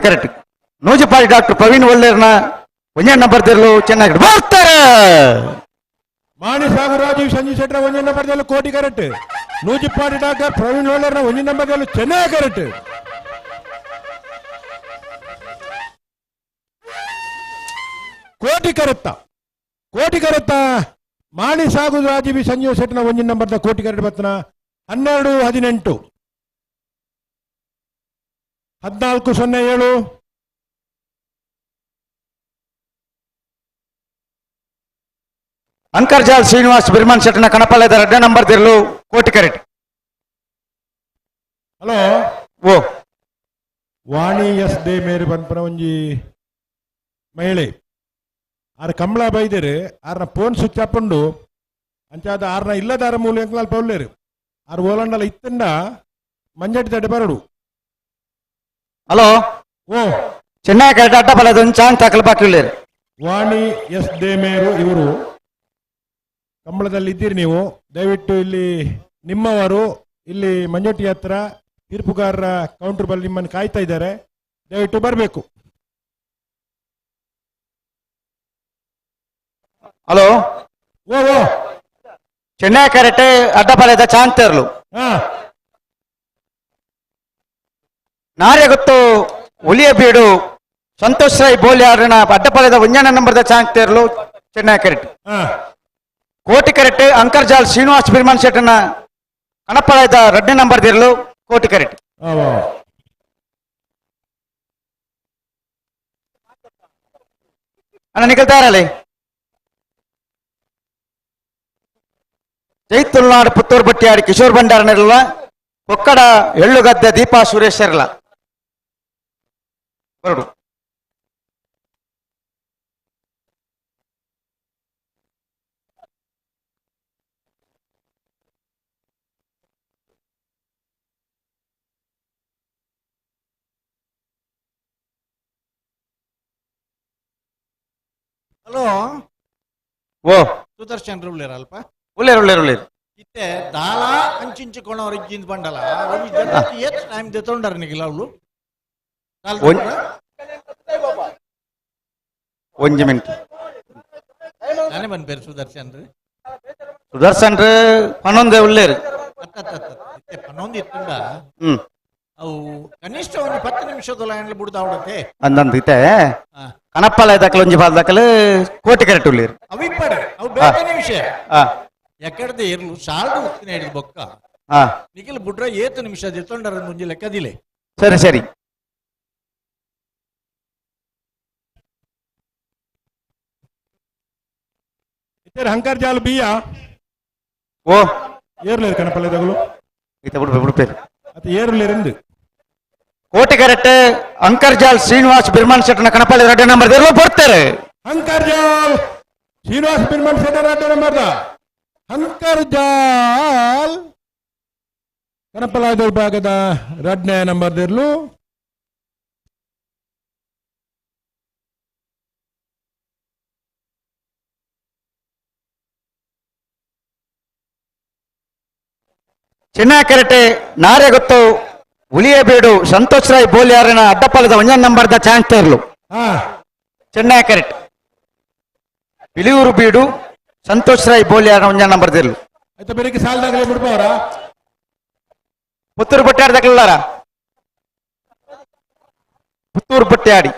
Correct. ನೂಜಿಪಾಡಿ doctor Praveen ಒಳ್ಳೆಯರ್ನ ಒಂಜಣ್ಣ ಬರ್ದಿರ್ಲು ಚೆನ್ನಾಗಿ ಬರ್ತಾರೆ. ಮಾಣಿ ಸಾಗರ್ ರಾಜೀವ್ ಸಂಜಯ್ ಶೆಟ್ರ ಒಂಜಿ ನಂಬರ್ದಲ್ಲೂ ಕೋಟಿ ಕರೆಕ್ಟ್. ನೂಜಿಪಾಡಿ ಡಾಕ್ಟರ್ ಪ್ರವೀಣ್ ಒಳ್ಳೆಯರ್ನ ಒಂಜಿ ನಂಬರ್ದಲ್ಲೂ ಚೆನ್ನಾಗಿ ಕರೆಕ್ಟ್. ಕೋಟಿ ಕರೆತ್ತ ಮಾಣಿ ಸಾಗರ್ ರಾಜೀವ್ ಸಂಜೀವ್ ಶೆಟ್ನ ಒಂಜಿ ನಂಬರ್ದ ಕೋಟಿ ಕರೆಕ್ಟ್ ಬರ್ತನ 12-18 14-07 ಅಂಕರ್ಜಾಲ್ ಶ್ರೀನಿವಾಸ್ ಬಿರ್ಮನ್ ಶೆಟ್ನ ಕಣಪಾಳ್ಯದ 2ನೇ ನಂಬರ್ ದಿರ್ಲು ಕೋಟಿ ಕರೆಕ್ಟ್. ಹಲೋ ಓ ವಾಣಿ ಎಸ್ ದೇ ಮೇರೆ ಪನ್ಪನ ಒಂಜಿ ಮಹಿಳೆ ಆರ ಕಂಬಳ ಬೈದೇರು ಆರ್ನ ಫೋನ್ ಸ್ವಿಚ್ ಆಫ್ ಉಂಡು ಅಂಚಾದ ಆರ್ನ ಇಲ್ಲದಾರ ಮೂಲ ಎಂಕಲ್ ಪೌಲೇರು ಆರು ಓಲಂಡಲ ಇತ್ತಂಡ ಮಂಜಟಿ ತಡೆ ಬರಡು. ಹಲೋ ಓ ಚೆನ್ನಾಗಿ ಕರೆಕ್ಟ್ ಅಡ್ಡಪಾಳ್ಯದ ಒಂದು ಚಾನ್ಸ್ ತಾಕಲು ಬಾಕಿ. ವಾಣಿ ಎಸ್ ದೇ ಮೇರು ಇವರು ಕಂಬಳದಲ್ಲಿ ಇದ್ದೀರಿ ನೀವು. ದಯವಿಟ್ಟು ಇಲ್ಲಿ ನಿಮ್ಮವರು ಇಲ್ಲಿ ಮಂಜೋಟಿ ಹತ್ರ ತೀರ್ಪುಗಾರರ ಕೌಂಟರ್ ಬಳಿ ನಿಮ್ಮನ್ನು ಕಾಯ್ತಾ ಇದ್ದಾರೆ. ದಯವಿಟ್ಟು ಬರಬೇಕು. ಹಲೋ ಓ ಓ ಚೆನ್ನೈ ಕರೆಕ್ಟ್ ಅಡ್ಡಪಾಳ್ಯದ ಚಾಂತರ್ಲು ನಾರೇ ಗೊತ್ತು ಹುಲಿಯ ಬೀಡು ಸಂತೋಷ್ ರಾಯ್ ಬೋಲಿ ಆಡಿನ ಅಡ್ಡಪಾಳ್ಯದ 1ನೇ ನಂಬರ್ದ ಚಾಂತರ್ಲು ಚೆನ್ನೈ ಕರೆಕ್ಟ್. ಕೋಟಿ ಕರೆಕ್ಟ್ ಅಂಕರ್ಜಾಲ್ ಶ್ರೀನಿವಾಸ್ ಬಿರ್ಮನ್ ಶೆಟ್ನ ಕಣಪಾಳ್ಯದ 2ನೇ ನಂಬರ್ ದಿರ್ಲು ಕೋಟಿ ಕರೆಕ್ಟ್. ಅಣ್ಣ ನಿಖಲ್ತಾರಲ್ಲೇ ಜೈ ತುಳುನಾಡು ಪುತ್ತೂರು ಬಟ್ಟಿಯಾಡಿ ಕಿಶೋರ್ ಭಂಡಾರನಿರಲ್ಲ ಕೊಕ್ಕಡ ಎಳ್ಳುಗದ್ದೆ ದೀಪಾ ಸುರೇಶ್ ಇರಲ್ಲ ಹೊರಡು. ಹಲೋ ಓ ಸುದರ್ಶನ್ ಉಳ್ಳೇರ ಅಲ್ಪ ಉಳ್ಳೇರು ಇತ್ತೆ ದಾಲ ಅಂಚಿಂಚಿಕೊಂಡವ್ರ ಇಜ್ಜಿಂದ ಬಂಡಲ ಎಷ್ಟು ಟೈಮ್ ತೆತ್ತೊಂಡಾರ ನಿಗಿಲ್ಲ ಅವಳು 1 ಮಿನಿಟ್ ನಾನೇ ಬಂದ್ ಬೇರೆ ಸುದರ್ಶನ್ ರೀ ಪನ್ನೊಂದೇ ಉಳ್ಳೇರು ಇತ್ತೆ ಪನ್ನೊಂದು ಇತ್ತುಂಡ ಅವು ಕನಿಷ್ಠ ಒಂದು 10 ನಿಮಿಷದಲ್ಲ ಹೆಣ್ಲು ಬಿಡ್ದಾವಡತ್ತೆ ಅಂದಂದಿತ್ತೆ ಕಣಪಾಳ್ಯದಕ್ಕಲು ಒಂಜಿ ಪಾಲ್ದಕ್ಕಲು ಕೋಟಿ ಕರೆಕ್ಟ್ ಉಳ್ಳೇರು ಅವಿಪ್ಪಡೆ ಅವು ಬೇರೆ ನಿಮಿಷ ಎಕ್ಕಡದೆ ಇರ್ಲು ಸಾಲ್ದು ಉತ್ತಿನ ಹಿಡಿದು ಬೊಕ್ಕ ನಿಖಿಲ್ ಬಿಡ್ರ 7 ನಿಮಿಷ ಎತ್ತೊಂಡರ ಮುಂಜಿ ಲೆಕ್ಕದಿಲೆ. ಸರಿ ಸರಿ ಹಂಕರ್ ಜಾಲ್ ಬಿಯ ಓ ಏರ್ಲೇರು ಕಣಪಲ್ಯದಗಳು ಬಿಡ್ಬೇರು ಅದು ಏರ್ಲೇರೆಂದು ಕೋಟಿ ಕರೆಕ್ಟ್ ಅಂಕರ್ಜಾಲ್ ಶ್ರೀನಿವಾಸ್ ಬಿರ್ಮನ್ ಶೆಟ್ನ ಕಣಪಾಳ್ಯ 2ನೇ ನಂಬರ್ ದಿರ್ಲು ಬರ್ತಾರೆ. ಹಂಕರ್ಜಾಲ್ ಶ್ರೀನಿವಾಸ್ ಬಿರ್ಮನ್ ಶೆಟ್ಟ 2ನೇ ನಂಬರ್ದ ಹಂಕರ್ಜಾಲ್ ಕಣಪಾಳ್ಯದ ವಿಭಾಗದ 2ನೇ ನಂಬರ್ ದಿರ್ಲು ಚೆನ್ನೈ ಕರೆಕ್ಟ್ ನಾರೇ ಗೊತ್ತು ಹುಲಿಯ ಬೀಡು ಸಂತೋಷ್ ರಾಯ್ ಬೋಲಿ ಆಡಿನ ಅಡ್ಡಪಾಳ್ಯದ 1ನೇ ನಂಬರ್ದ ಚಾಂತರ್ಲು ಚೆನ್ನೈ ಕರೆಕ್ಟ್ ಪಿಲಿಯೂರು ಬೀಡು ಸಂತೋಷ್ ರಾಯ್ ಬೋಲಿ ಆಡಿನ 1ನೇ ನಂಬರ್ ದಿರ್ಲು ಆಯ್ತಾ ಬೆಳಿಗ್ಗೆ ಸಾಲದಾಗಲೇ ಬಿಡ್ಬೋರ ಪುತ್ತೂರು ಬಟ್ಟಿಯಾಡ್ದಕ್ಕಿಲ್ಲಾರ ಪುತ್ತೂರು ಬಟ್ಟಿಯಾಡಿ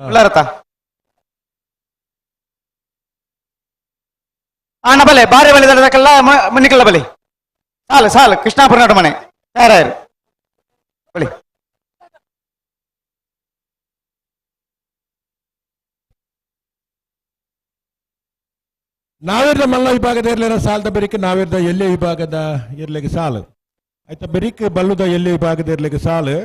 ಇಲ್ಲಾರತ ಬಲೆ ಬಾರಿ ಬಲಿ ದಡದಕ್ಕೆಲ್ಲ ಮನ್ನಿಕಲ್ಲ ಬಲಿ ಸಾಲು ಕೃಷ್ಣಾಪುರ ನಾಡು ಮನೆ ಯಾರು ಬಲಿ ನಾವೇರ್ದ ಮಲ್ಲ ವಿಭಾಗದ ಇರ್ಲಿರ ಸಾಲದ ಬೆರಿಕೆ ನಾವೇರ್ದ ಎಲ್ಲೆ ವಿಭಾಗದ ಇರ್ಲಿಕ್ಕೆ ಸಾಲು ಆಯ್ತಾ ಬೆರಿಕೆ ಬಲ್ಲುದ ಎಲ್ಲೆ ವಿಭಾಗದ ಇರ್ಲಿಕ್ಕೆ ಸಾಲು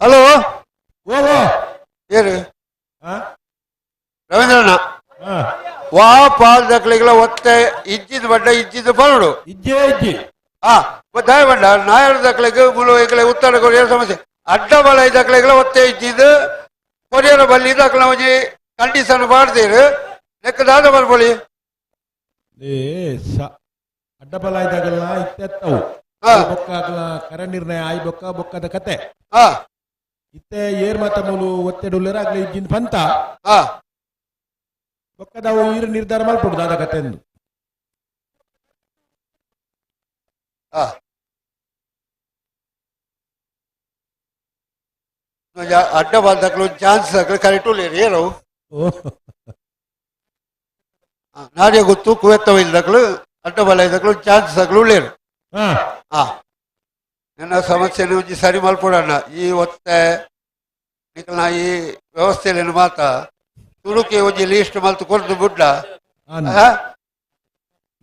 ಹಲೋ ಓಹೋ ಏನು ಆ? ರವೀಂದ್ರಣ್ಣ ಆ. ವಾ ಪಾಲ್ ದಕ್ಲಿಗಳ ಒತ್ತೆ ಇಜ್ಜಿದ ಬಡ್ಡ ಇಜ್ಜಿದ ಬರಡು ಇಜ್ಜೆ ಇಜ್ಜಿ ದಾಯ ಬಂಡ ನಾಯರ್ ದಕ್ಲಿಗೆ ಮುಳು ಈಗಲೇ ಉತ್ತರ ಕೊರಿಯ ಸಮಸ್ಯೆ ಅಡ್ಡ ಬಲ ದಕ್ಲಿಗಳ ಒತ್ತೆ ಇಜ್ಜಿದ್ದು ಕೊರಿಯರ ಬಲ್ಲಿ ದಕ್ಲ ಒಂಜಿ ಕಂಡೀಷನ್ ಮಾಡ್ತೀರಿ ಲೆಕ್ಕದಾದ ಬರ್ಬೋಳಿ ಏ ಅಡ್ಡಬಲ ಇದ್ದಾಗಲ್ಲ ಇತ್ತೆತ್ತವು ಹಾ. ಬೊಕ್ಕ ಕರ ನಿರ್ಣಯ ಆಯ್ ಬೊಕ್ಕದ ಕತೆ ಹಾ ಇತ್ತೆ ಏರ್ ಮಾತ ಮೂಲು ಒತ್ತೆಡುಲ್ಲರ ಆಗ್ಲಿ ಇಜ್ಜಿನ ಪಂತ ಹಾ ಬೊಕ್ಕದವು ಈರು ನಿರ್ಧಾರ ಮಾಡ್ಕೊಡುದು ಅದ ಕತೆ ಎಂದು ಹಾ ಅಡ್ಡ ಬಾಲ್ ದಕ್ಲು ಚಾನ್ಸ್ ದಕ್ಲು ಕರೆಕ್ಟು ಲೇರಿ ಏನು ಓ ನಾರೇ ಗೊತ್ತು ಕುವೆತ್ತವ ಇಲ್ದಕ್ಲು ಅಡ್ಡ ಬಲ ಇದ್ದಕ್ಲು ಚಾನ್ಸ್ ದಕ್ಲು ಲೇರು ಹಾ ಹಾ ನನ್ನ ಸಮಸ್ಯೆನ ಒಂಜಿ ಸರಿ ಮಲ್ಪಡಣ್ಣ ಈ ಒತ್ತೆ ನಿಖಲ್ನ ಈ ವ್ಯವಸ್ಥೆಯಲ್ಲಿ ಮಾತ ತುಳುಕಿ ಒಂಜಿ ಲೀಸ್ಟ್ ಮಲ್ತು ಕೊರ್ದು ಬುಡ್ಡ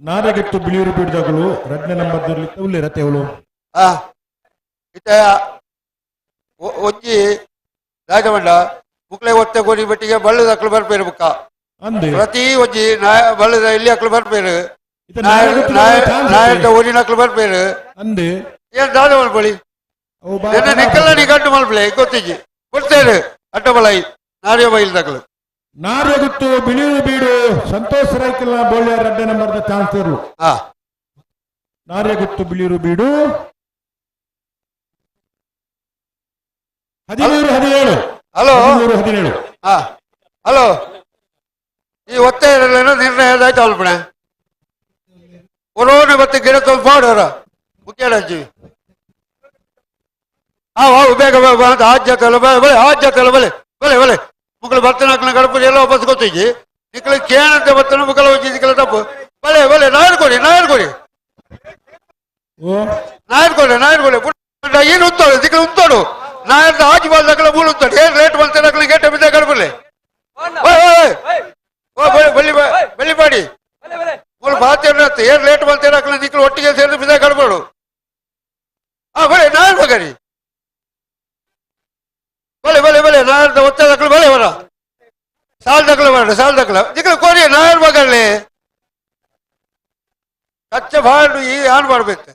ನಾರೆಗೆಟ್ಟು ಬಿಳಿಯೂರು ಬಿಡ್ದಾಗಲು ರಡ್ನೆ ನಂಬರ್ ದೊರ್ಲಿಕ್ಕೆ ಉಳ್ಳೆ ರತೆ ಅವಳು ಇತ್ತ ಒಂಜಿ ರಾಜಮಂಡ ಮುಕ್ಳೆ ಒತ್ತೆ ಕೊರಿ ಬಟ್ಟಿಗೆ ಬಳ್ಳದ ಅಕ್ಲು ಬರ್ಪೇರು ಬುಕ್ಕ ಅಂದೆ ಪ್ರತಿ ಒಂಜಿ ಬಳ್ಳದ ಇಲ್ಲಿ ಅಕ್ಲು ಬರ್ಪೇರು ಇತ್ತ ನಾರೆಗೆಟ್ಟು ನಾಯಕ ಊರಿನ ಅಕ್ಲು ಬರ್ಪೇರು ಅಂದೆ ಏನ್ ದಾದ ಮಲ್ಪಳಿ ಅವು ಬಾ ನಿಕ್ಕಲ್ಲ ನೀ ಗಂಟು ಮಲ್ಪಳೆ ಗೊತ್ತಿಜ್ಜಿ ಕೊಡ್ತೇರು ಅಡ್ಡ ಬಲೈ ನಾರ್ಯ ಬೈಲ್ ದಕ್ಲು ನಾರೆಗುತ್ತು ಬಿಳಿಯೂರು ಬೀಡು ಸಂತೋಷ್ ರೈಕಲ್ನ ಬೋಳ್ಯ ರಡ್ಡೆ ನಂಬರ್ದ ಚಾನ್ಸ್ ಇರ್ಲು ಹಾ ನಾರೆಗುತ್ತು ಬಿಳಿಯೂರು ಬೀಡು 13-17 ಹಲೋ 17 ಹಾ ಹಲೋ ಈ ಒತ್ತೆ ನಿರ್ಣಯ ಆಯ್ತು ಅಲ್ಪಣೆ ಒರೋನೆ ಮತ್ತೆ ಗಿಡ ತೊಲ್ ಪಾಡೋರ ಮುಖ್ಯರಾಜಿ ಹಾ ಬೇಗ ಆಜ್ಯತಲ್ಲ ಬಲೆ ಆಜ್ಯತಲ್ಲ ಬಲೆ ಬಲೆ ಬಲೆ ಮುಕ್ಕಳು ಭರ್ತನಾಕ್ನ ಗಡಪು ಎಲ್ಲ ವಾಪಸ್ ಗೊತ್ತಿಜ್ಜಿ ನಿಕ್ಕಳು ಕೇಳಂತೆ ಭತ್ತನ ಮುಕ್ಕಳ ಹೋಗಿ ನಿಕ್ಕಲ ತಪ್ಪು ಬಲೆ ಬಲೆ ನಾಯರ್ ಕೊಡಿ ಓ ನಾಯರ್ ಕೊಡಿ ಏನು ಉತ್ತೋಡು ನಿಕ್ಕಳು ಉತ್ತೋಡು ನಾಯರ್ದ ಆಜು ಬಾಲ್ ದಕ್ಕಲ ಮೂಳು ಉತ್ತೋಡು ಏನ್ ರೇಟ್ ಬಂತೆ ನಕ್ಕಲು ಗೇಟ ಬಿದ್ದ ಗಡಪಲೆ ಬಲಿ ಮಾಡಿ ಮೂರು ಬಾತ್ಯ ಏನ್ ರೇಟ್ ಬಂತೆ ನಕ್ಕಲು ನಿಕ್ಕಳು ಒಟ್ಟಿಗೆ ಸೇರಿದು ಬಿದ್ದ ಗಡಬಾಡು ಬಲೆ ನಾಯರ್ ಬಗರಿ ಬಲೆ ನಾಯರ್ದ ಒತ್ತೆ ದಕ್ಕಲು ಬಲೆ ಬರ ಸಾಲ್ ದಕ್ಕಲ ನಿಕ್ಕಳು ಕೋರಿ ನಾಯರ್ ಬಗರ್ಲಿ ಕಚ್ಚ ಬಾಡು ಈ ಆನ್ ಮಾಡ್ಬೇಕು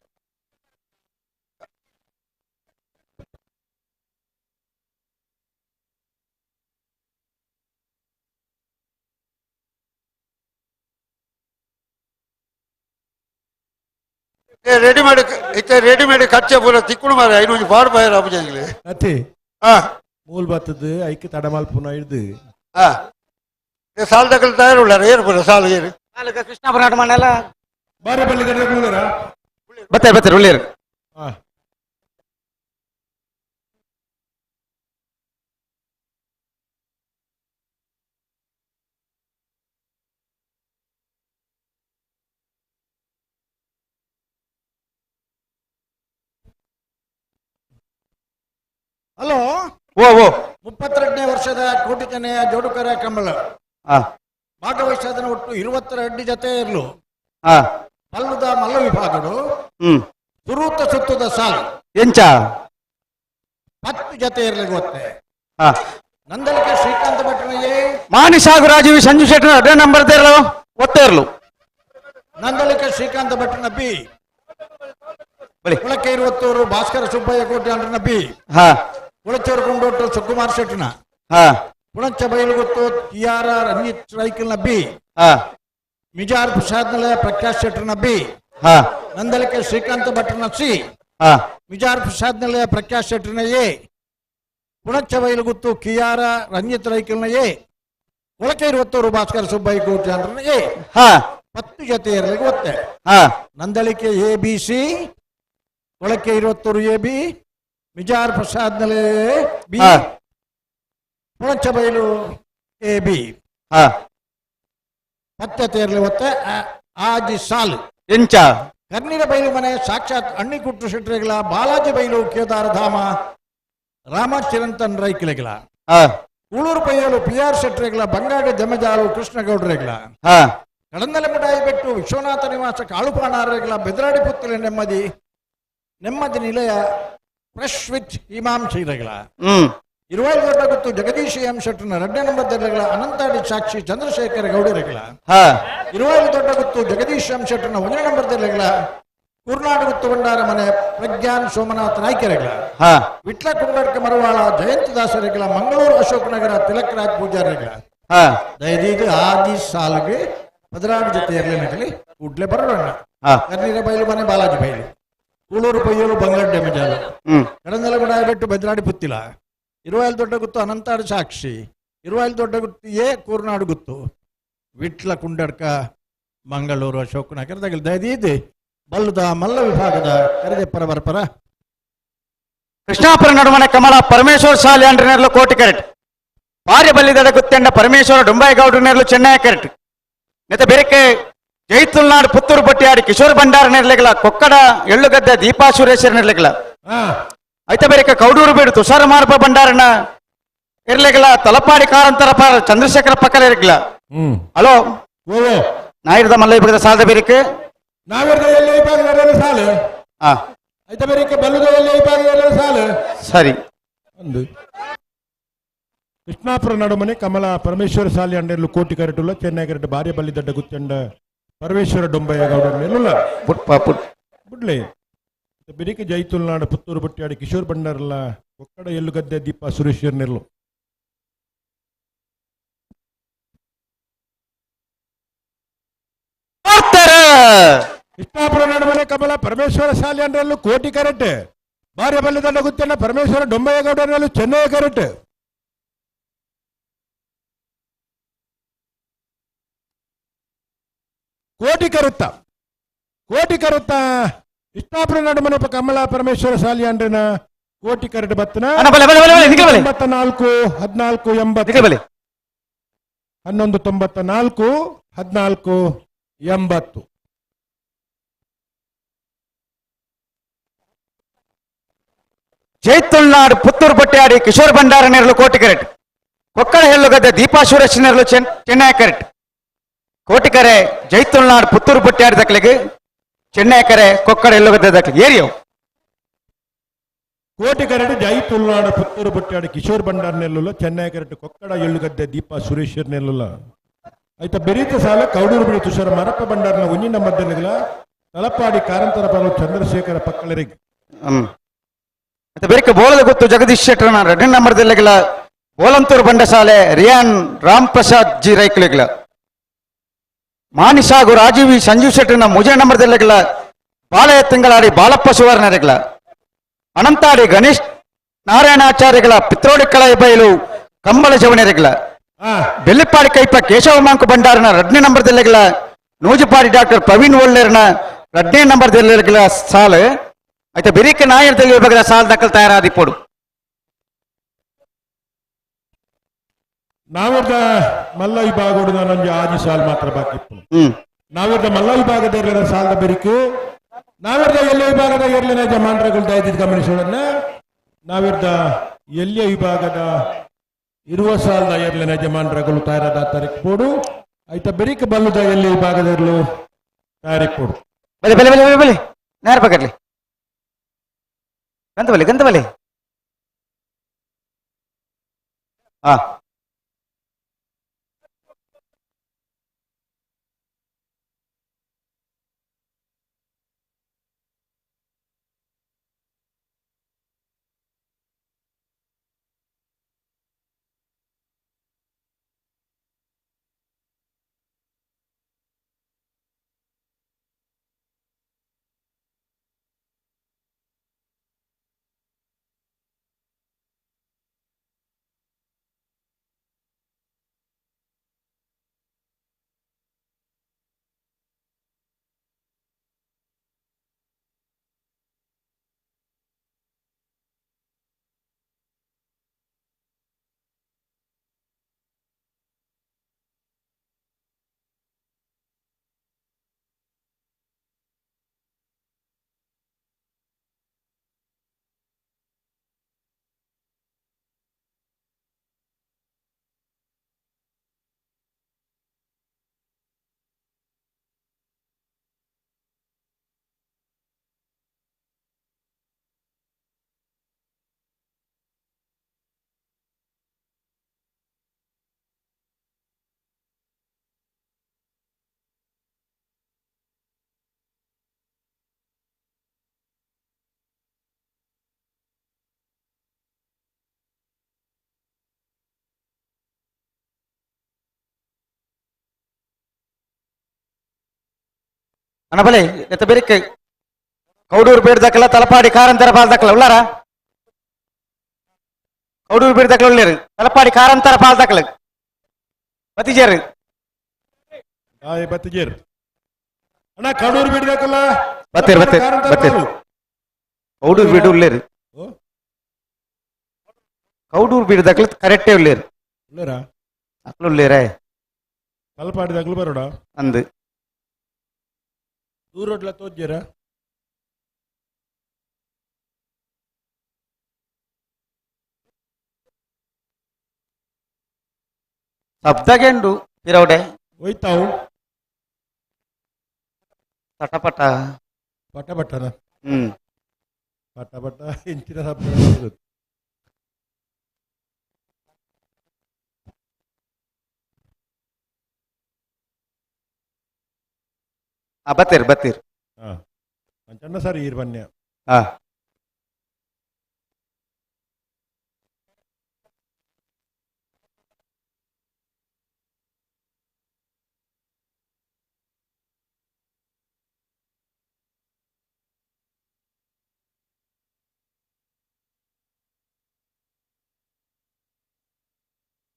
ರೆಡಿಮೇಡ್ ಕಚ್ಚೆ ಪೂರ ತಿಕ್ಕುಡು ಮಾರ ಐನೊಂದು ಪಾಡು ಬಾಯರ್ ಅಪ್ಪಜಂಗ್ಲಿ ಅತಿ ಹಾ ಮೂಲ್ ಬತ್ತದು ಐಕ್ಕೆ ತಡಮಾಲ್ ಪುನಃ ಹಿಡ್ದು ಹಾ ಸಾಲ್ ದಕ್ಕಲ್ ತಯಾರುಳ್ಳಾರ ಏರು ಪೂರ ಸಾಲು ಏರು ಕೃಷ್ಣಾಪುರ ನಾಟ ಮನೆಲ್ಲ ಬಾರಿ ಬಲ್ಲಿ ಗಡ್ಡ ಬರ್ತಾರೆ ಉಳ್ಳೇರು ಹಾ ಹಲೋ ಓ 32ನೇ ವರ್ಷದ ಕೋಟಿಚನೆಯ ಜೋಡುಕರ ಕಂಬಳ ಹಾ ಭಾಗವಹಿಸಿದ ಒಟ್ಟು 22 ಜತೆ ಇರ್ಲು ಹಾ ಮಲ್ಲುದ ಮಲ್ಲ ವಿಭಾಗಡು ಸುರೂತ ಸುತ್ತದ ಸಾಲು ಎಂಚ 10 ಜತೆ ಇರ್ಲಿಕ್ಕೆ ಗೊತ್ತೆ ಹಾ ನಂದಲಿಕೆ ಶ್ರೀಕಾಂತ ಭಟ್ರಿಗೆ ಮಾಣಿ ಸಾಗು ರಾಜೀವ್ ಸಂಜು ಶೆಟ್ಟರ್ ಅಡ್ಡ ನಂಬರ್ ಒತ್ತೇ ಇರಲು ನಂದಲಿಕೆ ಶ್ರೀಕಾಂತ ಭಟ್ರನ ಬಿ ಕುಳಕ್ಕೆ 20 ಭಾಸ್ಕರ ಸುಬ್ಬಯ್ಯ ಕೋಟೆ ಅಂಡ್ರನ ಬಿ ಹಾ ಕುಳಚೂರು ಕೊಂಡೋಟು ಸುಕುಮಾರ್ ಶೆಟ್ಟನ ಹಾ ಪುಣಚ ಬಯಲುಗೊತ್ತು ಟಿಆರ್ ರಂಜಿತ್ ರೈಕಲ್ನ ಬಿ ಹಾ ಮಿಜಾರ್ ಪ್ರಸಾದ್ ನಿಲಯ ಪ್ರಕಾಶ್ ಶೆಟ್ಟರ್ನ ಬಿ ಹಾ ನಂದಲಿಕೆ ಶ್ರೀಕಾಂತ ಭಟ್ರನ ಸಿ ಹಾ ಮಿಜಾರ್ ಪ್ರಸಾದ್ ನಿಲಯ ಪ್ರಕಾಶ್ ಶೆಟ್ಟರ್ನ ಎ ಪುಣಚ ಬಯಲುಗೊತ್ತು ಕಿಯಾರ ರಂಜಿತ್ ರೈಕಲ್ನ ಎ ಕುಳಕ್ಕೆ 20 ಭಾಸ್ಕರ ಸುಬ್ಬಯ್ಯ ಕೋಟೆ ಅಂಡ್ರನ ಎ ಹಾ 10 ಜತೆ ಇರಲಿಕ್ಕೆ ಗೊತ್ತೆ ಹಾ ನಂದಲಿಕೆ ಎ ಬಿ ಸಿ ಒಳಕ್ಕೆ 20 ಎ ಬಿ ಮಿಜಾರ್ ಪ್ರಸಾದ್ ನಿಲಯ ಬಿ ಹಾ ಪುಣಚ ಬಯಲು ಎ ಬಿ ಹಾ 10 ಜತೆ ಗೊತ್ತೆ ಆಜಿ ಸಾಲು ಎಂಚ ಕರ್ನೀರ ಬೈಲು ಮನೆ ಸಾಕ್ಷಾತ್ ಅಣ್ಣಿಕುಟ್ರು ಶೆಟ್ರಿಗಳ ಬಾಲಾಜಿ ಬೈಲು ಕೇದಾರ ಧಾಮ ರಾಮ ಚಿರಂತನ್ ರೈಕಿಲೆಗಳ ಹಾ ಉಳೂರು ಬೈಯಲು ಪಿ ಆರ್ ಶೆಟ್ರಿಗಳ ಬಂಗಾಡಿ ದೆಮಜಾರು ಕೃಷ್ಣಗೌಡರೆಗಳ ಹಾ ಕಡಂದಲೆ ಮುಡಾಯಿ ಬೆಟ್ಟು ವಿಶ್ವನಾಥ ನಿವಾಸ ಕಾಳುಪಾಣಾರಗಳ ಬೆದರಾಡಿ ಪುತ್ತಲೆ ನೆಮ್ಮದಿ ನಿಲಯ ಫ್ರೆಶ್ ವಿತ್ ಇಮಾಮ್ ಶ್ರೀರಗಳ ಹ್ಮ್ ಇರುವಾಯಿ ದೊಡ್ಡ ಗುತ್ತು ಜಗದೀಶ್ ಎಂ ಶೆಟ್ಟರ್ನ 2ನೇ ನಂಬರ್ ದರ್ಲೆಗಳ ಅನಂತಾಡಿ ಸಾಕ್ಷಿ ಚಂದ್ರಶೇಖರ ಗೌಡರೆಗಳ ಹಾ ಇರುವಾಯಿ ದೊಡ್ಡ ಗುತ್ತು ಜಗದೀಶ್ ಎಂ ಶೆಟ್ಟರ್ನ 1ನೇ ನಂಬರ್ ದರ್ಲೆಗಳ ಕುರ್ನಾಡು ಗುತ್ತು ಭಂಡಾರ ಮನೆ ಪ್ರಜ್ಞಾನ್ ಸೋಮನಾಥ್ ನಾಯ್ಕೆರೆಗಳ ಹಾ ವಿಟ್ಲ ಕುಂಬಡ್ಕ ಮರವಾಳ ಜಯಂತದಾಸರೆಗಳ ಮಂಗಳೂರು ಅಶೋಕ್ ನಗರ ತಿಲಕ್ ರಾಜ್ ಪೂಜಾರಿಗಳ ಹಾ ದಯದೀದು ಆದಿ ಸಾಲಿಗೆ ಪದರಾಡು ಜೊತೆ ಇರಲೇನಗಲಿ ಕೂಡ್ಲೆ ಬರೋಣ ಹಾ ಕರ್ನೀರ ಬೈಲು ಮನೆ ಬಾಲಾಜಿ ಬೈಲು ಕೂಳೂರು ಪೊಯ್ಯಲು ಬಂಗಡ್ಡೆ ಮೆಜಾಲು ಹ್ಮ್ ಕಡಂದಲ ಬಿಡಾಯ ಬೆಟ್ಟು ಬೆದ್ರಾಡಿ ಪುತ್ತಿಲ ಇರುವಾಯಲ್ ದೊಡ್ಡ ಗುತ್ತು ಅನಂತಾಡು ಸಾಕ್ಷಿ ಇರುವಾಯಲ್ ದೊಡ್ಡ ಗುತ್ತು ಕೂರ್ನಾಡು ಗುತ್ತು ವಿಟ್ಲ ಕುಂಡಡ್ಕ ಮಂಗಳೂರು ಅಶೋಕ್ ನಗರ ತಗಲಿ ದಯದೀದೆ ಬಲ್ಲುದ ಮಲ್ಲ ವಿಭಾಗದ ಕರೆದೆಪ್ಪರ ಬರ್ಪರ ಕೃಷ್ಣಾಪುರ ನಡುಮನೆ ಕಮಲ ಪರಮೇಶ್ವರ ಶಾಲೆ ಅಂಡ್ರಿನೆರ್ಲು ಕೋಟಿ ಕೆರೆಟ್ ಭಾರ್ಯ ಬಲ್ಲಿದಡ ಗುತ್ತೆಂಡ ಪರಮೇಶ್ವರ ಡುಂಬಾಯಿಗೌಡನೇರ್ಲು ಚೆನ್ನೈ ಕೆರೆಟ್ ನೆತ ಬೆರಕೆ ಜೈತುಲ್ನಾಡು ಪುತ್ತೂರು ಬಟ್ಟಿಯಾಡಿ ಕಿಶೋರ್ ಭಂಡಾರ ನೆರ್ಲೆಗಳ ಕೊಕ್ಕಡ ಎಳ್ಳುಗದ್ದೆ ದೀಪಾ ಸುರೇಶ್ವರ ನೆರ್ಲೆಗಳ ಐತ ಬೆರಕೆ ಕೌಡೂರು ಬೀಡು ತುಷಾರ ಮಾರ್ಪ ಭಂಡಾರನ ಇರ್ಲೆಗಳ ತಲಪಾಡಿ ಕಾರಂತರ ಚಂದ್ರಶೇಖರ ಪಕ್ಕಲ ಇರ್ಲಿಲ್ಲ ಹಲೋ ಓ ನಾಯಿರದ ಮಲ್ಲ ವಿಭಾಗದ ಸಾಲದ ಬೆರಕೆ ನಾವಿರ್ದ ಎಲ್ಲಿ ವಿಭಾಗದ ಸಾಲು ಹಾ ಆಯ್ತಾ ಬೇರೆ ಬಲ್ಲುದ ಎಲ್ಲಿ ವಿಭಾಗದ ಸಾಲು ಸರಿ ಒಂದು ಕೃಷ್ಣಾಪುರ ನಡುಮನೆ ಕಮಲ ಪರಮೇಶ್ವರ ಸಾಲಿ ಅಂಡೆರ್ಲು ಕೋಟಿ ಕರೆಟುಲ್ಲ ಚೆನ್ನೈ ಕರೆಟ್ ಭಾರ್ಯ ಬಲ್ಲಿದಡ್ಡ ಗುತ್ತಂಡ ಪರಮೇಶ್ವರ ಡೊಂಬಯ್ಯ ಗೌಡರ್ನೆಲ್ಲ ಬುಡ್ಲೆ ಬಿರಿಕೆ ಜೈತುಲ್ನಾಡು ಪುತ್ತೂರು ಬಟ್ಟಿಯಾಡಿ ಕಿಶೋರ್ ಭಂಡಾರಲ್ಲ ಒಕ್ಕಡ ಎಳ್ಳುಗದ್ದೆ ದೀಪ ಸುರೇಶ್ವರ್ ನೆರ್ಲು ಕೃಷ್ಣಾಪುರ ನಡುಮನೆ ಕಮಲ ಪರಮೇಶ್ವರ ಸಾಲಿ ಅಂಡ್ರಲ್ಲೂ ಕೋಟಿ ಕರೆಟ್ ಭಾರ್ಯ ಬಲ್ಲಿದಡ್ಡ ಗುತ್ತಂಡ ಪರಮೇಶ್ವರ ಡೊಂಬಯ್ಯ ಗೌಡರ್ನಲ್ಲೂ ಚೆನ್ನೈ ಕರೆಟ್ ಕೋಟಿ ಕರುತ್ತ ಕೃಷ್ಣಾಪುರ ನಡುಮನೆ ಕಮಲ ಪರಮೇಶ್ವರ ಸಾಲಿ ಅಂಡ್ರನ ಕೋಟಿ ಕರೆಟ್ ಬತ್ತನ 94 14 80 1194 14 80 ಜೈತುಲ್ನಾಡು ಪುತ್ತೂರು ಬಟ್ಟಿಯಾಡಿ ಕಿಶೋರ್ ಭಂಡಾರ ನೆರಳು ಕೋಟಿ ಕೆರೆಟ್ ಕೊಕ್ಕಡ ಹೆಲ್ಲುಗದ್ದೆ ದೀಪಾ ಸುರೇಶ್ ನೆರಳು ಚೆನ್ನೈ ಕೆರೆಟ್ ಕೋಟಿಕರೆ ಜೈತುಲ್ನಾಡು ಪುತ್ತೂರು ಬಟ್ಟಿಯಾಡಿ ದಕ್ಲಿಗೆ ಚೆನ್ನೈ ಕೆರೆ ಕೊಕ್ಕಡ ಹೆಲ್ಲುಗದ್ದೆ ದಕ್ಲಿಗೆ ಏರಿಯವು ಕೋಟಿ ಕರೆಟ್ ಜೈತುಲ್ನಾಡು ಪುತ್ತೂರು ಬಟ್ಟಿಯಾಡಿ ಕಿಶೋರ್ ಭಂಡಾರ ನೆಲ್ಲುಲ್ಲ ಚೆನ್ನೈ ಕರೆಟ್ ಕೊಕ್ಕಡ ಎಳ್ಳುಗದ್ದೆ ದೀಪಾ ಸುರೇಶ್ವರ್ ನೆಲ್ಲುಲ್ಲ ಆಯ್ತಾ ಬೆರೀತ ಸಾಲ ಕೌಡೂರು ಬಿಡಿ ತುಷಾರ ಮರಪ್ಪ ಭಂಡಾರನ ಒಂಜಿನ ಮಧ್ಯಗಳ ತಲಪಾಡಿ ಕಾರಂತರ ಪರ್ವ ಚಂದ್ರಶೇಖರ ಪಕ್ಕಳರಿಗೆ ಮತ್ತೆ ಬೇರೆ ಬೋಳದ ಗೊತ್ತು ಜಗದೀಶ್ ಶೆಟ್ಟರ್ನ 2ನೇ ನಂಬರ್ದಲ್ಲಿಗಳ ಬೋಲಂತೂರು ಬಂಡಸಾಲೆ ರಿಯಾನ್ ರಾಮ್ ಪ್ರಸಾದ್ ಜಿ ರೈಕ್ಲಿಗಳ ಮಾನಿಸಾಗು ರಾಜೀವಿ ಸಂಜೀವ್ ಶೆಟ್ಟರ್ನ 3ನೇ ನಂಬರ್ದಲ್ಲಿಗಳ ಬಾಲಯ ತಿಂಗಳಾಡಿ ಬಾಲಪ್ಪ ಸುವರ್ಣರಿಗಳ ಅನಂತಾಡಿ ಗಣೇಶ್ ನಾರಾಯಣಾಚಾರ್ಯಗಳ ಪಿತ್ರೋಡಿ ಕಳೈ ಬಯಲು ಕಂಬಳ ಜವಣರಿಗಳ ಬೆಲ್ಲಿಪಾಡಿ ಕೈಪ ಕೇಶವ ಮಾಂಕು ಭಂಡಾರನ 2ನೇ ನಂಬರ್ದಲ್ಲಿಗಳ ನೂಜಿಪಾಡಿ ಡಾಕ್ಟರ್ ಪ್ರವೀಣ್ ಒಳ್ಳೆರ್ನ 2ನೇ ನಂಬರ್ದಲ್ಲಿಗಳ ಸಾಲು అయితే బిరికి నాయర్ తెలియ బగల సాల్ దక్కలు తయారాది ఇప్పుడు ನಾವಿರ್ದ ಮಲ್ಲ ವಿಭಾಗ ನಂಜಿ ಆಜಿ ಸಾಲ್ ಮಾತ್ರ ಬಾಕಿ ಇತ್ತು ನಾವಿರ್ದ ಮಲ್ಲ ವಿಭಾಗದ ಇರಲಿನ ಸಾಲದ ಬೆರಿಕು ನಾವಿರ್ದ ಎಲ್ಲ ವಿಭಾಗದ ಇರಲಿನ ಜಮಾನ್ರಗಳು ದಯದಿದ್ದು ಗಮನಿಸೋದನ್ನ ನಾವಿರ್ದ ಎಲ್ಲಿಯ ವಿಭಾಗದ ಇರುವ ಸಾಲದ ಇರಲಿನ ಜಮಾನ್ರಗಳು ತಯಾರಾದ ತಾರೀಕು ಆಯ್ತಾ ಬೆರಿಕ ಬಲ್ಲುದ ಎಲ್ಲಿ ವಿಭಾಗದ ಇರಲು ತಾರೀಕು ಬಲೆ ಬಲೆ ಬಲೆ ಬಲೆ ನೇರ ಪಕಡ್ಲಿ ಗಂತವಲ್ಲಿ ಹಾ అనబలే ఎత్త బెరిక్ కౌడూరు బీడు దక్కల తలపాడి కారంతర పాల దక్కల ఉల్లారా కౌడూరు బీడు దక్కల ఉల్లేరు తలపాడి కారంతర పాల దక్కల బతిజేరు ಬತ್ತಿಜೇರ್ ಅಣ್ಣ ಕಡೂರು ಬಿಡ್ಬೇಕಲ್ಲ ಬತ್ತೀರ್ ಬತ್ತೀರ್ ಬತ್ತೀರ್ ಕೌಡೂರು ಬೀಡು ಉಲ್ಲೇರು ಕೌಡೂರು ಬೀಡು ದಕ್ಕಲ ಕರೆಕ್ಟೇ ಉಲ್ಲೇರು ಇಲ್ಲರಾ ಅಕ್ಲು ಉಲ್ಲೇರೇ ತಲಪಾಡಿ ದಗ್ಲು ಬರೋಡ ಅಂದು ದೂರೋಡ್ಲ ತೋಜ್ಜೇರ ಶಬ್ದಗೆಂಡು ಪಿರವಡೆ ಹೋಯ್ತಾವು ಪಟಪಟ ಪಟ ಪಟ್ಟನ ಹ್ಮ್ ಪಟ ಪಟ ಇಂಚಿನ ಶಬ್ದ ಬತ್ತೀರ್ ಬತ್ತೀರ್ ಹಾ ಚಂದ ಸರಿ ಈರ್ ಬನ್ಯ ಹಾ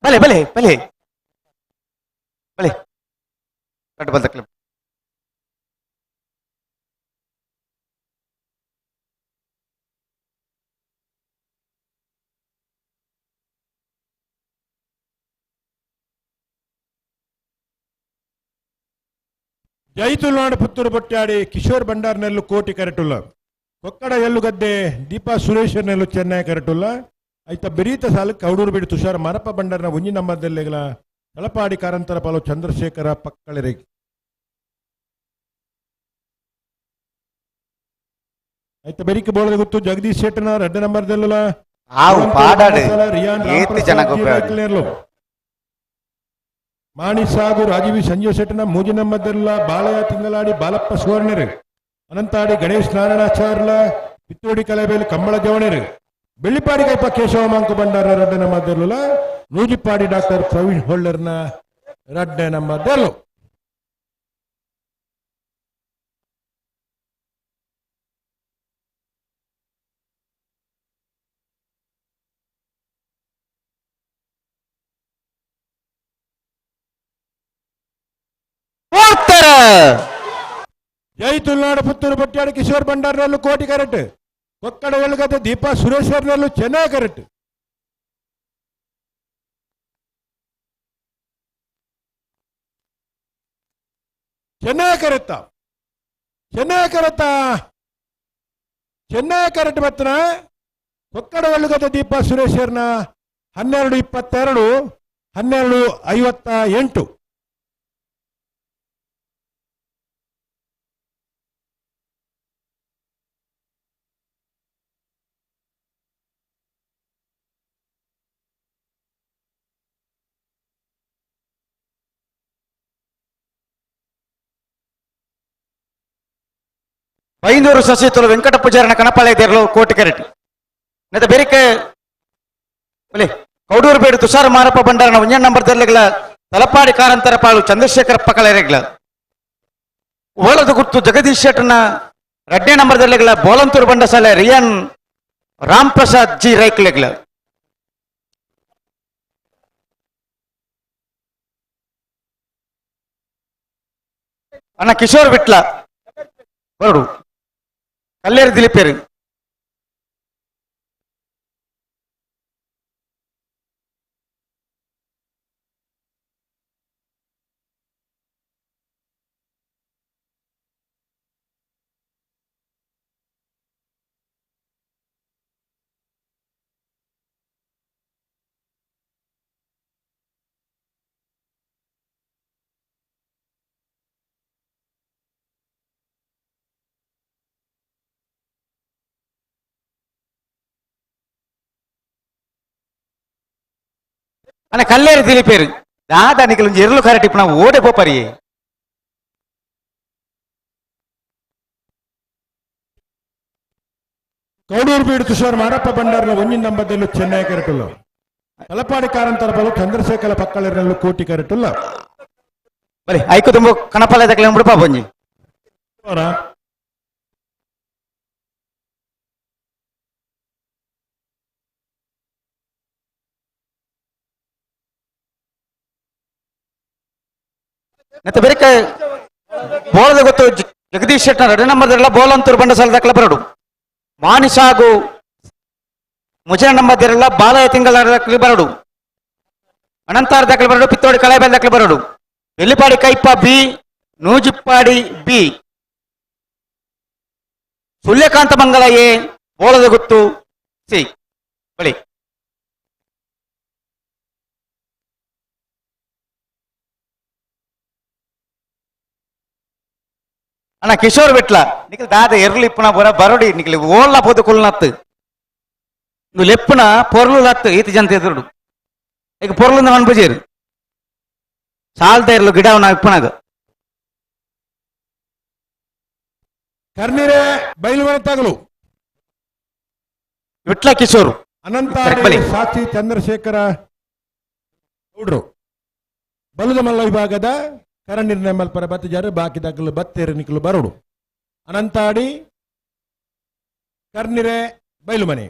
ಭಲೆ ಭಲೆ ಭಲೆ ಭಲೆ ಕಟ್ಟು ಬಂದ ಕ್ಲಬ್ ಜೈತುಲ್ನಾಡು ಪುತ್ತೂರು ಬೊಟ್ಟಾಡಿ ಕಿಶೋರ್ ಭಂಡಾರ್ನೆಲ್ಲು ಕೋಟಿ ಕರೆಟುಲ್ಲ ಕೊಕ್ಕಡ ಎಲ್ಲುಗದ್ದೆ ದೀಪಾ ಸುರೇಶ್ವರ್ನೆಲ್ಲು ಚೆನ್ನೈ ಕರೆಟುಲ್ಲ ಐತ ಬೆರೀತ ಸಾಲು ಕೌಡೂರು ಬಿಡಿ ತುಷಾರ ಮರಪ ಬಂಡಾರ್ನ ಒಂಜಿ ನಂಬರ್ದೆಲ್ಲೆಗಳ ತಲಪಾಡಿ ಕಾರಂತರ ಪಾಲು ಚಂದ್ರಶೇಖರ ಪಕ್ಕಳೆರೆ ಐತ ಬೆರಿಕೆ ಬೋಳದ ಗೊತ್ತು ಜಗದೀಶ್ ಶೆಟ್ಟನ ರೆಡ್ಡ ನಂಬರ್ದೆಲ್ಲ ಆವು ಪಾಡಾಡು ಏತಿ ಜನ ಗೊಬ್ಬರ ಮಾಣಿ ಸಾಗು ರಾಜೀವಿ ಸಂಜೀವ್ ಶೆಟ್ಟನ ಮೂಜಿ ನಂಬರ್ದೆಲ್ಲ ಬಾಳಯ ತಿಂಗಳಾಡಿ ಬಾಲಪ್ಪ ಸುವರ್ಣರು ಅನಂತಾಡಿ ಗಣೇಶ್ ನಾರಾಯಣಾಚಾರ್ಲ ಪಿತ್ತೋಡಿ ಕಲೆಬೇಲಿ ಕಂಬಳ ಜವಣರು ಬೆಳ್ಳಿಪಾಡಿ ಕೈಪ ಕೇಶವ ಮಾಂಕು ಬಂಡಾರ ರಡ್ಡ ನಂಬರ್ದೆಲ್ಲ ನೂಜಿಪಾಡಿ ಡಾಕ್ಟರ್ ಪ್ರವೀಣ್ ಹೊಳ್ಳರ್ನ ರಡ್ಡ ನಂಬರ್ದೆಲ್ಲು ಜೈ ತುಳುನಾಡು ಪುತ್ತೂರು ಬೊಟ್ಟಾಡಿ ಕಿಶೋರ್ ಭಂಡಾರ್ನಲ್ಲೂ ಕೋಟಿ ಕರೆಕ್ಟ್ ಕೊಕ್ಕಡ ಎಲ್ಗದ್ದೆ ದೀಪಾ ಸುರೇಶ್ವರ್ನಲ್ಲೂ ಚೆನ್ನೈ ಕರೆಕ್ಟ್ ಚೆನ್ನೈ ಕರೆಕ್ಟ ಚೆನ್ನೈ ಕರೆಕ್ಟ ಚೆನ್ನೈ ಕರೆಕ್ಟ್ ಮತ್ತನ ಕೊಕ್ಕಡ ಎಲ್ಗದ್ದೆ ದೀಪಾ ಸುರೇಶ್ವರ್ನ 12:22 12:58 ಬೈಂದೂರು ಸಸಿತುಲು ವೆಂಕಟ ಪೂಜಾರನ ಕಣಪಾಳೆದೇರ್ಲು ಕೋಟಿ ಕರೆಟ್ ನೆತ ಬೆರಿಕೆ ಬಲೆ ಕೌಡೂರು ಬೇಡು ತುಷಾರ ಮಾರಪ್ಪ ಬಂಡಾರನ ಒಂಜನ್ ನಂಬರ್ ದರ್ಲೆಗಳ ತಲಪಾಡಿ ಕಾರಂತರ ಪಾಳು ಚಂದ್ರಶೇಖರ ಪಕ್ಕಳೆರೆಗ್ಲ ಓಳದ ಗುರ್ತು ಜಗದೀಶ್ ಶೆಟ್ಟನ ರೆಡ್ಡೆ ನಂಬರ್ ದರ್ಲೆಗಳ ಬೋಲಂತೂರು ಬಂಡಸಾಲೆ ರಿಯಾನ್ ರಾಮ್ ಪ್ರಸಾದ್ ಜಿ ರೈಕ್ಲೆಗ್ಲ ಅಣ್ಣ ಕಿಶೋರ್ ಬಿಟ್ಲ ಹೊರಡು ಕಲ್ಲೇರು ದಿಲೀಪೇರು ಅಣ್ಣ ಕಲ್ಲೇರು ದಿಲೀಪೇರು ದಾದಾನಿಗೆ ಒಂದು ಎರಲು ಕರೆಕ್ಟ್ ಇಪ್ಪ ನಾವು ಓಡೆ ಪೋಪರಿ ಕೌಡೂರು ಬೀಡು ತುಷಾರ್ ಮಾರಪ್ಪ ಬಂಡಾರ್ನ ಒಂಜಿನ ನಂಬರ್ದಲ್ಲೂ ಚೆನ್ನೈ ಕರೆಟುಲ್ಲ ತಲಪಾಡಿ ಕಾರಂತರ ಬಲು ಚಂದ್ರಶೇಖರ ಪಕ್ಕಳೆರನಲ್ಲೂ ಕೋಟಿ ಕರೆಟುಲ್ಲ ಬರೀ ಐಕು ತುಂಬ ಕಣಪಾಲ ತಕ್ಕಲೆ ಬಿಡಪ್ಪ ಬಂಜಿ ಅವರ ಮತ್ತೆ ಬೇರೆ ಬೋಳದ ಗೊತ್ತು ಜಗದೀಶ್ ಶೆಟ್ಟರ್ 2 ನಂಬರ್ದಲ್ಲ ಬೋಲಂತೂರು ಬಂಡಸಾಲ ದಾಖಲೆ ಬರಡು ಮಾನಿಸಾಗು ಮುಜೆ ನಂಬರ್ದಿರಲ್ಲ ಬಾಲಯ ತಿಂಗಳ ದಾಖಲೆ ಬರಡು ಅನಂತಾರ ದಾಖಲೆ ಬರಡು ಪಿತ್ತೋಡಿ ಕಳಾಯಿಬಲ್ ದಾಖಲೆ ಬರಡು ಎಲ್ಲಿಪಾಡಿ ಕೈಪ್ಪ ಬಿ ನೂಜಿಪ್ಪಾಡಿ ಬಿ ಸೂರ್ಯಕಾಂತ ಮಂಗಲ ಎ ಬೋಳದ ಗೊತ್ತು ಸಿ ಬಳಿ ಅಣ್ಣ ಕಿಶೋರ್ ಬಿಟ್ಲ ನಿಖಿಲ್ ದಾದ ಎರ್ಲಿ ಇಪ್ಪನ ಬರಡಿ ನಿಖಿಲ್ ಓಲ್ಲ ಪೋದು ಕುಲ್ನತ್ತು నువ్వు లెప్పున పొరలు లత్తు ఈత జంత ఎదురుడు ఇక పొరలు అనిపించారు సాల్తేర్లు గిడ నా ఇప్పనాಗ ಕರ್ನಿರೆ ಬೈಲುವನ ತಗಲು ವಿಟ್ಲ ಕಿಶೋರು ಅನಂತ ಬಲಿ. ಸಾಕ್ಷಿ ಚಂದ್ರಶೇಖರ ಗೌಡ್ರು ಬಲುದ ಮಲ್ಲ ವಿಭಾಗದ ಕರಣಿರ್ನ ಮಲ್ಪರ ಬತ್ತಿಜಾರು ಬಾಕಿ ದಾಖಲು ಬತ್ತೇರು ನಿಖಲು ಬರೋಡು ಅನಂತಾಡಿ ಕರ್ನಿರೆ ಬೈಲುಮನೆ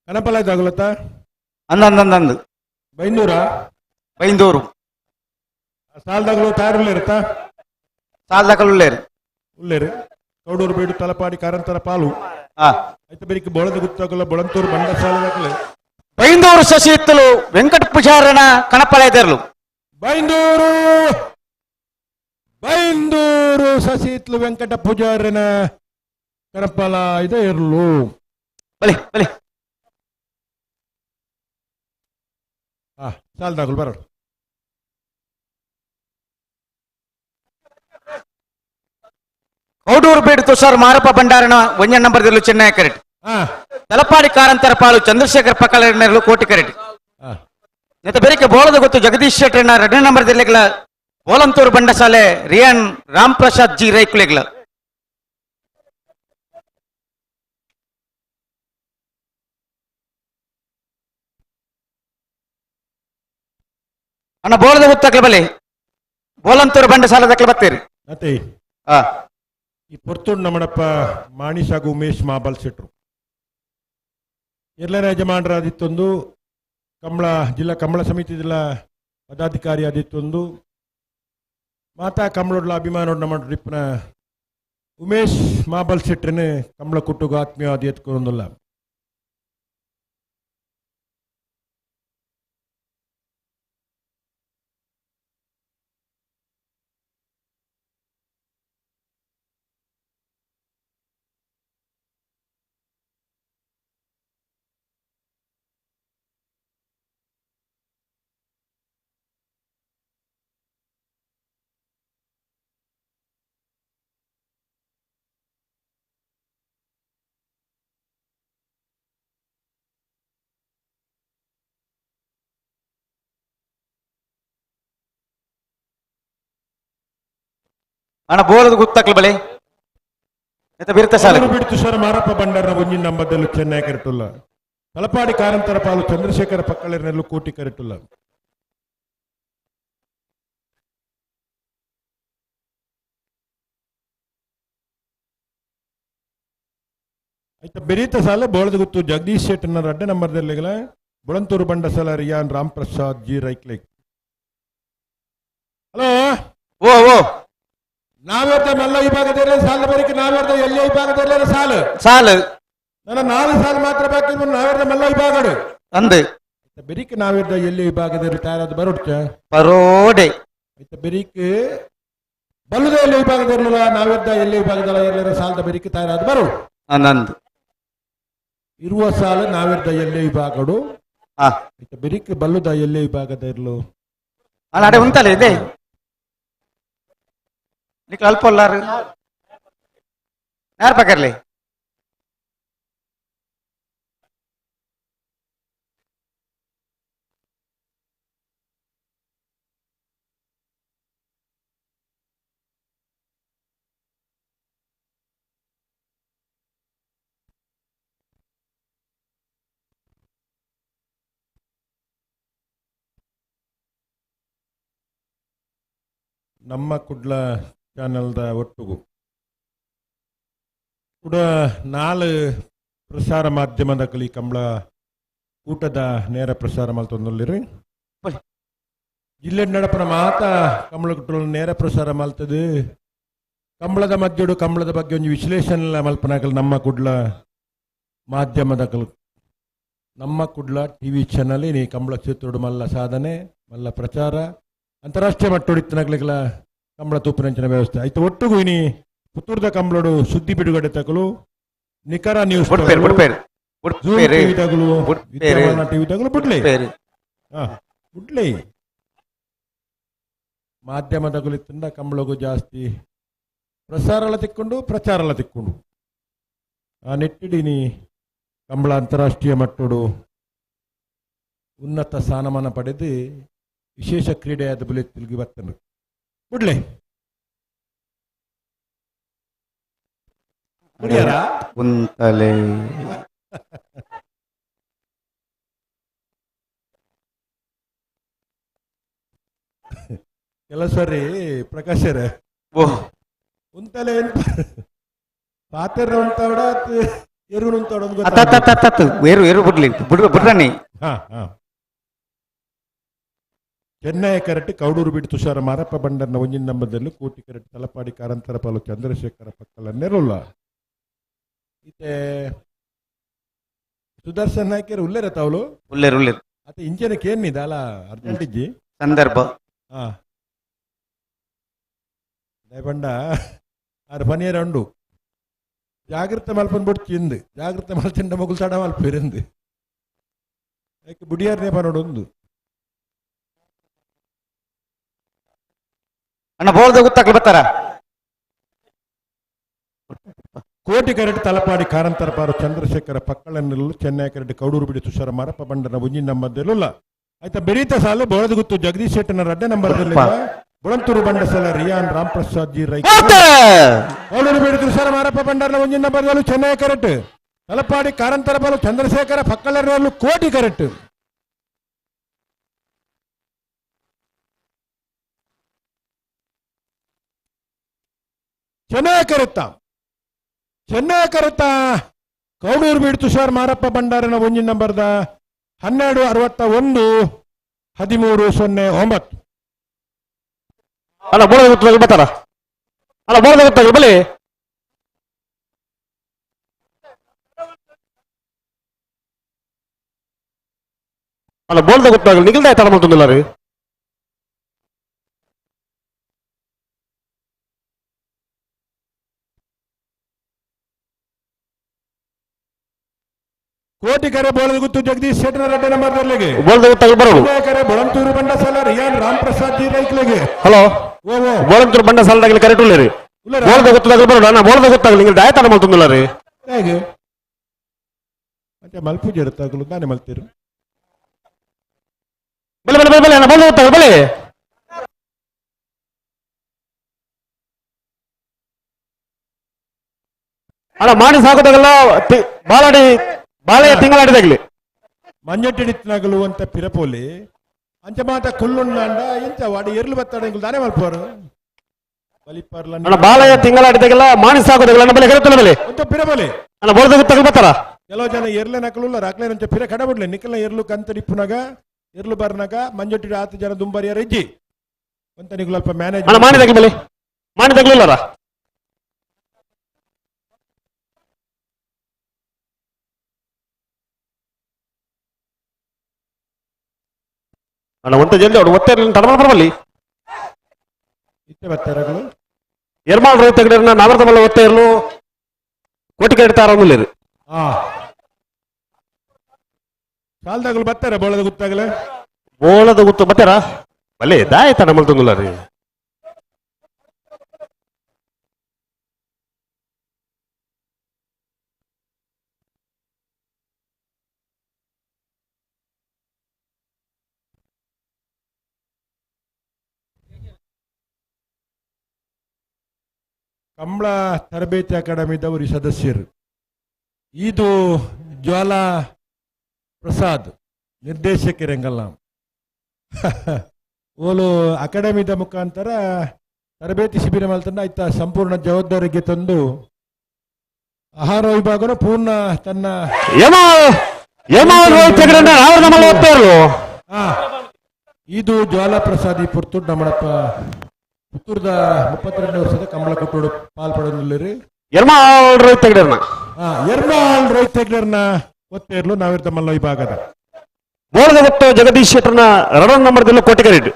ಕನಪಲ ತಗುಲತ್ತ ಅಂದಂದಂದು ಬೈಂದೂರ ಬೈಂದೂರು ಸಾಲದಾಗಲು ತಯಾರುಲ್ಲ ಇರುತ್ತಾ ಸಾಲ್ ದಾಖಲು ಉಳ್ಳೇರು ಉಳ್ಳೇರು ಕೌಡೂರು ಬೇಡು ತಲಪಾಡಿ ಕಾರಂತರ ಪಾಲು ಆಯ್ತು ಬರೀಕ್ ಬೋಳದ ಗುತ್ತಾಗಲ್ಲ ಬೊಳಂತೂರು ಬಂಡ ಸಾಲದಾಗಲೇ ಬೈಂದೂರು ಶಶಿ ಇತ್ತಲು ವೆಂಕಟ ಪೂಜಾರನ ಕಣಪಳೆದರ್ಲು ಬೈಂದೂರು ಬೈಂದೂರು ಸಸೀತ್ಲು ವೆಂಕಟ ಪೂಜಾರಿನ ಕನಪಲ ಇದೆ ಇರ್ಲು ಬಲಿ ಬಲಿ ಸಾಲದಾಗಲು ಬರೋಡು ಕೌಡೂರು ಬೇಡು ತುಷಾರ್ ಮಾರಪ್ಪ ಭಂಡಾರನ 1 ನಂಬರ್ದಲ್ಲೂ ಚೆನ್ನೈ ಕರೆಕ್ಟ್ ತಲಪಾಡಿ ಕಾರಂತರ ಪಾಲು ಚಂದ್ರಶೇಖರ್ ಪಕ್ಕಲೆರಡು ಕೋಟಿ ಕರೆಕ್ಟ್ ಮತ್ತೆ ಬೇರೆ ಬೋಳದ ಗೊತ್ತು ಜಗದೀಶ್ ಶೆಟ್ಟರ್ನ 2 ನಂಬರ್ದಲ್ಲಿಗಳ ಬೋಲಂತೂರು ಬಂಡಸಾಲೆ ರಿಯಾನ್ ರಾಮ್ ಪ್ರಸಾದ್ ಜಿ ರೈಕುಲೆಗಳ ಅಣ್ಣ ಬೋಳದ ಗೊತ್ತಾಗ್ಲ ಬಲೆ ಬೋಲಂತೂರು ಬಂಡಸಾಲ ದಾಖಲೆ ಬತ್ತೀರಿ ಮತ್ತೆ ಈ ಪುರ್ತೂರು ನಮ್ಮಡಪ್ಪ ಮಾಣಿಸ್ ಹಾಗೂ ಉಮೇಶ್ ಮಾಬಲ್ ಶೆಟ್ರು ಎಲ್ಲರ ಯಜಮಾನರಾದಿತ್ತೊಂದು ಕಂಬಳ ಜಿಲ್ಲಾ ಕಂಬಳ ಸಮಿತಿ ಜಿಲ್ಲಾ ಪದಾಧಿಕಾರಿ ಆದಿತ್ತೊಂದು ಮಾತಾ ಕಂಬಳೋಡ್ಲ ಅಭಿಮಾನೋಡ್ ನಮ್ಮ ಟ್ರಿಪ್ನ ಉಮೇಶ್ ಮಾಬಲ್ ಶೆಟ್ರನ ಕಂಬಳ ಕುಟ್ಟುಗ ಆತ್ಮೀಯ ಆದಿ ಎತ್ಕೊಂಡಲ್ಲ ಅಣ್ಣ ಬೋಳದ ಗೊತ್ತಾಗ್ಲ ಬಲೆ ಮತ್ತೆ ಬಿರ್ತ ಸಾಲ ಬಿಡ್ತು ಸರ್ ಮಾರಪ್ಪ ಬಂಡಾರ 1 ನಂಬರ್ದಲ್ಲೂ ಚೆನ್ನೈ ಕರೆಟುಲ್ಲ ತಲಪಾಡಿ ಕಾರಂತರ ಪಾಲು ಚಂದ್ರಶೇಖರ ಪಕ್ಕಳೆರನೆಲ್ಲೂ ಕೋಟಿ ಕರೆಟುಲ್ಲ ಆಯ್ತಾ ಬೆರೀತ ಸಾಲ ಬೋಳದ ಗೊತ್ತು ಜಗದೀಶ್ ಶೆಟ್ಟರ್ನ 2 ನಂಬರ್ದಲ್ಲಿಗಳ ಬೊಳಂತೂರು ಬಂಡಸಾಲ ರಿಯಾನ್ ರಾಮ್ ಪ್ರಸಾದ್ ಜಿ ರೈಕ್ಲೆಗ್ ಹಲೋ ಓ ಓ ನಾವ್ಯಾರ್ದ ಮಲ್ಲ ವಿಭಾಗದಲ್ಲಿ ಸಾಲ ಬರೀಕ ನಾವ್ಯಾರ್ದ ಎಲ್ಲಿ ವಿಭಾಗದಲ್ಲಿ ಸಾಲು ಸಾಲು ನನ್ನ 4 ಸಾಲು ಮಾತ್ರ ಬಾಕಿ ನಾವ್ಯಾರ್ದ ಮಲ್ಲ ವಿಭಾಗಡು ಅಂದು ಬೆರೀಕ್ ನಾವ್ಯಾರ್ದ ಎಲ್ಲಿ ವಿಭಾಗದಲ್ಲಿ ತಯಾರಾದ ಬರೋಡ್ಚ ಪರೋಡೆ ಆಯ್ತಾ ಬೆರೀಕ್ ಬಲ್ಲುದ ಎಲ್ಲಿ ವಿಭಾಗದಲ್ಲ ನಾವ್ಯಾರ್ದ ಎಲ್ಲಿ ವಿಭಾಗದಲ್ಲ ಎಲ್ಲರ ಸಾಲದ ಬೆರೀಕ್ ತಯಾರಾದ ಬರೋಡು ನಂದು ಇರುವ ಸಾಲ ನಾವ್ಯಾರ್ದ ಎಲ್ಲಿ ವಿಭಾಗಡು ಹಾ ಆಯ್ತಾ ಬೆರೀಕ್ ಬಲ್ಲುದ ಎಲ್ಲಿ ವಿಭಾಗದ ಇರ್ಲು ಅಲ್ಲ ಅಡೆ ಉಂಟಲ್ಲ ಇದೆ ನಿಕ್ಲ ಅಲ್ಪ ಅಲ್ಲಾರು ಯಾರು ಪಕ್ಕರ್ಲಿ ನಮ್ಮ ಕುಡ್ಲ ಚಾನಲ್ದ ಒಟ್ಟುಗು ಕೂಡ ನಾಲ್ ಪ್ರಸಾರ ಮಾಧ್ಯಮದ ಕಲಿ ಕಂಬಳ ಊಟದ ನೇರ ಪ್ರಸಾರ ಮಲ್ತೊಂದುಲ್ಲಿರಿ ಜಿಲ್ಲೆ ನಡಪನ ಮಾತ ಕಂಬಳ ಕುಟ್ಟ ನೇರ ಪ್ರಸಾರ ಮಲ್ತದು ಕಂಬಳದ ಮಧ್ಯಡು ಕಂಬಳದ ಬಗ್ಗೆ ಒಂದು ವಿಶ್ಲೇಷಣೆ ಮಲ್ಪನಾಕಲ್ ನಮ್ಮ ಕುಡ್ಲ ಮಾಧ್ಯಮದ ಕಲ್ ನಮ್ಮ ಕುಡ್ಲ ಟಿವಿ ಚಾನಲ್ ನೀ ಕಂಬಳ ಕ್ಷೇತ್ರೋಡು ಮಲ್ಲ ಸಾಧನೆ ಮಲ್ಲ ಪ್ರಚಾರ ಅಂತಾರಾಷ್ಟ್ರೀಯ ಮಟ್ಟೊಡಿತ್ತಿನಾಗ್ಲಿಕ್ಲ ಕಂಬಳ ತೂಪಿನಂಚಿನ ವ್ಯವಸ್ಥೆ ಆಯ್ತು ಒಟ್ಟುಗು ಇನಿ ಪುತ್ತೂರ್ದ ಕಂಬಳಡು ಸುದ್ದಿ ಬಿಡುಗಡೆ ತಗಲು ನಿಖರ ನ್ಯೂಸ್ ಟಿವಿ ತಗಲು ವಿದ್ಯಮಾನ ಟಿವಿ ತಗಲು ಬಿಡ್ಲಿ ಬಿಡ್ಲಿ ಮಾಧ್ಯಮ ತಗುಲಿತ್ತಿಂದ ಕಂಬಳಗು ಜಾಸ್ತಿ ಪ್ರಸಾರಲ ತಿಕ್ಕೊಂಡು ಪ್ರಚಾರಲ ತಿಕ್ಕೊಂಡು ಆ ನೆಟ್ಟಿಡಿನಿ ಕಂಬಳ ಅಂತಾರಾಷ್ಟ್ರೀಯ ಮಟ್ಟೋಡು ಉನ್ನತ ಸ್ಥಾನಮಾನ ಪಡೆದು ವಿಶೇಷ ಕ್ರೀಡೆಯಾದ ಬಲಿ ತಿರುಗಿ ಬರ್ತನು ಬಿಡ್ಲೆ ಕುಂತಲೆ ಕೆಲಸರಿ ಪ್ರಕಾಶರ ಉಂತಲೆ ಪಾತ್ರ ಉಂತಾವಡ ಎರು ಉಂತಾವಡ ಬೇರು ಏರು ಬಿಡ್ಲಿ ಬಿಡ್ರನಿ ಚೆನ್ನೈ ಕರಟಿ ಕೌಡೂರು ಬಿಟ್ಟು ತುಷಾರ ಮಾರಪ್ಪ ಬಂಡರ್ನ ಒಂಜಿನ ನಂಬದಲ್ಲೂ ಕೋಟಿ ಕರಟಿ ತಲಪಾಡಿ ಕಾರಂತರ ಪಾಲು ಚಂದ್ರಶೇಖರ ಪಕ್ಕಲನ್ನೆರುಲ್ಲ ಈತೆ ಸುದರ್ಶನ್ ನಾಯ್ಕರು ಉಲ್ಲೇರ ತಾವಲು ಉಲ್ಲೇರು ಅತ ಇಂಚನಕ್ಕೆ ಏನಿದೆ ಅಲ್ಲ ಅರ್ಜೆಂಟ್ ಇಜ್ಜಿ ಸಂದರ್ಭ ಹಾ ದಯಪಂಡ ಆರು ಪನಿಯರ ಉಂಡು ಜಾಗ್ರತೆ ಮಲ್ಪನ್ ಬಿಟ್ಟು ಚಿಂದು ಜಾಗ್ರತೆ ಮಲ್ಚಿಂಡ ಮಗುಲ್ ತಡ ಮಲ್ಪಿರಂದು ಯಾಕೆ ಬುಡಿಯಾರ್ನೇ ಪನೋಡು ಒಂದು ಅಣ್ಣ ಬೋಲ್ದ ಗೊತ್ತಾಗ್ಲಿ ಬರ್ತಾರ ಕೋಟಿ ಕರಟಿ ತಲಪಾಡಿ ಕಾರಂತರ ಪಾರು ಚಂದ್ರಶೇಖರ ಪಕ್ಕಳನ್ನೆಲ್ಲ ಚೆನ್ನೈ ಕರಟಿ ಕೌಡೂರು ಬಿಡಿ ತುಷಾರ ಮಾರಪ್ಪ ಬಂಡನ ಉಂಜಿನ ನಂಬದಲ್ಲ ಆಯ್ತಾ ಬೆರೀತ ಸಾಲು ಬೋಳದ ಗೊತ್ತು ಜಗದೀಶ್ ಶೆಟ್ಟನ ರಡ್ಡೆ ನಂಬರ್ದಲ್ಲಿ ಬುಳಂತೂರು ಬಂಡಸಲ ರಿಯಾನ್ ರಾಮ್ ಪ್ರಸಾದ್ ಜಿ ರೈ ಕೌಡೂರು ಬಿಡಿ ತುಷಾರ ಮಾರಪ್ಪ ಬಂಡರ್ನ ಒಂಜಿನ ನಂಬರ್ದಲ್ಲೂ ಚೆನ್ನೈ ಕರಟ್ ತಲಪಾಡಿ ಕಾರಂತರ ಪಾಲು ಚಂದ್ರಶೇಖರ ಪಕ್ಕಳನ್ನಲ್ಲೂ ಕೋಟಿ ಕರಟ್ ಚೆನ್ನೈ ಕರುತ್ತ ಕೌಡೂರು ಬೀಡು ತುಷಾರ್ ಮಾರಪ್ಪ ಭಂಡಾರನ ಒಂಜಿನ ನಂಬರ್ದ 1261-1309 ಅಲ್ಲ ಬೋಳ ಗೊತ್ತಾಗ ಬರ್ತಾರ ಅಲ್ಲ ಬೋಳ ಗೊತ್ತಾಗ ಬಲಿ ಅಲ್ಲ ಬೋಲ್ದ ಗೊತ್ತಾಗಲಿ ನಿಖಿಲ್ದ ಆಯ್ತಾಳ ಮಾಡ್ತಂದಿಲ್ಲ ರೀ ಕೋಟಿ ಕರೆ ಬೋಳದ ಗುತ್ತು ಜಗದೀಶ್ ಶೆಟ್ಟನ ರಡ್ಡೆ ನಂಬರ್ದಲ್ಲಿಗೆ ಬೋಲ್ದ ಗೊತ್ತಾಗ ಬರೋದು ಕರೆ ಬುಳಂತೂರು ಬಂಡಸಲ ರಿಯಾನ್ ರಾಮ್ ಪ್ರಸಾದ್ ಜಿ ರೈಕ್ಲೆಗೆ ಹಲೋ ಬೋಳಂತೂರು ಬಂಡ ಸಾಲದಾಗಲಿ ಕರೆಕ್ಟ್ ಉಳ್ಳಿ ರೀ ಬೋಲ್ದ ಗೊತ್ತಾಗ ಬರೋಣ ನಾ ಬೋಲ್ದ ಗೊತ್ತಾಗಲಿ ನಿಂಗೆ ಆಯ್ತಾಳ ಮಾಡ್ತಂದಿಲ್ಲ ರೀ ಹೇಗೆ ಮತ್ತೆ ಮಲ್ಪೂಜೆ ಇರುತ್ತಾಗಲು ನಾನೇ ಮಲ್ತೀರು ಬಲೆ ಬಲೆ ಬಲೆ ಬೋಲ್ದ ಗೊತ್ತಾಗ ಬಲೆ ಅಲ್ಲ ಮಾಡಿ ಸಾಕೋದಾಗಲ್ಲ ಬಾಳೆಯ ತಿಂಗಳಾಡಿದಾಗಲಿ ಮಂಜಟ್ಟಿಡಿತ್ನಾಗಲು ಅಂತ ಪಿರಪೋಲಿ ಅಂಚ ಮಾತ ಕುಳ್ಳುಂಡ ಎಂತ ವಾಡಿ ಎರ್ಲು ಬತ್ತಾಡ ದಾನೆ ಮಲ್ಪೋರು ಬಲಿಪಾರ್ಲ ಬಾಳೆಯ ತಿಂಗಳಾಡಿದಾಗೆಲ್ಲ ಮಾಡಿ ಸಾಕೋದಾಗಲ್ಲ ನಮ್ಮ ಬಲೆ ಕರೆತಲ್ಲ ಬಲೆ ಅಂತ ಪಿರಪೋಲಿ ಅಲ್ಲ ಬೋಲ್ದ ಗೊತ್ತಾಗ ಬರ್ತಾರ ಕೆಲವು ಜನ ಎರ್ಲೆ ನಕಲು ರಾಕ್ಲೆ ಅಂಚ ಪಿರ ಕಡಬಿಡ್ಲೆ ನಿಖಲ ಎರ್ಲು ಕಂತಡಿಪ್ಪುನಾಗ ಎರ್ಲು ಬರ್ನಾಗ ಮಂಜಟ್ಟಿಡಿ 10 ಜನ ದುಂಬರಿಯರ ಇಜ್ಜಿ ಅಂತ ನಿಖಲು ಅಲ್ಪ ಮ್ಯಾನೇಜ್ ಮಾಡಿದಾಗಲಿ ಬಲೆ ಮಾಡಿದಾಗಲಿಲ್ಲರ ಅಲ್ಲ ಒಂತ ಜಲ್ದಿ ಅವ್ರು ಒತ್ತೆ ತಡಮಾಡ ಬರಬಲ್ಲಿ ಇತ್ತೆ ಬತ್ತಾರಗಳು ಎರ್ಮಾಳ್ ರೈ ತೆಗಡಿರ ನಾವರ್ದ ಮಲ್ಲ ಒತ್ತೆ ಇರ್ಲು ಕೋಟಿ ಕಡಿತಾರ ಅಂದಿಲ್ಲ ಸಾಲದಾಗಲು ಬರ್ತಾರೆ ಬೋಳದ ಗೊತ್ತಾಗಲೇ ಬೋಳದ ಗೊತ್ತು ಬತ್ತಾರ ಬಲೆ ದಾಯ್ತ ನಮ್ಮಲ್ ತಂದಿಲ್ಲ ರೀ ಕಂಬಳ ತರಬೇತಿ ಅಕಾಡೆಮಿದವರು ಈ ಸದಸ್ಯರು. ಇದು ಜ್ವಾಲಾ ಪ್ರಸಾದ್ ನಿರ್ದೇಶಕರಂಗಲ್ಲ ಓಲು ಅಕಾಡೆಮಿದ ಮುಖಾಂತರ ತರಬೇತಿ ಶಿಬಿರ ಮಲ್ತಂಡ ಆಯ್ತಾ ಸಂಪೂರ್ಣ ಜವಾಬ್ದಾರಿಗೆ ತಂದು ಆಹಾರ ವಿಭಾಗನ ಪೂರ್ಣ ತನ್ನ ಇದು ಜ್ವಾಲಾ ಪ್ರಸಾದ್ ಈ ಪುತ್ತೂರು ನಮ್ಮಡಪ್ಪ ಪುತ್ತೂರದ 32 ವರ್ಷದ ಕಂಬಳ ಕುಟ್ಟೋಡು ಪಾಲ್ಪಡೋದಿಲ್ಲರಿ ಎರ್ಮಾಳ್ ರೈತ ತೆಗ್ಲರ್ನ ಒತ್ತೇರ್ಲು ನಾವಿರ್ತ ಮಲ್ಲ ವಿಭಾಗದ ಬೋಳದ ಗೊತ್ತು ಜಗದೀಶ್ ಶೆಟ್ಟರ್ನ 2 ನಂಬರ್ದಲ್ಲೂ ಕೋಟಿ ಕರೆಕ್ಟ್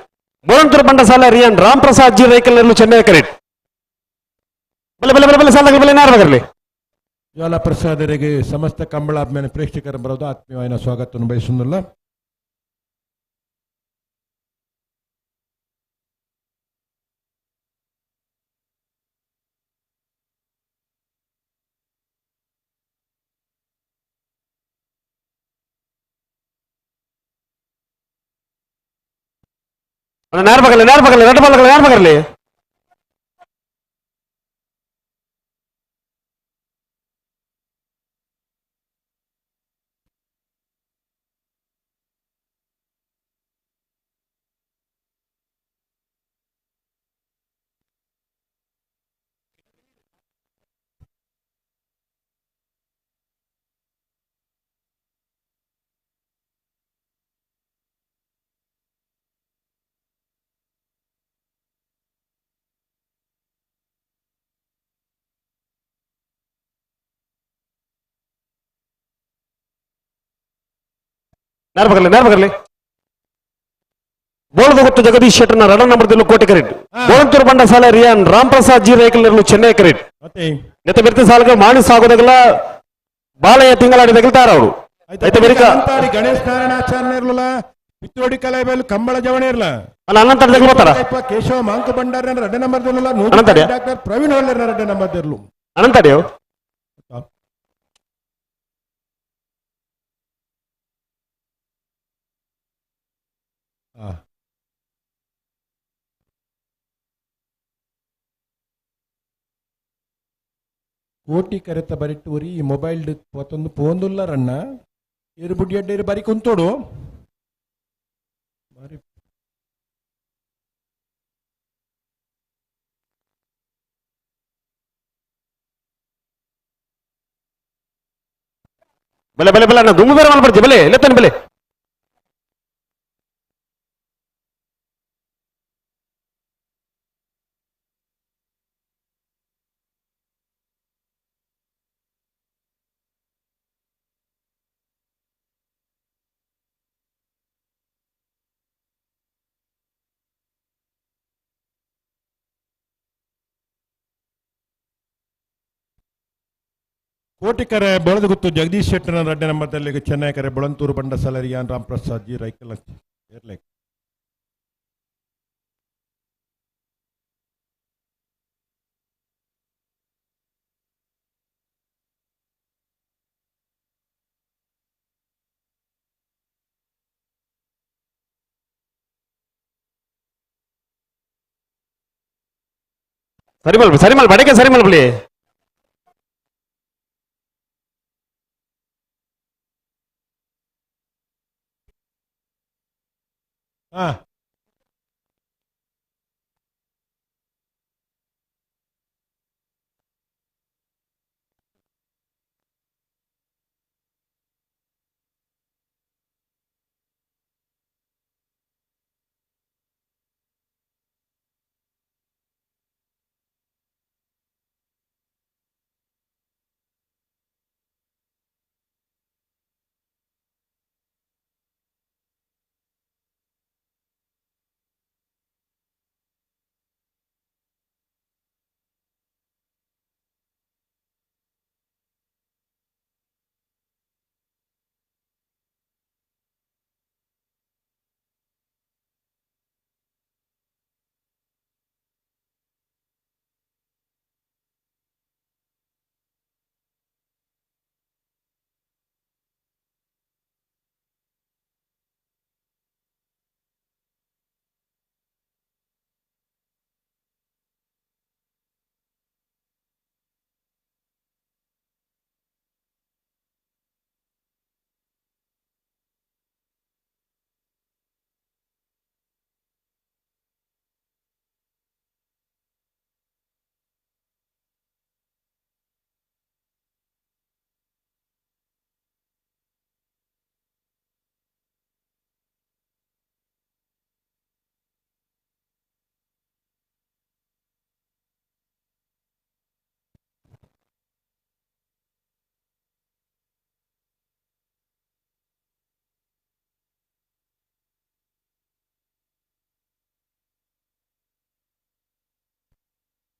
ಬೋಳಂತೂರು ಬಂಡ ಸಾಲ ರಿಯಾನ್ ರಾಮ್ ಪ್ರಸಾದ್ ಜಿ ರೈಕಲ್ನಲ್ಲೂ ಚೆನ್ನೈ ಕರೆಕ್ಟ್ ಬಲೆ ಬಲೆ ಬಲೆ ಬಲೆ ಸಾಲ ಬಲೆ ನಾರ್ಬಗರ್ಲಿ ಜ್ವಾಲಾ ಪ್ರಸಾದರಿಗೆ ಸಮಸ್ತ ಕಂಬಳ ಅಭಿಮಾನಿ ಪ್ರೇಕ್ಷಕರ ಬರೋದು ಆತ್ಮೀಯವಾದ ಸ್ವಾಗತವನ್ನು ಬಯಸುವುದಿಲ್ಲ. ನಾರ್ಬಗರ್ಲಿ ನಾರ್ಬಗರ್ಲಿ ರೆಡ್ ಬಾಲ್ಗಳು ನಾರ್ಬಗರ್ಲಿ ನಾರ್ಬಗರ್ಲಿ ನಾರ್ಬಗರ್ಲಿ ಬೋಳದ ಗೊತ್ತು ಜಗದೀಶ್ ಶೆಟ್ಟರ್ನ 2 ನಂಬರ್ದಲ್ಲೂ ಕೋಟಿ ಕರೆಕ್ಟ್ ಬೋಳಂತೂರು ಬಂಡ ಸಾಲ ರಿಯಾನ್ ರಾಮ್ ಪ್ರಸಾದ್ ಜಿ ರೈಕಲ್ನಲ್ಲೂ ಚೆನ್ನೈ ಕರೆಕ್ಟ್ ಮತ್ತೆ ನೆತ್ತ ಬೆರ್ತಿ ಸಾಲಗ ಮಾಣಿ ಸಾಗೋದಾಗಲ ಬಾಳೆಯ ತಿಂಗಳಾಡಿ ತಗಲ್ತಾರ ಅವರು ಐತೆ ಬೆರಿಕ ಗಣೇಶ್ ನಾರಾಯಣಾಚಾರ್ಯ ಇರ್ಲಲ್ಲ ಪಿತ್ತೋಡಿ ಕಲಾಯಿಬಲ್ ಕಂಬಳ ಜವಣ ಇರ್ಲ ಅಲ್ಲ ಅನಂತರ ತಗಲ್ಬೋತಾರ ಕೇಶವ ಮಾಂಕ ಭಂಡಾರ 2 ನಂಬರ್ ಅನಂತಡ್ಯ? ಡಾಕ್ಟರ್ ಪ್ರವೀಣ್ ಹೊಳ್ಳೆರ್ 2 ನಂಬರ್ ಇರ್ಲು ಅನಂತಡ್ಯೋ ಕೋಟಿ ಕರೆತ ಬರಿಟ್ಟೂರಿ ಈ ಮೊಬೈಲ್ ಪೊತ್ತೊಂದು ಪೋಂದುಲ್ಲ ರಣ್ಣ ಇರು ಬುಡ್ಡಿ ಅಡ್ಡೇರು ಬರಿ ಕುಂತೋಡು ಬಾರಿ ಬಲೆ ಬಲೆ ಬಲೆ ನಾ ದುಮ್ಮು ಬೇರೆ ಮಾಡ್ಬಾರ್ದು ಬಲೆ ಎಲ್ಲತ್ತಾನೆ ಬಲೆ ಕೋಟಿಕರೆ ಬೆಳೆದು ಗೊತ್ತು ಜಗದೀಶ್ ಶೆಟ್ಟರ್ನ 2 ನಂಬರ್ದಲ್ಲಿ ಚೆನ್ನೈ ಕರೆ ಬೊಳಂತೂರು ಬಂಡ ಸಲರಿಯಾನ್ ರಾಮ್ ಪ್ರಸಾದ್ ಜಿ ರೈಕಲ್ ಏರ್ಲೈಕ್ ಸರಿ ಮಲ್ ಬಡಕೆ ಸರಿ ಮಲ್ ಬಲಿ ಹಾ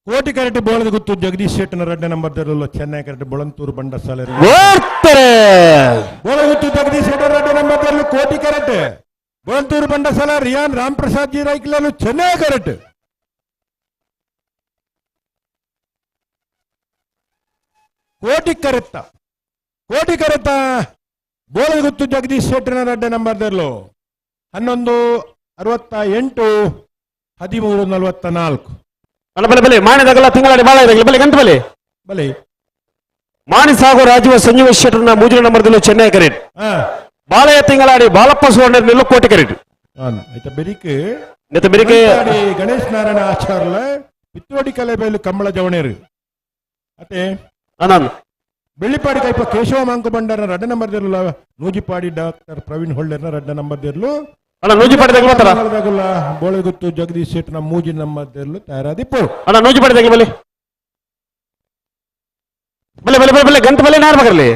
ಕೋಟಿ ಕರೆಕ್ಟ್ ಬೋಳದ ಗುತ್ತು ಜಗದೀಶ್ ಶೆಟ್ಟನ 2ನೇ ನಂಬರ್ ದಲ್ಲೂ ಚೆನ್ನೈ ಕರೆಕ್ಟ್ ಬೊಳಂತೂರು ಬಂಡ ಸಾಲ ಓಡ್ತಾರೆ ಬೋಳದ ಗುತ್ತು ಜಗದೀಶ್ ಶೆಟ್ಟರ್ 2ನೇ ನಂಬರ್ ದಲ್ಲೂ ಕೋಟಿ ಕರೆಕ್ಟ್ ಬೊಳಂತೂರು ಬಂಡ ಸಾಲ ರಿಯಾನ್ ರಾಮ್ ಪ್ರಸಾದ್ ಜಿ ರೈಕ್ಲಲ್ಲೂ ಚೆನ್ನೈ ಕರೆಕ್ಟ್ ಕೋಟಿ ಕರೆತ್ತ ಬೋಳದ ಗುತ್ತು ಜಗದೀಶ್ ಶೆಟ್ಟನ 2ನೇ ನಂಬರ್ ದಲ್ಲೂ 11:68 13:44 ಬಲೆ ಬಲೆ ಬಲೆ ಮಾಣಿದಾಗಲ್ಲ ತಿಂಗಳಾಡಿ ಬಾಳ ಇದಾಗಲಿ ಬಲೆ ಗಂಟು ಬಲೆ ಬಲಿ ಮಾಣಿ ಸಾಗು ರಾಜೀವ ಸಂಜೀವ ಶೆಟ್ಟರ್ನ 3ನೇ ನಂಬರ್ದಲ್ಲೂ ಚೆನ್ನೈ ಕರೆಕ್ಟ್ ಬಾಳೆಯ ತಿಂಗಳಾಡಿ ಬಾಳಪ್ಪ ಸುವರ್ಣ ಕೋಟಿ ಕರೆಕ್ಟ್ ಆಯ್ತಾ ಬೆರಿಕ್ ನೆತ್ತ ಬೆರಿಕೆ ಗಣೇಶ್ ನಾರಾಯಣ ಆಚಾರ್ಲ ಪಿತ್ತೋಡಿ ಕಲೆ ಬೈಲು ಕಂಬಳ ಜವಣೇರು ಅತ್ತೆ ನಾನು ಬೆಳ್ಳಿಪಾಡಿ ಕೈಪ ಕೇಶವ ಮಾಂಕು ಬಂಡಾರ 2ನೇ ನಂಬರ್ ದಲ್ಲ ನೂಜಿಪಾಡಿ ಡಾಕ್ಟರ್ ಪ್ರವೀಣ್ ಹೊಳ್ಳೆರ್ನ 2ನೇ ನಂಬರ್ ದಲ್ಲೂ ಅಣ್ಣ ನೂಜಿಪಾಡಿ ತೆಗಿಲತ್ತಾರ ಬೋಳೆಗುತ್ತು ಜಗದೀಶ್ ಶೆಟ್ಟರ್ನ 3ನೇ ನಂಬರ್ ದಲ್ಲೂ ತಯಾರಾದಿಪ್ಪು ಅಣ್ಣ ನೂಜಿಪಾಡಿ ತೆಗಿ ಬಲೆ ಬಲೆ ಬಲೆ ಬಲೆ ಬಲೆ ಗಂಟು ಬಲೆ ನಾರ್ಬೇಕಲ್ಲಿ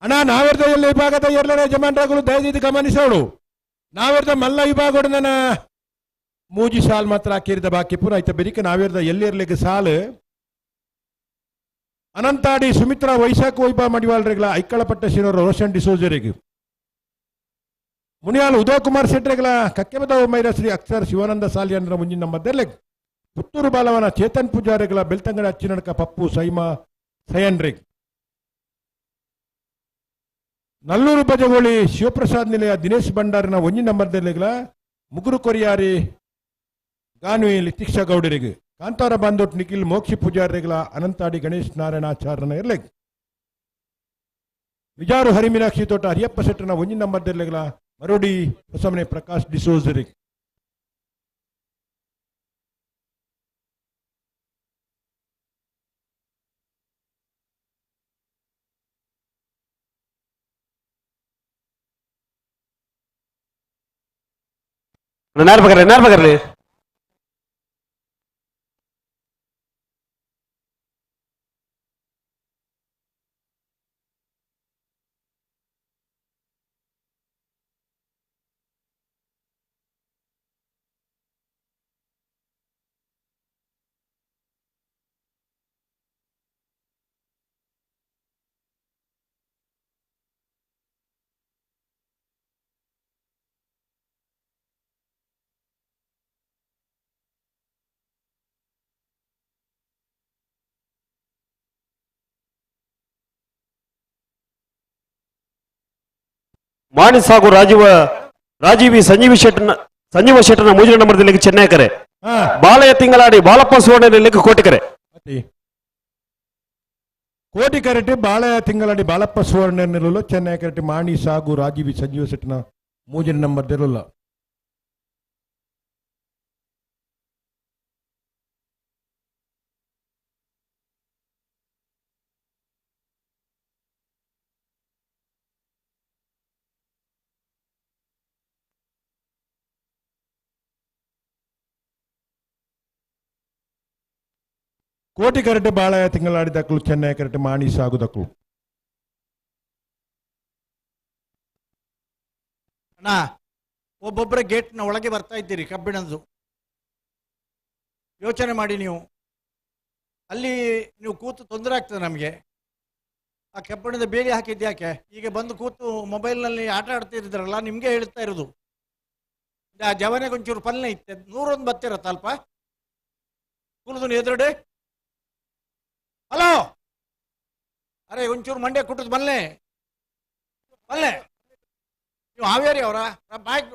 ಅಣ್ಣ ನಾವೆರ್ದ ಎಲ್ಲ ವಿಭಾಗದ ಎರಡನೇ ಜಮಾನ್ರಾಗಲು ದಯವಿಟ್ಟು ಗಮನಿಸೋಡು ನಾವೆರ್ದ ಮಲ್ಲ ವಿಭಾಗೋಡು ನನ್ನ ಮೂಜಿ ಸಾಲ್ ಮಾತ್ರ ಹಾಕಿರಿದ ಬಾಕಿ ಪೂರ ಆಯ್ತಾ ಬೆರಿಕೆ ನಾವೆರ್ದ ಎಲ್ಲಿರ್ಲಿಕ್ಕೆ ಸಾಲು ಅನಂತಾಡಿ ಸುಮಿತ್ರಾ ವೈಶಾಖ ವೈಭವ ಮಡಿವಾಳ್ರೆಗಳ ಐಕ್ಕಳಪಟ್ಟ ಶಿರೋರ ರೋಷನ್ ಡಿಸೋಜರಿಗೆ ಮುನಿಯಾಲ್ ಉದಯ್ ಕುಮಾರ್ ಶೆಟ್ರೆಗಳ ಕಕ್ಕೆಬದ ಮೈರ ಶ್ರೀ ಅಕ್ಷರ್ ಶಿವಾನಂದ ಸಾಲಿಯನ್ರ ಮುಂಜಿನ ನಂಬರ್ದಲ್ಲೇ ಪುತ್ತೂರು ಬಾಲವನ ಚೇತನ್ ಪೂಜಾರಿಗಳ ಬೆಳ್ತಂಗಡ ಅಚ್ಚಿನಡಕ ಪಪ್ಪು ಸೈಮಾ ಸಯನ್ರಿಗ್ ನಲ್ಲೂರು ಬಜಗೋಳಿ ಶಿವಪ್ರಸಾದ್ ನಿಲಯ ದಿನೇಶ್ ಭಂಡಾರಿನ 1ನೇ ನಂಬರ್ ದಲ್ಲಿಗಳ ಮುಗುರು ಕೊರಿಯಾರಿ ಗಾನ್ವಿ ಲಿತಿಕ್ಷಾ ಗೌಡರಿಗೆ ಕಾಂತಾರ ಬಾಂದೋಟ್ ನಿಖಿಲ್ ಮೋಕ್ಷಿ ಪೂಜಾರಿಗಳ ಅನಂತಾಡಿ ಗಣೇಶ್ ನಾರಾಯಣಾಚಾರ್ಯನ ಇರ್ಲಿ ವಿಜಾರು ಹರಿಮೀನಾಕ್ಷಿ ತೋಟ ಹರಿಯಪ್ಪ ಶೆಟ್ಟರ್ನ 1ನೇ ನಂಬರ್ ದಲ್ಲಿಗಳ ಮರೋಡಿ ಹೊಸಮನೆ ಪ್ರಕಾಶ್ ಡಿಸೋಜರಿಗೆ ನಾರ್ಬೇಕ್ರಿ ಮಾಣಿ ಸಾಗು ರಾಜೀವಿ ಸಂಜೀವ ಶೆಟ್ಟರ್ನ 3ನೇ ನಂಬರ್ದಲ್ಲಿ ಚೆನ್ನೈ ಕರೆ ಬಾಳೆಯ ತಿಂಗಳಾಡಿ ಬಾಳಪ್ಪ ಸುವರ್ಣ ಕೋಟಿ ಕರೆ ಕೋಟಿ ಕರೆಟಿ ಬಾಳೆಯ ತಿಂಗಳಾಡಿ ಬಾಳಪ್ಪ ಸುವರ್ಣ ನಿಲ್ಲಲು ಚೆನ್ನೈ ಕರೆಟಿ ಮಾಣಿ ಸಾಗು ರಾಜೀವಿ ಸಂಜೀವ ಶೆಟ್ಟನ 3ನೇ ನಂಬರ್ ದಿರಲ್ಲ ಕೋಟಿ ಕರೆಟೆ ಬಾಳೆಯ ತಿಂಗಳಾಡಿದಕ್ಕಳು ಚೆನ್ನೈ ಕರೆಟೆ ಮಾಣಿ ಸಾಗುದಕ್ಕಳು ಅಣ್ಣ ಒಬ್ಬೊಬ್ಬರ ಗೇಟ್ನ ಒಳಗೆ ಬರ್ತಾ ಇದ್ದೀರಿ ಕಬ್ಬಿಣದ್ದು ಯೋಚನೆ ಮಾಡಿ ನೀವು ಅಲ್ಲಿ ನೀವು ಕೂತು ತೊಂದರೆ ಆಗ್ತದೆ ನಮಗೆ ಆ ಕಬ್ಬಿಣದ ಬೇಲಿ ಹಾಕಿದ್ಯಾಕೆ ಈಗ ಬಂದು ಕೂತು ಮೊಬೈಲ್ನಲ್ಲಿ ಆಟ ಆಡ್ತಿರಿದ್ರಲ್ಲ ನಿಮಗೆ ಹೇಳ್ತಾ ಇರೋದು ಆ ಜವನೆಗೆ ಒಂಚೂರು ಪಲ್ಲೆ ಇತ್ತೆ 101 ಬತ್ತಿರತ್ತ ಅಲ್ಪ ಕುಲದು ಎದುರುಡೆ ಹಲೋ ಅರೆ ಒಂಚೂರು ಮಂಡ್ಯ ಕುಟ್ಟದ ಬಲ್ಲೆ ನೀವು ಹಾವೇರಿ ಅವರ ಬಾಯ್ಕ್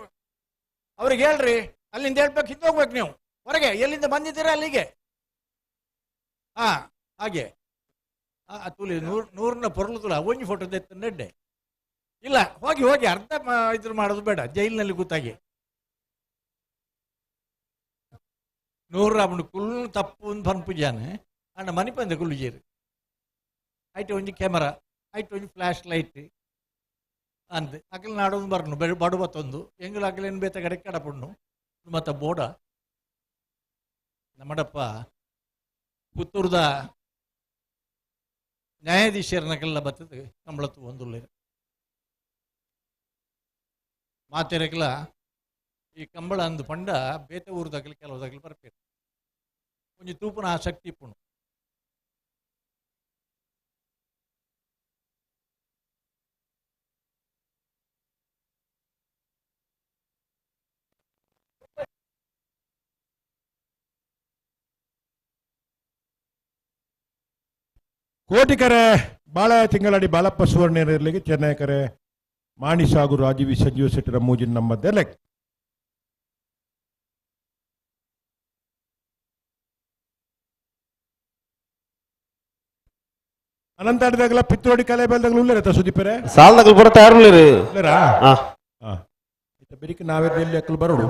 ಅವ್ರಿಗೆ ಹೇಳ್ರಿ ಅಲ್ಲಿಂದ ಹೇಳ್ಬೇಕು ಹಿಂದೋಗ್ಬೇಕು ನೀವು ಹೊರಗೆ ಎಲ್ಲಿಂದ ಬಂದಿದ್ದೀರಾ ಅಲ್ಲಿಗೆ ಹಾ ಹಾಗೆ ತುಲಿ ನೂರನ್ನ ಪೊರ್ಲು ತುಲ ಒಂಜಿ ಫೋಟೋ ತೆತ್ತ ನೆಡ್ಡೆ ಇಲ್ಲ ಹೋಗಿ ಹೋಗಿ ಅರ್ಧ ಇದ್ರ ಮಾಡೋದು ಬೇಡ ಜೈಲಿನಲ್ಲಿ ಕೂತಾಗಿ ನೂರು ರಾಮುಡು ಕುಲ್ಲು ತಪ್ಪು ಒಂದು ಪನ್ಪುಜಾನೆ ಅಣ್ಣ ಮನಿ ಪಂದೆ ಕುಲ್ಲು ಜೇರು ಐಟು ಒಂಜಿ ಕ್ಯಾಮರಾ ಐಟು ಒಂಜಿ ಫ್ಲಾಶ್ ಲೈಟ್ ಅಂದೆ ಅಕಲ್ ನಾಡೊಂದು ಬರ್ನು ಬಡು ಬತ್ತೊಂದು ಎಂಗುಲು ಅಕಲೇನು ಬೇತ ಕಡೆ ಕಡಪುಣ್ಣು ಮತ್ತು ಬೋಡ ನಮ್ಮಡಪ್ಪ ಪುತ್ತೂರ್ದ ನ್ಯಾಯಾಧೀಶರನ್ನೆಲ್ಲ ಬರ್ತದೆ ಕಂಬಳತ್ತು ಒಂದುಳ್ಳ ಮಾತೆರಕಲ ಈ ಕಂಬಳ ಅಂದು ಪಂಡ ಬೇತೆ ಊರದಾಗಲಿ ಕೆಲವುದಾಗಲಿ ಬರ್ಪೇರು ಒಂಜಿ ತೂಪುನ ಆಸಕ್ತಿ ಇಪ್ಪುಣು ಕೋಟಿಕರೆ ಬಾಳ ತಿಂಗಳಡಿ ಬಾಲಪ್ಪ ಸುವರ್ಣ ಇರಲಿಕ್ಕೆ ಚೆನ್ನೈಕರೆ ಮಾಣಿ ಸಾಗು ರಾಜೀವಿ ಸಂಜೀವ ಶೆಟ್ಟರ ಮೂಜಿನ ನಮ್ಮದ್ದೇ ಲೆಕ್ಕ ಅನಂತಾಡಿದಾಗಲ ಪಿತ್ತೋಡಿ ಕಲೆ ಬೆಲ್ದಾಗಲು ಉಳ್ಳೇರತ್ತ ಸುದೀಪರೆ ಸಾಲದಾಗಲು ಬರುತ್ತೆ ಯಾರು ಉಳ್ಳೇರಾ ಹಾ ಬೆರಿಕೆ ನಾವೇ ಎಲ್ಲಿ ಅಕ್ಕಲು ಬರೋಡು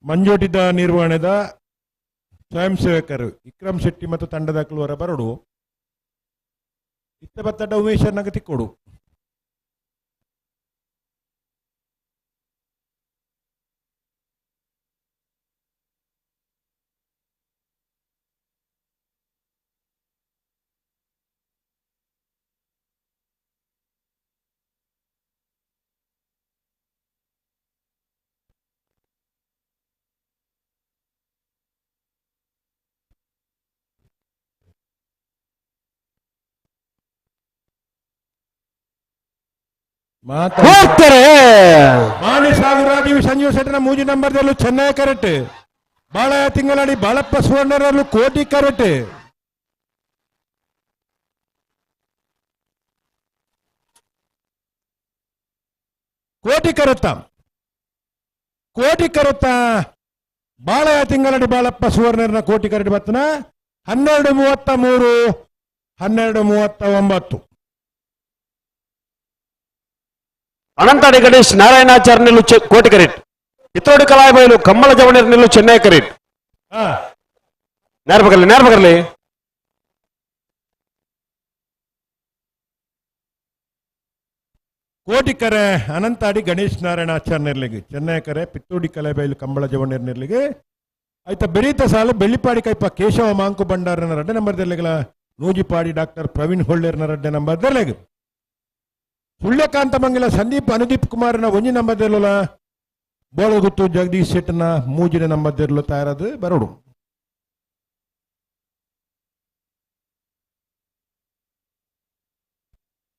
ಮಂಜೋಟಿದ ನಿರ್ವಹಣೆದ ಸ್ವಯಂ ಸೇವಕರು ವಿಕ್ರಮ್ ಶೆಟ್ಟಿ ಮತ್ತು ತಂಡದ ಹೊರ ಬರಡು ಇತ್ತ ಬತ್ತಡ ಉಮೇಶನ್ನಾಗ ತಿಕ್ಕೊಡು ಹೋಗ್ತಾರೆ ಮಾಣಿ ಸಾಗರಾಜೀವಿ ಸಂಜೀವ ಶೆಟ್ಟರ ಮೂಜಿ ನಂಬರ್ದಲ್ಲೂ ಚೆನ್ನೈ ಕರೆಕ್ಟ್ ಬಾಳ ತಿಂಗಳಡಿ ಬಾಳಪ್ಪ ಸುವರ್ಣರಲ್ಲೂ ಕೋಟಿ ಕರೆಕ್ಟ್ ಕೋಟಿ ಕರುತ್ತ ಬಾಳ ತಿಂಗಳಡಿ ಬಾಳಪ್ಪ ಸುವರ್ಣರನ ಕೋಟಿ ಕರೆಕ್ಟ್ ಬರ್ತನ 12:33 12:39 ಅನಂತಾಡಿ ಗಣೇಶ್ ನಾರಾಯಣಾಚಾರ್ಯ ನಿಲ್ಲು ಕೋಟಿ ಕರೆಟ್ ಇತ್ರೋಡಿ ಕಲಾಯಬೈಲು ಕಮ್ಮಳ ಜವಣರ್ ನಿಲ್ಲು ಚೆನ್ನೈ ಕರೆಟ್ ನೇರ ಬಗರ್ಲಿ ಕೋಟಿಕರೆ ಅನಂತಾಡಿ ಗಣೇಶ್ ನಾರಾಯಣಾಚಾರ್ಯರ್ಲಿಗೆ ಚೆನ್ನೈ ಕರೆ ಪಿತ್ತೂಡಿ ಕಲೆಬೈಲು ಕಂಬಳ ಜವಣರ್ನಿರ್ಲಿಗೆ ಆಯ್ತ ಬೆರೀತ ಸಾಲು ಬೆಳ್ಳಿಪಾಡಿ ಕೈಪ ಕೇಶವ ಮಾಂಕು ಭಂಡಾರನ ರಡ್ಡೆ ನಂಬರ್ ದೆಲ್ಲೆಗಳ ನೂಜಿಪಾಡಿ ಡಾಕ್ಟರ್ ಪ್ರವೀಣ್ ಹೊಳ್ಳೆರ್ನ ರಡ್ಡೆ ನಂಬರ್ ದೆಲ್ಲೆಗೆ ಸುಳ್ಯಕಾಂತ ಮಂಗಿಲ ಸಂದೀಪ್ ಅನುದೀಪ್ ಕುಮಾರ್ನ ಒಂಜಿ ನಂಬರ್ ದೆಲ್ಲುಲ ಬೋಳಗುತ್ತು ಜಗದೀಶ್ ಶೆಟ್ಟನ ಮೂಜಿನ ನಂಬರ್ ದೆಲ್ಲು ತಯಾರದು ಬರೋಡು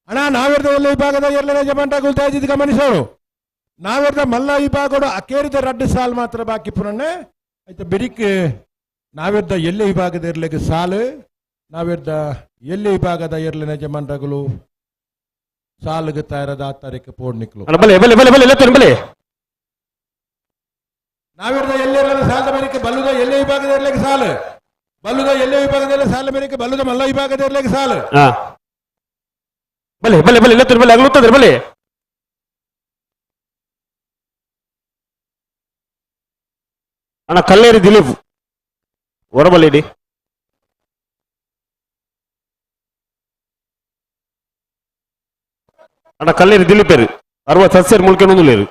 ಅಣ್ಣ ನಾವೆರ್ದ ಒಳ್ಳೆ ವಿಭಾಗದ ಎಲ್ಲರ ಜಮಾಂಟ ಗುಲ್ತಾ ಇದ್ದಿದ್ದು ಗಮನಿಸೋರು ನಾವೆರ್ದ ಮಲ್ಲ ವಿಭಾಗಗಳು ಅಕೇರಿದ ರಡ್ಡು ಸಾಲ್ ಮಾತ್ರ ಬಾಕಿ ಪುರಣ್ಣೆ ಆಯ್ತು ಬೆರಿಕ್ ನಾವಿದ್ದ ಎಲ್ಲಿ ವಿಭಾಗದ ಇರ್ಲಿಕ್ಕೆ ಸಾಲು ನಾವಿದ್ದ ಎಲ್ಲಿ ವಿಭಾಗದ ಇರ್ಲಿನ ಯಜಮಾನರುಗಳು ಸಾಲುಗೆ ತಯಾರದ ಆ ತಾರೀಕು ಪೋಡ್ನಿಕ್ಲು ಬಲೆ ಬಲೆ ಬಲೆ ಬಲೆ ಎತ್ತೇನು ಬಲೆ ನಾವಿರ್ದ ಎಲ್ಲಿ ಸಾಲದ ಮೇರೆಗೆ ಬಲ್ಲುದ ಎಲ್ಲಿ ವಿಭಾಗದ ಇರ್ಲಿಕ್ಕೆ ಸಾಲು ಬಲ್ಲುದ ಎಲ್ಲಿ ವಿಭಾಗದಲ್ಲಿ ಸಾಲ ಮೇರೆಗೆ ಬಲ್ಲುದ ಮಲ್ಲ ವಿಭಾಗದ ಇರ್ಲಿಕ್ಕೆ ಸಾಲು ಬಲೆ ಬಲೆ ಬಲೆ ಎತ್ತೇನು ಬಲೆ ಆಗ್ಲುತ್ತದೆ ಬಲೆ ಅಣ್ಣ ಕಲ್ಲೇರಿ ದಿಲೀಪ್ ಹೊರಬಲ್ಲಿಡಿ ಅಣ್ಣ ಕಲ್ಲೇರಿ ದಿಲೀಪ್ ಏರು 60 ಸಸ್ಯರು ಮುಳ್ಕೊಂಡು ಲೇರು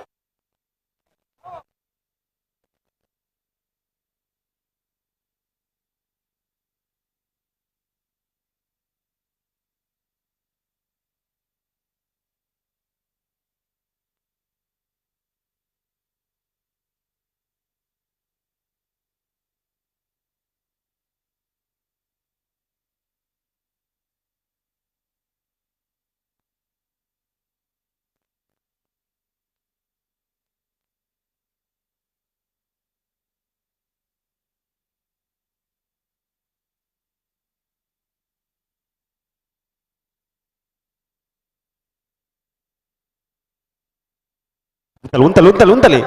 ಉಂತಲಿ ಉಂತಲಿ ಉಂತಲಿ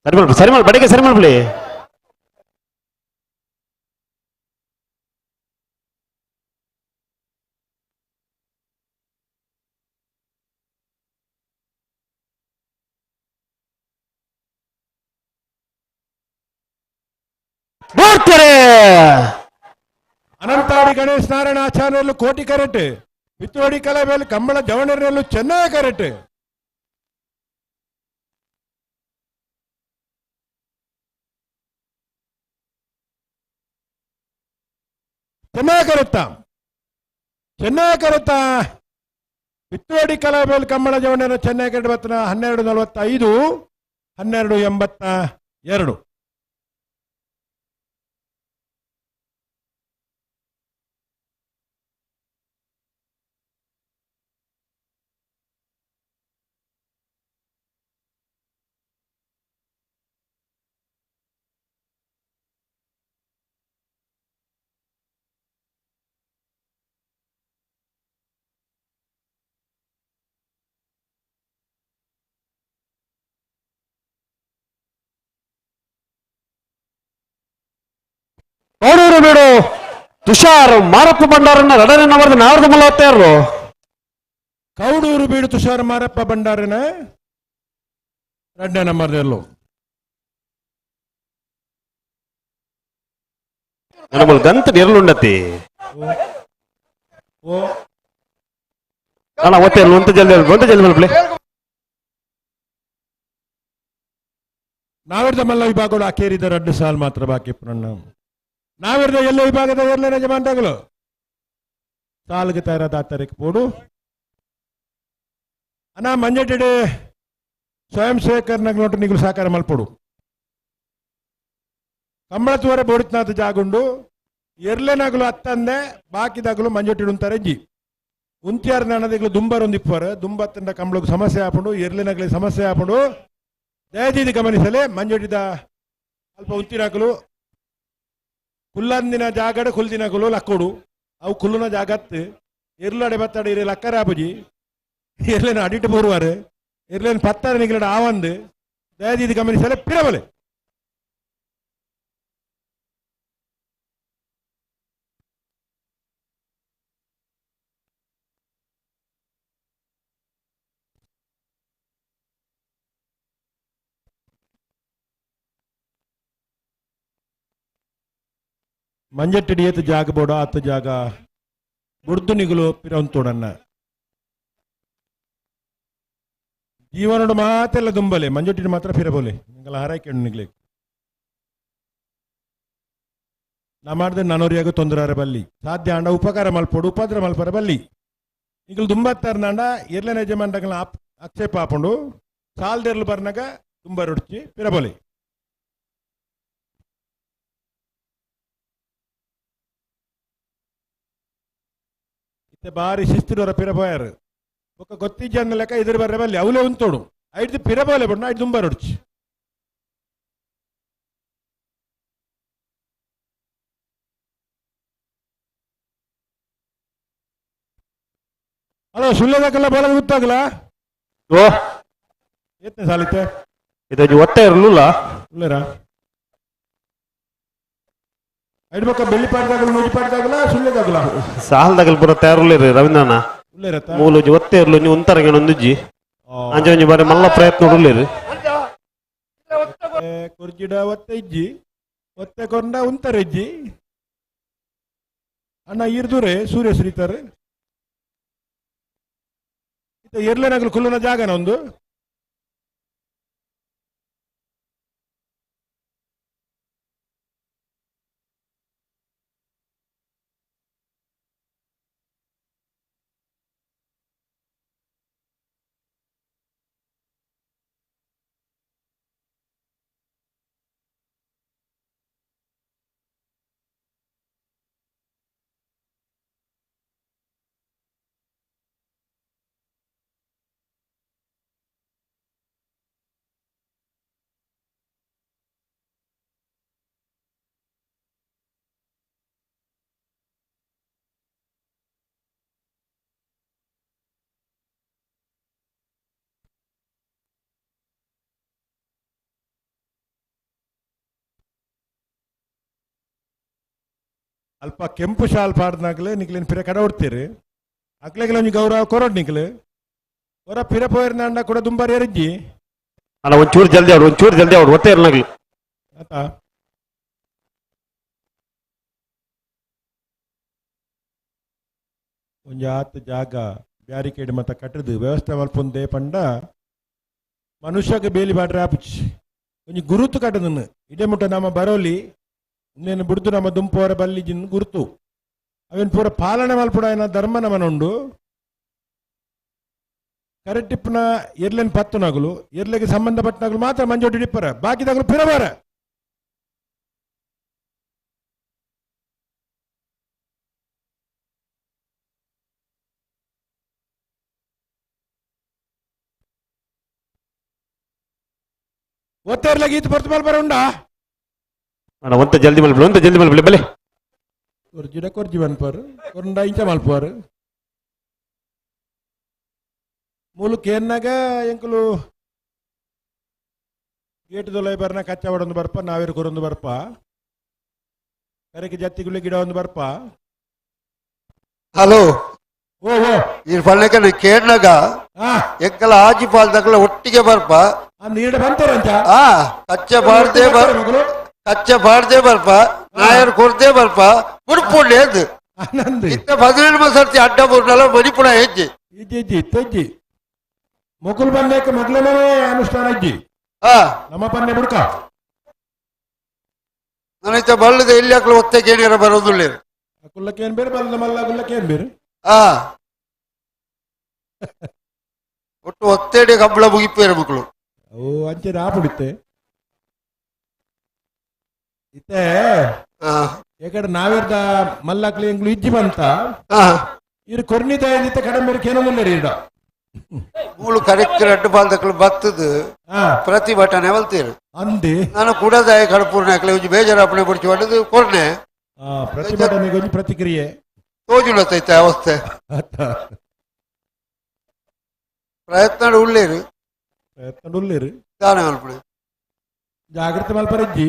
ಸರಿ ಮಾಡಿ ಬಡಿಗೆ ಸರಿ ಮಾಡ್ಬಿಡಿ ಅನಂತಾಡಿ ಗಣೇಶ್ ನಾರಾಯಣ ಆಚಾರ್ಯರು ಕೋಟಿ ಕರೆಟ್ ಬಿತ್ತೋಡಿ ಕಲಾವಿಯಲ್ಲಿ ಕಂಬಳ ಜವಣರಲ್ಲೂ ಚೆನ್ನಾಗಿ ಕರೆಟ್ ಚೆನ್ನಾಗಿ ಕರುತ್ತಾ ಬಿತ್ತೋಡಿ ಕಲಾವಿಯಲ್ಲಿ ಕಂಬಳ ಜವಣರ ಚೆನ್ನಾಗಿ ಕರೆಟ್ ಬರ್ತನ 12:45 12:82 ನೋಡೋರು ಬಿಡು ತುಷಾರ್ ಮಾರಪ್ಪ ಭಂಡಾರನ್ನ ರಡರನ್ನ ಬರೆದು 436 ಕೌಡೂರು ಬೀಡು ತುಷಾರ ಮಾರಪ್ಪ ಭಂಡಾರನ 2ನೇ ನಂಬರ್ದಲ್ಲೂ ನಮ್ಮಲ್ಲಿ ಗಂತ ನೆರಳುಂಡತಿ ಓ ಅಣ್ಣ ಒತ್ತೆ ಒಂತ ಜಲ್ದಿ ಮಲ್ಪಲೆ ನಾವಿರ್ದ ಮಲ್ಲ ವಿಭಾಗಗಳು ಆಕೇರಿದ 2 ಸಾಲ್ ಮಾತ್ರ ಬಾಕಿ ಪುಣ್ಣ ನಾವಿರ್ದ ಎಲ್ಲ ವಿಭಾಗದ ಎಲ್ಲ ಯಜಮಾನಗಳು ಸಾಲ್ಗೆ ತಯಾರಾದ ತಾರೀಕು ಪೋಡು ಅಣ್ಣ ಮಂಜೆಟಿಡೆ ಸ್ವಯಂ ಸೇವಕರ್ನಾಗ ನೋಟು ನಿಗಲು ಸಾಕಾರ ಮಲ್ಪಡು ಕಂಬಳತುವರೆ ಬೋಡಿತ್ನಾಥ ಜಾಗುಂಡು ಎರ್ಲೆನಾಗಲು ಹತ್ತಂದೆ ಬಾಕಿದಾಗಲು ಮಂಜೆಟಿಡು ಅಂತಾರೆ ಜಿ ಉಂತಿಯಾರ ನನ್ನದಿಗಳು ದುಂಬರೊಂದಿಪ್ಪರು ದುಂಬತ್ತಂದ ಕಂಬಳಕ್ಕೆ ಸಮಸ್ಯೆ ಹಾಕೊಂಡು ಎರ್ಲೆನಾಗಲಿ ಸಮಸ್ಯೆ ಹಾಕೊಂಡು ದಯದೀದಿ ಗಮನಿಸಲೇ ಮಂಜೆಟಿದ ಅಲ್ಪ ಉಂತಿನಾಕಲು ಕುಲ್ಲಂದಿನ ಜಾಗಡೆ ಕುಲ್ದಿನಕಲು ಲಕ್ಕೋಡು ಅವು ಕುಲ್ಲುನ ಜಾಗತ್ತು ಎರ್ಲಡೆ ಬತ್ತಾಡೆ ಇರಲಿ ಅಕ್ಕರ ಆಪುಜಿ ಎರ್ಲೇನ ಅಡಿಟ್ಟು ಬರುವಾರು ಎರ್ಲೇನ ಪತ್ತಾರ ನಿಗಲಡ ಆವಂದು ದಯದೀದಿ ಗಮನಿಸಲೇ ಪಿರಬಲೆ ಮಂಜಟ್ಟಿಡಿ ಏತು ಜಾಗ ಬೋಡ ಆತ ಜಾಗ ಬುಡ್ದು ನಿಗುಲು ಪಿರವಂತೋಡನ್ನ ಜೀವನೋಡು ಮಾತೆಲ್ಲ ದುಂಬಲೆ ಮಂಜಟ್ಟಿಡಿ ಮಾತ್ರ ಫಿರಬೋಲೆ ನಿಂಗಲ ಹಾರೈಕೆ ನಿಗ್ಲಿ ನಾ ಮಾಡಿದ್ರೆ ನಾನೋರಿಯಾಗ ತೊಂದರೆ ಬಲ್ಲಿ ಸಾಧ್ಯ ಅಂಡ ಉಪಕಾರ ಮಲ್ಪೋಡು ಉಪದ್ರ ಮಲ್ಪರ ಬಲ್ಲಿ ಈಗಲು ದುಂಬತ್ತಾರ ನಾಂಡ ಎರ್ಲನ ಯಜಮಾನ್ಗಳ ಆಕ್ಷೇಪ ಹಾಕೊಂಡು ಸಾಲ್ದೆರ್ಲು ಬರ್ನಾಗ ತುಂಬ ರುಡ್ಚಿ ಪಿರಬೋಲೆ ಇತ್ತೆ ಬಾರಿ ಶಿಸ್ತಿರೋರ ಪಿರಬೋಯರು ఒక కొత్త జన్న లెక్క ఎదురు బర్రె బల్లి అవులే ఉంతోడు ఐదు పిరబోలే పడిన ఐదు దుంబరొచ్చి ಹಲೋ ಸುಳ್ಳೆದಕ್ಕೆಲ್ಲ ಬೋಲ ಗೊತ್ತಾಗಲ್ಲ ಓ ಎತ್ತನೆ ಸಾಲಿತ್ತೆ ಇದು ಒತ್ತೆ ಇರಲಿಲ್ಲ ಸುಳ್ಳೆರಾ ಐದು ಪಕ್ಕ ಬೆಳ್ಳಿ ಪಾಡ್ದಾಗಲ್ಲ ನೂಜಿ ಪಾಡ್ದಾಗಲ್ಲ ಸುಳ್ಳೆದಾಗಲ್ಲ ಸಾಲದಾಗಲ್ ಬರೋ ತಯಾರುಲ್ಲೇರಿ ರವೀಂದ್ರನ ಸುಳ್ಳೆರತ್ತ ಮೂಲು ಒತ್ತೆ ಇರ್ಲು ನೀವು ಒಂತರಗೇಣ ಒಂದುಜ್ಜಿ ಅಂಜ ಒಂಜಿ ಬಾರಿ ಮಲ್ಲ ಪ್ರಯತ್ನ ಉಳ್ಳೇರಿ ಕುರ್ಜಿಡ ಒತ್ತೆ ಇಜ್ಜಿ ಒತ್ತೆ ಕೊಂಡ ಉಂತಾರೆ ಇಜ್ಜಿ ಅಣ್ಣ ಇರ್ದೂರೆ ಸೂರ್ಯ ಸುರಿತಾರೆ ಎರ್ಲೇನಾಗಲು ಕುಲ್ಲನ ಜಾಗನ ಒಂದು ಅಲ್ಪ ಕೆಂಪು ಶಾಲ್ ಪಾಡ್ನಾಗ್ಲೆ ನಿಕ್ಲೇನು ಪಿರ ಕಡ ಹೊಡ್ತೀರಿ ಅಕ್ಲೆಗೆಲ್ಲ ಒಂಜಿ ಗೌರವ ಕೊರೋಡ್ ನಿಕ್ಲೆ ಹೊರ ಪಿರ ಪೋಯರ್ನ ಅಂಡ ಕೂಡ ದುಂಬಾರಿ ಎರಿಜ್ಜಿ ಅಲ್ಲ ಒಂಚೂರು ಜಲ್ದಿ ಅವ್ರು ಒತ್ತೆ ಇರ್ನಾಗ್ಲಿ ಆತ ಒಂಜಿ ಆತ ಜಾಗ ಬ್ಯಾರಿಕೇಡ್ ಮತ್ತ ಕಟ್ಟದು ವ್ಯವಸ್ಥೆ ಮಲ್ಪೊಂದೆ ಪಂಡ ಮನುಷ್ಯಗೆ ಬೇಲಿ ಬಾಡ್ರೆ ಆಪುಚ್ಚಿ ಒಂಜಿ ಗುರುತು ಕಟ್ಟದನ್ನು ಇಡೆ ಮುಟ್ಟ ನಮ್ಮ ಬರೋಲಿ ಇನ್ನೇನು ಬಿಡ್ದು ನಮ್ಮ ದುಂಪೋರ ಬಲ್ಲಿಜಿನ್ ಗುರುತು ಅವೇನು ಪೂರ ಪಾಲನೆ ಮಲ್ಪುಡ ಏನ ಧರ್ಮ ನಮನುಂಡು ಕರೆಕ್ಟ್ ಇಪ್ಪನ ಎರ್ಲೆನ್ ಪತ್ತು ನಗಲು ಎರ್ಲೆಗೆ ಸಂಬಂಧಪಟ್ಟ ನಗಲು ಮಾತ್ರ ಮಂಜೋಟಿ ಡಿಪ್ಪರ ಬಾಕಿದಾಗಲು ಪಿರಬಾರ ಒತ್ತೇರ್ಲಾಗಿ ಈತ ಬರ್ತು ಮಲ್ಪರ ಉಂಡಾ ಅಣ್ಣ ಒಂತ ಜಲ್ದಿ ಮಲ್ಪಲೆ ಬಲೆ ಕೊರ್ಜಿಡ ಕೊರ್ಜಿ ಮನ್ಪಾರು ಕೊರಂಡ ಇಂಚ ಮಲ್ಪಾರು ಮೂಲು ಕೇನ್ನಾಗ ಎಂಕುಲು ಗೇಟ್ ದೊಲೈ ಬರ್ನ ಕಚ್ಚಾ ಒಡೊಂದು ಬರ್ಪ ನಾವೇರು ಕೊರೊಂದು ಬರ್ಪ ಕರೆಗೆ ಜತ್ತಿಗುಳಿ ಗಿಡ ಒಂದು ಬರ್ಪ ಹಲೋ ಓ ಓ ಈ ಪಲ್ಲಕ್ಕೆ ಕೇರ್ನಾಗ ಹಾ ಎಕ್ಕಲ ಆಜಿ ಪಾಲ್ದಾಗಲ ಒಟ್ಟಿಗೆ ಬರ್ಪ ಅಂದ್ ಈಡ ಬಂತಾರಂತ ಆ ಕಚ್ಚೆ ಬಾರ್ದೆ ಬರ್ಪ ನಾಯರ್ ಕೊರ್ದೆ ಬರ್ಪ ಉಡುಪುಂಡೆ ಅದು ಆನಂದ್ ಇತ್ತ 17 ಸರ್ತಿ ಅಡ್ಡ ಬುರ್ನಲ್ಲ ಮಣಿಪುರ ಹೆಜ್ಜೆ ಇಜ್ಜಿ ಇಜ್ಜಿ ಇತ್ತಜ್ಜಿ ಮೊಕುಲ್ ಬಂದೇಕ ಮೊದಲನೇ ಅನುಷ್ಠಾನ ಇಜ್ಜಿ ಆ ನಮ್ಮ ಪನ್ನೆ ಬುಡ್ಕ ನನೈತ ಬಳ್ಳದ ಎಲ್ಲಿ ಹಾಕಲು ಒತ್ತೆ ಕೇಣಿಯರ ಬರೋದಿಲ್ಲ ಕುಲ್ಲಕ್ಕೇನ್ ಬೇರೆ ಬಲ್ಲದ ಮಲ್ಲ ಕುಲ್ಲಕ್ಕೇನ್ ಬೇರೆ ಆ ಒಟ್ಟು ಒತ್ತೇಡಿ ಕಬ್ಬಳ ಮುಗಿಪೇರ ಮಕ್ಕಳು ಓ ಅಂಚೆ ನಾ ಪುಡಿತ್ತೆ ಇತ್ತೆ ಯಾಕಡೆ ನಾವಿರ್ದ ಮಲ್ಲಕ್ಲಿ ಎಂಗ್ಲು ಇಜ್ಜಿ ಬಂತ ಇರು ಕೊರ್ನಿತ ಏನಿತ್ತ ಕಡಂಬೇರೆ ಕೇನೊಂದಿಲ್ಲ ಇಡ ಮೂಳು ಕರೆಕ್ಟ್ ಅಡ್ಡು ಪಾಲ್ದಕ್ಕಳು ಬತ್ತದು ಪ್ರತಿಭಟನೆ ಬಲ್ತೀರು ಅಂದೆ ನಾನು ಕೂಡದಾಯ ಕಡಪೂರ್ಣ ಹಾಕಲಿ ಒಂಜಿ ಬೇಜಾರಾಪಣೆ ಬಿಡಿಸಿ ಹೊಡೆದು ಕೊರ್ನೆ ಪ್ರತಿಭಟನೆಗೆ ಒಂದು ಪ್ರತಿಕ್ರಿಯೆ ತೋಜುಳತೈತೆ ಅವಸ್ಥೆ ಪ್ರಯತ್ನ ಉಳ್ಳೇರು ಪ್ರಯತ್ನ ಉಳ್ಳೇರು ದಾನ ಮಲ್ಪಣೆ ಜಾಗ್ರತೆ ಮಲ್ಪರಜ್ಜಿ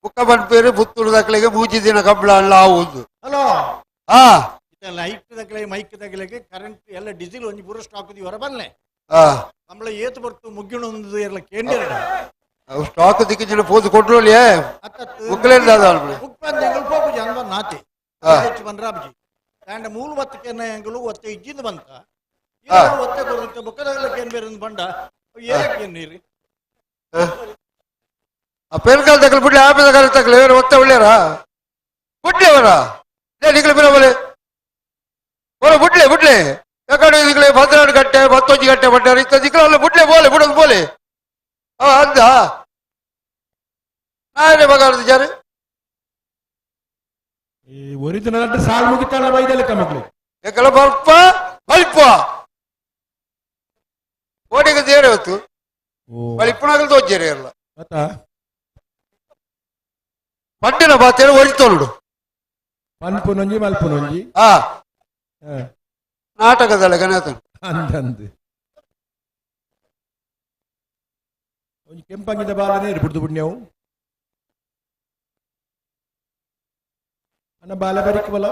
ಬುಕ್ಕ ಬಂದ್ಪೇರು ಪುತ್ತೂರು ದಾಖಲೆಗೆ ಮೂಜಿ ದಿನ ಕಬ್ಬಳ ಅಲ್ಲ ಆವುದು ಹಲೋ ಆ ಲೈಟ್ ದಗ್ಲೆಗೆ ಮೈಕ್ ದಗ್ಲೆಗೆ ಕರೆಂಟ್ ಎಲ್ಲ ಡೀಸೆಲ್ ಒಂಜಿ ಪೂರ ಸ್ಟಾಕ್ ಹೊರ ಬನ್ನೆ ಆ ಕಂಬಳ ಏತು ಬರ್ತು ಮುಗ್ಗಿಣ ಒಂದು ಎಲ್ಲ ಕೇಂದ್ರ ಸ್ಟಾಕ್ ದಿಕ್ಕಿನ ಪೋದು ಕೊಟ್ರೋಲಿಯೇ ಮುಕ್ಕಲೇನ್ ದಾದ ಮುಪ್ಪಂದು ಎಂಗಳು ಪೋಪುಜಿ ಅಂದ ನಾತಿ ಹಾ. ಹೆಚ್ಚು ಬಂದ್ರಾಬ್ಜಿ ಅಂಡ್ ಮೂಲ ಒತ್ತಕ್ಕೆ ಎಂಗಳು ಒತ್ತೆ ಇಜ್ಜಿಂದ ಬಂತ ಹಾ. ಒತ್ತೆ ಕೊಡುತ್ತೆ ಬೊಕ್ಕದಾಗಲಕ್ಕೆ ಏನ್ ಬೇರೆ ಬಂಡ ಏನ್ ನೀರಿ ಆ ಪೇರ್ಕಾಲ್ ತಗಲ್ ಬಿಡ್ಲಿ ಆಪದ ಕಾಲ ತಗಲಿ ಇವರು ಒತ್ತ ಒಳ್ಳೆಯರ ಬಿಡ್ಲಿ ಅವರ ನಿಖಿಲ ಬಿರಬಲೆ ಬರ ಬಿಡ್ಲಿ ಯಾಕಡೆ ನಿಖಿಲೆ 12 ಗಂಟೆ 11 ಗಂಟೆ ಬಡ್ಡಾರ ಇತ್ತ ದಿಕ್ಕಲ್ಲ ಬಿಡ್ಲೆ ಬೋಲೆ ಬಿಡೋದು ಬೋಲೆ ಅಂದ ನಾನೇ ಬಗಾರದು ಜಾರು ಈ ಒರಿಜಿನಲ್ ಅಂದ್ರೆ ಸಾಲ್ ಮುಗಿತಲ್ಲ ಬೈದಲ್ಲ ಕಮಕ್ಲಿ ಯಾಕಲ್ಲ ಬಲ್ಪ ಓಡಿಗೆ ದೇರೆ ಹೊತ್ತು ಬಳಿಪ್ಪನಾಗಲ್ ತೋಜೇರಿ ಅಲ್ಲ ಮತ್ತ ಪಂಡಿನ ಬಾತೇಳಿ ಒಳಿತೋಳು ಪನ್ಪುನೊಂಜಿ ಮಲ್ಪುನೊಂಜಿ ಆ ನಾಟಕದಲ್ಲ ಗಣೇತ ಅಂದಂದು ಒಂಜಿ ಕೆಂಪಂಗಿದ ಬಾಲನೇ ಇರ್ಬಿಡ್ದು ಪುಣ್ಯವು ಅನ್ನ ಬಾಲ ಬರಿಕ್ ಬಲ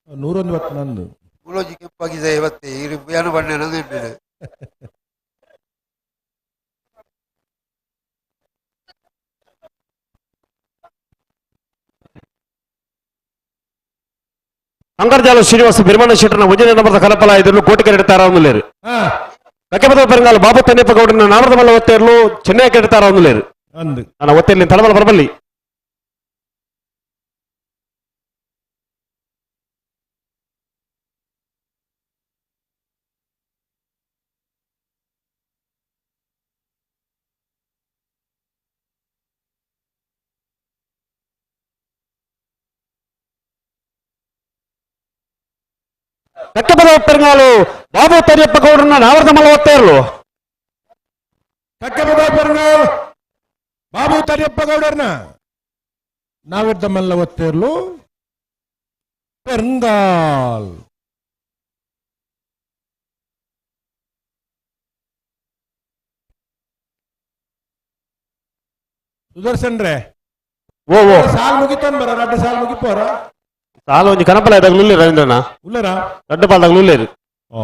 101 ನಂದು ಮುಳೋಜಿ ಕೆಂಪಾಗಿದೆ ಇವತ್ತೆ ಇರು ಏನು ಬಣ್ಣ ನೆಟ್ಟಿದೆ ಅಂಕರ್ಜಾಲ ಶ್ರೀನಿವಾಸ ಬಿರ್ಮಣ್ಣ ಶೆಟ್ಟರ್ನ ಉಜ್ಜನ ನಂಬರದ ಕಲಪಲ ಇದನ್ನು ಕೋಟಿಕೆರೆಡು ತಾರಾವಂದುಲೇರು ಹಾ ಕಕ್ಕೆಪದ ಪೆರಂಗಾಲ ಬಾಬು ತನ್ನೆಪ್ಪ ಗೌಡನ ನಾಮರದ ಮಲ್ಲ ಒತ್ತೇರ್ಲು ಚೆನ್ನೈ ಕೆರೆಡು ತಾರಾವಂದುಲೇರು ಅಂದು ನನ್ನ ಒತ್ತೇರ್ಲಿ ತಳಮಲ ಬರಬಲ್ಲಿ ಕಕ್ಕೆಪದ ಪೆರಂಗಾಲು ಬಾಬು ತನ್ನೆಪ್ಪ ಗೌಡನ ನಾಮರದ ಮಲ್ಲ ಒತ್ತೇರ್ಲು ಕಕ್ಕೆಪದ ಪೆರಂಗಾಲ್ ಬಾಬು ತರಿಯಪ್ಪ ಗೌಡರ್ನ ನಾವಿದ್ದ ಮಲ್ಲ ಒತ್ತೇರ್ಲು ಪೆರಂಗಾಲ್ ಸುದರ್ಶನ್ ರೇ ಓ ಓ ಸಾಲ್ ಮುಗಿತನ್ ಬರ ರಡ್ಡು ಸಾಲ್ ಮುಗಿಪೋರ ಸಾಲ ಒಂಜಿ ಕನಪಲ ಇದ್ದಾಗ ನುಲ್ಲೇರು ರವೀಂದ್ರನ ಉಲ್ಲರ ರಡ್ಡು ಪಾಲ್ದಾಗ ನುಲ್ಲೇರು ಓ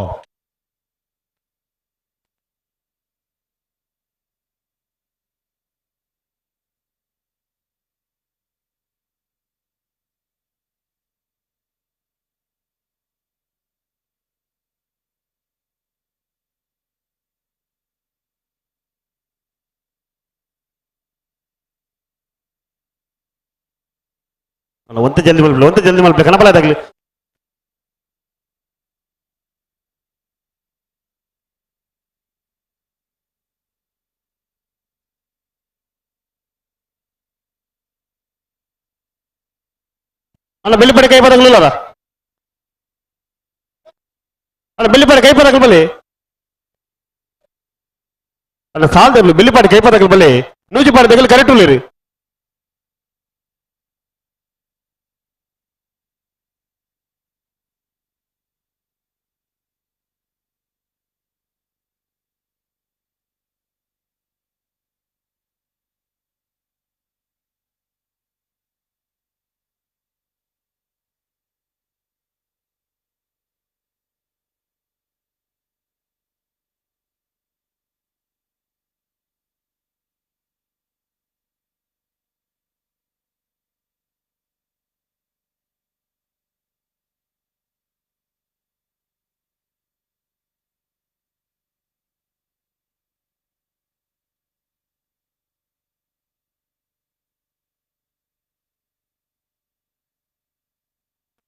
ಅಲ್ಲ ಒಂತೆ ಜಲ್ದಿ ಮಲ್ಪೆ ಕನಪಲ ಇದಾಗಲಿ ಅಲ್ಲ ಬೆಳ್ಳಿಪಡೆ ಕೈ ಪದಗಳಿಲ್ಲದ ಅಲ್ಲ ಬೆಳ್ಳಿಪಡೆ ಕೈ ಪದಗಳು ಬಲ್ಲಿ ಅಲ್ಲ ಸಾಲದಲ್ಲಿ ಬೆಳ್ಳಿಪಾಡಿ ಕೈ ಪದಗಳು ಬಲ್ಲಿ ನೂಜಿಪಾಡಿ ದಗಲಿ ಕರೆಕ್ಟ್ ಉಳ್ಳೇರಿ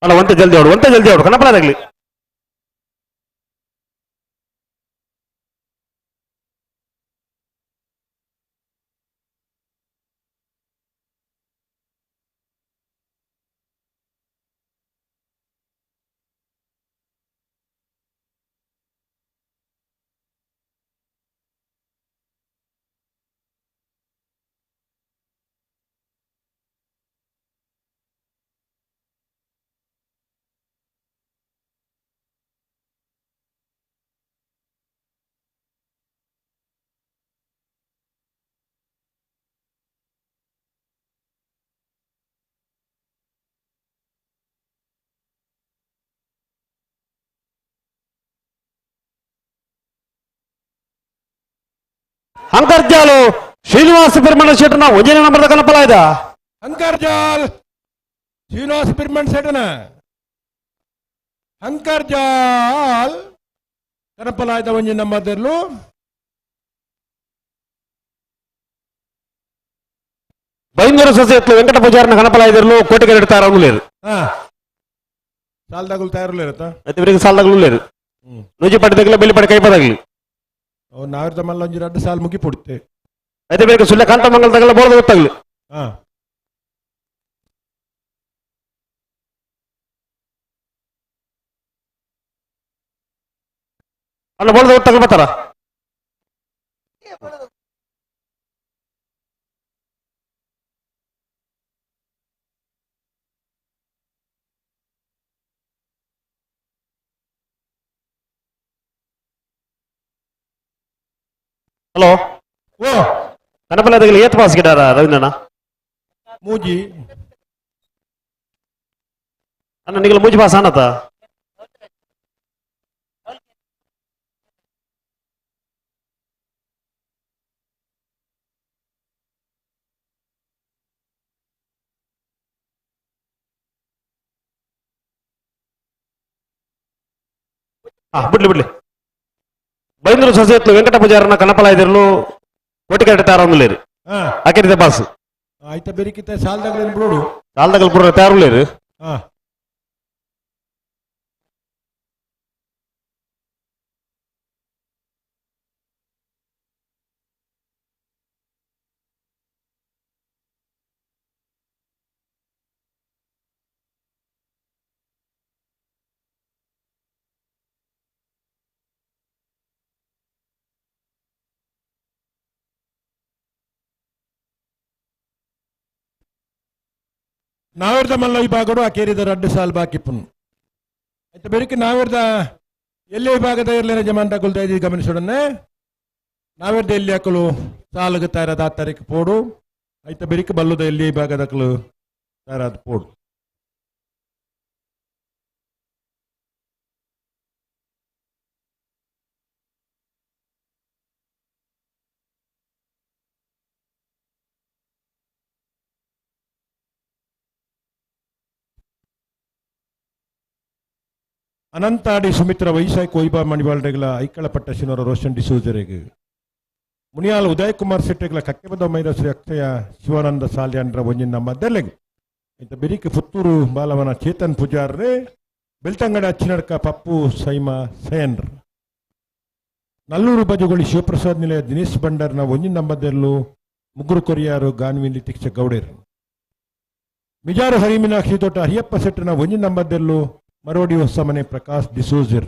ಅಲ್ಲ ಒಂತೆ ಜಲ್ದಿ ಹೊಡು ಕನಪಲ ಇದಾಗಲಿ ಅಂತರ್ಜಾಲು ಶ್ರೀನಿವಾಸ ಪೆರ್ಮಣ್ಣ ಶೆಟ್ಟನ 1ನೇ ನಂಬರ್ದ ಕನಪಲಾಯ್ದ ಅಂಕರ್ಜಾಲ್ ಶ್ರೀನಿವಾಸ ಪಿರ್ಮಣ್ ಸೇಟನ ಅಂಕರ್ಜಾಲ್ ಕನಪಲಾಯ್ದ 1 ನಂಬರ್ದರ್ಲು బైందూరు సొసైటీలో వెంకట పూజారిని కనపలాయిదర్లు కోటికి ఎడతారు లేరు సాల్ తగులు తయారు లేరు అయితే వీరికి సాల్ తగులు లేరు నుంచి పట్టి తగిలి బెల్లి పడి కైప తగిలి ನಾವಿರ್ದ ಮಲ್ಲ ಒಂಜಿ 2 ಸಾಲ್ ಮುಗಿ ಪುಡ್ತೆ అయితే వీరికి సుల్ల కంట మంగళ తగల బోర్డు తగిలి అన్న బోర్డు తగలబోతారా హలో ಓ కనపలే తగిలి ఏత పాస్ గిడారా రవీంద్రనా ಮೂಜಿ అన్న నీకు మూజి పాస్ అన్నత ಬಿಡ್ಲಿ ಬಿಡ್ಲಿ బైందూరు సొసైటీలో వెంకట పూజారన్న కనపలాయిదర్లు కోటికి ఎడతారు లేరు అక్కడితే పాస్ ಆಯ್ತ ಬೆರಿಕಿತ ಸಾಲ್ ತಗಲಿನ ಬಿಡೋಡು వాళ్ళ దగ్గర ఇప్పుడు తయారు లేరు ನಾವಿರ್ದ ಮಲ್ಲ ವಿಭಾಗಡು ಆ ಕೇರಿದ 2 ಸಾಲ್ ಬಾಕಿಪ್ಪುನು ಆಯ್ತ ಬೆರಿಕಿ ನಾವಿರ್ದ ಎಲ್ಲಿ ವಿಭಾಗದ ಇರ್ಲಿನ ಜಮಾನ್ ತಗೊಳ್ತಾ ಇದ್ದೀವಿ ಗಮನಿಸೋಡನ್ನೇ ನಾವಿರ್ದ ಎಲ್ಲಿ ಹಾಕಲು ಸಾಲಗ ತಯಾರಾದ 10 ತಾರೀಕು ಪೋಡು ಆಯ್ತ ಬೆರಿಕಿ ಬಲ್ಲುದ ಎಲ್ಲಿ ವಿಭಾಗದಕ್ಕಲು ತಯಾರಾದ ಪೋಡು ಅನಂತಾಡಿ ಸುಮಿತ್ರ ವೈಸಾಖ್ ವೈಭಾ ಮಣಿವಾಳ್ರೆಗಳ ಐಕ್ಕಳಪಟ್ಟ ಶಿನೋರ ರೋಷನ್ ಡಿಸೂಜರೆಗೆ ಮುನಿಯಾಲ ಉದಯ್ ಕುಮಾರ್ ಶೆಟ್ಟಿಗಳ ಕಕ್ಕೆಬದ ಮೈರಶ್ರೀ ಅಕ್ಷಯ ಶಿವಾನಂದ ಸಾಲ್ಯಾನ್ರ ಒಂಜಿನ ಮದ್ದಲೆಗೆ ಇಂತ ಬೆರಿಕೆ ಪುತ್ತೂರು ಬಾಲವನ ಚೇತನ್ ಪೂಜಾರ್ರೆ ಬೆಳ್ತಂಗಡ ಅಚ್ಚಿನಡ್ಕ ಪಪ್ಪು ಸೈಮಾ ಸಯನ್ರ ನಲ್ಲೂರು ಬಜುಗೊಳಿ ಶಿವಪ್ರಸಾದ್ ನಿಲಯ ದಿನೇಶ್ ಬಂಡರ್ನ ಒಂಜಿನ ನಂಬದೆಲ್ಲು ಮುಗ್ಗುರು ಕೊರಿಯಾರು ಗಾನ್ವಿಲಿ ತಿಕ್ಷ ಗೌಡೇರು ಮಿಜಾರು ಹರಿಮೀನಾಕ್ಷಿ ತೋಟ ಹರಿಯಪ್ಪ ಶೆಟ್ಟನ ಒಂಜಿನ ನಂಬದೆಲ್ಲು ಮರೋಡಿ ಹೊಸ ಮನೆ ಪ್ರಕಾಶ್ ಡಿಸೋಜರ್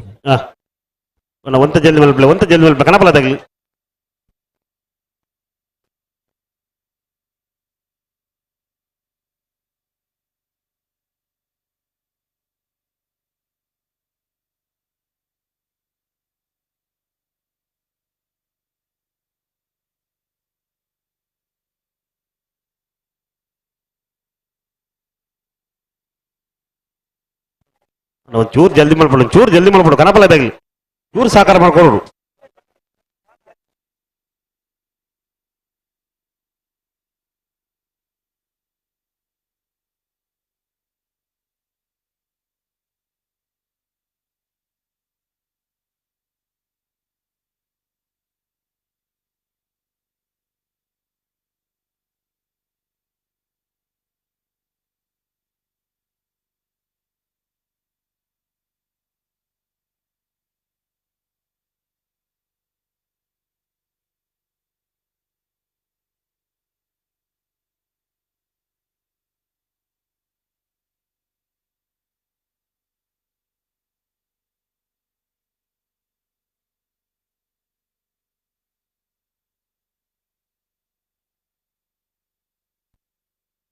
ಒಂತ ಜಲ್ದಿ ಮಲ್ಪಲೆ ಒಂತ ಜಲ್ದಿ ಮಲ್ಪಲೆ ಕನಪಲ ತಗಲಿ ಒಂಚೂರು ಜಲ್ದಿ ಮಲ್ಪಡು ಕನಪಲ ತಗಲಿ ಚೂರು ಸಾಕಾರ ಮಾಡ್ಕೊಡೋರು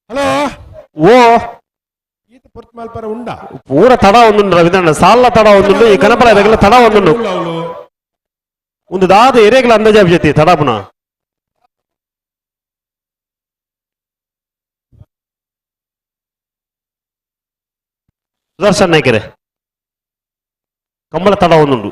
హలో ఓ ఈత పొర్తి మల్పర ఉండా పూర తడ ఉండు రవింద్రన్న సాల్ల తడ ఉండు ఈ కనపల దగ్గర తడ ఉండు ಒಂದು ದಾದ ಎರೆಗಳ ಅಂದಾಜಾಬ್ ಜೊತೆ ತಡಾಪುನ ಸುದರ್ಶನ್ ನಾಯ್ಕರೆ ಕಂಬಳ ತಡ ಒಂದುಂಡು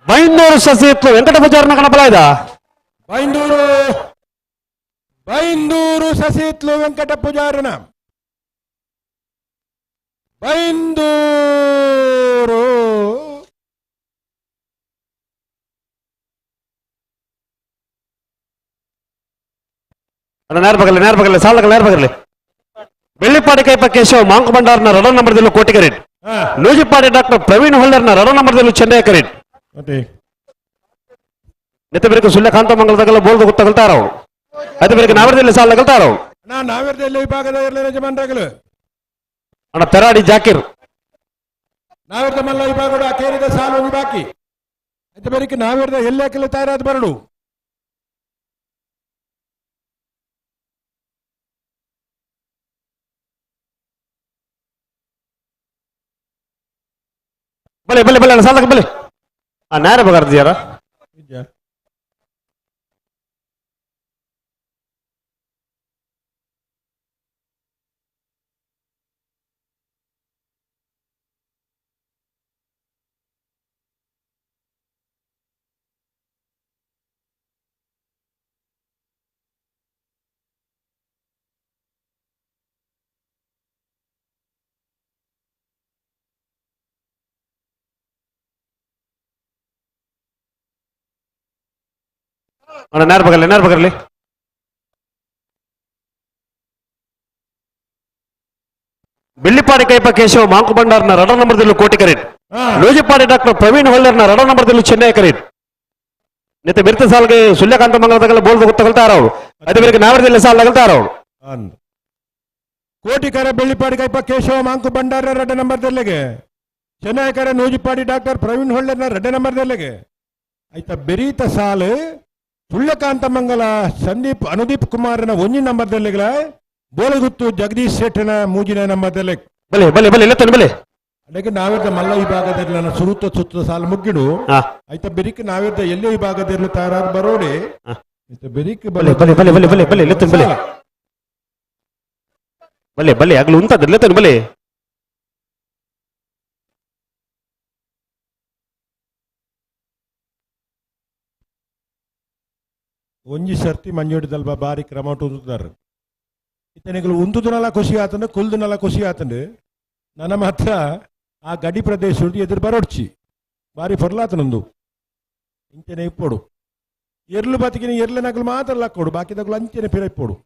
ಬೈಂದೂರು ಸಸಿತ್ಲು ವೆಂಕಟ ಪೂಜಾರನ ಕಣಪಲಾಯ್ದ ಬೈಂದೂರು ಬೈಂದೂರು ಸಸಿತ್ಲು ವೆಂಕಟ ಪೂಜಾರನ ಬೈಂದೂರು ನೇರ ಬಗಲಿ ಸಾಲಗಳ ನೇರ ಬಗಲಿ ಬೆಳ್ಳಿಪಾಡಿ ಕೈಪ ಕೇಶವ್ ಮಾಂಕು ಭಂಡಾರ್ನ ರಡ ನಂಬರ್ದಲ್ಲೂ ಕೋಟಿ ಕರೀಟ್ ನೂಜಿಪಾಡಿ ಡಾಕ್ಟರ್ ಪ್ರವೀಣ್ ಹೊಳ್ಳರ್ನ ರಡ ನಂಬರ್ದಲ್ಲೂ ಚೆನ್ನೈ ಕರೀಟ್ ಮತ್ತೆ ನೆತ್ತ ಬೇರೆ ಸುಳ್ಯ ಕಾಂತಮಂಗಲದಾಗೆಲ್ಲ ಬೋಲ್ದು ಗೊತ್ತಾಗಲ್ತಾರ ಅದೇ ಬೇರೆ ನಾವರದಲ್ಲಿ ಸಾಲ ತಗಲ್ತಾರ ನಾವೇರ್ದಲ್ಲಿ ವಿಭಾಗದ ಯಜಮಾನರಾಗಲು ಅಣ್ಣ ತೆರಾಡಿ ಜಾಕಿರ್ ನಾವೇರ್ದ ಮಲ್ಲ ವಿಭಾಗದ ಕೇರಿದ ಸಾಲು ಒಂದು ಬಾಕಿ ಅಂತ ಬೇರೆ ನಾವೇರ್ದ ಎಲ್ಲೇ ಕೆಲ ತಯಾರಾದ ಬರಡು ಬಲೆ ಬಲೆ ಬಲೆ ಸಾಲ ಬಲೆ ಆ ನೇರ ಬಗಾರ್ದಿಯಾರ ಅಣ್ಣ ನೇರ ಬಗರ್ಲಿ ಬೆಳ್ಳಿಪಾಡಿ ಕೈಪ ಕೇಶವ್ ಮಾಂಕು ಭಂಡಾರ್ನ ರಡ ನಂಬರ್ದಲ್ಲೂ ಕೋಟಿ ಕರೀಟ್ ನೂಜಿಪಾಡಿ ಡಾಕ್ಟರ್ ಪ್ರವೀಣ್ ಹೊಳ್ಳರ್ನ ರಡ ನಂಬರ್ದಲ್ಲೂ ಚೆನ್ನೈ ಕರೀಟ್ ನಿತ್ಯ ಬಿರ್ತ ಸಾಲ್ಗೆ ಸುಳ್ಯಕಾಂತ ಮಂಗಲದಾಗೆಲ್ಲ ಬೋಲ್ದು ಗೊತ್ತಾಗಲ್ತಾರ ಅವರು ಅದೇ ಬೇರೆ ನಾವರದಲ್ಲಿ ಸಾಲ ತಗಲ್ತಾರ ಅವರು ಕೋಟಿಕರ ಬೆಳ್ಳಿಪಾಡಿ ಕೈಪ ಕೇಶವ ಮಾಂಕು ಭಂಡಾರ ರೆಡ್ಡ ನಂಬರ್ದಲ್ಲಿಗೆ ಚೆನ್ನೈಕರ ನೂಜಿಪಾಡಿ ಡಾಕ್ಟರ್ ಪ್ರವೀಣ್ ಹೊಳ್ಳರ್ನ ರೆಡ್ಡ ನಂಬರ್ದಲ್ಲಿಗೆ ಆಯ್ತಾ ಬೆರೀತ ಸಾಲು ಸುಳ್ಯಕಾಂತ ಮಂಗಲ ಸಂದೀಪ್ ಅನುದೀಪ್ ಕುಮಾರನ ಒಂಜಿ ನಂಬರ್ದಲ್ಲಿಗಳ ಬೋಲಗುತ್ತು ಜಗದೀಶ್ ಶೆಟ್ಟನ ಮೂಜಿನ ನಂಬರ್ದಲ್ಲಿ ಬಲೆ ಬಲೆ ಬಲೆ ಇಲ್ಲ ಬಲೆ ಅದಕ್ಕೆ ನಾವಿದ್ದ ಮಲ್ಲ ವಿಭಾಗದಲ್ಲಿ ನನ್ನ ಸುತ್ತ ಸಾಲು ಮುಗ್ಗಿಡು ಆಯ್ತಾ ಬೆರಿಕ್ ನಾವಿದ್ದ ಎಲ್ಲೇ ವಿಭಾಗದಲ್ಲಿ ತಯಾರಾದ ಬರೋಡಿ ಬೆರಿಕ್ ಬಲೆ ಬಲೆ ಬಲೆ ಬಲೆ ಬಲೆ ಬಲೆ ಇಲ್ಲ ಬಲೆ ಬಲೆ ಬಲೆ ಆಗ್ಲು ಉಂಟದ ಇಲ್ಲ ಬಲೆ ಒಂಜಿ ಸರ್ತಿ ಮಂಜೋಡಿದಲ್ಬ ಬಾರಿ ಕ್ರಮ ಉಂಟುದಾರ ಇತನಿಗಳು ಉಂದುದನೆಲ್ಲ ಖುಷಿ ಆತಂಡು ಕುಲ್ದನೆಲ್ಲ ಖುಷಿ ಆತಂಡು ನನ್ನ ಮಾತ್ರ ಆ ಗಡಿ ಪ್ರದೇಶ ಎದುರು ಬರೋಡ್ಚಿ ಬಾರಿ ಫರ್ಲಾತನೊಂದು ಇಂಚನೆ ಇಪ್ಪೋಡು ಎರ್ಲು ಬತಿಕಿನ ಎರ್ಲೆ ನಗಲು ಮಾತ್ರ ಲಕ್ಕೋಡು ಬಾಕಿದಗಳು ಅಂಚನೆ ಫಿರ ಇಪ್ಪೋಡು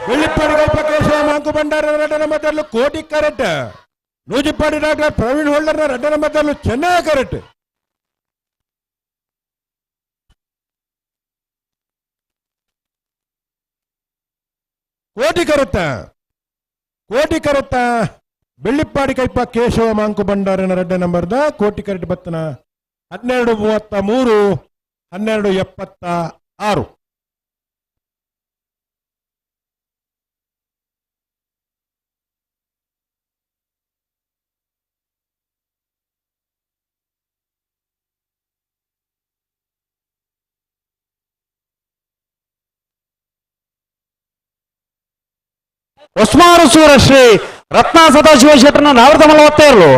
వెల్లిపాడి కల్ప కేశవ మాంకు బండార రెడ్డ ನಂಬರ್ದಲ್ಲೂ ಕೋಟಿ ಕರೆಕ್ಟ್ ನೂಜಿಪಾಡಿ ಡಾಕ್ಟರ್ ಪ್ರವೀಣ್ ಹೋಲ್ಡರ್ನ ರೆಡ್ಡ ನಂಬರ್ದಲ್ಲೂ ಚೆನ್ನೈ ಕರೆಕ್ಟ್ ಕೋಟಿ correct Bellippady ಕೈಪ Keshava Monk ಬಂಡಾರನ red ನಂಬರ್ದ ಕೋಟಿ ಕರೆಕ್ಟ್ ಬತ್ತನ 12:33 12:76 ಹೊಸ್ಮಾರು ಸೂರಶ್ರೀ ರತ್ನ ಸದಾಶಿವ ಶೆಟ್ಟರ್ನ ನಾವರದ ಮಲವತ್ತೇ ಇರಲು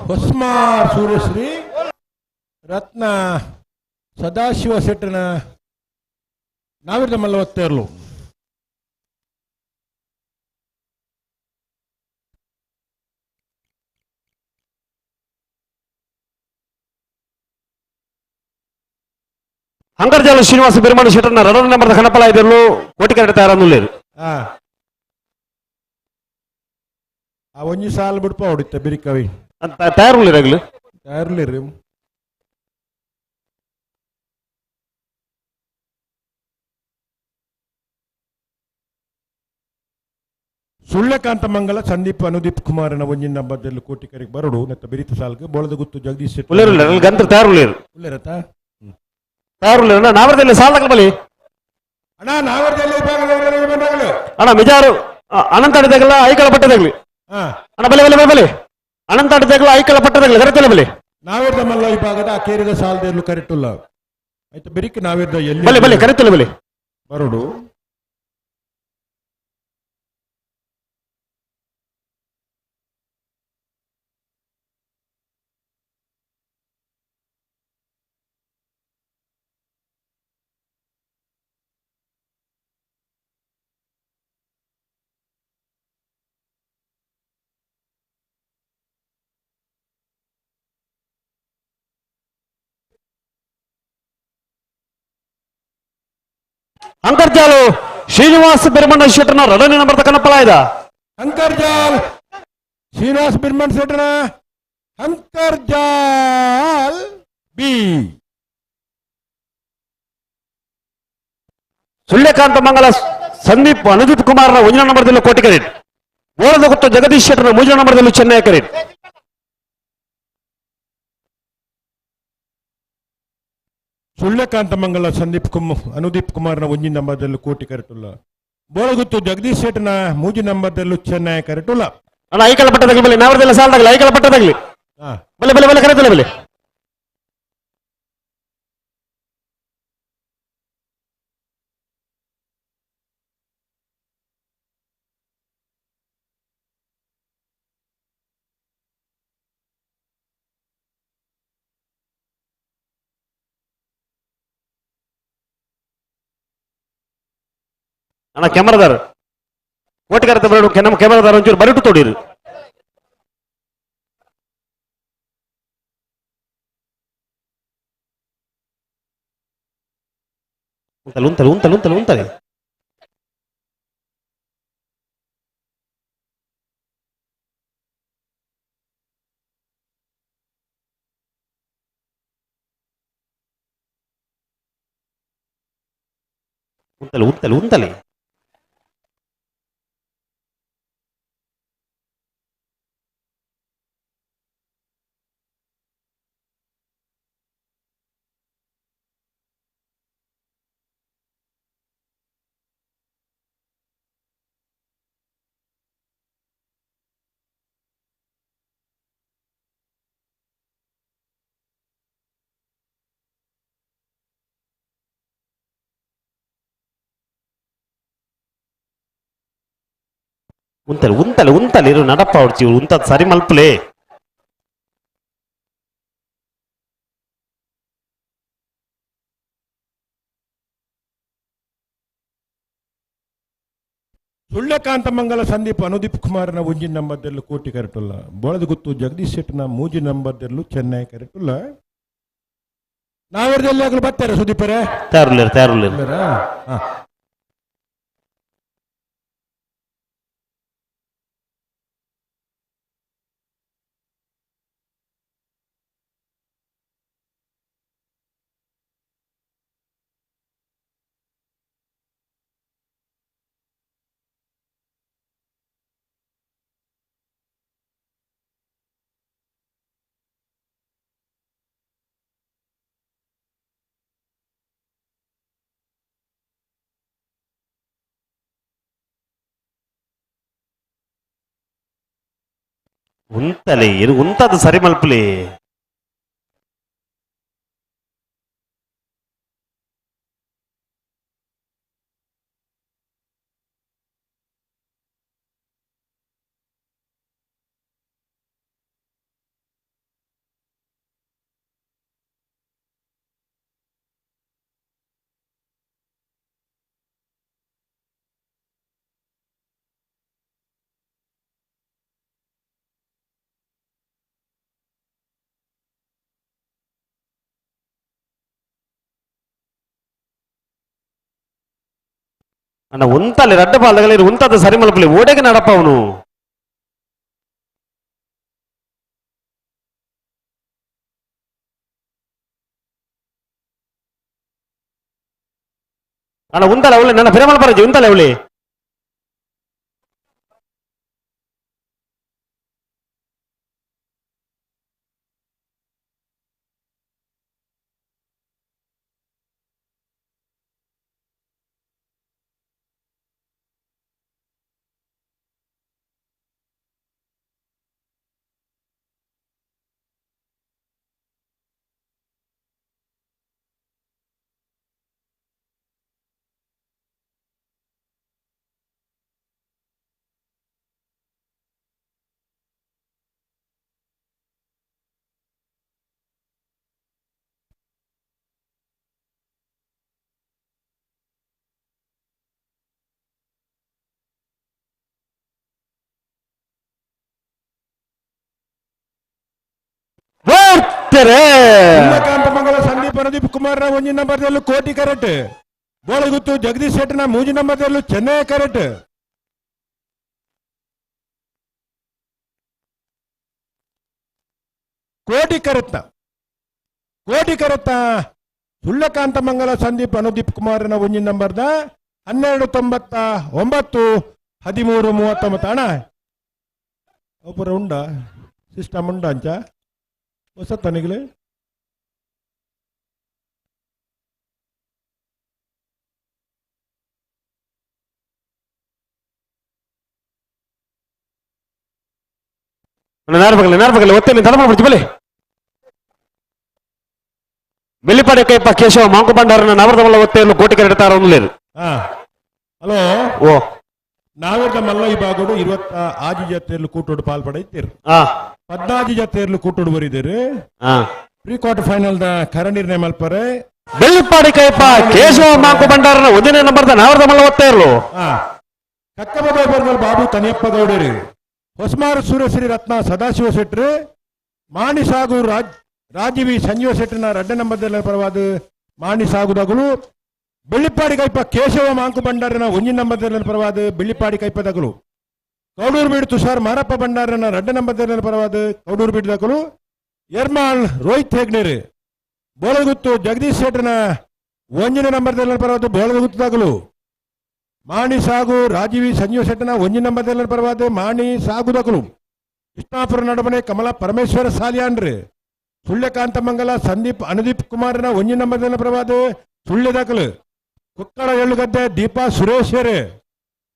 ಹೊಸ್ಮಾರ್ ಸೂರ್ಯಶ್ರೀ ರತ್ನ ಸದಾಶಿವ ಶೆಟ್ಟರ್ನ ನಾವಿರದ ಮಲ್ಲವತ್ತೇ ಇರಲು ಅಂಗರ್ಜಾಲ ಶ್ರೀನಿವಾಸ ಬಿರುಮಾಡಿ ಶೆಟ್ಟರ್ನ ರಡ ನಂಬರ್ದ ಕಣಪಲ ಇದರಲು ಕೋಟಿ ಕರೆಕ್ಟ್ ತಯಾರನ್ನುಳ್ಳೇರು ಆ ಒಂಜಿ ಸಾಲ ಬಿಡ್ಪ ಹೊಡಿತ ಬಿರಿಕವಿ ತಯಾರುಳ್ಳೇರಾಗ್ಲು ತಯಾರುಳ್ಳೇರಿ ಸುಳ್ಯಕಾಂತ ಮಂಗಲ ಸಂದೀಪ್ ಅನುದೀಪ್ ಕುಮಾರನ ಒಂಜಿ ನಂಬರ್ದಲ್ಲಿ ಕೋಟಿ ಕರೆಗೆ ಬರಡು ನೆತ್ತ ಬಿರಿತ ಸಾಲ್ಗೆ ಬೋಳದ ಗುತ್ತು ಜಗದೀಶ್ ಗಂತ್ರ ತಯಾರುಳ್ಳೇರು ಉಳ್ಳೇರತ್ತ ತಯಾರುಲ್ಲ ನಾವರದಲ್ಲಿ ಸಾಲ ಬಲಿ ಅಣ್ಣ ನಾವರ್ದಲ್ಲಿ ವಿಭಾಗದಲ್ಲಿ ಅಣ್ಣ ಮಿಜಾರು ಅನಂತ ಅಡಿದಾಗಲ್ಲ ಐಕಳ ಪಟ್ಟದಾಗ್ಲಿ ಹಾ ಅಣ್ಣ ಬಲೆ ಬಲೆ ಬಲೆ ಅನಂತ ಅಡಿದಾಗಲ್ಲ ಐಕಳ ಪಟ್ಟದಾಗ್ಲಿ ಕರೆತಲ್ಲ ಬಲೆ ನಾವಿರ್ದ ಮಲ್ಲ ವಿಭಾಗದ ಕೇರಿದ ಸಾಲದಲ್ಲೂ ಕರೆಕ್ಟಲ್ಲ ಆಯ್ತು ಬೆರಿಕ್ ನಾವಿರ್ದ ಎಲ್ಲಿ ಬಲೆ ಬಲೆ ಕರೆತಲ್ಲ ಬಲೆ ಬರೋಡು ಅಂತರ್ಜಾಲು ಶ್ರೀನಿವಾಸ ಬಿರಮಣ್ಣ ಶೆಟ್ಟನ ರಡನೆ ನಂಬರ್ ಕನಪಲ ಇದ ಅಂಕರ್ಜಾಲ್ ಶ್ರೀನಿವಾಸ್ ಬಿರ್ಮನ್ ಸೆಟ್ನ ಅಂಕರ್ಜಾಲ್ ಬಿ ಸುಳ್ಯಕಾಂತ ಮಂಗಲ ಸಂದೀಪ್ ಅನುದೀಪ್ ಕುಮಾರ್ನ ಒಂಜನ ನಂಬರ್ದಲ್ಲೂ ಕೋಟಿ ಕರೆಟ್ ಬೋಳದ ಗುತ್ತು ಜಗದೀಶ್ ಶೆಟ್ಟರ್ನ ಮೂಜನ ನಂಬರ್ದಲ್ಲೂ ಚೆನ್ನೈ ಕರೆಟ್ ಸುಳ್ಯಕಾಂತ ಮಂಗಲ ಅನುದೀಪ್ ಕುಮಾರ್ನ ಒಂಜಿ ನಂಬರ್ದಲ್ಲೂ ಕೋಟಿ ಕರೆಟುಲ್ಲ ಬೋಳಗುತ್ತು ಜಗದೀಶ್ ಶೆಟ್ನ ಮೂಜಿ ನಂಬರ್ದಲ್ಲೂ ಚೆನ್ನೈ ಕರೆಟುಲ್ಲ ಅಣ್ಣ ಐಕಳ ಪಟ್ಟದಾಗಲಿ ಬಲೆ ನಾವರದಲ್ಲ ಸಾಲದಾಗಲಿ ಐಕಳ ಪಟ್ಟದಾಗಲಿ ಹಾ ಬಲೆ ಬಲೆ ಬಲೆ ಕರೆತಲ್ಲ ಬಲೆ ಅಣ್ಣ ಕ್ಯಾಮರಾದಾರ್ ಕೋಟಿ ಕರೆತ ಬರಡು ನಮ್ಮ ಕ್ಯಾಮರಾದಾರ್ ಒಂಚೂರು ಬರಿಟು ತೋಡಿರು ಉಂತಲೆ ಉಂತಲೆ ಉಂತಲೆ ಉಂತಲೆ ಉಂತಲೆ ಉಂತಲೆ ಉಂತಲೆ ಉಂತಲೆ ಉಂತಲೆ ಉಂತಲೆ ಉಂತಲೆ ಇರು ನಡಪ್ಪ ಹೊಡ್ಚಿ ಉಂತದ್ ಸರಿ ಮಲ್ಪಲೆ ಸುಳ್ಯಕಾಂತ ಮಂಗಲ ಸಂದೀಪ್ ಅನುದೀಪ್ ಕುಮಾರ್ನ ಒಂಜಿ ನಂಬರ್ದಲ್ಲೂ ಕೋಟಿ ಕರೆಟುಲ್ಲ ಬೋಳದ ಗುತ್ತು ಜಗದೀಶ್ ಶೆಟ್ನ ಮೂಜಿ ನಂಬರ್ದಲ್ಲೂ ಚೆನ್ನೈ ಕರೆಟುಲ್ಲ ನಾವಿರ್ದಲ್ಲಿ ಆಗಲು ಬರ್ತಾರೆ ಸುದೀಪರೇ ತಯಾರುಲ್ಲ ತಯಾರುಲ್ಲ ಹಾ ಉಂತಲೆ ಇರು ಉಂತದ್ ಸರಿ ಮಲ್ಪಲೆ ಅಣ್ಣ ಉಂತಲೆ ರಡ್ಡ ಪಾಲ್ದಾಗಲಿ ಉಂತದ್ ಸರಿ ಮಲ್ಪಲೆ ಓಡೆಗೆ ನಡಪ್ಪ ಅವನು ಅಣ್ಣ ಉಂತಲೆ ಅವಳೆ ನನ್ನ ಫಿರಮಲ್ ಪರಜಿ ಉಂತಲೆ ಅವಳೆ ಒತ್ತೇರೆ ಸೂರ್ಯಕಾಂತಮಂಗಲ ಸಂದೀಪ್ ಅನುದೀಪ್ ಕುಮಾರ್ನ ಒಂಜಿ ನಂಬರ್ದಲ್ಲೂ ಕೋಟಿ ಕರೆಕ್ಟ್. ಬೋಳಗುತ್ತು ಜಗದೀಶ್ ಶೆಟ್ಟನ ಮೂಜಿ ನಂಬರ್ದಲ್ಲೂ ಚೆನ್ನೈ ಕರೆಕ್ಟ್. ಕೋಟಿ ಕರೆತ್ತ ಸೂರ್ಯಕಾಂತಮಂಗಲ ಸಂದೀಪ್ ಅನುದೀಪ್ ಕುಮಾರ್ನ ಒಂಜಿ ನಂಬರ್ದ 1299 1339 ಅಣ್ಣ ಒಬ್ಬರ ಉಂಡ ಸಿಸ್ಟಮ್ ಉಂಡ ಅಂಚ ಹೊಸ ತನಿಗಳು నేర్పగలి ఒత్తే నేను తడమ బలి ಬೆಳ್ಳಿಪಾಡಿ ಕೈಪ ಕೇಶವ ಮಾಂಕು ಬಂಡಾರನ ನವರದಮಲ್ಲ ಒತ್ತೆಯನ್ನು ಕೋಟಿ ಕರೆಡ್ತಾರ లేదు. ಹಲೋ ಓ ನಾವೇದ ಮಲ್ಲ ಈ ಭಾಗಡು 26 ಜಾತಿಯರ್ಲು ಕೂಟೋಡು ಪಾಲ್ಪಡೈತೀರಿ. 14 ಜಾತಿಯರ್ಲು ಕೂಟೋಡು ಬರಿದಿರಿ. ಪ್ರೀ ಕ್ವಾರ್ಟರ್ ಫೈನಲ್ ದ ಕರ ನಿರ್ಣಯ ಮಲ್ಪರೆ ಬೆಳ್ಳಿಪಾಡಿ ಕೈಪ ಕೇಶವ ಮಾಂಕು ಬಂಡಾರನ 1ನೇ ನಂಬರ್ದ ನವರದಮಲ್ಲ ಒತ್ತೆಯರ್ಲು ಕಕ್ಕಬ ಬರ್ದಲ್ ಬಾಬು ತನಿಯಪ್ಪ ಗೌಡರಿ ಹೊಸಮಾರು ಸೂರ್ಯಶ್ರೀ ರತ್ನ ಸದಾಶಿವ ಶೆಟ್ರು ಮಾಣಿ ಸಾಗು ರಾಜೀವಿ ಸಂಜೀವ ಶೆಟ್ಟಿನ 2ನೇ ನಂಬರ್ದಲ್ಲಿ ಪರವಾದ ಮಾಣಿ ಸಾಗುದಗಳು ಬೆಳ್ಳಿಪಾಡಿ ಕೈಪ ಕೇಶವ ಮಾಂಕು ಭಂಡಾರನ 1ನೇ ನಂಬರ್ದಲ್ಲಿ ಪರವಾದ ಬೆಳ್ಳಿಪಾಡಿ ಕೈಪದಗಳು ಕೌಡೂರು ಬೀಡು ತುಷಾರ್ ಮಾರಪ್ಪ ಭಂಡಾರನ 2ನೇ ನಂಬರ್ದಲ್ಲಿ ಪರವಾದ ಕೌಡೂರು ಬೀಡದಗಳು ಎರ್ಮಾಳ್ ರೋಹಿತ್ ಹೆಗ್ನೇರ್ ಬೋಳಗುತ್ತು ಜಗದೀಶ್ ಶೆಟ್ಟನ 1ನೇ ನಂಬರ್ದಲ್ಲಿ ಪರವಾದ ಬೋಳಗುತ್ತದಗಳು ಮಾಣಿ ಸಾಗು ರಾಜೀವಿ ಸಂಜೀವ ಶೆಟ್ಟನ 1ನೇ ನಂಬರ್ದಲ್ಲಿ ಪರವಾದ ಮಾಣಿ ಸಾಗುದಗಳು ಕೃಷ್ಣಾಪುರ ನಡುಮನೆ ಕಮಲ ಪರಮೇಶ್ವರ ಸಾಲಿಯಾನ್ರಿ ಸೂರ್ಯಕಾಂತಮಂಗಲ ಸಂದೀಪ್ ಅನುದೀಪ್ ಕುಮಾರ್ನ 1ನೇ ನಂಬರ್ದಲ್ಲಿ ಪರವಾದ ಸುಳ್ಯದಕಲು ಕುಕ್ಕಳ ಎಳ್ಳುಗದ್ದೆ ದೀಪಾ ಸುರೇಶ್ವರೇ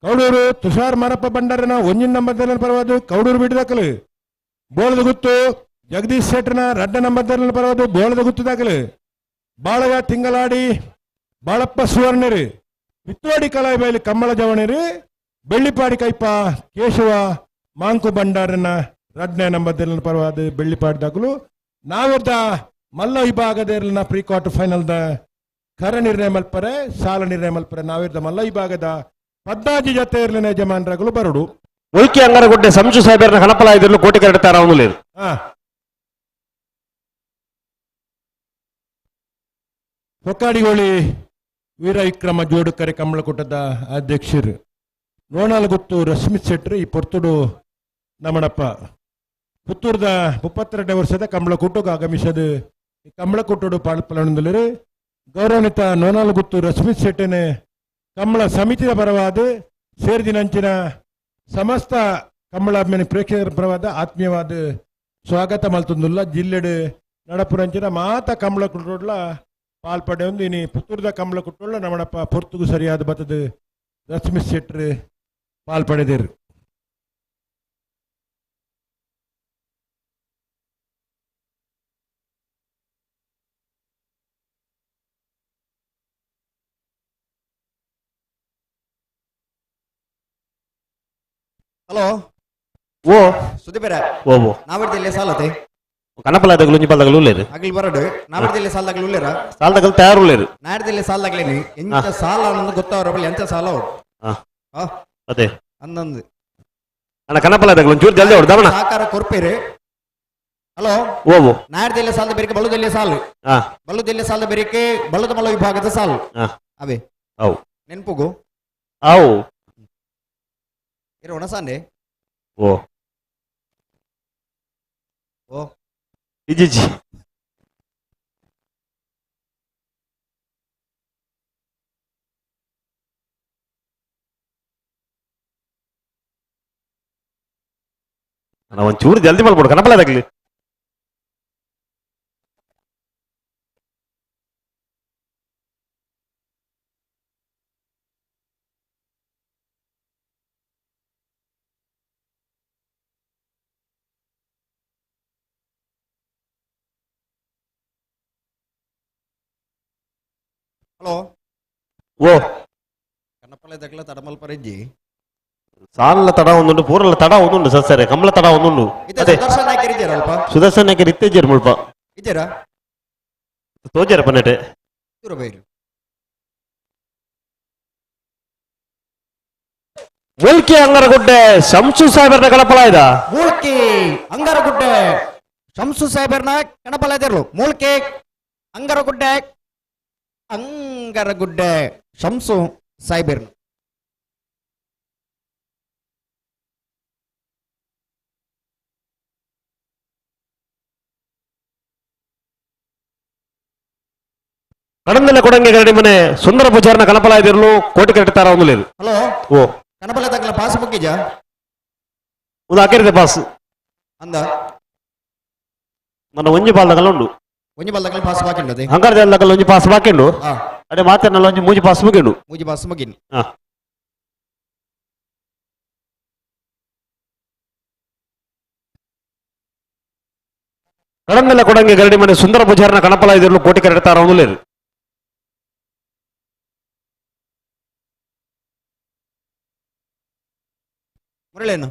ಕೌಡೂರು ತುಷಾರ್ ಮಾರಪ್ಪ ಭಂಡಾರನ 1ನೇ ನಂಬರ್ದಲ್ಲಿ ಪರವಾದ ಕೌಡೂರು ಬಿಡದಕಲು ಬೋಳದ ಗುತ್ತು ಜಗದೀಶ್ ಶೆಟ್ಟನ 2ನೇ ನಂಬರ್ದಲ್ಲಿ ಪರವಾದ ಬೋಳದ ಗುತ್ತುದಾಕಲು ಬಾಳಯ್ಯ ತಿಂಗಳಾಡಿ ಬಾಳಪ್ಪ ಸುವರ್ಣರಿ ಪಿತ್ತೋಡಿ ಕಲಾಯಿಬೈಲಿ ಕಮ್ಮಳ ಜವಣಿರಿ ಬೆಳ್ಳಿಪಾಡಿ ಕೈಪ ಕೇಶವ ಮಾಂಕು ಭಂಡಾರನ 2ನೇ ನಂಬರ್ದಲ್ಲಿ ಪರವಾದ ಬೆಳ್ಳಿಪಾಡಿದಾಗಲು ನಾವೆದ್ದ ಮಲ್ಲ ವಿಭಾಗದ ಪ್ರೀ ಕ್ವಾರ್ಟರ್ ಫೈನಲ್ ದ ಕರ ನಿರ್ಣಯ ಮಲ್ಪರೆ ಸಾಲ ನಿರ್ಣಯ ಮಲ್ಪರೆ ನಾವಿದ್ದ ಮಲ್ಲ ವಿಭಾಗದ 14 ಜೊತೆ ಇರಲಿನ ಯಜಮಾನರಾಗಲು ಬರುಡು ಉಲ್ಕಿ ಅಂಗರಗುಡ್ಡೆ ಸಂಶು ಸಾಹೇಬರನ ಕಣಪಲ ಇದ್ರಲ್ಲೂ ಕೋಟಿ ಕರೆಡ್ತಾರ ಅವನು లేదు. ಹೊಕ್ಕಾಡಿಗೋಳಿ ವೀರ ವಿಕ್ರಮ ಜೋಡುಕರೆ ಕಮಲಕೂಟದ ಅಧ್ಯಕ್ಷರು ನೋಣಾಲಗುತ್ತು ರಶ್ಮಿತ್ ಶೆಟ್ರು ಈ ಪೊರ್ತುಡು ನಮ್ಮಣಪ್ಪ ಪುತ್ತೂರದ 32 ವರ್ಷದ ಕಮಲಕೂಟಕ್ಕೆ ಆಗಮಿಸದು ಕಮಲಕೂಟೋಡು ಪಾಲ್ಪಲೊಂದಲರು ಗೌರವಾನ್ವಿತ ನೋನಾಲಗುತ್ತು ರಶ್ಮಿತ್ ಶೆಟ್ಟನೆ ಕಮಲ ಸಮಿತಿಯ ಪರವಾದ ಸೇರಿದಿನಂಚಿನ ಸಮಸ್ತ ಕಮಲಾಭಿಮಾನಿ ಪ್ರೇಕ್ಷಕರ ಪರವಾದ ಆತ್ಮೀಯವಾದ ಸ್ವಾಗತ ಮಲ್ತೊಂದುಲ್ಲ ಜಿಲ್ಲೆಡು ನಡಪುರಂಚಿನ ಮಾತ ಕಮಲಕೂಟೋಡ್ಲ ಪಾಲ್ಪಡೆ ಒಂದು ಇನಿ ಪುತ್ತೂರದ ಕಮಲಕೂಟೋಡ್ಲ ನಮ್ಮಣಪ್ಪ ಪೊರ್ತುಗು ಸರಿಯಾದ ಬತ್ತದ ರಶ್ಮಿತ್ ಶೆಟ್ರು ಪಾಲ್ಪಡೆದಿರು. ಹಲೋ ಓ ಸುದೀಪರ ಓ ನಾವಿಡ್ದಿಲ್ಲ ಸಾಲತೆ ಕಣಪಲ ದಗಲು ನಿಪದಗಲು లేదు. ಅಗಲ್ ಬರಡು ನಾವಿಡ್ದಿಲ್ಲ ಸಾಲದಾಗಲು ಉಳ್ಳೇರ ಸಾಲದಗಲು ತಯಾರು లేదు. ನಾಡ್ದಿಲ್ಲ ಸಾಲದಾಗ್ಲೇನಿ ಎಂತ ಸಾಲ ಅನ್ನೋದು ಗೊತ್ತವ್ರ ಬಳಿ ಎಂತ ಸಾಲ ಅವ್ರು ಅದೇ ಅಂದಂದು ಅಣ್ಣ ಕಣಪಲ ದಗಲು ಒಂಚೂರು ಜಲ್ದಿ ಹೊಡ್ದ ಅಣ್ಣ ಸಾಕಾರ ಕೊರ್ಪೇರು. ಹಲೋ ಓ ನಾಡ್ದಿಲ್ಲ ಸಾಲದ ಬೇರಿಕೆ ಬಳುದಿಲ್ಲ ಸಾಲು ಬಳುದಿಲ್ಲ ಸಾಲದ ಬೇರಿಕೆ ಬಳುದ ಮಲ ವಿಭಾಗದ ಸಾಲು ಅವೇ ಅವು ನೆನ್ಪುಗು ಅವು ಇರೋಣ ಸಾಂಡೆ ಓ ಓ ಇಜಿಜಿ ಒಂಚೂರು ಜಲ್ದಿ ಮಾಡ್ಬಿಡು ಕನಪಲದಾಗ್ಲಿ. ಹಲೋ ಓ ಕನ್ನಪಲ್ಲ దగ్గర తడమల పరిజ్జి ಸಾಲ ತಡ ಒಂದುಂಡು ಪೂರಲ್ಲ ತಡ ಒಂದುಂಡು ಸರ್ ಕಮಲ ತಡ ಒಂದುಂಡು ಅದೇ ಸುದರ್ಶನ ನಾಯಕರು ಇದ್ದೀರಾ ಅಲ್ಪ ಸುದರ್ಶನ ನಾಯಕರು ಇತ್ತೇಜರು ಮುಲ್ಪ ಇದ್ದೀರಾ ತೋಜರ ಪನ್ನಟೆ ದೂರ ಬೈರು ಮುಲ್ಕಿ ಅಂಗರಗುಡ್ಡೆ ಶಂಸು ಸಾಹೇಬರ ಕಳಪಲ ಇದ ಮುಲ್ಕಿ ಅಂಗರಗುಡ್ಡೆ ಶಂಸು ಸಾಹೇಬರ್ನ ಕಣಪಲಾದಿರ್ಲು ಮೂಳ್ಕೆ ಅಂಗರಗುಡ್ಡೆ ಅಂಗರಗುಡ್ಡೆ ಶಂಸು ಸಾಹೇಬರ್ನ ಕಡಂದಲೆ ಕೊಡಂಗೆ ಗರಡಿ ಮನೆ ಸುಂದರ ಪೂಜಾರನ ಕಣಪಲಾಯದಿರಲು ಕೋಟಿ ಕರೆಕ್ಟಾರ ಒಂದು లేదు ಹಲೋ ಓ ಕಣಪಲ ತಕ್ಕಲ ಪಾಸ್ ಬುಕ್ಕಿಜಾ ಒಂದು ಹಾಕಿರಿದೆ ಪಾಸ್ ಅಂದ ನನ್ನ ಒಂಜಿ ಪಾಲ್ ತಗಲ ಉಂಡು ಒಂಜಿ ಬಲ್ ತಕ್ಕಲ ಪಾಸ್ ಬಾಕಿಂಡದೆ ಹಂಗಾರ ತಗಲ ಒಂಜಿ ಪಾಸ್ ಬಾಕಿಂಡು ಹಾ ಅಡೆ ಮಾತೇನಲ್ಲ ಒಂಜಿ ಮೂಜಿ ಪಾಸ್ ಮುಗಿಂಡು ಮೂಜಿ ಪಾಸ್ ಮುಗಿನಿ ಹಾ ಕಡಂದಲೆ ಕೊಡಂಗೆ ಗರಡಿ ಮನೆ ಸುಂದರ ಪೂಜಾರನ ಕಣಪಲಾಯದಿರಲು ಕೋಟಿ ಕರೆಕ್ಟಾರ ಒಂದು లేదు ಮುರಳೇನು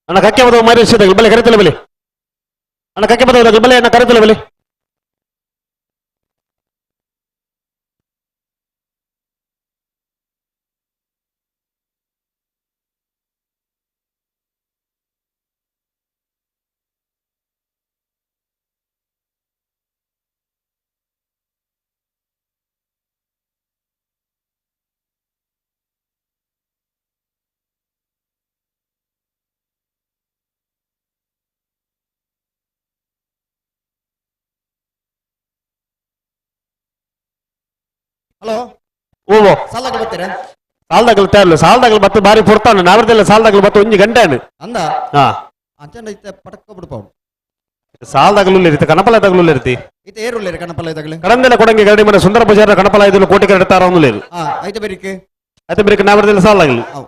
ಅಣ್ಣ ಕಕ್ಕೆ ಬದವು ಮಾರಿಸಿದಾಗ ಬಲೆ ಕರೆತಲೆ ಬಲೆ ಅಣ್ಣ ಕಕ್ಕೆ ಬದವು ಬಲೆ ಅಣ್ಣ ಕರೆತಲೆ ಬಲೆ ಹಲೋ ಓ ಸಾಲಾಗ ಬರ್ತೀರಾ ಸಾಲ್ದಾಗಲ್ ತೇರ್ಲು ಸಾಲ್ದಾಗಲ್ ಬತ್ತು ಬಾರಿ ಪುರ್ತಾನು ನಾವ್ರದೆಲ್ಲ ಸಾಲ್ದಾಗಲ್ ಬತ್ತು ಒಂಜಿ ಗಂಟೆ ಅಂದ ಹಾ ಅಂಚಂಡ ಇತ್ತೆ ಪಟಕ್ಕ ಬಿಡ್ಪಾವು ಸಾಲ್ದಾಗಲು ಇರ್ತಿ ಕಣಪಲಾಯದಾಗಲು ಇರ್ತಿ ಇತ್ತೆ ಏರುಳ್ಳೇರಿ ಕಣಪಲ ಇದಾಗಲೇ ಕಡಂದಲೆ ಕೊಡಂಗೆ ಗರಡಿ ಮನೆ ಸುಂದರ ಪೂಜಾರ ಕಣಪಲಾಯದಿರಲು ಕೋಟಿ ಕರೆಕ್ಟಾರ ಒಂದು లేదు ಹಾ ಐತೆ ಬೇರಿಕೆ అయితే మీరు నావర్దెల్ల సాల్దాగలు ಅವು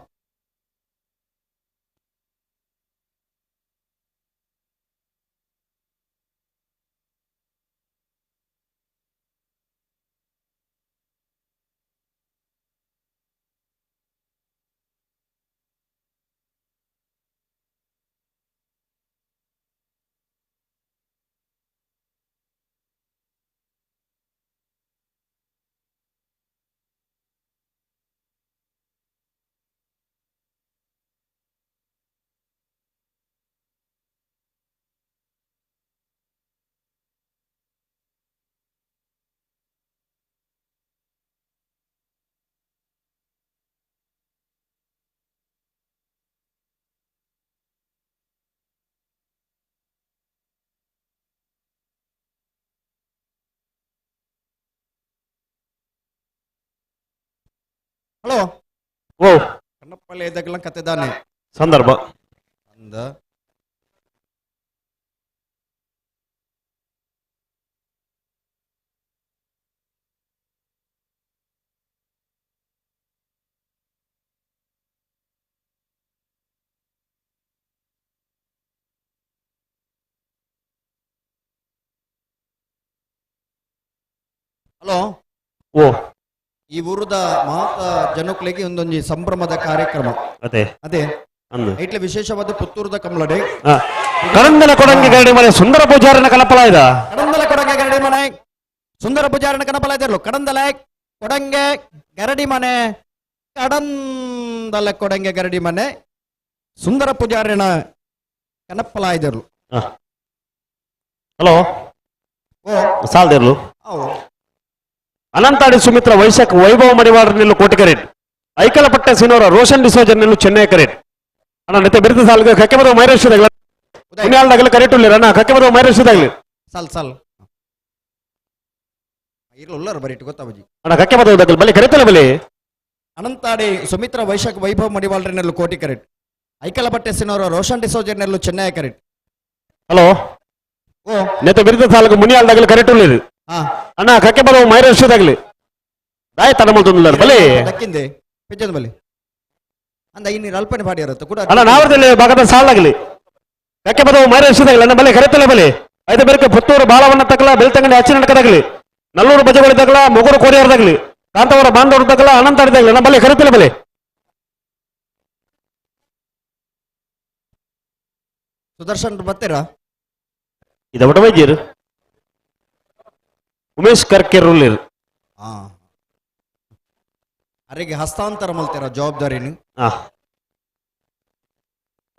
ಹಲೋ ఓ ಕಣ್ಣಪ್ಪಲ್ಲ ಇದ್ದಾಗಲ್ಲ ಕತೆದಾನೆ సందర్భ ಅಂದ ಹಲೋ ఓ ಈ ಊರದ ಮಾತ ಜನಕ್ಕಳಿಗೆ ಒಂದೊಂದು ಸಂಭ್ರಮದ ಕಾರ್ಯಕ್ರಮ అదే ಅದೇ ಅಂದು ಐಟ್ಲ ವಿಶೇಷವಾದ ಪುತ್ತೂರದ ಕಮಲಡೆ ಕಡಂದಲೆ ಕೊಡಂಗೆ ಗರಡಿ ಮನೆ ಸುಂದರ ಪೂಜಾರನ ಕಣಪಲಾಯದ ಕಡಂದಲ ಕೊಡಂಗೆ ಗರಡಿ ಮನೆ ಸುಂದರ ಪೂಜಾರನ ಕನಪಲ ಇದ್ದರು ಕಡಂದಲೆ ಕೊಡಂಗೆ ಗರಡಿ ಮನೆ ಕಡಂದಲ ಕೊಡಂಗೆ ಗರಡಿ ಮನೆ ಸುಂದರ ಪೂಜಾರಿನ ಕನಪಲ ಇದ್ದರು ಹಲೋ ಓ ಸಾಲ್ದಿರ್ಲು ಅವು ಅನಂತಾಡಿ ಸುಮಿತ್ರ ವೈಶಾಖ ವೈಭವ ಮಡಿವಾಡ ನಿಲ್ಲು ಕೋಟಿ ಕರೆಟ್ ಐಕಲಪಟ್ಟ ಸಿನೋರ ರೋಷನ್ ಡಿಸೋಜರ್ ನಿಲ್ಲು ಚೆನ್ನೈ ಕರೆಟ್ ಅಣ್ಣ ನೆತ್ತೆ ಬಿರುದು ಸಾಲ್ಗೆ ಕಕ್ಕೆ ಬರುವ ಮೈರೇಶ್ವದಾಗಲ ಪುಣ್ಯಾಲ್ದಾಗಲ ಕರೆಕ್ಟ್ ಉಳ್ಳಿರ ಅಣ್ಣ ಕಕ್ಕೆ ಬರುವ ಮೈರೇಶ್ವದಾಗಲಿ ಸಾಲ್ ಸಾಲ್ ಇರ್ಲ ಉಳ್ಳಾರ ಬರೀ ಗೊತ್ತಾಬಜಿ ಅಣ್ಣ ಕಕ್ಕೆ ಬದವುದಾಗಲಿ ಬಲಿ ಕರೆತಲ್ಲ ಬಲಿ ಅನಂತಾಡಿ ಸುಮಿತ್ರ ವೈಶಾಖ ವೈಭವ ಮಡಿವಾಳ್ರನೆಲ್ಲು ಕೋಟಿ ಕರೆಟ್ ಐಕಲ ಬಟ್ಟೆಸಿನವರು ರೋಷನ್ ಡಿಸೋಜರ್ನೆಲ್ಲು ಚೆನ್ನೈ ಕರೆಟ್ ಹಲೋ ಓ ನೆತ್ತೆ ಬಿರುದು ಸಾಲ್ಗೆ ಮುನಿಯಾಲ್ದಾಗಲಿ ಕರೆಕ್ಟ್ ಉಳ್ಳಿರು ಹಾ ಅಣ್ಣ ಕಕ್ಕೆ ಬರುವ ಮೈರೇಶ್ವದಾಗಲಿ ದಾಯ ತಡಮಲ್ತೊಂದಿಲ್ಲ ಬಲಿ ದಕ್ಕಿಂದೆ ಪೆಜ್ಜದ ಬಲಿ ಅಂದ ಇನ್ನೀರು ಅಲ್ಪನೆ ಪಾಡಿ ಇರುತ್ತೆ ಕೂಡ ಅಣ್ಣ ನಾವರ್ದಲ್ಲಿ ಭಾಗದ ಸಾಲಾಗಲಿ ಕಕ್ಕೆ ಬದವು ಮೈರೇಶ್ವದಾಗಲಿ ಅಣ್ಣ ಬಲಿ ಕರೆತಲ್ಲ ಬಲಿ ಐದು ಬೇರೆ ಪುತ್ತೂರು ಬಾಳವಣ್ಣ ತಗಲ ಬೆಳ್ತಂಗಡಿ ಹಚ್ಚಿ ನಡಕದಾಗಲಿ ನಲ್ಲೂರು ಬಜಗಳಿದ್ದಾಗಲ ಮುಗುರು ಕೋರಿಯಾರ್ದಾಗಲಿ ಕಾಂತವರ ಬಾಂಧವರದಾಗಲ ಅನಂತಾಡಿದಾಗಲಿ ಅಣ್ಣ ಬಲಿ ಕರೆತಲ್ಲ ಬಲಿ ಸುದರ್ಶನ್ ಬರ್ತೀರಾ ಇದು ಒಟ ವೈದ್ಯರು ಉಮೇಶ್ ಕರ್ಕೆರುಲ್ಲಿರು ಹಾ ಅರೆಗೆ ಹಸ್ತಾಂತರ ಮಲ್ತೀರಾ ಜವಾಬ್ದಾರಿನಿ ಹಾ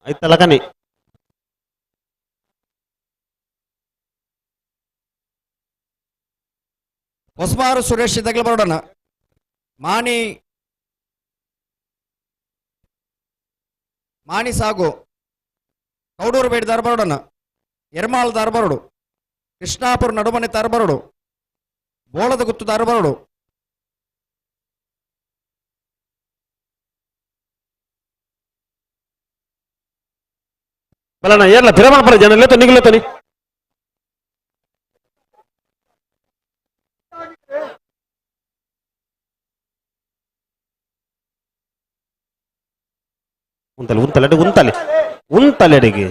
ಆಯ್ತಲ್ಲ ಕನಿ ಹೊಸಮಾರು ಸುರೇಶ್ ಇದ್ದಾಗಲೇ ಬರೋಣ. ಮಾಣಿ ಸಾಗು ಕೌಡೂರು ಬೇಡ ದಾರ್ಬರೋಡನ, ಎರ್ಮಾಳ್ ದಾರ್ಬರೋಡು, ಕೃಷ್ಣಾಪುರ ನಡುಮನೆ ತಾರ್ಬರೋಡು, ಬೋಳದ ಗುತ್ತು ದಾರ್ಬರೋಡು, ಬಲಣ್ಣ ಏರ್ಲ ಪಿರಮಣ ಪರ ಜನ ಇಲ್ಲತ್ತ ನಿಗಿಲ್ಲತ್ತನಿ ಉಂತಲೆಡೆಗೆ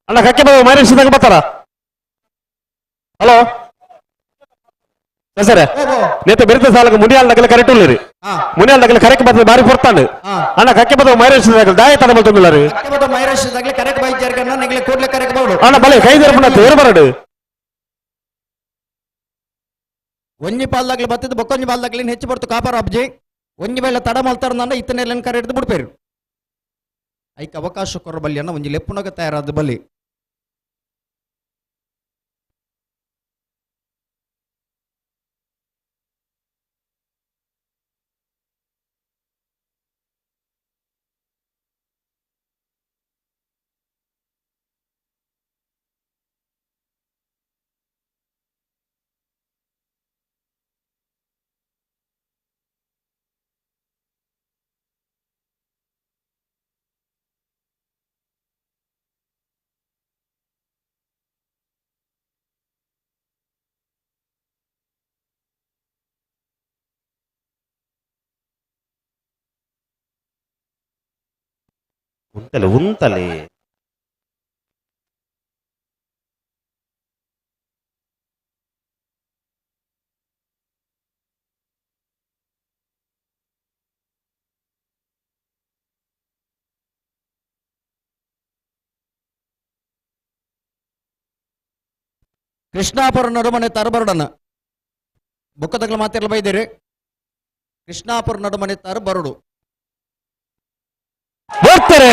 ಅಣ್ಣ ಕಕ್ಕೆ ಬಾಬು ಮೈರೇಶಿದಾಗ ಬರ್ತಾರ. ಹಲೋ ಸರ್ ನೇತ ಬೆರೆತ ಸಾಲಕ್ಕೆ ಮುನಿಯಾಲ್ ನಗಲ ಕರೆಕ್ಟ್ ಉಳ್ಳರಿ ಮುನಿಯಾಲ್ ನಗಲ ಕರೆಕ್ಟ್ ಬರ್ತದೆ ಬಾರಿ ಕೊಡ್ತಾನೆ ಅಣ್ಣ ಕಕ್ಕೆ ಬಾಬು ಮೈರೇಶಿದಾಗ ದಾಯ ತಡ ಬರ್ತಂಗಿಲ್ಲ ಮೈರೇಶ್ ಇದ್ದಾಗಲೇ ಕರೆಕ್ಟ್ ಬೈಜಾರ್ಗನ್ನ ನಿಗಲೆ ಕೂಡಲೇ ಕರೆಕ್ಟ್ ಬಹುದು ಅಣ್ಣ ಬಲೆ ಕೈದೇರ್ಪಣ ಏರು ಬರಡು ಒಂಜಿ ಪಾಲ್ದಾಗ್ಲಿ ಬತ್ತಿದ್ದು ಬೊಕ್ಕೊಂಜಿ ಪಾಲ್ದಾಗ್ಲಿ ಹೆಚ್ಚು ಬರ್ತು ಕಾಪಾರ ಅಬ್ಜಿ ಒಂಜಿ ಬೇಳೆ ತಡ ಮಲ್ತಾರ ನನ್ನ ಇತ್ತನೆಲ್ಲ ಕರೆ ಹಿಡಿದು ಬಿಡ್ಪೇರು ಐಕ್ ಅವಕಾಶ ಕೊರ ಬಲ್ಲಿ ಅನ್ನ ಒಂಜಿ ಲೆಪ್ಪುನಗ ತಯಾರಾದ ಬಲ್ಲಿ ಉಂತಲೆ ಕೃಷ್ಣಾಪುರ ನಡುಮನೆ ತರಬರಡನ ಬೊಕ್ಕದಗ್ಲ ಮಾತೆಲ್ಲ ಬೈದೇರಿ ಕೃಷ್ಣಾಪುರ ನಡುಮನೆ ತರಬರಡು ಬರ್ತಾರೆ.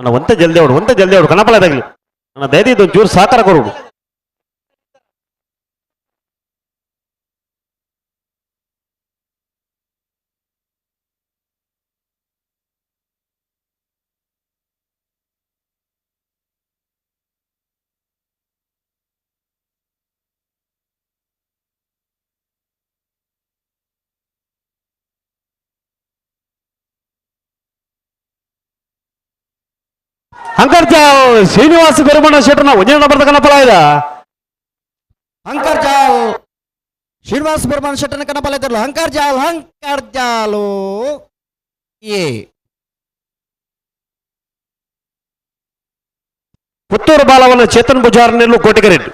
ಅಣ್ಣ ಒಂತೆ ಜಲ್ದಿ ಅವಡು ಕಣಪಳದಾಗ್ಲಿ ಅಣ್ಣ ದಯದಿ ಇದೊಂದು ಚೂರು ಸಾಕಾರ ಕೊಡು ಹಂಕರ್ಜಾವ್ ಶ್ರೀನಿವಾಸ ಪೆರುಮಣ್ಣ ಶೆಟ್ಟರ್ನ ಒಂದೇ ನಂಬರ್ದ ಕಣಪಲ ಇದ ಹಂಕರ್ಜಾಲ್ ಶ್ರೀನಿವಾಸ ಪೆರುಮಾನ್ ಶೆಟ್ಟನ ಕಣಪಲ ಇದ್ರಲ್ಲ ಹಂಕರ್ಜಾಲು ಏ ಪುತ್ತೂರು ಬಾಲವನ ಚೇತನ್ ಪೂಜಾರ್ ನೆಲ್ಲು ಕೋಟಿ ಕರೆಟ್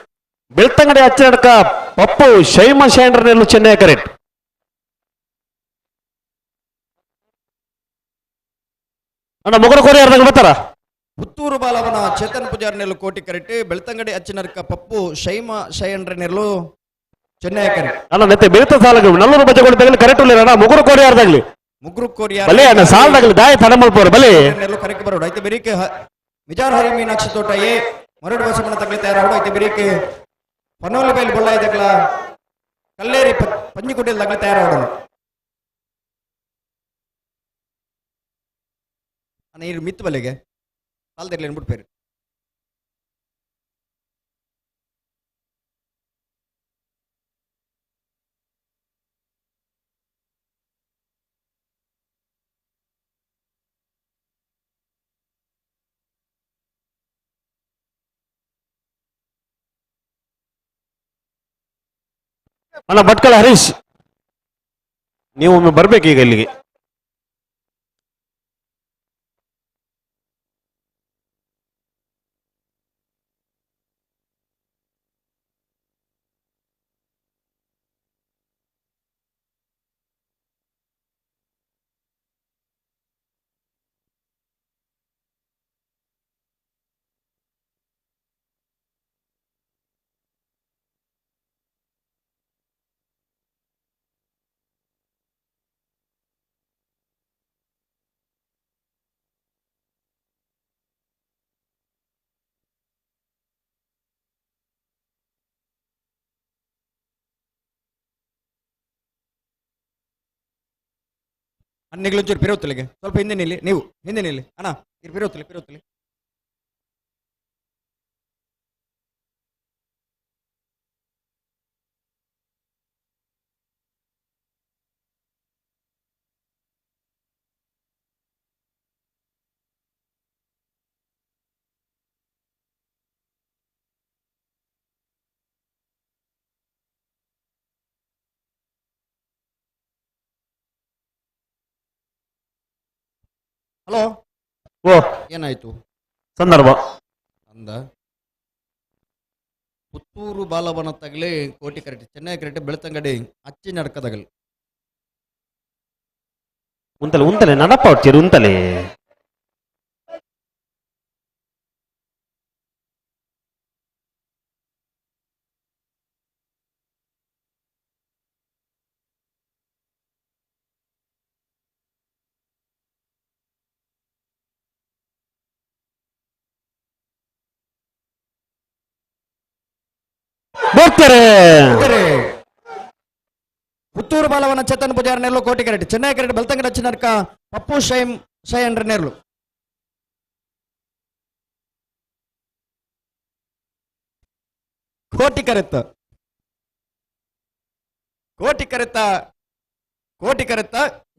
ಬೆಳ್ತಂಗಡಿ ಅಚ್ಚನಡ್ಕ ಪಪ್ಪು ಶೈಮ ಶೇಂಡ್ರ ನೆಲ್ಲು ಚೆನ್ನೈ ಕರೆಟ್ ಅಣ್ಣ ಮುಗರು ಕೋರಿ ಅರ್ಧ ಬರ್ತಾರ ಪುತ್ತೂರು ಬಾಲವನ ಚೇತನ್ ಪೂಜಾರ್ ನೆರಳು ಕೋಟಿ ಕರೆಟ್ ಬೆಳ್ತಂಗಡಿ ಅಚ್ಚಿನರ್ಕ ಪಪ್ಪು ಶೈಮ ಶಯಂಡ್ರ ನೆರಳು ಚೆನ್ನೈ ಕರೆಟ್ ಅಣ್ಣ ನೆತ್ತೆ ಬೀಳ್ತ ಸಾಲಗಳು ನಲ್ಲೂರು ಬಜೆಗಳು ತಗಲಿ ಕರೆಕ್ಟ್ ಇಲ್ಲ ಅಣ್ಣ ಮುಗರು ಕೋರಿ ಅರ್ಧಾಗ್ಲಿ ಮುಗ್ರು ಕೋರಿಯಾ ಬಲೆ ಅಣ್ಣ ಸಾಲದಾಗ್ಲಿ ದಾಯ ತಡಮಲ್ಪೋರು ಬಲೆ ನೆರಳು ಕರೆಕ್ಟ್ ಬರೋಡು ಐತೆ ಬೆರಿಕೆ ಮಿಜಾರ್ ಹರಿ ಮೀನಾಕ್ಷಿ ತೋಟ ಏ ಮರಡು ಬಸವನ ತಗಲಿ ತಯಾರಾಡು ಐತೆ ಬೆರಿಕೆ ಪನೋಲಿ ಬೈಲ್ ಬೊಳ್ಳ ಇದಕ್ಲ ಕಲ್ಲೇರಿ ಪಂಜಿಕೋಟೆಲ್ ತಗಲಿ ತಯಾರಾಡು ನೀರು ಮಿತ್ತು ಬಲೆಗೆ ಸಾಲ್ದಿರ್ಲಿ ಅನ್ಬಿಟ್ಬೇರಿ ಅಣ್ಣ ಭಟ್ಕಳ ಹರೀಶ್ ನೀವು ಒಮ್ಮೆ ಬರ್ಬೇಕು ಈಗ ಇಲ್ಲಿಗೆ ಅನ್ನಿಗ್ಲೊಂಚೂರು ಪಿರೋತ್ತಲಿಗೆ ಸ್ವಲ್ಪ ಹಿಂದೆ ನಿಲ್ಲಿ ನೀವು ಹಿಂದೆ ನಿಲ್ಲಿ ಅಣ್ಣ ಇದು ಪಿರೋತ್ತಲಿ ಹಲೋ ಓ ಏನಾಯ್ತು ಸಂದರ್ಭ ಅಂದ ಪುತ್ತೂರು ಬಾಲವನ ತಗಲಿ ಕೋಟಿ ಕರೆಕ್ಟ್ ಚೆನ್ನೈ ಕರೆಕ್ಟ್ ಬೆಳ್ತಂಗಡಿ ಅಚ್ಚಿ ನಡ್ಕದಗಲ್ ಉಂತಲೆ ನನಪ್ಪ ಹೊಡ್ತೀರಿ ಉಂತಲೆ ಬರ್ತಾರೆ ಪುತ್ತೂರು ಬಾಲವನ ಚೇತನ್ ಪೂಜಾರ ನೆರಳು ಕೋಟಿ ಕರೆಕ್ಟ್ ಚೆನ್ನೈ ಕರೆಕ್ಟ್ ಬೆಳ್ತಂಗಡಿ ಅಚ್ಚಿ ನಡ್ಕ ಪಪ್ಪು ಶಯಂಡ್ರ ನೆರಳು ಕೋಟಿ ಕರೆತ್ತ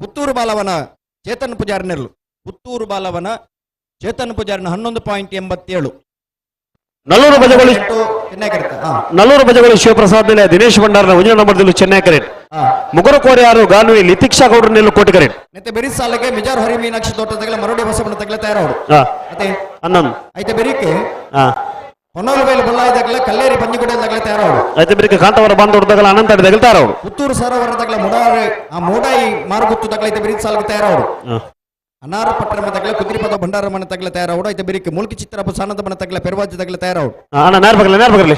ಪುತ್ತೂರು ಬಾಲವನ ಚೇತನ್ ಪೂಜಾರ ನೆರಳು ಪುತ್ತೂರು ಬಾಲವನ ಚೇತನ್ ಪೂಜಾರನ 11.87 ನಲ್ಲೂರು ಬಜೆಗಳು ಚೆನ್ನೈ ಕರೆಕ್ಟ್ ನಲ್ಲೂರು ಬಜೆಗಳು ಶಿವಪ್ರಸಾದ್ ಮೇಲೆ ದಿನೇಶ್ ಭಂಡಾರನ ಒಂದೇ ನಂಬರ್ದಲ್ಲೂ ಚೆನ್ನೈ ಕರೆಟ್ ಮುಗರು ಕೋರಿಯಾರು ಗಾನುವಿ ಲಿತಿಕ್ಷಾ ಗೌಡ್ರ ನೆಲ್ಲು ಕೋಟಿ ಕರೆಟ್ ನೆತ್ತೆ ಬೆರಿ ಸಾಲಗೆ ಮಿಜಾರ್ ಹರಿ ಮೀನಾಕ್ಷಿ ತೋಟ ತಗಲ ಮರಡಿ ಬಸವನ ತಗಲ ತಯಾರವರು ಮತ್ತೆ ಹನ್ನೊಂದು ಐತೆ ಬೆರಿಕೆ ಹಾ ಹೊನ್ನೂರು ಬೈಲು ಬೊಳ್ಳ ಇದಾಗಲ ಕಲ್ಲೇರಿ ಪಂಜಿಕೋಟೆ ತಗಲ ತಯಾರವರು అయితే మీరు కాంతవర బంద్ ఉడతగల అనంత తగులుతారు ಪುತ್ತೂರು ಸರೋವರ ತಗಲ ಮೂಡಾಯಿ ಮಾರುಗುತ್ತು ತಗಲ ಐತೆ ಬೆರಿ ಸಾಲಗೆ ತಯಾರವರು ಅನಾರ ಪಟ್ಟಣ ತಗಲ ಕುದ್ರಿಪದ ಭಂಡಾರಮನ ತಗಲ ತಯಾರವರು ಐತೆ ಬೆರಿಕೆ ಮುಲ್ಕಿ ಚಿತ್ರಪ್ಪ ಸಾನದ ಮನ ತಗಲ ಪೆರವಾಜಿ ತಗಲ ತಯಾರವರು ಅಣ್ಣ ನೇರ್ಬಗಲಿ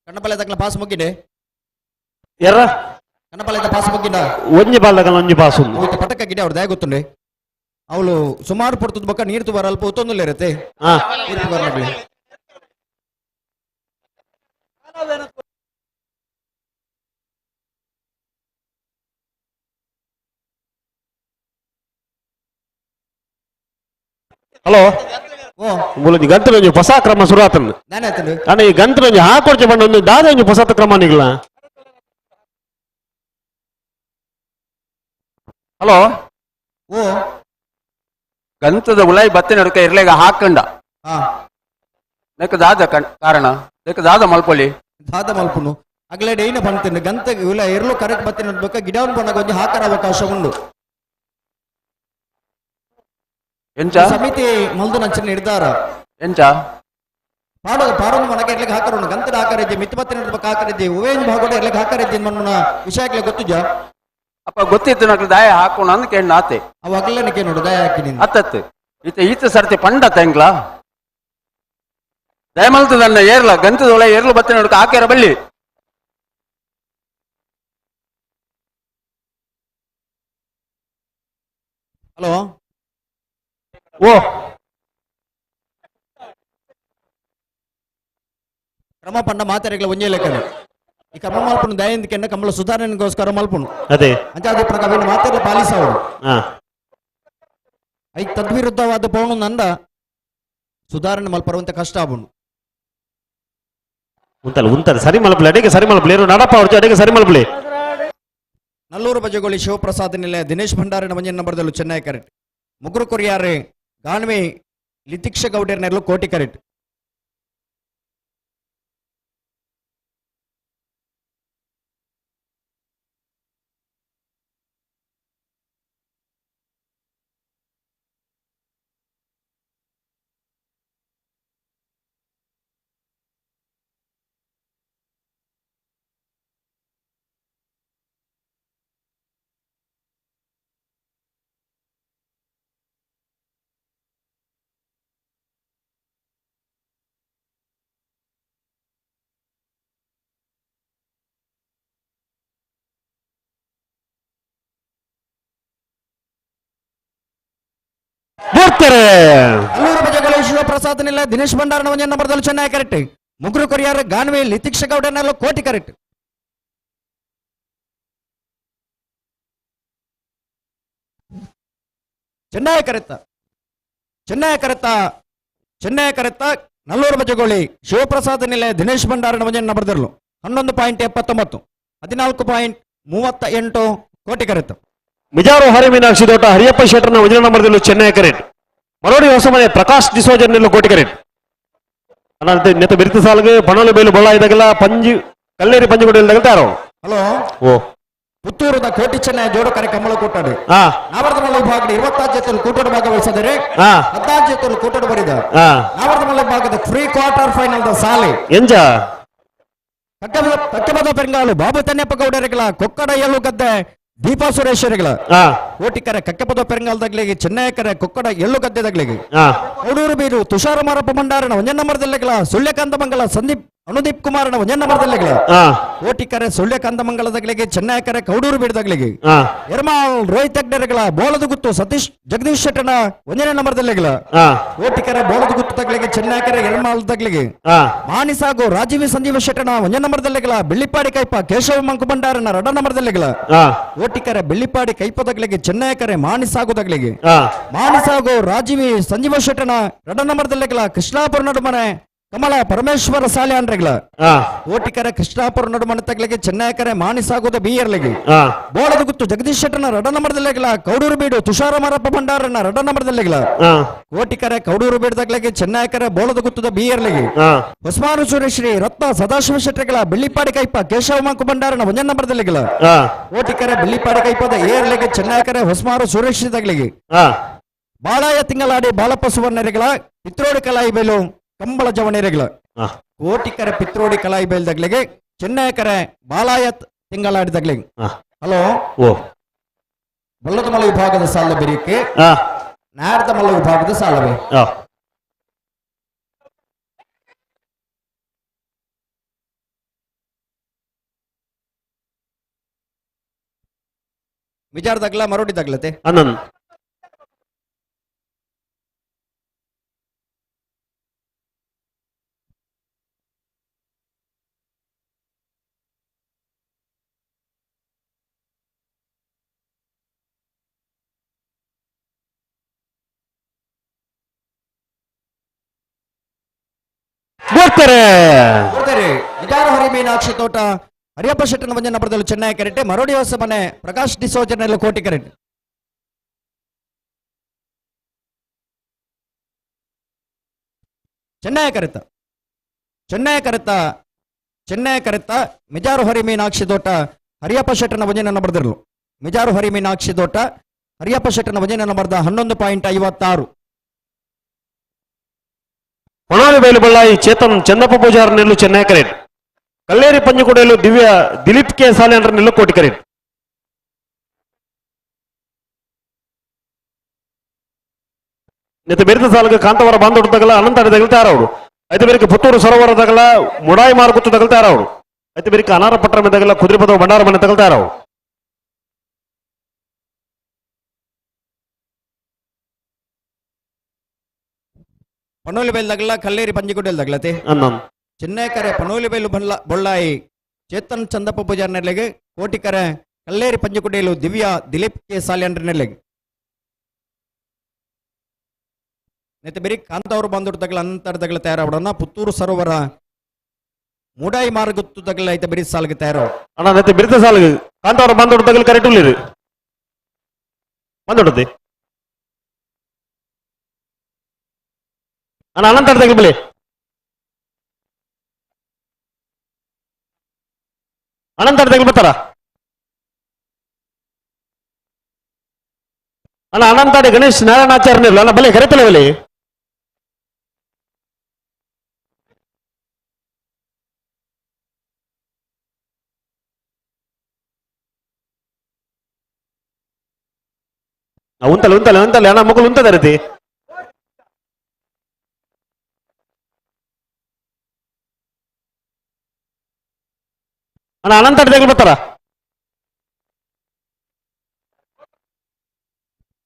ಕಣ್ಣಪಲ್ಲೆ ತಗಲ ಪಾಸ್ ಮುಗಿಡೆ ఎర్ర ಕನ್ನಪಲ್ಲೆದ ಪಾಸ್ ಬಗ್ಗಿನ ಒಂಜಿ ಬಾಲ್ದಾಗ ಒಂಜಿ ಪಾಸ್ ಉಂಡು ಹೋಯ್ತು ಪಟಕ ಗಿಡ ಅವ್ರದ್ದು ಗೊತ್ತುಂಡೆ ಅವಳು ಸುಮಾರು ಪಡ್ತದ ಬಕ್ಕ ನೀರು ತುಬಾರ ಅಲ್ಪ ಒತ್ತೊಂದುಲ್ಲ ಇರತ್ತೆ ಹಾ ನೀರು ತುಬಾರ ನಗ್ಲಿ ಹಲೋ ಓ ಮೂಲಜಿ ಗಂತಲು ಒಂಜಿ ಹೊಸ ಕ್ರಮ ಶುರು ಆತಂದು ನಾನೇ ಆಯ್ತಂಡು ಅಣ್ಣ ಈ ಗಂತಲು ಒಂಜಿ ಹಾಕೊಡ್ಚೆ ಬಂಡ ಒಂದು ದಾದ ಒಂಜಿ ಹೊಸ ಕ್ರಮ ನಿಗ್ಲ ಹಲೋ ಓ ಗಂತದ ಉಲಾಯಿ ಬತ್ತಿನ ಅಡುಕ ಇರ್ಲೆಗ ಹಾಕಂಡ ಹಾ ನೆಕ್ ದಾದ ಕಾರಣ ನೆಕ್ ದಾದ ಮಲ್ಪೊಲಿ ದಾದ ಮಲ್ಪುನು ಅಗ್ಲೇ ಡೈನ ಬಂತಂಡು ಗಂತ ಇಲ್ಲ ಎರಲು ಕರೆಕ್ಟ್ ಬತ್ತಿನ ಬಕ್ಕ ಗಿಡವನ್ನು ಬಂದಾಗ ಒಂಜಿ ಹಾಕರ ಅವಕಾಶ ಉಂಡು ಎಂಚ ಸಮಿತಿ ಮಲ್ದು ನಂಚಿನ ನಿರ್ಧಾರ ಎಂಚ ಪಾಡೋದು ಮನಗೆ ಇರ್ಲಿಕ್ಕೆ ಹಾಕರೋಣ ಗಂತದ ಹಾಕರಿದ್ದೆ ಮಿತ್ ಬತ್ತಿನ ಬಕ್ಕ ಹಾಕರಿದ್ದೆ ಉವೇನ್ ಭಾಗೋಡ ಇರ್ಲಿಕ್ಕೆ ಹಾಕರಿದ್ದೆ ಮನ್ನ ವಿಷಯಕ್ಕೆ ಗೊತ್ತುಜ ಅಪ್ಪ ಗೊತ್ತಿತ್ತು ನಕ್ಲು ದಾಯ ಹಾಕೋಣ ಅಂದ್ ಕೇಳ ಆತೆ ಅವ ಅಗ್ಲನಕ್ಕೆ ನೋಡು ದಯ ಹಾಕಿ ನಿಂದ ಅತ್ತತ್ತು ಈತ ಸರ್ತಿ ಪಂಡ ತೆಂಗ್ಲ ದಯಮಲ್ತು ನನ್ನ ಏರ್ಲ ಗಂತದ ಒಳ ಏರ್ಲು ಬತ್ತಿನ ಅಡುಕ ಹಾಕ್ಯಾರ ಬಳ್ಳಿ ಹಲೋ ಓ ಕ್ರಮ ಪಂಡ ಮಾತಾಡಿಗಳ ಒಂಜೇ ಲೆಕ್ಕನೆ ಈ ಕ್ರಮ ಮಲ್ಪುನು ದಯಂದಿಕೆಂಡ ಕಮಲ ಸುಧಾರಣೆಗೋಸ್ಕರ ಮಲ್ಪುನು ಅದೇ ಅಂಚ ಅದೇ ಪ್ರಕಾರ ಮಾತಾಡ ಪಾಲಿಸವರು ಹಾ ಐಕ್ ತದ್ವಿರುದ್ಧವಾದ ಪೌನು ನಂದ ಸುಧಾರಣೆ ಮಲ್ಪರುವಂತ ಕಷ್ಟ ಆಗುಂಡು ಉಂತಲ್ಲ ಸರಿ ಮಲ್ಪಲೆ ಅಡಿಗೆ ಸರಿ ಮಲ್ಪಲೆ ನಡಪ ಅವ್ರ ಅಡಿಗೆ ಸರಿ ಮಲ್ಪಲೆ ನಲ್ಲೂರು ಬಜಗೋಳಿ ಶಿವಪ್ರಸಾದ್ ನಿಲಯ ದಿನೇಶ್ ಭಂಡಾರಿನ ಮಂಜನ್ ನಂಬರ್ದಲ್ಲೂ ಚೆನ್ನೈ ಕರೆಕ್ಟ್ ಮುಗ್ರು ಕೊರಿಯಾರೆ ಗಾನ್ವೆ ಲಿತಿಕ್ಷ ಗೌಡರ್ನೆರ್ಲು ಕೋಟಿ ಕರೆಕ್ಟ್ ಬರ್ತಾರೆ ನಲ್ಲೂರು ಬಜಗೋಳಿ ಶಿವಪ್ರಸಾದ್ ನಿಲಯ ದಿನೇಶ್ ಭಂಡಾರಿನ ಮಂಜನ್ ನಂಬರ್ದಲ್ಲೂ ಚೆನ್ನೈ ಕರೆಕ್ಟ್ ಮುಗ್ರು ಕೊರಿಯಾರೆ ಗಾನ್ವೆ ಲಿತಿಕ್ಷ ಗೌಡರ್ನೆರ್ಲು ಕೋಟಿ ಕರೆಕ್ಟ್ ಚೆನ್ನೈ ಕರೆತ್ತ ನಲ್ಲೂರು ಬಜಗೋಳಿ ಶಿವಪ್ರಸಾದ್ ನಿಲಯ ದಿನೇಶ್ ಭಂಡಾರಿನ ಮಂಜನ್ ನಂಬರ್ದಲ್ಲೂ 11.79 14.38 ಕೋಟಿ ಕರೆತ್ತ ಮಿಜಾರು ಹರಿ ಮೀನಾಕ್ಷಿ ತೋಟ ಹರಿಯಪ್ಪ ಶೆಟ್ಟರ್ನ ವಜ್ರ ನಂಬರ್ದಲ್ಲೂ ಚೆನ್ನೈ ಕರೆಟ್ ಮರೋಡಿ ಹೊಸಮನೆ ಪ್ರಕಾಶ್ ಡಿಸೋಜರ್ನಲ್ಲೂ ಕೋಟಿ ಕರೆಟ್ ಅನಂತ ನೆತ ಬಿರುತು ಸಾಲಿಗೆ ಪಣಲು ಬೇಲು ಬಳ್ಳ ಇದಾಗಲ್ಲ ಪಂಜಿ ಕಲ್ಲೇರಿ ಪಂಜಿಗುಡಿ ತಗಲ್ತಾರೋ ಹಲೋ ಓ ಪುತ್ತೂರದ ಕೋಟಿ ಚೆನ್ನೈ ಜೋಡು ಕರೆ ಕಮಲ ಕೊಟ್ಟಾಡು ಹಾ ನಾವರ್ಧಮಲ್ಲ ವಿಭಾಗದ 26 ಜೊತೆ ಕೂಟದ ಭಾಗವಹಿಸಿದರೆ ಹಾ 16 ಜೊತೆ ಕೂಟದ ಬರಿದ ಹಾ ನಾವರ್ಧಮಲ್ಲ ವಿಭಾಗದ ಪ್ರೀ ಕ್ವಾರ್ಟರ್ ಫೈನಲ್ ದ ಸಾಲೆ ಎಂಜ ಕಕ್ಕಬದ ಪೆಂಗಾಲು ಬಾಬು ತನ್ನೆಪ್ಪ ಗೌಡರಿಗಳ ಕೊಕ್ಕಡ ಎಳ್ಳು ಗದ್ದೆ ದೀಪಾ ಸುರೇಶ್ವರಿಗಳ ಹಾ ಕೋಟಿಕರೆ ಕಕ್ಕಪದ ಪೆರಂಗಾಲದಾಗ್ಲಿಗೆ ಚೆನ್ನೈಕರೆ ಕೊಕ್ಕಡ ಎಳ್ಳು ಗದ್ದೆದಾಗ್ಲಿಗೆ ಹಾ ಕೌಡೂರು ಬೀರು ತುಷಾರ ಮಾರಪ್ಪ ಭಂಡಾರನ ಒಂಜನ್ ನಂಬರ್ದಲ್ಲಿಗಳ ಸುಳ್ಯಕಾಂತ ಮಂಗಲ ಸಂದೀಪ್ ಅನುದೀಪ್ ಕುಮಾರನ ಒಂಜನ್ ನಂಬರ್ದಲ್ಲಿಗಳ ಹಾ ಕೋಟಿಕರೆ ಸುಳ್ಯಕಾಂತ ಮಂಗಲದಾಗ್ಲಿಗೆ ಚೆನ್ನೈಕರೆ ಕೌಡೂರು ಬೀಡದಾಗ್ಲಿಗೆ ಹಾ ಎರ್ಮಾಳ್ ರೋಹಿತ್ ಹೆಗ್ಡೆರ್ಗಳ ಬೋಳದ ಗುತ್ತು ಸತೀಶ್ ಜಗದೀಶ್ ಶೆಟ್ಟನ ಒಂಜನೇ ನಂಬರ್ದಲ್ಲಿಗಳ ಹಾ ಕೋಟಿಕರೆ ಬೋಳದ ಗುತ್ತು ತಗ್ಲಿಗೆ ಚೆನ್ನೈಕರೆ ಎರ್ಮಾಳ್ ತಗ್ಲಿಗೆ ಹಾ ಮಾನಿಸಾಗು ರಾಜೀವಿ ಸಂಜೀವ ಶೆಟ್ಟನ ಒಂಜನ್ ನಂಬರ್ದಲ್ಲಿಗಳ ಬೆಳ್ಳಿಪಾಡಿ ಕೈಪ ಕೇಶವ ಮಂಕು ಭಂಡಾರನ ರಡ ನಂಬರ್ದಲ್ಲಿಗಳ ಹಾ ಓಟಿಕರೆ ಬೆಳ್ಳಿಪಾಡಿ ಕೈಪದಗ್ಲಿಗೆ ಚೆನ್ನೈಕರೆ ಮಾನಿಸಾಗುದಗ್ಲಿಗೆ ಹಾ ಮಾನಿಸಾಗು ರಾಜೀವಿ ಸಂಜೀವ ಶೆಟ್ಟನ ರಡ ನಂಬರ್ದಲ್ಲಿಗಳ ಕೃಷ್ಣಾಪುರ ನಡುಮನೆ ಕಮಲ ಪರಮೇಶ್ವರ ಸಾಲೆ ಅಂದ್ರೆಗಳ ಹಾ ಓಟಿಕರೆ ಕೃಷ್ಣಾಪುರ ನಡುಮನೆ ತಗ್ಲಿಗೆ ಚೆನ್ನೈಕರೆ ಮಾನಿಸಾಗುದ ಬಿಯರ್ಲಿಗೆ ಹಾ ಬೋಳದ ಗುತ್ತು ಜಗದೀಶ್ ಶೆಟ್ಟನ ರಡ ನಂಬರ್ದಲ್ಲಿಗಳ ಕೌಡೂರು ಬೀಡು ತುಷಾರ ಮಾರಪ್ಪ ಭಂಡಾರನ ರಡ ನಂಬರ್ದಲ್ಲಿಗಳ ಹಾ ಓಟಿಕರೆ ಕೌಡೂರು ಬೀಡದಾಗ್ಲಿಗೆ ಚೆನ್ನೈಕರೆ ಬೋಳದ ಗುತ್ತದ ಬಿಯರ್ಲಿಗೆ ಹಾ ಹೊಸ್ಮಾನು ಸುರೇಶ್ರೀ ರತ್ನ ಸದಾಶಿವ ಶೆಟ್ಟಗಳ ಬೆಳ್ಳಿಪಾಡಿ ಕೈಪ ಕೇಶವ ಮಂಕು ಭಂಡಾರನ ಒಂಜನ್ ನಂಬರ್ದಲ್ಲಿಗಳ ಹಾ ಓಟಿಕರೆ ಬೆಳ್ಳಿಪಾಡಿ ಕೈಪದ ಏರ್ಲಿಗೆ ಚೆನ್ನೈಕರೆ ಹೊಸ್ಮಾರು ಸುರೇಶ್ರೀ ತಗ್ಲಿಗೆ ಹಾ ಬಾಳಾಯ ತಿಂಗಳಾಡಿ ಬಾಳಪ್ಪ ಸುವರ್ಣರೆಗಳ ಪಿತ್ರೋಡಿ ಕಲಾಯಿ ಬೈಲು ಕಂಬಳ ಜವಣೆರೆಗಳ ಹಾ ಕೋಟಿಕರೆ ಪಿತ್ರೋಡಿ ಕಲಾಯಿ ಬೈಲ್ದಾಗ್ಲಿಗೆ ಚೆನ್ನೈಕರೆ ಬಾಲಾಯ ತಿಂಗಳಾಡಿದಾಗ್ಲಿಗೆ ಹಾ ಹಲೋ ಓ ಬಲ್ಲದ ಮಲ ವಿಭಾಗದ ಸಾಲ ಬೆರೀಕೆ ಹಾ ನಾರದ ಮಲ್ಲ ವಿಭಾಗದ ಸಾಲವೇ ಹಾ ಮಿಜಾರ್ ದಗ್ಲ ಮರೋಡಿ ದಗ್ಲತೆ ಹನ್ನೊಂದು ಗೋಡ್ತಾರೆ ಮಿಜಾರು ಹರಿ ಮೀನಾಕ್ಷಿ ತೋಟ ಹರಿಯಪ್ಪ ಶೆಟ್ಟನ ಮಂಜನ ಬರದಲು ಚೆನ್ನೈ ಕೆರೆಟ್ಟೆ ಮರೋಡಿ ಹೊಸ ಮನೆ ಪ್ರಕಾಶ್ ಡಿಸೋಜನೆಲ್ಲ ಕೋಟಿ ಕೆರೆಟ್ ಚೆನ್ನೈ ಕರೆತ ಚೆನ್ನೈ ಕರೆತ ಚೆನ್ನೈ ಕರೆತ ಮಿಜಾರು ಹರಿ ಮೀನಾಕ್ಷಿ ತೋಟ ಹರಿಯಪ್ಪ ಶೆಟ್ಟನ ಮಂಜನ ಬರೆದಿರಲು ಮಿಜಾರು ಹರಿ ಮೀನಾಕ್ಷಿ ತೋಟ ಹರಿಯಪ್ಪ ಶೆಟ್ಟನ ಮಂಜನ ಬರೆದ 11.56 ಹೊಣಾಲಿ ಬೈಲು ಬಳ್ಳಾಯಿ ಚೇತನ್ ಚಂದಪ್ಪ ಪೂಜಾರ್ ನೆಲ್ಲು ಚೆನ್ನೈ ಕರೆಟ್ ಕಲ್ಲೇರಿ ಪಂಜುಕುಡೆಯಲು ದಿವ್ಯ ದಿಲೀಪ್ ಕೆ ಸಾಲೇಂದ್ರ ನೆಲ್ಲು ಕೋಟಿ ಕರೆಟ್ ನೆತ್ತ ಬೆರೆತ ಸಾಲಗ ಕಾಂತವರ ಬಾಂಧೋಡು ತಗಲ ಅನಂತ ಅಡಿದಗಲು ತಯಾರವಡು ಐದು ಬೇರಿಗೆ ಪುತ್ತೂರು ಸರೋವರ ತಗಲ ಮುಡಾಯಿ ಮಾರುಕುತ್ತು ತಗಲು ತಯಾರವಡು ಐದು ಬೇರಿಗೆ ಅನಾರ ಪಟ್ಟಣ ತಗಲ ಕುದುರೆ ಪದವ ಬಂಡಾರ ಮನೆ ತಗಲು ತಯಾರವಡು ಪನೋಲಿ ಬೈಲ್ ದಗ್ಲ ಕಲ್ಲೇರಿ ಪಂಜಿಗುಡ್ಡೆಲ್ ದಗ್ಲತೆ ಹನ್ನೊಂದು ಚೆನ್ನೈ ಕರೆ ಪನೋಲಿ ಬೈಲು ಬೊಳ್ಳಾಯಿ ಚೇತನ್ ಚಂದಪ್ಪ ಪೂಜಾರ್ ನೆಲೆಗೆ ಕೋಟಿ ಕರೆ ಕಲ್ಲೇರಿ ಪಂಜಿಗುಡ್ಡೆಯಲು ದಿವ್ಯ ದಿಲೀಪ್ ಕೆ ಸಾಲ್ಯಂಡ್ರ ನೆಲೆಗೆ ನೆತ್ತ ಬೇರೆ ಕಾಂತವರು ಬಂದೋಡು ತಗಲ ಅನಂತರ ತಗಲ ತಯಾರಾವಡೋಣ ಪುತ್ತೂರು ಸರೋವರ ಮೂಡಾಯಿ ಮಾರ್ಗುತ್ತು ತಗಲ ಐತೆ ಬೇರೆ ಸಾಲಿಗೆ ತಯಾರಾವ ಅಣ್ಣ ನೆತ್ತ ಬೆರೆತ ಸಾಲಗ ಕಾಂತವರ ಬಾಂಧೋಡು ತಗಲು ಕರೆಕ್ಟ್ ಉಳ್ಳಿರು ಬಂದೋಡದೆ ಅಣ್ಣ ಅನಂತ ಅಡಿದಗಲು ಬೆಲೆ ಅನಂತ ಅಡಿದಗಲು ಬರ್ತಾರ ಅಣ್ಣ ಅನಂತಾಡಿ ಗಣೇಶ್ ನಾರಾಯಣಾಚಾರ್ಯ ಅಣ್ಣ ಬಲೆ ಕರೆತಲ್ಲ ಬಲೆ ಉಂತಲ್ಲ ಉಂತಲ್ಲ ಉಂತಲ್ಲ ಅಣ್ಣ ಮಕ್ಕಳು ಉಂತದ ರೀತಿ ಅಣ್ಣ ಅನಂತ ಅಡಿದಗಲು ಬರ್ತಾರ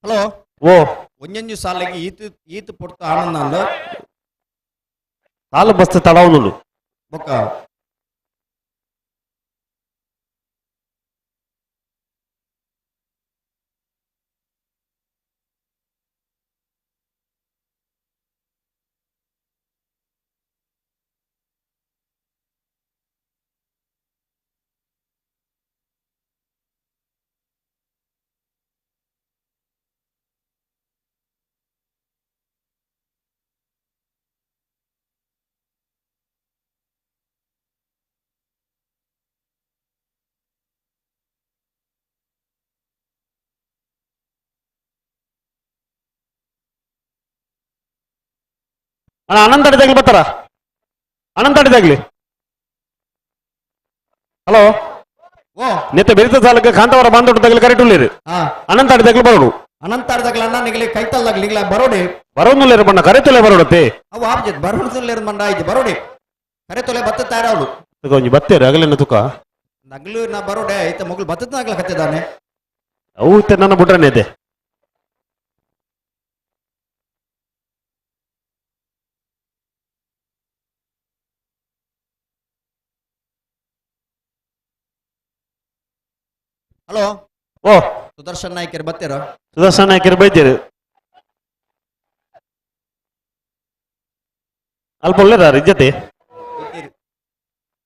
ಹಲೋ ಓ ಒಂಜಂಜು ಸಾಲಿಗೆ ಈತು ಪೊರ್ತು ಆನಂದ ಸಾಲು ಬಸ್ ತಡವನುಳ್ಳು ಬೊಕ್ಕ ಅಣ್ಣ ಅನಂತ ಅಡಿದಾಗ್ಲಿ ಬರ್ತಾರ ಅನಂತ ಅಡಿದಾಗ್ಲಿ ಹಲೋ ಓ ನೆತ್ತ ಬೆರೆತ ಸಾಲಕ್ಕೆ ಕಾಂತವರ ಬಾಂಧೋಡು ತಗಲಿ ಕರೆಕ್ಟ್ ಉಳ್ಳಿರು ಹಾ ಅನಂತ ಅಡಿದಾಗ್ಲಿ ಬರೋಡು ಅನಂತಾರ್ದಗ್ಲ ಅಣ್ಣ ನಿಗಲಿ ಕೈತಲ್ದಾಗ್ಲಿ ಬರೋಡಿ ಬರೋನುಲ್ಲ ಬಣ್ಣ ಕರೆತಲೆ ಬರೋಡತ್ತೆ ಅವು ಆಬ್ಜೆಕ್ಟ್ ಬರೋದಿಲ್ಲ ಮಂಡ ಆಯ್ತು ಬರೋಡಿ ಕರೆ ತೊಲೆ ಬತ್ತ ತಯಾರವಳು ಒಂಜಿ ಬತ್ತೇರು ಅಗಲಿನ ತುಕ ನಗ್ಲು ನಾ ಬರೋಡೆ ಐತೆ ಮಗಳು ಬತ್ತದ ನಗ್ಲ ಕತ್ತಿದ್ದಾನೆ ಅವು ನನ್ನ ಬಿಟ್ರನೆ ಇದೆ ಹಲೋ ಓ ಸುದರ್ಶನ್ ನಾಯ್ಕರ್ ಬತ್ತೀರ ಸುದರ್ಶನ ನಾಯ್ಕರು ಬೈತೀರು ಅಲ್ಪ ಒಳ್ಳೆದಾರ ಇಜ್ಜತೆ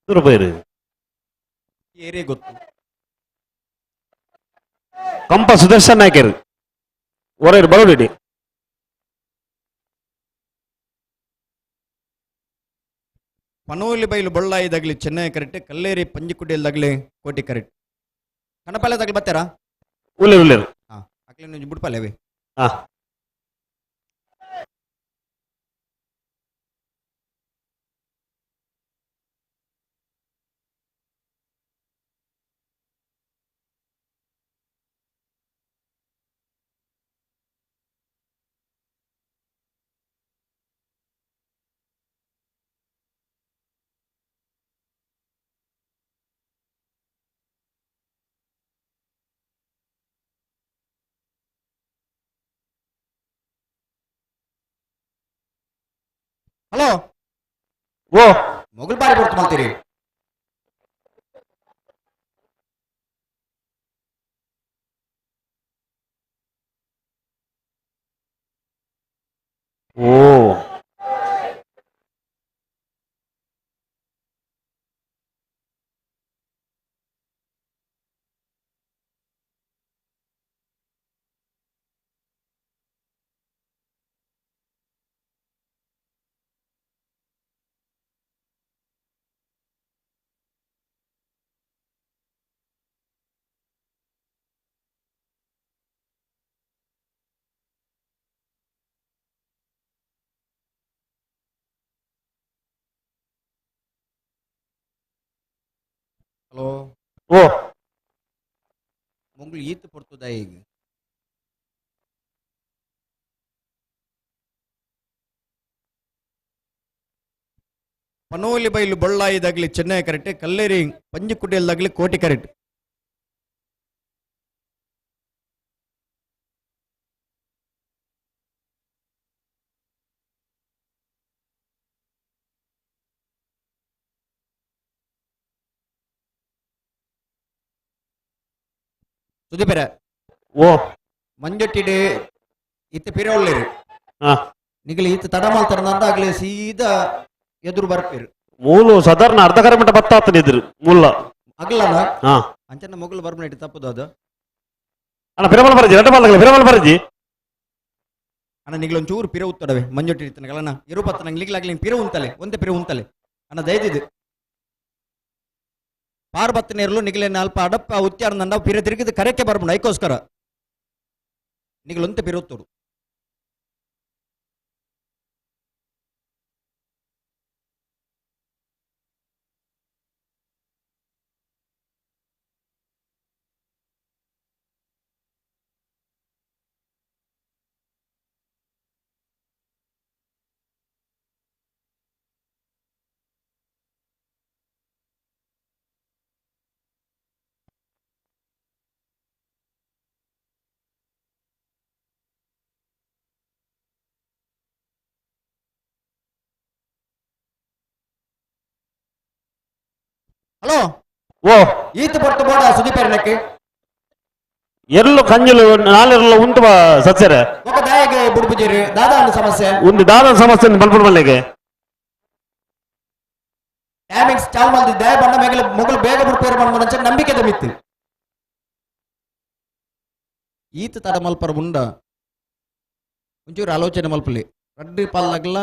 ರೂಪಾಯಿ ಏರಿಯಾ ಗೊತ್ತು ಕಂಪ ಸುದರ್ಶನ್ ನಾಯ್ಕರು ಹೊರ ಬರೋಡಿ ಪನೋಲಿ ಬೈಲು ಬೊಳ್ಳಾಯಿದಾಗ್ಲಿ ಚೆನ್ನೈ ಕರೆಕ್ಟ್ ಕಲ್ಲೇರಿ ಪಂಜಿಕುಡ್ಡಿಯಲ್ದಾಗ್ಲಿ ಕೋಟಿ ಕರೆಕ್ಟ್ ಕಣಪಾಲೆದಾಗ್ಲಿ ಬತ್ತಾರಾ ಉಳ್ಳೇರು ಉಳ್ಳೇರು ಹಾ ಅಕ್ಲಿ ಬುಡ್ಪಾಲೆವಿ ಹಾ ಹಲೋ ಓ ಮೊಗಲ್ ಬಾರಿ ಬರ್ತು ಮಾಡ್ತೀರಿ ಓ ಹಲೋ ಓ ಮೊಗಲ್ ಈತ್ ಪಡ್ತದ ಈಗ ಪನೋಲಿ ಬೈಲು ಬಳ್ಳಾಯಿದಾಗ್ಲಿ ಚೆನ್ನೈ ಕರೆಕ್ಟ್ ಕಲ್ಲೇರಿ ಪಂಜಿಕುಟಿಯಲ್ದಾಗ್ಲಿ ಕೋಟಿ ಕರೆಕ್ಟ್ ಸುದೀಪರ ಓ ಮಂಜೊಟ್ಟಿಡೆ ಈತ ಪಿರ ಒಳ್ಳೆರು ಹಾ ನಿಗಲಿ ಈತ ತಡ ಮಾಡ್ತಾರಂದಾಗ್ಲಿ ಸೀದಾ ಎದುರು ಬರ್ಪೇರು ಮೂಲು ಸಾಧಾರಣ ಅರ್ಧ ಕಿಲೋಮೀಟರ್ ಬತ್ತಾತನಿದ್ರು ಮೂಲ ಅಗ್ಲನ ಹಾ ಅಂಚನ ಮೊಗಲು ಬರ್ಮನೆಟ್ಟು ತಪ್ಪದು ಅದು ಅಣ್ಣ ಪಿರಮಲ್ ಬರಜಿ ರೆಡ್ಡ ಬಾಲ್ಗಳ ಪಿರಮಲ್ ಬರಜಿ ಅಣ್ಣ ನಿಗ್ಲೊಂಚೂರು ಪಿರ ಉತ್ತಡವೆ ಮಂಜೊಟ್ಟಿ ಇರ್ತನಗಳನ್ನ ಇರುಪತ್ತ ನಂಗೆ ಲಿಗ್ಲಾಗ್ಲಿ ಪಿರ ಉಂತಲೆ ಒಂದೇ ಪಿರ ಉಂತಲೆ ಅಣ್ಣ ದಯದಿದ್ದು ಪಾರ್ಬತ್ತನೇರ್ಲು ನಿಗಲೇನ ಅಲ್ಪ ಅಡಪ್ಪ ಉಚ್ಚಾರ ನಂಡ ಪಿರ ತಿರುಗಿದ ಕರೆಕ್ಕೆ ಬರ್ಬೋದು ಐಕೋಸ್ಕರ ನಿಗಲೊಂತೆ ಪಿರ ಉತ್ತೋಡು ಹಲೋ ಓ ಈತ ಬರ್ತು ಬೋಡ ಸುದೀಪೇರನಕ್ಕೆ ಎರ್ಲು ಕಂಜಲು ನಾಲೆರ್ಲ ಉಂಟು ಸತ್ಸರ ఒక దాయಗೆ ಬುಡ್ಬುಜಿರಿ ದಾದಾ ಒಂದು ಸಮಸ್ಯೆ ಒಂದು ದಾದ ಸಮಸ್ಯೆ ಬಲ್ಪುರ್ ಮಲ್ಲಿಗೆ ಟೈಮಿಂಗ್ಸ್ ಚಾಲ್ ಮಲ್ದಿ ದಯ ಬಂದ ಮೇಲೆ ಮೊಗಲು ಬೇಗ ಬುಡ್ಪೇರು ಬಂದ ನಂಬಿಕೆ ದಮಿತ್ತು ಈತ ತಡ ಮಲ್ಪರ ಮುಂಡ ಒಂಚೂರು ಆಲೋಚನೆ ಮಲ್ಪಲಿ ರಡ್ಡಿ ಪಾಲ್ಲಾಗಲ್ಲ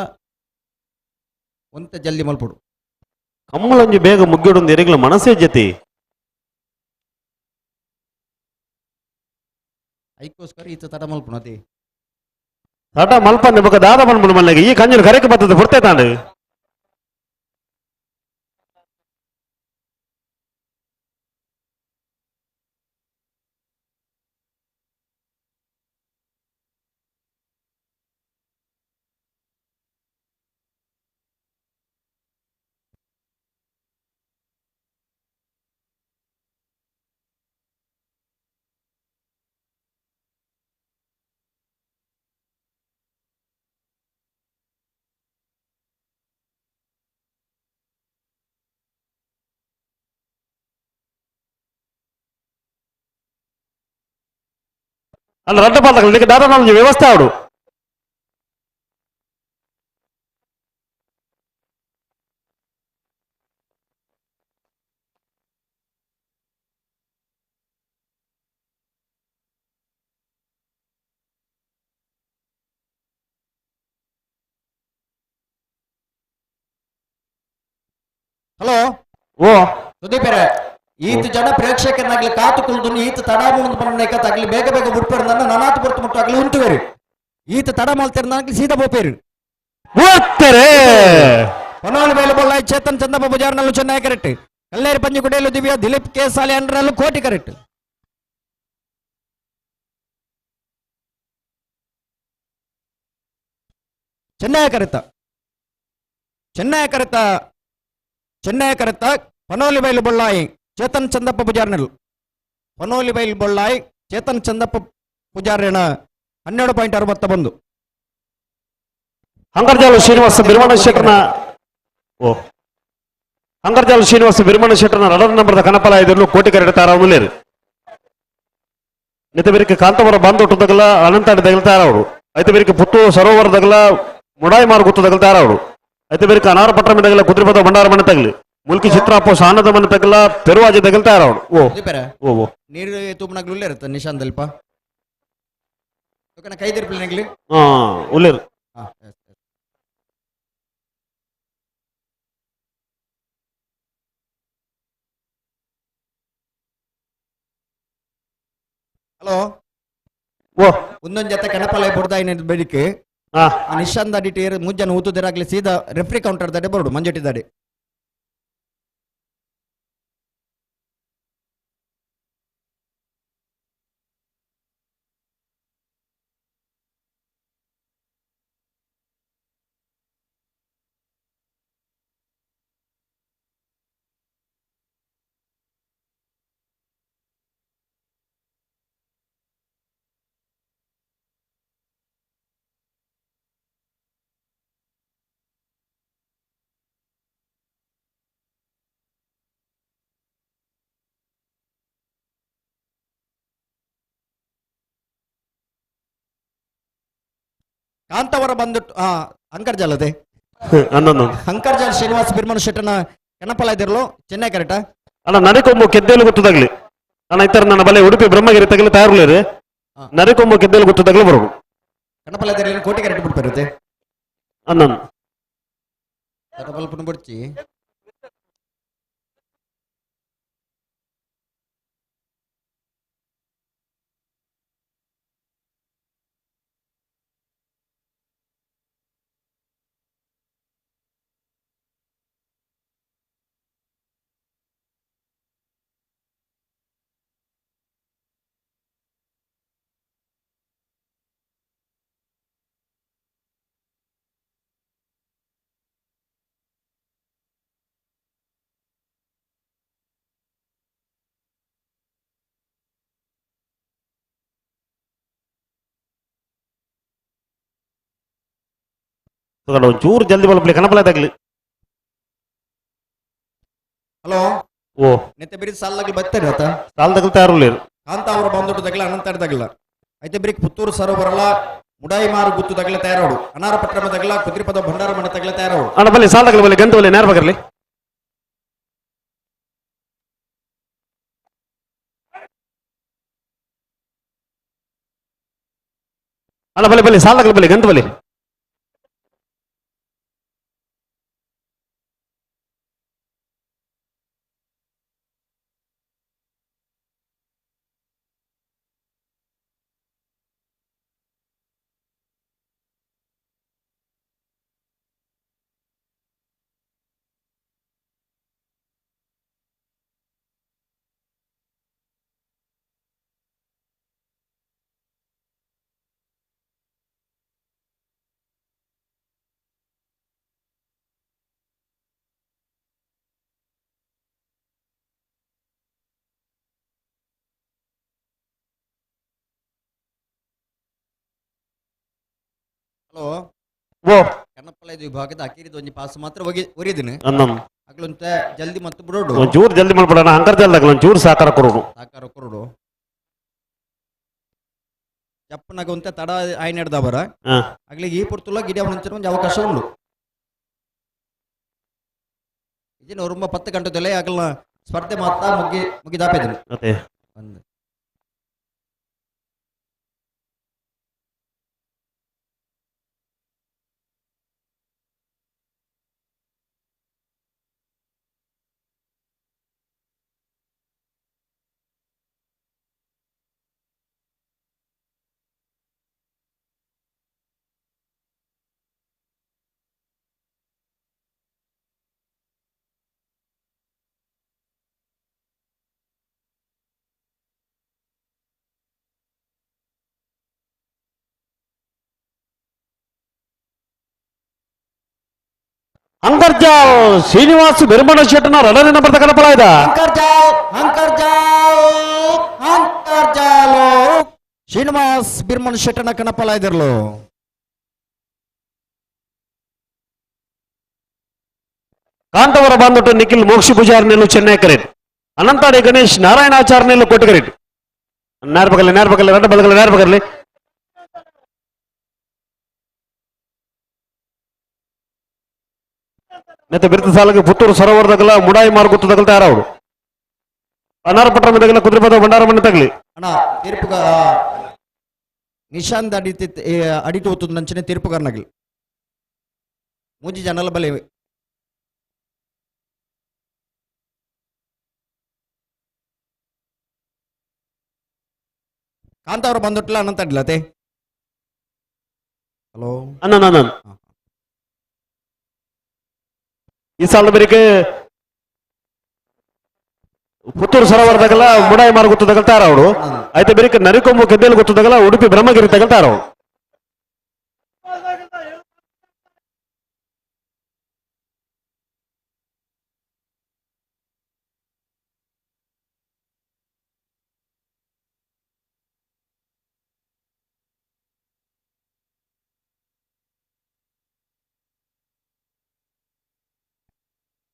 ಒಂತೆ ಜಲ್ದಿ ಮಲ್ಪಡು ಕಮ್ಮಲಂಜಿ ಬೇಗ ಮುಗ್ಗಿಡೊಂದು ಎರಿಗಳ ಮನಸ್ಸೇ ಜತಿ ಐಕೋಸ್ಕರ ಈತ ತಡ ಮಲ್ಪುಣತಿ ತಟ ಮಲ್ಪಂದೆ ಬೊಕ ದಾದ ಬಂದ್ಬಿಡು ಮಲ್ಲಿಗೆ ಈ ಕಂಜಲು ಕರೆಕ್ಕೆ ಬರ್ತದೆ ಹೊಡ್ತೇ ತಾಂಡು ಅಲ್ಲ ರಡ್ಡ ಪಾಲ್ತಕ್ಕೆ ದಾದ ನಮ್ಗೆ ವ್ಯವಸ್ಥೆ ಆಡು ಹಲೋ ಓ ಸುದೀಪರೇ ಈತ ಜನ ಪ್ರೇಕ್ಷಕರನ್ನಾಗ್ಲಿ ಕಾತು ಕುಲ್ದು ಈತ ತಡ ಮುಂದ್ ಬಂದಾಗ್ಲಿ ಬೇಗ ಬೇಗ ಬಿಡ್ಪೇರು ನನಾತ್ ಬರ್ತು ಮುಟ್ಟಾಗ್ಲಿ ಉಂಟುವೇರು ಈತ ತಡ ಮಲ್ತಿರ್ನಾಗ್ಲಿ ಸೀದಾ ಬೋಪೇರು ಓದ್ತಾರೆ ಪನೋಲಿ ಬೇಲು ಬೊಲ್ಲಾಯಿ ಚೇತನ್ ಚಂದಪ್ಪ ಪೂಜಾರ್ನಲ್ಲೂ ಚೆನ್ನೈ ಕರೆಕ್ಟ್ ಕಲ್ಲೇರಿ ಪಂಜಿಕುಡಿಯಲ್ಲೂ ದಿವ್ಯ ದಿಲೀಪ್ ಕೆ ಸಾಲಿ ಅಂಡ್ರಲ್ಲೂ ಕೋಟಿ ಕರೆಕ್ಟ್ ಚೆನ್ನೈ ಕರೆತ ಪನೋಲಿ ಬೈಲು ಬೊಳ್ಳಾಯಿ ಚೇತನ್ ಚಂದಪ್ಪ ಪೂಜಾರ್ನಲ್ ಪನೋಲಿ ಬೈಲು ಬೊಳ್ಳಾಯಿ ಚೇತನ್ ಚಂದಪ್ಪ ಪೂಜಾರ್ಯನ 12.61 ಅಂಗರ್ಜಾಲ ಶ್ರೀನಿವಾಸ ಬಿರ್ಮಣ ಶೆಟ್ಟರ್ನ ಓ ಅಂಗರ್ಜಾಲ ಶ್ರೀನಿವಾಸ ಬಿರ್ಮಣ ಶೆಟ್ಟರ್ನ ರಡರ ನಂಬರ್ದ ಕನಪಲ ಐದರ್ಲು ಕೋಟಿ ಕರೆಡ್ ತಾರ ಮುಲ್ಲೇರು ನಿತ ಬೇರಿಗೆ ಕಾಂತವರ ಬಾಂಧೊಟ್ಟದಗಲ ಅನಂತಾಡಿ ತಗಲ್ತಾರ ಅವರು ಐತೆ ಬೇರಿಗೆ ಪುತ್ತೂರು ಸರೋವರದಗಲ ಮುಡಾಯಿ ಮಾರು ಗುತ್ತು ತಗಲ್ತಾರ ಅವರು ಐತೆ ಬೇರಿಗೆ ಅನಾರ ಪಟ್ಟ ಮಿಡಗಲ ಕುದುರೆಪದ ಭಂಡಾರ ಮನೆ ತಗಲಿ ಮುಲ್ಕಿ ಚಿತ್ರಾಪೋ ಸಾನದ ಮನೆ ತಗಲ ಪೆರುವಾಜಿ ತಗಲ್ತಾರ ಅವರು ಓ ನೀರು ತೂಪನಾಗ್ಲು ಉಳ್ಳೇ ಇರುತ್ತೆ ನಿಶಾಂತ್ ಅಲ್ಪ ಕೈದಿರ್ಪಿಲ್ನಾಗ್ಲಿ ಹಾ ಉಲ್ಲೇರು ಹಲೋ ಓ ಒಂದೊಂದು ಜೊತೆ ಕಣಪಲ ಬುಡ್ದಾಯಿನ ಬೆಳಿಗ್ಗೆ ಹಾ ನಿಶಾಂತ್ ಅಡಿಟೇರ್ ಮುಂಜಾನೆ ಊತುದಿರಾಗ್ಲಿ ಸೀದಾ ರೆಫ್ರಿ ಕೌಂಟರ್ ದಾಡೆ ಬರೋಡು ಮಂಜುಟಿ ದಾಡೆ ಕಾಂತವರ ಬಂದ್ಬಿಟ್ಟು ಅಂಕರ್ಜಾಲದೆ ಅನ್ನೊಂದು ಅಂಕರ್ಜಾಲ್ ಶ್ರೀನಿವಾಸ ಬಿರ್ಮಣ ಶೆಟ್ಟನ ಕಣಪಲ ಇದಿರ್ಲು ಚೆನ್ನೈ ಕರೆಕ್ಟಾ ಅಲ್ಲ ನರಿಕೊಂಬು ಕೆದ್ದೇಲು ಗೊತ್ತದಾಗ್ಲಿ ಅಣ್ಣ ಇತರ ನನ್ನ ಬಲೆ ಉಡುಪಿ ಬ್ರಹ್ಮಗಿರಿ ತಗಲಿ ತಯಾರುಲೇರಿ ನರಿಕೊಂಬು ಕೆದ್ದೇಲು ಗೊತ್ತದಾಗ್ಲಿ ಬರೋದು ಕಣಪಲ ಇದಿರಲಿ ಕೋಟಿ ಕರೆಕ್ಟ್ ಬಿಟ್ಟು ಬರುತ್ತೆ ಅನ್ನೊಂದು ತಟಪಲ್ಪನ ಬಿಡ್ಚಿ ಒಂಚೂರು ಜಲ್ದಿ ಬಲ್ಪಲಿ ಕನಪಲ ತಗಲಿ ಹಲೋ ಓ ನೆತ್ತೆ ಬಿರಿ ಸಾಲಾಗ್ಲಿ ಬರ್ತಾರೆ ಆತ ಸಾಲ್ ತಗಲಿ ತಯಾರುಲೇರು ಕಾಂತ ಅವರ ಬಂದೊಟ್ಟು ತಗಲ ಅನಂತರ ತಗಲ అయితే ಬಿರಿಕ್ ಪುತ್ತೂರು ಸರೋವರಲ ಮುಡಾಯಿ ಮಾರು ಗುತ್ತು ತಗಲ ತಯಾರೋಡು ಅನಾರ ಪಟ್ಟಣ ತಗಲ ಕುದುರೆಪದ ಭಂಡಾರ ಮನೆ ತಗಲ ತಯಾರೋಡು ಅಣ್ಣ ಬಲ್ಲಿ ಸಾಲ್ ತಗಲಿ ಬಲ್ಲಿ ಗಂಟು ಬಲ್ಲಿ ನೇರ ಬಗರ್ಲಿ ಅಣ್ಣ ಬಲ್ಲಿ ಬಲ್ಲಿ ಸಾಲ್ ತಗಲಿ ಬಲ್ಲಿ ಗಂಟು ಬಲ್ಲಿ ಹಲೋ ಓ ಕನ್ನಪ್ಪಲ ಇದು ವಿಭಾಗದ ಅಕೀರಿದ ಒಂಜಿ ಪಾಸ್ ಮಾತ್ರ ಒರಿದಿನಿ ಅನ್ನೊಂದು ಅಗ್ಲಂತ ಜಲ್ದಿ ಮತ್ತು ಬಿಡೋಡು ಒಂಚೂರು ಜಲ್ದಿ ಮಾಡ್ಬಿಡೋಣ ಅಂಕರ್ಜಾಲ್ದಾಗ ಒಂಚೂರು ಸಾಕಾರ ಕೊಡೋದು ಸಾಕಾರ ಕೊರೋಡು ಚಪ್ಪನಾಗ ಒಂತ ತಡ ಆಯ್ನ ಹಿಡ್ದ ಬರ ಹಾ ಆಗ್ಲಿ ಈ ಪುರ್ತುಲ ಗಿಡ ಹೊಂಚಿನ ಒಂದು ಅವಕಾಶ ಉಂಡು ಇದೇನು ரொம்ப 10 ಗಂಟೆದಲ್ಲೇ ಆಗಲ್ಲ ಸ್ಪರ್ಧೆ ಮಾತ್ರ ಮುಗಿದಾಪಿದ್ದೀನಿ ಮತ್ತೆ ಒಂದು ಅಂಕರ್ಜಾಲ್ ಶ್ರೀನಿವಾಸ ಬಿರ್ಮಣ ಶೆಟ್ಟನ ರಡನೆ ನಂಬರ್ದ ಕನಪಲ ಇದ ಅಂತರ್ಜಾಲು ಶ್ರೀನಿವಾಸ್ ಬಿರ್ಮನ್ ಶೆಟ್ಟನ ಕಣಪಲ ಇದಿರ್ಲು ಕಾಂತವರ ಬಾಂಧೊಟ್ಟು ನಿಖಿಲ್ ಮೋಕ್ಷಿ ಪೂಜಾರ್ ನೆಲ್ಲು ಚೆನ್ನೈ ಕರೆಟ್ ಅನಂತಾಡಿ ಗಣೇಶ್ ನಾರಾಯಣಾಚಾರ್ ನೆಲ್ಲು ಕೋಟಿ ಕರೆಟ್ ನೇರ ಪಕ್ಕಲ್ಲಿ ರೆಡ್ಡ ಬಲಗಲ್ಲ ನೇರ ಪಕ್ಕಲ್ಲಿ ನೆತ್ತ ಬಿರ್ತ ಸಾಲಕ್ಕೆ ಪುತ್ತೂರು ಸರೋವರದಾಗಲ್ಲ ಮುಡಾಯಿ ಮಾರ್ಗುತ್ತದಾಗಲ್ಲ ತಯಾರವರು ಅನಾರ ಪಟ್ಟಣದಾಗಲ್ಲ ಕುದುರೆಪದ ಭಂಡಾರಮಣ್ಣ ತಗಲಿ ಅಣ್ಣ ತೀರ್ಪುಗ ನಿಶಾಂತ್ ಅಡಿತು ಹೋಗ್ತದ ನಂಚನೆ ತೀರ್ಪುಗಾರನಾಗಲಿ ಮೂಜಿ ಜನಲ ಬಲೆ ಕಾಂತವ್ರು ಬಂದೊಟ್ಲ ಅನಂತ ಅಡ್ಲತೆ ಹಲೋ ಅನ್ನ ಈ ಸಾಲ ಬೇರೆ ಪುತ್ತೂರು ಸರೋವರದಾಗಲ್ಲ ಮುಡಾಯಿ ಮಾರು ಗೊತ್ತದಾಗಲ್ಲ ತಯಾರವರು ಆಯ್ತು ಬೇರೆ ನರಿಕೊಂಬು ಕೆದ್ದೇಲು ಗೊತ್ತದಾಗಲ್ಲ ಉಡುಪಿ ಬ್ರಹ್ಮಗಿರಿ ತಗಲ್ ತಯಾರವರು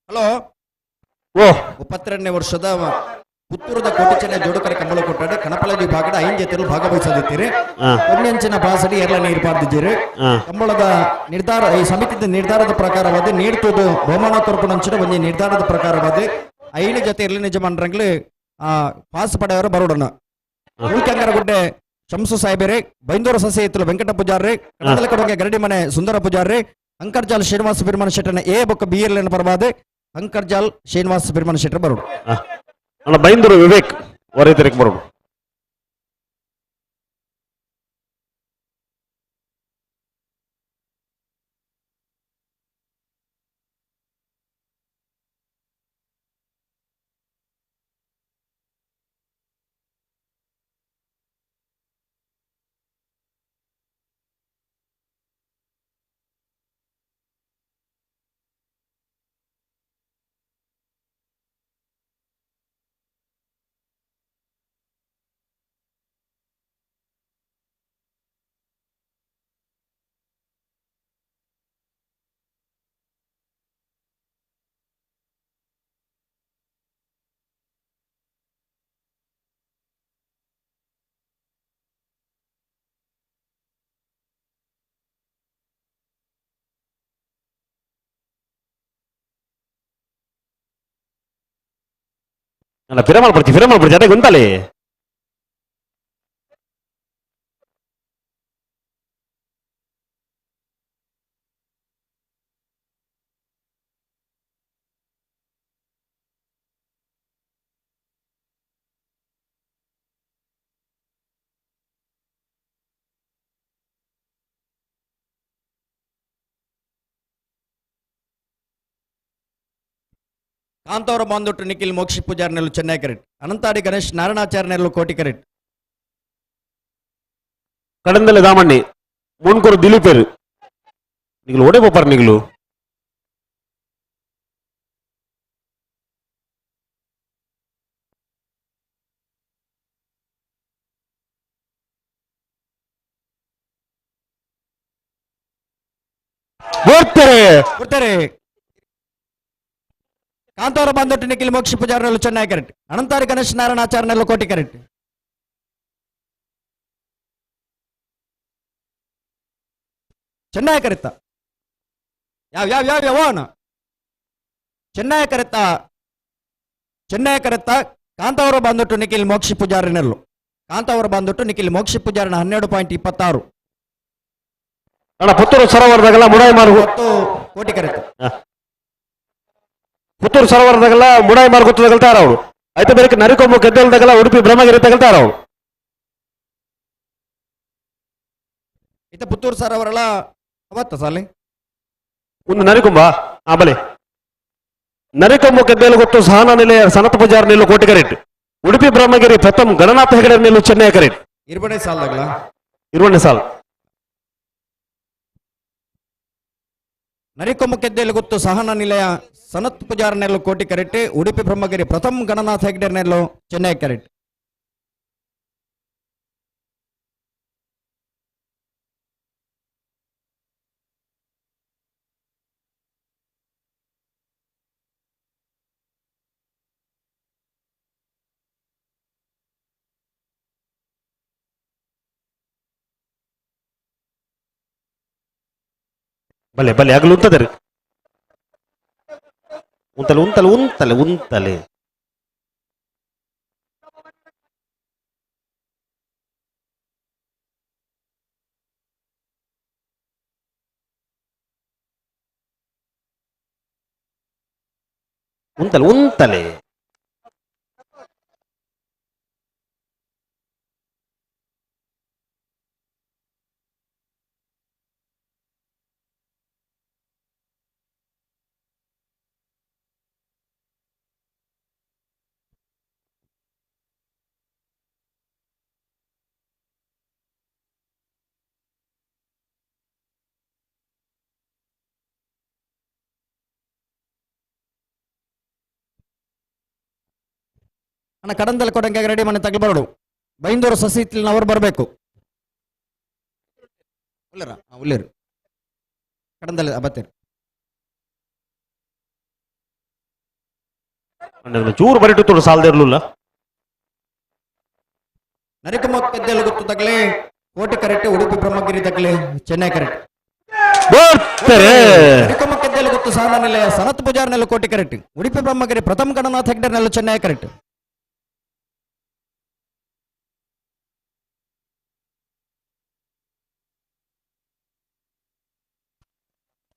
ಹಲೋ ಓ 32ನೇ ವರ್ಷದ ಪುತ್ತೂರದ ಕೋಟಿಚೆನ್ನ ಜೋಡುಕರೆ ಕಂಬಳ ಕೊಟ್ಟಾಡೆ ಕಣಪಲಜಿ ಭಾಗದ ಐನ್ ಜೊತೆಯಲ್ಲಿ ಭಾಗವಹಿಸದಿದ್ದೀರಿ ಕೊನ್ನೆಂಚಿನ ಬಾಸಡಿ ಎಲ್ಲ ನೀರು ಪಾರ್ದಿದ್ದೀರಿ ಕಂಬಳದ ನಿರ್ಧಾರ ಈ ಸಮಿತಿಯ ನಿರ್ಧಾರದ ಪ್ರಕಾರವಾದ ನೀಡ್ತುದು ಬಹುಮಾನ ತೋರ್ಪಣಂಚಿನ ಒಂದು ನಿರ್ಧಾರದ ಪ್ರಕಾರವಾದ ಐನ ಜೊತೆ ಇರಲಿ ನಿಜಮಾನ್ರಂಗ್ಲಿ ಪಾಸ್ ಪಡೆಯವರು ಬರೋಡನ ಉಳ್ಕಂಗರಗುಡ್ಡೆ ಶಂಸು ಸಾಹೇಬರೇ ಬೈಂದೂರು ಸಸ್ಯ ಎತ್ತಲು ವೆಂಕಟ ಪೂಜಾರ್ರಿ ಕಡದಲ ಕಡೆಗೆ ಗರಡಿ ಮನೆ ಸುಂದರ ಪೂಜಾರ್ರಿ ಅಂಕರ್ಜಾಲ್ ಶ್ರೀನಿವಾಸ ಬಿರ್ಮನ ಶೆಟ್ಟನ ಎ ಬೊಕ್ಕ ಬಿ ಎಲ್ ಪರವಾದ ಅಂಕರ್ಜಾಲ್ ಶ್ರೀನಿವಾಸ ಬಿರ್ಮನ ಶೆಟ್ಟರ್ ಬರೋಡು ಅಣ್ಣ ಬೈಂದೂರು ವಿವೇಕ್ ವರೈತರಿಗೆ ಬರೋದು ಅಲ್ಲ ಫಿರಮಾಲ್ ಬರ್ತಿ ಅದೇ ಗೊಂತಲೆ ಕಾಂತವರ ಬಂದೊಟ್ಟು ನಿಖಿಲ್ ಮೋಕ್ಷಿ ಪೂಜಾರ್ ನೆಲ್ಲು ಚೆನ್ನೈ ಕರೆಟ್ ಅನಂತಾಡಿ ಗಣೇಶ್ ನಾರಾಯಣಾಚಾರ್ಯ ನೆಲ್ಲು ಕೋಟಿ ಕರೆಟ್ ಕಡಂದಲೆ ದಾಮಣ್ಣಿ ಮುನ್ಕೂರು ದಿಲೀಪೇರು ನಿಗಲು ಓಡೆ ಪೋಪಾರ ನಿಗಲು ಬರ್ತಾರೆ ಕಾಂತವರ ಬಂದೊಟ್ಟು ನಿಖಿಲ್ ಮೋಕ್ಷಿ ಪೂಜಾರ್ ನೆಲ್ಲು ಚೆನ್ನೈ ಕರೆಟ್ ಅನಂತಾಡಿ ಗಣೇಶ್ ನಾರಾಯಣಾಚಾರ್ಯ ನೆಲ್ಲು ಕೋಟಿ ಕರೆಟ್ ಚೆನ್ನೈ ಕರೆತ್ತ ಯಾವನ ಚೆನ್ನೈ ಕರೆತ್ತ ಕಾಂತವರ ಬಂದೊಟ್ಟು ನಿಖಿಲ್ ಮೋಕ್ಷಿ ಪೂಜಾರಿ ನೆಲ್ಲು ಕಾಂತವರ ಬಂದೊಟ್ಟು ನಿಖಿಲ್ ಮೋಕ್ಷಿ ಪೂಜಾರಿನ 12.26 ಅಣ್ಣ ಪುತ್ತೂರು ಸರೋವರದಾಗಲ್ಲ ಮುಡಾಯಿ ಮಾರು ಕೋಟಿ ಕರೆತ್ತ ಪುತ್ತೂರು ಸರೋವರದಾಗಲ್ಲ ಮುಡಾಯಿ ಮಾರು ಗೊತ್ತದಾಗಲ್ಲ ತಯಾರವರು ಆಯ್ತು ಬೇರೆ ನರಿಕೊಂಬು ಕೆದ್ದೇಲ್ದಾಗಲ್ಲ ಉಡುಪಿ ಬ್ರಹ್ಮಗಿರಿ ತಗಲ್ ತಯಾರವರು ಇತ್ತ ಪುತ್ತೂರು ಸರೋವರಳ ಅವತ್ತ ಸಾಲೆ ಒಂದು ನರಿಕೊಂಬ ಬಲೆ ನರಿಕೊಂಬು ಕೆದ್ದೇಲು ಗೊತ್ತು ಸಹನಾ ನಿಲಯ ಸನತ್ ಪೂಜಾರ್ ನಿಲ್ಲು ಕೋಟಿ ಕರೆಟ್ ಉಡುಪಿ ಬ್ರಹ್ಮಗಿರಿ ಪ್ರಥಮ್ ಗಣನಾಥ ಹೆಗಡೆ ನಿಲ್ಲು ಚೆನ್ನೈ ಕರೆಟ್ ಇರ್ಬಣೆ ಸಾಲದಾಗಲ ಇರುವಣ್ಣೆ ಸಾಲ್ ನರಿಕೊಮ್ಮ ಕೆದ್ದೇಲು ಗೊತ್ತು ಸಹನ ನಿಲಯ ಸನತ್ ಪೂಜಾರ್ ನೆಲ್ಲು ಕೋಟಿ ಕರೆಟ್ ಉಡುಪಿ ಬ್ರಹ್ಮಗಿರಿ ಪ್ರಥಮ್ ಗಣನಾಥ ಹೆಗ್ಡೆ ನೆಲ್ಲು ಚೆನ್ನೈ ಕರೆಟ್ ಬಲೆ ಬಲೆ ಆಗಲು ಉಂತದರಿ ಉಂತಲೆ ಉಂತಲೆ ಉಂತಲೆ ಉಂತಲೆ ಉಂತಲೆ ಉಂತಲೆ ಅಣ್ಣ ಕಡಂದಲ್ಲಿ ಕೊಡಂಗೆ ರೆಡಿ ಮನೆ ತಗಲ್ಬಾರ್ದು. ಬೈಂದೂರು ಸಸಿತಿಲ್ನವ್ರು ಬರಬೇಕು. ಉಳ್ಳರ ಉಳ್ಳೇರು ಕಡಂದಲ್ಲಿ ಬತ್ತೀರಿ. ಚೂರು ಬರಿಟ್ಟು ತೋಡು ಸಾಲದೇ ಇರಲಿಲ್ಲ. ನರಿಕಮೊಕ್ಕದ್ದೆಲ್ಲ ಗೊತ್ತು ತಗಲೆ ಕೋಟೆ ಕರೆಕ್ಟ್ ಉಡುಪಿ ಬ್ರಹ್ಮಗಿರಿ ತಗಲೆ ಚೆನ್ನೈ ಕರೆಕ್ಟ್. ನರಿಕಮೊಕ್ಕದ್ದೆಲ್ಲ ಗೊತ್ತು ಸಾಲ ನಿಲಯ ಸನತ್ ಪೂಜಾರ್ ನೆಲ ಕೋಟೆ ಕರೆಕ್ಟ್ ಉಡುಪಿ ಬ್ರಹ್ಮಗಿರಿ ಪ್ರಥಮ ಗಣನಾಥ್ ಹೆಗ್ಡೆ ನೆಲ ಚೆನ್ನೈ ಕರೆಕ್ಟ್.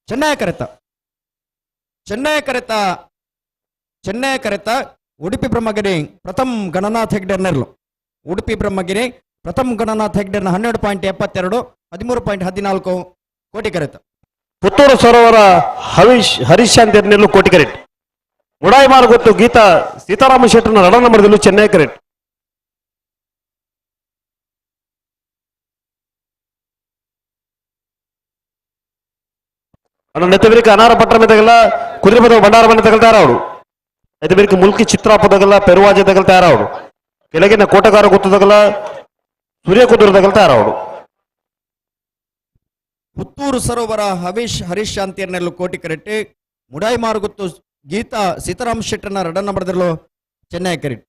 ಚೆನ್ನೈ ಕರೆತ ಚೆನ್ನೈ ಕರೆತ ಚೆನ್ನೈ ಕರೆತ ಉಡುಪಿ ಬ್ರಹ್ಮಗಿರಿ ಪ್ರಥಮ ಗಣನಾಥ್ ಹೆಗ್ಡೇರ್ ನೆರಳು ಉಡುಪಿ ಬ್ರಹ್ಮಗಿರಿ ಪ್ರಥಮ ಗಣನಾಥ್ ಹೆಗ್ಡೇರ್ನ 12.72 13.14 ಕೋಟಿ ಕರೆತ. ಪುತ್ತೂರು ಸರೋವರ ಹರೀಶ್ ಶಾಂತಿಯರ್ನೆಲ್ಲೂ ಕೋಟಿ ಕರೆಟ್. ಮುಡಾಯಿ ಮಾರುಗೊತ್ತು ಗೀತಾ ಸೀತಾರಾಮ ಶೆಟ್ಟರ್ನ ರಡ ನಂಬರ್ದಲ್ಲೂ ಚೆನ್ನೈ ಕರೆಟ್. ಅಣ್ಣ ನೆತ್ತಬಿರಿಕ ಅನಾರ ಪಟ್ಟ ಮೆದಗಲ್ಲ ಕುದುರೆ ಪದ ಬಂಡಾರ ಮನೆ ತಗಲ್ತಾರ ಅವಳು. ನೆತ್ತಬಿರಿಕ ಮುಲ್ಕಿ ಚಿತ್ರಾಪದಗಲ್ಲ ಪೆರುವಾಜೆ ತಗಲ್ತಾರ ಅವಳು. ಕೆಳಗಿನ ಕೋಟಗಾರ ಗೊತ್ತದಗಲ್ಲ ಸೂರ್ಯ ಕುದುರೆ ತಗಲ್ತಾರ ಅವಳು. ಪುತ್ತೂರು ಸರೋವರ ಹರೀಶ್ ಶಾಂತಿಯರ್ನೆಲ್ಲೂ ಕೋಟಿ ಕರೆಟ್. ಮುಡಾಯಿ ಮಾರುಗೊತ್ತು ಗೀತಾ ಸೀತಾರಾಮ ಶೆಟ್ಟರ್ನ ರಡ ನಂಬರ್ದಲ್ಲೂ ಚೆನ್ನೈ ಕರೆಟ್.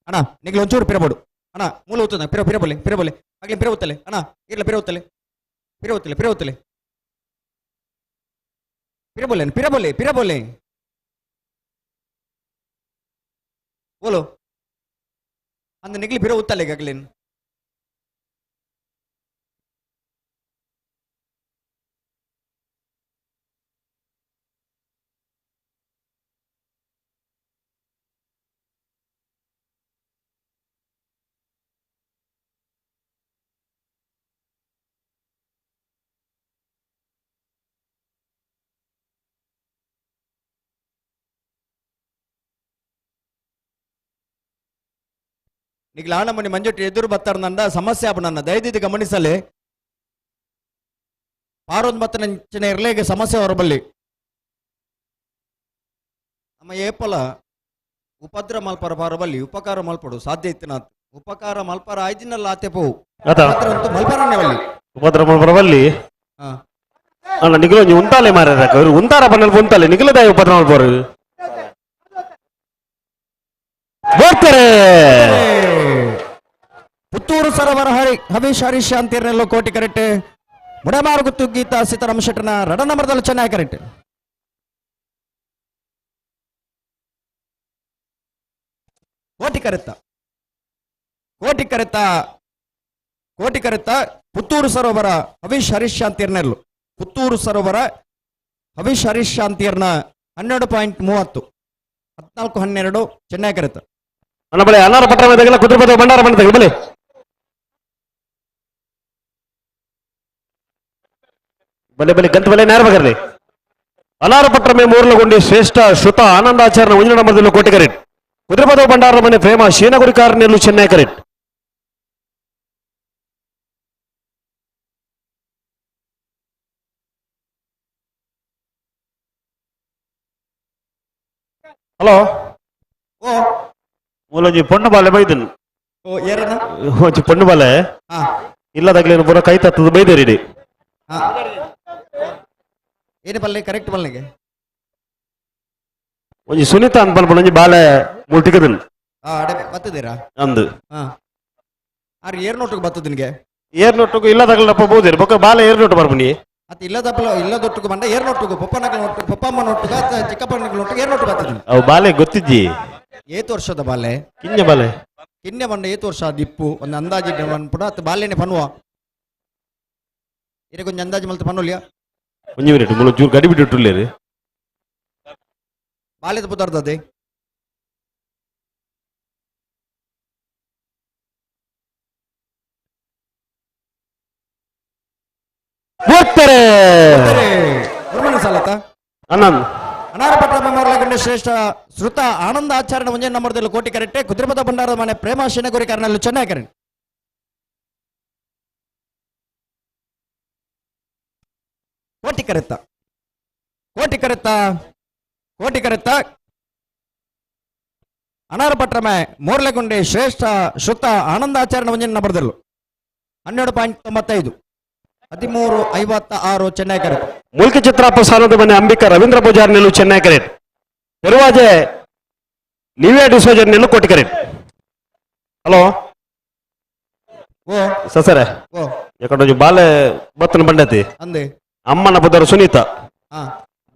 ಅಣ್ಣ ನಿಗ್ಲು ಒಂಚೂರು ಪಿರಬೋಡು ಅಣ್ಣ ಮೂಲ ಹೋಗ್ತದ ಪಿರಬೋಲೆ ಆಗ್ಲಿ ಪಿರ ಹೋಗ್ತಲೆ ಅಣ್ಣ ಇರ್ಲ ಪಿರ ಹೋಗ್ತಲೆ ಪಿರಬೋಲೆ ಬೋಲು ಅಂದ ನಿಗ್ಲಿ ಪಿರ ಹೋಗ್ತಲೆ ಈಗಾಗ್ಲೇನು నీకు లానమని మంజుటి ఎదురు బత్తారునండ సమస్య ఆపనన్న దయದಿದ್ದು ಗಮನಿಸಲಿ ಪಾರೋದ್ ಮತ್ತೆ ನೆಂಚಿನ ಇರ್ಲೇಗೆ ಸಮಸ್ಯೆ ಹೊರಬಲ್ಲಿ ನಮ್ಮ ಏಪಲ ಉಪದ್ರ ಮಲ್ಪರ ಹೊರಬಲ್ಲಿ ಉಪಕಾರ ಮಲ್ಪಡು ಸಾಧ್ಯ ಇತ್ತಿನ ಉಪಕಾರ ಮಲ್ಪರ ಆಯ್ದಿನಲ್ಲ ಆತೆ ಪೋ ಮಲ್ಪರನ್ನೇ ಬಲ್ಲಿ ಉಪದ್ರ ಮಲ್ಪರವಲ್ಲಿ ಅಣ್ಣ ನಿಗಲು ಉಂಟಾಲೆ ಮಾರ ಉಂಟಾರ ಬನ್ನಲ್ ಉಂಟಾಲೆ ನಿಗಲದಾಯ ಉಪದ್ರ ಮಲ್ಪರು ಬರ್ತಾರೆ. ಪುತ್ತೂರು ಸರೋವರ ಹರೀಶ್ ಶಾಂತಿಯರ್ನೆಲ್ಲೋ ಕೋಟಿ ಕರೆಕ್ಟ್. ಮುಡಮಾರುಗುತ್ತು ಗೀತಾ ಸೀತಾರಾಮ ಶೆಟ್ಟರ್ನ ರಡ ನಂಬರ್ದಲ್ಲಿ ಚೆನ್ನೈ ಕರೆಕ್ಟ್. ಕೋಟಿ ಕರೆತ್ತ ಪುತ್ತೂರು ಸರೋವರ ಹರೀಶ್ ಶಾಂತಿಯರ್ನೆಲ್ಲು ಪುತ್ತೂರು ಸರೋವರ ಹರೀಶ್ ಶಾಂತಿಯರ್ನ 12.30 14-12 ಚೆನ್ನೈ ಕರೆತ್ತ. ಅಣ್ಣ ಬಲೆ ಅನಾರ ಪಟ್ಟ ಮೆದಗಲ್ಲ ಕುದುರೆ ಪದ ಬಂಡಾರ ಮನೆ ತಗಲ್ ಬಲೆ ಬಲೆ ಬಲೆ ಗಂತ ಬಲೆ ನೇರ ಬಗರ್ಲಿ ಅನಾರ ಪಟ್ಟ ಮೇ ಮೂರ್ಲಗೊಂಡಿ ಶ್ರೇಷ್ಠ ಶ್ರುತ ಆನಂದಾಚಾರ್ಯ ಒಂಜನ ನಂಬರ್ದಲ್ಲೂ ಕೋಟಿ ಕರೆಟ್. ಕುದುರೆ ಪದ ಬಂಡಾರ ಮನೆ ಪ್ರೇಮ ಶೀನಗುರಿಕಾರನೆಲ್ಲೂ ಚೆನ್ನೈ ಕರೆಟ್. ಹಲೋ ಓ ಮೂಲೊಂಜಿ ಪೊಣ್ಣು ಬಾಲೆ ಬೈದನ್ ಓ ಏರನ ಒಂಜಿ ಪೊಣ್ಣು ಬಾಲೆ ಹಾ ಇಲ್ಲದಾಗ್ಲೇನು ಪೂರ ಕೈ ತತ್ತದ ಬೈದರಿಡಿ ಹಾ ಏನು ಬಲ್ಲೆ ಕರೆಕ್ಟ್ ಬಲ್ಲೆಗೆ ಒಂಜಿ ಸುನೀತಾ ಅಂತ ಬಲ್ಪಣ ಒಂಜಿ ಬಾಲೆ ಮುಲ್ಟಿಕದನ್ ಅಡೆ ಬತ್ತದಿರಾ ಅಂದು ಹಾ ಆರು ಏರ್ ನೋಟಿಗೆ ಬತ್ತದ ನಿನಗೆ ಏರ್ನೊಟ್ಟಿಗೂ ಇಲ್ಲದಾಗಲಪ್ಪ ಬೋದಿರು ಬೊಕ್ಕ ಬಾಲೆ ಏರ್ನೊಟ್ಟು ಬರ್ಬನಿ ಅದು ಇಲ್ಲದೊಟ್ಟಿಗೆ ಬಂದ ಏರ್ ನೋಟಿಗೆ ಪಪ್ಪನಗಳ ನೋಟು ಪಪ್ಪಮ್ಮ ನೋಟಿಗೆ ಚಿಕ್ಕಪ್ಪನ ನೋಟಿಗೆ ಏರ್ ನೋಟು ಬರ್ತದೆ ಅವು ಬಾಲೆ ಗೊತ್ತಿದ್ದಿ ಏತು ವರ್ಷದ ಬಾಲೆ ಕಿಂಜ ಬಾಲೆ ಕಿನ್ನೆ ಬಂಡ ಏತು ವರ್ಷ ದಿಪ್ಪು ಒಂದು ಅಂದಾಜು ಪುಡ ಅದು ಬಾಲ್ಯನೆ ಪನ್ನುವ ಇರ ಕೊಂಚ ಅಂದಾಜು ಮಲ್ತು ಪನ್ನೋಲಿಯಾ ಒಂಜಿ ಮಿನಿಟ್ ಮುಳು ಚೂರು ಗಡಿ ಬಿಟ್ಟಿಟ್ಟುಲ್ಲೇರಿ ಬಾಲ್ಯದ ಪುದಾರ್ದದೆ ಹೋಗ್ತಾರೆ ಸಾಲತ ಅನ್ನಂದು ಅನಾರಪಟ್ಟ ಮೆಮೋರಿಯಲ್ ಶ್ರೇಷ್ಠ ಶ್ರುತ ಆನಂದ ಆಚಾರ್ಯ ಮುಂಜಾನೆ ನಂಬರ್ದಲ್ಲಿ ಕೋಟಿ ಕರೆಕ್ಟೆ ಕುದುರೆಪದ ಭಂಡಾರದ ಮನೆ ಪ್ರೇಮ ಶಿನಗುರಿ ಕಾರಣಲ್ಲಿ ಚೆನ್ನಾಗಿ ಕರೆ ಕೋಟಿ ಕರೆತ್ತ ಕೋಟಿ ಕರೆತ್ತ ಕೋಟಿ ಕರೆತ್ತ ಅನಾರಪಟ್ರಮೆ ಮೋರ್ಲೆಗುಂಡೆ ಶ್ರೇಷ್ಠ ಶ್ರುತ ಆನಂದಾಚಾರ್ಯ ಮುಂಜಾನೆ ನಂಬರ್ದಲ್ಲು 12.95 13.56 ಚೆನ್ನೈ ಕರೆಕ್ಟ್ ಮುಲ್ಕಿ ಚಿತ್ರಾಪ್ಪ ಸಾಲದ ಮನೆ ಅಂಬಿಕಾ ರವೀಂದ್ರ ಪೂಜಾರ್ ನೆಲ್ಲು ಚೆನ್ನೈ ಕರೆಟ್ ಪೆರುವಾಜೆ ಲಿವಿಯಾ ಡಿಸೋಜರ್ ನೆಲ್ಲು ಕೋಟಿ ಕರೆಟ್ ಹಲೋ ಓ ಸಸರೆ ಓ ಯಾಕಂದ್ರೆ ಬಾಲೆ ಬತ್ತನ ಬಂಡತಿ ಅಂದೆ ಅಮ್ಮನ ಪುದರ ಸುನೀತಾ ಹಾ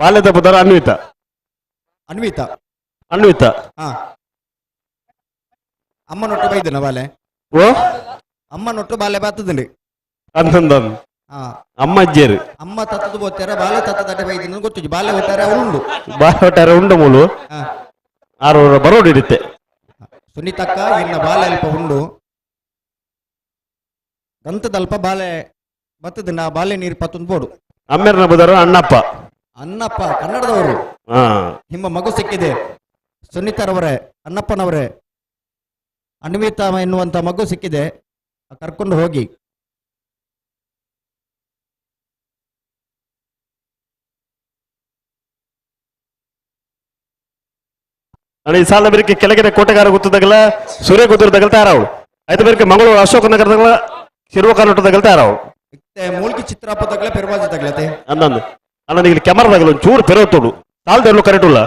ಬಾಲ್ಯದ ಪುದರ ಅನ್ವಿತಾ ಅನ್ವಿತಾ ಅನ್ವಿತಾ ಹಾ ಅಮ್ಮನೊಟ್ಟು ಬೈದನ ಬಾಲೆ ಓ ಅಮ್ಮನೊಟ್ಟು ಬಾಲೆ ಬಾತದಂಡಿ ಅಂತಂದನ್ ಹಾ ಅಮ್ಮ ಅಜ್ಜಿಯರು ಅಮ್ಮ ತತ್ತದು ಬೋತ್ಯಾರ ಬಾಲೆ ತತ್ತದಟ್ಟೆ ಬೈದಿನ ಗೊತ್ತಿದ್ದು ಬಾಲೆ ಒಟ್ಟಾರೆ ಉಂಡು ಬಾಲೆ ಒಟ್ಟಾರೆ ಉಂಡ ಮೂಲು ಹಾ ಆರು ಬರೋಡಿ ಇರುತ್ತೆ ಸುನೀತಕ್ಕ ಇನ್ನ ಬಾಲೆ ಅಲ್ಪ ಉಂಡು ದಂತದಲ್ಪ ಬಾಲೆ ಬತ್ತದ ನಾ ಬಾಲೆ ನೀರು ಪತ್ತೊಂದು ಬೋಡು ಅಮ್ಮೇರನ ಪುದರ ಅಣ್ಣಪ್ಪ ಅನ್ನಪ್ಪ ಕನ್ನಡದವರು ಹಾ ನಿಮ್ಮ ಮಗು ಸಿಕ್ಕಿದೆ ಸುನೀತರವರೇ ಅನ್ನಪ್ಪನವರೇ ಅನ್ವಿತಾ ಎನ್ನುವಂತ ಮಗು ಸಿಕ್ಕಿದೆ ಕರ್ಕೊಂಡು ಹೋಗಿ ಅಣ್ಣ ಈ ಸಾಲ ಬೇರೆ ಕೆಳಗಡೆ ಕೋಟೆಗಾರ ಗೊತ್ತದಾಗಲ್ಲ ಸೂರ್ಯ ಗೊತ್ತಿರದಾಗಲ್ಲ ತಯಾರವಳು ಆಯ್ತು ಬೇರೆ ಮಂಗಳೂರು ಅಶೋಕ ನಗರದಾಗಲ್ಲ ಶಿರುವ ಕರ್ನಾಟಕದಾಗಲ್ಲ ತಯಾರವಳು ಮತ್ತೆ ಮೂಲ್ಕಿ ಚಿತ್ರಪ್ಪ ತಗಲೆ ಪೆರ್ವಾಜಿ ತಗಲತೆ ಅಂದಂದು ಅಣ್ಣ ಇಲ್ಲಿ ಕ್ಯಾಮರಾದಾಗಲ್ಲ ಒಂದು ಚೂರು ಪೆರೋತೋಡು ಸಾಲದಲ್ಲೂ ಕರೆಕ್ಟ್ ಇಲ್ಲ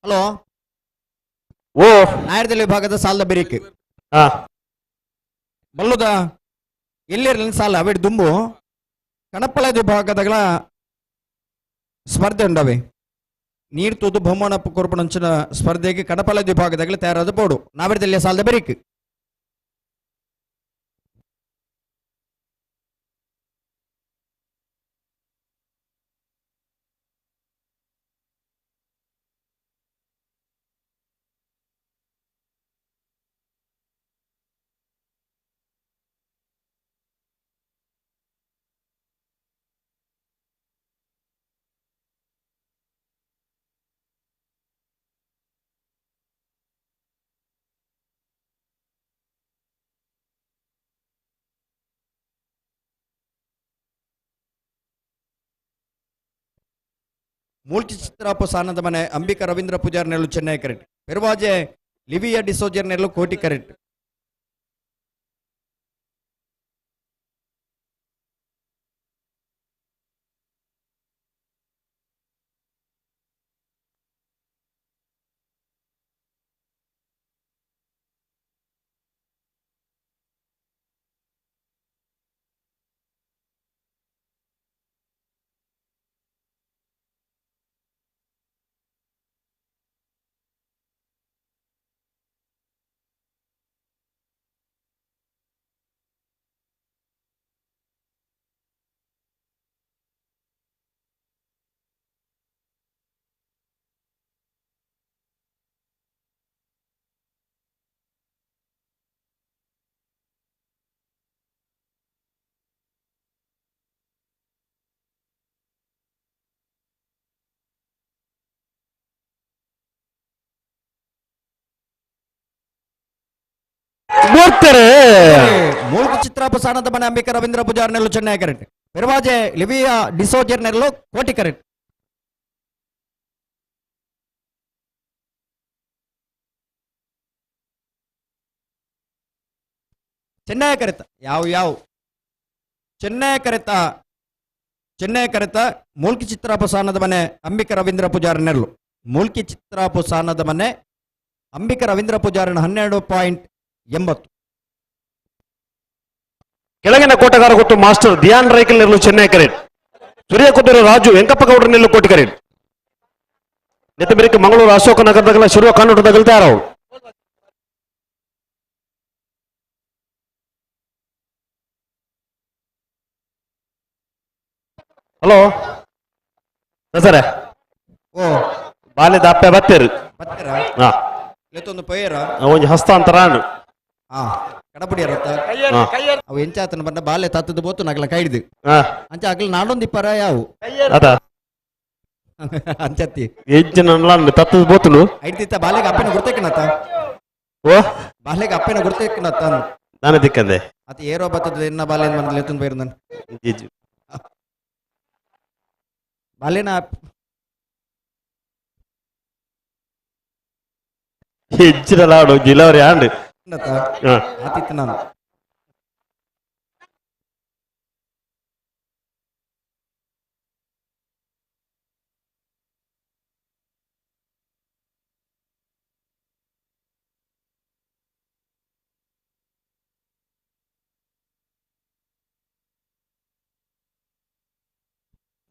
ಹಲೋ ಓ ನಾಯರ್ದಲ್ಲಿ ವಿಭಾಗದ ಸಾಲದ ಬೆರಿಕೆ ಹಾ ಬಲ್ಲುದ ಎಲ್ಲಿರಲಿನ ಸಾಲ ಅವಿಡ್ ದುಂಬು ಕಣಪ್ಪಳ ವಿಭಾಗದಗಳ ಸ್ಪರ್ಧೆ ಉಂಡವೆ ನೀರು ತೂದು ಬಹುಮಾನ ಕೊರ್ಪಣಂಚಿನ ಸ್ಪರ್ಧೆಗೆ ಕಣಪಲ ವಿಭಾಗದಗಳ ತಯಾರಾದ ಬೋಡು ನಾವಿರದಲ್ಲಿ ಸಾಲದ ಬೆರಿಕೆ ಮೂಲ್ಕಿ ಚಿತ್ರಾಪ ಸಾನದ ಮನೆ ಅಂಬಿಕಾ ರವೀಂದ್ರ ಪೂಜಾರ್ ನೆರಳು ಚೆನ್ನೈ ಕರೆಕ್ಟ್ ಪೆರುವಾಜೆ ಲಿವಿಯಾ ಡಿಸೋಜರ್ ನೆರಳು ಕೋಟಿ ಕರೆಕ್ಟ್ ಬರ್ತಾರೆ ಮೂಲ್ಕಿ ಚಿತ್ರಾಪ ಸಾನದ ಮನೆ ಅಂಬಿಕಾ ರವೀಂದ್ರ ಪೂಜಾರ್ ನೆರಳು ಚೆನ್ನೈ ಕರೆಕ್ಟ್ ಪೆರುವಾಜೆ ಲಿವಿಯಾ ಡಿಸೋಜರ್ ನೆರಳು ಕೋಟಿ ಕರೆಕ್ಟ್ ಚೆನ್ನೈ ಕರೆತ ಚೆನ್ನೈ ಕರೆತ ಮೂಲ್ಕಿ ಚಿತ್ರಾಪು ಸಾನದ ಮನೆ ಅಂಬಿಕ ರವೀಂದ್ರ ಪೂಜಾರಿ ನೆರಳು ಮೂಲ್ಕಿ ಚಿತ್ರಾಪು ಸಾನದ ಮನೆ ಅಂಬಿಕ ರವೀಂದ್ರ ಪೂಜಾರನ 12.80. ಕೆಳಗಿನ ಕೋಟಗಾರ ಗೊತ್ತು ಮಾಸ್ಟರ್ ಧ್ಯಾನ್ ರೈಕಲ್ ನೆರಳು ಚೆನ್ನೈ ಕರೆಟ್ ಸೂರ್ಯಕುದುರೆ ರಾಜು ವೆಂಕಪ್ಪ ಗೌಡ್ರ ನೆರಳು ಕೋಟಿ ಕರೆಟ್ ನೆತ್ತಬೇರಿಕೆ ಮಂಗಳೂರು ಅಶೋಕ ನಗರದಾಗಲ ಶಿರುವ ಕಾನೂಟದಾಗಲ ತಯಾರವು ಹಲೋ ಸರ ಓ ಬಾಲ್ಯ ದಾಪ್ಯ ಬತ್ತೇರು ಬತ್ತರ ಹಾ ಲೆತ್ತೊಂದು ಪೊಯ್ಯರ ಒಂಜಿ ಹಸ್ತಾಂತರಾನು ಹಾ ಕಡಪುಡಿಯರತ್ತ ಅವು ಎಂಚಾತನ ಬಂದ ಬಾಲ್ಯ ತಾತದ ಬೋತು ನಗಲ ಕೈಡ್ದು ಹಾ ಅಂಚ ಅಗ್ಲ ನಾಡೊಂದು ಇಪ್ಪರ ಯಾವು ಅದ ಅಂಚತ್ತಿ ಹೆಜ್ಜಿನ ತತ್ತದ ಬೋತುನು ಐಡ್ತಿತ್ತ ಬಾಲ್ಯಗೆ ಅಪ್ಪನ ಗುರ್ತೇಕನತ್ತ ಓ ಬಾಲ್ಯಗೆ ಅಪ್ಪನ ಗುರ್ತೇಕನತ್ತ ನಾನು ದಿಕ್ಕಂದೆ ಅತ ಏರೋ ಬತ್ತದ ಎನ್ನ ಬಾಲ್ಯ ಬಂದ ಲೆತ್ತೊಂದು ಪೈರು ನಾನು ಜೀಜು ಬಾಲ್ಯನ ಹೆಜ್ಜಿನ ಲಾಡು ಜಿಲವರಿ ಆಂಡ್ ಹಾ ಆತಿತ್ತು ನಾನು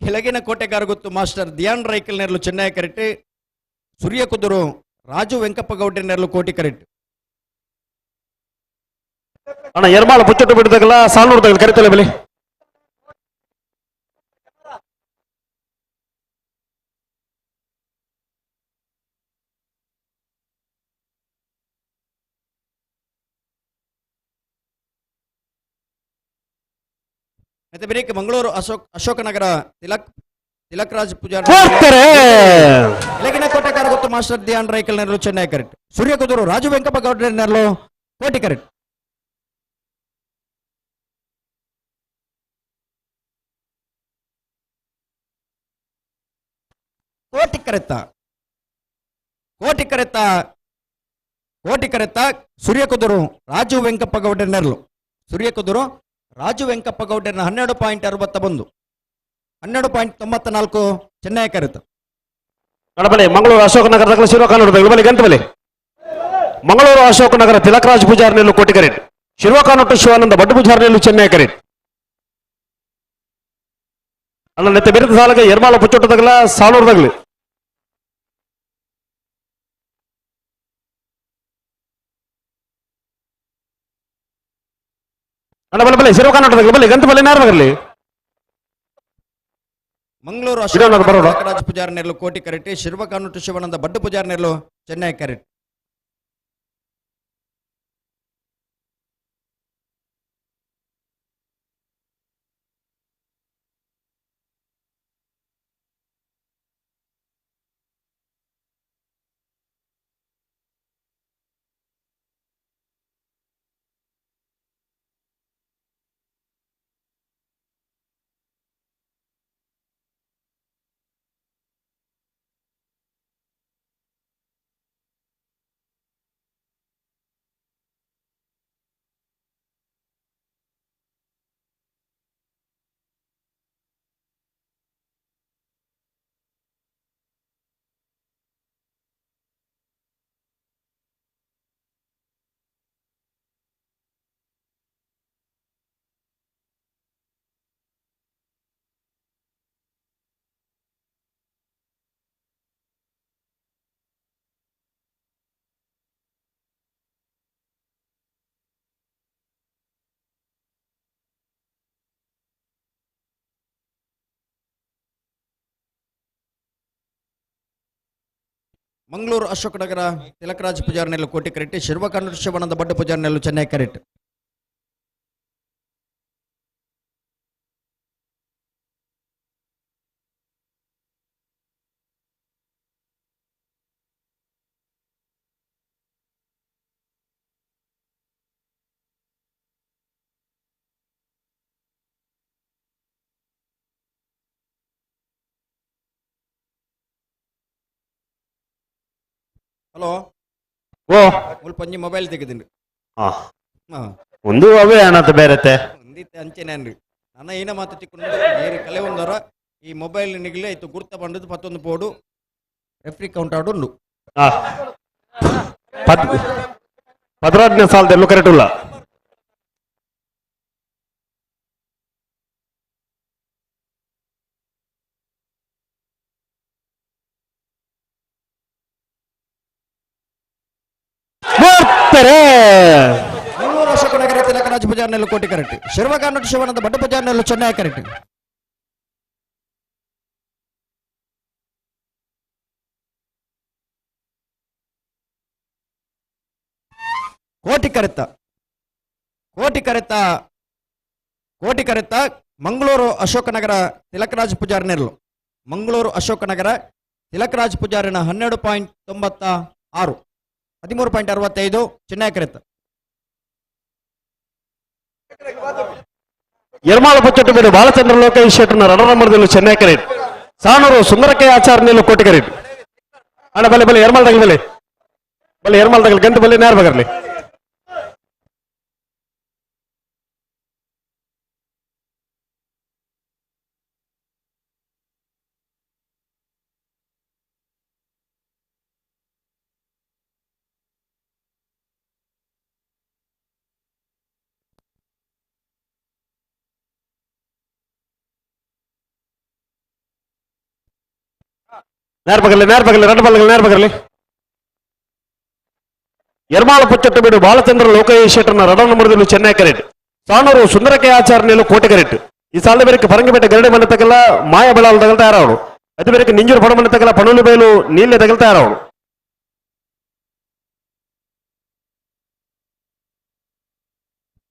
ಕೆಳಗಿನ ಕೋಟೆಗಾರ ಗೊತ್ತು ಮಾಸ್ಟರ್ ಧ್ಯಾನ್ ರೈಕಲ್ ನೆರಳು ಚೆನ್ನೈ ಕರೆಟ್ ಸೂರ್ಯ ಕುದುರು ರಾಜು ವೆಂಕಪ್ಪ ಗೌಡ್ರ ನೆರಳು ಕೋಟಿ ಕರೆಟ್ ಅಣ್ಣ ಎರ್ಮಾಳ ಪುಚ್ಚಟ್ಟು ಬಿಡದಾಗಲ್ಲ ಸಾಲೂರ್ದಾಗಲ ಕರಿತಲ್ಲ ಬೆಲೆ ಮತ್ತೆ ಬೇರೆ ಮಂಗಳೂರು ಅಶೋಕನಗರ ತಿಲಕ್ ರಾಜ್ ಪೂಜಾರಿ ಕೆಳಗಿನ ಕೋಟೆಗಾರ ಗೊತ್ತು ಮಾಸ್ಟರ್ ಧ್ಯಾನ್ ರೈಕಲ್ ನೆರಳು ಚೆನ್ನೈ ಕರೆಟ್ ಸೂರ್ಯ ಕುದುರು ರಾಜು ವೆಂಕಪ್ಪ ಗೌಡ್ರ ನೆರಳು ಕೋಟಿ ಕರೆಟ್ ಕೋಟಿ ಕರೆತ್ತ ಸೂರ್ಯ ಕುದುರು ರಾಜು ವೆಂಕಪ್ಪ ಗೌಡ್ರ ನೆರಳು ಸೂರ್ಯ ಕುದುರು ರಾಜು ವೆಂಕಪ್ಪ ಗೌಡ್ರನ 12.61 12.94 ಚೆನ್ನೈ ಕರೆತ ನಡಬಲೆ ಮಂಗಳೂರು ಅಶೋಕ ನಗರದಾಗಲ ಶಿರುವ ಕಾನೂಟದಾಗಲ ಬಲೆ ಗಂತ ಬಲೆ ಮಂಗಳೂರು ಅಶೋಕ ನಗರ ತಿಲಕರಾಜ್ ಪೂಜಾರಿ ನೆರಳು ಕೋಟಿ ಕರೆಟ್ ಶಿರುವ ಕಾನೂಟ ಶಿವಾನಂದ ಬಡ್ಡು ಪೂಜಾರಿ ನೆರಳು ಚೆನ್ನೈ ಕರೆಟ್ ಅಣ್ಣ ನೆತ್ತ ಬಿರುದ ಸಾಲಗೆ ಎರ್ಮಾಳ ಪುಚ್ಚೊಟ್ಟದಾಗಲ ಸಾಲೂರ್ದಾಗಲಿ ಅಣ್ಣ ಬಲೆ ಬಲೆ ಶಿರುವ ಕಾನೂಟದಾಗಲ ಬಲೆ ಗಂತ ಬಲೆ ನಾರ್ದಾಗಲಿ ಮಂಗಳೂರು ಬಿಡೋಣ, ಬರೋಣ. ರಾಜ ಪೂಜಾರಿ ನೆರಳು ಕೋಟಿ ಕರೆಟ್ ಶಿರ್ವ ಕಾನೂಟು ಶಿವಾನಂದ ಬಡ್ಡು ಪೂಜಾರಿ ನೆರಳು ಚೆನ್ನೈ ಕರೆಟ್ ಮಂಗಳೂರು ಅಶೋಕನಗರ ತಿಲಕರಾಜ್ ಪೂಜಾರಿ ನೆರಳು ಕೋಟಿ ಕರೆಟ್ ಶಿರ್ವ ಕಾನೂಟು ಶಿವಾನಂದ ಬಡ್ಡು ಪೂಜಾರಿ ನೆರಳು ಚೆನ್ನೈ ಕರೆಟ್ ಹಲೋ ಓ ಮುಲ್ಪ ಒಂಜಿ ಮೊಬೈಲ್ ತೆಗೆದಿನಿ ಹಾ ಹಾ ಒಂದು ಅವೇ ಅನ್ನತ ಬೇರೆತ್ತೆ ಒಂದಿತ್ತೆ ಅಂಚೆನೇನ್ರಿ ನನ್ನ ಏನ ಮಾತು ತಿಕ್ಕೊಂಡು ಬೇರೆ ಕಲೆ ಒಂದರ ಈ ಮೊಬೈಲ್ ನಿಗಲಿ ಆಯ್ತು ಗುರ್ತ ಬಂದದ್ದು ಮತ್ತೊಂದು ಪೋಡು ರೆಫ್ರಿ ಕೌಂಟ್ ಆಡು ಉಂಡು ಆ 18ನೇ ಸಾಲದಲ್ಲೂ ಕರೆಕ್ಟ್ ಇಲ್ಲ ಮಂಗಳೂರು ಅಶೋಕನಗರ ತಿಲಕರಾಜ ಪೂಜಾರ್ನೆಲ್ಲು ಕೋಟಿ ಕರೆಕ್ಟ್ ಶಿರ್ವಗಾನಟ ಶಿವನದ ಬಡ್ಡ ಪೂಜಾರ್ನೆಲ್ಲು ಚೆನ್ನೈ ಕರೆಕ್ಟ್ ಕೋಟಿ ಕರೆತ್ತ ಮಂಗಳೂರು ಅಶೋಕನಗರ ತಿಲಕರಾಜ ಪೂಜಾರ್ನೆಲ್ಲು ಮಂಗಳೂರು ಅಶೋಕನಗರ ತಿಲಕರಾಜ ಪೂಜಾರಿನ 12.96 13.65 ಚೆನ್ನೈ ಕರೆತ್ತ ಎರ್ಮಾಳ ಪಚ್ಚಟ್ಟು ಬೇರೆ ಬಾಲಚಂದ್ರ ಲೋಕೇಶ್ ಶೆಟ್ಟರ್ನ ರಣರಂಬರದಲ್ಲೂ ಚೆನ್ನೈ ಕರೆಕ್ಟ್ ಸಾಣೂರು ಸುಂದರಕ್ಕೆ ಆಚಾರ್ಯನಲ್ಲೂ ಕೋಟಿ ಕರೆಕ್ಟ್ ಅಣ್ಣ ಬಲೆ ಬಲೆ ಎರ್ಮಾಳ ತಗಲ್ ಬಲೆ ಎರ್ಮಾಳ ತಗಲ್ ಗಂಟು ಬಲೆ ನೇರ ಬಗರ್ಲಿ ನೇರ ಬಗರ್ಲಿ ಎರಡು ಬಲ್ಗಳು ನೇರ ಬಗರ್ಲಿ ಎರ್ಮಾಳ ಪಚ್ಚಟ್ಟು ಬೇಡು ಬಾಲಚಂದ್ರ ಲೋಕೇಶ್ ಶೆಟ್ಟರ್ನ ರಣರಂಬರದಲ್ಲೂ ಚೆನ್ನೈ ಕರೆಕ್ಟ್ ಸಾಣೂರು ಸುಂದರಕ್ಕೆ ಆಚಾರ್ಯನಲ್ಲೂ ಕೋಟಿ ಕರೆಕ್ಟ್ ಈ ಸಾಲದ ಬೇರೆ ಪರಂಗಿಪೇಟೆ ಗರಡಿ ಮನೆ ತಗಲ ಮಾಯ ಬೆಳಾಲ್ ತಗಲ್ತಾ ಯಾರವನು ಅದು ಬೇರೆ ನಿಂಜೂರು ಪಡ ಮನೆ ತಗಲ ಪಣೂಲಿ ಬಯಲು ನೀಲ್ಲೆ ತಗಲ್ತಾ ಯಾರವನು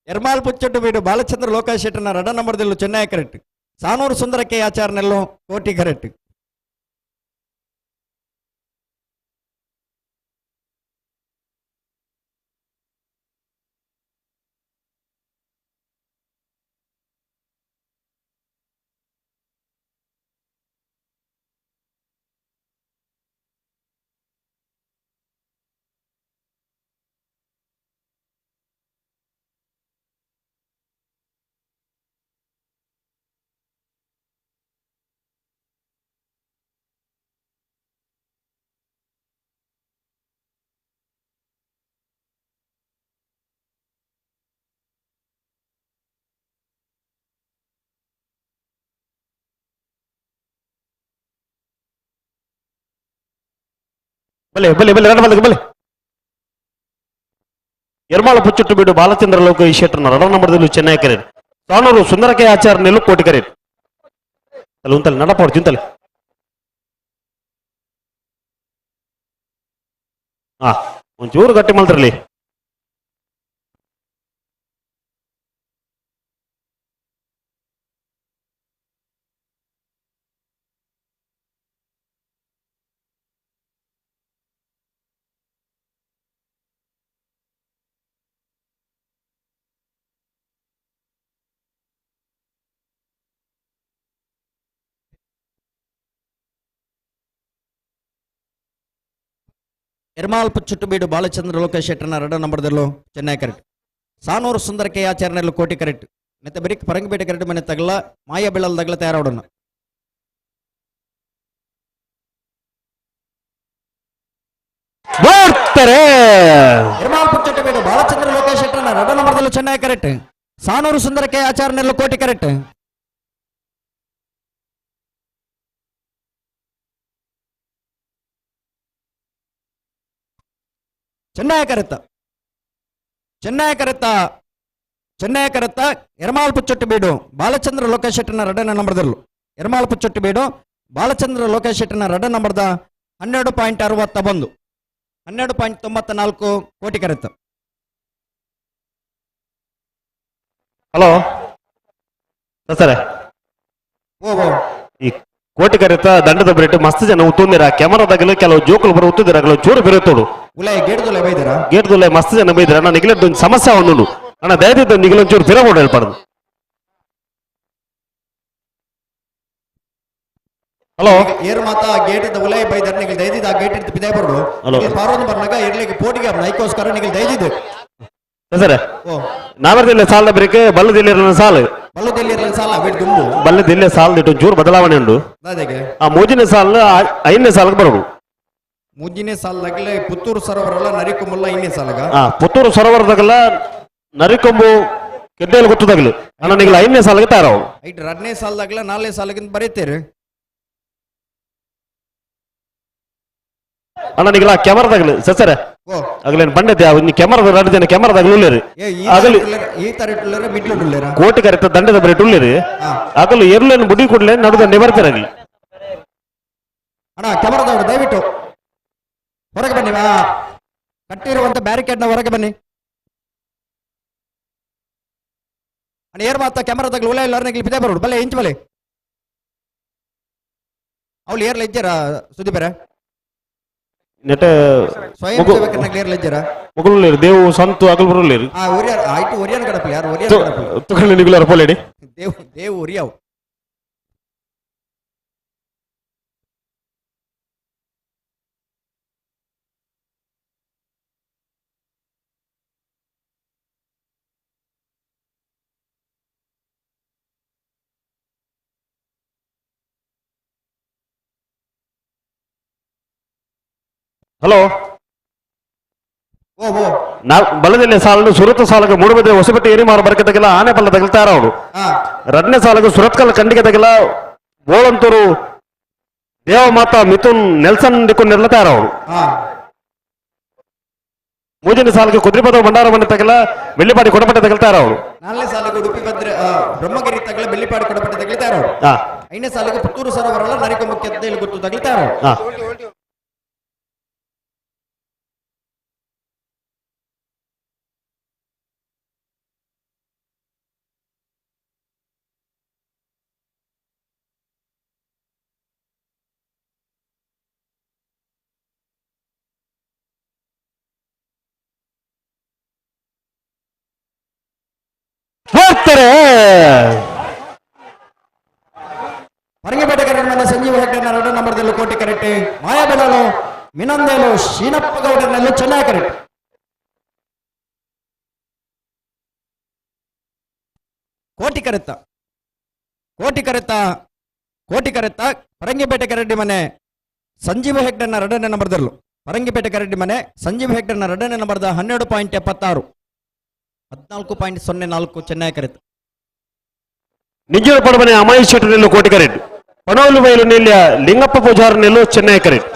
ಎರ್ಮಾಲ್ ಪುಚ್ಚಟ್ಟು ಬೀಡು ಬಾಲಚಂದ್ರ ಲೋಕೇಶ್ ಶೆಟ್ಟರ್ನ ರಡ ನಂಬರ್ದಲ್ಲೂ ಚೆನ್ನೈ ಕರೆಕ್ಟ್ ಸಾನೂರು ಸುಂದರಕ್ಕೆ ಆಚಾರ್ನೆಲ್ಲು ಕೋಟಿ ಕರೆಕ್ಟ್ ಬಲೆ ಬಲೆ ಬಲೆ ಎರಡು ಬಲ್ಗೆ ಬಲೆ ಎರ್ಮಾಳ ಪುಚ್ಚಟ್ಟು ಬೇಡು ಬಾಲಚಂದ್ರ ಲೋಕೇಶ್ ಶೆಟ್ಟರ್ನ ರಣರಂಬರದಲ್ಲೂ ಚೆನ್ನೈ ಕರೆಕ್ಟ್ ಸಾಣೂರು ಸುಂದರಕ್ಕೆ ಆಚಾರ್ಯನಲ್ಲೂ ಕೋಟಿ ಕರೆಕ್ಟ್ ಅಲ್ಲ ಉಂತಲ್ಲಿ ನಡಪಾಡು ಚಿಂತಲೆ ಹಾ ಒಂಚೂರು ಗಟ್ಟಿ ಮಾಡ್ತಿರ್ಲಿ ಎರ್ಮಾಲ್ ಪುಚ್ಚಟ್ಟು ಬೀಡು ಬಾಲಚಂದ್ರ ಲೋಕೇಶ್ ಶೆಟ್ಟರ್ನ ರಡ ನಂಬರ್ದಲ್ಲೂ ಚೆನ್ನೈ ಕರೆಕ್ಟ್ ಸಾನೂರು ಸುಂದರಕ್ಕೆ ಆಚಾರ್ನೆಲ್ಲು ಕೋಟಿ ಕರೆಕ್ಟ್ ಮತ್ತೆ ಬರೀ ಪರಂಗಿಪೇಟೆ ಕರೆಕ್ಟ್ ಮನೆ ತಗಲ ಮಾಯ ಬೆಳಲ್ ತಗಲ ತಯಾರಾಡೋಣ ಎರ್ಮಾಲ್ ಪುಚ್ಚಟ್ಟು ಬೀಡು ಬಾಲಚಂದ್ರ ಲೋಕೇಶ್ ಶೆಟ್ಟರ್ನ ರಡ ನಂಬರ್ದಲ್ಲೂ ಚೆನ್ನೈ ಕರೆಕ್ಟ್ ಸಾನೂರು ಸುಂದರಕ್ಕೆ ಆಚಾರ್ನೆಲ್ಲು ಕೋಟಿ ಕರೆಕ್ಟ್ ಚೆನ್ನೈ ಕರೆತ್ತ ಎರ್ಮಾಲ್ ಪುಚ್ಚಟ್ಟು ಬೀಡು ಬಾಲಚಂದ್ರ ಲೋಕೇಶ್ ಶೆಟ್ಟರ್ನ ರಡ ನಂಬರ್ದಲ್ಲೂ ಎರ್ಮಾಲ್ ಪುಚ್ಚಟ್ಟು ಬೀಡು ಬಾಲಚಂದ್ರ ಲೋಕೇಶ್ ಶೆಟ್ಟರ್ನ ರಡ ನಂಬರ್ದ 12.61 12.94 ಕೋಟಿ ಕರೆತ್ತ ಹಲೋ ಸರ್ ಓ ಈ ಕೋಟಿ ಕರೆತ ದಂಡದ ಬ್ರೇಟ್ ಮಸ್ತ್ ಜನ ಉತ್ತುಂದಿರ ಕ್ಯಾಮರಾದಾಗಲ ಕೆಲವು ಜೋಕುಲು ಬರೋ ಉತ್ತುದಿರ ಕೆಲವು ಚೂರು ಬೆರೆತೋಡು ಉಲೈ ಗೇಟ್ದುಲೆ ಬೈದರ ಗೇಟ್ದುಲೆ ಮಸ್ತ್ ಜನ ಬೈದಿರ ಅಣ್ಣ ನಿಗಲದ್ದು ಒಂದು ಸಮಸ್ಯೆ ಅವನು ಅಣ್ಣ ದಯವಿಟ್ಟು ನಿಗಲೊಂಚೂರು ತಿರಗೋಡು ಹೇಳ್ಬಾರ್ದು ಹಲೋ ಏರು ಮಾತ ಗೇಟ್ ಇದ್ದ ಉಲೈ ಬೈದರ್ ನಿಗಲ್ ದೈದಿದ ಆ ಗೇಟ್ ಇದ್ದು ಬಿದಾಯ ಬರ್ಡು ಹಲೋ ಪಾರೋನ್ ಬರ್ನಾಗ ಇರ್ಲಿಕ್ಕೆ ಪೋಟಿಗೆ ನೈಕೋಸ್ಕರ ನಿಗಲ್ ದೈದಿದ್ದು ಸರ್ ಓ ನಾವರ್ದಿಲ್ಲ ಸಾಲ ಬೇರೆ ಬಲ್ಲದಿಲ್ಲ ಸಾಲು ಬಲ್ಲದಲ್ಲಿ ಇರಲಿ ಸಾಲ ಬಿಟ್ಟು ದುಂಬು ಬಲ್ಲದಿಲ್ಲ ಸಾಲದಿಟ್ಟು ಚೂರು ಬದಲಾವಣೆ ಉಂಟು ದಾದೆಗೆ ಆ ಮೂಜಿನ ಸಾಲ ಐದನೇ ಸಾಲಕ್ಕೆ ಬರೋದು ಮುಜ್ಜಿನೇ ಸಾಲದಾಗಲೇ ಪುತ್ತೂರು ಸರೋವರಲ್ಲ ನರಿಕೊಂಬಲ್ಲ ಇನ್ನೇ ಸಾಲಗ ಪುತ್ತೂರು ಸರೋವರದಾಗಲ್ಲ ನರಿಕೊಂಬು ಕೆಡ್ಡೆಯಲ್ಲಿ ಗೊತ್ತದಾಗಲಿ ಅಣ್ಣ ನಿಗಲ ಐದನೇ ಸಾಲಕ್ಕೆ ತಾರವು ಐಟ್ ಎರಡನೇ ಸಾಲದಾಗಲ ನಾಲ್ನೇ ಸಾಲಗಿಂತ ಬರೀತೀರಿ ಅಣ್ಣ ನಿಗಲ ಕ್ಯಾಮರಾದಾಗಲಿ ಸರ್ ಓ ಆಗಲೇನು ಬಂಡೈತೆ ಇನ್ನು ಕ್ಯಾಮರಾದ ಎರಡು ಜನ ಕ್ಯಾಮರಾದಾಗಲೂ ಉಳ್ಳೇರಿ ಏ ಆಗಲಿ ಈ ತರ ಇಟ್ಟುಳ್ಳರ ಮಿಡ್ಲು ಇಟ್ಟುಳ್ಳರ ಕೋಟಿ ಕರೆಕ್ಟ್ ದಂಡದ ಬರೀ ಉಳ್ಳೇರಿ ಆಗಲು ಎರ್ಲೇನು ಬುಡಿ ಕೊಡ್ಲೆ ನಡುದ ನಿವರ್ತಿರಾಗಲಿ ಅಣ್ಣ ಕ್ಯಾಮರಾದವರು ದಯವಿಟ್ಟು ಹೊರಗೆ ಬನ್ನಿ ಕಟ್ಟಿರುವಂತ ಬ್ಯಾರಿಕೇಡ್ ನ ಹೊರಗೆ ಬನ್ನಿ ಅಣ್ಣ ಏರ್ ಮಾತ ಕ್ಯಾಮರಾದಾಗ ಒಳ್ಳೆ ಎಲ್ಲರನ್ನ ಬಿದ್ದೆ ಬರೋಡು ಬಲ್ಲೆ ಇಂಚ್ ಬಲೆ ಅವ್ಳು ಏರ್ಲ ಇದ್ದಾರ ಸುದೀಪರ ನೆಟ ಸ್ವಯಂ ಸೇವಕರನ್ನ ಏರ್ಲ ಇದ್ದಾರ ಮುಗುಳುಳ್ಳೇರಿ ದೇವು ಸಂತು ಆಗಲು ಬರುಳ್ಳೇರಿ ಒರಿಯರ್ ಆಯ್ತು ಒರಿಯನ್ ಗಡಪಲಿ ಯಾರು ಒರಿಯನ್ ಗಡಪಲಿ ತುಕಳ್ಳಿ ನಿಗುಲಾರ ಪೋಲೇಡಿ ದೇವ್ ಒರಿಯಾವ್ ಹಲೋ ಓ ಓ ಬಲದಲ್ಲಿ ಸಾಲನ್ನು ಸುರತ ಸಾಲಕ್ಕೆ ಮೂಡುಬದ್ರೆ ಹೊಸಬೆಟ್ಟೆ ಏರಿ ಮಾರು ಬರಕೆ ತಗಲ ಆನೆ ಪಲ್ಲ ತಗಲ್ತಾರ ಅವಳು ಹಾ ಎರಡನೇ ಸಾಲಕ್ಕೆ ಸುರತ್ಕಲ್ ಕಂಡಿಗೆ ತಗಲ ಬೋಳಂತೂರು ದೇವ ಮಾತಾ ಮಿಥುನ್ ನೆಲ್ಸನ್ ಡಿಕೊಂಡು ನಿರ್ಲತಾರ ಅವಳು ಹಾ ಮೂಜನೇ ಸಾಲಕ್ಕೆ ಕುದ್ರಿಪದ ಭಂಡಾರ ಮನೆ ತಗಲ ಬೆಳ್ಳಿಪಾಡಿ ಕೊಡಪಟ್ಟೆ ತಗಲ್ತಾರ ಅವಳು ನಾಲ್ನೇ ಸಾಲಿಗೆ ಉಡುಪಿ ಭದ್ರ ಬ್ರಹ್ಮಗಿರಿ ತಗಲ ಬೆಳ್ಳಿಪಾಡು ಕೊಡಪಟ್ಟೆ ತಗಲಿತಾರ ಅವರು ಹಾ ಐದನೇ ಸಾಲಿಗೆ ಪುತ್ತೂರು ಸರೋವರಲ್ಲ ನರಿಕೊಂಬಕ್ಕೆ ಎದ್ದೇಳಿ ಗೊತ್ತು ತಗಲಿತಾರ ಅವರು ಹಾ ಹೋಗ್ತಾರೆ ಹೊರಗೆಪೇಟೆ ಕರೆಕ್ಟ್ ಸಂಜೀವ ಹೆಗ್ಡೆ ಎರಡು ನಂಬರ್ದಲ್ಲೂ ಕೋಟಿ ಕರೆಕ್ಟ್ ಮಾಯಾಬೆಳಲು ಮಿನಂದೇಲು ಶೀನಪ್ಪ ಗೌಡರ್ನಲ್ಲೂ ಚೆನ್ನಾಗಿ ಕರೆಕ್ಟ್ ಕೋಟಿ ಕರೆತ್ತ ಕೋಟಿ ಕರೆತ್ತ ಕೋಟಿ ಕರೆತ್ತ ಪರಂಗಿಪೇಟೆ ಕರೆಡ್ಡಿ ಮನೆ ಸಂಜೀವ ಹೆಗ್ಡನ್ನ ಎರಡನೇ ನಂಬರ್ದಲ್ಲೂ ಪರಂಗಿಪೇಟೆ ಕರೆಡ್ಡಿ ಮನೆ ಸಂಜೀವ ಹೆಗ್ಡನ್ನ ಎರಡನೇ ನಂಬರ್ದ 12.76 14.04 ಚೆನ್ನಾಗಿ ಕರೆತ್ತ ನಿಜ ಪಡಬನೆ ಅಮಾಯಿ ಶೆಟ್ಟಿ ನೆಲ್ಲು ಕೋಟಿ ಕರೆಟ್ ಪನೋಲು ಬಯಲು ನೆಲ್ಯ ಲಿಂಗಪ್ಪ ಪೂಜಾರ ನೆಲ್ಲು ಚೆನ್ನೈ ಕರೆಟ್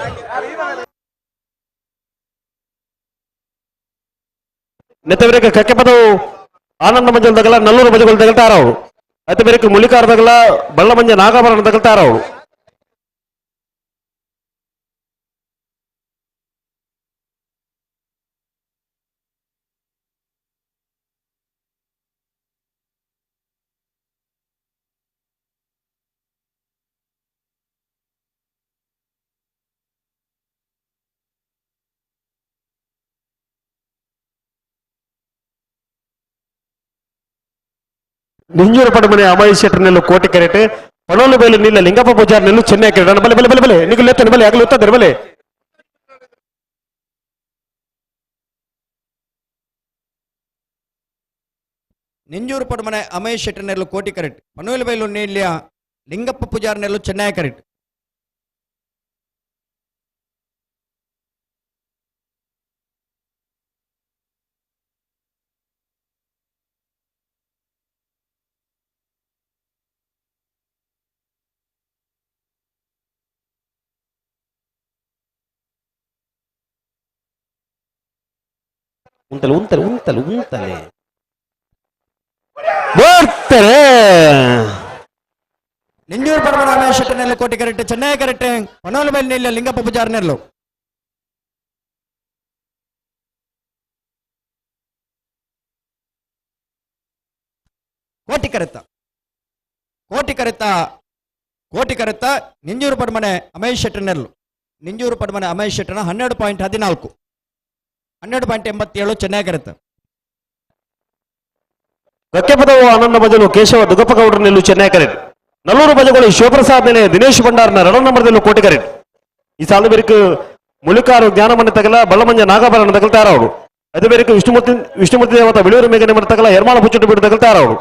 ನೆತ್ತವರೆಗೆ ಕಕ್ಕೆ ಪದವು ಆನಂದ ಮಂಜಲ್ ತಗಲ ನಲ್ಲೂರು ಬಜಗಳು ತಗಲ್ತಾರ ಅವರು ಅತಿ ಬೇರೆ ಮುಳಿಕಾರ ತಗಲ ಬಳ್ಳ ಮಂಜ ನಾಗಾಭರಣ ತಗಲ್ತಾರ ಅವರು ನಿಂಜೂರು ಪಡಮನೆ ಅಮಾಯಿ ಶೆಟ್ಟಿ ನೆಲ್ಲು ಕೋಟಿ ಕರೆಟ್ ಪಣೋಲು ಬಯಲು ನಿಲ್ಲ ಲಿಂಗಪ್ಪ ಪೂಜಾರ ನೆಲ್ಲು ಚೆನ್ನೈ ಕರೆಟ್ ಬಲೆ ಬಲೆ ಬಲೆ ಬಲೆ ನಿಗಲು ಎತ್ತನೆ ಬಲೆ ಆಗಲು ಎತ್ತದೆ ಬಲೆ ನಿಂಜೂರು ಪಡಮನೆ ಅಮೇಶ್ ಶೆಟ್ಟರ್ನೆಲ್ಲು ಕೋಟಿ ಕರೆಕ್ಟ್ ಪನೋಲು ಬೈಲು ನೀಲ್ಯ ಲಿಂಗಪ್ಪ ಪೂಜಾರ್ನೆಲ್ಲು ಚೆನ್ನಾಗಿ ಕರೆಕ್ಟ್ ಉಂತಲೆ ಉಂತಲೆ ಉಂತಲೆ ಉಂತಲೆ ಬರ್ತಾರೆ ನಿಂಜೂರು ಪಡಮನೆ ಅಮೇಶ್ ಶೆಟ್ಟರ್ನೆಲ್ಲು ಕೋಟಿ ಕರೆಕ್ಟ್ ಚೆನ್ನಾಗಿ ಕರೆಕ್ಟ್ ಪನೋಲು ಬೈಲು ನೀಲ್ಯ ಲಿಂಗಪ್ಪ ಪೂಜಾರ್ನೆಲ್ಲು ಕೋಟಿ ಕರೆತ್ತ ಕೋಟಿ ಕರೆತ್ತ ಕೋಟಿ ಕರೆತ್ತ ನಿಂಜೂರು ಪಡಮನೆ ಅಮೇಶ್ ಶೆಟ್ಟರ್ನೆಲ್ಲು ನಿಂಜೂರು ಪಡಮನೆ ಅಮೇಶ್ ಶೆಟ್ಟರ್ನ 12.14 12.87 ಚೆನ್ನಾಗಿ ಕರೆತ್ತ ಕಕ್ಕೆ ಪದವು ಆನಂದ ಭಜನು ಕೇಶವ ದುಗಪ್ಪ ಗೌಡ್ರ ನೆಲ್ಲು ಚೆನ್ನೈ ಕರೆಟ್ ನಲ್ಲೂರು ಭಜಗಳು ಶಿವಪ್ರಸಾದ್ ನೆನೆ ದಿನೇಶ್ ಭಂಡಾರ್ನ ರಣ ನಂಬರ್ದಲ್ಲೂ ಕೋಟಿ ಕರೆಟ್ ಈ ಸಾಲ ಬೇರೆ ಮುಳಿಕಾರು ಜ್ಞಾನಮನೆ ತಗಲ ಬಳ್ಳಮಂಜ ನಾಗಾಭರಣ ತಗಲ್ತಾರ ಅವರು అయితే మేరకు విష్ణుమూర్తి దేవత విలువరు మేఘన మన తగల ఎర్మాల పుచ్చుట్టు బిడ్డ తగలు తయారవడు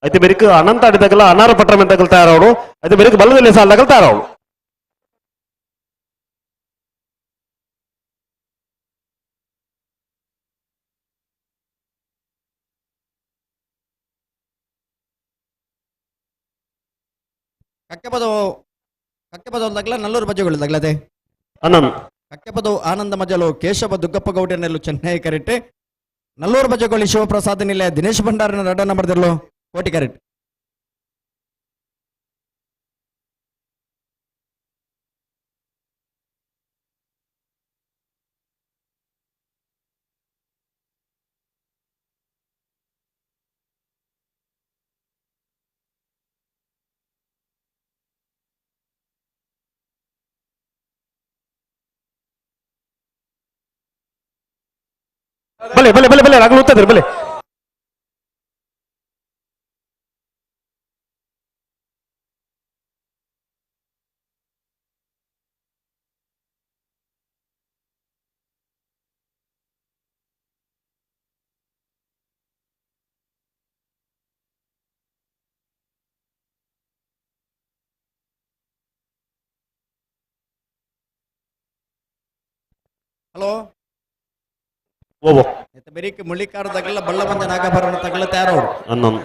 అయితే మేరకు అనంత అడి తగల అనార పట్టణం తగలు తయారవడు అయితే మేరకు బల్ల దేశాల తగలు తయారవడు కక్కెపదవు తగల నల్లూరు బజ్జగోళి తగలదే అన్నాను కక్కెపదవు ಆನಂದ ಮಜಲು ಕೇಶವ ದುಗ್ಗಪ್ಪ ಗೌಡನೆಲ್ಲು ಚೆನ್ನೈ ಕರೆಕ್ಟ್ ನಲ್ಲೂರು ಬಜ್ಜಗೋಳಿ ಶಿವಪ್ರಸಾದ್ ನಿಲೆ ದಿನೇಶ್ ಭಂಡಾರನ ರಡ್ಡ ನಂಬರ್ದಿರ್ಲು ಕೋಟಿ ಕರೆಕ್ಟ್ భలే భలే భలే భలే రగలు అవుతుంది భలే ಹಲೋ ಓವೋ ಬೆರೀಕ್ ಮುಳ್ಳಿಕಾರ ತಗಲ ಬಲ್ಲ ಮಂಜ ನಾಗಭರಣ ತಗಲ ತಯಾರವ್ರು అన్నాను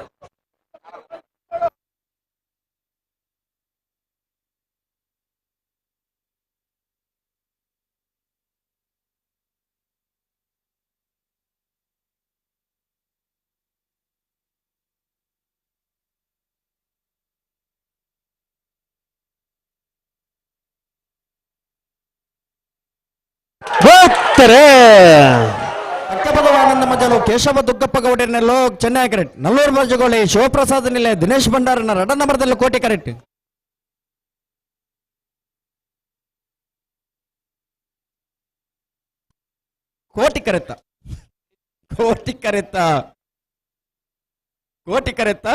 ಗೊತ್ತರೇ ಕಕ್ಕೆಪದವು ಆನಂದ ಮಜಲು ಕೇಶವ ದುಗ್ಗಪ್ಪ ಗೌಡನೆಲ್ಲು ಚೆನ್ನೈ ಕರೆಕ್ಟ್ ನಲ್ಲೂರು ಬಜ್ಜಗೋಳಿ ಶಿವಪ್ರಸಾದ್ ನಿಲೆ ದಿನೇಶ್ ಭಂಡಾರನ ರಡ್ಡ ನಂಬರ್ದಲ್ಲಿ ಕೋಟಿ ಕರೆಕ್ಟ್ ಕೋಟಿ ಕರೆತ್ತ ಕೋಟಿ ಕರೆತ್ತ ಕೋಟಿ ಕರೆತ್ತ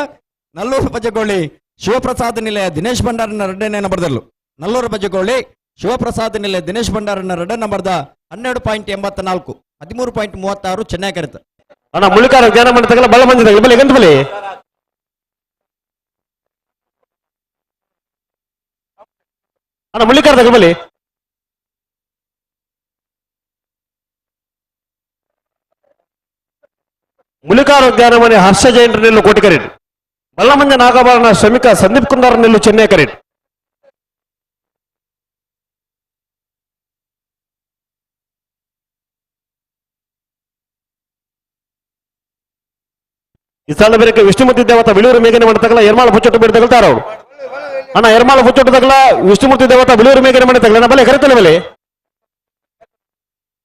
ನಲ್ಲೂರು ಬಜ್ಜಗೋಳಿ ಶಿವಪ್ರಸಾದ್ ನಿಲೆ ದಿನೇಶ್ ಭಂಡಾರನ ರಡ್ಡನೇ ನಂಬರ್ದಲ್ಲು ನಲ್ಲೂರು ಬಜ್ಜಗೋಳಿ ಶಿವಪ್ರಸಾದ್ ನಿಲೆ ದಿನೇಶ್ ಭಂಡಾರನ ರಡ್ಡ ನಂಬರ್ದ 12.84 13.36 ಚೆನ್ನೈ ಕರೆತ್ತ ಅಣ್ಣ ಮುಳ್ಳಿಕಾರ ಜ್ಞಾನ ಮಾಡಿ ತಗಲ ಬಲ್ಲ ಮಂಜ ತಗಲ ಬಲೆ ಗಂಟು ಬಲೆ ಅಣ್ಣ ಮುಳ್ಳಿಕಾರ ತಗಲ ಬಲೆ ಮುಳಿಕಾರ ಜ್ಞಾನ ಮನೆ ಹರ್ಷ ಜೈನರ ನೆಲ್ಲು ಕೋಟಿ ಕರೆಟ್ ಬಲ್ಲ ಮಂಜ ನಾಗಭರಣ ಶ್ರಮಿಕ ಸಂದೀಪ್ ಕುಂದಾರ ನೆಲ್ಲು ಚೆನ್ನೈ ಕರೆಟ್ ಈ ಸಾಲ ಬೇರೆ ವಿಷ್ಣುಮೂರ್ತಿ ದೇವತ ವಿಳೂರು ಮೇಘನೆ ಮಾಡಿ ತಗಲ ಎರ್ಮಾಳ ಪುಚ್ಚೊಟ್ಟು ಬಿಟ್ಟು ತಗಲ್ತಾರ ಅವ್ರು ಅಣ್ಣ ಎರ್ಮಾಳ ಪುಚ್ಚೊಟ್ಟು ತಗಲ ವಿಷ್ಣುಮೂರ್ತಿ ದೇವತ ವಿಳೂರು ಮೇಘನೆ ಮಾಡಿ ತಗಲ ಬಲೆ ಕರೆತಲ್ಲ ಬಲೆ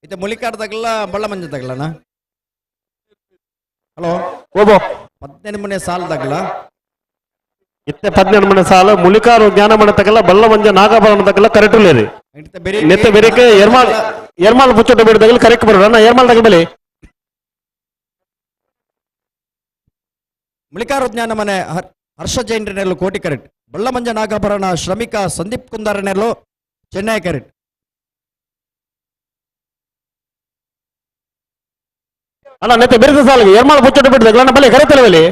ಇದು ಮುಳಿಕಾರ ತಗಲ ಬಳ್ಳ ಮಂಜ ತಗಲನ ಹಲೋ ಓಬೋ 18 ಮನೆ ಸಾಲ ತಗಲ ಇತ್ತೆ 12 ಮನೆ ಸಾಲ ಮುಳಿಕಾರು ಜ್ಞಾನ ಮಾಡಿ ತಗಲ ಬಲ್ಲ ಮಂಜ ನಾಗಭರಣ ತಗಲ ಕರೆಕ್ಟ್ ರೀ ನೆತ್ತ ಬೇರೆಕೆ ಎರ್ಮಾಳ ಪುಚ್ಚೊಟ್ಟು ಬಿಟ್ಟು ತಗಲ ಕರೆಕ್ಟ್ ಬರೋಣ ಅಣ್ಣ ಎರ್ಮಾಳ ತಗಲ ಬಲೆ ಮುಳಿಕಾರ ಜ್ಞಾನ ಮನೆ ಹರ್ಷ ಜೈನರನೆಲ್ಲು ಕೋಟಿ ಕರೆಕ್ಟ್ ಬಳ್ಳ ಮಂಜ ನಾಗಭರಣ ಶ್ರಮಿಕ ಸಂದೀಪ್ ಕುಂದಾರನೆಲ್ಲು ಚೆನ್ನೈ ಕರೆಕ್ಟ್ ಅಣ್ಣ ನೆತ್ತ ಬೇರೆ ಸಾಲಿಗೆ ಎರ್ಮಾಳ ಪುಚ್ಚೊಟ್ಟು ಬಿಟ್ಟು ತಗಲ ಬಲೆ ಕರೆತಲ್ಲ ಬಲೆ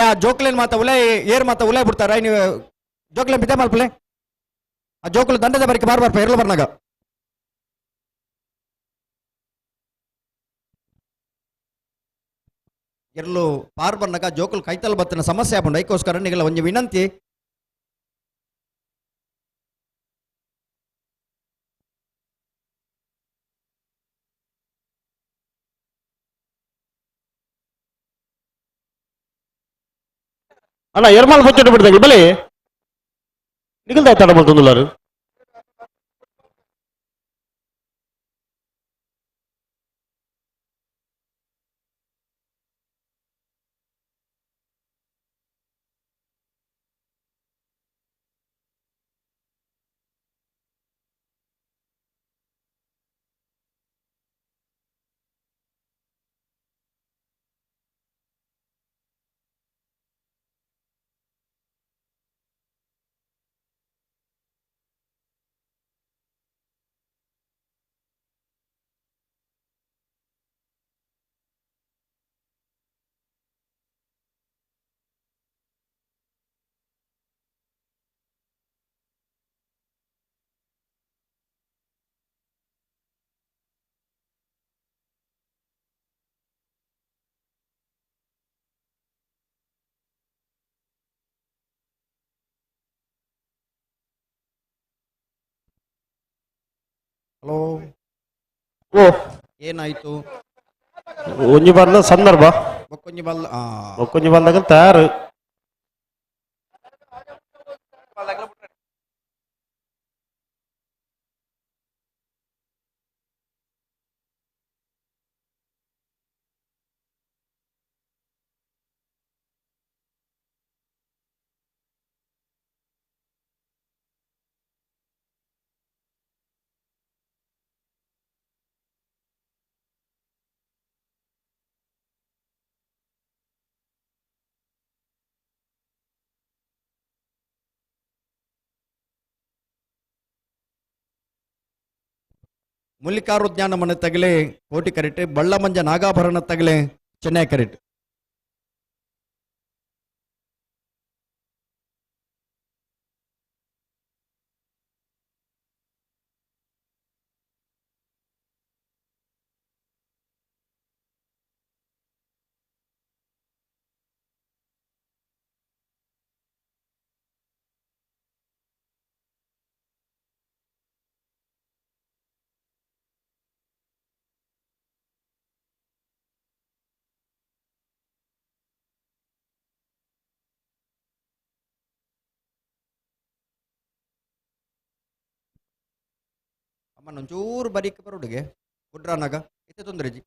ಆ ಜೋಕ್ಲೇನ್ ಮಾತ ಉಲೈ ಏರ್ ಮಾತ ಉಲೈ ಬಿಡ್ತಾರ ನೀವು ಜೋಕ್ಲೇನ್ ಬಿದ್ದೆ ಮಲ್ಪಲೆ ಆ ಜೋಕ್ಲು ದಂಡದ ಬರಿಕೆ ಬಾರ್ಬಾರ್ಪ ಎರಲು ಬರ್ನಾಗ ಎರಲು ಪಾರ್ ಬರ್ನಾಗ ಜೋಕುಲು ಕೈತಲ್ ಬತ್ತಿನ ಸಮಸ್ಯೆ ಆಪುಂಡು ಐಕೋಸ್ಕರ ನಿಗಲ ಒಂಜಿ ವಿನಂತಿ ಅಣ್ಣ ಎರ್ಮಾಳ ಪುಚ್ಚೊಟ್ಟು ಬಿಟ್ಟು ತಗಲ ಬಲೆ ನಿಗಲ್ದಾಯ್ತು ತಡ ಬಂತಂದುಲ್ಲಾರು ಹಲೋ, ಓ ಏನಾಯ್ತು? ಒಂಜಿ ಬಂದ ಸಂದರ್ಭ ಬೊಕ್ಕೊಂಜಿ ಬಲ್ಲ ಒಕ್ಕೊಂಜಿ ಬಂದಾಗ ತಯಾರು. ಮುಲ್ಲಿಕಾರುಜ್ಞಾನ ಮನೆ ತಗಲೆ ಕೋಟಿ ಕರೆಟ್, ಬಳ್ಳಮಂಜ ನಾಗಾಭರಣ ತಗಲೆ ಚೆನ್ನೈ ಕರೆಟ್. ಅಮ್ಮ ಒಂಚೂರು ಬರೀಕ್ ಬರೋಡಿಗೆ ಕುಡ್ರಾನಾಗ ಇತ್ತೆ ತೊಂದರೆ ಜಿ.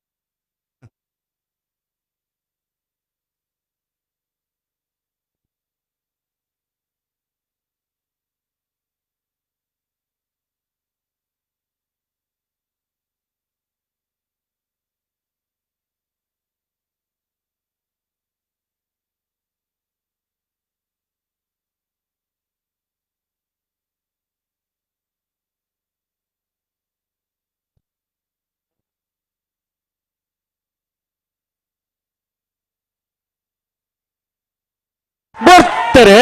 ಬರ್ತಾರೆ.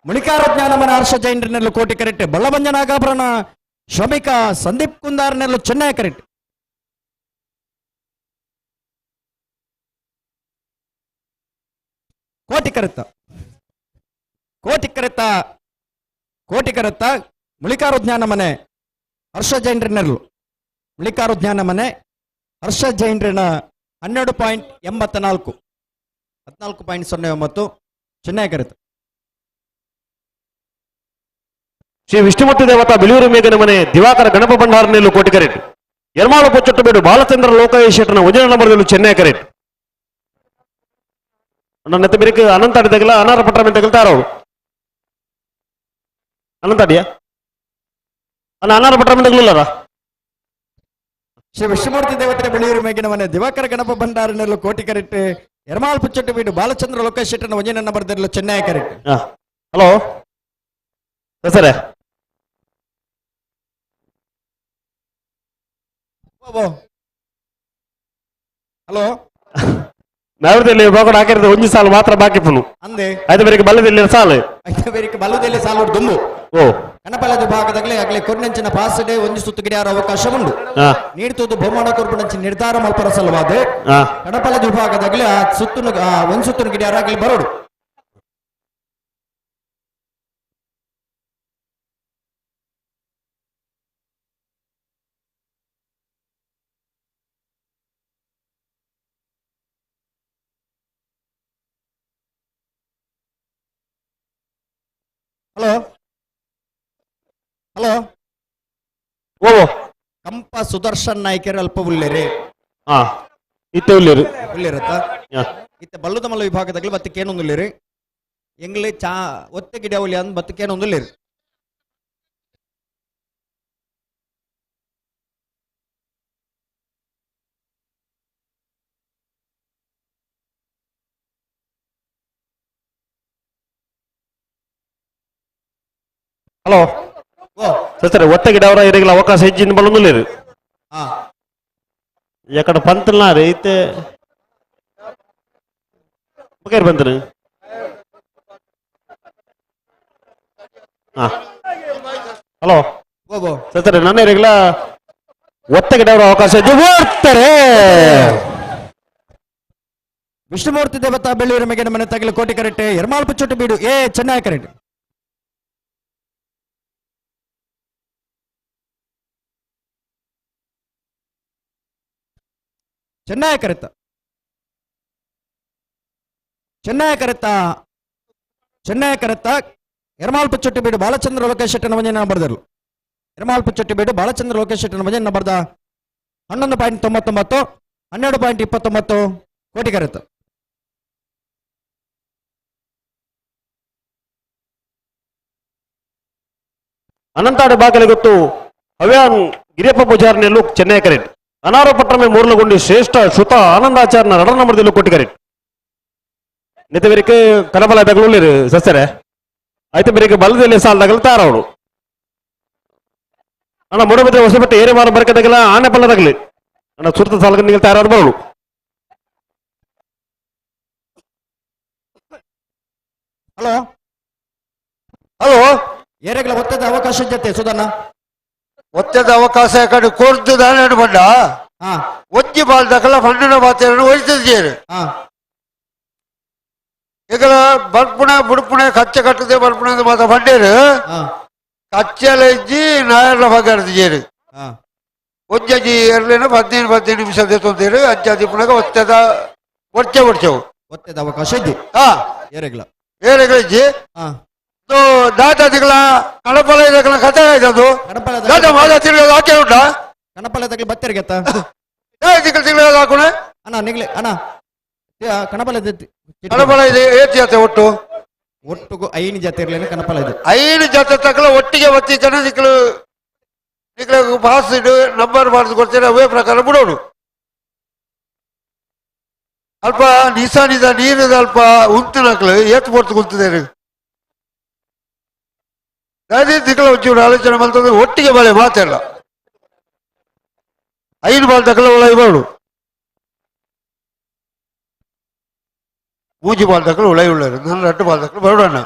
ಮುಳಿಕಾರುಜ್ಞಾನ ಮನೆ ಹರ್ಷ ಜೈನರನೆಲ್ಲ ಕೋಟಿ ಕರೆಟ್, ಬಳ್ಳಮಂಜ ನಾಗಾಭರಣ ಶ್ರಮಿಕ ಸಂದೀಪ್ ಕುಂದಾರ್ನೆಲ್ಲ ಚೆನ್ನೈ ಕರೆಟ್. ಕೋಟಿ ಕರೆತ್ತ ಕೋಟಿ ಕರೆತ್ತ ಕೋಟಿ ಕರೆತ್ತ ಮುಳಿಕಾರುಜ್ಞಾನ ಮನೆ ಹರ್ಷ ಜೈನರನೆಲ್ಲ ಮುಳಿಕಾರುಜ್ಞಾನ ಮನೆ ಹರ್ಷ ಜೈನರನ 12.84 14.09 ಚೆನ್ನೈ ಕರೆತ್ತ. ಶ್ರೀ ವಿಷ್ಣುಮೂರ್ತಿ ದೇವತಾ ಬಿಲೂರು ಮೇಘನ ಮನೆ ದಿವಾಕರ ಗಣಪ ಭಂಡಾರನೆಲ್ಲು ಕೋಟಿ ಕರೆಟ್. ಯರ್ಮಾಳು ಪೊಚ್ಚೊಟ್ಟಬೇಡು ಬಾಲಚಂದ್ರ ಲೋಕೇಶ್ ಶೆಟ್ಟನ ಒಂಜನ ನಂಬರ್ದಲ್ಲೂ ಚೆನ್ನೈ ಕರೆಟ್. ನನ್ನ ಬೇರೆ ಅನಂತ ಅಡಿದಾಗಲ್ಲ ಅನಾರ ಪಟ್ಟ ತಗಲ್ತಾರ ಅನಂತ ಅಡಿಯ ಅಲ್ಲ ಅನಾರ ಪಟ್ಟ ತಗಲಿಲ್ಲರ. ಶ್ರೀ ವಿಷ್ಣುಮೂರ್ತಿ ದೇವತೆ ಬೆಳೆಯೂರು ಮೇಗಿನ ಮನೆ ದಿವಾಕರ ಗಣಪ ಭಂಡಾರನೆಲ್ಲು ಕೋಟಿ ಕರೆಟ್. ಯರ್ಮಾಳ್ ಪುಚ್ಚಟ್ಟು ಬೀಡು ಬಾಲಚಂದ್ರ ಲೋಕೇಶ್ ಶೆಟ್ಟನ ಒಂಜನ ಬರ್ದಿರಲು ಚೆನ್ನೈ ಕರೆಟ್. ಹಲೋ ಸರ್, ಹಲೋ ನವರದಲ್ಲಿ ಬೋಗಡ ಹಾಕಿರೋದು ಒಂಜಿ ಸಾಲು ಮಾತ್ರ ಬಾಕಿ ಪುನು ಅಂದೆ ಐದು ಬೇರೆ ಬಲ್ಲದಲ್ಲಿ ಸಾಲು ಐದು ಬೇರಿಗೆ ಬಲದಲ್ಲಿ ಸಾಲು ದುಂಬು ಓ ಕನಪಲದ ಭಾಗದಾಗಲೇ ಆಗಲೇ ಕೊರ್ನೆಂಚಿನ ಪಾಸಡೆ ಒಂದು ಸುತ್ತು ಗಿಡಿಯಾರ ಅವಕಾಶ ಉಂಟು. ನೀಡ್ತುದು ಬಹುಮಾನ ಕೊರ್ಪುಣಂಚಿನ ನಿರ್ಧಾರ ಮಲ್ಪರ ಸಲವಾದ ಕನಪಲದ ವಿಭಾಗದಾಗಲೇ ಆ ಸುತ್ತು ಒಂದು ಸುತ್ತು ಗಿಡಿಯಾರ ಆಗಲಿ ಬರೋಡು. ಹಲೋ ಹಲೋ ಓ ಕಂಪ ಸುದರ್ಶನ್ ನಾಯ್ಕರ್ ಅಲ್ಪ ಉಲ್ಲೇರಿ ಹಾ ಇತ್ತೆ ಉಳ್ಳೇರು ಉಲ್ಲಿರತ್ತ ಇತ್ತೆ ಬಲ್ಲುದ ಮಲ್ಲ ವಿಭಾಗದಾಗಲಿ ಬತ್ತಕ್ಕೇನೊಂದುಲ್ಲೇರಿ ಎಂಗ್ಲಿ ಚಾ ಒತ್ತೆ ಗಿಡ ಉಲಿ ಅಂದ್ ಬತ್ತಕ್ಕೇನೊಂದುಲ್ಲೇರಿ. ಹಲೋ ಓ ಸರ್ ಒತ್ತ ಗಿಡ ಅವರ ಇರಗಿಲ್ಲ ಅವಕಾಶ ಹೆಚ್ಚಿನ ಬಲ್ಲೊಂದುಲ್ಲೇರು ಹಾ ಎಕಡೆ ಪಂತಲ್ಲ ರೀ ಐತೆ ಬಕೇರ್ ಬಂತನು ಹಾ ಹಲೋ ಓ ಸರ್ ನನ್ನ ಇರಗಿಲ್ಲ ಒತ್ತ ಗಿಡ ಅವರ ಅವಕಾಶ ಬರ್ತಾರೆ. ವಿಷ್ಣುಮೂರ್ತಿ ದೇವತಾ ಬೆಳ್ಳೂರು ಮೇಗಿನ ಮನೆ ತಗಲು ಕೋಟಿ ಕರೆಟ್. ಯರ್ಮಾಳ್ ಪುಚ್ಚೊಟ್ಟು ಬೀಡು ಎ ಚೆನ್ನೈ ಕರೆಟ್. ಚೆನ್ನೈ ಕರೆತ ಎರ್ಮಾಲ್ಪು ಚೊಟ್ಟಿಬೇಡು ಬಾಲಚಂದ್ರ ಲೋಕೇಶ್ ಶೆಟ್ಟನ ಮಂಜನ ಬರ್ದರು. ಎರ್ಮಾಲ್ಪು ಚೊಟ್ಟಿಬೇಡು ಬಾಲಚಂದ್ರ ಲೋಕೇಶ್ ಶೆಟ್ಟನ ಮಂಜನ ಬರ್ದ 11.99 12.29 ಕೋಟಿ ಕರೆತ. ಅನಂತಾಡಿ ಬಾಗಿಲು ಗೊತ್ತು ಹವ್ಯಾನ್ ಗಿರಿಯಪ್ಪ ಪೂಜಾರ್ ನೆಲ್ಲು ಚೆನ್ನೈ ಕರೆಟ್ ಅನಾರೋಪಟ್ಟಮೆ ಮೂರ್ಲಗುಂಡಿ ಶ್ರೇಷ್ಠ ಶ್ರುತ ಆನಂದಾಚಾರ್ನ ರಡ ನಂಬರ್ದಿಲ್ಲು ಕೊಟ್ಟಿ ಕರೆಟ್ ನಿತ ಬೇರಿಕೆ ಕನಬಲ ಬೆಂಗಳೂರು ಸಸ್ಯರೆ ಆಯ್ತು ಬೇರಿಕೆ ಬಲದಲ್ಲಿ ಸಾಲ ತಗಲ್ತಾರ ಅವಳು ಅಣ್ಣ ಮುಡಬಿದ್ರೆ ಹೊಸಬಟ್ಟೆ ಏರಿ ಮಾರ ಬರಕದಾಗಲ್ಲ ಆನೆ ಪಲ್ಲ ತಗಲಿ ಅಣ್ಣ ಸುರ್ತ ಸಾಲಗ ನಿಗಲ್ತಾ ಯಾರು ಬರೋಳು. ಹಲೋ ಹಲೋ ಏರೆಗಳ ಒತ್ತದ ಅವಕಾಶ ಜೊತೆ ಸುಧನ್ನ ಒತ್ತದ ಅವಕಾಶ ಕಡೆ ಕೋರ್ತು ದಾನ ಬಂಡ ಹಾ ಒಜ್ಜಿ ಬಾಲ್ದಕಲ್ಲ ಮಣ್ಣಿನ ಬಾತೆಯನ್ನು ಒಯ್ತಿದ್ದೀರಿ ಹಾ ಈಗ ಬರ್ಪುಣ ಬುಡ್ಪುಣ ಕಚ್ಚೆ ಕಟ್ಟದೆ ಬರ್ಪುಣ ಮಾತ ಬಂಡೇರು ಹಾ ಕಚ್ಚೆಲ್ಲ ಇಜ್ಜಿ ನಾಯರ್ಲ ಬಗೆರ್ದಿದ್ದೀರಿ ಹಾ ಒಜ್ಜಿ ಎರಲೇನು 15 ನಿಮಿಷ ತೊಂದಿರು ಅಜ್ಜಾದಿ ಪುಣಗ ಒತ್ತದ ಒಡ್ಚೆವು ಒತ್ತದ ಅವಕಾಶ ಇದ್ದಿ ಹಾ ಏರೆಗಳ ಏರಿಗಳಿಜ್ಜಿ ಹಾ ದಾದಾದಿಗಳ ಕಣಪಲ ಇದಗಳ ಕಥೆ ಆಯ್ತದು ಕಣಪಲ ದಾದ ಮಾದ ತಿರುಗದ ಆಚೆ ಉಂಟಾ ಕಣಪಲ ತಗಲಿ ಬತ್ತರಿಗೆತ್ತ ತಿರುಗದ ಹಾಕೋಣ ಅಣ್ಣ ನಿಗ್ಲೆ ಅಣ್ಣ ಕಣಪಲ ಕಣಪಲ ಇದೆ ಏತಿ ಆತ ಒಟ್ಟು ಒಟ್ಟು 5 ಜೊತೆ ಇರ್ಲೇನೆ ಕಣಪಲ ಇದೆ 5 ಜೊತೆ ತಕ್ಕಲ ಒಟ್ಟಿಗೆ ಒತ್ತಿ ಜನ ನಿಕ್ಳು ಪಾಸ್ ಇಡು ನಂಬರ್ ಬಾರ್ದು ಕೊಡ್ತೀರ ಅವೇ ಪ್ರಕಾರ ಬಿಡೋಡು ಅಲ್ಪ ನಿಸಾನಿದ ನೀರಿದ ಅಲ್ಪ ಉಂಟು ನಕ್ಳು ಏತ್ ಬರ್ತು ಕುಂತಿದ್ದಾರೆ ಅದೇ ದಿಕ್ಕಲ ಒಂಚೂರು ಆಲೋಚನೆ ಮಾಡ್ತಂದ್ರೆ ಒಟ್ಟಿಗೆ ಬಳೆ ಮಾತೆಲ್ಲ 5 ಬಾಲ್ ತಕ್ಕಲ ಒಳ ಇರೋಡು ಮೂಜಿ ಬಾಲ್ ತಕ್ಕಲು ಒಳ ಉಳ್ಳರು ನನ್ನ 2 ಬಾಲ್ ತಕ್ಕಲು ಬರೋಣ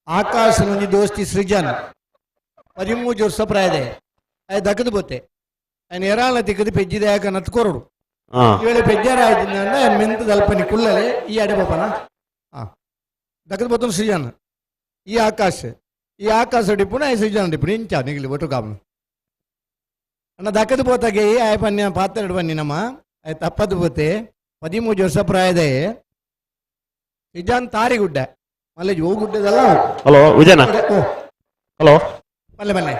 ಆಕಾಶ ನುಂಜಿ ದೋಸ್ತಿ ಸೃಜನ್ 13 ವರ್ಷ ಪ್ರಾಯದೆ ಅದು ದಕ್ಕದು ಬೋತೆ ఆయన ఎరాళ్ళ దిగ్గది పెజ్జిదాక నత్తుకోరుడు ఇవాళ పెజ్జారాయిందంటే ఆయన మెంత దల్పని కుళ్ళలే ఈ అడపన దక్కదు పోతున్న సృజన్ ఈ ఆకాశ డిప్పుడు ఆయన సృజన్ డిప్పుడు ఇంచా నిగిలి ఒట్టు కాపును అన్న దక్కదు పోతాಗೆ ఆయన పని పాత్రడు పన్నినమ్మ అది తప్పదు పోతే 13 ವರ್ಷ ಪ್ರಾಯದೆ ಸೃಜನ್ ತಾರಿಗುಡ್ಡ ಮళ్ళీ ಹೋಗುಡ್ಡದಲ್ಲ ಹಲೋ ವಿಜಯನ ಹಲೋ ಮಲ್ಲೆ ಮಲ್ಲೆ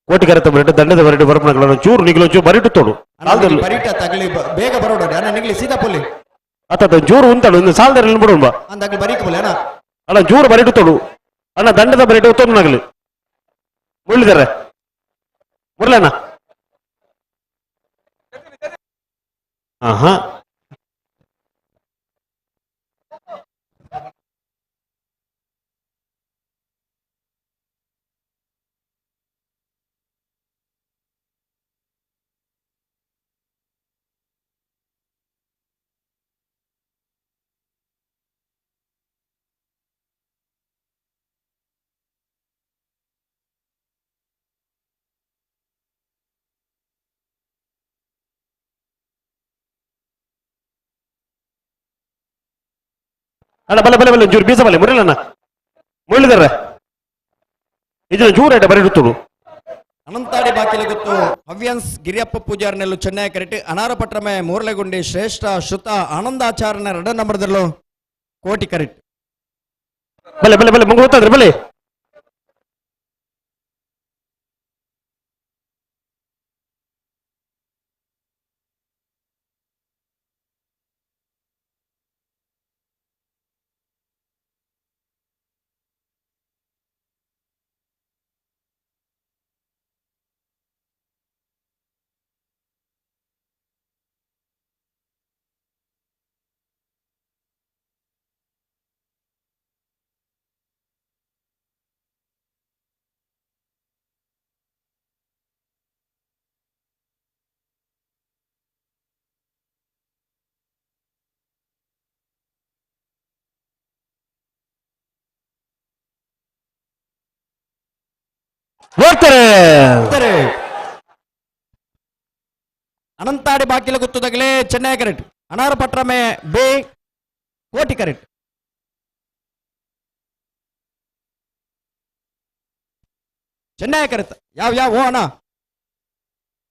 ಕೋಟಿ ಕರೆತ ಬರಟ್ಟು ದಂಡದ ಬರಟ್ಟು ಬರಪಣಗಳನ್ನು ಚೂರು ನಿಗ್ಲು ಚೂರು ಬರಿಟ್ಟು ತೋಡು ಬರಿಟ ತಗಲಿ ಬೇಗ ಬರೋಡ ಅಣ್ಣ ನಿಗ್ಲಿ ಸೀದಾ ಪೊಲ್ಲಿ ಅತ್ತ ಚೂರು ಉಂಟಾಡು ಇನ್ನು ಸಾಲದಲ್ಲಿ ಬಿಡೋಣ ಅಂದಾಗಲಿ ಬರೀಕ ಪೊಲ್ಲಿ ಅಣ್ಣ ಅಣ್ಣ ಚೂರು ಬರಿಟ್ಟು ತೋಡು ಅಣ್ಣ ದಂಡದ ಬರಿಟ್ಟು ತೋಡು ನಗಲಿ ಮುರಳಿದಾರೆ ಮುರಳಣ್ಣ ಆಹಾ ಅಣ್ಣ ಬಲ್ಲ ಬಲ್ಲ ಬಲ್ಲ ಚೂರು ಬೀಸ ಬಲ್ಲ ಮುರಳಣ್ಣ ಮುರಳಿದಾರೆ ಇದನ್ನ ಚೂರು ಐಟ ಬರಿಡುತ್ತೋಡು ಅನಂತಾಡಿ ಬಾಕಿಲೆ ಗೊತ್ತು ಹವ್ಯನ್ಸ್ ಗಿರಿಯಪ್ಪ ಪೂಜಾರ್ ನೆಲ್ಲು ಚೆನ್ನೈ ಕರೆಕ್ಟ್ ಅನಾರ ಪಟ್ರಮೆ ಮೂರ್ಲೆಗುಂಡಿ ಶ್ರೇಷ್ಠ ಶ್ರುತ ಆನಂದಾಚಾರ್ಯನ 2 ನಂಬರ್ದಲ್ಲೂ ಕೋಟಿ ಕರೆಕ್ಟ್ ಬಲೆ ಬಲೆ ಬಲೆ ಮುಂಗ ಹೋಗ್ತಾದ್ರೆ ಬಲೆ ಹೋಗ್ತಾರೆ ಅನಂತಾಡಿ ಬಾಕಿಲ ಗುತ್ತುದಗಲೇ ಚೆನ್ನೈ ಕರೆಕ್ಟ್ ಅನಾರ ಪಟ್ರಮೆ ಬೇ ಕೋಟಿ ಕರೆಕ್ಟ್ ಚೆನ್ನೈ ಕರೆತ ಯಾವ ಓ ಅಣ್ಣ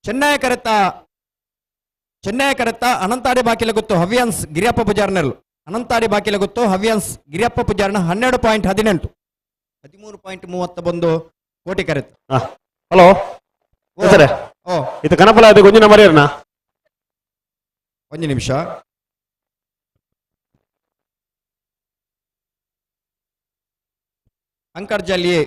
ಚೆನ್ನೈ ಕರೆತ ಅನಂತಾಡಿ ಬಾಕಿಲ ಗೊತ್ತು ಹವ್ಯಾನ್ಸ್ ಗಿರಿಯಪ್ಪ ಪೂಜಾರ್ನಲ್ಲು ಅನಂತಾಡಿ ಬಾಕಿಲ ಗೊತ್ತು ಹವ್ಯಾನ್ಸ್ ಗಿರಿಯಪ್ಪ ಪೂಜಾರ್ನ 12.18 13.31 ಕೋಟಿ ಕರೆತ. ಹಲೋ ಸರ್, ಓ ಇದು ಕನಪಲ ಅದು ಗೊಂಜಿನ ಮರಿಯರ್ನ ಒಂದು ನಿಮಿಷ. ಅಂಕರ್ಜಾಲಿಯೇ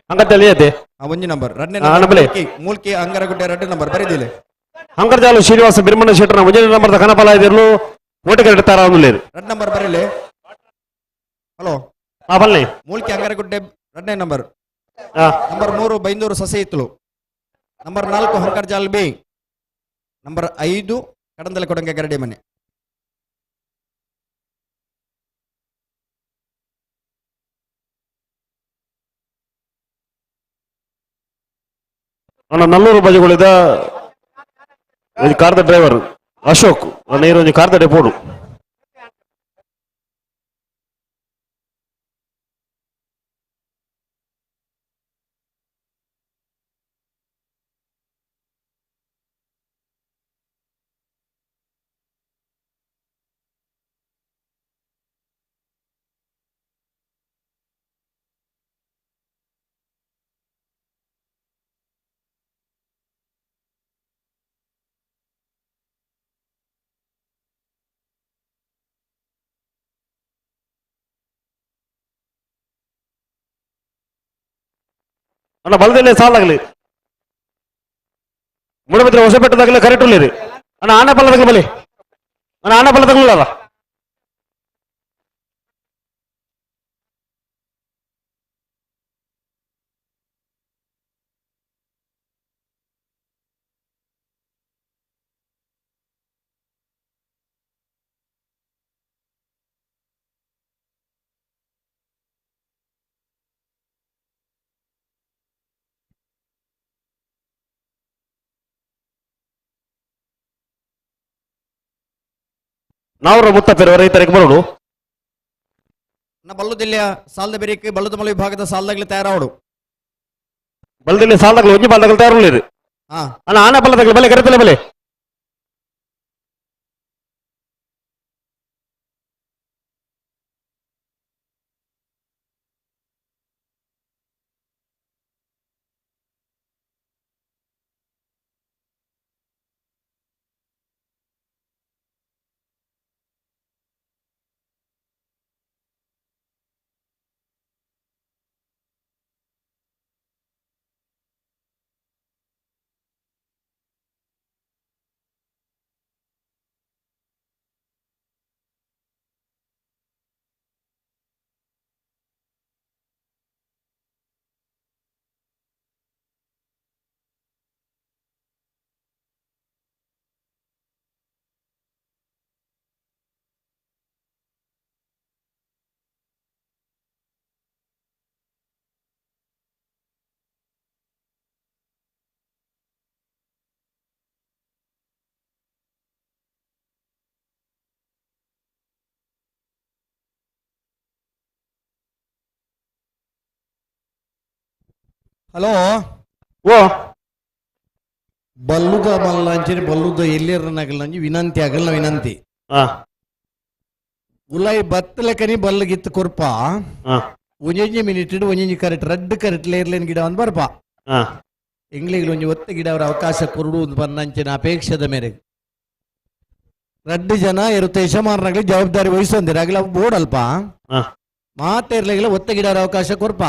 ಅಂಕರ್ಜಾಲಿ ಅದೇ ಒಂಜಿ ನಂಬರ್ ರಡ್ನೆ ನಂಬರ್ ಮೂಲ್ಕಿ ಅಂಗರಗುಡ್ಡೆ 2 ನಂಬರ್ ಬರೀದಿಲ್ಲ. ಅಂಕರ್ಜಾಲು ಶ್ರೀನಿವಾಸ ಬಿರ್ಮಣ್ಣ ಶೆಟ್ಟರ್ನ ಮುಂಜಾನೆ ನಂಬರ್ದ ಕನಪಲ ಇದಿರ್ಲು ಓಟಿ ಕರೆಕ್ಟ್ ತಾರ ಒಂದು 2 ನಂಬರ್ ಬರೀಲಿ. ಹಲೋ ಬಲ್ಲೆ ಮೂಲ್ಕಿ ಅಂಗರಗುಡ್ಡೆ 2ನೇ ನಂಬರ್. ನಂಬರ್ 3 ಬೈಂದೂರು ಸಸಿ ಇತ್ತಲು. Number 4 Ankarjal B. Number 5 Kadandale Kodange ಗರಡಿ ಮನೆ. ನಲ್ಲೂರು ಬಜೆಗಳಿದ ಕಾರ್ದ ಡ್ರೈವರ್ ಅಶೋಕ್ ನೀರು ಕಾರ್ದ ಡೆಪೋಡು ಅಣ್ಣ ಬಲದಲ್ಲಿ ಸಾಲಾಗಲಿ ಮೂಡಬಿದ್ರೆ ಹೊಸಪೇಟದಾಗಲೇ ಕರೆಕ್ಟ್ ಉಳ್ಳೇರಿ ಅಣ್ಣ ಆನೆ ಪಲ್ಲದಾಗಲಿ ಬಲಿ ಅಣ್ಣ ಆನೆ ಪಲ್ಲದಾಗಲ್ಲ ನಾವ್ರ ಮುತ್ತಪ್ಪೇರು ರೈತರಿಗೆ ಬರೋಡು ಬಲ್ಲುದಿಲ್ಲ ಸಾಲದ ಬೆರಿಕೆ ಬಲ್ಲದ ಮಲ ವಿಭಾಗದ ಸಾಲದಾಗಲಿ ತಯಾರಾವಡು ಬಲದಲ್ಲಿ ಸಾಲದಾಗಲಿ ಒಂಜಿ ಬಾಲ್ದಾಗಲಿ ತಯಾರುಳ್ಳೇರಿ ಅಣ್ಣ ಆನೆ ಪಲ್ಲದಾಗಲಿ ಬಲೆ ಕರೆತಲ್ಲ ಬಲೆ ಹಲೋ ಓ ಬಲ್ಲುದ ಮಲ್ಲಾಂಚರಿ ಬಲ್ಲುದ ಎಲ್ಲಿರನಾಗಲ್ಲಂಜಿ ವಿನಂತಿ ಆಗಲ್ಲ ವಿನಂತಿ ಉಲಾಯಿ ಬತ್ತಲೆಕನಿ ಬಲ್ಲಗಿತ್ತು ಕೊರ್ಪ ಒಂಜೊಂಜಿ ಮಿನಿಟ್ ಇಡು ಒಂಜೊಂಜಿ ಕರೆಕ್ಟ್ ರಡ್ಡ್ ಕರೆಕ್ಟ್ ಲೇರ್ಲೇನ್ ಗಿಡ ಒಂದು ಬರ್ಪ ಎಂಗ್ಲಿಗೆ ಒಂಜಿ ಒತ್ತ ಗಿಡ ಅವರ ಅವಕಾಶ ಕೊರುಡು ಬನ್ನಂಚಿನ ಅಪೇಕ್ಷದ ಮೇರೆಗೆ ರಡ್ಡ್ ಜನ ಇರುತ್ತೆ ಯಶಮಾನರಾಗ್ಲಿ ಜವಾಬ್ದಾರಿ ವಹಿಸೊಂದಿರ ಆಗ್ಲಿ ಅವು ಬೋರ್ಡ್ ಅಲ್ಪ ಮಾತೇರ್ಲಾಗಿಲ್ಲ ಒತ್ತ ಗಿಡ ಅವರ ಅವಕಾಶ ಕೊರ್ಪ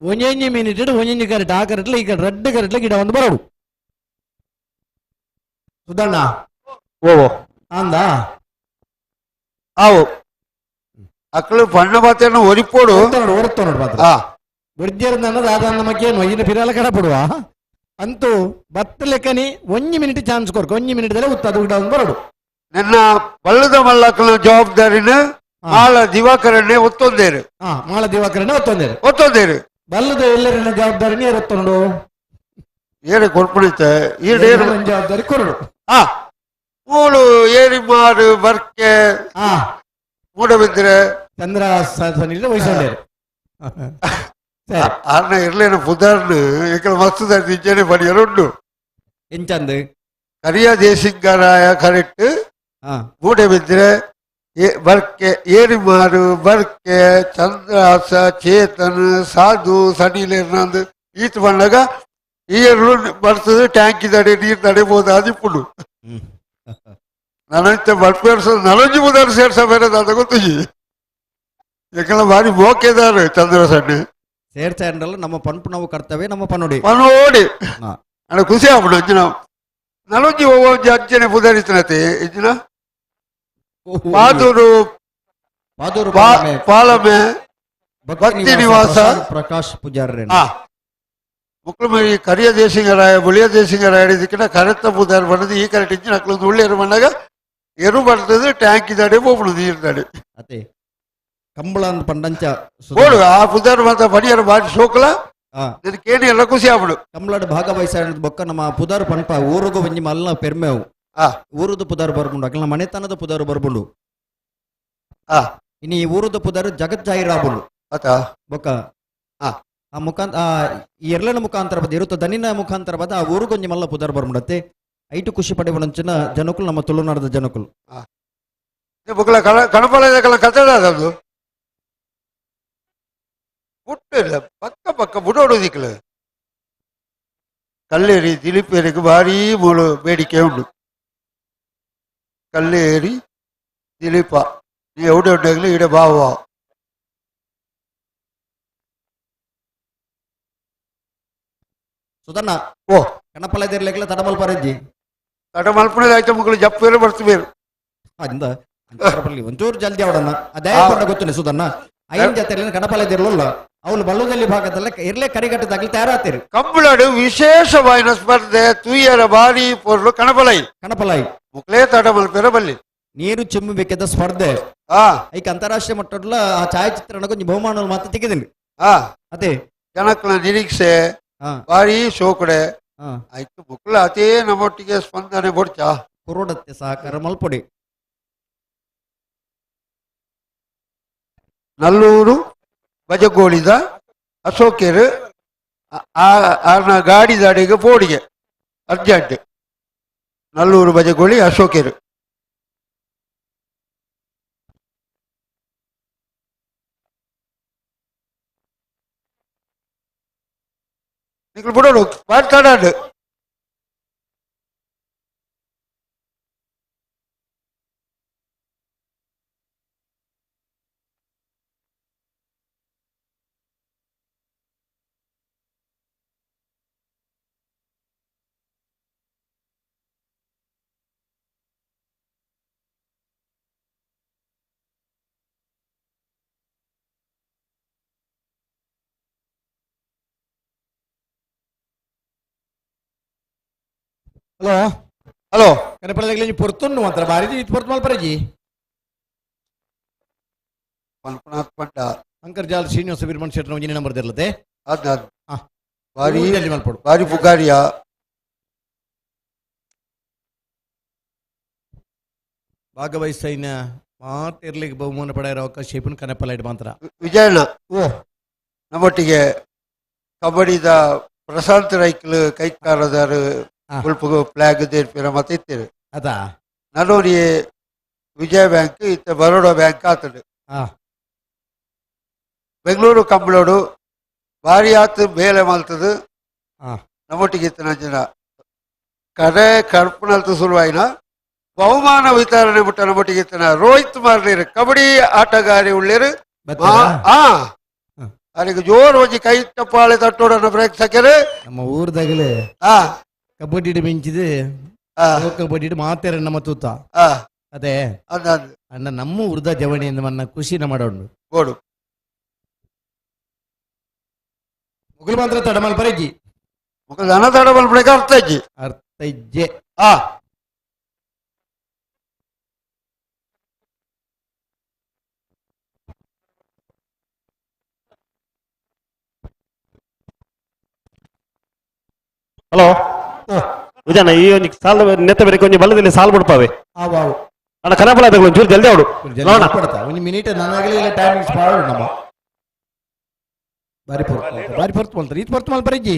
ಒಂಜೊಂಜಿ ಮಿನಿಟ್ ಇಡು ಒಂಜೊಂಜಿ ಕರೆಕ್ಟ್ ಆ ಕರೆಕ್ಟ್ಲ ಈ ಕಡೆ ರಡ್ಡ್ ಕರೆಕ್ಟ್ಲ ಗಿಡ ಒಂದು ಬರೋಡು ಸುಧಣ್ಣ ಓ ಅಂದ ಆವು ಅಕ್ಕಳು ಬಣ್ಣ ಬಾತೇನು ಒರಿಪೋಡು ಓಡ್ತಾ ನೋಡು ಮಾತ್ರ ಬಿಡ್ದಿರದ ದಾದಾನ ಮಕ್ಕೇನು ಇನ್ನು ಫಿರಾಲ ಕಡ ಬಿಡುವ ಅಂತೂ ಬತ್ತ ಲೆಕ್ಕನಿ ಒಂಜಿ ಮಿನಿಟ್ ಚಾನ್ಸ್ ಕೊರ್ಕ ಒಂಜಿ ಮಿನಿಟ್ ದಲ್ಲ ಉತ್ತದು ಗಿಡ ಒಂದು ಬರೋಡು ನನ್ನ ಬಲ್ಲದ ಮಲ್ಲಕ್ಕನ ಜವಾಬ್ದಾರಿನ ಮಾಳ ದಿವಾಕರನ್ನೇ ಒತ್ತೊಂದೇರು ಮಾಳ ದಿವಾಕರನ್ನೇ ಒತ್ತೊಂದೇರು ಬಲ್ಲದ ಎಲ್ಲರಿನ ಜವಾಬ್ದಾರಿನೇ ಇರುತ್ತೊಂಡು ಏರು ಕೊಡ್ಪಣಿತೆ ಜವಾಬ್ದಾರಿ ಕೊರಡು ಮೂಳು ಏರಿ ಮಾಡು ಬರ್ಕೆ ಮೂಡಬಿದ್ರೆ ಚಂದ್ರ ವಹಿಸೊಂಡೇರು ಆರ್ನ ಇರ್ಲೇನ ಪುದಾರ್ನ ಏಕಲ ಮಸ್ತ್ ದಂಚನೆ ಪಡಿಯರುಂಡು ಎಂಚಂದ್ ಕರಿಯ ದೇಶಿಂಗರಾಯ ಕರೆಕ್ಟ್ ಹಾ ಮೂಡೆ ಬಿದ್ದರೆ ಬರ್ಕೆ ಏರಿಮಾರು ಬರ್ಕೆ ಚಂದ್ರಹಾಸ ಚೇತನ್ ಸಾಧು ಸನಿಲೇರ್ನಂದ್ ಈತ್ ಬಂದಾಗ ಈ ಎರಡು ಬರ್ತದೆ ಟ್ಯಾಂಕಿ ತಡೆ ನೀರು ತಡೆಬಹುದು ಅದಿಪ್ಪುಡು ನನಂತೆ ಬಲ್ಪೇರ್ಸ ನಲಂಜಿ ಮುದಾರು ಸೇರ್ಸ ಬೇರೆ ಅಂತ ಗೊತ್ತಿಜಿ ಯಾಕಂದ್ರೆ ಭಾರಿ ಮೋಕೆದಾರ ಚಂದ್ರ ಸಣ್ಣ ಸೇರ್ಚಾಂಡ್ರಲ್ಲ ನಮ್ಮ ಪನ್ಪು ನಾವು ಕರ್ತವೆ ನಮ್ಮ ಪನ್ನೊಡಿ ಮನೋಡಿ ಹಾ ಅಣ್ಣ ಖುಷಿ ಆಗ್ಬಿಡು ಅಂಜಿನ ನಲಂಜಿ ಹೋಗೋ ಅಂಜನೆ ಪುದರಿತನತೆ ಇಂಜಿನ ಮಾದೂರು ಮಾದೂರು ಪಾಲಮೆ ಭಕ್ತಿ ನಿವಾಸ ಪ್ರಕಾಶ್ ಪೂಜಾರ್ರೆ ಹಾ ಮುಕ್ಳು ಕರಿಯ ದೇಶಿಂಗರಾಯ ಬುಳಿಯ ದೇಶಿಂಗರಾಯ ಇದಕ್ಕಿಂತ ಕರೆತ್ತ ಪುದಾರ್ ಬಣ್ಣದು ಈ ಕರೆಕ್ಟ್ ಇಂಜಿನ ಹಾಕ್ಲೊಂದು ಉಳ್ಳೆರು ಬಂದಾಗ ಎರು ಬರ್ತದೆ ಟ್ಯಾಂಕ್ ಇದ್ದಾಡೆ ಹೋಗ್ಬಿಡು ನೀರು ದಾಡೆ ಅದೇ ಕಂಬಳ ಅಂತ ಪಂಡಂಚ ಓಡು ಆ ಪುದಾರ್ ಮಾತ್ರ ಬಡಿಯರು ಬಾರಿ ಶೋಕಲ ಹಾ ನನಗೇನು ಎಲ್ಲ ಖುಷಿ ಆಗ್ಬಿಡು ಕಂಬಳದ ಭಾಗವಹಿಸ ಬೊಕ್ಕ ನಮ್ಮ ಪುದಾರ್ ಪನ್ಪ ಊರುಗು ಒಂಜಿ ಮಲ್ಲ ಪೆರ್ಮೆವು ಆ ಊರುದ ಪುದಾರ್ ಬರ್ಬುಂಡು ಅಕ್ಲ ಮನೆತನದ ಪುದಾರು ಬರ್ಬುಂಡು ಆ ಇನ್ನು ಈ ಊರುದ ಪುದಾರು ಜಗತ್ ಜಾಹಿರಾಬುಂಡು ಆತ ಬೊಕ್ಕ ಆ ಆ ಮುಖಾಂತರ ಈ ಎರಲನ ಮುಖಾಂತರ ಬದ ಇರುತ್ತ ದನಿನ ಮುಖಾಂತರ ಬದ ಆ ಊರುಗೊಂಜಿ ಮಲ್ಲ ಪುದಾರ್ ಬರ್ಬುಂಡತ್ತೆ ಐಟು ಖುಷಿ ಪಡೆಯುವಂಚಿನ ಜನಕುಲು ನಮ್ಮ ತುಳುನಾಡದ ಜನಕುಲು ಬುಕ್ಲ ಕಣಪಾಲ ಕತ್ತಡ ಅದೊಂದು ಪುಟ್ಟಿಲ್ಲ ಪಕ್ಕ ಪಕ್ಕ ಬುಡೋಡು ದಿಕ್ಲು ಕಲ್ಲೇರಿ ದಿಲೀಪೇರಿಗೆ ಭಾರಿ ಮೂಳು ಬೇಡಿಕೆ ಉಂಟು ಕಲ್ಲೇರಿ ದಿಲೀಪ ನೀ ಎವಡೆ ಉಂಟಾಗಲಿ ಈಡೆ ಬಾವ ಸುಧನ್ನ ಓ ಕಣಪಲದಿರ್ಲಿಕ್ಕಿಲ್ಲ ತಡಮಲ್ ಪರಜ್ಜಿ ತಡ ಮಲ್ಪಣದ ಆಯ್ತು ಮಕ್ಕಳು ಜಪ್ಪೇರು ಬರ್ತೀವಿ ಅದಿಂದ ಬರ್ಲಿ ಒಂಚೂರು ಜಲ್ದಿ ಅವಡನ್ನ ಅದೇ ಕೊಂಡ ಗೊತ್ತಿಲ್ಲ ಸುಧನ್ನ ಐನ್ ಜೊತೆ ಕಣಪಲದಿರ್ಲಲ್ಲ ಅವಳು ಬಲ್ಲುದಲ್ಲಿ ಭಾಗದಲ್ಲ ಇರ್ಲೆ ಕರಿಗಟ್ಟು ತಗಲಿ ತಯಾರಾತಿರು ಕಂಬಳಡು ವಿಶೇಷವಾಯಿನ ಸ್ಪರ್ಧೆ ತುಯ್ಯರ ಬಾರಿ ಪೊರ್ಲು ಕಣಪಲೈ ಕಣಪಲಾಯಿ ಮುಕ್ಲೇ ತಡ ಮಲ್ಪೇರ ಬಲ್ಲಿ ನೀರು ಚಿಮ್ಮಬೇಕಿದ್ದ ಸ್ಪರ್ಧೆ ಆ ಐಕ್ ಅಂತಾರಾಷ್ಟ್ರೀಯ ಮಟ್ಟದ ಆ ಛಾಯಾಚಿತ್ರಣ ಕೊಂಚ ಬಹುಮಾನ ಮಾತ್ರ ತೆಗೆದಿನಿ ಆ ಅದೇ ಜನಕ್ಕಳ ನಿರೀಕ್ಷೆ ಹಾ ಭಾರಿ ಶೋಕಡೆ ಹಾ ಆಯ್ತು ಮಕ್ಕಳ ಅದೇ ನಮ್ಮೊಟ್ಟಿಗೆ ಸ್ಪಂದನೆ ಕೊಡ್ಚಾ ಕುರುಡತ್ತೆ ಸಹಕಾರ ಮಲ್ಪೊಡಿ ನಲ್ಲೂರು ಬಜಗೋಳಿದ ಅಶೋಕರು ಆರ್ನ ಗಾಡಿ ದಾಡಿಗೆ ಪೋಡಿಗೆ ಅರ್ಜೆಂಟ್ ನಲ್ಲೂರು ಬಜಗೋಳಿ ಅಶೋಕರು ನೀವು ಬಿಡೋಡು ಮಾತಾಡಾಡು ಹಲೋ ಹಲೋ ಕನಪಡದಾಗಲಿ ಪೊರ್ತುಂಡು ಮಾತ್ರ ಬಾರಿ ಇದು ಪೊರ್ತು ಮಲ್ಪರಜಿ ಮಲ್ಪನಾಥ್ ಪಂಡ ಅಂಕರ್ಜಾಲ್ ಶ್ರೀನಿವಾಸ ವೀರಮಣ ಶೆಟ್ಟರ ಒಂಜಿನ ನಂಬರ್ ಇರ್ಲತೆ ಅದ್ ಹಾ ಭಾರಿ ಜಲ್ದಿ ಮಲ್ಪಡು ಭಾರಿ ಪುಗಾರಿಯ ಭಾಗವಹಿಸೈನ ಮಾತ್ರ ಇರ್ಲಿಕ್ಕೆ ಬಹುಮಾನ ಪಡೆಯೋ ಅವಕಾಶ ಇಪ್ಪನ್ ಕನಪಲೈಡ್ ಮಾತ್ರ ವಿಜಯಣ್ಣ ನಮ್ಮೊಟ್ಟಿಗೆ ಕಬಡ್ಡಿದ ಪ್ರಶಾಂತ್ ರೈಕಲ್ ಕೈಕಾರದಾರು ಸ್ವಲ್ಪ ಫ್ಲಾಗ್ ದೇರ್ಪಿರ ಮತ್ತೆ ಇತ್ತೇವೆ ಅದಾ ನನ್ನೂರಿ ವಿಜಯ ಬ್ಯಾಂಕ್ ಇತ್ತ ಬರೋಡಾ ಬ್ಯಾಂಕ್ ಆತಡು ಹಾ ಬೆಂಗಳೂರು ಕಂಬಳೋಡು ಭಾರಿ ಆತು ಬೇಲೆ ಮಲ್ತದು ಹಾ ನಮ್ಮೊಟ್ಟಿಗೆ ಇತ್ತು ನಂಜನ ಕಡೆ ಕರ್ಪಣಲ್ತು ಸುರುವಾಯಿನ ಬಹುಮಾನ ವಿತರಣೆ ಬಿಟ್ಟ ನಮ್ಮೊಟ್ಟಿಗೆ ಇತ್ತನ ರೋಹಿತ್ ಮಾರ್ಲಿರು ಕಬಡ್ಡಿ ಆಟಗಾರಿ ಉಳ್ಳೇರು ಆ ಅವರಿಗೆ ಜೋರು ಒಂಜಿ ಕೈ ಚಪ್ಪಾಳೆ ತಟ್ಟೋಡನ್ನ ಪ್ರೇಕ್ಷಕರು ನಮ್ಮ ಊರ್ದಾಗಲೇ ಆ ಕಬಡ್ಡಿ ಮಿಂಚಿದು ಕಬಡ್ಡಿ ಮಾತೇರ ನಮ್ಮ ತೂತ ಆ ಅದೇ ಅದ ಅಣ್ಣ ನಮ್ಮ ಊರ್ದ ಜವಣಿಯಿಂದ ಮನ್ನ ಖುಷಿನ ಮಾಡೋಣ ಗೋಡು ಮುಗುಲ್ ಮಾತ್ರ ತಡಮಲ್ ಬರಜ್ಜಿ ಮುಖ ದನ ತಡ ಬಲ್ಪಡೆಗೆ ಅರ್ಥ ಇಜ್ಜಿ ಅರ್ಥ ಇಜ್ಜೆ ಆ ಹಲೋ ವಿಜಯಣ್ಣ ಈ ಒಂದು ಸಾಲ ನೆತ್ತ ಬೇರೆ ಕೊಂಚ ಬಲ್ಲದಲ್ಲಿ ಸಾಲು ಬಿಡ್ಪಾವೆ ಆವಾವು ಅಣ್ಣ ಕನಪಲ ಒಂಚೂರು ಜಲ್ದಿ ಅವಡು ನೋಡೋಣ ಪಡ್ತಾ ಒಂದು ಮಿನಿಟ್ ನನಗಲೇ ಇಲ್ಲ ಟೈಮ್ ಮಾಡೋಣ ನಮ್ಮ ಬಾರಿ ಪೊರ್ತು ಮಾಡ್ತಾರೆ ಇದು ಪೊರ್ತು ಮಲ್ಪರಿಜ್ಜಿ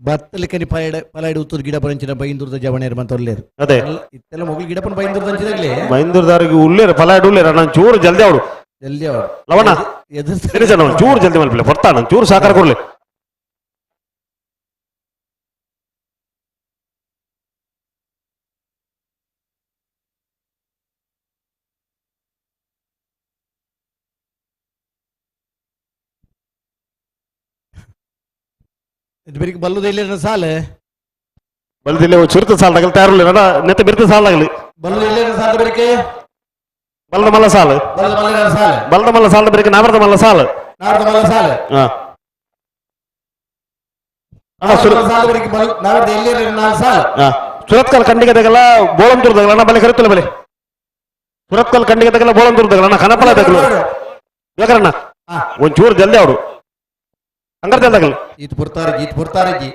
ಬತ್ತಲಿಕನಿ ಪಲಾಡಿ ಉತ್ತದ ಗಿಡ ಪಂಚಿನ ಬೈಂದೂರದ ಜವಣೇರು ಬಂತ ಒಳ್ಳೆಯರು ಅದೇ ಇತ್ತೆಲ್ಲ ಮೊಗಲ್ ಗಿಡ ಪನ್ ಬೈಂದೂರದ ಹಂಚಿದಾಗಲೇ ಮೈಂದೂರ್ದಾರಿಗೆ ಉಳ್ಳೇರು ಫಲಾಡ್ ಉಳ್ಳೇರ ನಾನು ಚೂರು ಜಲ್ದಿ ಅವಡು ಜಲ್ದಿ ಅವರು ಲವಣ ಎದುರು ಸರಿ ಸರ್ ಚೂರು ಜಲ್ದಿ ಮಲ್ಪಿಲ್ಲ ಬರ್ತಾನ ಚೂರು ಸಾಕಾರ ಕೊಡ್ಲಿ ಇದು ಬರೀ ಬಲ್ಲುದ ಇಲ್ಲ ಸಾಲೆ ಬಲ್ದಿಲ್ಲ ಚುರುತ ಸಾಲ ತಗಲ್ ತಯಾರುಲ್ಲ ನಡ ನೆತ್ತ ಬಿರ್ತ ಸಾಲ ಆಗಲಿ ಬಲ್ಲುದ ಇಲ್ಲ ಸಾಲ ಬರಿಕೆ ಬಲ್ದ ಮಲ್ಲ ಸಾಲ ಬಲ್ಲದ ಮಲ್ಲ ಸಾಲೆ ಬಲ್ದ ಮಲ್ಲ ಸಾಲ ಬರೀಕ ನಾವರ್ದ ಮಲ್ಲ ಸಾಲ ನಾರದ ಮಲ್ಲ ಸಾಲೆ ಹಾ ಸಾಲ ಬರಿಕೆ ನಾರದ ಎಲ್ಲಿ ನಾಲ್ಕು ಸಾಲ ಹಾ ಸುರತ್ಕಲ್ ಕಂಡಿಗೆ ತಗಲ್ಲ ಬೋಳಂತೂರ್ ತಗಲ್ಲ ಅಣ್ಣ ಬಲೆ ಕರಿತಲ್ಲ ಬಲೆ ಸುರತ್ಕಲ್ ಕಂಡಿಗೆ ತಗಲ್ಲ ಬೋಳಂತೂರ್ ತಗಲ್ಲ ಅಣ್ಣ ಕನಪಲ ತಗಲು ಬೇಕರಣ್ಣ ಒಂಚೂರು ಜಲ್ದಿ ಅವಡು ಹಂಗಾರ ಜಲ್ದಿ ತಗಲ್ ಈತ್ ಪುರ್ತಾರೆ ಜಿ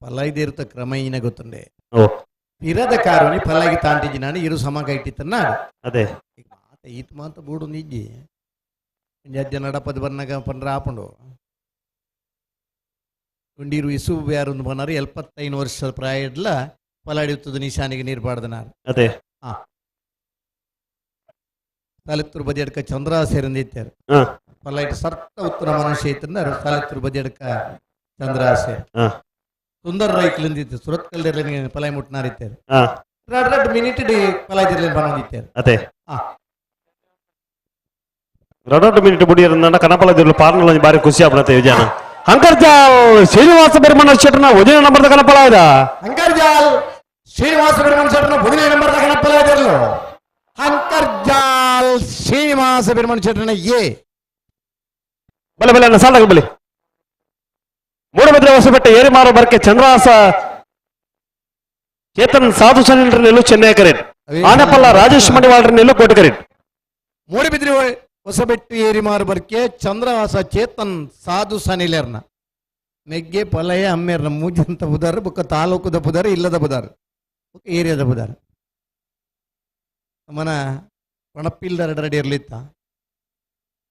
ಪಲಾಯಿದೆ ಇರುತ್ತ ಕ್ರಮ ಈನ ಗೊತ್ತುಂಡೆ ಓ ಇರದ ಕಾರಣಿ ಪಲಾಗಿ ತಾಂಟಿಜಿ ನಾನು ಇರು ಸಮಗ ಇಟ್ಟಿತ್ತನ್ನ ಅದೇ ಮಾತ ಈತ್ ಮಾತ ಬೂಡು ನಿಜ್ಜಿ ಜಜ್ಜ ನಡಪದ ಬನ್ನಾಗ ಪಂಡ್ರ ಆಪಂಡು ಉಂಡಿರು ಇಸು ಯಾರು ಬನ್ನಾರು 75 ವರ್ಷದ ಪ್ರಾಯ ಇಡ್ಲ ಪಲಾಡಿ ಉತ್ತದ ನಿಶಾನಿಗೆ ನೀರು ಪಾಡ್ದನಾರು ಅದೇ ಸಾಲಿತ್ತೂರು ಬದಿ ಅಡ್ಕ ಚಂದ್ರ ಸೇರಂದಿತ್ತಾರೆ ಹಾ ಪಲಾಯ್ಟ್ ಸರ್ತ ಉತ್ತರ ಮನುಷ್ಯ ಇತ್ತಂದ್ರೆ ಸಾಲಿತ್ತೂರು ಬದಿ ಅಡ್ಕ ಚಂದ್ರ ಸೇರ್ ಹಾ ಸುಂದರ ರೈಕ್ಲಿಂದಿತ್ತು ಸುರತ್ಕಲ್ದಿರ್ಲಿ ಪಲಾಯ್ ಮುಟ್ನಾರಿತ್ತಾರೆ ಹಾ ಎರಡು ಮಿನಿಟ್ ಪಲಾಯ್ದಿರ್ಲಿ ಬಂದಿತ್ತಾರೆ ಅದೇ ಹಾ ರಡೋಟು ಮಿನಿಟ್ ಬುಡಿಯರನ್ನ ಕನಪಲದಿರ್ಲು ಪಾರ್ನಲ್ ಬಾರಿ ಖುಷಿ ಆಗ್ಬಿಡತ್ತೆ ವಿಜಯನ ಅಂಕರ್ಜಾಲ್ ಶ್ರೀನಿವಾಸ ಬೆರ್ಮನ ಶೆಟ್ನ ಒದಿನ ನಂಬರ್ದ ಕನಪಲ ಇದ ಅಂಕರ್ಜಾಲ್ ಶ್ರೀನಿವಾಸ ಬೆರ್ಮನ್ ಶೆಟ್ನ ಒದಿನ ನಂಬರ್ದ ಕನಪಲ ಇದಿರ್ಲು ಅಂಕರ್ಜಾಲ್ ಶ್ರೀನಿವಾಸ ಬೆರ್ಮನ್ ಶೆಟ್ನ ಬಲೆ ಬಲೆ ಅನ್ನ ಸಾಲ ಬಲೆ ಮೂಡಬಿದ್ರೆ ಹೊಸಬೆಟ್ಟ ಏರಿ ಮಾರೋ ಬರಕ್ಕೆ ಚಂದ್ರಹಾಸ ಚೇತನ್ ಸಾಧು ಸನಿಲ್ರ ನೆಲ್ಲು ಚೆನ್ನೈ ಕರೆಟ್ ಆನೆಪಲ್ಲ ರಾಜೇಶ್ ಮಡಿವಾಳ್ರ ನೆಲ್ಲು ಕೋಟೆ ಕರೆಟ್ ಮೂಡಿಬಿದ್ರಿ ಹೊಸಬೆಟ್ಟು ಏರಿ ಮಾರು ಬರ್ಕೆ ಚಂದ್ರವಾಸ ಚೇತನ್ ಸಾಧು ಸನಿಲೇರ್ನ ಮೆಗ್ಗೆ ಪಲಯ ಅಮ್ಮೇರ್ನ ಮೂಜಂತ ಬುದಾರ ಬುಕ್ಕ ತಾಲೂಕದ ಬುದಾರ ಇಲ್ಲದ ಬುದಾರ ಬುಕ್ಕ ಏರಿಯಾದ ಬುದಾರ ಮನ ಪಣಪ್ಪಿಲ್ ರೆಡಿ ಇರ್ಲಿತ್ತ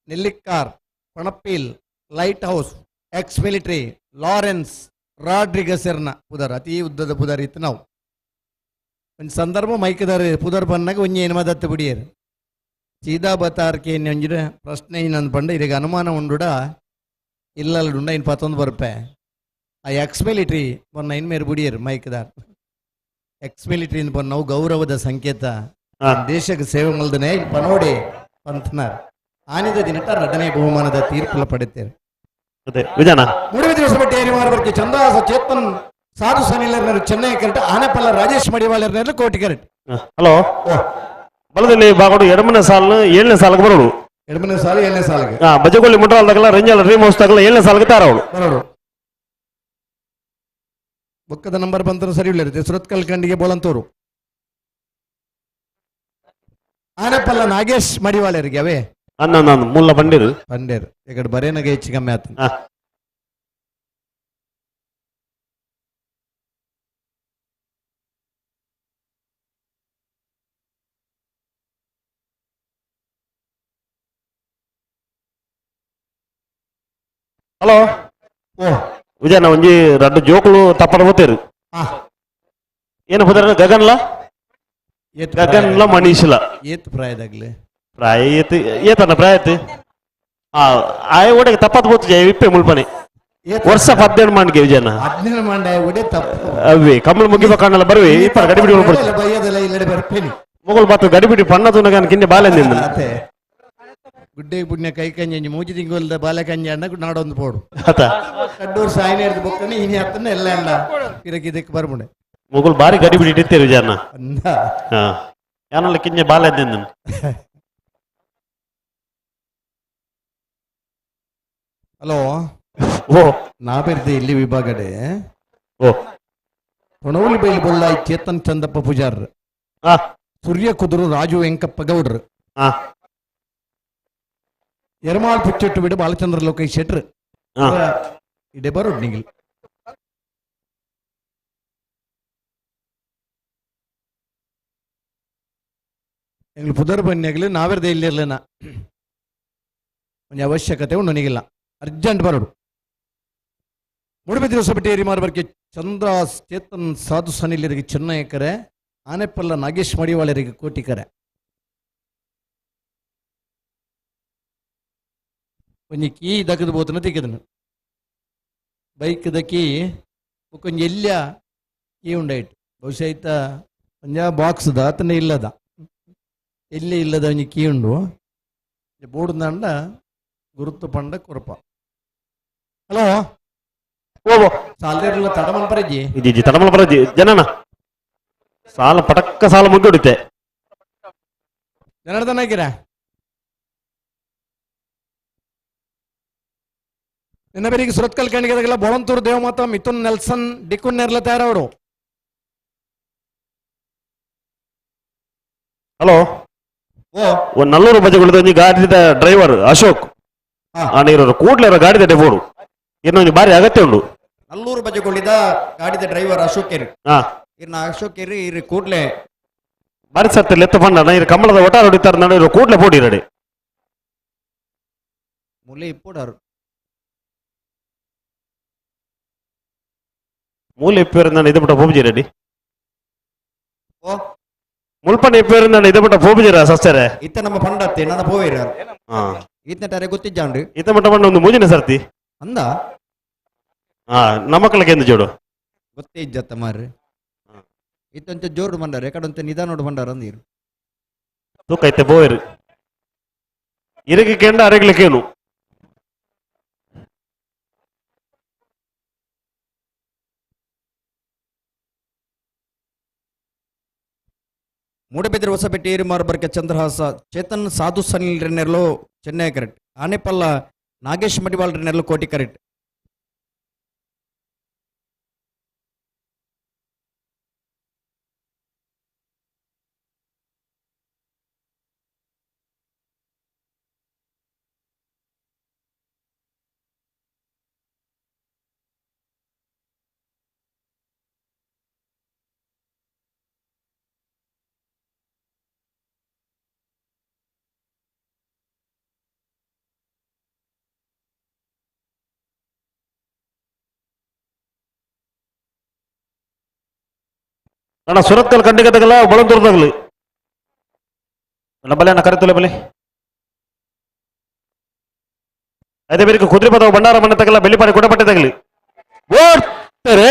ನೆಲ್ಲಿಕ್ಕಾರ್ ಪಣಪ್ಪಿಲ್ light house ex military Lawrence ರಾಡ್ರಿಗಸರ್ನ ಪುದರ್ ಅತಿ ಉದ್ದದ ಪುದರ್ ಇತ್ತು ನಾವು ಒಂದು ಸಂದರ್ಭ ಮೈಕದಾರ ಪುದರ್ ಬಂದಾಗ ಒಂಜಿ ಎನ್ಮದತ್ತು ಬಿಡಿಯರು ಸೀದಾ ಬತಾರ್ಕೆ ಒಂಜಿರ ಪ್ರಶ್ನೆ ಇನ್ನೊಂದು ಪಂಡ ಇದಕ್ಕೆ ಅನುಮಾನ ಉಂಡುಡ ಇಲ್ಲುಂಡ ಇನ್ನು 11 ಬರ್ಪೆ ಆ ಎಕ್ಸ್ ಮಿಲಿಟರಿ ಬನ್ನ ಇನ್ಮೇರು ಬಿಡಿಯರು ಮೈಕದಾರ್ ಎಕ್ಸ್ ಮಿಲಿಟರಿ ಬಂದು ನಾವು ಗೌರವದ ಸಂಕೇತ ದೇಶಕ್ಕೆ ಸೇವೆ ಮಲ್ದನೆ ಪನೋಡಿ ಪಂತನಾರ್ ಆನಿದ ದಿನಟ 2ನೇ ಬಹುಮಾನದ ತೀರ್ಪು ಪಡೆಯುತ್ತೇವೆ ವಿಜಯನ ಮೂಡಿಬಿದ್ರೆ ಹೊಸಬೆಟ್ಟ ಏರಿ ಮಾರ್ಬರ್ಕೆ ಚಂದ್ರಹಾಸ ಚೇತನ್ ಸಾಧು ಸನಿಲರ್ನರು ಚೆನ್ನೈ ಕರೆಕ್ಟ್ ಆನೆಪಲ್ಲ ರಾಜೇಶ್ ಮಡಿವಾಳರ್ನರು ಕೋಟಿ ಕರೆಕ್ಟ್ ಹಲೋ ಬಲದಲ್ಲಿ ಬಾಗೋಡು ಎಡಮನೆ ಸಾಲ 7ನೇ ಸಾಲಕ್ಕೆ ಬರೋಡು ಎಡಮನೆ ಸಾಲ 7ನೇ ಸಾಲಿಗೆ ಬಜಗೋಳಿ ಮುಟ್ಟಾಲ್ದಾಗಲ್ಲ ರಂಜಾಲ ರೀಮೌಸ್ ತಗಲ್ಲ 7ನೇ ಸಾಲಕ್ಕೆ ತಾರವಳು ಬರೋಡು ಬುಕ್ಕದ ನಂಬರ್ ಬಂತ ಸರಿ ಇರುತ್ತೆ ಸುರತ್ಕಲ್ ಕಂಡಿಗೆ ಬೋಳಂತೂರು ಆನೆಪಲ್ಲ ನಾಗೇಶ್ ಮಡಿವಾಳರಿಗೆ ಅವೇ ಅನ್ನ ಮುಲ್ಲ ಬಂದಿರು ಪಂಡೇರು ఇక్కడ ಬರೇನಗೆ ಹೆಚ್ಚು ಕಮ್ಮಿ ಆತ ಹಲೋ ಓ ವಿಜಯನ ಒಂಜಿ 2 ಜೋಕುಲು ತಪ್ಪರ ಹೋಗ್ತೇರು ಏನು ಹೋದ್ರ ಗಗನ್ಲ ಗಗನ್ಲ ಮನೀಶ್ಲ ಏತ್ ಪ್ರಾಯದಾಗ್ಲಿ ಪ್ರಾಯ ಏತನ ಪ್ರಾಯತ್ ಆಯ ಒಡೆಗೆ ತಪ್ಪತ್ ಹೋಗ್ತು ವಿಪ್ಪೆ ಮುಲ್ಪನೆ ವರ್ಷ 18 ಮಾಡ್ಗೆ ವಿಜಯನ 17 ಮಂಡ ಒಡೆ ತಪ್ಪು ಅವೇ ಕಮಲ್ ಮುಗಿಬೇಕಣ್ಣಲ್ಲ ಬರುವೆ ಇಪ್ಪ ಗಡಿಬಿಡಿ ಹೋಗ್ಬಿಡ್ತು ಬೈಯದಲ್ಲ ಇಲ್ಲಡೆ ಬರ್ಪೇನಿ ಮೊಗಲ್ ಬಾತು ಗಡಿಬಿಡಿ ಪಣ್ಣ ತುನಗನ್ ಕಿನ್ನೆ ಬಾಲೆಂದಿಂದ ಅತೆ ಗುಡ್ಡೆ ಪುಣ್ಯ ಕೈ ಕಂಜಿ ಮೂಜಿ ತಿಂಗೊಲ್ದ ಬಾಲೆ ಕಂಜಿ ಅಣ್ಣ ನಾಡೊಂದು ಪೋಡು ಆತ ಕಡ್ಡೂರು ಸಾಯಿನೇರ್ದು ಬೊಕ್ಕನೆ ಇನಿ ಹತ್ತನ ಎಲ್ಲ ಅಣ್ಣ ಕಿರಕ್ ಇದಕ್ಕೆ ಬರ್ಬುಂಡೆ ಮೊಗಲ್ ಬಾರಿ ಗಡಿಬಿಡಿ ಇಟ್ಟಿತ್ತೇರು ವಿಜಯನ ಅಂದ ಹಾ ಯಾನಲ್ಲ ಕಿನ್ನೆ ಬಾಲೆಂದಿಂದ ಹಲೋ ಓ ನಾ ಬೆರ್ದೆ ಇಲ್ಲಿ ವಿಭಾಗಡೆ ಓ ಹೊಣವಲಿ ಬೈಲಿ ಬೊಳ್ಳಾಯಿ ಚೇತನ್ ಚಂದಪ್ಪ ಪೂಜಾರ್ ಆ ಸೂರ್ಯ ಕುದುರು ರಾಜು ವೆಂಕಪ್ಪ ಗೌಡ್ರು ಆ ಎರ್ಮಾಳ್ ಪುಚ್ಚೆಟ್ಟು ಬಿಡು ಬಾಲಚಂದ್ರ ಲೋಕೇಶ್ ಶೆಟ್ರ್ ಇಡೆ ಬರೋಡು ನಿಂಗಿಲ್ ಎಂಗ್ಳು ಪುದರ್ ಬನ್ನಿಯಾಗಲಿ ನಾವೆರ್ದೆ ಇಲ್ಲಿರ್ಲೇನ ಒಂದು ಅವಶ್ಯಕತೆ ಉಂಟು ನನಗಿಲ್ಲ ಅರ್ಜೆಂಟ್ ಬರೋಡು ಮೂಡುಬಿದ್ರೆ ಹೊಸಪೇಟೆ ಏರಿಮಾರ್ ಬರ್ಕೆ ಚಂದ್ರ ಚೇತನ್ ಸಾಧು ಸನಿಲರಿಗೆ ಚೆನ್ನೈಕರೆ ಆನೆಪಲ್ಲ ನಾಗೇಶ್ ಮಡಿವಾಳರಿಗೆ ಕೋಟಿಕರೆ ಒಂಜಿ ಕೀ ದಕ್ಕದು ಬೋತನ ತಿಕ್ಕದನು ಬೈಕ್ ದಕ್ಕಿ ಕೊಂಚ ಎಲ್ಯ ಕೀ ಉಂಡಾಯ್ತು ಬಹುಶಃ ಇತ್ತ ಒಂಜ ಬಾಕ್ಸ್ ಆತನೇ ಇಲ್ಲದ ಎಲ್ಲಿ ಇಲ್ಲದ ಒಂಜಿ ಕೀ ಉಂಡು ಬೋರ್ಡ್ದಂಡ ಗುರುತು ಪಂಡ ಕೊರಪ ಹಲೋ ಓ ಸಾಲದಿರಲ್ಲ ತಡಮನ್ ಪರಜಿ ಇಜ್ಜಿ ತಡಮಲ ಬರಜಿ ಜನನ ಸಾಲ ಪಟಕ್ಕ ಸಾಲ ಮುಗಿ ಹೊಡಿತೆ ಜನಾರ್ದನ ಹಾಕಿರ ನಿನ್ನ ಬೇರಿಗೆ ಸುರತ್ಕಲ್ ಕಣಿಗೆದಾಗಲ್ಲ ಬೊಳಂತೂರು ದೇವಮಾತ ಮಿಥುನ್ ನೆಲ್ಸನ್ ಡಿಕುನ್ ನೆರ್ಲ ತಯಾರವರು ಹಲೋ ಒಂದು ನಲ್ಲೂರು ಬಜೆಗುಳಿದ ಒಂಜಿ ಗಾಡಿದ ಡ್ರೈವರ್ ಅಶೋಕ್ ನೀರು ಕೂಡ್ಲೆ ಗಾಡಿದ ಡೆಬೋಡು ಇನ್ನೊಂದು ಬಾರಿ ಅಗತ್ಯ ಉಂಡು ನಲ್ಲೂರು ಬಜೆಗೊಳಿದ ಗಾಡಿದ ಡ್ರೈವರ್ ಅಶೋಕ್ ಕೇರಿ ಹಾ ಇರ್ನ ಅಶೋಕ್ ಕೇರಿ ಇರ್ ಕೂಡ್ಲೆ ಬಾರಿ ಸತ್ತ ಲೆತ್ತ ಪಂಡ ಇರು ಕಮಲದ ಒಟ್ಟಾರ ಹೊಡಿತಾರೆ ನಡ ಇರು ಕೂಡ್ಲೆ ಪೋಡಿ ರೆಡಿ ಮುಲೆ ಇಪ್ಪೋಡಾರು ಮೂಲ ಇಪ್ಪೇರಿಂದ ಇದು ಬಿಟ್ಟ ಪೋಬ್ಜಿ ರೆಡಿ ಓ ಮುಲ್ಪನ ಇಪ್ಪೇರಿಂದ ಇದು ಬಿಟ್ಟ ಪೋಬ್ಜಿರ ಸಸ್ಯರೆ ಇತ್ತ ನಮ್ಮ ಪಂಡತ್ತೆ ನನ್ನ ಪೋವೇರ ಹಾ ಈತನಟಾರೆ ಗೊತ್ತಿಜ್ಜಾಂಡು ಇತ್ತ ಮಟ್ಟ ಪಂಡ ಒಂದು ಮೂಜಿನ ಸರ್ತಿ ಅಂದ ಹಾ ನಮ್ಮಕ್ಕಳಿಗೆ ಎಂದು ಜೋಡು ಗೊತ್ತೇ ಇಜ್ಜತ್ತ ಮಾರ್ರೆ ಇತ್ತಂಚ ಜೋರು ಬಂಡಾರೆ ಕಡಂತ ನಿಧಾನೋಡು ಬಂಡಾರ ಅಂದಿರು ತೂಕ ಐತೆ ಬೋಯರು ಇರಗಿ ಕೆಂಡ ಅರೆಗ್ಲಿಕ್ಕೇನು ಮೂಡಬಿದ್ರೆ ಹೊಸಪೇಟೆ ಏರಿಮಾರು ಬರ್ಕೆ ಚಂದ್ರಹಾಸ ಚೇತನ್ ಸಾಧು ಸನಿಲ್ ನೆರಲು ಚೆನ್ನೈ ಕರೆಕ್ಟ್ ಆನೆಪಲ್ಲ ನಾಗೇಶ್ ಮಡಿವಾಳ್ ನೆರಲು ಕೋಟಿ ಕರೆಕ್ಟ್ ಅಣ್ಣ ಸುರತ್ಕಲ್ ಕಂಡಿಗೆ ತಗಲ ಬಳಂದೂರ್ ತಗಲಿ ಅಣ್ಣ ಬಲೆ ಅಣ್ಣ ಕರೆತಲೆ ಬಲೆ ಅದೇ ಬೇರೆ ಕುದುರೆ ಪದವು ಬಂಡಾರ ಮನೆ ತಗಲ ಬೆಳ್ಳಿಪಾಡಿ ಕೊಡಪಟ್ಟೆ ತಗಲಿ ಓಡ್ತಾರೆ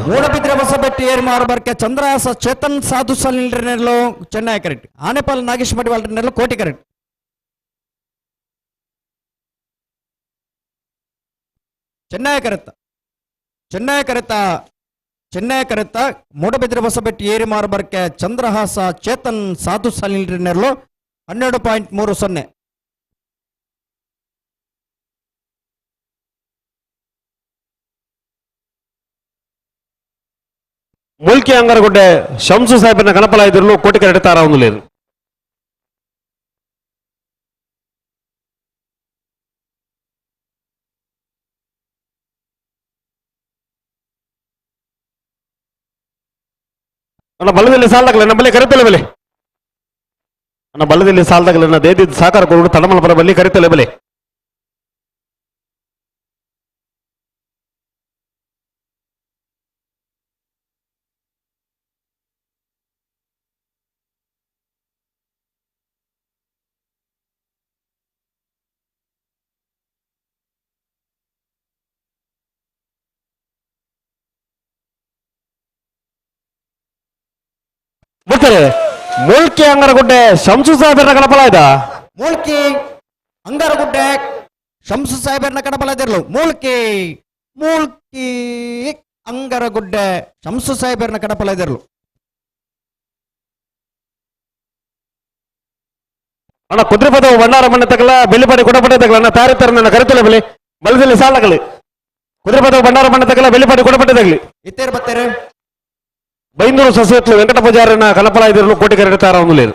ಮೂಡಬಿದ್ರೆ ಹೊಸಪೇಟೆ ಏರಿಮಾರು ಬರ್ಕೆ ಚಂದ್ರಹಾಸ ಚೇತನ್ ಸಾಧು ಸನಿಲ್ ನೆರಲು ಚೆನ್ನೈ ಕರೆಕ್ಟ್ ಆನೆಪಲ್ಲ ನಾಗೇಶ್ ಮಡಿವಾಳ್ ನೆರಲು ಕೋಟಿ correct Chennai correct Chennai correct Chennai ಕರೆತ್ತ Moodbidri Hosapete ಏರಿಮಾರು Barke Chandrahasa Chetan ಸಾಧು ಸನಿಲ್ ನೆರಲು 12.30 ಮುಲ್ಕಿ ಅಂಗರಗುಡ್ಡೆ ಶಂಸು ಸಾಹೇಬನ ಗಣಪಲ ಇದ್ರಲು ಕೋಟಿ ಕರೆಕ್ಟ್ ತಾರ ಒಂದು లేదు ಅಣ್ಣ ಬಲ್ಲದಲ್ಲಿ ಸಾಲದಾಗಲ್ಲ ನಮ್ಮ ಬಲ್ಲಿ ಕರೆತಲೆ ಬೆಲೆ ಅಣ್ಣ ಬಲ್ಲದಲ್ಲಿ ಸಾಲದಾಗಲ್ಲ ದೇದಿದ್ದು ಸಾಕಾರ ಕೊಡು ತಡಮಲ ಬರ ಬಲ್ಲಿ ಕರೆತಲೆ ಬೆಲೆ ಬಿಡ್ತಾರೆ ಮುಲ್ಕಿ ಅಂಗರಗುಡ್ಡೆ ಶಂಸು ಸಾಹೇಬರ ಗಣಪಲ ಇದ ಮೂಲ್ಕಿ ಅಂಗಾರಗುಡ್ಡೆ ಶಂಸು ಸಾಹೇಬರ್ನ ಕಡಪಲ ಇದಿರ್ಲು ಮೂಲ್ಕಿ ಮೂಲ್ಕಿ ಅಂಗರಗುಡ್ಡೆ ಶಂಸು ಸಾಹೇಬರ್ನ ಕಡಪಲ ಇದಿರ್ಲು ಅಣ್ಣ ಕುದುರೆ ಪದವು ಬಂಡಾರ ಮನೆ ತಗಲ ಬೆಳ್ಳಿಪಾಡಿ ಕೊಡಪಟ್ಟೆ ತಗಲ ಅಣ್ಣ ತಾರಿತರ ನನ್ನ ಕರೆತಲೆ ಬೆಲೆ ಬಲದಲ್ಲಿ ಸಾಲಗಲಿ ಕುದುರೆ ಪದವು ಬಂಡಾರ ಮನೆ ತಗಲ ಬೆಳ್ಳಿಪಾಡಿ ಕೊಡಪಟ್ಟೆ ತಗಲಿ ಇತ್ತೇರು ಬತ್ತೇರು ಬೈಂದೂರು ಸೊಸೈಟಿ ವೆಂಕಟ ಪೂಜಾರಿನ ಕಲಪಲ ಇದಿರಲು ಕೋಟಿ ಕರೆಕ್ಟ್ ತಾರ ಒಂದು లేదు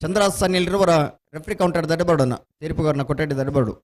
ಚಂದ್ರಾಸನಲ್ಲಿರುವರ ರೆಫ್ರಿ ಕೌಂಟರ್ ದಡ್ಡಬಾರ್ಡನ್ನ ತೀರ್ಪುಗಾರನ ಕೊಠಡಿ ದಡ್ಡಬಾರ್ಡು.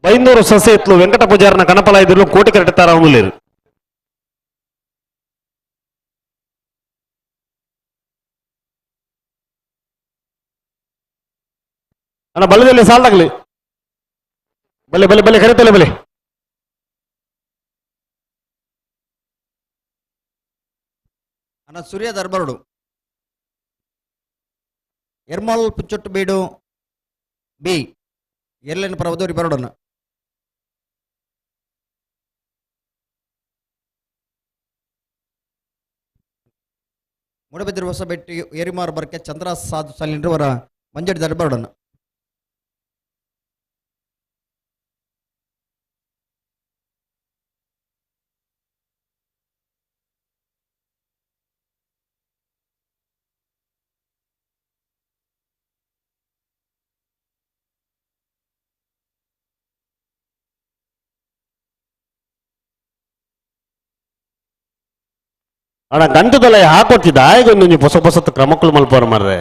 బైందూరు సొసైటీలో వెంకట పూజారన కనపల ఎదురులో కోటి కరెక్ట్ లేరు. అన్న బల్లి సాల్ తగలి బల్లి బల్లి బల్లి కరెక్ట్ బల్లి అన్న సూర్య దర్బారుడు ఎర్మల్ పుచ్చొట్టు బీడు బి ఎర్లేని ప్రవదూరి బరుడన్న ಮೂಡಬಿದಿರು ಹೊಸಬೆಟ್ಟಿ ಏರಿಮಾರು ಬರ್ಕೆ ಚಂದ್ರ ಸಾಧು ಸಲ್ಲಿರುವರ ಮಂಜಡಿ ದರ್ಬಾರ್ಡನ್ನ ಅಣ್ಣ ಗಂಟುದಲ್ಲ ಹಾಕೊಡ್ತಿದ್ದ ಆಯ್ಗೊಂದು ನೀವು ಹೊಸ ಹೊಸತ್ತು ಕ್ರಮಕ್ಕಳು ಮಲ್ಪೋರು ಮಾರ್ರೆ.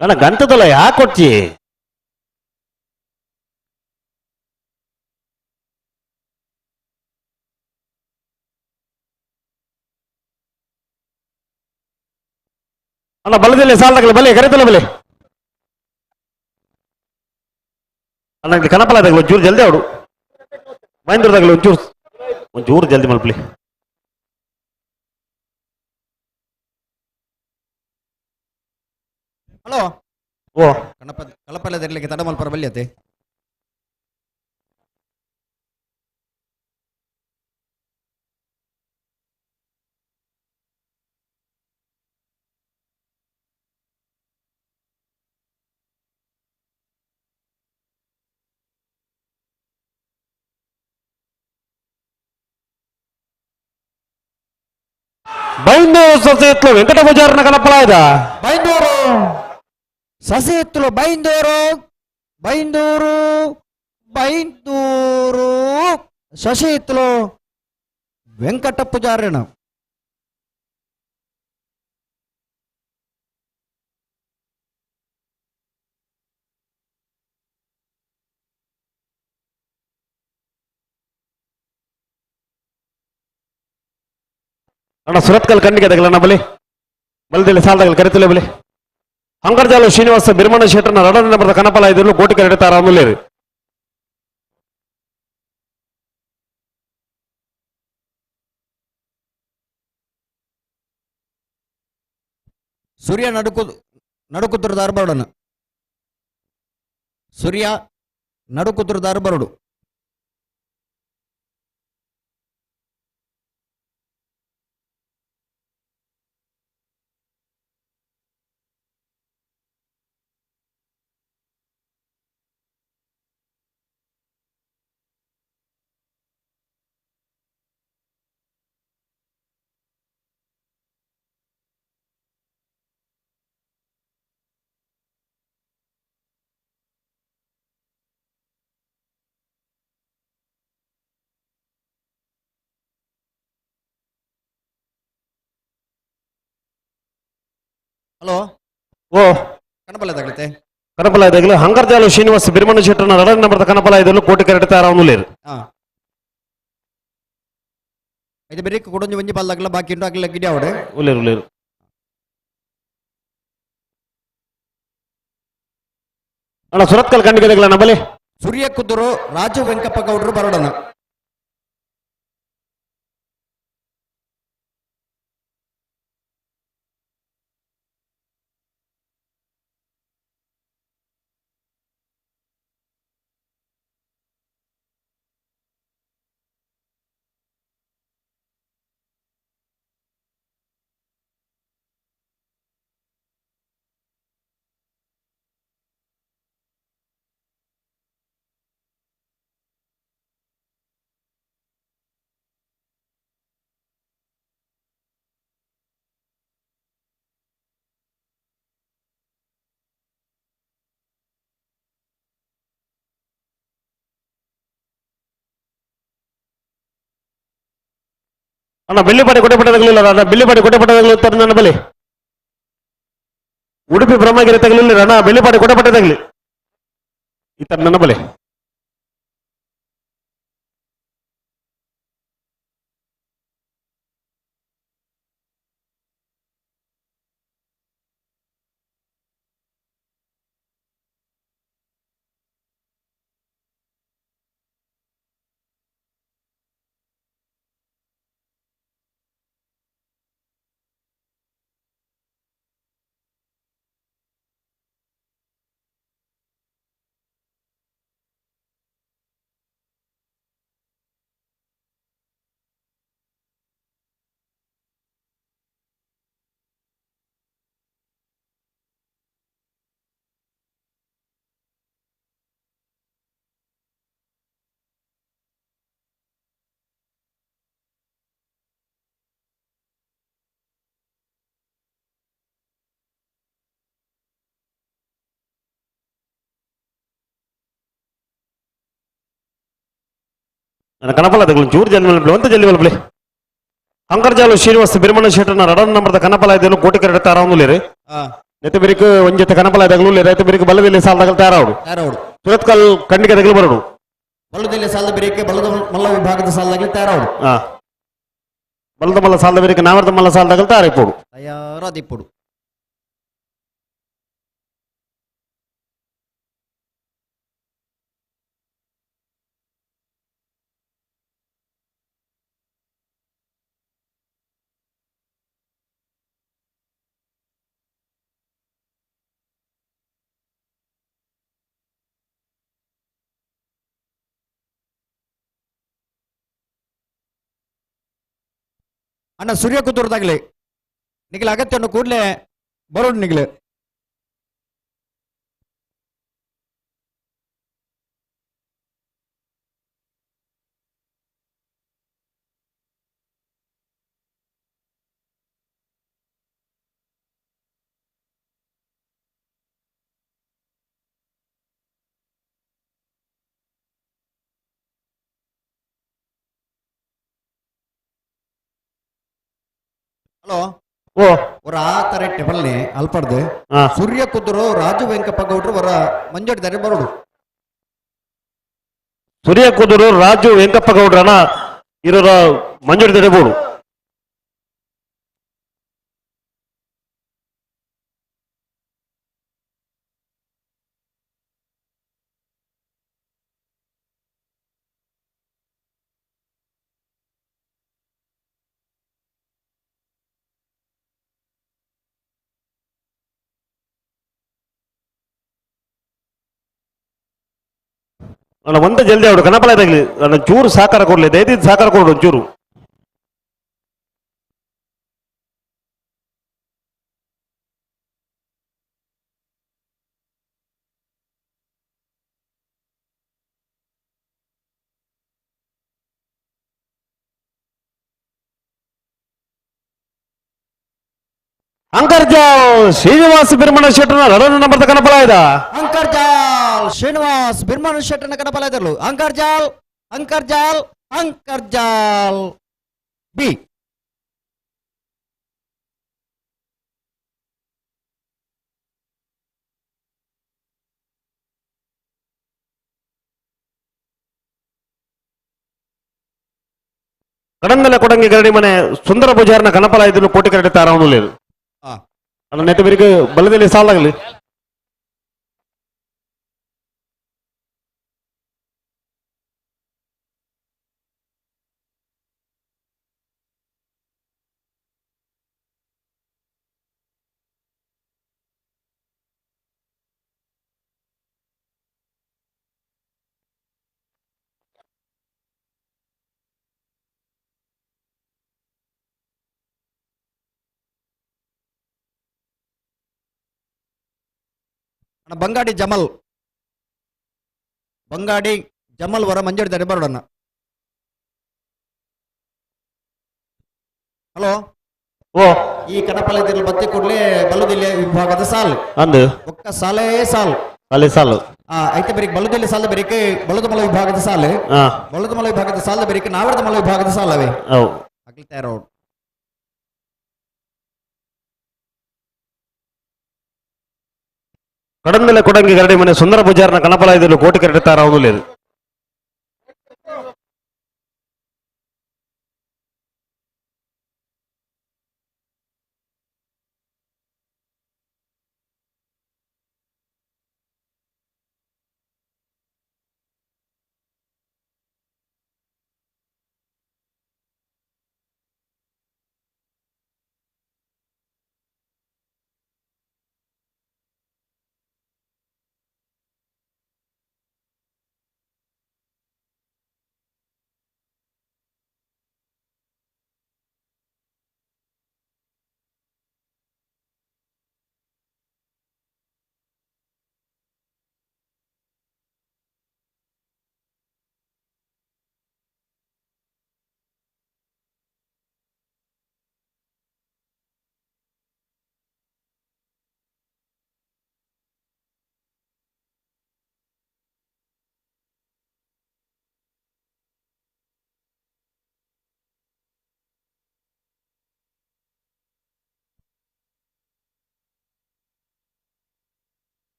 ಅಣ್ಣ ಗಂಟುದಲ್ಲ ಹಾಕೊಡ್ತಿ ಅಣ್ಣ ಬಲದಲ್ಲಿ ಸಾಲ ತಗಲಿ ಬಲೆ ಕರೆತಲ್ಲ ಬಲೆ ಅಣ್ಣ ಇಲ್ಲಿ ಕನಪಲ ತಗಲಿ ಒಂಚೂರು ಜಲ್ದಿ ಅವಡು ಮಹೇಂದ್ರ ತಗಲಿ ಒಂಚೂರು ಜಲ್ದಿ ಮಲ್ಪಲಿ. ಹಲೋ ಓ ಕಳಪಲ್ಲದಿರ್ಲಿಕ್ಕೆ ತಡ ಮಲ್ಪರ ಬಲ್ಲಿಯತೆ బైందూరు సొసైటీలో వెంకట పూజారన కనపల ఇదా బైందూరు ససి ఎత్తులు బైందూరు బైందూరు బైందూరు శశి ఎత్తులు వెంకట పుజారణ ಅಣ್ಣ ಸುರತ್ಕಲ್ ಕಣ್ಣಿಗೆ ತಗಲಣ್ಣ ಬಲಿ ಬಲದಲ್ಲಿ ಸಾಲ ತಗಲಿ ಕರೆತಲೆ ಬಲಿ ಅಂಕರ್ಜಾಲ ಶ್ರೀನಿವಾಸ ಬಿರ್ಮಣ ಶೆಟ್ಟರ್ನ ರಡನ ಬರೆದ ಕನಪಲ ಇದನ್ನು ಕೋಟಿ ಕರೆಡ್ತಾರ ಅಮೂಲ್ಯರು. ಸೂರ್ಯ ನಡುಕುತ್ತೂರು ಬರೋಡು. ಸೂರ್ಯ ನಡುಕುತ್ತೂರು ಬರೋಡು. ಹಲೋ ಓ ಕಣಬಲ್ಲ ತಗಲತೆ ಕನಪಲಾಯದಾಗಲು ಹಂಗರ್ಜಾಲು ಶ್ರೀನಿವಾಸ್ ಬಿರ್ಮಣ ಶೆಟ್ಟರ್ನ 2 ನಂಬರ್ದ ಕನಪಲಾಯದಲ್ಲೂ ಕೋಟಿ ಕೆರೆಟ್ ತಯಾರಾವನು ಹಾ ಇದು ಬೆರಿಕ್ ಕೊಡೊಂಜಿ ಒಂಜಿ ಪಾಲ್ದಾಗಲ ಬಾಕಿ ಉಂಟು ಆಗ್ಲ ಗಿಡಿ ಅವಡೆ ಉಲೇರು ಅಣ್ಣ ಸುರತ್ಕಲ್ ಕಂಡಿಗೆದಗಳ ನಬಲೆ ಸೂರ್ಯ ಕುದುರು ರಾಜು ವೆಂಕಪ್ಪ ಗೌಡ್ರು ಬರೋಡನ. ಅಣ್ಣ ಬೆಳ್ಳಿಪಾಡಿ ಕೊಟ್ಟೆಪಟ್ಟದಾಗಲಿಲ್ಲ ಅಣ್ಣ ಬೆಳ್ಳಿಪಾಡಿ ಕೊಟ್ಟೆಪಟ್ಟದಾಗಲಿ ನನ್ನ ಬಲೆ ಉಡುಪಿ ಬ್ರಹ್ಮಗಿರಿ ತಗಲಿಲ್ಲ ಅಣ್ಣ ಬೆಳ್ಳಿಪಾಡಿ ಕೊಟ್ಟೆಪಟ್ಟದಾಗಲಿ ಈ ನನ್ನ ಬಲೆ ನನ್ನ ಕನಪಲಾಯದಾಗಲು ಚೂರು ಜಲ್ದಿ ಬಲ್ಬಲೆ ಒಂದು ಜಲ್ದಿ ಬಲ್ಬಲೆ ಅಂಕರ್ಜಾಲು ಶ್ರೀನಿವಾಸ್ ಬಿರ್ಮಣ ಶೆಟ್ಟರ್ನ 2 ನಂಬರ್ದ ಕನಪಲಾಯದಲ್ಲೂ ಕೋಟಿ ಕೆರೆಟ್ ತಯಾರಾವನು ನೆತ್ತ ಬಿರಿಕ್ ಒಂಜತೆ ಕನಪಲಾಯದಾಗಲು ರೈತ ಬಿರಿಕ್ ಬಲ್ಲದಲ್ಲಿ ಸಾಲದಾಗಲು ತಯಾರಾವಡು ತಯಾರವಡು ಸುರತ್ಕಲ್ ಕಂಡಿಗೆದಾಗಲು ಬರೋಡು ಬಲ್ಲದಲ್ಲಿ ಸಾಲದ ಬೆರಿಕೆ ಬಲ್ಲದ ಮಲ್ಲ ವಿಭಾಗದ ಸಾಲದಾಗಲಿ ತಯಾರವಡು ಹಾ ಬಲ್ಲದ ಮಲ್ಲ ಸಾಲದ ಬಿರಿಕ್ ನಾವರ್ದ ಮಲ್ಲ ಸಾಲದಾಗಲು ತಯಾರಿಪೋಡು ತಯಾರಾದಿಪ್ಪುಡು. ಅಣ್ಣ ಸೂರ್ಯ ಕುತ್ತೂರ್ದಾಗಲಿ ನಿಖಿಲ ಅಗತ್ಯವನ್ನು ಕೂಡಲೇ ಬರೋಡು ನಿಖಿಲ ಹಲೋ ಓ ஒரு ஆத்தரை டெவல்னே அல்படுது சூரிய குதுரு ராஜு வெங்கப்ப ಗೌಡ್ರು ವರ ಮಂಜೋಡಿ ದಾರಿ ಬರೋಡು ಸೂರ್ಯ ಕುದುರು ರಾಜು ವೆಂಕಪ್ಪ ಗೌಡ್ರನ ಇರೋರ ಮಂಜೂರಿ ತಡೆಬೋಡು ಅಣ್ಣ ಒಂದೇ ಜಲ್ದಿ ಅವಡು ಕನಪಲ ಇದಾಗಲಿ ಅಣ್ಣ ಚೂರು ಸಹಕಾರ ಕೊಡ್ಲಿ ದಯವಿಟ್ಟು ಸಹಕಾರ ಕೊಡು ಒಂಚೂರು. ಅಂಕರ್ಜಾಲ್ ಶ್ರೀನಿವಾಸ ಬಿರ್ಮಣ ಶೆಟ್ಟನ ರಡನ ನಂಬರ್ದ ಕನಪಲ ಇದ ಅಂಕರ್ಜಾಲ್ ಶ್ರೀನಿವಾಸ್ ಬಿರ್ಮನ್ ಶೆಟ್ಟನ ಕನಪಲ ಇದ್ರಲು ಅಂಕರ್ಜಾಲ್ ಅಂಕರ್ಜಾಲ್ ಅಂಕರ್ಜಾಲ್ ಬಿ. ಕಡಂದಲ ಕೊಡಂಗಿ ಗರಡಿ ಮನೆ ಸುಂದರ ಪೂಜಾರನ ಕನಪಲ ಇದನ್ನು ಕೋಟಿ ಕರಡಿ ತಾರವನು లేదు ಆ, ಅಣ್ಣ ನೆತ್ತ ಬಿರಿಗೆ ಬಲದಲ್ಲಿ ಸಾಲಾಗಲಿ. ಅಣ್ಣ ಬಂಗಾಡಿ ಜಮಲ್ ವರ ಮಂಜಡಿ ಬರೋಡಣ್ಣ. ಹಲೋ, ಓ ಈ ಕನಪಲ ಇದ್ರಲ್ಲಿ ಬತ್ತಿ ಕೂಡಲೇ ಬಲ್ಲುದಿಲ್ಲ ವಿಭಾಗದ ಸಾಲು ಅಂದು ಒಕ್ಕ ಸಾಲೇ ಸಾಲು ಅಲ್ಲಿ ಸಾಲು ಐತೆ ಬರೀಕ್ ಬಲ್ಲುದಿಲ್ಲ ಸಾಲ ಬರೀಕೆ ಬಲುದ ಮಲ ವಿಭಾಗದ ಸಾಲು ಹಾ ಬಲುದ ಮಲ ವಿಭಾಗದ ಸಾಲ ಬರೀಕೆ ನಾವರದ ಮಲ ವಿಭಾಗದ ಸಾಲವೇ ಅವು ಆಗ್ಲಿ ತಯಾರವ್ರು. ಕಡಂದಲ ಕೊಡಂಗಿ ಗರಡಿ ಮನೆ ಸುಂದರ ಪೂಜಾರನ ಕನಪಲ ಇದನ್ನು ಕೋಟಿ ಕರಡಿ ತಾರವನು లేదు.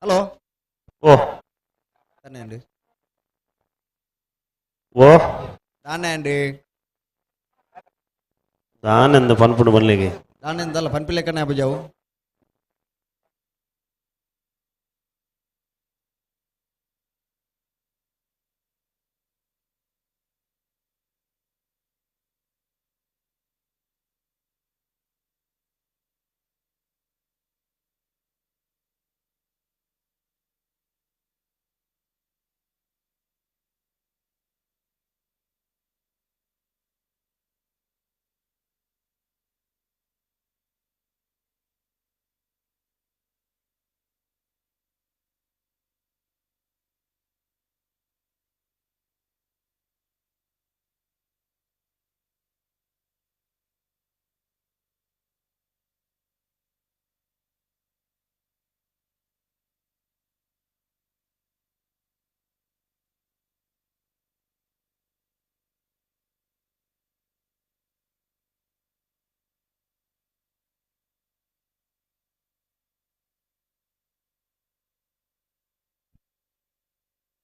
హలో ఓ దాన్నే అండి ఓ దాన్నే అండి దానెందు పనుపుడు మళ్ళీకి దాన్ని ఎంతಲ್ಲ పనిపిల్లకనే అబ్బజావు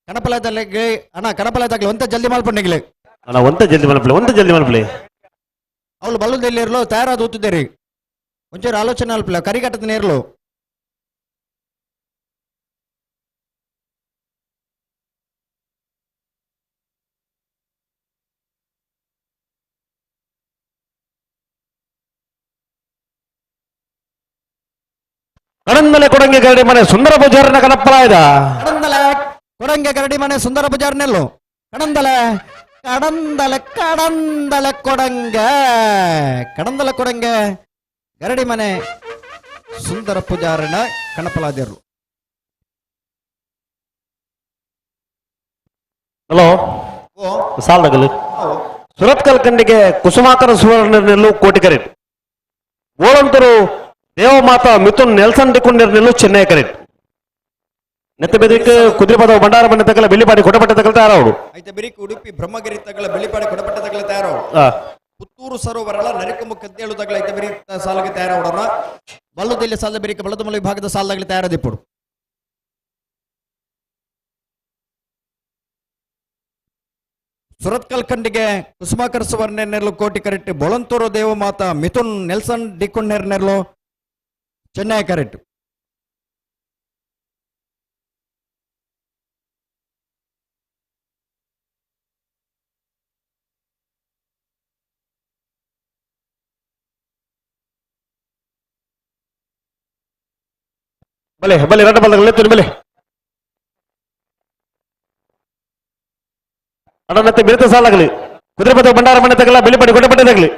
ಕಣಪಲಾಯದಲ್ಲಿ ಅಣ್ಣ ಕಣಪಲಾಯದಾಗ್ಲಿ ಒಂತ ಜಲ್ದಿ ಮಾಡ್ಕೊಂಡಿಗ್ಲಿ ಅಣ್ಣ ಒಂತ ಜಲ್ದಿ ಮಲ್ಪಲೆ ಅವಳು ಬಲ್ಲದಲ್ಲಿ ಇರಲು ತಯಾರಾದ ಓದ್ತಿದ್ದೀರಿ ಒಂಚೂರು ಆಲೋಚನೆ ಅಲ್ಪಲ್ಲ ಕರಿಘಟ್ಟದ ನೇರ್ಲು ಕಡಂದಲೆ ಕೊಡಂಗೆ ಗರಡಿ ಮನೆ ಸುಂದರ ಪೂಜಾರನ ಕನಪ್ಪಲಾಯದ ಕಡಂದಲೆ ಕೊಡಂಗೆ ಗರಡಿ ಮನೆ ಸುಂದರ ಬಜಾರ್ ನೆಲ್ಲು ಕಡಂದಲೆ ಕೊಡಂಗೆ ಗರಡಿ ಮನೆ ಸುಂದರ ಪೂಜಾರನ ಕಣಪಲಾದಿರ್ಲು ಹಲೋ ಸಾಲ್ದಗಲು ಸುರತ್ಕಲ್ ಕಂಡಿಗೆ ಕುಸುಮಾಕರ ಸುವರ್ಣನೆಲ್ಲು ಕೋಟಿ ಕರೆಟ್ ಓಳಂತರು ದೇವಮಾತಾ ಮಿಥುನ್ ನೆಲ್ಸನ್ ಡಿಕೊಂಡಿರ್ನೆಲ್ಲು ಚೆನ್ನೈ ಕರೆಟ್ ನೆತ್ತ ಬೆದರಿಕೆ ಕುದುರೆಪದ ಬಂಡಾರ ಬಣ್ಣ ತಗಲ ಬೆಳ್ಳಿಪಾಡಿ ಕೊಡಪಟ್ಟ ತಗಲ ತಯಾರವಡು ಐತೆ ಬಿರಿಕ್ ಉಡುಪಿ ಬ್ರಹ್ಮಗಿರಿ ತಗಲ ಬೆಳ್ಳಿಪಾಡಿ ಕೊಡಪಟ್ಟ ತಗಲ ತಯಾರು ಪುತ್ತೂರು ಸರೋವರಳ ನರಿಕುಂಬ ಕದ್ದೇಳು ತಗಲ ಐತೆ ಬಿರಿ ಸಾಲಗೆ ತಯಾರವಡೋಣ ಬಲ್ಲದಲ್ಲಿ ಸಾಲ ಬಿರಿಕೆ ಬಲದ ಮಲ ವಿಭಾಗದ ಸಾಲದಾಗಲಿ ತಯಾರದಿಪ್ಪುಡು ಸುರತ್ಕಲ್ ಕಂಡಿಗೆ ಕುಸುಮಾಕರ್ ಸುವರ್ಣೆರ್ನೆರ್ಲು ಕೋಟಿ ಕರೆಕ್ಟ್ ಬೊಳಂತೂರು ದೇವಮಾತಾ ಮಿಥುನ್ ನೆಲ್ಸನ್ ಡಿಕೊಂಡೆರ್ನೆರ್ಲು ಚೆನ್ನೈ ಕರೆಕ್ಟ್ ಬಲೆ ಬಲೆ ರಟ್ಟ ಬಲ್ದಗಲೆ ತುನಿ ಬಲೆ ಅಡನತ್ತೆ ಮಿಳಿತ ಸಾಲಾಗಲಿ ಕುದುರೆಪದ ಬಂಡಾರ ಬಣ್ಣ ತಗಲ ಬೆಳ್ಳಿಪಾಡಿ ಕೊಡಪಟ್ಟ ತಗಲಿ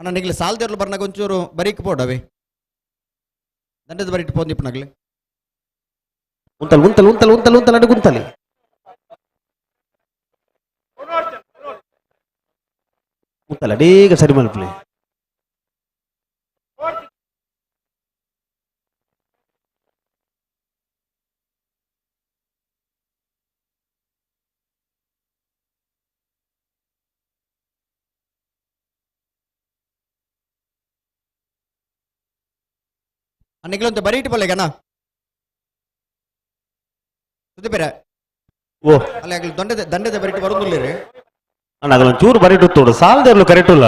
ಅಣ್ಣ ನಿಗ್ಲಿ ಸಾಲದೇರ್ಲು ಬರ್ನಾಗ ಒಂಚೂರು ಬರೀಕ್ ಪೋಡವೆ ದಂಡದ ಬರೀಟ್ ಪೋಂದಿಪ್ಪು ನಗ್ಲಿ ಉಂತಲ್ ಅಡಿ ಗುಂತಲಿ ಉಂತಲ್ ಅಡೀಗ ಸರಿ ಮಲ್ಪಲಿ ನಿಗ್ಲೊಂದು ಬರೀಟ್ ಬಲ್ಲೆಗಣ್ಣ ಸುದ್ದಿಪೇರ ಓ ಅಲ್ಲಿ ಆಗ್ಲಿ ದಂಡದ ಬರೀಟ್ ಬರುದಿಲ್ಲ ಅಣ್ಣ ಅದೊಂದು ಚೂರು ಬರಿಟ್ಟು ಸಾಲದೇರ್ಲು ಕರೆಕ್ಟ್ ಇಲ್ಲ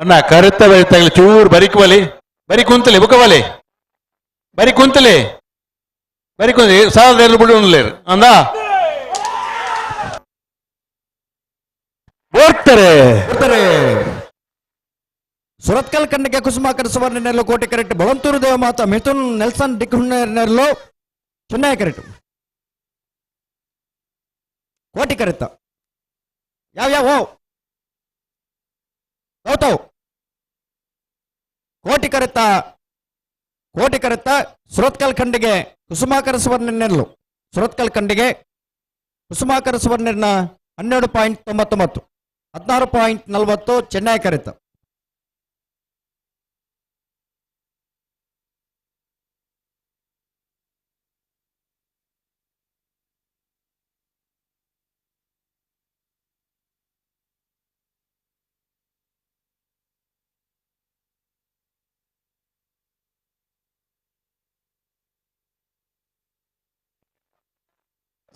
ಅಣ್ಣ ಕರುತ್ತ ಬರಿತಾಗಲಿ ಚೂರು ಬರಿಕುವಲಿ ಬರಿ ಕುಂತಲಿ ಬುಕವಲಿ ಬರಿ ಕುಂತಲಿ ಬರಿ ಕುಂತ ಸಾಲದೇರ್ಲು ಬಿಡು ಉಣ್ಲೇರು ಅಂದಾ ಓಡ್ತಾರೆ ಸುರತ್ಕಲ್ ಕಂಡಿಗೆ ಕುಸುಮಾಕರ್ ಸುವರ್ಣೆರ್ಲು ಕೋಟಿ ಕರೆಕ್ಟ್ ಬೊಳಂತೂರು ದೇವಮಾತಾ ಮಿಥುನ್ ನೆಲ್ಸನ್ ಡಿಕೊಂಡೆರ್ನೆರ್ಲು ಚೆನ್ನೈ ಕರೆಕ್ಟ್ ಕೋಟಿ ಕರೆಕ್ಟ್ ಯಾವ ಗೌತವ್ ಕೋಟಿಕರೆತ ಸುರತ್ಕಲ್ ಖಂಡಿಗೆ ಕುಸುಮಾಕರ ಸುವರ್ಣನೆರಲು ಸುರತ್ಕಲ್ ಖಂಡಿಗೆ ಕುಸುಮಾಕರ ಸುವರ್ಣನ 12.99 16.40 ಚೆನ್ನೈ ಕರೆತ.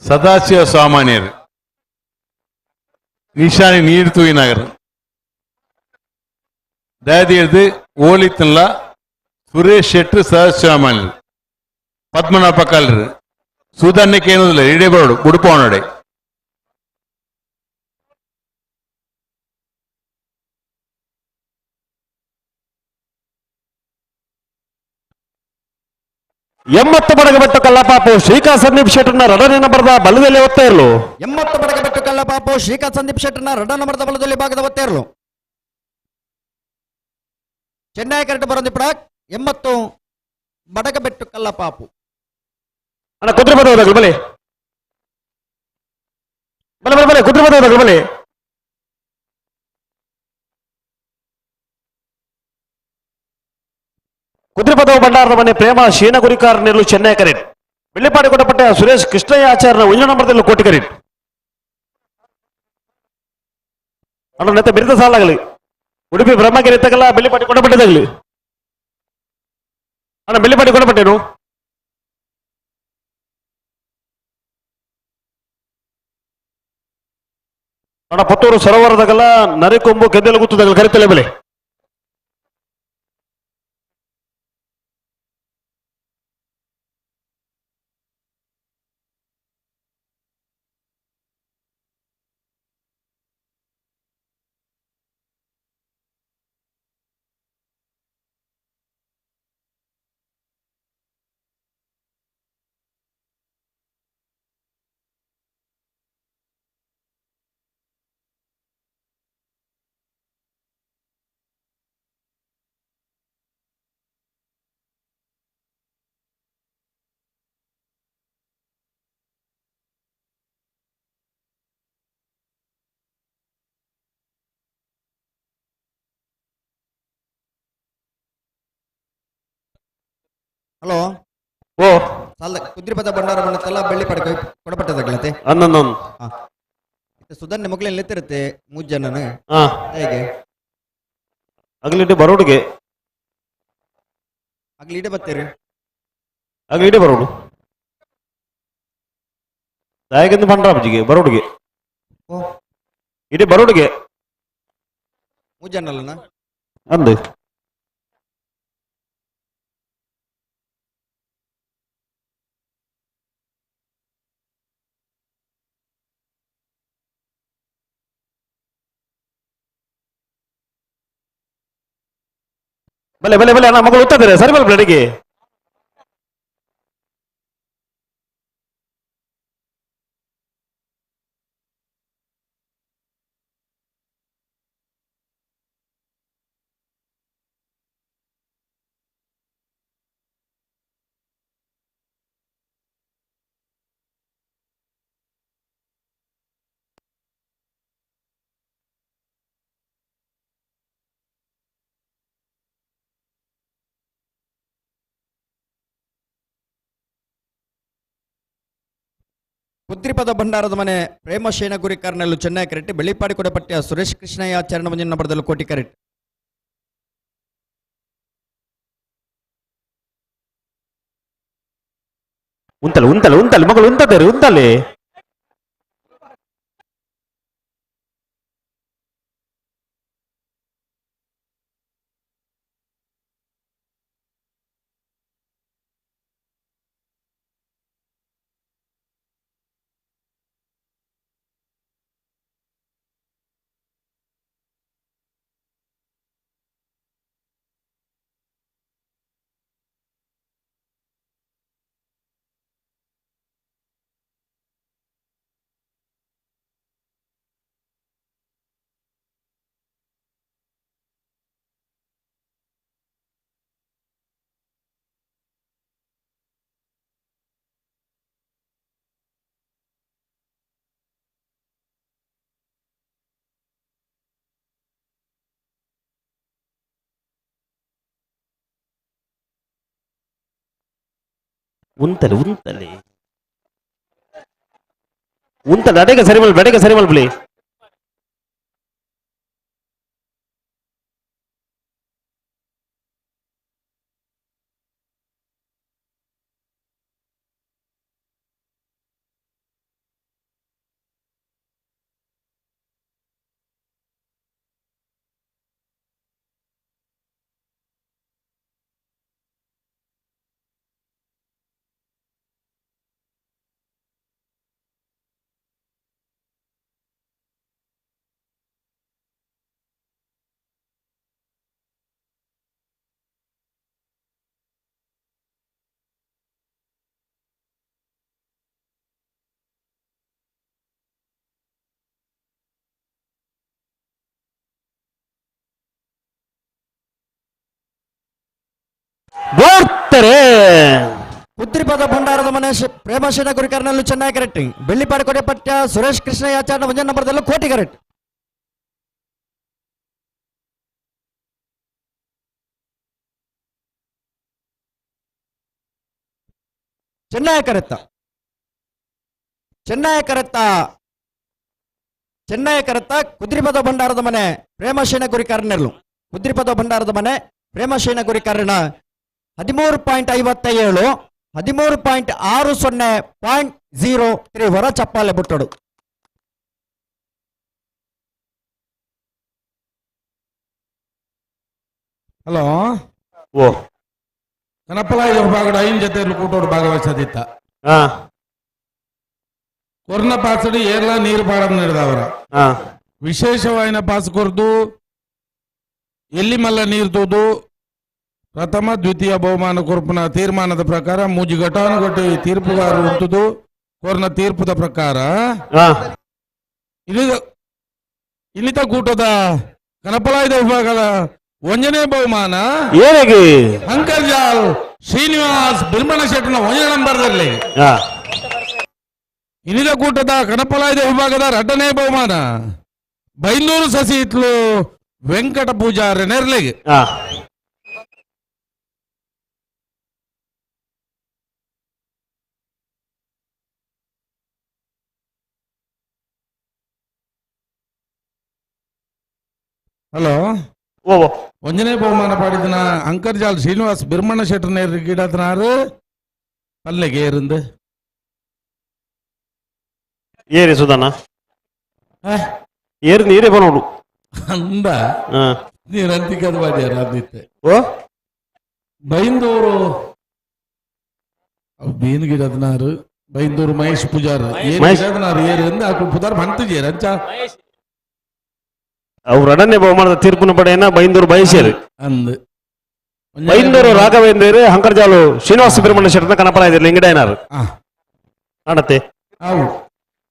ಸದಾಶಿವ ಸಾಮಾನ್ಯರು ನಿಶಾನಿ ನೀರು ತೂಯಿ ನಗರ್ ದಯದೀರ್ದು ಓಲಿತಲ್ಲ ಸುರೇಶ್ ಶೆಟ್ಟಿ ಸದಾಶಿವಮಾನ್ಯರು ಪದ್ಮನಾಭ ಕಲ್ರು ಸುಧನ್ಯಕ್ಕೆ ಏನೋದಿಲ್ಲ ಇಡೇ ಬರೋಡು ಉಡುಪವನಡೆ ಎಂಬತ್ತು ಬಡಗಬೆಟ್ಟು ಕಲ್ಲಪಾಪು ಶ್ರೀಕಾಂತ್ ಸಂದೀಪ್ ಶೆಟ್ಟರ್ನ ರಡನೆ ನಂಬರ್ದ ಬಲದಲ್ಲಿ ಓದ್ತಾ ಇರಲು 80 ಬಡಗಬೆಟ್ಟು ಕಲ್ಲಪಾಪು ಶ್ರೀಕಾಂತ್ ಸಂದೀಪ್ ಶೆಟ್ಟರ್ನ ರಡ ನಂಬರ್ದ ಬಲದಲ್ಲಿ ಭಾಗದ ಒತ್ತೇ ಇರಲು ಚೆನ್ನೈ ಕರೆಕ್ಟ್ ಬರೋದಿ ಪ್ರಾಕ್ 80 ಬಡಗಬೆಟ್ಟು ಕಲ್ಲಪಾಪು ಅಣ್ಣ ಕುದುರೆ ಬದೋದಾಗಲು ಬಲೆ ಬಲೆ ಬಲೆ ಬಲೆ ಕುದುರೆ ಬದೋದಾಗಲು ಬಲೆ ಕುದುರೆ ಪದವು ಭಂಡಾರದ ಮನೆ ಪ್ರೇಮ ಶೀನ ಗುರಿಕಾರ್ ನೆರಳು ಚೆನ್ನೈ ಕರೆಟ್ ಬೆಳ್ಳಿಪಾಡಿ ಕೊಟ್ಟಪಟ್ಟ ಸುರೇಶ್ ಕೃಷ್ಣಯ್ಯ ಆಚಾರ್ಯ 1 ನಂಬರ್ದಲ್ಲಿ ಕೋಟಿ ಕರೆಟ್ ಅಣ್ಣ ನೆತ್ತ ಬಿರಿದ ಸಾಲಾಗಲಿ ಉಡುಪಿ ಬ್ರಹ್ಮಗಿರಿ ತಗಲ್ಲ ಬೆಳ್ಳಿಪಾಡಿ ಕೊಟ್ಟಪಟ್ಟದಾಗಲಿ ಅಣ್ಣ ಬೆಳ್ಳಿಪಾಡಿ ಕೊಟ್ಟಪಟ್ಟೇನು ಅಣ್ಣ ಪುತ್ತೂರು ಸರೋವರದಾಗಲ್ಲ ನರಿಕೊಂಬು ಗೆದ್ದಲು ಗುತ್ತದಾಗಲಿ ಕರಿತಲೆ ಬೆಲೆ ಹಲೋ ಓ ಸಾಲ ಕುದುರೆ ಪದ ಭಂಡಾರ ಬಂಡತ್ತಲ್ಲ ಬೆಳ್ಳಿ ಪಡಕ ಕೊಡಪಟ್ಟದಾಗ್ಲತೆ ಅನ್ನೊಂದು ಸುಧನ್ಯ ಮಕ್ಕಳಲ್ಲಿ ಎತ್ತಿರುತ್ತೆ 3 ಜನನ ಹಾ ಹೇಗೆ ಅಗಲಿಟ್ಟು ಬರೋಡಿಗೆ ಆಗ್ಲಿ ಇಡೆ ಬರ್ತೀರಿ ಅಗಲಿಡೆ ಬರೋಡು ದಾಯಗಿಂದ ಬಂಡ್ರಾಬ್ಜಿಗೆ ಬರೋಡಿಗೆ ಓ ಇಡೀ ಬರೋಡಿಗೆ 3 ಜನ ಅಲ್ಲನ ಅಂದು ಬಲೆ ಬಲೆ ಬಲೆ ಅಣ್ಣ ಮಗಳು ಉತ್ತಾರೆ ಸರಿ ಬಲ್ ಬೆಳಗ್ಗೆ ಕುದ್ರಿಪದ ಭಂಡಾರದ ಮನೆ ಪ್ರೇಮಶೇನ ಗುರಿಕಾರ್ನಲ್ಲೂ ಚೆನ್ನೈ ಕರೆಟ್ ಬೆಳ್ಳಿಪಾಡಿ ಕೊಡಪಟ್ಟ ಸುರೇಶ್ ಕೃಷ್ಣಯ್ಯ ಆಚರಣ ಮುಂದಿನ ನಂಬರ್ದಲ್ಲೂ ಕೋಟಿ ಕರೆಟ್ ಉಂತಲೆ ಉಂತಲೆ ಉಂತಲೆ ಮಗಳು ಉಂತದೇರು ಉಂತಲೆ ಉಂತಲೆ ಉಂತಲೆ ಉಂತಲೆ ಅಡೆಗೆ ಸರಿ ಮಲ್ಬಿಳಿ ಬೋರ್ತಾರೆ ಉದ್ರಿಪದ ಭಂಡಾರದ ಮನೆ ಪ್ರೇಮಶೀಲ ಗುರಿಕಾರನಲ್ಲೂ ಚೆನ್ನಾಗಿ ಕರೆಕ್ಟ್. ಬೆಳ್ಳಿಪಾಡಿ ಕೊಡೆಪಟ್ಟ ಸುರೇಶ್ ಕೃಷ್ಣಯಾಚಾರ್ಯ ಒಂದೇ ನಂಬರ್ದಲ್ಲೂ ಕೋಟಿ ಕರೆಕ್ಟ್. ಚೆನ್ನೈ ಕರೆತ್ತ ಕುದ್ರಿಪದ ಭಂಡಾರದ ಮನೆ ಪ್ರೇಮಶೀಲ ಗುರಿಕಾರನಲ್ಲೂ ಕುದ್ರಿಪದ ಭಂಡಾರದ ಮನೆ ಪ್ರೇಮಶೀಲ ಗುರಿಕಾರನ 13.57 13.60.03 ಹೊರ ಚಪ್ಪಾಲೆ ಬಿಟ್ಟಡು. ಹಲೋ ಓ ಕನಪಲಾಯಿ ಭಾಗದ 5 ಜೊತೆಯಲ್ಲಿ ಕೂಟೋಡು ಭಾಗವಹಿಸದಿತ್ತ ಹಾ ಕೊರ್ನ ಪಾಸಡಿ ಏರ್ಲ ನೀರು ಪಾಡನ್ನು ನಡೆದವರ ಹಾ ವಿಶೇಷವಾಯಿನ ಪಾಸ್ ಕೊರ್ದು ಎಲ್ಲಿ ಮಲ್ಲ ನೀರು ತೋದು ಪ್ರಥಮ ದ್ವಿತೀಯ ಬಹುಮಾನ ಕೊರ್ಪುನ ತೀರ್ಮಾನದ ಪ್ರಕಾರ ಮೂಜಿ ಘಟಾನುಘಟಿ ತೀರ್ಪುಗಾರರು ಉಂಟುದು ಕೊರ್ನ ತೀರ್ಪುದ ಪ್ರಕಾರ ಹಾ ಇನ್ನಿತ ಕೂಟದ ಕನಪಲಾಯದ ವಿಭಾಗದ 1ನೇ ಬಹುಮಾನ ಏನಿಗೆ ಅಂಕರ್ಜಾಲ್ ಶ್ರೀನಿವಾಸ್ ಬಿರ್ಮಣ ಶೆಟ್ಟನ 1ನೇ ನಂಬರ್ದಲ್ಲಿ. ಹಾ ಇನ್ನಿತ ಕೂಟದ ಕನಪಲಾಯದ ವಿಭಾಗದ 2ನೇ ಬಹುಮಾನ ಬೈಂದೂರು ಸಸಿ ಇತ್ಲು ವೆಂಕಟ ಪೂಜಾರಿ ನೆರ್ಲೆಗೆ. ಹಾ ಹಲೋ ಓ 1ನೇ ಬಹುಮಾನ ಪಾಡಿದನ ಅಂಕರ್ಜಾಲ್ ಶ್ರೀನಿವಾಸ್ ಬಿರ್ಮಣ ಶೆಟ್ಟರ್ நேர் கிடத்தினாரு பல்லைக்கு இருந்து ಏರಿ ಸುಧಾನ ಏರಿ ನೀರೇ ಬರೋಡು ಅಂದ ಹಾ ನೀರು ಅಂತಿಕದ ಮಾಡ್ಯಾರ ಆದಿತ್ತೆ ಓ ಬೈಂದೂರು ಬೀನ್ ಗಿಡದನಾರು ಬೈಂದೂರು ಮಹೇಶ್ ಪೂಜಾರ್ ಗಿಡದನಾರು ಏರು ಎಂದು ಆಕು ಪುದಾರ್ ಬಂತು ರಂಚ ಅವ್ರ 2ನೇ ಬಹುಮಾನದ ತೀರ್ಪಿನ ಪಡೆಯನ್ನ ಬೈಂದೂರು ಬಯಸಿರು ಅಂದು ಬೈಂದೂರು ರಾಘವೇಂದ್ರ ಹಂಕರ್ಜಾಲು ಶ್ರೀನಿವಾಸ ಸುಬ್ರಹ್ಮಣ್ಯ ಶೆಟ್ಟನ ಕನಪಲಾಯದಲ್ಲಿ ಲಿಂಗಡೇನಾರು ಆಡತ್ತೆ. ಅವು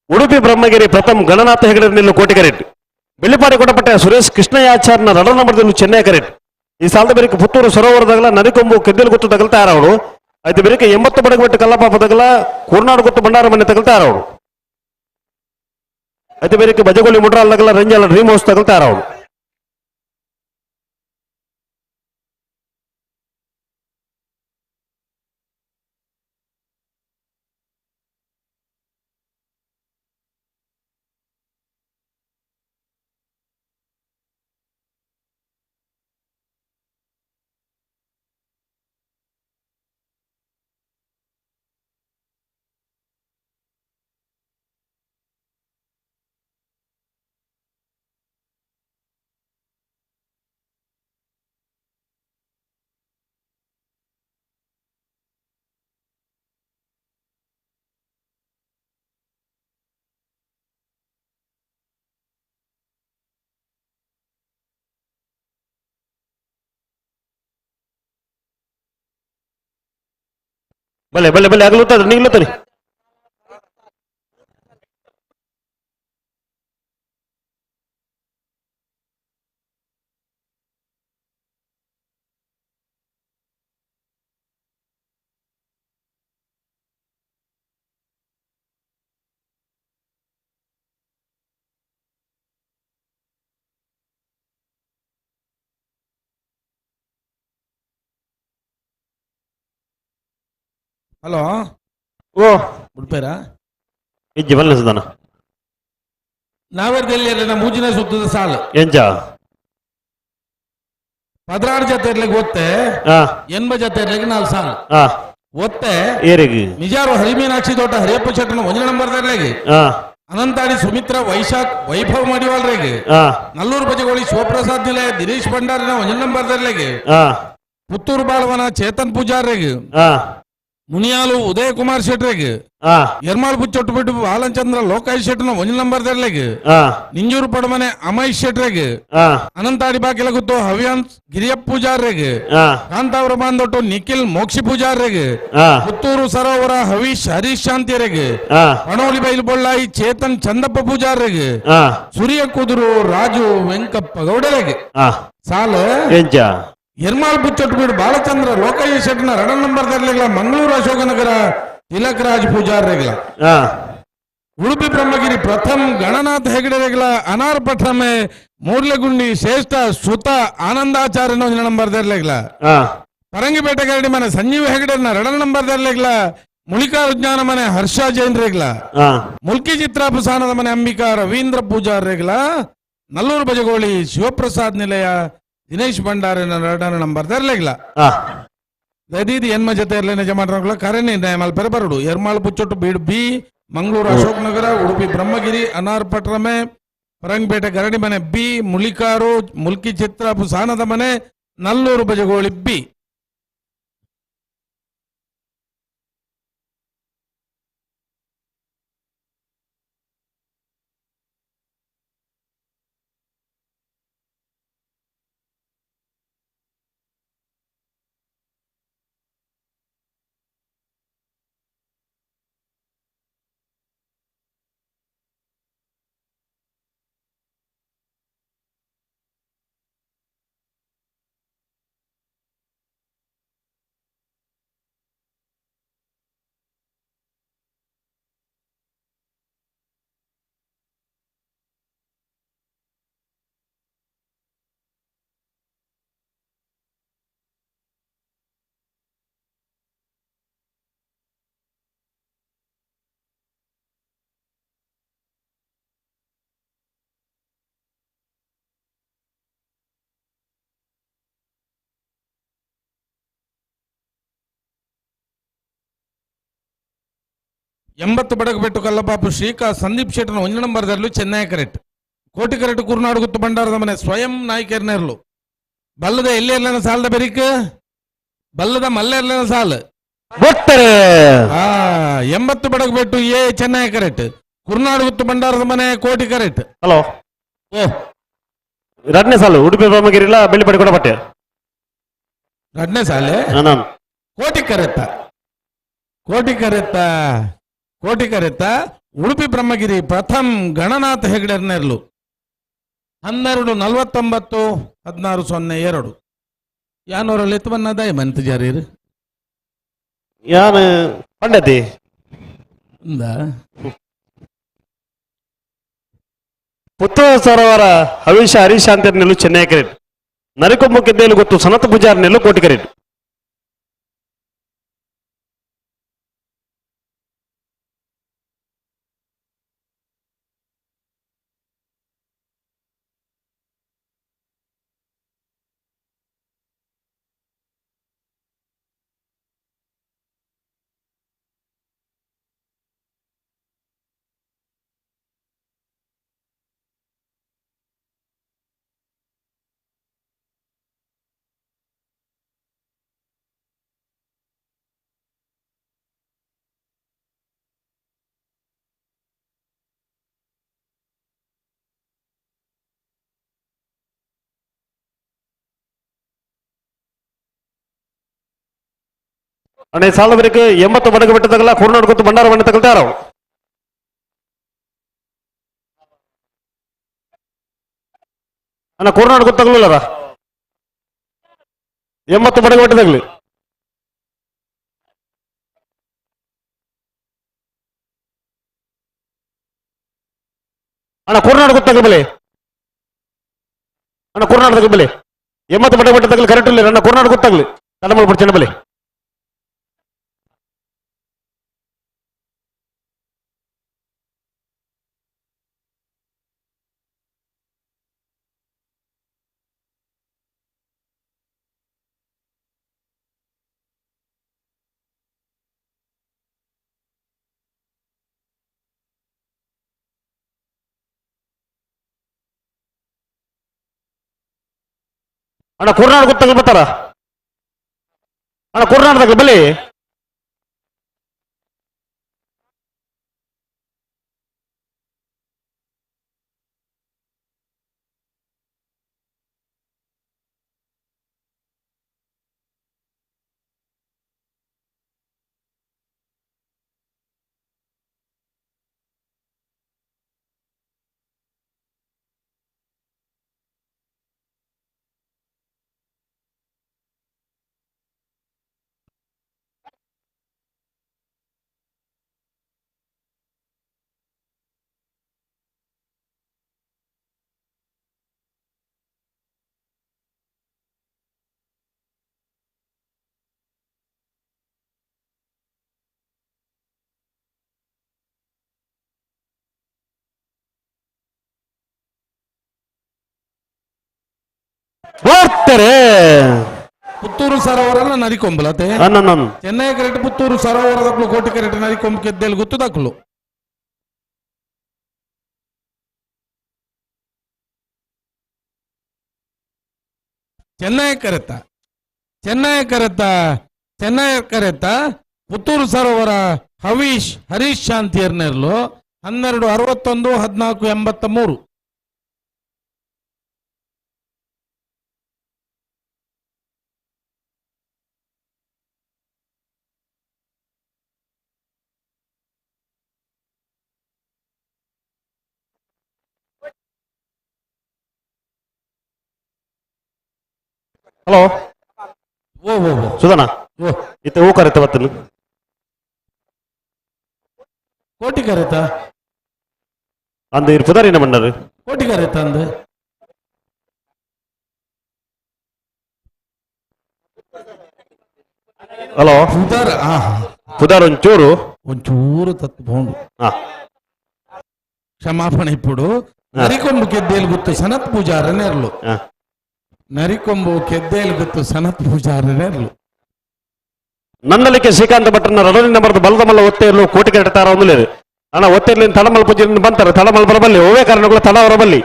ಉಡುಪಿ ಬ್ರಹ್ಮಗಿರಿ ಪ್ರಥಮ ಗಣನಾಥ ಹೆಗಡೆ ನಿಲ್ಲು ಕೋಟಿ ಕರೆಟ್. ಬೆಳ್ಳಿಪಾಡಿ ಕೊಟ್ಟಪಟ್ಟ ಸುರೇಶ್ ಕೃಷ್ಣಯಾಚಾರ್ನ 2ನೇ ನಂಬರ್ದಲ್ಲಿ ಚೆನ್ನೈ ಕರೆಟ್. ಈ ಸಾಲದ ಬೇರೆ ಪುತ್ತೂರು ಸರೋವರದಾಗಲ ನದಿಕೊಂಬು ಕೆದ್ದಲು ಗೊತ್ತು ತಗಲ್ತಾ ಯಾರವಳು ಆಯ್ತು ಬೇರೆ 80 ಬಡಗಬಟ್ಟು ಕಲ್ಲಪಾಪ ತಗಲ ಕೂರ್ನಾಡು ಗೊತ್ತು ಬಂಡಾರ ಮನೆ ತಗಲ್ತಾ ಯಾರವಳು ಆಯ್ತು ಬೇರೆ ಬಜಗೋಲಿ ಮುಡ್ರಾಲ್ದಾಗಲ ರಂಜಾಲ ಡ್ರೀಮ್ ಹೌಸ್ ತಗಲ್ತಾ ಯಾರವಳು. ಭಲೆ ಭಲೆ ಭಲೆ ಆಗ್ಲುತ್ತದೆ ನಿಗ್ಲುತ್ತದೆ. ಹಲೋ ಓ ಮುಡ್ಪೇರಾ ಇಜ್ಜಿ ಬಲ್ಲಸದಾನ ನಾವೇರ್ದಲ್ಲಿ ಮೂಜಿನ ಸುತ್ತದ ಸಾಲು ಎಂಜ ಪದ್ರಾಡು ಜೊತೆ ಇರ್ಲಿಕ್ಕೆ ಒತ್ತೆ ಆ 80 ಜೊತೆ ಇರ್ಲಿಕ್ಕೆ 4 ಸಾಲು ಆ ಒತ್ತೆ ಏರಿಗೆ ನಿಜಾರು ಹರಿಮೀನಾಕ್ಷಿ ತೋಟ ಹರಿಯಪ್ಪ ಶೆಟ್ಟನ 1 ನಂಬರ್ ದರ್ಲೆಗೆ ಆ ಅನಂತಾಡಿ ಸುಮಿತ್ರ ವೈಶಾಖ್ ವೈಭವ್ ಮಾಡಿವಾಳ್ರೆಗೆ ಆ ನಲ್ಲೂರು ಬಜಗೋಳಿ ಶಿವಪ್ರಸಾದ್ ನಿಲಯ ದಿನೇಶ್ ಭಂಡಾರಿನ 1 ನಂಬರ್ ದರ್ಲೆಗೆ ಆ ಪುತ್ತೂರು ಬಾಳವನ ಚೇತನ್ ಪೂಜಾರ್ರೆಗೆ ಆ ಮುನಿಯಾಲು ಉದಯ ಕುಮಾರ್ ಶೆಟ್ರೆಗೆ ಆ ಯರ್ಮಾಳ್ ಬುಚ್ಚೊಟ್ಟು ಬಿಟ್ಟು ಬಾಲಚಂದ್ರ ಲೋಕಾಯ್ ಶೆಟ್ನ 1 ನಂಬರ್ ದರ್ಲೆಗೆ ಆ ನಿಂಜೂರು ಪಡಮನೆ ಅಮೈಶ್ ಶೆಟ್ರೆಗೆ ಆ ಅನಂತಾಡಿ ಬಾಕಿಲ ಗುತ್ತು ಹವ್ಯಾಂಶ್ ಗಿರಿಯಪ್ಪ ಪೂಜಾರ್ರೆಗೆ ಆ ಕಾಂತಾವರ ಬಾಂದೊಟ್ಟು ನಿಖಿಲ್ ಮೋಕ್ಷಿ ಪೂಜಾರ್ರೆಗೆ ಆ ಪುತ್ತೂರು ಸರೋವರ ಹರೀಶ್ ಶಾಂತಿಯರೆಗೆ ಆ ಪಣೋಲಿ ಬೈಲು ಬೊಳ್ಳಾಯಿ ಚೇತನ್ ಚಂದಪ್ಪ ಪೂಜಾರ್ರೆಗೆ ಆ ಸೂರ್ಯ ಕುದುರು ರಾಜು ವೆಂಕಪ್ಪ ಗೌಡರೆಗೆ ಆ ಸಾಲ ಎಂಜ ಯರ್ಮಾಳ್ ಬುಚ್ಚೊಟ್ಟು ಬಿಡು ಬಾಲಚಂದ್ರ ಲೋಕಯ್ಯ ಶೆಟ್ನ 2 ನಂಬರ್ ದರ್ಲೆಗಳ ಮಂಗಳೂರು ಅಶೋಕನಗರ ತಿಲಕ್ ರಾಜ್ ಪೂಜಾರ್ರೆಗಳ ಆ ಉಡುಪಿ ಬ್ರಹ್ಮಗಿರಿ ಪ್ರಥಮ್ ಗಣನಾಥ್ ಹೆಗಡೆರೆಗಳ ಅನಾರ್ ಪಠ್ರಮೆ ಮೂರ್ಲೆಗುಂಡಿ ಶ್ರೇಷ್ಠ ಸುತ ಆನಂದಾಚಾರ್ಯನ 1 ನಂಬರ್ ದರ್ಲೆಗಳ ಆ ಪರಂಗಿಪೇಟೆ ಗರಡಿ ಮನೆ ಸಂಜೀವ್ ಹೆಗಡೆನ 2 ನಂಬರ್ ದರ್ಲೆಗಳ ಮುಳಿಕಾ ವಿಜ್ಞಾನ ಮನೆ ಹರ್ಷ ಜೈನ್ ರೇಗ್ಲ ಆ ಮುಲ್ಕಿ ಚಿತ್ರಾಪಸಾನದ ಮನೆ ಅಂಬಿಕಾ ರವೀಂದ್ರ ಪೂಜಾರ್ ರೇಗ್ಲ ನಲ್ಲೂರು ಬಜಗೋಳಿ ಶಿವಪ್ರಸಾದ್ ನಿಲಯ ದಿನೇಶ್ ಭಂಡಾರಿನ 2 ನಂಬರ್ ದರ್ಲೆಗ್ಲ ಆ ದದೀದಿ ಎನ್ಮ ಜೊತೆ ಇರ್ಲೇನೆ ಜಮಾಡ್ರಗಳ ಕರೆನಿ ಮಲ್ಪೆರೆ ಬರಡು ಎರ್ಮಾಳ್ ಬುಚ್ಚೊಟ್ಟು ಬೀಡು ಬಿ ಮಂಗಳೂರು ಅಶೋಕ್ ನಗರ ಉಡುಪಿ ಬ್ರಹ್ಮಗಿರಿ ಅನಾರ್ ಪಟ್ರಮೆ ಪರಂಗಿಪೇಟೆ ಗರಡಿ ಮನೆ ಬಿ ಮುಳಿಕಾರು ಮುಲ್ಕಿ ಚಿತ್ರಾಪಸಾನದ ಮನೆ ನಲ್ಲೂರು ಬಜಗೋಳಿ ಬಿ ಎಂಬತ್ತು ಬಡಗಬೆಟ್ಟು ಕಲ್ಲಪಾಪು ಶ್ರೀಕಾ ಸಂದೀಪ್ ಶೆಟ್ಟನ 1 ನಂಬರ್ ದರ್ಲು ಚೆನ್ನೈ ಕರೆಕ್ಟ್ ಕೋಟಿ ಕರೆಕ್ಟ್ ಕುರ್ನಾಡು ಗುತ್ತು ಭಂಡಾರದ ಮನೆ ಸ್ವಯಂ ನಾಯ್ಕರ್ನೇರ್ಲು ಬಲ್ಲದ ಎಲ್ಲಿ ಇರ್ಲನ ಸಾಲದ ಬೆರಿಕ್ ಬಲ್ಲದ ಮಲ್ಲ ಇರ್ಲನ ಸಾಲ ಗೊತ್ತರೆ 80 ಬಡಗಬೆಟ್ಟು ಎ ಚೆನ್ನೈ ಕರೆಕ್ಟ್ ಕುರ್ನಾಡು ಗುತ್ತು ಭಂಡಾರದ ಮನೆ ಕೋಟಿ ಕರೆಕ್ಟ್ ಹಲೋ ಓ 2ನೇ ಸಾಲು ಉಡುಪಿ ಬ್ರಹ್ಮಗಿರಿಲ್ಲ ಬೆಳ್ಳಿಪಡಿ ಕೂಡ ಪಟ್ಟೆ 2ನೇ ಸಾಲೆ ನಾನು ಕೋಟಿ ಕರೆತ್ತ ಕೋಟಿ ಕರೆತ್ತ ಉಡುಪಿ ಬ್ರಹ್ಮಗಿರಿ ಪ್ರಥಮ್ ಗಣನಾಥ ಹೆಗಡೆರ್ನೆರ್ಲು 12491602 ಯಾನೂರಲ್ಲಿ ಎತ್ತುವನ್ನದ ಮಂತ್ ಜಾರೀರ್ ಯಾನು ಪಂಡತಿ ಪುತ್ತೂರು ಸರೋವರ ಹರೀಶ್ ಶಾಂತಿ ನೆಲ್ಲು ಚೆನ್ನೈ ಕ್ರೆಡಿಟ್ ನರಿಕೊಮ್ಮಕ್ಕಿದ್ದೇಲು ಗೊತ್ತು ಸನತ್ ಪೂಜಾರ್ ನೆಲ್ಲು ಕೋಟಿ ಕ್ರೆಡಿಟ್ ಅಣ್ಣ ಸಾಲ ಬರೀಕ್ 80 ಬಡಗ ಬಿಟ್ಟ ತಗಲ ಕುರ್ನಾಡ್ ಗೊತ್ತು ಭಂಡಾರ ಬಣ್ಣ ತಗಲ್ತಾರ ಅಣ್ಣ ಕುರ್ನಾಡ್ ಗೊತ್ತಾಗ್ಲಿಲ್ಲದ 80 ಬಡಗ ಬಿಟ್ಟ ತಗಲಿ ಅಣ್ಣ ಕುರ್ನಾಡ್ ಗೊತ್ತಾಗಲಿ ಬಲೆ ಅಣ್ಣ ಕುರ್ನಾಡ್ ತಗಲಿ ಬಲೆ 80 ಬಡಗ ಬಿಟ್ಟ ತಗಲಿ ಕರೆಕ್ಟ್ ಇಲ್ಲ ಅಣ್ಣ ಕುರ್ನಾಡ್ ಗೊತ್ತಾಗ್ಲಿ ತಲೆ ಮಾಡ್ಬಿಡ್ತೇನೆ ಬಲೆ ಅಣ್ಣ ಕುರ್ನಾಡ್ ಗೊತ್ತಾಗ ಬರ್ತಾರ ಅಣ್ಣ ಕುರ್ನಾಡ್ದಾಗ ಬಲಿ ಬರ್ತಾರೆ ಪುತ್ತೂರು ಸರೋವರ ನರಿಕೊಂಬಲತೆ ಅಣ್ಣ ಚೆನ್ನೈ ಕರೆಕ್ಟ್ ಪುತ್ತೂರು ಸರೋವರದಕ್ಕೂ ಕೋಟಿ ಕರೆಕ್ಟ್ ನರಿಕೊಂಬ ಕೆದ್ದೇಲಿ ಗೊತ್ತು ದಕ್ಕಲು ಚೆನ್ನೈ ಕರೆತ ಪುತ್ತೂರು ಸರೋವರ ಹರೀಶ್ ಶಾಂತಿಯರ್ನೆರ್ಲು 1261 1483 ಹಲೋ ಓ ಓ ಓ ಸುಧನ ಓ ಇತ್ತೆ ಹೂ ಕರೆತ ಬತ್ತನು ಕೋಟಿ ಕರೆತ ಅಂದ ಇರ್ ಪುದಾರಿನ ಬಂಡರು ಕೋಟಿ ಕರೆತ ಅಂದ ಹಲೋ ಪುದಾರ್ ಒಂಚೂರು ತತ್ತು ಬೋಂಡು ಹಾ ಕ್ಷಮಾಪಣೆ ఇప్పుడు నరికొంబు కెద్దేలు గుర్తు సనత్ పూజారనేర్లు ಹಾ నరికొంబు కెద్దేలు గుర్తు సనత్ పూజారనేర్లు ನನ್ನಲಿಕ್ಕೆ ಶ್ರೀಕಾಂತ ಭಟ್ರನ ರಡನಿಂದ ಬರೆದು ಬಲದ ಮಲ್ಲ ಒತ್ತೇರ್ಲು ಕೋಟಿ ಕೆಟ್ಟಾರ ಒಂದು లేదు ಅಣ್ಣ ಒತ್ತೇರ್ಲಿಂದ ತಳಮಲ್ ಪೂಜೆಯಿಂದ ಬಂತಾರೆ ತಳಮಲ್ ಬರಬಲ್ಲಿ ಓವೇ ಕಾರಣಗಳು ತಳ ಬರಬಲ್ಲಿ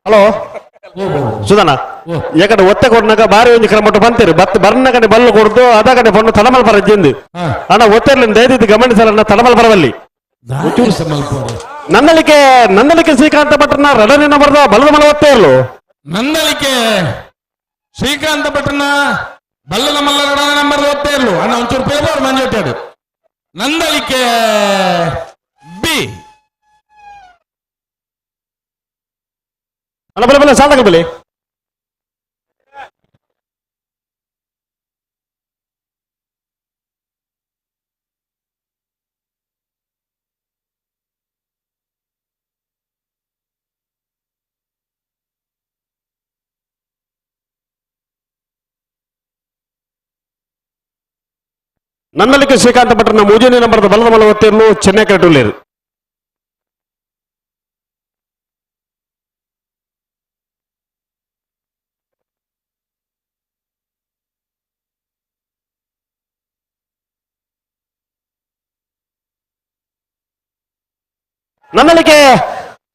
ಹಲೋ ಸುಧನ ಯಾಕಡೆ ಒತ್ತೆ ಕೊಡ್ನಾಗ ಬಾರಿ ಒಂಜಿ ಕ್ರಮಟ್ಟು ಬಂತೀರಿ ಬತ್ ಬರ್ನ ಕಡೆ ಬಲ್ಲು ಕೊಡ್ದು ಅದ ಕಡೆ ಬಂದು ತಳಮಲ್ ಬರಜ್ಜಿಂದು ಅಣ್ಣ ಒತ್ತೆರ್ಲಿಂದ ದಯದಿದ್ದು ಗಮನಿಸಲ್ಲ ತಳಮಲ್ ಬರವಲ್ಲಿ ನಂದಲಿಕೆ ಶ್ರೀಕಾಂತ ಭಟ್ರನ ರಡನಿನ ಬರೆದ ಬಲದ ಮಲ ಒತ್ತೇ ಇರ್ಲು ನಂದಲಿಕೆ ಶ್ರೀಕಾಂತ ಭಟ್ರನ ಬಲ್ಲದ ಮಲ್ಲ ರಡನ ನಂಬರ್ ಓದ್ತಾ ಇರ್ಲು ಅಣ್ಣ ಒಂಚೂರು ಪೇಪರ್ ಮಂಜೊಟ್ಟಾಡು ನಂದಲಿಕೆ ಬಿ ಅಣ್ಣ ಬಲೆ ಬಲೆ ಸಾಧಕ ಬೆಲೆ ನನ್ನಲಿಕ್ಕೆ ಶ್ರೀಕಾಂತ ಭಟ್ರನ ಮೂಜನಿ ನಂಬರ್ದ ಬಲದ ಮಲ ಒತ್ತೇರ್ಲು ಚೆನ್ನೈ ಕರೆಟುಳ್ಳೇರು ನನ್ನಲಿಕ್ಕೆ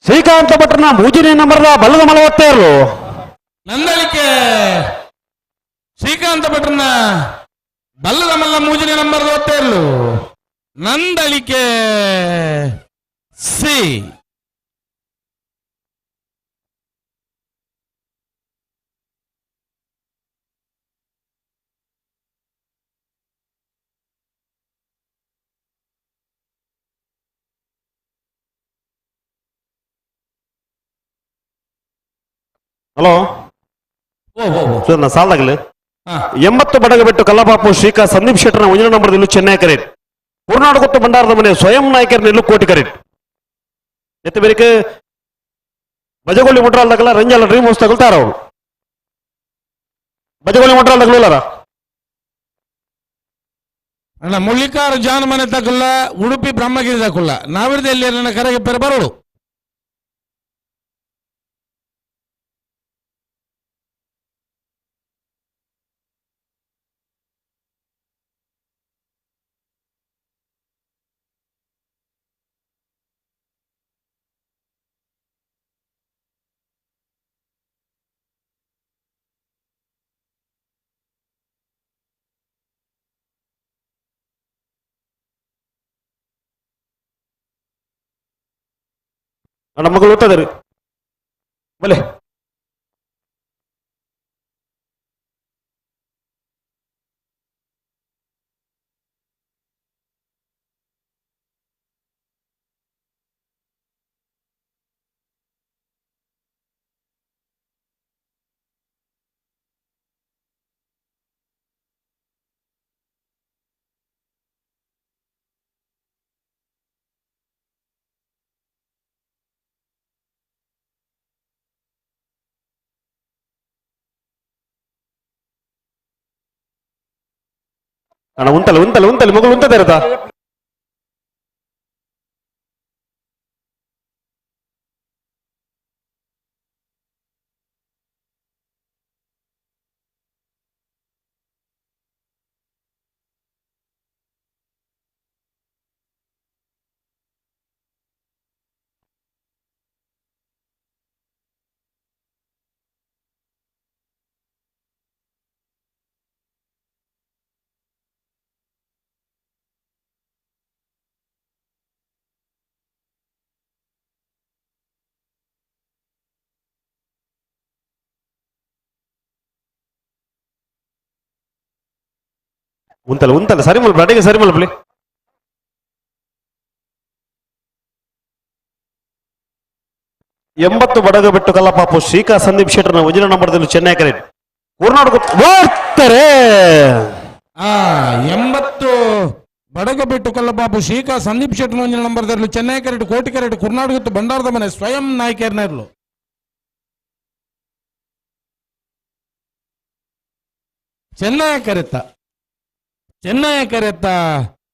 ಶ್ರೀಕಾಂತ ಭಟ್ರನ ಮೂಜನಿ ನಂಬರ್ದ ಬಲದ ಮಲ ಒತ್ತೇರ್ಲು ನಂದಲಿಕೆ ಶ್ರೀಕಾಂತ ಭಟ್ರನ ಬಲ್ಲದ ಮಲ್ಲ ಮೂಜನೆ ನಂಬರ್ ಓದ್ತಾ ಇರ್ಲು ನಂದಲಿಕೆ ಸಿ ಹಲೋ ಓ ಓ ಓ. ಸರ್ ನಾ ಸಾಲಾಗಲಿ ಹಾ 80 ಬಡಗ ಬಿಟ್ಟು ಕಲ್ಲಪಾಪು ಶ್ರೀಕಾ ಸಂದೀಪ್ ಶೆಟ್ಟರ್ನ 1 ನಂಬರ್ ನಿಲ್ಲು ಚೆನ್ನೈ ಕರೆಕ್ಟ್ ಕರ್ನಾಟಕ ಬಂಡಾರದ ಮನೆ ಸ್ವಯಂ ನಾಯಕರ ನಿಲ್ಲು ಕೋಟಿ ಕರೆಕ್ಟ್ ಎತ್ತ ಬೇರೆ ಬಜಗೋಳಿ ಮುಟ್ರಾಲ್ದಾಗಲ್ಲ ರಂಜಾಲ ಡ್ರೀಮ್ ಹೌಸ್ ತಗೊಳ್ತಾರ ಅವರು ಬಜಗೋಳಿ ಮುಟ್ರಾಲ್ದಾಗಲಾರ ಅಣ್ಣ ಮುಳ್ಳಿಕಾರ ಜಾನ ಮನೆ ತಗೊಲ್ಲ ಉಡುಪಿ ಬ್ರಹ್ಮಗಿರಿ ತಗೊಲ್ಲ ನಾವಿರ್ದಲ್ಲಿ ನನ್ನ ಕರೆಗೆ ಪೆರ ಬರೋಡು ನನ್ನ ಮಗಳು ಓದ್ತದೆ ರೀ ಬಲೆ ಅಣ್ಣ ಉಂತಲ್ಲ ಮಗಳು ಉಂತದೆ ಇರತ್ತಾ ಉಂತಲ್ಲ ಸರಿ ಮಲ್ಪಲೆ ಅಡಿಗೆ ಸರಿ ಮಲ್ಪಲೆ ಎಂಬತ್ತು ಬಡಗ ಬಿಟ್ಟು ಕಲ್ಲಪಾಪು ಶ್ರೀಕಾ ಸಂದೀಪ್ ಶೆಟ್ಟರ್ನ 1 ನಂಬರ್ದಲ್ಲಿ ಚೆನ್ನೈ ಕರೆಕ್ಟ್ ಕರ್ನಾಟಕ ಓಡ್ತಾರೆ 80 ಬಡಗ ಬಿಟ್ಟು ಕಲ್ಲಪಾಪು ಶ್ರೀಕಾ ಸಂದೀಪ್ ಶೆಟ್ಟರ್ 1 ನಂಬರ್ದಲ್ಲಿ ಚೆನ್ನೈ ಕರೆಕ್ಟ್ ಕೋಟಿ ಕರೆಕ್ಟ್ ಕರ್ನಾಟಕ ಬಂಡಾರದ ಮನೆ ಸ್ವಯಂ ನಾಯಕರನ್ನ ಇರ್ಲು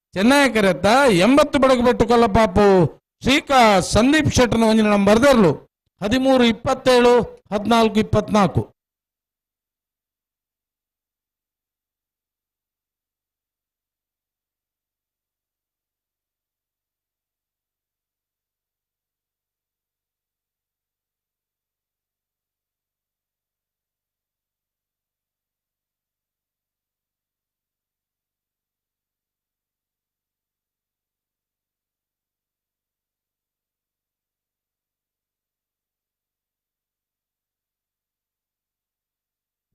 ಚೆನ್ನೈ ಕರೆತ್ತ 80 ಬಡಗ ಬಿಟ್ಟು ಕಲ್ಲಪಾಪು ಶ್ರೀಕಾ ಸಂದೀಪ್ ಶೆಟ್ಟರ್ನ 1 ನಂಬರ್ದರ್ಲು 13 27 14 24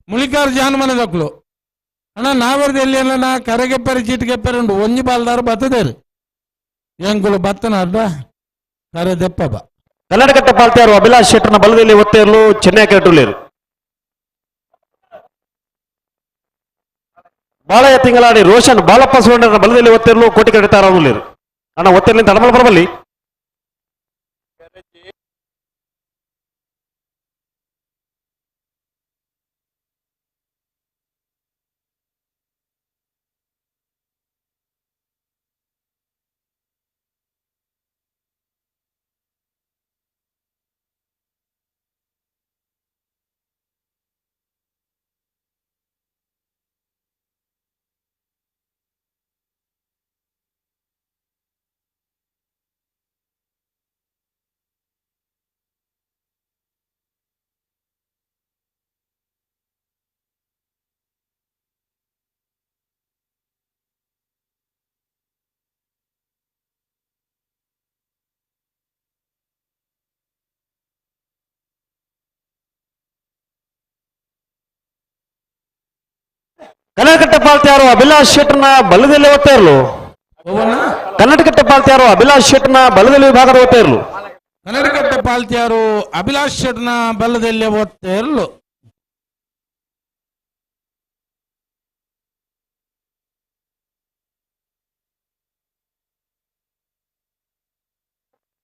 ಮುಳಿಕಾರ ಜಾನಮನೆ ದಕ್ಲು ಅಣ್ಣ ನಾವರ್ದು ಎಲ್ಲಿ ಅಲ್ಲ ಕರೆಗೆಪ್ಪರೆ ಚೀಟಿಗೆಪ್ಪರೆ ಉಂಟು ಒಂಜಿ ಬಾಲ್ದಾರು ಬತ್ತದೇರು ಎಂಕುಲು ಬತ್ತನ ಅಡ್ಡ ಕರೆ ದೆಪ್ಪ ಬಾ ಕನ್ನಡಕಟ್ಟ ಪಾಲ್ತಿಯಾರು ಅಭಿಲಾಷ್ ಶೆಟ್ಟರ್ನ ಬಲದಲ್ಲಿ ಒತ್ತೇರ್ಲು ಚೆನ್ನೈ ಕರೆಕ್ಟುಲೇರು ಬಾಳಯ್ಯ ತಿಂಗಳಾಡಿ ರೋಷನ್ ಬಾಲಪ್ಪ ಸುವರ್ಣನ ಬಲದಲ್ಲಿ ಒತ್ತೇರ್ಲು ಕೋಟಿ ಕರೆಕ್ಟಾರಲೇರು ಅಣ್ಣ ಒತ್ತೇರ್ಲಿಂದ ತಡಮಲ ಬರಬಲ್ಲಿ ಕನ್ನಡಕಟ್ಟ ಪಾಲ್ತಿಯಾರು ಅಭಿಲಾಷ್ ಶೆಟ್ಟರ್ನ ಬಲದಲ್ಲಿ ಒತ್ತಾ ಇರ್ಲು ಕನ್ನಡಕಟ್ಟ ಪಾಲ್ತಿಯಾರು ಅಭಿಲಾಷ್ ಶೆಟ್ಟರ್ನ ಬಲದಲ್ಲಿ ವಿಭಾಗದ ಒತ್ತಾ ಇರ್ಲು ಕನ್ನಡಕಟ್ಟೆ ಪಾಲ್ತಿಯಾರು ಅಭಿಲಾಷ್ ಶೆಟ್ನ ಬಲ್ಲದಲ್ಲಿ ಒತ್ತೆರಲು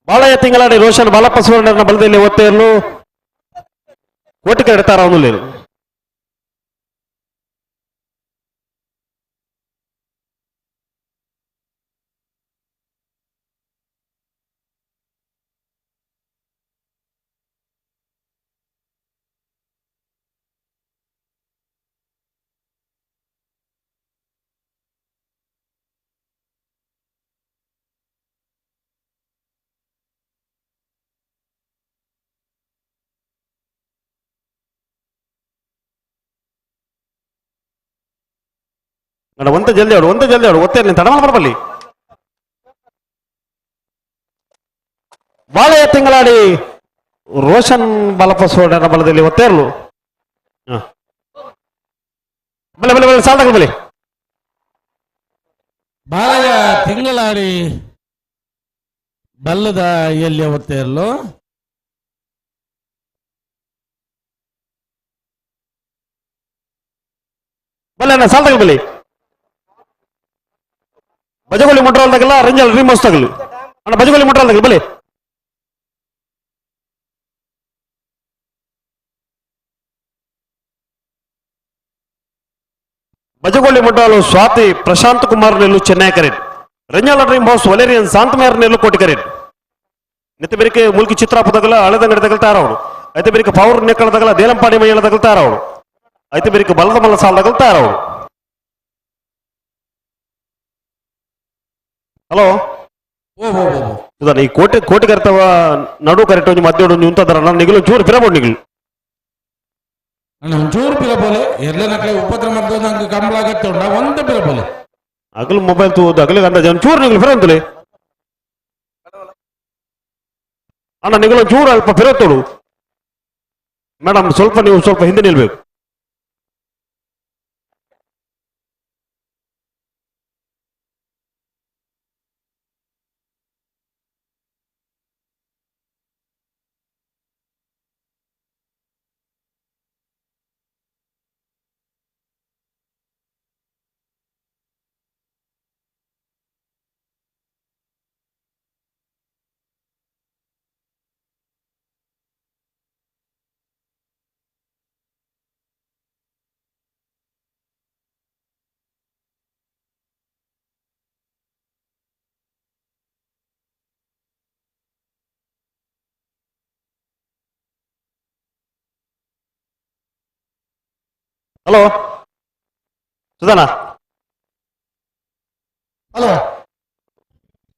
ಬಾಳಯ್ಯ ತಿಂಗಳಾಡಿ ರೋಷನ್ ಬಾಲಪ್ಪ ಸುವರ್ಣನ ಬಲದಲ್ಲಿ ಒತ್ತೆರಲು ಕೋಟಿಕೆರೆಟ್ ತಾರ ಅವನು లేరు ಒಂದೇ ಜಲ್ದಿ ಆಡು ಒತ್ತೇರ್ಲಿ ತಡಮಾಡ ಬರಬಲ್ಲಿ ಬಾಳೆಯ ತಿಂಗಳಾಡಿ ರೋಷನ್ ಬಾಲಪ್ಪ ಸುವರ್ಣನ ಬಲದಲ್ಲಿ ಒತ್ತೇರ್ಲು ಬಲೆ ಬಲೆ ಬಲೆ ಸಾಲ್ದಾಗ ಬಲೆ ಬಾಲಯ್ಯ ತಿಂಗಳಾಡಿ ಬಲ್ಲದ ಎಲ್ಲಿ ಒತ್ತೆರಲು ಬಲೆ ಅಣ್ಣ ಸಾಲ್ದಾಗ ಬಲೆ ಬಜಗೋಲಿ ಮೊಟ್ರಾಲ್ದಾಗಲ್ಲ ರಂಜಲ್ ರಿಮೋಸ್ ತಗಲು ಅಣ್ಣ ಬಜಗೋಲಿ ಮೊಟ್ರಾಲ್ದಾಗ ಬಲೆ ಬಜಗೋಲಿ ಮೊಟ್ರಾಲು ಸ್ವಾತಿ ಪ್ರಶಾಂತ್ ಕುಮಾರ್ ನೆಲ್ಲು ಚೆನ್ನೈ ಕರೆಟ್ ರಂಜಾಲ ಡ್ರೀಮ್ ಹೌಸ್ ವಲೇರಿಯನ್ ಶಾಂತಮೇರ್ ನೆಲ್ಲು ಕೋಟಿ ಕರೆಟ್ ನಿತ್ಯ ಬೇರಿಕೆ ಮುಲ್ಕಿ ಚಿತ್ರಾಪದಗಲ ಹಳೆದಂಗಡಿ ತಗಲ್ತಾರ ಅವನು ಐತೆ ಬೇರಿಕೆ ಪವರ್ ನೆಕ್ಕಳದಾಗಲ್ಲ ದೇಲಂಪಾಡಿ ಮೈಯಳ ತಗಲ್ತಾರ ಅವನು ಐತೆ ಬೇರಿಕೆ ಬಲದ ಮಲ್ಲ ಸಾಲ ತಗಲ್ತಾರ ಅವನು ಹಲೋ ಈ ಕೋಟಿ ಕರ್ತವ ನಡು ಕರೆಕ್ಟ್ ಒಂದು ಮಧ್ಯ ನಿಂತದಾರ ನಾನು ನಿಗಲು ಚೂರು ಪಿರಬಹುದು ನಿಗಲು ಅಣ್ಣ ಒಂಚೂರು ಪಿರಬೋಲೆ ಎಲ್ಲ ನಕಲೆ ಉಪದ್ರ ಮದ್ದು ನಂಗೆ ಕಂಬಳ ಆಗತ್ತೆ ಉಂಡ ಒಂದು ಪಿರಬೋಲೆ ಅಗಲು ಮೊಬೈಲ್ ತೂದು ಅಗಲಿಗೆ ಅಂದ ಚೂರು ನಿಗಲು ಫಿರ ಅಂತಲೇ ಅಣ್ಣ ನಿಗಲು ಚೂರು ಅಲ್ಪ ಫಿರತ್ತೋಡು ಮೇಡಮ್ ಸ್ವಲ್ಪ ನೀವು ಸ್ವಲ್ಪ ಹಿಂದೆ ನಿಲ್ಬೇಕು ಹಲೋ ಸುಧಾನ ಹಲೋ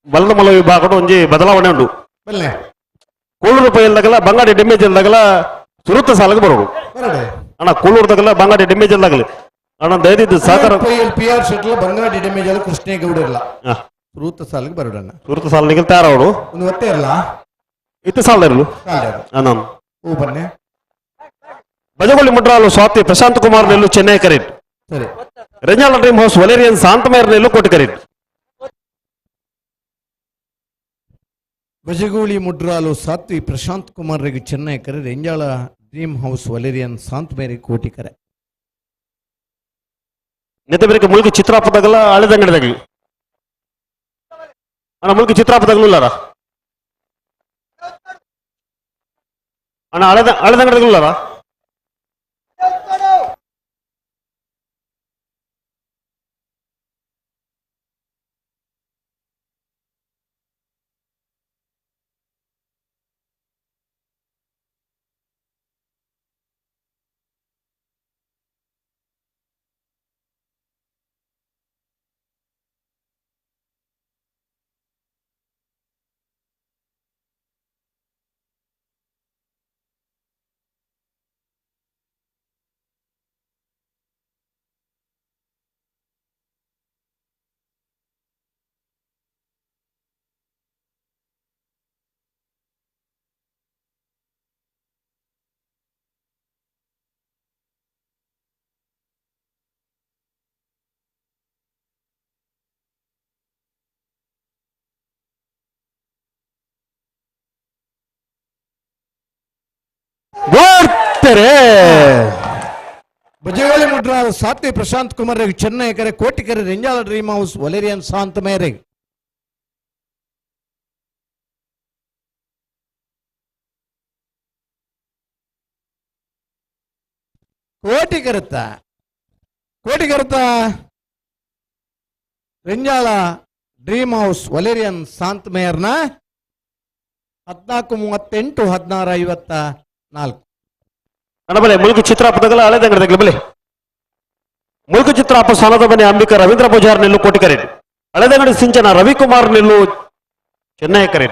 ಬಲದ ಮಲ ವಿಭಾಗದ ಒಂಜಿ ಬದಲಾವಣೆ ಉಂಟು ಬಲ್ಲೆ ಕೋಳೂರು ಪೈಲ್ದಾಗಲ್ಲ ಬಂಗಾಡಿ ಡೆಮೇಜ್ ಇಲ್ದಾಗಲ್ಲ ಸುರುತ್ತ ಸಾಲಕ್ಕೆ ಬರೋದು ಬರಡೆ ಅಣ್ಣ ಕೋಳೂರ್ದಾಗಲ್ಲ ಬಂಗಾಡಿ ಡೆಮೇಜ್ ಇಲ್ದಾಗಲಿ ಅಣ್ಣ ದಯದಿದ್ದು ಸಹಕಾರ ಪಿ ಆರ್ ಶೆಟ್ಲ ಬಂಗಾಡಿ ಡ್ಯಾಮೇಜ್ ಅಲ್ಲಿ ಕೃಷ್ಣೇಗೌಡ ಇರಲ್ಲ ಸೂತ ಸಾಲಿಗೆ ಬರೋಡಣ್ಣ ಸುರುತ್ತ ಸಾಲ ನಿಗಲ್ತಾರ ಅವರು ಒಂದು ಒತ್ತೆ ಇರಲ್ಲ ಇತ್ತು ಸಾಲ ಇರಲು ನಾನು ಹೂ ಬನ್ನಿ ಬಜಗೋಲಿ ಮುಟ್ರಾಲು ಸ್ವಾತಿ ಪ್ರಶಾಂತ್ ಕುಮಾರ್ ನೆಲ್ಲು ಚೆನ್ನೈ ಕರೆಟ್ ಸರಿ ರಂಜಾಲ ಡ್ರೀಮ್ ಹೌಸ್ ವಲೇರಿಯನ್ ಶಾಂತಮೇರ್ ನೆಲ್ಲು ಕೋಟಿ ಕರೆಟ್ ಬಜಗೂಳಿ ಮುಡ್ರಾಲು ಸಾತ್ವಿ ಪ್ರಶಾಂತ್ ಕುಮಾರ್ ರೆಗೆ ಚೆನ್ನೈ ಕರೆ Ranjala dream house Valerian Shanth Mary Koti ಕರೆ ನೆತ್ತ ಬೇರೆ ಮುಲ್ಕಿ ಚಿತ್ರಾಪದಾಗಲ್ಲ ಹಳೆದಂಗಡಿದಾಗಲಿ ಅಣ್ಣ ಮುಲ್ಕಿ ಚಿತ್ರಾಪದಾಗಲೂ ಇಲ್ಲಾರ ಅಣ್ಣ ಹಳೆದಂಗಡಿದಾಗಲೂ ಇಲ್ಲಾರ ಗೋಡ್ತಾರೆ ಬಜಗಾಳಿ ಮುಡ್ರಾದ ಸಾತ್ವಿ ಪ್ರಶಾಂತ್ ಕುಮಾರ್ ಚೆನ್ನೈ ಕೆರೆ ಕೋಟಿಕೆರೆ ರೆಂಜಾಲ ಡ್ರೀಮ್ ಹೌಸ್ ಒಲೆರಿಯನ್ ಶಾಂತ ಮೇರೆಗೆ ಕೋಟಿಕೆರತ ರೆಂಜಾಳ ಡ್ರೀಮ್ ಹೌಸ್ ಒಲೆರಿಯನ್ ಶಾಂತ ಮೇಯರ್ನ 14:38 16:54 ಅಣ್ಣಬಲೆ ಮುಲ್ಕು ಚಿತ್ರಾಪದಗಳ ಹಳೆದಂಗಡದಗಳ ಬಲೆ ಮುಲ್ಕು ಚಿತ್ರಾಪ ಸಾಲದ ಮನೆ ಅಂಬಿಕಾ ರವೀಂದ್ರ ಪೂಜಾರ್ ನೆಲ್ಲು ಕೋಟಿಕೆರೆ ಹಳೆದಂಗಡಿ ಸಿಂಚನ ರವಿಕುಮಾರ್ ನೆಲ್ಲು ಚೆನ್ನೈ ಕೆರೆ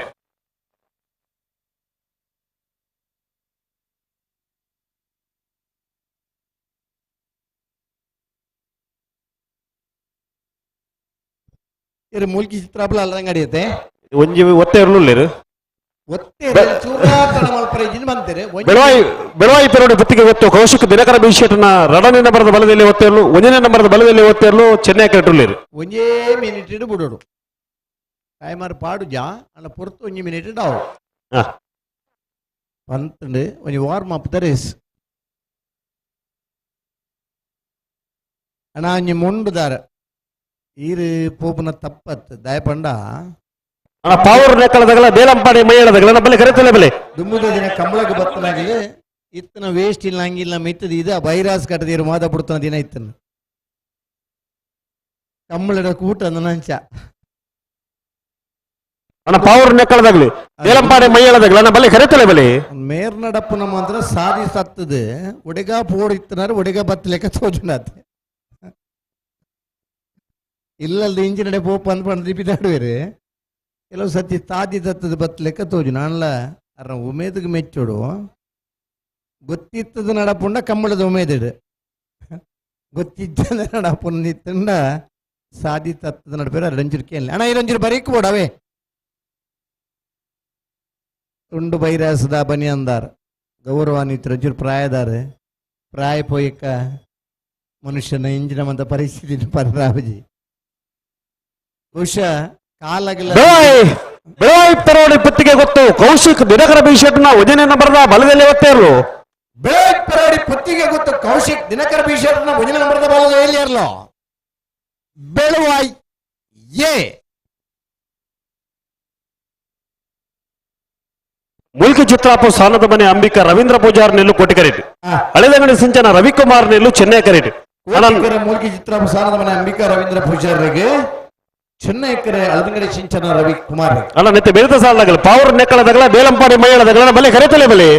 ಇರು ಮೂಲ್ಕಿ ಚಿತ್ರಾಪಲ ಅಲ್ಲದಂಗಡಿಯತ್ತೆ ಒಂಜಿ ಒತ್ತೆ ಇರಲಿಲ್ಲ ಬೆಳವಾಯಿ ಪೆರೋಡಿ ಬುತ್ತಿಗೆ ಗೊತ್ತು ಕೌಶಿಕ್ ದಿನಕರ ಭೀಷೇಟನ ರಡನೇ ನಂಬರದ ಬಲದಲ್ಲಿ ಒತ್ತಿರಲು ಒಂದನೇ ನಂಬರದ ಬಲದಲ್ಲಿ ಒತ್ತಿರಲು ಚೆನ್ನೈ ಕೆಟ್ಟುಳ್ಳೇರು ಒಂಜೇ ಮಿನಿಟ್ ಇಡು ಬಿಡೋಡು ಟೈಮರ್ ಪಾಡು ಜಾ ಅಲ್ಲ ಪುರ್ತು ಒಂಜಿ ಮಿನಿಟ್ ಇಡಾವು ಪಂತಂಡು ಒಂಜಿ ವಾರ್ಮ್ ಅಪ್ ದ ರೇಸ್ ಅಣ್ಣ ಒಂಜಿ ಮೊಂಡುದಾರ ಈರು ಪೋಪುನ ತಪ್ಪತ್ತು ದಯಪಂಡ ಪಾವೂರು ನೆಕ್ಕಳದಗಳ ಬೇಲಂಪಾಡಿ ಮೈಯಳದಗಳ ಬಲೆ ಕರೆತಲೆ ಬೆಲೆ ದುಮ್ಮುದ ದಿನ ಕಂಬಳಕ್ಕೆ ಬತ್ತನಾಗಿದೆ ಇತ್ತನ ವೇಸ್ಟ್ ಇಲ್ಲ ಹಂಗಿಲ್ಲ ಮಿತ್ತದ ಇದು ಬೈರಾಸ್ ಕಟ್ಟದಿರು ಮಾದ ಬಿಡ್ತಾನ ದಿನ ಇತ್ತನ ಕಂಬಳದ ಕೂಟ ನಂಚ ಅಣ್ಣ ಪಾವೂರು ನೆಕ್ಕಳದಾಗ್ಲಿ ಬೇಲಂಪಾಡಿ ಮೈಯಳದಗಳ ಬಲೆ ಕರೆತಲೆ ಬೆಲೆ ಮೇರ್ ನಡಪ್ಪನ ಮಾತ್ರ ಸಾದಿ ಸತ್ತದು ಒಡೆಗ ಪೋಡ್ ಇತ್ತನಾರು ಒಡೆಗ ಬತ್ತಲೆಕ್ಕ ತೋಜುನಾತ್ ಇಲ್ಲಲ್ದ ಇಂಜಿನಡೆ ಪೋಪ ಅಂದ್ಕೊಂಡು ದಿಪಿದಾಡುವೇರು ಕೆಲವು ಸತಿ ತಾದಿ ತತ್ತದ ಬತ್ತಲೆಕ್ಕ ತೋಜು ನಾನಲ್ಲ ಅರ ಉಮೇದಿಗೆ ಮೆಚ್ಚೋಡು ಗೊತ್ತಿತ್ತದ ನಡಪುಂಡ ಕಮ್ಮಳದ ಉಮೇದಿಡು ಗೊತ್ತಿದ್ದ ನಡಪುಂಡ ನಿತ್ತಂಡ ಸಾದಿ ತತ್ತದ ನಡಪೇರು ಅರಂಜುರು ಕೇಳಿ ಅಣ್ಣ ಇರಂಜುರು ಬರೀಕ್ ಬೋಡವೇ ತುಂಡು ಬೈರಾಸದ ಬನಿ ಅಂದಾರ ಗೌರವಾನ್ವಿತ ರಂಜುರು ಪ್ರಾಯದಾರ ಪ್ರಾಯ ಪೋಯಕ್ಕ ಮನುಷ್ಯನ ಇಂಜಿನ ಮಂದ ಪರಿಸ್ಥಿತಿ ಪರರಾವಜಿ ಬಹುಶಃ ಬೆಳವಾಯಿ ಪೆರೋಡಿ ಪತ್ತಿಗೆ ಗೊತ್ತು ಕೌಶಿಕ್ ದಿನಕರ ಭೀಷೇಟ್ನ ಒಂದನೇ ನಂಬರದ ಬಲದಲ್ಲಿ ಒತ್ತೇರು ಬೆಳವಾಯಿ ಪೆರೋಡಿ ಪತ್ತಿಗೆ ಗೊತ್ತು ಕೌಶಿಕ್ ದಿನಕರ ಭೀಷೇಟ್ನ ಒಂದನೇ ನಂಬರದ ಬಲದಲ್ಲಿ ಇರಲೋ ಬೆಳವಾಯಿ ಏ ಮುಲ್ಕಿ ಚಿತ್ರಾಪು ಸಾಲದ ಮನೆ ಅಂಬಿಕಾ ರವೀಂದ್ರ ಪೂಜಾರ್ ನೆಲ್ಲು ಕೋಟಿಕೆರೆ ಹಳೆದಂಗಡಿ ಸಿಂಚನ ರವಿಕುಮಾರ್ ನೆಲ್ಲು ಚೆನ್ನೈ ಕೆರೆ ಮೂಲ್ಕಿ ಚಿತ್ರಾಪು ಸಾಲದ ಮನೆ ಅಂಬಿಕಾ ರವೀಂದ್ರ ಪೂಜಾರಿಗೆ ಚೆನ್ನೈ ಕೆರೆ ಹಳದಂಗಡಿ ಸಿಂಚನ ರವಿಕುಮಾರ್ ಅಲ್ಲ ನೆತ್ತೆ ಬೆರೆತ ಸಾಲದಾಗಲ್ಲ ಪಾವೂರು ನೆಕ್ಕಳದಾಗಲ ಬೇಲಂಪಾಡಿ ಮೈಯಳದಾಗಲ ಬಲೆ ಕರೆತಲೆ ಬಲೆ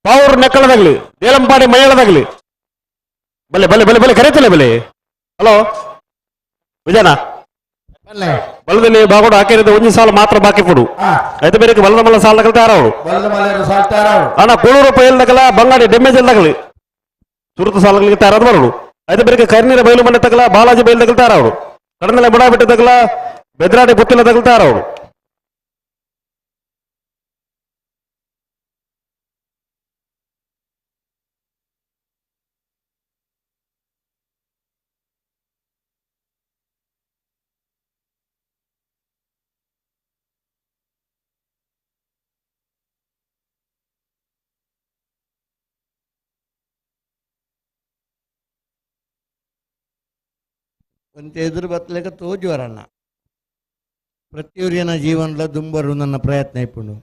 ಪಾವೂರು ನೆಕ್ಕಳದಾಗ್ಲಿ ಬೇಲಂಪಾಡಿ ಮೈಯಳದಾಗ್ಲಿ ಬಲೆ ಬಲೆ ಬಲೆ ಬಲೆ ಕರೆತಲೆ ಬಲೆ ಹಲೋ ವಿಜಯನ ಬಲದಲ್ಲಿ ಬಾಗೋಡು ಹಾಕಿರೋದು ಒಂದು ಸಾಲ ಮಾತ್ರ ಬಾಕಿ ಕೊಡು ಐದು ಬೇರೆ ಬಲದ ಮಲ್ಲ ಸಾಲದಾಗಲ ತಾರವರು ಅಣ್ಣ ಕೋಳೂರು ಪೈಲ್ದಾಗಲ ಬಂಗಾಡಿ ಡೆಮ್ಮೇಜ್ ಅಲ್ದಾಗಲಿ ಸುರತ ಸಾಲಗಳಿಗೆ ತಾರಾದ ಬರೋಡು ಐದು ಬೇರೆ ಕರ್ನೀರ ಬಯಲು ಮನೆ ತಗಲ ಬಾಲಾಜಿ ಬಯಲ್ದಾಗಲ ತಾರವರು ಕಡನೆಲ್ಲ ಬುಡ ಬಿಟ್ಟದಾಗಲ ಬೆದ್ರಾಡಿ ಗೊತ್ತಿಲ್ಲ ತಗಲ್ತಾರ ಅವರು కొంత ఎదురు బతలేక తోజువరన్న ಪ್ರತಿಯೊರಿಯನ ಜೀವನದ ದುಂಬರು ನನ್ನ ಪ್ರಯತ್ನ ಇಪ್ಪುಂಡು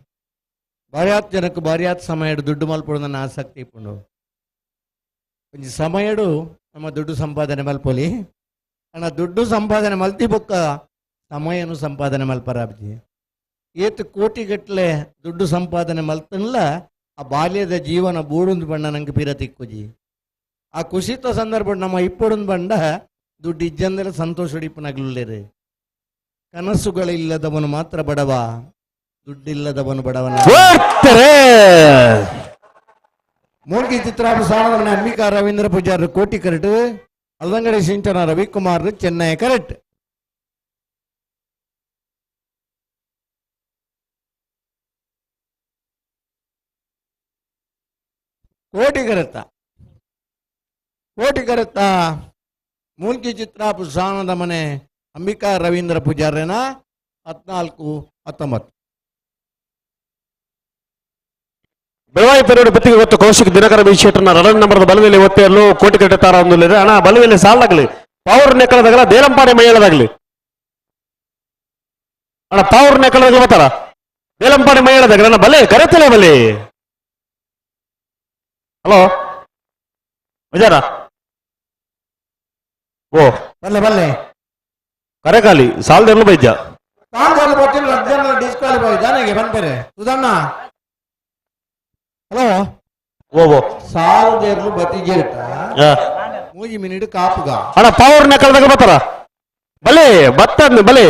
ಭಾರ್ಯಾತ್ ಜನಕ್ಕೆ ಭಾರ್ಯಾತ್ ಸಮಯಡು ದುಡ್ಡು ಮಲ್ಪಡು ನನ್ನ ಆಸಕ್ತಿ ಇಪ್ಪುಂಡು ಒಂಜಿ ಸಮಯಡು ನಮ್ಮ ದುಡ್ಡು ಸಂಪಾದನೆ ಮಲ್ಪೊಲಿ ಅಣ್ಣ ದುಡ್ಡು ಸಂಪಾದನೆ ಮಲ್ತಿ ಬೊಕ್ಕ ಸಮಯನು ಸಂಪಾದನೆ ಮಲ್ಪರಾಬ್ಜಿ ಏತು ಕೋಟಿಗಟ್ಟಲೆ ದುಡ್ಡು ಸಂಪಾದನೆ ಮಲ್ತನ್ಲ ಆ ಬಾಲ್ಯದ ಜೀವನ ಬೂಡುಂದು ಬಣ್ಣ ನಂಗೆ ಪಿರ ತಿಕ್ಕುಜಿ ಆ ಖುಷಿತ ಸಂದರ್ಭ ನಮ್ಮ ಇಪ್ಪೊಡುಂದು ಬಂಡ ದುಡ್ಡು ಇಜ್ಜಂದರೆ ಸಂತೋಷ ಹಿಡಿಪನಾಗ್ಲೇರು ಕನಸುಗಳಿಲ್ಲದವನು ಮಾತ್ರ ಬಡವ ದುಡ್ಡಿಲ್ಲದವನು ಬಡವನ ಮೂಲ್ಕಿ ಚಿತ್ರಾಪು ಸಾಣದ ಅಂಬಿಕಾ ರವೀಂದ್ರ ಪೂಜಾರ್ ಕೋಟಿ ಕರೆಕ್ಟ್ ಅಲ್ಲಂಗಡಿ ಸಿಂಚನ ರವಿಕುಮಾರ್ ಚೆನ್ನೈ ಕರೆಕ್ಟ್ ಕೋಟಿ ಕರೆತ್ತ ಮೂಲ್ಕಿ ಚಿತ್ರಾಪು ಸಾಣದ ಮನೆ ಅಂಬಿಕಾ ರವೀಂದ್ರ ಪೂಜಾರ್ಯನ 14-19 ಬೆಳವಾಯಿ ಪೆರೋಡಿ ಬತ್ತಿಗೆ ಗೊತ್ತು ಕೌಶಿಕ್ ದಿನಕರ ಬಿ ಶೆಟ್ಟರ್ನ ರಡನ್ ನಂಬರ್ದ ಬಲದಲ್ಲಿ ಒತ್ತೆಯಲ್ಲೂ ಕೋಟಿ ಕಟ್ಟುತ್ತಾರ ಅಂದಿಲ್ಲ ಅಣ್ಣ ಬಲದಲ್ಲಿ ಸಾಲಾಗ್ಲಿ ಪವರ್ ನೆಕ್ಕಳದಾಗಲ್ಲ ದೇಲಂಪಾಡಿ ಮೈಯಳದಾಗ್ಲಿ ಅಣ್ಣ ಪವರ್ ನೆಕ್ಕಳದಾಗ್ಲಿ ಬರ್ತಾರ ದೇಲಂಪಾಡಿ ಮೈಯಳದಾಗ್ಲಿ ಅಣ್ಣ ಬಲೆ ಕರೆತಲೇ ಬಲೆ ಹಲೋ ವಿಜಾರ ಓ ಬಲ್ಲೆ ಬಲ್ಲೆ ಕರೆಕಾಲಿ ಸಾಲದೆಲ್ಲ ಬೈದ್ಯ ಕಾಂಗ್ರೆಸ್ ಪಟ್ಟಿನ ರದ್ದನ್ನ ಡಿಸ್ಕ್ವಾಲಿಫೈ ಜಾನೆಗೆ ಬಂದರೆ ಸುಧಣ್ಣ ಹಲೋ ಓ ಓ ಸಾಲದೇರ್ಲು ಬತಿಗೇಟ ಆ. 3 ಮಿನಿಟ್ ಕಾಪುಗ ಅಣ್ಣ ಪವರ್ ನೆಕ್ಕಳದಾಗ ಬರ್ತಾರ ಬಲೆ ಬತ್ತಂದು ಬಲೆ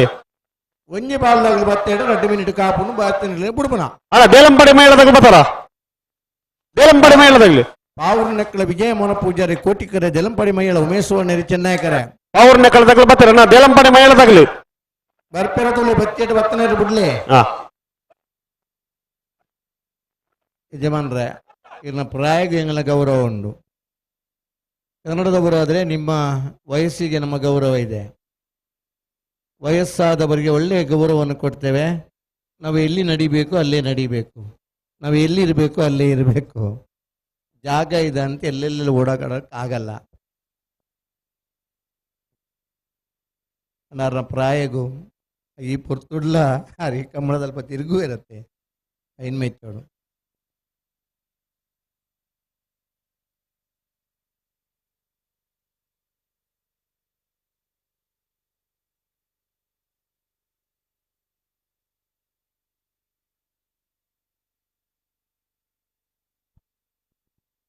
ಒಂಜಿ ಬಾಲ್ದಾಗಲು ಬತ್ತೇಡು 2 ಮಿನಿಟ್ ಕಾಪುನು ಬತ್ತಿನ ಬುಡುಪುನ ಅಣ್ಣ ದೇಲಂಪಾಡಿ ಮೈಯಳದಾಗ ಬರ್ತಾರ ದೇಲಂಪಾಡಿ ಮೈಯಳದಾಗ್ಲಿ ಪಾವೂರು ನೆಕ್ಕಳ ವಿಜಯ ಮೋನ ಪೂಜಾರಿ ಕೋಟಿಕರೆ ಜಲಂಪಡಿ ಮೈಯಳ ಉಮೇಶ್ವರನೇರಿ ಚೆನ್ನೈಕರೆ ಪವರ್ ನೆಕ್ಕಳದಾಗ್ಲಿ ಬರ್ತಾರ ಅಣ್ಣ ದೇಲಂಪಾಡಿ ಮೈಯಳದಾಗ್ಲಿ ಬರ್ಪೆರತುಲೆ ಬತ್ತೇಟು ಬತ್ತನೇರು ಬಿಡ್ಲಿ ಹಾ ಯಜಮಾನ್ರೆ ಇನ್ನ ಪ್ರಾಯಗೆ ಎಂಗಳ ಗೌರವ ಉಂಟು ಕನ್ನಡದವರಾದರೆ ನಿಮ್ಮ ವಯಸ್ಸಿಗೆ ನಮ್ಮ ಗೌರವ ಇದೆ ವಯಸ್ಸಾದವರಿಗೆ ಒಳ್ಳೆಯ ಗೌರವವನ್ನು ಕೊಡ್ತೇವೆ ನಾವು ಎಲ್ಲಿ ನಡಿಬೇಕು ಅಲ್ಲೇ ನಡಿಬೇಕು ನಾವು ಎಲ್ಲಿರಬೇಕು ಅಲ್ಲೇ ಇರಬೇಕು ಜಾಗ ಇದೆ ಅಂತ ಎಲ್ಲೆಲ್ಲೆಲ್ಲ ಓಡಾಡೋಕ್ಕಾಗಲ್ಲ ನನ್ನ ಪ್ರಾಯಗೂ ಈ ಪುರ್ತುಡ್ಲ ಹರಿ ಕಮ್ಮಳದಲ್ಪ ತಿರುಗೂ ಇರುತ್ತೆ ಐನ್ಮೆಚ್ಚೋಡು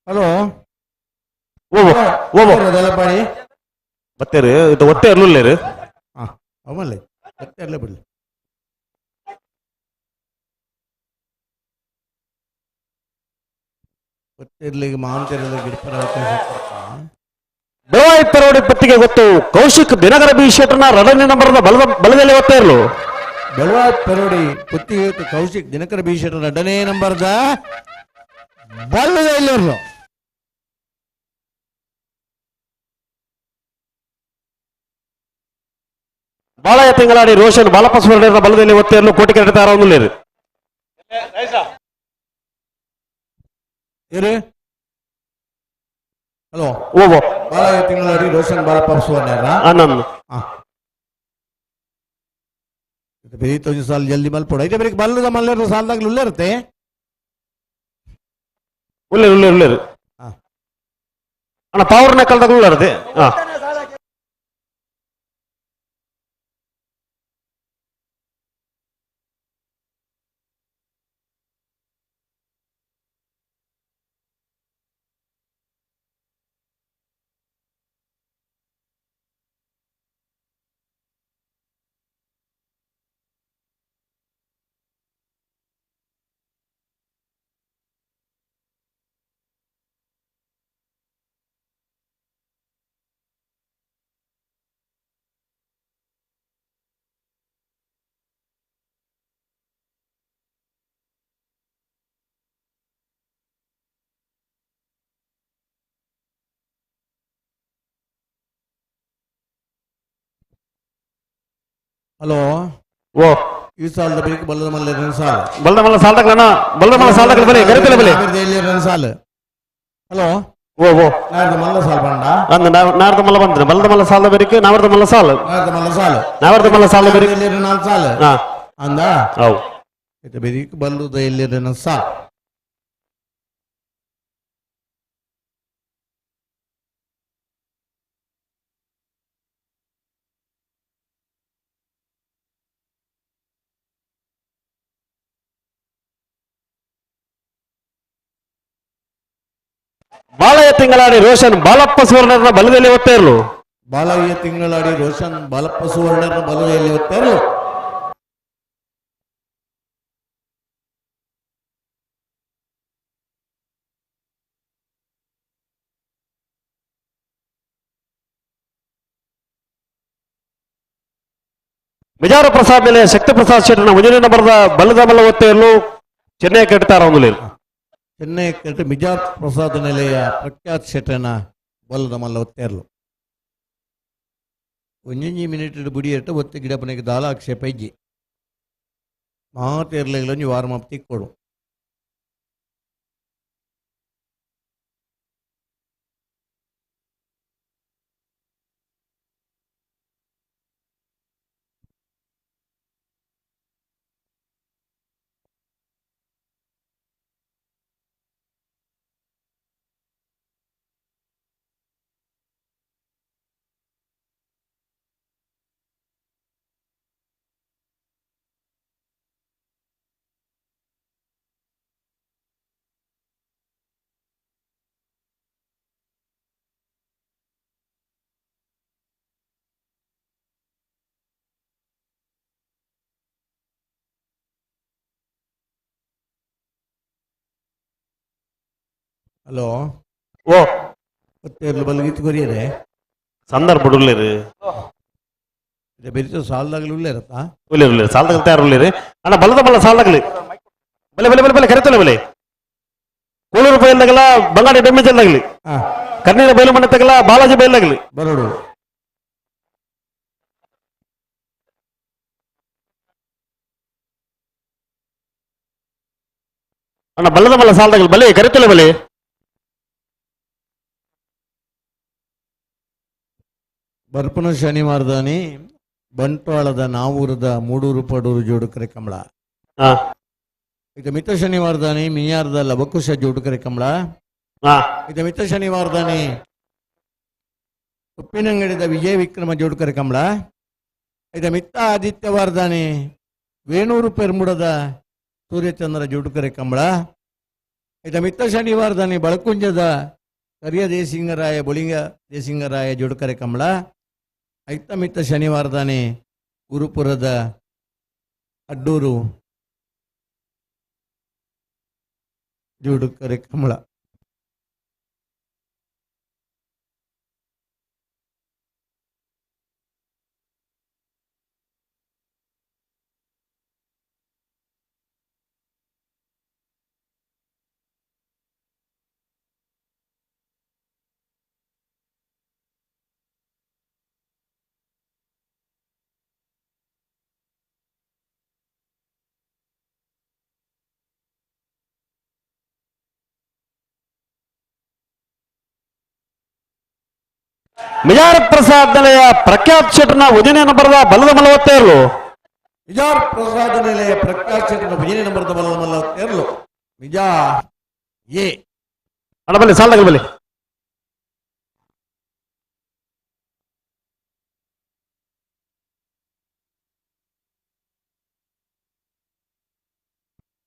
ಹಲೋ ಓ ಓ ದೆಲಪಾಡಿ ಬತ್ತೇರು ಇದು ಒತ್ತೆ ಇರ್ಲಿಲ್ಲೇರು ಹಾಂ ಅವಲ್ಲೇ ಗೊತ್ತಿರಲೇ ಬಿಡಲಿ ಗೊತ್ತಿರ್ಲಿಕ್ಕೆ ಮಾಂತರದ ಗಿಡಪರ ಅವಕಾಶ ಕೊಡ್ತಾನೆ. ಬೆಳವಾಯಿ ಪೆರೋಡಿ ಪತ್ತಿಗೆ ಗೊತ್ತು ಕೌಶಿಕ್ ದಿನಕರ ಬಿ ಶೆಟ್ಟರ್ನ ರಡನೇ ನಂಬರ್ದ ಬಲದಲ್ಲಿ ಒತ್ತೆ ಇರ್ಲು ಬೆಳವಾ ಪೆರೋಡಿ ಪುತ್ತಿಗೆ ಕೌಶಿಕ್ ದಿನಕರ ಭೀಷಣ 2ನೇ ನಂಬರ್ದ ಬಲ್ಲದ ಇಲ್ಲಿರ್ಲು ಬಾಳಯ ತಿಂಗಳಾಡಿ ರೋಷನ್ ಬಾಲಪ್ಪ ಸುವರ್ಣರ ಬಲದಲ್ಲಿ ಒತ್ತೆ ಇರ್ಲು ಕೋಟಿ ಕಟ್ಟುತ್ತಾರ ಅಂದಿಲ್ಲೇರು ಇರು ಹಲೋ ಓ ಓ ಬಾಲಯ್ಯ ತಿಂಗಳಾಡಿ ರೋಷನ್ ಬಾಲಪ್ಪ ಸುವರ್ಣ ಆನಂದ್ ಬೇಯಿತೊಂದು ಸಾಲ ಜಲ್ದಿ ಮಲ್ಪಡ ಐತೆ ಬರೀ ಬಲ್ಲದ ಮಲ್ಲೆರ ಸಾಲದಾಗ್ಲೂ ಇರುತ್ತೆ ಉಳ್ಳೇರು ಉಳ್ಳೇರು ಉಳ್ಳೇರು ಹಾ. ಅಣ್ಣ ಪವರ್ ನೆಕ್ಕಲ್ದಾಗ ಉಳ್ಳಾರದೆ ಹಾ ಹಲೋ ಓ ಈ ಸಾಲದ ಬೇಕು ಬಲ್ಲದ ಮಲ್ಲೆರ ಸಾಲ ಬಲ್ದ ಮಲ್ಲ ಸಾಲದಾಗ ಅಣ್ಣ ಬಲ್ದ ಮಲ್ಲ ಸಾಲದಾಗ ಬಲೆ ಕರಿತಲೆ ಬಲೆ ಸಾಲ ಹಲೋ ಓ ಓ ನಾರ್ದ ಮಲ್ಲ ಸಾಲ ಬಂಡ ಅಂದ ನಾರ್ದ ಮಲ್ಲ ಬಂದ್ರೆ ಬಲ್ದ ಮಲ್ಲ ಸಾಲದ ಬರಿಕೆ ನಾವರ್ದ ಮಲ್ಲ ಸಾಲ ನಾರ್ದ ಮಲ್ಲ ಸಾಲ ನಾವರ್ದ ಮಲ್ಲ ಸಾಲ ಬರಿಕೆ ನಾಲ್ಕು ಸಾಲ ಹಾ ಅಂದ ಹೌದು ಇದು ಬೆರಿಕ್ ಬಲ್ಲುದ ಎಲ್ಲಿರ ಸಾಲ ಬಾಳಯ ತಿಂಗಳಾಡಿ ರೋಷನ್ ಬಾಲಪ್ಪ ಸುವರ್ಣರ ಬಲದಲ್ಲಿ ಒತ್ತೆ ಇರ್ಲು ಬಾಲಯ್ಯ ತಿಂಗಳಾಡಿ ರೋಷನ್ ಬಾಲಪ್ಪ ಸುವರ್ಣರ ಬಲುವೆಯಲ್ಲಿ ಹೊತ್ತರು ವಿಜಾರ ಪ್ರಸಾದ್ ಮೇಲೆ ಶಕ್ತಿ ಪ್ರಸಾದ್ ಶೆಟ್ಟರ್ನ ಮುಂಜಾನೆ ನಂಬರ್ದ ಬಲದ ಮಲ್ಲ ಒತ್ತೆ ಇರ್ಲು ಚೆನ್ನೈ ಕಟ್ತಾರ ಅಂದಿಲ್ಲೇರು ಚೆನ್ನೈ ಕಟ್ಟ ಮಿಜಾರ್ ಪ್ರಸಾದ ನೆಲೆಯ ಪ್ರಖ್ಯಾತ್ ಶೆಟ್ಟನ ಬಲ್ಲದ ಮಲ್ಲ ಹೊತ್ತೇರ್ಲು ಒಂಜಿ ಮಿನಿಟ್ ಬುಡಿ ಇಟ್ಟು ಒತ್ತು ಗಿಡಪನೆಗೆ ದಾಲ ಆಕ್ಷೇಪ ಇಜ್ಜಿ ಮಾತೇರ್ಲೆಗಳೊಂಜಿ ವಾರ್ಮ್ ಅಪ್ ತಿಕ್ಕೊಡು ಹಲೋ ಓ ಗೊತ್ತೇರ್ಲು ಬಲ್ಗಿತ್ತು ಕೊರಿಯರೆ ಸಂದರ್ಭ ಉಳ್ಳೇರು ಬೆರಿತು ಸಾಲದಾಗಲೂ ಇರತ್ತಾ ಉಳ್ಳೇರು ಸಾಲದಾಗ ತಯಾರು ಉಳ್ಳೇರು ಅಣ್ಣ ಬಲದ ಬಲ್ಲ ಸಾಲದಾಗಲಿ ಬಲೆ ಬಲೆ ಬಲೆ ಬಲೆ ಕರೆತಲ್ಲ ಬಲೆ ಕೋಳೂರು ಬೈಲ್ದಾಗಲ್ಲ ಬಂಗಾಡಿ ಡ್ಯಾಮೇಜ್ ಅಲ್ಲಾಗಲಿ ಹಾ ಕರ್ನೀರ ಬಯಲು ಮನೆ ತಗಲ ಬಾಲಾಜಿ ಬೈಲಾಗಲಿ ಬರೋಡು ಅಣ್ಣ ಬಲ್ಲದ ಬಲ್ಲ ಸಾಲದಾಗಲಿ ಬಲೆ ಕರೆತಲ್ಲ ಬಲೆ ಬರ್ಪನ ಶನಿವಾರದಾನಿ ಬಂಟ್ವಾಳದ ನಾವೂರದ ಮೂಡೂರು ಪಡೂರು ಜೋಡುಕರೆ ಕಮಲ ಹಾ ಈಗ ಮಿತ ಶನಿವಾರದಾನಿ ಮಿಯಾರದ ಲಬಕುಶ ಜೋಡುಕರೆ ಕಮಲ ಹಾ ಈಗ ಮಿತ ಶನಿವಾರದಾನಿ ಉಪ್ಪಿನಂಗಡಿದ ವಿಜಯ ವಿಕ್ರಮ ಜೋಡುಕರೆ ಕಮಲ ಈಗ ಮಿತ್ತ ಆದಿತ್ಯವಾರದಾನಿ ವೇಣೂರು ಪೆರ್ಮುಡದ ಸೂರ್ಯಚಂದ್ರ ಜೋಡುಕರೆ ಕಮಲ ಈಗ ಮಿತ್ತ ಶನಿವಾರದಾನಿ ಬಳಕುಂಜದ ಕರಿಯ ದೇಸಿಂಗರಾಯ ಬೊಳಿಂಗ ದೇಸಿಂಗರಾಯ ಜೋಡುಕರೆ ಕಮಲ ಐತ ಮಿತ್ತ ಶನಿವಾರದಾನಿ ಗುರುಪುರದ ಅಡ್ಡೂರು ಜೋಡುಕರೆ ಕಮಲ ಮಿಜಾರ ಪ್ರಸಾದ್ ನಿಲಯ ಪ್ರಖ್ಯಾತ್ ಶೆಟ್ರನ ಉದಿನೆಯನ್ನು ಬರೆದ ಬಲದ ಮಲವತ್ತೇರು ವಿಜಾರ್ ಪ್ರಸಾದ ನಿಲಯ ಪ್ರಕಾಶ್ ಚಂದ್ರ ಭಜನೆ ನಂಬರ್ದ ಬಲದ ಮಲ್ಲ ತೇರ್ಲು ವಿಜಾ ಎ ಅಣ್ಣ ಬಲ್ಲಿ ಸಾಲದಾಗಲಿ ಬಲ್ಲಿ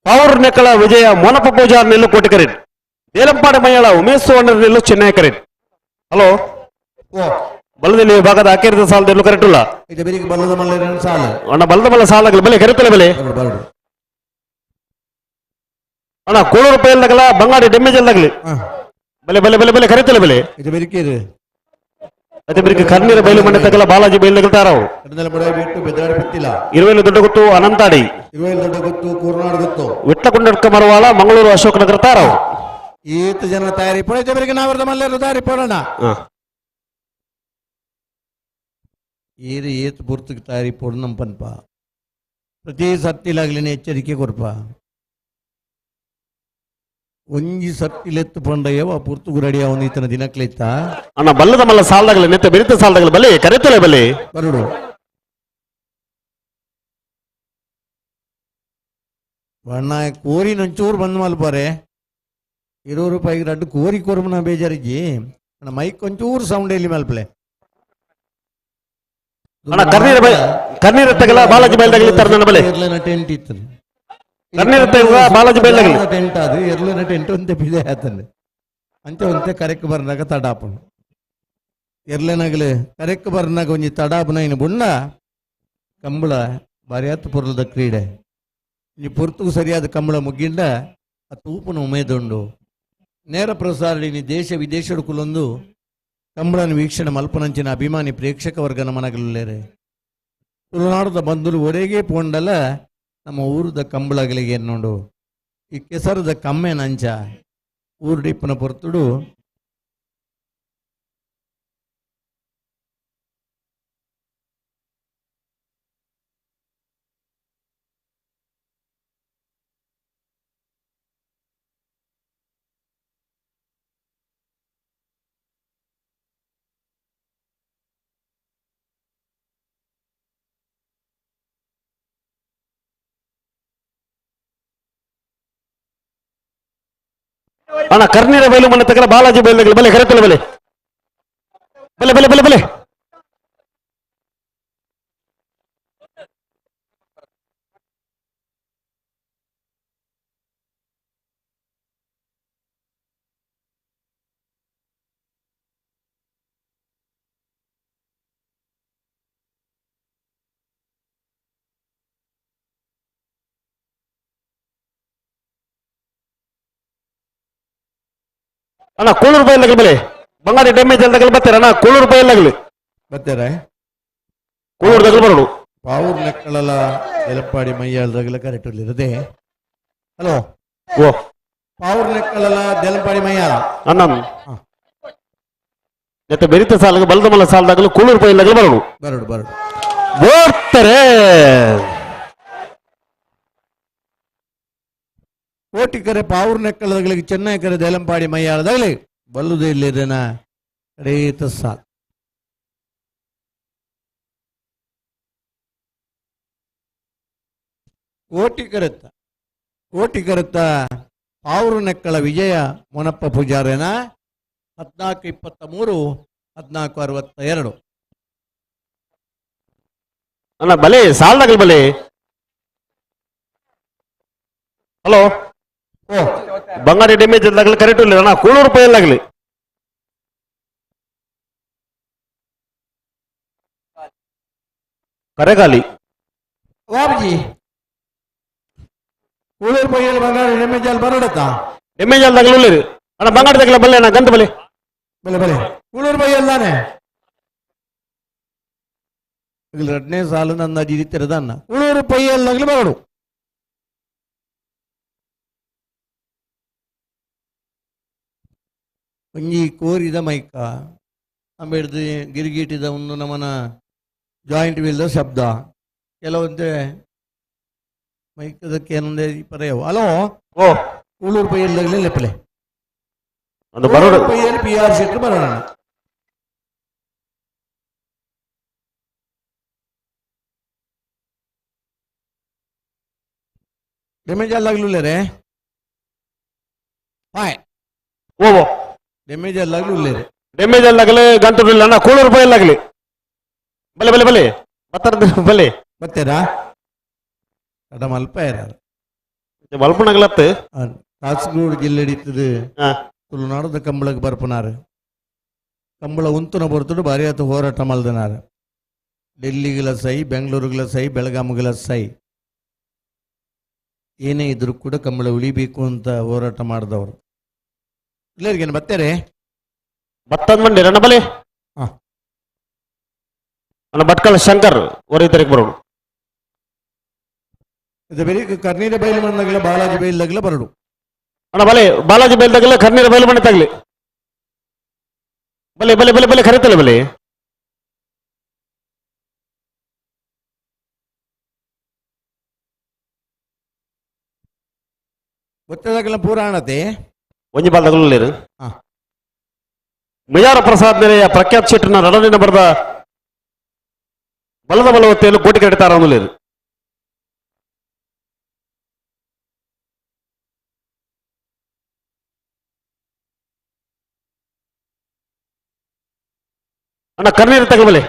ಪವರ್ ನೆಕ್ಕಳ ವಿಜಯ ಮೋನಪ್ಪ ಪೂಜಾರ್ ನಿಲ್ಲು ಕೋಟಿಕರಿನ್ ದೇಲಂಪಾಡಿ ಮೈಯಾಳ ಉಮೇಶ್ ಸುವರ್ಣ ನಿಲ್ಲು ಚೆನ್ನೈ ಕರಿನ್ ಹಲೋ ಬಲದಲ್ಲಿ ಭಾಗದ ಅಕೇರಿದ ಸಾಲದ ಎಲ್ಲೂ ಕರೆಕ್ಟ್ ಇಲ್ಲ ಇದು ಬೆರಿಗೆ ಬಲ್ಲದ ಮಲ್ಲ ಸಾಲು ಅಣ್ಣ ಬಲದ ಮಲ್ಲ ಸಾಲಾಗಲಿ ಬೆಲೆ ಕರೆತಲ್ಲ ಬೆಲೆ ಬರಡು ಅಣ್ಣ ಕೋಳೂರು ಪೈಲ್ದಾಗಲ್ಲ ಬಂಗಾಡಿ ಡ್ಯಾಮೇಜ್ ಅಲ್ಲಾಗಲಿ ಬೆಲೆ ಬೆಲೆ ಬೆಲೆ ಬೆಲೆ ಕರೆತಲ್ಲ ಬೆಲೆ ಇದು ಬೆರಿಕೆ ಇದು ಅದೇ ಬೆರಿಗೆ ಕರ್ನೀರ ಬಯಲು ಮನೆ ತಗಲ ಬಾಲಾಜಿ ಬೈಲ್ದಾಗಲ್ ತಾರಾವು ಕಡದಲ್ಲ ಬಡ ಬಿಟ್ಟು ಬೆದಾಡಿ ಬಿತ್ತಿಲ್ಲ ಇರುವೆಲು ದೊಡ್ಡ ಗೊತ್ತು ಅನಂತಾಡಿ ಇರುವೆಲ್ ದೊಡ್ಡ ಗೊತ್ತು ಕೂರ್ನಾಡು ಗೊತ್ತು ವಿಟ್ಲಕೊಂಡಡ್ಕ ಮರವಾಳ ಮಂಗಳೂರು ಅಶೋಕ್ ನಗರ ತಾರಾವು ಈತ ಜನ ತಯಾರಿ ಪಡ ಇದು ಬೆರಿಗೆ ನಾವರ್ದ ಮಲ್ಲೆರು ತಯಾರಿ ಪಡೋಣ ಏರಿ ಏತ್ ಪೂರ್ತಿಗೆ ತಯಾರಿ ಪೊಡು ನಂಪನ್ಪ ಪ್ರತಿ ಸತ್ತಿಲಾಗ್ಲಿನ ಎಚ್ಚರಿಕೆ ಕೊರ್ಪ ಒಂಜಿ ಸತ್ತಿಲೆತ್ತು ಪಂಡಯ್ಯವ ಪೂರ್ತಿಗೂ ರೆಡಿ ಅವನು ಈತನ ದಿನಕ್ಲೆತ್ತ ಅಣ್ಣ ಬಲ್ಲದ ಮಲ್ಲ ಸಾಲದಾಗಲಿ ನೆತ್ತ ಬೆರಿತ ಸಾಲದಾಗಲಿ ಬಲೆ ಕರೆತಲ್ಲ ಬೆಲೆ ಬರಡು ಬಣ್ಣ ಕೋರಿ ನಂಚೂರು ಬಂದು ಮಲ್ಪಾರೆ ₹20 ರಡ್ಡು ಕೋರಿ ಕೋರ್ಮನ ಬೇಜಾರಿಜ್ಜಿ ಅಣ್ಣ ಮೈಕ್ ಒಂಚೂರು ಸೌಂಡ್ ಎಲ್ಲಿ ಮಲ್ಪಲೆ ಅಣ್ಣ ಕರ್ನೀರ ತಗಲ ಬಾಲಾಜಿ ಬೈಲ್ದಾಗಲಿ ತರ ನನ್ನ ಬಲೆ ಎರ್ಲನ ಟೆಂಟ್ ಇತ್ತು ಕರ್ನೀರ ತಗಲ ಬಾಲಾಜಿ ಬೈಲ್ದಾಗಲಿ ಟೆಂಟ್ ಅದು ಎರ್ಲನ ಟೆಂಟ್ ಒಂತೆ ಬಿದೆ ಆತಂದೆ ಅಂತೆ ಒಂತೆ ಕರೆಕ್ ಬರ್ನಾಗ ತಡಾಪನು ಎರ್ಲೆನಾಗಲಿ ಕರೆಕ್ ಬರ್ನಾಗ ಒಂಜಿ ತಡಾಪನ ಇನ್ನು ಬುಣ್ಣ ಕಂಬಳ ಬಾರಿ ಆತು ಪೊರ್ಲದ ಕ್ರೀಡೆ ಈ ಪೊರ್ತುಗೂ ಸರಿಯಾದ ಕಂಬಳ ಮುಗ್ಗಿಂಡ ಆ ತೂಪನ ಉಮೇದುಂಡು ನೇರ ಪ್ರಸಾರಡಿನಿ ದೇಶ ವಿದೇಶದ ಕುಲೊಂದು ಕಂಬಳನ ವೀಕ್ಷಣೆ ಮಲ್ಪನಂಚಿನ ಅಭಿಮಾನಿ ಪ್ರೇಕ್ಷಕ ವರ್ಗನ ಮನಗಲ್ಲೇರೆ ತುಳುನಾಡದ ಬಂಧುಲು ಒಡೆಗೆ ಪೋಂಡಲ ನಮ್ಮ ಊರದ ಕಂಬಳಗಳಿಗೆ ನೋಡು ಈ ಕೆಸರದ ಕಮ್ಮೆ ನಂಚ ಊರುಡಿಪ್ಪನ ಪೊರ್ತುಡು ಅಣ್ಣ ಕರ್ನೀರ ಬಯಲು ಮನೆ ತಗಲ ಬಾಲಾಜಿ ಬೈಲ್ದಾಗಲಿ ಬಲೆ ಕರೆತಲ್ಲ ಬೆಲೆ ಬೆಲೆ ಬೆಲೆ ಬೆಲೆ ಬೆಲೆ ಅಣ್ಣ ಕೂಳೂರು ಬೈಲಾಗಲಿ ಬಲೆ ಬಂಗಾರಿ ಡ್ಯಾಮೇಜ್ ಅಲ್ದಾಗಲಿ ಬರ್ತಾರೆ ಅಣ್ಣ ಕೂಳೂರು ಬೈಲಾಗಲಿ ಬರ್ತಾರೆ ಕೂಳೂರು ದಗಲು ಬರೋಡು ಪಾವೂರ್ ನೆಕ್ಕಳಲ ಎಲಪ್ಪಾಡಿ ಮೈಯಾಳದಾಗಲ ಕರೆಕ್ಟ್ ಇರದೆ ಹಲೋ ಓ ಪಾವೂರ್ ನೆಕ್ಕಳಲ ದೇಲಂಪಾಡಿ ಮೈಯಾಳ ಅಣ್ಣ ಮತ್ತೆ ಬೆರಿತ ಸಾಲಿಗೆ ಬಲದ ಮಲ ಸಾಲದಾಗಲು ಕೂಳೂರು ಬೈಲಾಗಲಿ ಬರೋಡು ಬರಡು ಬರಡು ಓಡ್ತಾರೆ ಕೋಟಿಕರೆ ಪಾವೂರ್ ನೆಕ್ಕಳದಾಗಲಿಗೆ ಚೆನ್ನೈಕರೆ ದೇಲಂಪಾಡಿ ಮೈಯಾಳದಾಗಲಿ ಬಲ್ಲುದೇ ಇಲ್ಲಿದೇನ ಕಡೇತ ಸಾಲ್ ಕೋಟಿಕರೆತ್ತ ಪಾವೂರು ನೆಕ್ಕಳ ವಿಜಯ ಮೊನಪ್ಪ ಪೂಜಾರೇನ 1423 1462 ಅಣ್ಣ ಬಲೆ ಸಾಲದಾಗಲಿ ಬಲೆ ಹಲೋ ಓ ಬಂಗಾರಿ ಡ್ಯಾಮೇಜ್ ಅಲ್ದಾಗಲಿ ಕರೆಕ್ಟ್ ಇಲ್ಲ ಅಣ್ಣ ಕೂಳೂರು ಬೈಲಾಗಲಿ ಕರೆಗಾಲಿ ಬಾಬುಜಿ ಉಳಿದ ಬೈಯಲ್ಲಿ ಬಂಗಾರ ನೆಮ್ಮೆಜಾಲ್ ಬರೋಡತ್ತ ಡ್ಯಾಮೇಜ್ ಅಲ್ದಾಗಲಿ ಉಳ್ಳಿರಿ ಅಣ್ಣ ಬಂಗಾರ ದಗಲ ಬಲ್ಲೆ ಅಣ್ಣ ಗಂತ ಬಲೆ ಬಲೆ ಬಲೆ ಉಳಿದ ಬೈಯಲ್ಲಾನೆ ಎರಡನೇ ಸಾಲು ನನ್ನ ಅಜಿರಿತಿರದ ಅನ್ನ ಉಳಿದ ಬೈಯಲ್ಲಾಗ್ಲಿ ಬರೋಡು ಒಂಜಿ ಕೋರಿದ ಮೈಕ ಅಂಬೇಡ್ದು ಗಿರಿಗೀಟಿದ ಒಂದು ನಮನ ಜಾಯಿಂಟ್ ವೀಲ್ದ ಶಬ್ದ ಕೆಲವೊಂದೇ ಮೈಕದಕ್ಕೆ ಏನೊಂದೇ ಪರ್ಯಾವ ಹಲೋ ಓ ಉಳೂರು ಪೈಯಲ್ಲಾಗಲಿ ಲೆಪ್ಪಲೆ ಒಂದು ಬರೋಡು ಪೈಯಲ್ಲಿ ಪಿ ಆರ್ ಶೆಟ್ರು ಬರೋಣ ಡ್ಯಾಮೇಜ್ ಅಲ್ಲಾಗ್ಲೂ ರೇ ಹಾಯ್ ಓ ಡ್ಯಾಮೇಜ್ ಅಲ್ಲಾಗ್ಲೂ ರೇ ಡ್ಯಾಮೇಜ್ ಅಲ್ಲಾಗಲಿ ಗಂಟು ಇಲ್ಲ ಅಣ್ಣ ಕೂಳೂರು ಬೈಲಾಗಲಿ ಬಲೆ ಬಲೆ ಬಲೆ ಬತ್ತಾರ ಬಲೆ ಬರ್ತೀರಾ ಅಡ ಮಲ್ಪ ಯಾರು ಮಲ್ಪನಾಗಲತ್ತು ಕಾಸರಗೋಡು ಜಿಲ್ಲೆ ಹಿಡಿತದೆ ತುಳುನಾಡದ ಕಂಬಳಕ್ಕೆ ಬರ್ಪನಾರು ಕಂಬಳ ಉಂತುನ ಬರ್ತಡು ಭಾರಿ ಆತ ಹೋರಾಟ ಮಲ್ದನಾರು ಡೆಲ್ಲಿಗಳ ಸೈ ಬೆಂಗಳೂರುಗಳ ಸೈ ಬೆಳಗಾಮಗಳ ಸೈ ಏನೇ ಇದ್ರು ಕೂಡ ಕಂಬಳ ಉಳಿಬೇಕು ಅಂತ ಹೋರಾಟ ಮಾಡಿದವರು ಇಲ್ಲರಿಗೇನು ಬರ್ತಾರೆ ಬತ್ತಂದ್ ಮಂಡಿ ಅಣ್ಣ ಬಲೆ ಹಾ. ಅಣ್ಣ ಭಟ್ಕಳ ಶಂಕರ್ ಒರೇ ತಾರೀಕು ಬರೋಡು ಇದು ಬರೀ ಕರ್ನೀರ ಬೈಲು ಬಂದಾಗಲ ಬಾಲಾಜಿ ಬೈಲ್ದಾಗಲ ಬರಡು ಅಣ್ಣ ಬಲೆ ಬಾಲಾಜಿ ಬೈಲ್ದಾಗಲ್ಲ ಕರ್ನೀರ ಬೈಲು ಮನೆ ತಗಲಿ ಬಲೆ ಬಲೆ ಬಲೆ ಬಲೆ ಕರೀತಲ್ಲ ಬಲೆ ಗೊತ್ತದಾಗಲ ಪುರಾಣತೆ ಒಂಜಿ ಬಾಲ್ದಾಗಲು ಹಾ. ಮಿಜಾರ ಪ್ರಸಾದ್ ನೆಲೆಯ ಪ್ರಖ್ಯಾತ್ ಶೆಟ್ಟರ್ನ ರಡನಿನ ಬರೆದ ಬಲದ ಬಲವತ್ತೆಯನ್ನು ಕೋಟಿ ಕಡಿತಾರ ಅನ್ನಲೇರು ಅಣ್ಣ ಕರ್ನೀರು ತಗಬಲೆ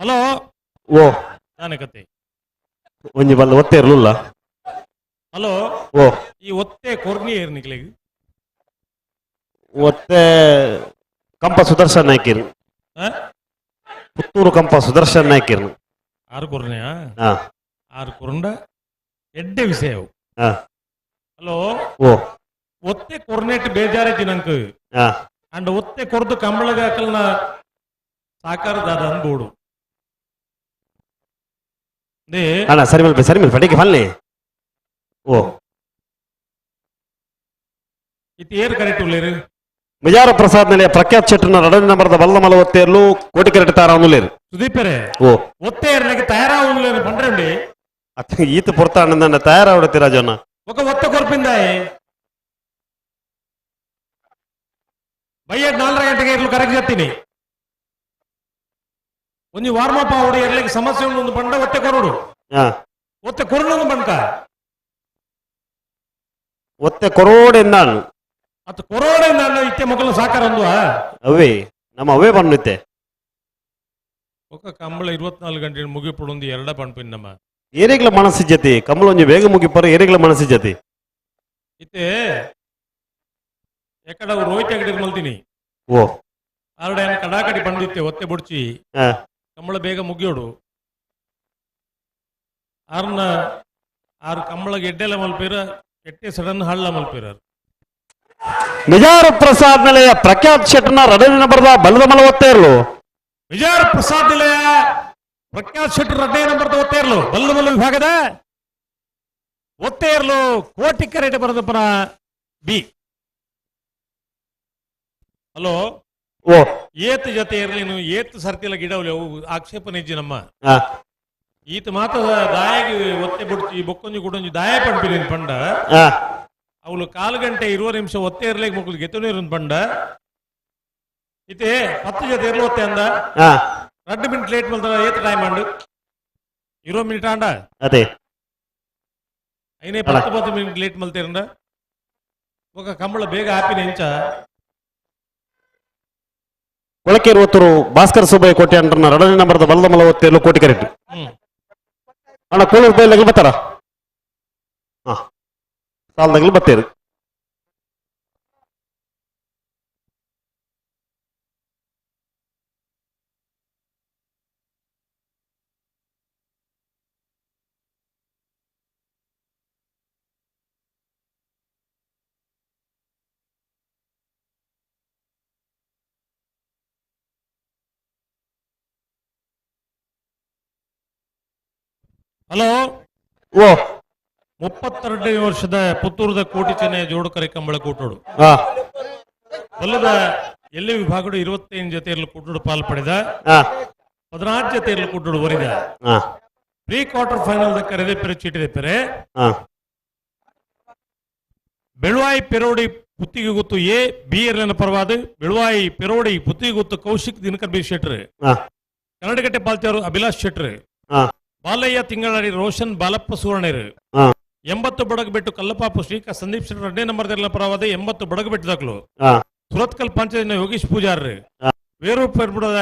ಹಲೋ ಓ ನಾನೇ ಕತೆ ಒಂಜಿ ಬಲ್ಲ ಒತ್ತೆ ಇರಲಿಲ್ಲ ಹಲೋ ಓ ಈ ಒತ್ತೆ ಕೊರ್ನಿ ಏರ್ ನಿಕ್ಲಿಗೆ ಒತ್ತೆ ಕಂಪ ಸುದರ್ಶನ್ ನಾಯ್ಕಿರು ಪುತ್ತೂರು ಕಂಪ ಸುದರ್ಶನ್ ನಾಯ್ಕಿರು ಆರು ಕೊರ್ನೆಯಾ ಹಾ ಆರು ಕೊರಂಡ ಎಡ್ಡೆ ವಿಷಯ ಹಾ ಹಲೋ ಓ ಒತ್ತೆ ಕೊರ್ನೆಟ್ ಬೇಜಾರೈತಿ ನಂಗೆ ಹಾ ಅಂಡ್ ಒತ್ತೆ ಕೊರ್ದು ಕಂಬಳಗ ಹಾಕಲ್ನ ಸಾಕಾರದಾದ ಅನ್ಬೋಡು ದೇ ಅಣ್ಣ ಸರಿ ಮೇಲೆ ಪಡಿಗೆ ಫಲ್ಲೆ ಓ ಇದು ಏರ್ ಕರೆಕ್ಟ್ ಉಳ್ಳೇರು ಮಿಜಾರು ಪ್ರಸಾದ್ ನಿಲಯ ಪ್ರಖ್ಯಾತ್ ಶೆಟ್ಟರ್ನ ಎರಡನೇ ನಂಬರ್ದ ಬಲ್ಲಮಲ ಒತ್ತೇರ್ಲು ಕೋಟಿ ಕರೆಟ್ ತಾರಾನುಲೇರು ಸುದೀಪರೇ ಓ ಒತ್ತೆ ಏರ್ಲಿಕ್ಕೆ ತಯಾರಾಗಲೇರು ಪಂಡ್ರೆ ಅತ್ತ ಈತ ಪುರ್ತಾಣ ತಯಾರಾವಡತಿ ರಾಜಣ್ಣ ఒక ఒత్త కొరిపిందాయి బయ్య 4 గంటకి ఇర్లు కరెక్ట్ చెప్ತೀನಿ ಒಂಜಿ ವಾರ್ಮಪ್ ಆವಡು ಇರ್ಲಿಕ್ಕೆ ಸಮಸ್ಯೆ ಉಂಡು ಬಂಡ ಒತ್ತೆ ಕೊರಡು ಒತ್ತೆ ಕೊರಡು ಬಂಕ ಒತ್ತೆ ಕೊರೋಡೆ ನಾನು ಅತ್ ಕೊರೋಡೆ ನಾನು ಇತ್ತೆ ಮಕ್ಕಳು ಸಾಕಾರ ಅಂದ್ವ ಅವೇ ನಮ್ಮ ಅವೇ ಬಂದಿತ್ತೆ ఒక కంబళ 24 గంటలు ముగిప్పుడు ఉంది ಎರಡ ಪಂಪಿನ್ನಮ್ಮ ಏರಿಗ್ಲ ಮನಸ್ಸಿಜ್ಜತಿ ಕಮಲ ಒಂಜಿ ಬೇಗ ಮುಗಿಪರ ಏರಿಗ್ಲ ಮನಸ್ಸಿಜ್ಜತಿ ಇತ್ತೆ ಎಕಡ ರೋಹಿತ್ ಅಗಡಿ ಮಲ್ತೀನಿ ಓ ಆರಡ ಏನ ಕಡಾಕಡಿ ಬಂದಿತ್ತೆ ಒತ್ತೆ ಬುಡ್ಚಿ ಕಂಬಳ ಬೇಗ ಮುಗಿಯೋಡು ಆರ್ನ ಆರು ಕಂಬಳ ಗೆಡ್ಡೆಲ್ಲ ಮಲ್ಪೇರ ಕೆಟ್ಟೆ ಸಡನ್ ಹಳ್ಳ ಮಲ್ಪೇರ ಮಿಜಾರು ಪ್ರಸಾದ್ ನಿಲಯ ಪ್ರಖ್ಯಾತ್ ಶೆಟ್ಟರ್ನ ಎರಡನೇ ನಂಬರ್ದ ಬಲದ ಮಲ ಒತ್ತೇರ್ಲು ವಿಜಯ ಪ್ರಸಾದ್ ನಿಲಯ ಪ್ರಖ್ಯಾತ್ ಶೆಟ್ಟರ್ ಎರಡನೇ ನಂಬರ್ದ ಒತ್ತೇರ್ಲು ಬಲ್ಲದ ಮಲ್ಲ ವಿಭಾಗದ ಒತ್ತೇರ್ಲು ಕೋಟಿ ಕರೆಟ್ ಬರದಪ್ಪನ ಬಿ ಹಲೋ ಓ ಏತ್ ಜೊತೆ ಇರ್ಲಿ ನೀವು ಏತ್ ಸರ್ತಿಲ್ಲ ಗಿಡವಲ್ಲಿ ಅವು ಆಕ್ಷೇಪಣೆ ಇಜ್ಜಿ ನಮ್ಮ ಈತ ಮಾತ ದಾಯಾಗಿ ಒತ್ತೆ ಬುಡ್ಚಿ ಬೊಕ್ಕೊಂಜಿ ಕುಡೊಂಜಿ ದಾಯ ಪಂಪಿನ ಪಂಡ ಅವಳು 4 ಗಂಟೆ 20 ನಿಮಿಷ ಒತ್ತೆ ಇರ್ಲಿಕ್ಕೆ ಮಕ್ಕಳು ಗೆತ್ತನೀರು ಪಂಡ ಇತ್ತೆ 10 ಜೊತೆ ಇರ್ಲು ಒತ್ತೆ ಅಂದ 2 ಮಿನಿಟ್ ಲೇಟ್ ಮಲ್ತಾರ ಏತ್ ಟೈಮ್ ಅಂಡು 20 ಮಿನಿಟ್ ಆಂಡ ಅದೇ అయినే 10 ಮಿನಿಟ್ ಲೇಟ್ ಮಲ್ತೇರಂಡ ఒక కంబళ ಬೇಗ ಆಪಿನ ಇಂಚ ಕೊಳಕೇರು ಒತ್ತರು ಭಾಸ್ಕರ್ ಸುಬ್ಬಯ್ಯ ಕೋಟೆ ಅಂಟರ್ನ ಎರಡನೇ ನಂಬರ್ದ ಬಲದ ಮಲ ಒತ್ತೇರ್ಲು ಕೋಟಿ ಕರೆಟ್ ಅಣ್ಣ 100 ರೂಪಾಯಿ ಲಗ್ಲು ಬತ್ತಾರ ಸಾಲದಾಗ್ಲಿ ಬತ್ತೇರು ಹಲೋ ಓ 32 ವರ್ಷದ ಪುತ್ತೂರದ ಕೋಟಿ ಚೆನ್ನೈ ಜೋಡುಕರೆ ಕಂಬಳ ಕೂಟೋಡು ಬಲ್ಲದ ಎಲ್ಲಿ ವಿಭಾಗಡು 25 ಜೊತೆಯಲ್ಲಿ ಕೂಟೋಡು ಪಾಲ್ ಪಡೆದ 16 ಜೊತೆಯಲ್ಲಿ ಕೂಟೋಡು ಒರಿದ ಪ್ರೀ ಕ್ವಾರ್ಟರ್ ಫೈನಲ್ ಕರೆದೆ ಪೆರೆ ಚೀಟಿದೆ ಪೆರೆ ಬೆಳುವಾಯಿ ಪೆರೋಡಿ ಪುತ್ತಿಗೆ ಗೊತ್ತು ಎ ಬಿ ಇರ್ಲಿನ ಪರವಾದ ಬೆಳುವಾಯಿ ಪೆರೋಡಿ ಪುತ್ತಿಗೆ ಗೊತ್ತು ಕೌಶಿಕ್ ದಿನಕರ್ ಬಿ ಶೆಟ್ರ್ ಕನ್ನಡಗಟ್ಟೆ ಪಾಲ್ತಿಯವರು ಅಭಿಲಾಷ್ ಶೆಟ್ರ್ ಬಾಲಯ್ಯ ತಿಂಗಳಾಡಿ ರೋಷನ್ ಬಾಲಪ್ಪ ಸುವರ್ಣರು 80 ಬಡಗಬೆಟ್ಟು ಕಲ್ಲಪಾಪು ಶ್ರೀಕಾ ಸಂದೀಪ್ ಶೆಟ್ಟರ್ 2ನೇ ನಂಬರ್ ಪರವಾದ 80 ಬಡಗಬೆಟ್ಟದಾಗ್ಲು ಸುರತ್ಕಲ್ ಪಂಚಾಯತ್ನ ಯೋಗೀಶ್ ಪೂಜಾರ್ರಿ ವೇರೂರು ಪೆರ್ಮುಡದ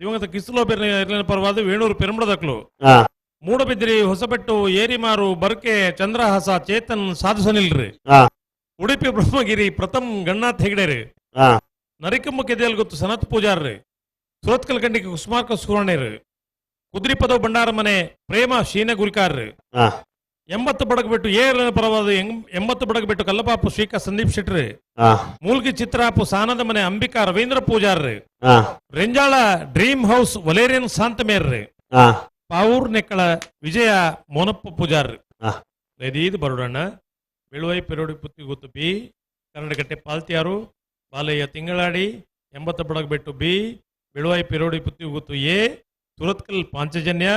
ದಿವಂಗತ ಕಿಸ್ಲೋ ಇರ್ಲಿನ ಪರವಾದ ವೇಣೂರು ಪೆರ್ಮುಡದಾಗ್ಲು ಮೂಡಬಿದ್ರಿ ಹೊಸಬೆಟ್ಟು ಏರಿಮಾರು ಬರ್ಕೆ ಚಂದ್ರಹಾಸ ಚೇತನ್ ಸಾಧುಸನಿಲ್ರಿ ಉಡುಪಿ ಬ್ರಹ್ಮಗಿರಿ ಪ್ರಥಮ್ ಗಣ್ಣಾಥ್ ಹೆಗಡೆ ನರಿಕಮ್ಮ ಕೆದೆಯಲ್ಲಿ ಗೊತ್ತು ಸನತ್ ಪೂಜಾರ್ರಿ ಸುರತ್ಕಲ್ ಕಂಡಿಗೆ ಕುಸ್ಮಾರ್ಕ ಸುವರ್ಣರು ಕುದ್ರಿ ಪದವು ಬಂಡಾರ ಮನೆ ಪ್ರೇಮ ಶೀನ ಗುರಿಕಾರ್ 80 ಬಡಗಬಿಟ್ಟು ಏರ್ಲಿನ ಪರವಾದ 80 ಬಡಗಬಿಟ್ಟು ಕಲ್ಲಪಾಪು ಶ್ರೀಕಾ ಸಂದೀಪ್ ಶೆಟ್ರ್ ಮೂಲ್ಗಿ ಚಿತ್ರಾಪು ಸಾನದ ಮನೆ ಅಂಬಿಕಾ ರವೀಂದ್ರ ಪೂಜಾರ್ರಿ ರೆಂಜಾಳ ಡ್ರೀಮ್ ಹೌಸ್ ವಲೇರಿಯನ್ ಶಾಂತಮೇರ್ರಿ ಪಾವೂರ್ ನೆಕ್ಕಳ ವಿಜಯ ಮೋನಪ್ಪ ಪೂಜಾರ್ರಿ ಇದು ಬರೋಡಣ್ಣ ಬೆಳುವೈ ಪೆರೋಡಿ ಪುತ್ತಿ ಗೊತ್ತು ಬಿ ಕನ್ನಡಗಟ್ಟೆ ಪಾಲ್ತಿಯಾರು ಬಾಲಯ್ಯ ತಿಂಗಳಾಡಿ 80 ಬಡಗಬಿಟ್ಟು ಬಿ ಬೆಳುವೈ ಪೆರೋಡಿ ಪುತ್ತಿ ಗೊತ್ತು ಎ ಸುರತ್ಕಲ್ ಪಾಂಚಜನ್ಯ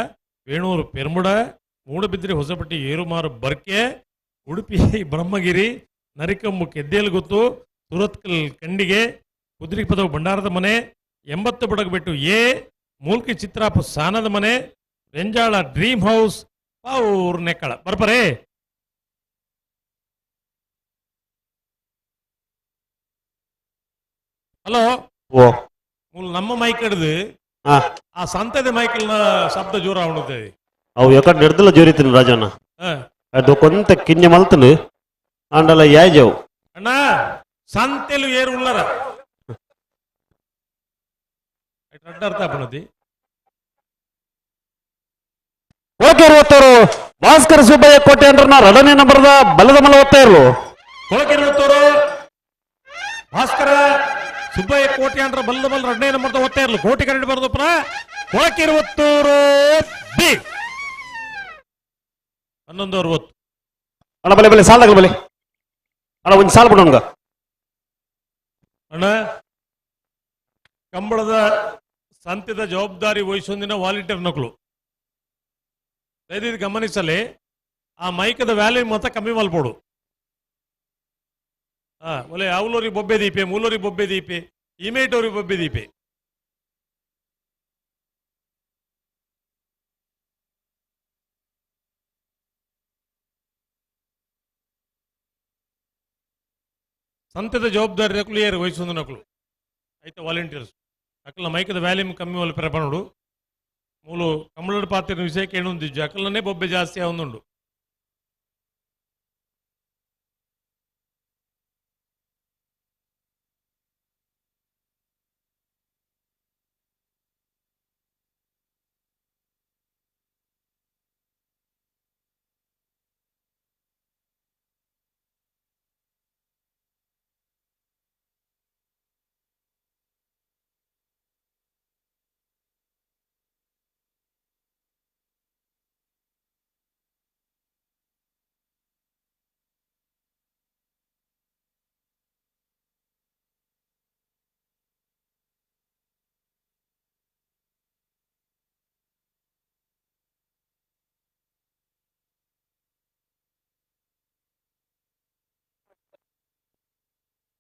ವೇಣೂರು ಪೆರ್ಮುಡ ಮೂಡಬಿದ್ರಿ ಹೊಸಪಟ್ಟಿ ಏರುಮಾರು ಬರ್ಕೆ ಉಡುಪಿ ಬ್ರಹ್ಮಗಿರಿ ನರಿಕಮ್ಮು ಕೆದ್ದೇಲ್ ಗೊತ್ತು ಸುರತ್ಕಲ್ ಕಂಡಿಗೆ ಕುದ್ರಿ ಪದವು ಭಂಡಾರದ ಮನೆ 80 ಬಡಗಬಿಟ್ಟು ಎ ಮೂಲ್ಕಿ ಚಿತ್ರಾಪು ಸಾನದ ಮನೆ ರೆಂಜಾಳ ಡ್ರೀಮ್ ಹೌಸ್ ಪಾವೂರ್ ನೆಕ್ಕಳ ಬರ್ಬರೇ ಹಲೋ ಓ ನಮ್ಮ ಮೈಕ್ ಹಿಡ್ದು ಆ ಸಂತದ ಮೈಕಲ್ನ ಶಬ್ದ ಜೋರ ಅವಣುತ್ತೆ ಅವು ಎಕಡೆ ನಡೆದಲ್ಲ ಜೋರಿತೀನಿ ರಾಜಣ್ಣ ಅದು ಕೊಂತ ಕಿಂಜ ಮಲ್ತನು ಅಂಡಲ ಯಾಜವು ಅಣ್ಣ ಸಂತೆಲು ಏರು ಉಳ್ಳರ ಅರ್ಥ ಪಣತಿ ಕೊಳಕೇರು ಒತ್ತರು ಭಾಸ್ಕರ್ ಸುಬ್ಬಯ್ಯ ಕೋಟೆ ಅಂಟರ್ನ ಎರಡನೇ ನಂಬರ್ದ ಬಲದ ಮಲ ಒತ್ತೇರ್ಲು ಕೊಳಕೆರುವತ್ತೂರು ಭಾಸ್ಕರ ಸುಬ್ಬಯ್ಯ ಕೋಟೆ ಅಂದ್ರ ಬಲ್ಲದ ಬಲ್ಲ 2ನೇ ನಂಬರ್ದ ಒತ್ತೇ ಇರ್ಲು ಕೋಟಿ ಕರೆಂಟ್ ಬರೋದಪ್ಪನ ಕೊಳಕೆರುವತ್ತೂರು ಬಿ 11:60 ಅಣ್ಣ ಬಲೆ ಬಲೆ ಸಾಲ ಬಲೆ ಅಣ್ಣ ಒಂದು ಸಾಲ ಬಿಡೋಣ ಅಣ್ಣ ಕಂಬಳದ ಸಂತ್ಯದ ಜವಾಬ್ದಾರಿ ವಹಿಸೊಂದಿನ ವಾಲಂಟಿಯರ್ ನಕಲು ದಯವಿಟ್ಟು ಗಮನಿಸಲಿ. ಆ ಮೈಕದ ವ್ಯಾಲ್ಯೂಮ್ ಮಾತ್ರ ಕಮ್ಮಿ ಮಲ್ಪೋಡು. ಒಲೆ ಅವಲೂರಿ ಬೊಬ್ಬೆ ದೀಪೆ, ಮೂಲೂರಿ ಬೊಬ್ಬೆ ದೀಪೆ, ಇಮೇಟೋರಿ ಬೊಬ್ಬೆ ದೀಪೆ. ಸಂತ್ಯದ ಜವಾಬ್ದಾರಿ ನಕಲು ಏರು ವಹಿಸೊಂದು ನಕಲು అయితే ವಾಲಂಟಿಯರ್ಸ್ ಅಕ್ಕಲ ಮೈಕದ ವ್ಯಾಲ್ಯೂಮ್ ಕಮ್ಮಿ వాళ్ళు ಪ್ರಪಣುಡು ಮೂಲು ಕಂಬಳದ ಪಾತ್ರ ವಿಷಯಕ್ಕೆ ಏನೊಂದಿಜ್ಜು ಅಕ್ಕಲನೇ ಬೊಬ್ಬೆ ಜಾಸ್ತಿ ಅವನುಂಡು.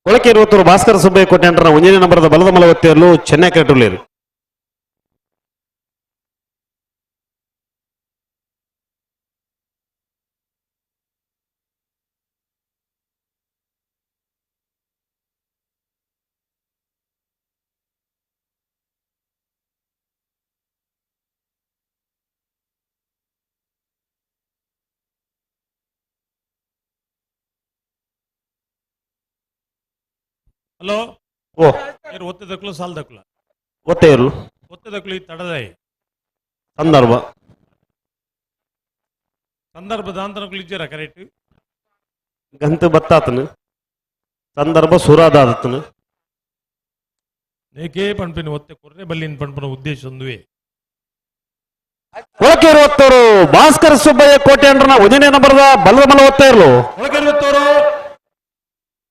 ಒಳಕೆ 20 ಭಾಸ್ಕರ ಸುಬ್ಬಯ್ಯ ಕೋಟ್ಯಾಂಡ್ರ 1ನೇ ನಂಬರದ ಬಲದ ಮಲವತ್ತಿಯಲ್ಲೂ ಚೆನ್ನೈ ಕೆರಟುಲೇರು. ಹಲೋ ಓ ಏರು ಒತ್ತದಕ್ಕಲು ಸಾಲದಕ್ಕಲ ಒತ್ತೇರು ಒತ್ತದಕ್ಕಲು ಈ ತಡದಾಯಿ ಸಂದರ್ಭ ಸಂದರ್ಭದ ಅಂತನಕ್ಕಲು ಇಜ್ಜರ ಕರೆಕ್ಟ್ ಗಂತು ಬತ್ತಾತನು ಸಂದರ್ಭ ಸುರಾದಾತನು ನೇಕೆ ಪಂಪಿನ ಒತ್ತೆ ಕೊರ್ರೆ ಬಲ್ಲಿನ ಪಂಪನ ಉದ್ದೇಶ ಒಂದುವೆ. ಒಳಕೆ 20 ಭಾಸ್ಕರ ಸುಬ್ಬಯ್ಯ ಕೋಟ್ಯಾಂಡ್ರನ 1ನೇ ನಂಬರದ ಬಲದ ಮಲವತ್ತಿಯಲ್ಲೂ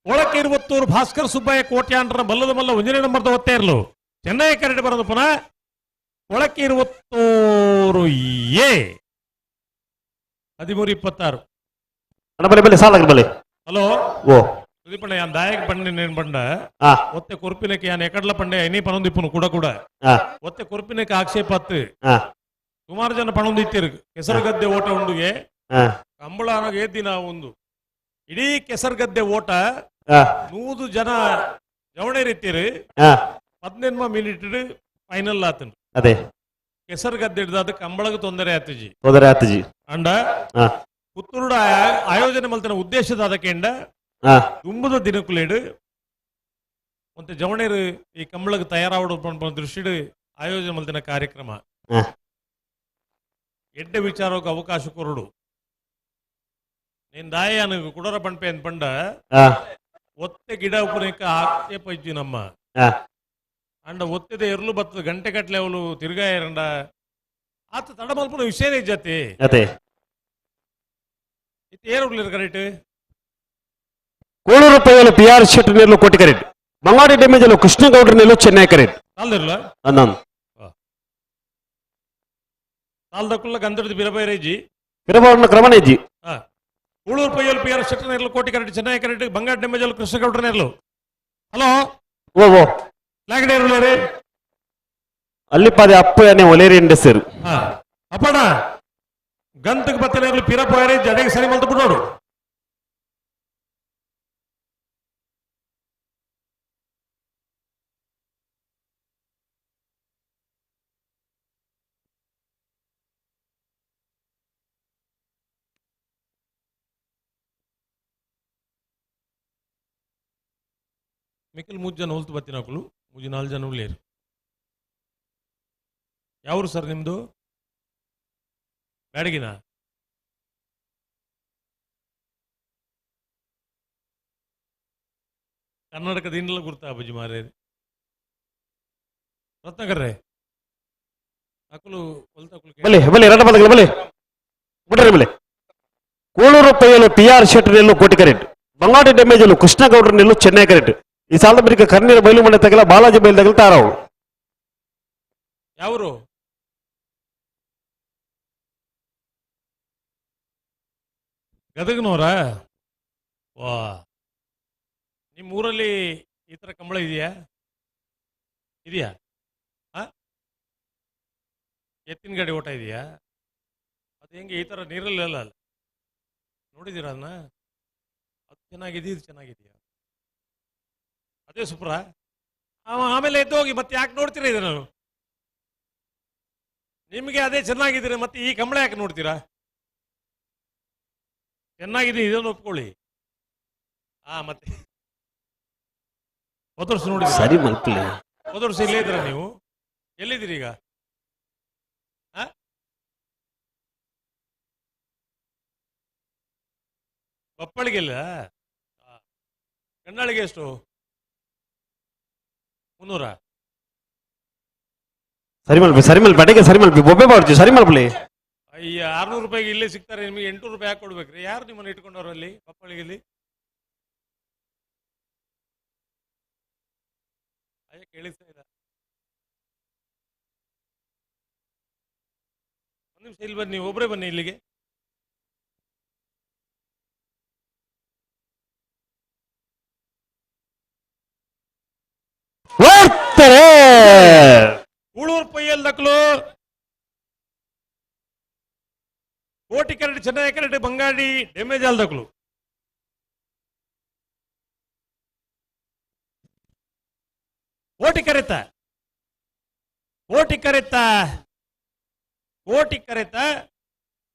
ಒಳಕ್ಕೆ 20 ಭಾಸ್ಕರ್ ಸುಬ್ಬಯ್ಯ ಕೋಟ್ಯಾಂಡ್ರ ಬಲ್ಲದ ಮಲ್ಲ 1ನೇ ನಂಬರ್ದ ಒತ್ತೆ ಇರಲು ಚೆನ್ನೈ ಕರೆಕ್ಟ್ ಬರೋದು ಪುನಃ ಒಳಕ್ಕೆ 20 ಎ 1326 ಅಣ್ಣ ಬಲೆ ಬಲೆ ಸಾಲ ಬಲೆ. ಹಲೋ ಓ ಸುದೀಪಣ್ಣ ಯಾನ್ ದಾಯಕ ಪಂಡೆ ನೇನು ಪಂಡ ಆ ಒತ್ತೆ ಕೊರ್ಪಿನಕ್ಕೆ ಯಾನ್ ಎಕಡ್ಲ ಪಂಡೆ ಎನಿ ಪಣೊಂದಿಪ್ಪನು ಕೂಡ ಆ ಒತ್ತೆ ಕೊರ್ಪಿನಕ್ಕೆ ಆಕ್ಷೇಪತ್ತು ಆ ಸುಮಾರು ಜನ ಪಣೊಂದಿತ್ತಿರು ಕೆಸರುಗದ್ದೆ ಓಟ ಉಂಡುಗೆ ಆ ಕಂಬಳ ಅನ್ನೋದು ಏದಿನ ಒಂದು ಇಡೀ ಕೆಸರುಗದ್ದೆ ಓಟ ಆ 100 ಜನ ಜವಣೆ ರೀತಿರು ಆ 18 ಮಿನಿಟ್ ಫೈನಲ್ ಆತನು ಅದೇ ಕೆಸರುಗದ್ದೆ ಹಿಡ್ದಾದ ಕಂಬಳಗ ತೊಂದರೆ ಆತಜಿ ತೊಂದರೆ ಆತಜಿ ಅಂಡ ಆ ಪುತ್ತೂರುಡ ಆಯೋಜನೆ ಮಲ್ತಿನ ಉದ್ದೇಶದ ಅದಕ್ಕೆಂಡ ಆ ತುಂಬದ ದಿನಕ್ಕುಲೇಡು ಮತ್ತೆ ಜವಣೇರು ಈ ಕಂಬಳಗ ತಯಾರಾವಡು ದೃಷ್ಟಿಡು ಆಯೋಜನೆ ಮಲ್ತಿನ ಕಾರ್ಯಕ್ರಮ ಆ ಎಡ್ಡೆ ವಿಚಾರಕ್ಕೆ ಅವಕಾಶ ಕೊರಡು నేను దాయాను కుడర పనిపోయింది పండ ఒత్తే గిడ ఉప్పునిక ఆక్షేಪ ఇచ్చి ನಮ್ಮ ಅಂಡ ಒತ್ತಿದ ಎರ್ಲು ಬತ್ತದ ಗಂಟೆ ಕಟ್ಲೆ ಅವಳು ತಿರ್ಗಾಯರಂಡ ಆತ ತಡ ಮಲ್ಪನ ವಿಷಯನೇ ಜತೆ ಅದೇ ಇತ್ತು ಏರು ಕರೆಕ್ಟ್ ಕೋಳೂರು ಪೈಯಲು PR ಶೆಟ್ಟಿ ನೆರಳು ಕೋಟಿ ಕರೆಕ್ಟ್ ಮಂಗಾಡಿ ಡ್ಯಾಮೇಜ್ ಕೃಷ್ಣಗೌಡ್ರ ನೆರಳು ಚೆನ್ನೈ ಕರೆಕ್ಟ್ ಸಾಲ್ದಿರಲ್ಲ ಅನ್ನೊಂದು ಸಾಲ್ದಕ್ಕುಲ್ಲ ಗಂಧದ ಬಿರಬೈರೇಜಿ ಇರಬಾರ್ನ ಕ್ರಮಣೇಜಿ ಉಳೂರು ಪೈಯಲು PR ಶೆಟ್ಟಿ ನೆರಳು ಕೋಟಿ ಕರೆಕ್ಟ್ ಚೆನ್ನೈ ಕರೆಕ್ಟ್ ಬಂಗಾಡಿ ಡ್ಯಾಮೇಜ್ ಕೃಷ್ಣಗೌಡ್ರ ನೆರಳು. ಹಲೋ ಓ ಓ ಲಾಗಡೆ ಇರಲೇ ಅಲ್ಲಿಪಾದೆ ಅಪ್ಪನೇ ಒಲೇರಿ ಎಂಡೆಸರು ಅಪ್ಪಣ ಗಂತಕ್ಕೆ ಬತ್ತನೇರ್ಲು ಪಿರ ಪೋಯರೆ ಜಡೆಗೆ ಸರಿ ಮಲ್ತು ಬಿಡೋಡು ಮಿಕ್ಕಲ್ 3 ಜನ ಹೋಲ್ತು ಬತ್ತಿನಕಲು 4 ಜನ ಉಳ್ಳೇರು. ಯಾವ್ರು ಸರ್ ನಿಮ್ದು? ಬ್ಯಾಡಗಿನ ಕರ್ನಾಟಕದ ಇನ್ನೆಲ್ಲ ಗುರ್ತಾ ಅಬ್ಬಜಿ ಮಾರೇ ರತ್ನಕರ್ರೆ ಅಕಲು ಬಲೆ ಬಲೆ ರಟ ಬದಲ ಬಲೆ ಬಿಡ್ರಿ ಬಲೆ ಕೋಳೂರು ಪೈಯಲು PR ಶೆಟ್ಟಿ ನೆರಳು ಕೋಟಿ ಕರೆಕ್ಟ್ ಬಂಗಾಡಿ ಡ್ಯಾಮೇಜ್ ಕೃಷ್ಣಗೌಡ್ರ ನೆರಳು ಚೆನ್ನೈ ಕರೆಕ್ಟ್ ಈ ಸಾಲದ ಬಳಿಕ ಕರ್ನೀರ ಬಯಲು ಮನೆ ತಗಲ ಬಾಲಾಜಿ ಬಯಲು ತಗಲ ತಾರವು ಯಾವರು ಗದಗನವರ? ವಾ, ನಿಮ್ಮ ಊರಲ್ಲಿ ಈ ತರ ಕಂಬಳ ಇದೆಯಾ? ಇದೆಯಾ? ಎತ್ತಿನ ಗಾಡಿ ಓಟ ಇದೆಯಾ? ಅದು ಹೆಂಗೆ ಈ ತರ ನೀರಲ್ಲಿ ಅಲ್ಲ ನೋಡಿದ್ದೀರಾ ಅದನ್ನ? ಅದು ಚೆನ್ನಾಗಿದೆ, ಇದು ಚೆನ್ನಾಗಿದೆಯಾ? ಅದೇ ಸೂಪರ. ಆಮೇಲೆ ಎದ್ದು ಹೋಗಿ ಮತ್ತೆ ಯಾಕೆ ನೋಡ್ತೀರಾ ಇದನ್ನು? ನಿಮಗೆ ಅದೇ ಚೆನ್ನಾಗಿದ್ದೀರಾ, ಮತ್ತೆ ಈ ಕಂಬಳ ಯಾಕೆ ನೋಡ್ತೀರಾ? ಚೆನ್ನಾಗಿದೆ, ಇದನ್ನು ಒಪ್ಕೊಳ್ಳಿ. ಮತ್ತೆ ಹೋದ ವರ್ಷ ನೋಡಿ, ಸರಿ ಮಲ್ಪಲೆ, ಹೋದ ವರ್ಷ ಇಲ್ಲೇ ಇದ್ರ ನೀವು? ಎಲ್ಲಿದ್ದೀರಿ ಈಗ? ಬಪ್ಪಳಿಗೆಲ್ಲ ಕಣ್ಣಾಳಿಗೆ ಎಷ್ಟು? 300? ಸರಿ ಮಲ್ಪೆ ಬಡೆಗೆ ಸರಿ ಮಲ್ಪೆ ಬೊಬ್ಬೆ ಬಾಡ್ತೀವಿ ಸರಿ ಮಲ್ಪಲೆ. ಅಯ್ಯ, 600 ರೂಪಾಯಿಗೆ ಇಲ್ಲೇ ಸಿಗ್ತಾರೆ, ನಿಮಗೆ 800 ರೂಪಾಯಿ ಹಾಕಿ ಕೊಡ್ಬೇಕ್ರಿ. ಯಾರು ನಿಮ್ಮನ್ನು ಇಟ್ಕೊಂಡವ್ರು ಅಲ್ಲಿ ಬಪ್ಪಳಿಗೆಲ್ಲಿ? ಅಯ್ಯ, ಕೇಳಿಸ್ತಾ ಇಲ್ಲ. ಒಂದು ನಿಮಿಷ ಇಲ್ಲಿ ಬನ್ನಿ, ಒಬ್ಬರೇ ಬನ್ನಿ ಇಲ್ಲಿಗೆ. ಕೂಳೂರು ಪೊಯ್ಯಲ್ ದಕ್ಲು, ಕೋಟಿ ಕರಡಿ, ಚೆನ್ನೈ ಕರಡಿ, ಬಂಗಾಡಿ, ಡೆಮೇಜಾಲ್ ದಕ್ಲು. ಕೋಟಿ ಕರೆತ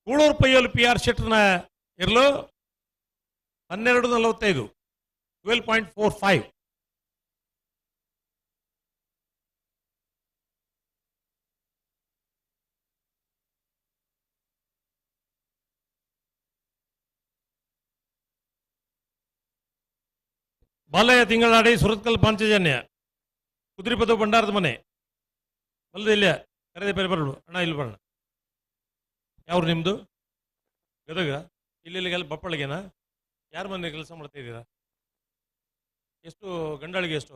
ಕೂಳೂರು ಪೊಯ್ಯಲ್ PR ಶೆಟ್ರನ ಇರಲು 12:45 12.45. ಬಾಲಯ್ಯ ತಿಂಗಳಾಡಿ, ಸುರತ್ಕಲ್ ಪಾಂಚಜನ್ಯ, ಕುದುರೆಪದ ಭಂಡಾರದ ಮನೆ ಬಲ್ಲದ ಇಲ್ಲ ಕರೆದೇ ಬೇರೆ ಬರಡು ಅಣ್ಣ, ಇಲ್ಲಿ ಬರೋಣ. ಯಾವ್ರು ನಿಮ್ದು? ಗದಗ? ಇಲ್ಲಿಗೆಲ್ಲ ಬಪ್ಪಳಿಗೆನಾ? ಯಾರ ಮನೆ ಕೆಲಸ ಮಾಡ್ತಾ ಇದ್ದೀರಾ? ಎಷ್ಟು ಗಂಡಾಳಿಗೆ ಎಷ್ಟು?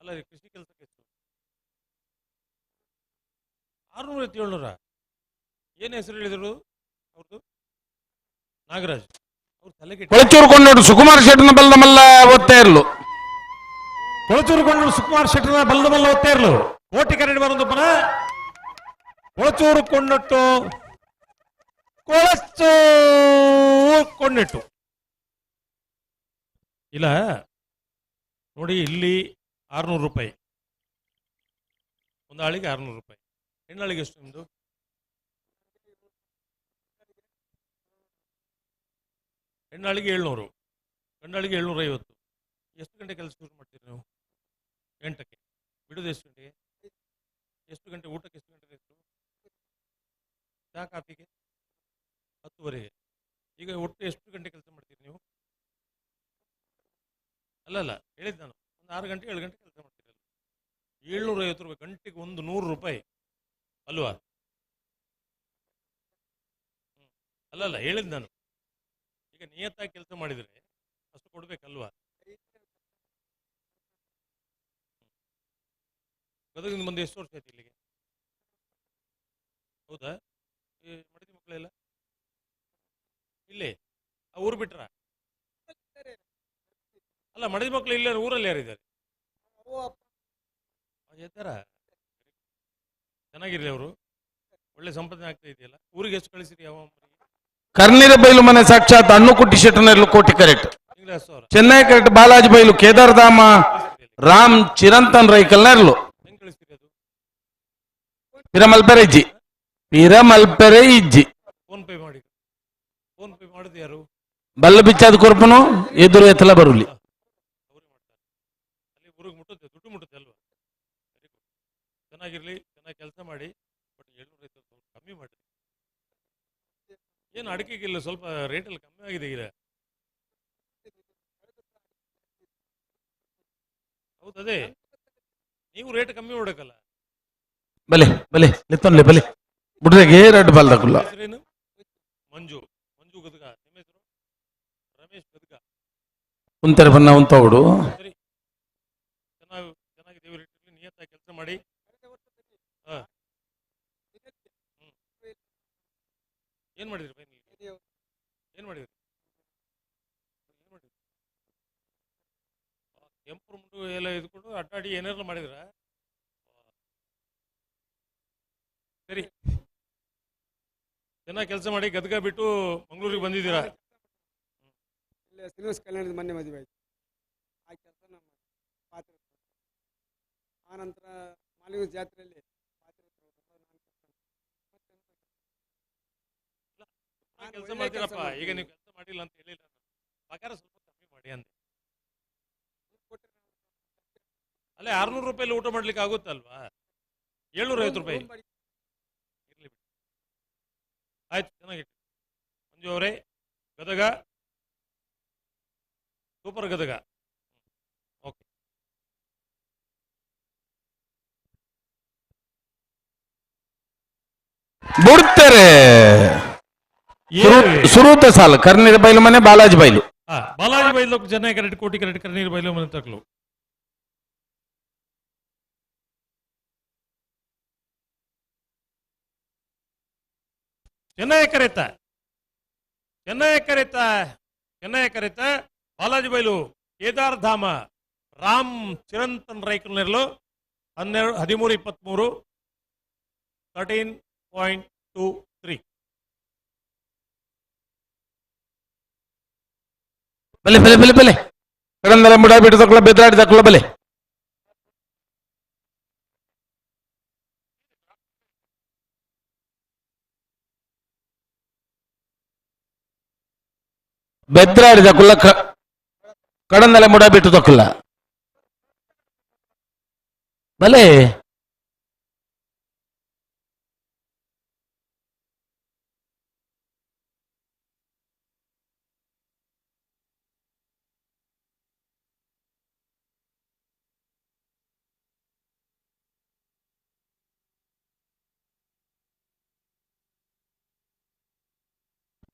ಅಲ್ಲ, ಕೃಷಿ ಕೆಲಸಕ್ಕೆ ಎಷ್ಟು? 600, 700? ಏನು ಹೆಸರು ಹೇಳಿದರು ಅವ್ರದ್ದು? ನಾಗರಾಜ್. ಅವ್ರು ತಲೆಗೆ ಕೊಳಚೂರು ಕೊಂಡೋಡು ಸುಕುಮಾರ್ ಶೆಟ್ಟನ ಬಲ್ಲದ ಮಲ್ಲ ಒತ್ತೇ ಇರ್ಲು. ಕೊಳಚೂರು ಕೊಂಡೋಡು ಸುಕುಮಾರ್ ಶೆಟ್ಟನ ಬಲ್ಲದ ಮಲ್ಲ ಒತ್ತೇ ಇರ್ಲು. ಕೋಟಿ ಕರಡಿ ಬರೋದು ಪನ ಕೊಳಚೂರು ಕೊಂಡಟ್ಟು ಕೊಂಡಿಟ್ಟು ಇಲ್ಲ ನೋಡಿ, ಇಲ್ಲಿ 600 ರೂಪಾಯಿ ಒಂದು ಆಳಿಗೆ, 600 ರೂಪಾಯಿ. ಹೆಣ್ಣಾಳಿಗೆ ಎಷ್ಟು ನಿಮ್ದು? ಹೆಣ್ಣಾಳಿಗೆ 700, ಗಂಡಾಳಿಗೆ 750. ಎಷ್ಟು ಗಂಟೆ ಕೆಲಸ ಶುರು ಮಾಡ್ತೀರಿ ನೀವು? 8ಕ್ಕೆ. ಬಿಡೋದು ಎಷ್ಟು ಗಂಟೆಗೆ? ಎಷ್ಟು ಗಂಟೆ ಊಟಕ್ಕೆ? ಎಷ್ಟು ಗಂಟೆಗೆ? ಎಷ್ಟು ಚಾ ಕಾಫಿಗೆ? 10:30. ಈಗ ಒಟ್ಟು ಎಷ್ಟು ಗಂಟೆ ಕೆಲಸ ಮಾಡ್ತೀರಿ ನೀವು? ಅಲ್ಲಲ್ಲ, ಹೇಳಿದ್ದು ನಾನು, ಒಂದು 6 ಗಂಟೆ 7 ಗಂಟೆ ಕೆಲಸ ಮಾಡ್ತೀರಿ. 750 ರೂಪಾಯಿ ಗಂಟೆಗೆ, ಒಂದು 100 ರೂಪಾಯಿ ಅಲ್ವಾ? ಅಲ್ಲಲ್ಲ, ಹೇಳಿದ್ದು ನಾನು. ಈಗ ನಿಯತ್ತಾಗಿ ಕೆಲಸ ಮಾಡಿದರೆ ಅಷ್ಟು ಕೊಡ್ಬೇಕಲ್ವಾ? ಗದಗಿಂದ ಬಂದು ಎಷ್ಟು ವರ್ಷ ಆಯ್ತು ಇಲ್ಲಿಗೆ? ಹೌದಾ? ಈ ಮಡದಿ ಮಕ್ಕಳೆಲ್ಲ ಇಲ್ಲೇ? ಆ ಊರು ಬಿಟ್ರ? ಅಲ್ಲ, ಮಡದಿ ಮಕ್ಕಳು ಇಲ್ಲ, ಊರಲ್ಲಿ ಯಾರಿದ್ದಾರೆ? ಇದ್ದಾರ? ಚೆನ್ನಾಗಿರ್ಲಿ, ಅವರು ಒಳ್ಳೆ ಸಂಪಾದನೆ ಆಗ್ತಾ ಇದೆಯಲ್ಲ. ಊರಿಗೆ ಎಷ್ಟು ಕಳಿಸಿರಿ? ಯಾವ ಕರ್ನೀರ ಬೈಲು ಮನೆ ಸಾಕ್ಷಾತ್ ಅಣ್ಣುಕುಟ್ಟಿ ಶೆಟ್ಟನ ಇರ್ಲು ಕೋಟಿ ಕರೆಕ್ಟ್. ತಿಂಗಳ 10,000 ಚೆನ್ನೈ ಕರೆಕ್ಟ್ ಬಾಲಾಜಿ ಬೈಲು ಕೇದಾರಧಾಮ ರಾಮ್ ಚಿರಂತನ್ ರೈಕಲ್ನ ಇರ್ಲು. ಹೆಂಗ್ ಕಳಿಸ್ತೀರಿ ಅದು? ಪಿರಮಲ್ಪೆರೆ ಇಜ್ಜಿ ಫೋನ್ ಪೇ ಮಾಡಿ. ಫೋನ್ ಪೇ ಮಾಡೋದು ಯಾರು? ಬಲ್ಲ ಬಿಚ್ಚಾದ ಕೊರ್ಪನು ಎದುರು ಎತ್ತಲ ಬರುಲಿ. ಅವರೇ ಮಾಡ್ತಾರೆ. ಅಲ್ಲಿ ಊರಿಗೆ ಮುಟ್ಟುತ್ತೆ, ದುಡ್ಡು ಮುಟ್ಟುತ್ತೆ ಅಲ್ವಾ? Very good. ಚೆನ್ನಾಗಿರ್ಲಿ, ಚೆನ್ನಾಗಿ ಕೆಲಸ ಮಾಡಿ. ಬಟ್ 750 ಕಮ್ಮಿ ಮಾಡಿ. ಏನು ಅಡಿಕೆಗಿಲ್ಲ, ಸ್ವಲ್ಪ ರೇಟಲ್ಲಿ ಕಮ್ಮಿ ಆಗಿದೆ ಈಗ. ಹೌದದೇ, ನೀವು ರೇಟ್ ಕಮ್ಮಿ ಹೊಡಕಲ್ಲ. ಬಲೆ ಲೆತ್ತೊನ್ಲೆ ಬಲೆ ಬಿಡ್ರೆಗೆ ಎರಡು ಬಲ್ದಕ್ಕಲ್ಲ. ಹೆಸರೇನು? ಮಂಜು ಗದಗ. ನಿಮ್ಮ ಹೆಸರು? ಕುಂತಾರೆ ಬನ್ನ ಅಂತ ಅವಡು ಸರಿ, ಚೆನ್ನಾಗಿ ದೇವ್ರ ಇಟ್ಟಿರ್ಲಿ, ನಿಯತ್ತಾಗಿ ಕೆಲಸ ಮಾಡಿ. ಹಾ. ಏನ್ ಮಾಡಿದ್ರಿ ಬೈ ನೀವು? ಏನ್ ಮಾಡಿದ್ರಿ? ಕೆಂಪು ಮುಂಡು ಎಲ್ಲ ಇದ್ಕೊಂಡು ಅಡ್ಡಾಡಿ ಏನಾದ್ರು ಮಾಡಿದ್ರ? ಸರಿ, ಚೆನ್ನಾಗಿ ಕೆಲಸ ಮಾಡಿ. ಗದಗ ಬಿಟ್ಟು ಮಂಗಳೂರಿಗೆ ಬಂದಿದ್ದೀರಾ? ಶ್ರೀನಿವಾಸ ಕಲ್ಯಾಣದ ಮೊನ್ನೆ ಮದುವೆ ಆಯ್ತು. ಆ ಕೆಲಸ ನಮ್ಮ ಪಾತ್ರ. ಆ ನಂತರ ಮಾಲಿಂಗ ಜಾತ್ರೆಯಲ್ಲಿ ಕೆಲಸ ಮಾಡ್ತೀರಪ್ಪ. ಈಗ ನೀವು ಕೆಲಸ ಮಾಡಿಲ್ಲ ಅಂತ ಹೇಳಿಲ್ಲ, ಪಗಾರ ಸ್ವಲ್ಪ ಕಮ್ಮಿ ಮಾಡಿ ಅಂದೆ. ಅಲ್ಲೇ 600 ರೂಪಾಯಿ ಊಟ ಮಾಡ್ಲಿಕ್ಕೆ ಆಗುತ್ತಲ್ವಾ? 750 ರೂಪಾಯಿ ಇರ್ಲಿ ಬಿಡಿ. ಆಯ್ತು, ಚೆನ್ನಾಗಿಟ್ಟು. ಮಂಜು ಅವರೇ, ಗದಗ ಸೂಪರ್, ಗದಗ. ಓಕೆ, ಬಿಡ್ತಾರೆ ಸುರೂತ ಸಾಲ ಕರ್ನೀರ ಬೈಲು ಮನೆ ಬಾಲಾಜಿ ಬೈಲು. ಬಾಲಾಜಿ ಬೈಲು ಚೆನ್ನೈ ಕರೆಕ್ಟ್, ಕೋಟಿ ಕರೆಕ್ಟ್, ಕರ್ನೀರ್ ಬೈಲು ಮನೆ ತಕ್ಲು. ಚೆನ್ನೈ ಕರೆತ, ಚೆನ್ನೈ ಕರೆತ, ಚೆನ್ನೈ ಕರೆತ, ಬಾಲಾಜಿ ಬೈಲು, ಕೇದಾರ್ ಧಾಮ, ರಾಮ್ ಚಿರಂತನ್ ರೈಕಲ್ ನೆರಳು 13-23 13.23. ಬಲೆ ಬಲೆ ಬಲೆ ಬಲೆ ಕಡಂದರ ಮುಡ ಬಿಟ್ಟು ತಕೊಳ್ಳ ಬೆದರಾಡಿ ತಕೊಳ್ಳ ಬಲೆ. ಬೆದ್ರಾಡಿ ತಕೊಳ್ಳ ಕಡಂದಲೆ ಮುಡ ಬಿಟ್ಟು ತಕೊಳ್ಳ ಬಲೆ.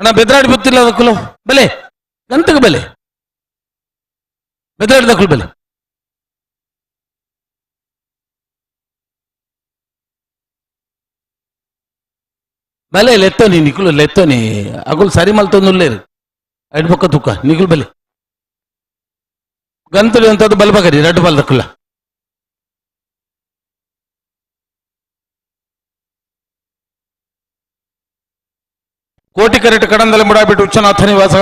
ಅಣ್ಣ ಬೆದರಾಡಿ ಗೊತ್ತಿಲ್ಲ ಅದಕ್ಕಲು ಬಲೆ ಗಂತಗ ಬಲೆ ಬೆದರಾಡಿ ದಕ್ಕಲು ಬಲೆ. ಬಲೆ ಲೆತ್ತೋನಿ ನಿಖುಲು ಲೆತ್ತೋನಿ ಅಗುಲ್ ಸರಿ ಮಲ್ತೊಂದುಲ್ಲೇರು ಐದು ಪಕ್ಕ ತುಕ್ಕ ನಿಖುಲ್ ಬಲೆ ಗಂತಲು ಅಂತದ್ದು ಬಲ್ಬಗರಿ ರಡ್ಡು ಬಲ್ ದಕ್ಕಲ್ಲ. ಕೋಟಿ ಕರೆಟ್ ಕಡಂದಲೆ ಮುಡಾಬಿಟ್ಟು ಉಚ್ಚನಾಥ ನಿವಾಸ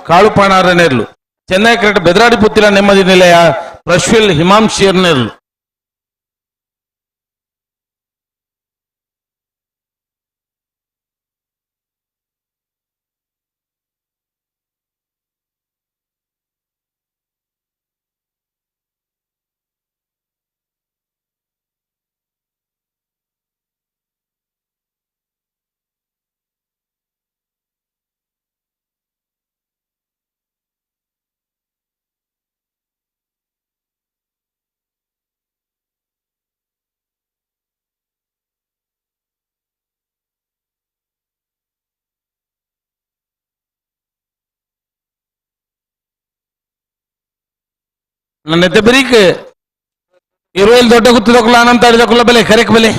ಕಾಳುಪಾಣಾರ ನೇರ್ಲು. ಚೆನ್ನೈ ಕರೆಟ್ ಬೆದರಾಡಿ ಪುತ್ತಿಲ ನೆಮ್ಮದಿ ನಿಲಯ ಪ್ರಶ್ವಿಲ್ ಹಿಮಾಂಶಿಯರ್ ನೇರ್ಲು. ನನ್ನ ಬರೀಕ್ 20 ದೊಡ್ಡ ಗುತ್ತದಕ್ಕಲ್ಲ ಅನಂತ ಆಡಿದಕ್ಕಲ್ಲ ಬೆಲೆ ಕರೆಕ್ ಬೆಲೆ.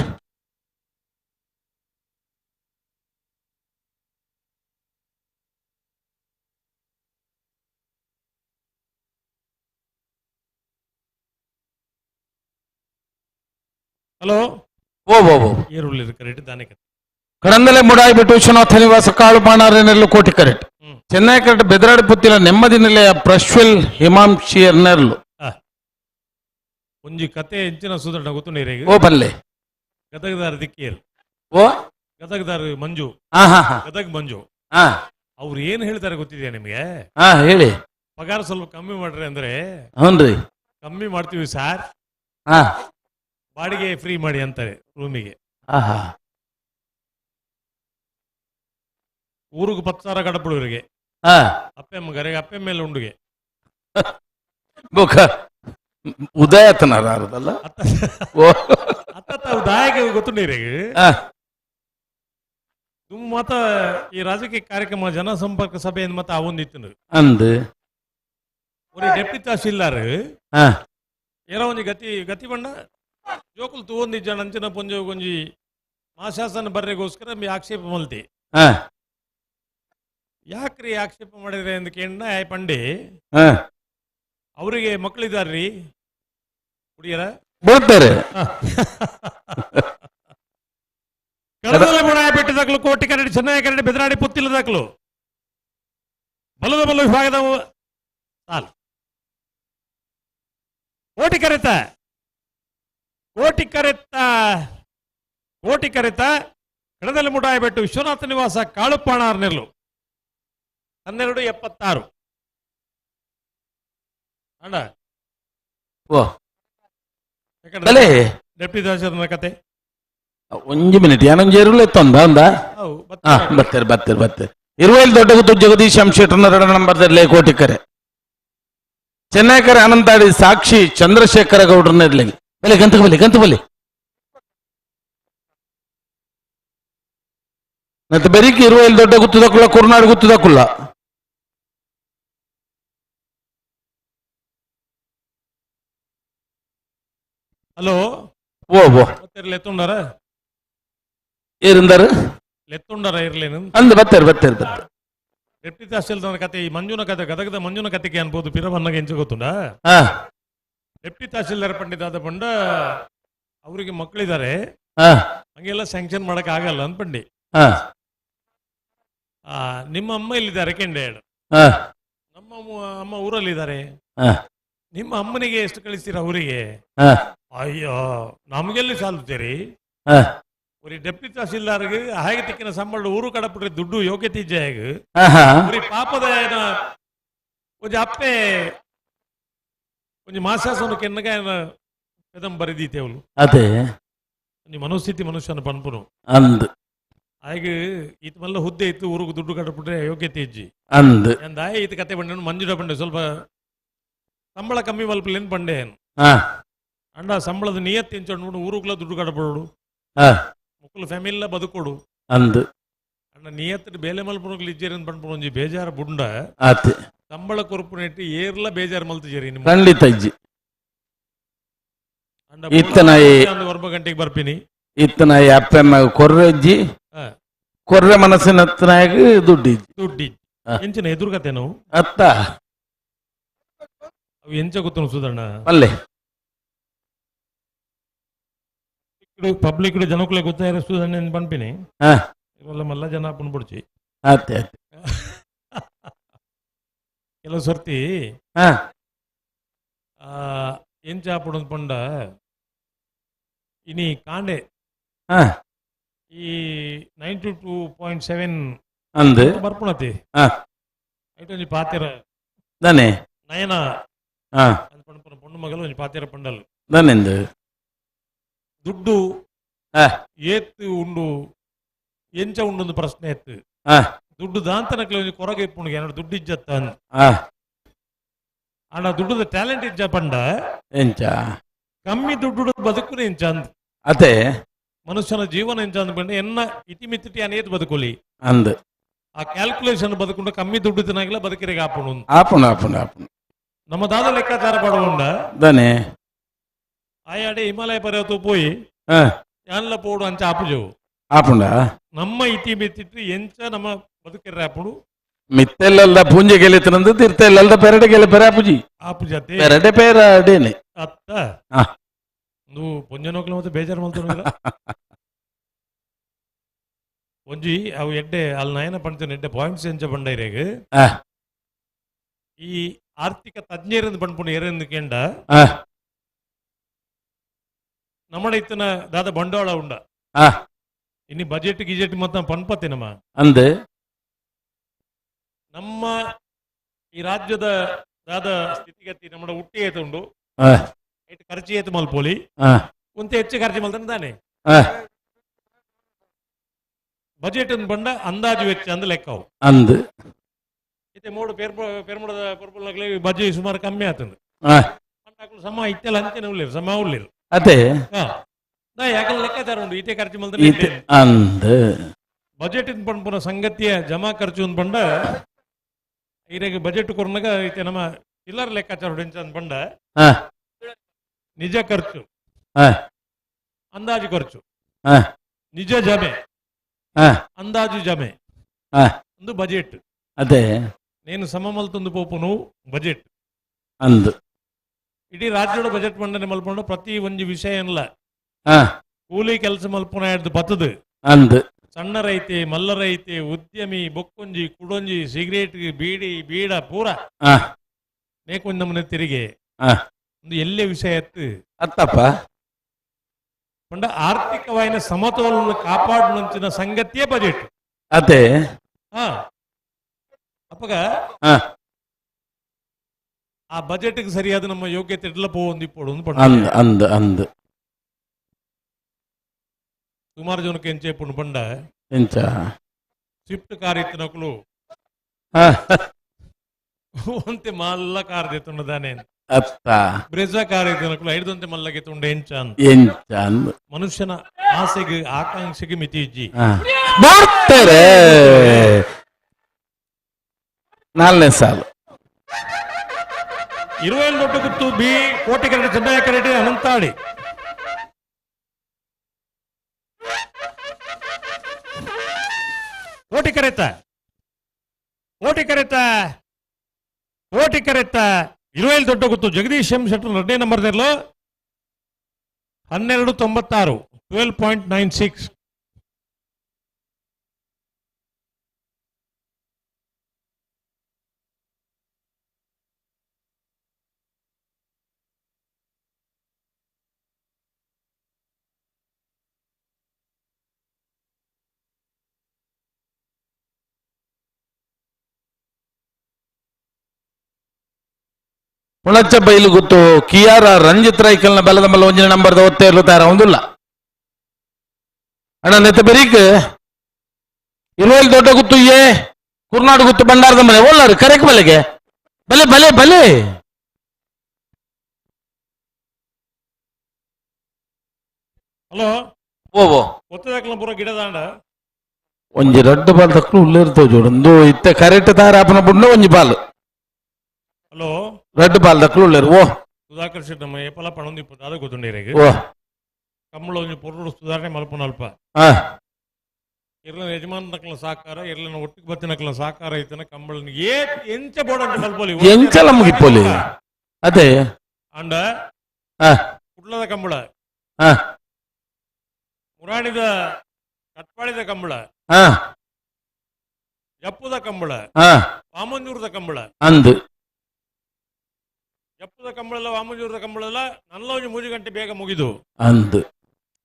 ಹಲೋ ಓ ಬೋ ಬೋ ಈರುಳ್ಳಿ ಕರೆಕ್ಟ್ ದಾನೆ ಕರೆಕ್ಟ್. ಕಡಂದಲೆ ಮುಡಾಯಿ ಬಿಟ್ಟು ವಿಶ್ವನಾಥ ನಿವಾಸ ಕಾಳು ಬಾಣಾರ ನೆರಳು ಕೋಟಿ ಕರೆಟ್. ಚೆನ್ನೈ ಕರೆಟ್ ಬೆದರಾಡಿ ಪುತ್ತಿಲ ನೆಮ್ಮದಿ ನಿಲಯ ಪ್ರಶ್ವಿಲ್ ಹಿಮಾಂಶಿಯರ್ ನೆರಳು. ಒಂಜಿ ಕತೆ ಹೆಂಚಿನ ಸುಧಾರಣ ಗೊತ್ತು ನೀರಿಗೆ. ಓ ಬಲ್ಲೆ ಗದಗದಾರ ದಿಕ್ಕೇರು. ಓ ಗದಗದಾರ ಮಂಜು. ಗದಗ್ ಮಂಜು ಅವ್ರು ಏನ್ ಹೇಳ್ತಾರೆ ಗೊತ್ತಿದೆಯಾ ನಿಮ್ಗೆ? ಹೇಳಿ. ಪಗಾರ ಸ್ವಲ್ಪ ಕಮ್ಮಿ ಮಾಡ್ರಿ ಅಂದ್ರೆ ಹ್ಞೂನ್ರಿ ಕಮ್ಮಿ ಮಾಡ್ತೀವಿ ಸಾರ್, ಬಾಡಿಗೆ ಫ್ರೀ ಮಾಡಿ ಅಂತಾರೆ ರೂಮಿಗೆ. ಊರಿಗೆ 10,000 ಗಡಪಡು ಇವರಿಗೆ. ಅಪ್ಪೆಮ್ಮಗರಿಗೆ ಅಪ್ಪೆ ಮೇಲೆ ಉಂಡುಗೆ ಉದಯತನಲ್ಲ ದಾಯಕ ಗೊತ್ತು ನೀರಿಗೆ. ತುಂಬ ಮತ ಈ ರಾಜಕೀಯ ಕಾರ್ಯಕ್ರಮ ಜನಸಂಪರ್ಕ ಸಭೆ ಮತ ಅವೊಂದಿತ್ತು ಅಂದ್ ஒரு ಡೆಪ್ಟಿ ತಹಸೀಲ್ದಾರ್ ಹಾ ಏನೋ ಒಂಜಿ ಗತಿ ಬಂಡ ಜೋಕುಲು ತೂವೊಂದಿಜ್ಜ ಅಂಚಿನ ಪೊಂಜ ಒಂಜಿ ಮಾಶಾಸನ ಬರ್ರೆಗೋಸ್ಕರ ಮಿ ಆಕ್ಷೇಪ ಮಲ್ತಿ ಹಾ ಯಾಕ್ರಿ ಆಕ್ಷೇಪ ಮಾಡಿದ್ರೆ ಅಂತ ಕೇಂದ್ರ ಪಂಡೆ ಹಾ ಅವರಿಗೆ ಮಕ್ಕಳಿದಾರ್ರಿ ಹುಡುಗಿಯರ ಬಿಡ್ತಾರೆ ಕಳೆದಲ್ಲ ಮುಣಾಯ ಬೆಟ್ಟದಾಗ್ಲು ಕೋಟಿ ಕರಡಿ ಚೆನ್ನೈ ಕರಡಿ ಬೆದರಾಡಿ ಪುತ್ತಿಲ್ಲದಾಗ್ಲು ಬಲದ ಬಲ ವಿಭಾಗದ ಸಾಲು ಕೋಟಿ ಕರೆತ ಕಳೆದಲ್ಲಿ ಮುಡಾಯ ಬೆಟ್ಟು ವಿಶ್ವನಾಥ ನಿವಾಸ ಕಾಳುಪಾಣಾರ್ನೆಲ್ಲು 1276 ಅಣ್ಣ ಓ ಅಲ್ಲೇ ಡೆಪ್ಟಿ ತಹಸೀಲ್ದಾರ್ನ ಕತೆ ಒಂಜಿ ಮಿನಿಟ್ ಏನೊಂದು ಎರುಳು ಎತ್ತೊಂದ ಅಂದ ಹೌದು ಹಾ ಬರ್ತಾರೆ 20 ದೊಡ್ಡ ಗುತ್ತು ಜಗದೀಶ್ ಶೆಟ್ಟರ್ನ 2 ನಂಬರ್ದಲ್ಲೇ ಕೋಟಿಕರೆ ಚೆನ್ನೈಕರೆ ಅನಂತಾಡಿ ಸಾಕ್ಷಿ ಚಂದ್ರಶೇಖರ ಗೌಡ್ರನ್ನ ಇರ್ಲಿ ಬಲೆ ಗಂತು ಬಲಿ ಮತ್ತೆ ಬೆರಿಕಿ 20 ದೊಡ್ಡ ಗುತ್ತುದಕ್ಕುಲ್ಲ ಕುರ್ನಾಡು ಗುತ್ತುದಕ್ಕುಲ್ಲ ಹಲೋ ಓ ಮತ್ತೆ ಲೆತ್ತುಂಡಾರ ಏರಿಂದಾರು ಲೆತ್ತುಂಡಾರ ಇರ್ಲೇನು ಅಂದ್ ಬರ್ತಾರೆ ಡೆಪ್ಟಿ ತಹಸೀಲ್ದಾರ್ ಕತೆ ಈ ಮಂಜುನ ಕತೆ ಗದಗದ ಮಂಜುನ ಕತೆಗೆ ಅನ್ಬೋದು ಪಿರವನ್ನಗೆ ಎಂಚ ಗೊತ್ತುಂಡ ಹಾ ಡೆಪ್ಟಿ ತಹಸೀಲ್ದಾರ್ ಪಂಡಿತಾದ ಪಂಡ ಅವರಿಗೆ ಮಕ್ಕಳಿದ್ದಾರೆ ಹಾ ಹಂಗೆಲ್ಲ ಸ್ಯಾಂಕ್ಷನ್ ಮಾಡಕ್ ಆಗಲ್ಲ ಅನ್ಪಂಡಿ ಹಾ ನಿಮ್ಮ ಅಮ್ಮ ಇಲ್ಲಿದ್ದಾರೆ ಕೆಂಡೇಡ್ ಹಾ ನಮ್ಮ ಅಮ್ಮ ಊರಲ್ಲಿದ್ದಾರೆ ಹಾ ನಿಮ್ಮ ಅಮ್ಮನಿಗೆ ಎಷ್ಟು ಕಳಿಸ್ತೀರಾ ಅವರಿಗೆ ಹಾ ಅಯ್ಯೋ ನಮ್ಗೆಲ್ಲಿ ಸಾಲುತ್ತೀರಿ ಹಾ ஒரு டெப்டி தஹசீல்தாருக்கு ஆக திக்கின சம்பள ஊரு கடப்பட்ட ದುಡ್ಡು ಯೋಗ್ಯತೆ ಜಾಗ ஒரு ಪಾಪದ கொஞ்சம் அப்பே கொஞ்சம் ಮಾಸಾಸನಕ್ಕೆ ಎನ್ನಗ ಪದಂ ಬರೆದೀತೇವಲು ಅದೇ ನೀ ಮನೋಸ್ಥಿತಿ ಮನುಷ್ಯನ ಪನ್ಪುನು ಅಂದ್ ಆಗ ಈತ ಮಲ್ಲ ಹುದ್ದೆ ಇತ್ತು ಊರಿಗೆ ದುಡ್ಡು ಕಟ್ಟಬಿಟ್ರೆ ಯೋಗ್ಯತೆ ಇಜ್ಜಿ ಅಂದ್ ಎಂದಾಯ ಈತ ಕತೆ ಬಂಡೆ ಮಂಜುಡ ಬಂಡೆ ಸ್ವಲ್ಪ ಸಂಬಳ ಕಮ್ಮಿ ಮಲ್ಪಲೇನು ಬಂಡೆ ಅಂಡ ಸಂಬಳದ ನಿಯತ್ ಎಂಚೊಂಡು ಊರುಗ್ಲ ದುಡ್ಡು ಕಟ್ಟಬಿಡೋಡು ಮುಕ್ಕಲು ಫ್ಯಾಮಿಲಿಲ ಬದುಕೋಡು ಅಂದ್ ಅಣ್ಣ ನಿಯತ್ ಬೇಲೆ ಮಲ್ಪುನಗ್ಲು ಇಜ್ಜೇರನ್ ಪನ್ಪುನ ಒಂಜಿ ಬೇಜಾರ ಬುಂಡ ಆತೆ ಸಂಬಳ ಕೊರ್ಪುನೆಟ್ಟಿ ಏರ್ಲ ಬೇಜಾರ ಮಲ್ತಿಜೇರಿ ನಿಮ್ಮ ಖಂಡಿತ ಇಜ್ಜಿ ಅಂಡ ಇತ್ತನಾಯಿ ಒಂದು ವರ್ಬ ಗಂಟೆಗೆ ಬರ್ಪಿನಿ ಇತ್ತನಾಯಿ ಅಪ್ಪಮ್ಮ ಕೊರ್ರೆ ಇಜ್ಜಿ ಕೊರ್ರೆ ಮನಸ್ಸಿನ ಹತ್ತನಾಗ ದುಡ್ಡಿ ಎಂಚಿನ ಎದುರುಗತೆ ನಾವು ಅತ್ತ ಅವು ಎಂಚ ಗೊತ್ತು ಸುಧಣ್ಣ ಅಲ್ಲೇ ಪಬ್ಲಿಕ್ ಜನಕ್ಕೂ ಗೊತ್ತಾಯಿರ ಸುಧಣ್ಣ ಪನ್ಪಿನಿ ಇವೆಲ್ಲ ಮಲ್ಲ ಜನ ಪುಣ್ಬಿಡ್ಚಿ ಆತೆ ಕೆಲವು ಸರ್ತಿ ಎಂಚ ಪುಣದ್ ಪಂಡ ಇನಿ ಕಾಂಡೆ ಈ 92.7 ಅಂದ್ ಬರ್ಪುಣತಿ ಐಟೊಂಜಿ ಪಾತಿರ ದನೆ ನಯನ ಅದು ಪಂಡ ಪೊಣ್ಣು ಮಗಲು ಒಂಜಿ ಪಾತಿರ ಪಂಡಲ್ ದನೆಂದು ದುಡ್ಡು ಏತ್ತು ಉಂಡು ಎಂಚ ಉಂಡು ಪ್ರಶ್ನೆ ಎತ್ತು ದುಡ್ಡು ದಾಂತನಕ್ಲೆ ಒಂಜಿ ಕೊರಗೆ ಇಪ್ಪುಣಿಗೆ ಏನಾಡು ದುಡ್ಡು ಇಜ್ಜತ್ತ ಅಣ್ಣ ದುಡ್ಡು ಟ್ಯಾಲೆಂಟ್ ಇಜ್ಜ ಪಂಡ ಎಂಚ ಕಮ್ಮಿ ದುಡ್ಡು ಬದುಕುನೆ ಎಂಚ ಅಂದ್ ಅದೇ ಮನುಷ್ಯನ ಜೀವನ ಎಂಚ ಅಂದ್ ಪಂಡ ಎನ್ನ ಇತಿಮಿತಿ ಅನೇತ್ ಬದುಕೊಲಿ ಅಂದ್ ಆ ಕ್ಯಾಲ್ಕುಲೇಷನ್ ಬದುಕೊಂಡು ಕಮ್ಮಿ ದುಡ್ಡು ತಿನ್ನಾಗಿಲ್ಲ ಬದುಕಿರಿಗೆ ಆಪುಣು ಆಪುಣ ಆಪುಣ ಆಪುಣ ನಮ್ಮ ದಾದ ಲೆಕ್ಕಾಚಾರ ಪಡುವಂಡ ದನೆ ಆಯಾಡೆ ಹಿಮಾಲಯ ಪರ್ವತ ಪೋಯಿ ಯಾನ್ಲ ಪೋಡು ಅಂಚ ಆಪುಜವು ಆಪುಂಡ ನಮ್ಮ ಇತಿಮಿತಿ ಎಂಚ ನಮ್ಮ ಬದುಕಿರ ಆಪುಡು ಮಿತ್ತೆಲ್ಲ ಪೂಂಜೆ ಗೆಲಿತನಂದು ತಿರ್ತೆಲ್ಲ ಪೆರಡೆ ಗೆಲೆ ಪೆರಾಪುಜಿ ಆಪುಜತೆ ಪೆರಡೆ ಪೇರಡೇನೆ ಅತ್ತ ನೀವು ಪುಂಜನೋಕ್ಲ ಮತ್ತೆ ಬೇಜಾರು ಮಲ್ತೋನಿಲ್ಲ ಒಂಜಿ ಅವು ಎಡ್ಡೆ ಅಲ್ಲಿ ನಯನ ಪಂಡ್ತೇನೆ ಎಡ್ಡೆ ಪಾಯಿಂಟ್ಸ್ ಎಂಚ ಬಂಡೈರೇಗ ಈ ಆರ್ಥಿಕ ತಜ್ಞರಿಂದ ಪಂಡ್ಪುಣ ಏರೆಂದು ಕೇಂಡ ನಮ್ಮಡ ಇತ್ತನ ದಾದ ಬಂಡವಾಳ ಉಂಡ ಇನ್ನು ಬಜೆಟ್ ಗಿಜೆಟ್ ಮೊತ್ತ ಪನ್ಪತ್ತೆ ನಮ್ಮ ಅಂದ್ ನಮ್ಮ ಈ ರಾಜ್ಯದ ದಾದ ಸ್ಥಿತಿಗತಿ ನಮ್ಮ ಹುಟ್ಟಿ ಏತ ಉಂಡು ಖರ್ಚು ಏತು ಮಲ್ಪೋಲಿ ಒಂತ ಹೆಚ್ಚು ಖರ್ಚು ಮಲ್ತಾನೆ ತಾನೆ ಬಜೆಟ್ ಬಂಡ ಅಂದಾಜು ವೆಚ್ಚ ಅಂದ ಲೆಕ್ಕವು ಅಂದ್ ಇತ್ತೆ ಮೂಡು ಪೇರ್ಮುಡದ ಪರ್ಪುಲ್ನಾಗ್ಲಿ ಬಜೆ ಸುಮಾರು ಕಮ್ಮಿ ಆತಂದು ಸಮ ಇತ್ತೆಲ್ಲ ಅಂಚೆನೆ ಉಳ್ಳಿರು ಸಮ ಉಳ್ಳಿರು ಅದೇ ಯಾಕಂದ್ರೆ ಲೆಕ್ಕಾಚಾರ ಉಂಟು ಈಟೆ ಖರ್ಚು ಮಲ್ತಾನೆ ಅಂದ್ ಬಜೆಟ್ ಪಂಪುನ ಸಂಗತಿಯ ಜಮಾ ಖರ್ಚು ಪಂಡ ಇರಾಗ ಬಜೆಟ್ ಕೊರ್ನಾಗ ಐತೆ ನಮ್ಮ ಚಿಲ್ಲರ್ ಲೆಕ್ಕಾಚಾರ ಹೊಡೆಂಚ ಅಂದ್ಕೊಂಡ ಹಾ ನಿಜ ಖರ್ಚು, ಹಾ ಅಂದಾಜು ಖರ್ಚು, ಹಾ ನಿಜ ಜಮೆ, ಹಾ ಅಂದಾಜು ಜಮೆ, ಹಾ ಒಂದು ಬಜೆಟ್. ಅದೇ నేను ಸಮಮಲ್ತೊಂದು ಪೋಪುನು ಬಜೆಟ್ ಅಂದು ಇಡೀ ರಾಜ್ಯದ ಬಜೆಟ್ ಮಂಡನೆ ಮಲ್ಪೊಂಡು ಪ್ರತಿ ಒಂಜಿ ವಿಷಯ ಇಲ್ಲ ಹಾ ಕೂಲಿ ಕೆಲಸ ಮಲ್ಪುನ ಹಿಡ್ದು ಬತ್ತದು ಅಂದು ಸಣ್ಣ ರೈತೆ, ಮಲ್ಲ ರೈತೆ, ಉದ್ಯಮಿ, ಬೊಕ್ಕೊಂಜಿ, ಕುಡೊಂಜಿ, ಸಿಗರೇಟ್, ಬೀಡಿ, ಬೀಡ ಪೂರ ಹಾ ನೇಕೊಂದು ನಮೂನೆ ತೆರಿಗೆ ಹಾ ಒಂದು ಎಲ್ಲೇ ವಿಷಯ ಎತ್ತು ಅತ್ತಪ್ಪ ಪಂಡ ಆರ್ಥಿಕವಾಯಿನ ಸಮತೋಲನ ಕಾಪಾಡುವಂಚಿನ ಸಂಗತಿಯೇ ಬಜೆಟ್. ಅದೇ ಹಾ ಅಪ್ಪಗ ಹಾ ಆ ಬಜೆಟ್ಗೆ ಸರಿಯಾದ ನಮ್ಮ ಯೋಗ್ಯತೆ ಇಡ್ಲ ಪೋಂದಿಪ್ಪೋಡು ಅಂದು ಅಂದು ಅಂದು ಸುಮಾರು ಜನಕ್ಕೆ ಎಂಚೇಪುಂಡು ಪಂಡ ಎಂಚ ಸ್ವಿಫ್ಟ್ ಕಾರ್ ಇತ್ತಿನಕಲು ಹಾ ಒಂತೆ ಮಲ್ಲ ಕಾರ್ ದೆತ್ತುಂಡದಾನೆ ಅತ್ತ ಬ್ರೆಜಾ ಕಾರ್ ಇತ್ತಿನಕಲು ಐದಂತೆ ಮಲ್ಲಗೆ ತುಂಡ ಎಂಚ ಅಂತ ಎಂಚ ಅಂದು ಮನುಷ್ಯನ ಆಸೆಗೆ ಆಕಾಂಕ್ಷೆಗೆ ಮಿತಿ ಇಜ್ಜಿ ಹಾ ಬರ್ತಾರೆ 4ನೇ ಸಾಲು 27 ದೊಡ್ಡ ಗುತ್ತು ಬಿ ಕೋಟಿಕರಡಿ ಚೆನ್ನಯ್ಯಕರಡಿ ಅನಂತಾಡಿ ಕೋಟಿ ಕರೆತ 27 ದೊಡ್ಡ ಗುತ್ತು ಜಗದೀಶ್ ಎಂ ಶೆಟ್ಟರ್ 2ನೇ ನಂಬರ್ದಲ್ಲೂ 1296 12.96. ಹುಣಚ್ಚ ಬೈಲು ಗುತ್ತು ಕಿಯಾರ ರಂಜಿತ್ ರೈಕಲ್ನ ಬಲದ ಮಲ್ಲ 1ನೇ ನಂಬರ್ದ ಒತ್ತೆ ಇರ್ತಾರ ಒಂದಿಲ್ಲ ಅಣ್ಣ ನೆತ್ತ ಬೆರೀಕ್ 27 ದೊಡ್ಡ ಗುತ್ತು ಏ ಕುರ್ನಾಡು ಗುತ್ತು ಬಂಡಾರದ ಮನೆ ಒಳ್ಳಾರು ಕರೆಕ್ ಬಲೆಗೆ ಬಲೆ ಬಲೆ ಬಲೆ ಹಲೋ ಓ ಒತ್ತದಾಕಲ ಪೂರ ಗಿಡದಾಂಡ ಒಂಜಿ 2 ಬಾಲ್ ತಕ್ಕಲು ಉಳ್ಳೆ ಇರ್ತವೆ ಜೋಡೊಂದು ಇತ್ತೆ ಕರೆಕ್ಟ್ ತಾರ ಆಪನ ಬುಡ್ನ ಒಂಜಿ ಬಾಲ್ ಹಲೋ 2 ಬಾಲ್ ತಕ್ಕಲು ಉಳ್ಳೇರು ಓ ಸುಧಾಕರ್ ಶೆಟ್ಟಿ ನಮ್ಮ ಏಪಲ ಪಣೊಂದು ಇಪ್ಪತ್ತು ಅದು ಗೊತ್ತುಂಡೇರಿಗೆ ಓ ಕಮ್ಮಳ ಒಂಜಿ ಪೊರ್ರು ಸುಧಾರಣೆ ಮಲ್ಪನ ಅಲ್ಪ ಹಾ ಇರ್ಲನ ಯಜಮಾನ ನಕಲ ಸಾಕಾರ ಇರ್ಲನ ಒಟ್ಟಿಗೆ ಬತ್ತಿನಕಲ ಸಾಕಾರ ಐತನ ಕಂಬಳನ ಎಂಚ ಬೋಡಂಟ ಮಲ್ಪೊಲಿ ಎಂಚಲ ಮುಗಿಪ್ಪೋಲಿ ಅದೇ ಅಂಡ ಹಾ ಕುಡ್ಲದ ಕಂಬಳ ಹಾ ಮುರಾಣಿದ ಕಟ್ಪಾಳಿದ ಕಂಬಳ ಹಾ ಜಪ್ಪುದ ಕಂಬಳ ಹಾ ವಾಮಂಜೂರದ ಕಂಬಳ ಅಂದು ಜಪ್ಪುದ ಕಂಬಳ ಎಲ್ಲ ವಾಮಂಜೂರದ ಕಂಬಳ ಎಲ್ಲ ನಲ್ಲ ಒಂಜಿ 3 ಗಂಟೆ ಬೇಗ ಮುಗಿದು ಅಂದು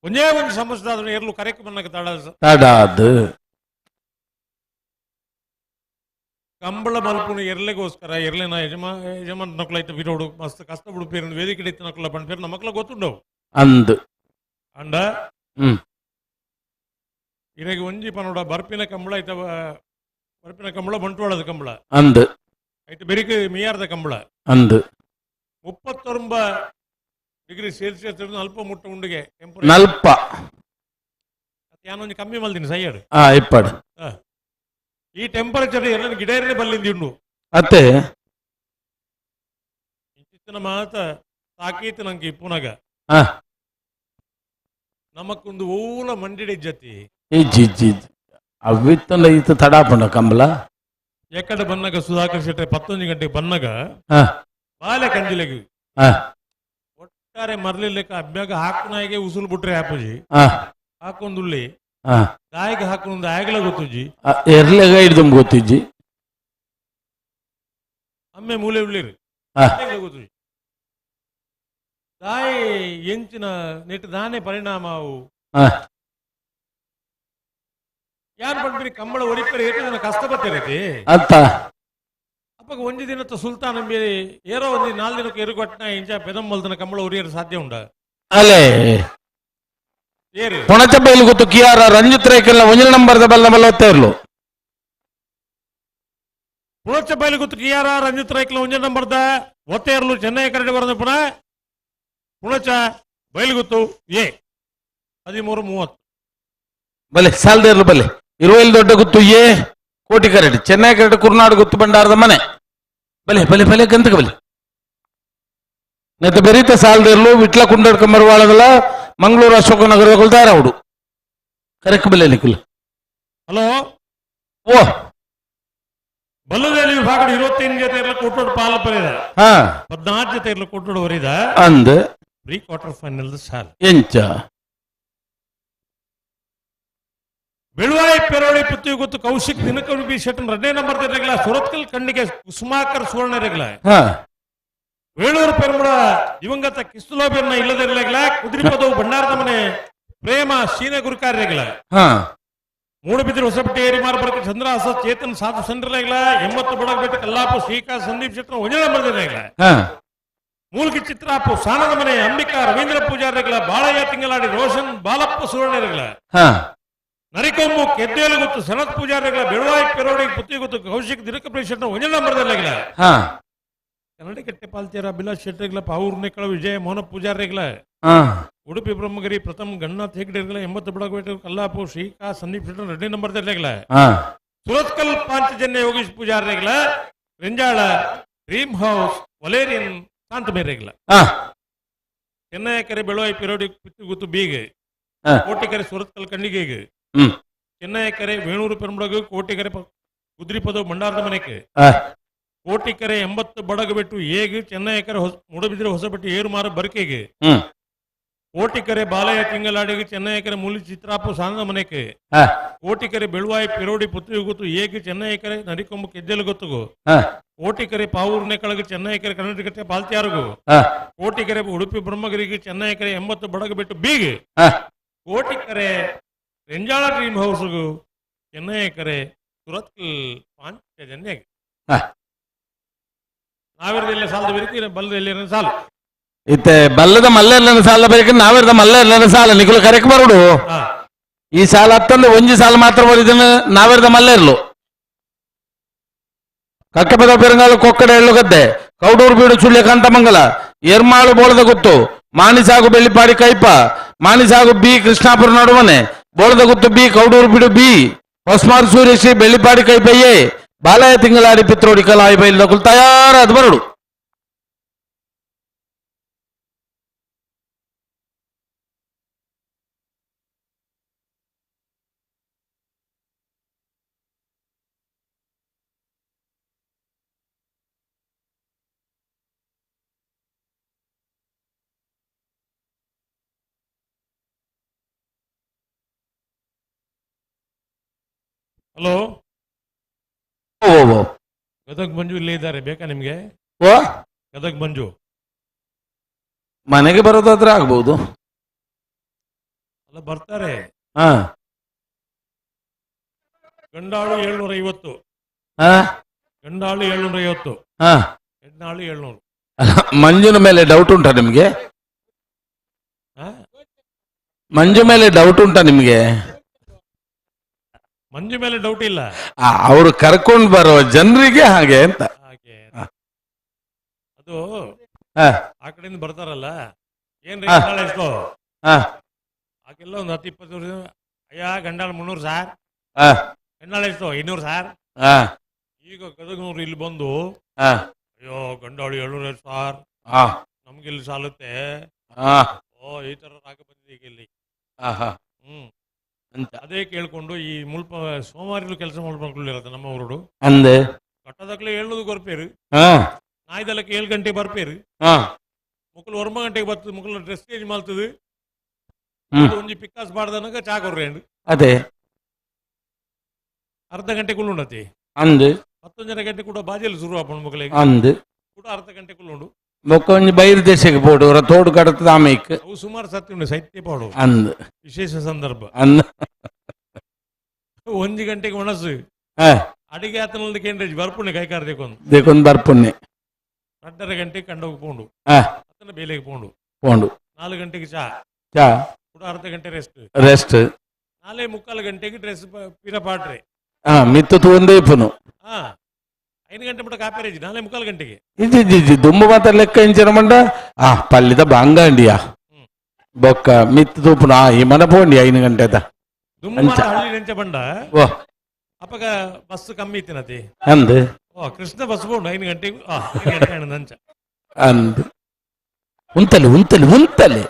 ಒಂದೇ ಒಂದು ಸಮಸ್ಯೆ ಆದ್ರೆ ಎರ್ಲು ಕರೆಕ್ಟ್ ಬನ್ನಕ ತಡಾದು ಕಂಬಳ ಮಲ್ಪುನ ಎರ್ಲೆಗೋಸ್ಕರ ಎರ್ಲೆನ ಯಜಮಾನ ನಕ್ಲೈತ ಬಿರೋಡು ಮಸ್ತ್ ಕಷ್ಟ ಬಿಡುಪೇರು ವೇದಿಕೆ ಇತ್ತು ನಕ್ಲ ಪಂಡ್ಪೇರು ನಮ್ಮ ಮಕ್ಳ ಗೊತ್ತುಂಡವು ಅಂದು ಅಂಡ ಇರಗೆ ಒಂಜಿ ಪನೋಡ ಬರ್ಪಿನ ಕಂಬಳ ಐತ ಬರ್ಪಿನ ಕಂಬಳ ಬಂಟ್ವಾಳದ ಕಂಬಳ ಅಂದು ಐತ ಬೆರಿಕೆ ಮಿಯಾರದ ಕಂಬಳ ಅಂದು 39 ಡಿಗ್ರಿ ಸೆಲ್ಸಿಯಸ್ ಅಲ್ಪ ಮುಟ್ಟ ಉಂಡಿಗೆ ನಲ್ಪ ಯಾನೊಂದು ಕಮ್ಮಿ ಮಲ್ತೀನಿ ಸೈಯಡ್ ಇಪ್ಪಡು ಈ ಟೆಂಪರೇಚರ್ ಎಲ್ಲ ಗಿಡ ಇರಲೇ ಬಲ್ಲಿಂದ ಉಂಡು ಅತ್ತೆ ಇತ್ತಿನ ಮಾತ ತಾಕೀತು ನಂಗೆ ಪುನಗ ಹಾ ನಮಕ್ಕೊಂದು ಓಲ ಮಂಡಿಡೆ ಜತಿ ಈ ಜಿ ಅವಿತ್ತಂಡ ಇತ್ತು ತಡಾಪಂಡ ಕಂಬಳ ಎಕಡೆ ಬನ್ನಗ ಸುಧಾಕರ್ ಶೆಟ್ಟಿ 11 ಗಂಟೆಗೆ ಬನ್ನಗ ಹಾ ಬಾಲೆ ಕಂಜಿಲೆಗೆ ಹಾ ಒಟ್ಟಾರೆ ಮರ್ಲಿಲ್ಲಕ ಅಭ್ಯಾಗ ಹಾಕನಾಯಿಗೆ ಉಸುಲು ಬಿಟ್ರೆ ಹಾಪುಜಿ ಹಾ ಹಾಕೊಂದುಳ್ಳಿ ಹಾ ಗಾಯಿಗೆ ಹಾಕೊಂದು ಆಗಲ ಗೊತ್ತುಜಿ ಎರ್ಲೆಗ ಹಿಡ್ದು ಗೊತ್ತಿಜ್ಜಿ ಅಮ್ಮೆ ಮೂಲೆ ಉಳ್ಳಿರಿ ಹಾ ಗೊತ್ತುಜಿ ದಾಯಿ ಎಂಚಿನ ನೆಟ್ಟು ದಾನೆ ಪರಿಣಾಮ ಅವು ಹಾ ಯಾರು ಪಂಡ್ರಿ ಕಂಬಳ ಒರಿಪೇರಿ ಎಷ್ಟು ಜನ ಕಷ್ಟ ಬರ್ತಿರತಿ ಅತ್ತ ಅಪ್ಪಗ ಒಂಜಿ ದಿನತ್ತ ಸುಲ್ತಾನ್ ಬೇರೆ ಏರೋ ಒಂದು 4 ದಿನಕ್ಕೆ ಎರುಗೊಟ್ಟನ ಇಂಚ ಪೆದಂಬಲ್ತನ ಕಂಬಳ ಒರಿಯರು ಸಾಧ್ಯ ಉಂಡ ಅಲೇ ಏರು ಪೊಣಚ ಬೈಲು ಗೊತ್ತು ಕಿಯಾರ ರಂಜಿತ್ ರೈಕಲ್ನ 1ನೇ ನಂಬರ್ದ ಬಲ್ಲ ಮಲ್ಲ ಒತ್ತೆ ಇರ್ಲು ಪುಣಚ ಬೈಲು ಗೊತ್ತು ಕಿಯಾರ ರಂಜಿತ್ ರೈಕಲ್ 1ನೇ ನಂಬರ್ದ ಒತ್ತೆ ಇರ್ಲು ಚೆನ್ನೈ ಕರಡಿ ಬರೋದು ಪುನಃ ಪುಣಚ ಬೈಲು ಗೊತ್ತು 13:30 ಬಲೆ ಸಾಲ್ದೇ ಇರ್ಲು ಬಲೆ 27 ದೊಡ್ಡ ಗುತ್ತು ಕೋಟಿ ಕರಡಿ ಚೆನ್ನೈ ಕರಡಿ ಕುರ್ನಾಡು ಗುತ್ತು ಬಂಡಾರದ ಮನೆ ಬಲೆ ಬಲೆ ಬಲೆ ಗಂತಕ ಬಲೆ ನೆತ್ತ ಬೆರೀತ ಸಾಲದಿರ್ಲು ವಿಟ್ಲ ಕುಂಡಡ್ಕ ಮರುವಾಳದಲ್ಲ ಮಂಗಳೂರು ಅಶೋಕನಗರ ತಯಾರವಡು ಕರೆಕ್ಟ್ ಬೆಲೆ ನಿಖಿಲ್. ಹಲೋ ಓ ಬಲ್ಲದಲ್ಲಿ ವಿಭಾಗ 25 ಜೊತೆ ಕೊಟ್ಟೋಡು ಪಾಲ ಬರೀದ ಹಾ 14 ಜೊತೆ ಕೊಟ್ಟೋಡು ಬರೀದ ಅಂದ್ ಪ್ರೀ ಕ್ವಾರ್ಟರ್ ಫೈನಲ್ ಸಾಲ್ ಎಂಚ ಬೆಳುವಾಯಿ ಪೆರೋಳಿ ಪುತ್ತಿ ಗೊತ್ತು ಕೌಶಿಕ್ ದಿನಕರ್ ಬಿ ಶೆಟ್ಟನ್ 2ನೇ ನಂಬರ್ ರೆಗ್ಲ ಸುರತ್ಕಲ್ ಕಣ್ಣಿಗೆ ಕುಸುಮಾಕರ್ ಸುವರ್ಣ ರೆಗ್ಲ ಹಾ ಬೇಳೂರು ಪೆರುಮುಡ ದಿವಂಗತ ಕಿಸ್ತುಲೋಬೆನ್ನ ಇಲ್ಲದಿರಲೆಗ್ಲ ಕುದುರಿಪದವು ಭಂಡಾರದ ಮನೆ ಪ್ರೇಮ ಶೀನ ಗುರುಕಾರ್ ರೆಗ್ಲ ಹಾ ಮೂಡಬಿದಿರು ಹೊಸಪಟ್ಟಿ ಏರಿ ಮಾರ್ಬರ್ಕ ಚಂದ್ರಹಾಸ ಚೇತನ್ ಸಾಧು ಸಂಡ್ರಲೆಗ್ಲ 80 ಬಡಗಬೇಟ ಕಲ್ಲಾಪು ಶ್ರೀಕಾಂತ್ ಸಂದೀಪ್ ಶೆಟ್ಟರ್ 1ನೇ ನಂಬರ್ ರೆಗ್ಲ ಹಾ ಮೂಲ್ಗಿ ಚಿತ್ರಾಪು ಸಾನದ ಮನೆ ಅಂಬಿಕಾ ರವೀಂದ್ರ ಪೂಜಾರಿಗಳ ಬಾಳಯ್ಯ ತಿಂಗಳಾಡಿ ರೋಷನ್ ಬಾಲಪ್ಪ ಸುವರ್ಣರಿಗಳ ಹಾ ನರಿಕೊಂಬು ಕೆದ್ದೇಲು ಗೊತ್ತು ಸನತ್ ಪೂಜಾರಿಗಳ ಬೆಳವಾಯಿ ಪೆರೋಡಿ ಪುತ್ತಿ ಗೊತ್ತು ಕೌಶಿಕ್ ದಿನಕ ಶೆಟ್ಟರ್ 1ನೇ ನಂಬರ್ದಲ್ಲಿಗಳ ಹಾ ಕನ್ನಡ ಕೆಟ್ಟೆ ಪಾಲ್ತಿಯರ ಅಭಿಲಾಷ್ ಶೆಟ್ಟರಿಗಳ ಪಾವೂರ್ನೆಕಳ ವಿಜಯ ಮೋಹನ ಪೂಜಾರಿಗಳ ಹಾ ಉಡುಪಿ ಬ್ರಹ್ಮಗಿರಿ ಪ್ರಥಮ ಗಣ್ಣಾಥ್ ಹೆಗ್ಡೆರ್ಗಳ 80 ಬಡಗಬೇಟ ಕಲ್ಲಾಪು ಶ್ರೀಕಾಂತ್ ಸಂದೀಪ್ ಶೆಟ್ಟರ್ 2ನೇ ನಂಬರ್ದಲ್ಲಿಗಳ ಹಾ ಸುರತ್ಕಲ್ ಪಾಂಚಜನ್ಯ ಯೋಗೀಶ್ ಪೂಜಾರಿಗಳ Ranjala dream house Valerian Shanta ಮೇರೆಗ್ಲ ಹಾ ಚೆನ್ನೈಕೆರೆ ಬೆಳವಾಯಿ ಪೆರೋಡಿ ಪುತ್ತಿ ಗೊತ್ತು ಬೀಗೆ ಹಾ ಕೋಟೆಕೆರೆ ಸುರತ್ಕಲ್ ಕಣ್ಣಿಗೆಗೆ ಹ್ಮ್ ಚೆನ್ನೈಕೆರೆ ವೇಣೂರು ಪೆರುಮಡಗು ಕೋಟೆಕೆರೆ ಕುದ್ರಿಪದ ಭಂಡಾರದ ಮನೆಗೆ ಹಾ ಕೋಟಿಕೆರೆ 80 ಬಡಗಬೆಟ್ಟು ಏಗೆ ಚೆನ್ನೈಕೆರೆ ಮೂಡಬಿದಿರೆ ಹೊಸಬೆಟ್ಟು ಏರು ಮಾರ ಬರಕೆಗೆ ಹ್ಮ್ ಕೋಟಿಕೆರೆ ಬಾಲಯ್ಯ ತಿಂಗಳಾಡಿಗೆ ಚೆನ್ನೈಕೆರೆ ಮೂಲಿ ಚಿತ್ರಾಪು ಸಾನದ ಮನೆಗೆ ಹಾ ಕೋಟಿಕೆರೆ ಬೆಳುವಾಯಿ ಪೆರೋಡಿ ಪುತ್ರಿ ಗೊತ್ತು ಏಗೆ ಚೆನ್ನೈಕೆರೆ ನರಿಕೊಂಬು ಕೆದ್ದೆಲು ಗೊತ್ತುಗು ಹಾ ಕೋಟಿಕೆರೆ ಪಾವೂರ್ನೆ ಕಳಗೆ ಚೆನ್ನೈಕೆರೆ ಕರ್ನಾಟಕ ಪಾಲ್ತಿಯಾರುಗು ಹಾ ಕೋಟಿಕೆರೆ ಉಡುಪಿ ಬ್ರಹ್ಮಗಿರಿಗೆ ಚೆನ್ನೈಕೆರೆ 80 ಬಡಗಬೆಟ್ಟು ಬೀಗೆ ಹಾ ಕೋಟಿಕೆರೆ ರೆಂಜಾಳ ಡ್ರೀಮ್ ಹೌಸ್ಗೂ ಚೆನ್ನೈಕೆರೆ ಸುರತ್ಕಲ್ ಪಾಂಚಜನ್ಯಗೆ ಹಾ ನಾವಿರದೆಲ್ಲ ಸಾಲದ ಬೆರೀತಿ ಬಲ್ಲದಲ್ಲಿ ಸಾಲು ಇತ್ತೆ ಬಲ್ಲದ ಮಲ್ಲೆರ್ಲನ ಸಾಲ ಬೇಕು ನಾವಿರದ ಮಲ್ಲೆರ್ಲನ ಸಾಲ ನಿಖಲು ಕರೆಕ್ಟ್ ಬರುಡು ಹಾ ಈ ಸಾಲ ಹತ್ತಂದು ಒಂಜಿ ಸಾಲ ಮಾತ್ರ ಬರಿದನು ನಾವಿರದ ಮಲ್ಲೆರ್ಲು ಕಕ್ಕಪದ ಪೆರಂಗಾಲು ಕೊಕ್ಕಡ ಎಳ್ಳು ಗದ್ದೆ ಕೌಡೂರು ಬೀಡು ಸುಳ್ಯ ಕಾಂತಮಂಗಲ ಎರ್ಮಾಳು ಬೋಳದ ಗುತ್ತು ಮಾಣಿಸಾಗು ಬೆಳ್ಳಿಪಾಡಿ ಕೈಪ ಮಾಣಿಸಾಗು ಬಿ ಕೃಷ್ಣಾಪುರ ನಡುವನೆ ಬೋಳದ ಗುತ್ತು ಬಿ ಕೌಡೂರು ಬೀಡು ಬಿ ಹೊಸ್ಮಾರ್ ಸೂರ್ಯಶ್ರೀ ಬೆಳ್ಳಿಪಾಡಿ ಕೈಪಯ್ಯೆ ಬಾಲಯ ತಿಂಗಳಾಡಿ ಪಿತ್ರೋಡಿ ಕಲಾಯಿ ಬೈಲ್ ತಯಾರಾದ ಬರಡು ಹಲೋ ಓ ಓ ಗದಗ್ ಮಂಜು ಇಲ್ಲೇ ಇದ್ದಾರೆ ಬೇಕಾ ನಿಮ್ಗೆ ಓ ಗದಗ್ ಮಂಜು ಮನೆಗೆ ಬರೋದಾದ್ರೆ ಆಗ್ಬಹುದು ಅಲ್ಲ ಬರ್ತಾರೆ ಹಾ ಗಂಡಾಳು 750 ಹಾ ಗಂಡಾಳು 750 ಹಾ ಹೆಣ್ಣಾಳು 700 ಮಂಜುನ ಮೇಲೆ ಡೌಟ್ ಉಂಟಾ ನಿಮ್ಗೆ ಹಾ ಮಂಜು ಮೇಲೆ ಡೌಟ್ ಉಂಟಾ ನಿಮ್ಗೆ ಮಂಜು ಮೇಲೆ ಡೌಟ್ ಇಲ್ಲ ಅವರು ಕರ್ಕೊಂಡು ಬರೋ ಜನರಿಗೆ ಹಾಗೆ ಅಂತ ಹಾಗೆ ಅದು ಹಾ ಆ ಕಡೆಯಿಂದ ಬರ್ತಾರಲ್ಲ ಏನ್ ಹಾ. ನಾಳೆ ಎಷ್ಟು ಹಾ ಆಕೆಲ್ಲ ಒಂದು 10-20 ವರ್ಷ ಅಯ್ಯ ಗಂಡಾಳ 300 ಸಾರ್ ಹಾ ಹೆಣ್ಣಾಳೆ ಎಷ್ಟು 200 ಸಾರ್ ಹಾ ಈಗ ಗದಗ್ನವ್ರು ಇಲ್ಲಿ ಬಂದು ಹಾ ಅಯ್ಯೋ ಗಂಡಾಳು 700 ಸಾರ್ ಹಾ ನಮ್ಗೆ ಇಲ್ಲಿ ಸಾಲುತ್ತೆ ಹಾ ಓ ಈ ತರ ರಾಗ ಬಂದಿದೆ ಈಗ ಇಲ್ಲಿ ಹಾ ಹ್ಮ್ ಅಂತ ಅದೇ ಕೇಳ್ಕೊಂಡು ಈ ಮುಲ್ಪ ಸೋಮವಾರಲು ಕೆಲಸ ಮಾಡ್ಕೊಂಡಿರತ್ತೆ ನಮ್ಮ ಊರುಡು ಅಂದೆ ಕಟ್ಟದಕ್ಲೆ 7 ಬರ್ಪೇರು ಹಾ ನಾಯ್ದಲಕ್ಕೆ 7 ಗಂಟೆ ಬರ್ಪೇರು ಹಾ ಮುಕ್ಕಲು 1 ಗಂಟೆಗೆ ಬರ್ತದೆ ಮುಕ್ಕಲು ಡ್ರೆಸ್ ಚೇಂಜ್ ಮಾಡ್ತದೆ ಹ್ಮ್ ಒಂಜಿ ಪಿಕ್ಕಾಸ್ ಬಾಡ್ದನಗ ಚಾ ಕೊರ್ರೇಂಡು ಅದೇ ಅರ್ಧ ಗಂಟೆ ಕುಲ್ಲುಂಡತಿ ಅಂದು 11 ಗಂಟೆ ಕೂಡ ಬಾಜಿಯಲ್ಲಿ ಶುರು ಆಪಣ ಮಕ್ಕಳಿಗೆ ಅಂದು ಕೂಡ ಅರ್ಧ ಗಂಟೆ ಕುಲ್ಲುಂಡು ಬೊಕ್ಕೊಂಜಿ ಬೈರು ದೇಶಕ್ಕೆ ಪೋಡು ತೋಡು ಕಡತದ ಆಮೇಕ್ ಅವು ಸುಮಾರು ಸತ್ತಿ ಉಂಡು ಸೈತ್ಯ ಪಾಡು ಅಂದು ವಿಶೇಷ ಸಂದರ್ಭ ಅಂದು 1 ಗಂಟೆಗೆ ಮನಸ್ಸು ಹಾ ಅಡಿಗೆ ಆತನಲ್ಲಿ ಕೇಂದ್ರ ಬರ್ಪುಣೆ ಕೈಕಾರ್ದೇಕೊಂದು ದೇಕೊಂದು ಬರ್ಪುಣ್ಣೆ 2:30 ಗಂಟೆಗೆ ಕಂಡೋಗಿ ಪೋಂಡು ಹಾ ಅತನ ಬೇಲೆಗೆ ಪೋಂಡು ಪೋಂಡು 4 ಗಂಟೆಗೆ ಚಾ ಚಾ ಕೂಡ ಅರ್ಧ ಗಂಟೆ ರೆಸ್ಟ್ ರೆಸ್ಟ್ 4:45 ಗಂಟೆಗೆ ಡ್ರೆಸ್ ಪಿರ ಪಾಟ್ರೆ ಹಾ ಮಿತ್ತು ತೂಂದೇ ಪುನು ಹಾ 5 ಗಂಟೆ ಮಟ್ಟ ಕಾಪೇರೇಜಿ 4:45 ಗಂಟೆಗೆ ಇಜ್ಜಿ ದುಂಬು ಮಾತ್ರ ಲೆಕ್ಕ ಇಂಚಿನ ಮಂಡ ಆ ಪಲ್ಲಿದ ಬಾಂಗಂಡಿಯ ಬೊಕ್ಕ ಮಿತ್ತು ತೂಪುನ ಈ ಮನ ಪೋಂಡಿ 5 ಗಂಟೆದ ದುಮ್ಮು ಮಾತ ಹಳ್ಳಿ ನೆಂಚ ಬಂಡ ಓ ಅಪ್ಪಗ ಬಸ್ ಕಮ್ಮಿ ಇತ್ತಿನತಿ ಅಂದು ಓ ಕೃಷ್ಣ ಬಸ್ ಬೋಂಡು 5 ಗಂಟೆಗೆ 5 ಗಂಟೆ ನಂಚ ಅಂದು ಉಂತಲೆ ಉಂತಲೆ ಉಂತಲೆ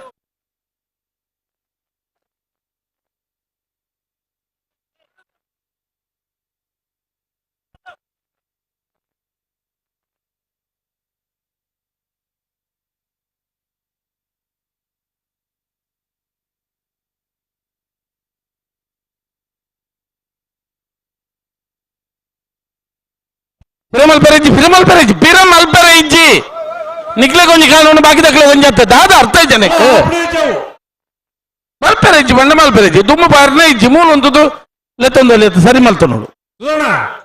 పిరమల్పరేజి నిఖిల కొంచెం కాను బాకి దక్కలే కొంచెం దాదా అర్థ ಜನಕ್ಕೆ ಮಲ್ಪೆರೆಜ್ಜಿ ಬಂಡ ಮಲ್ಪೆರೆಜ್ಜಿ ದುಮ್ಮ ಬಾರ್ನ ಇಜ್ಜಿ ಮೂಲ ಒಂತದು ಲೆತ್ತೊಂದು ಲೆತ್ತ ಸರಿ ಮಲ್ತ ನೋಡು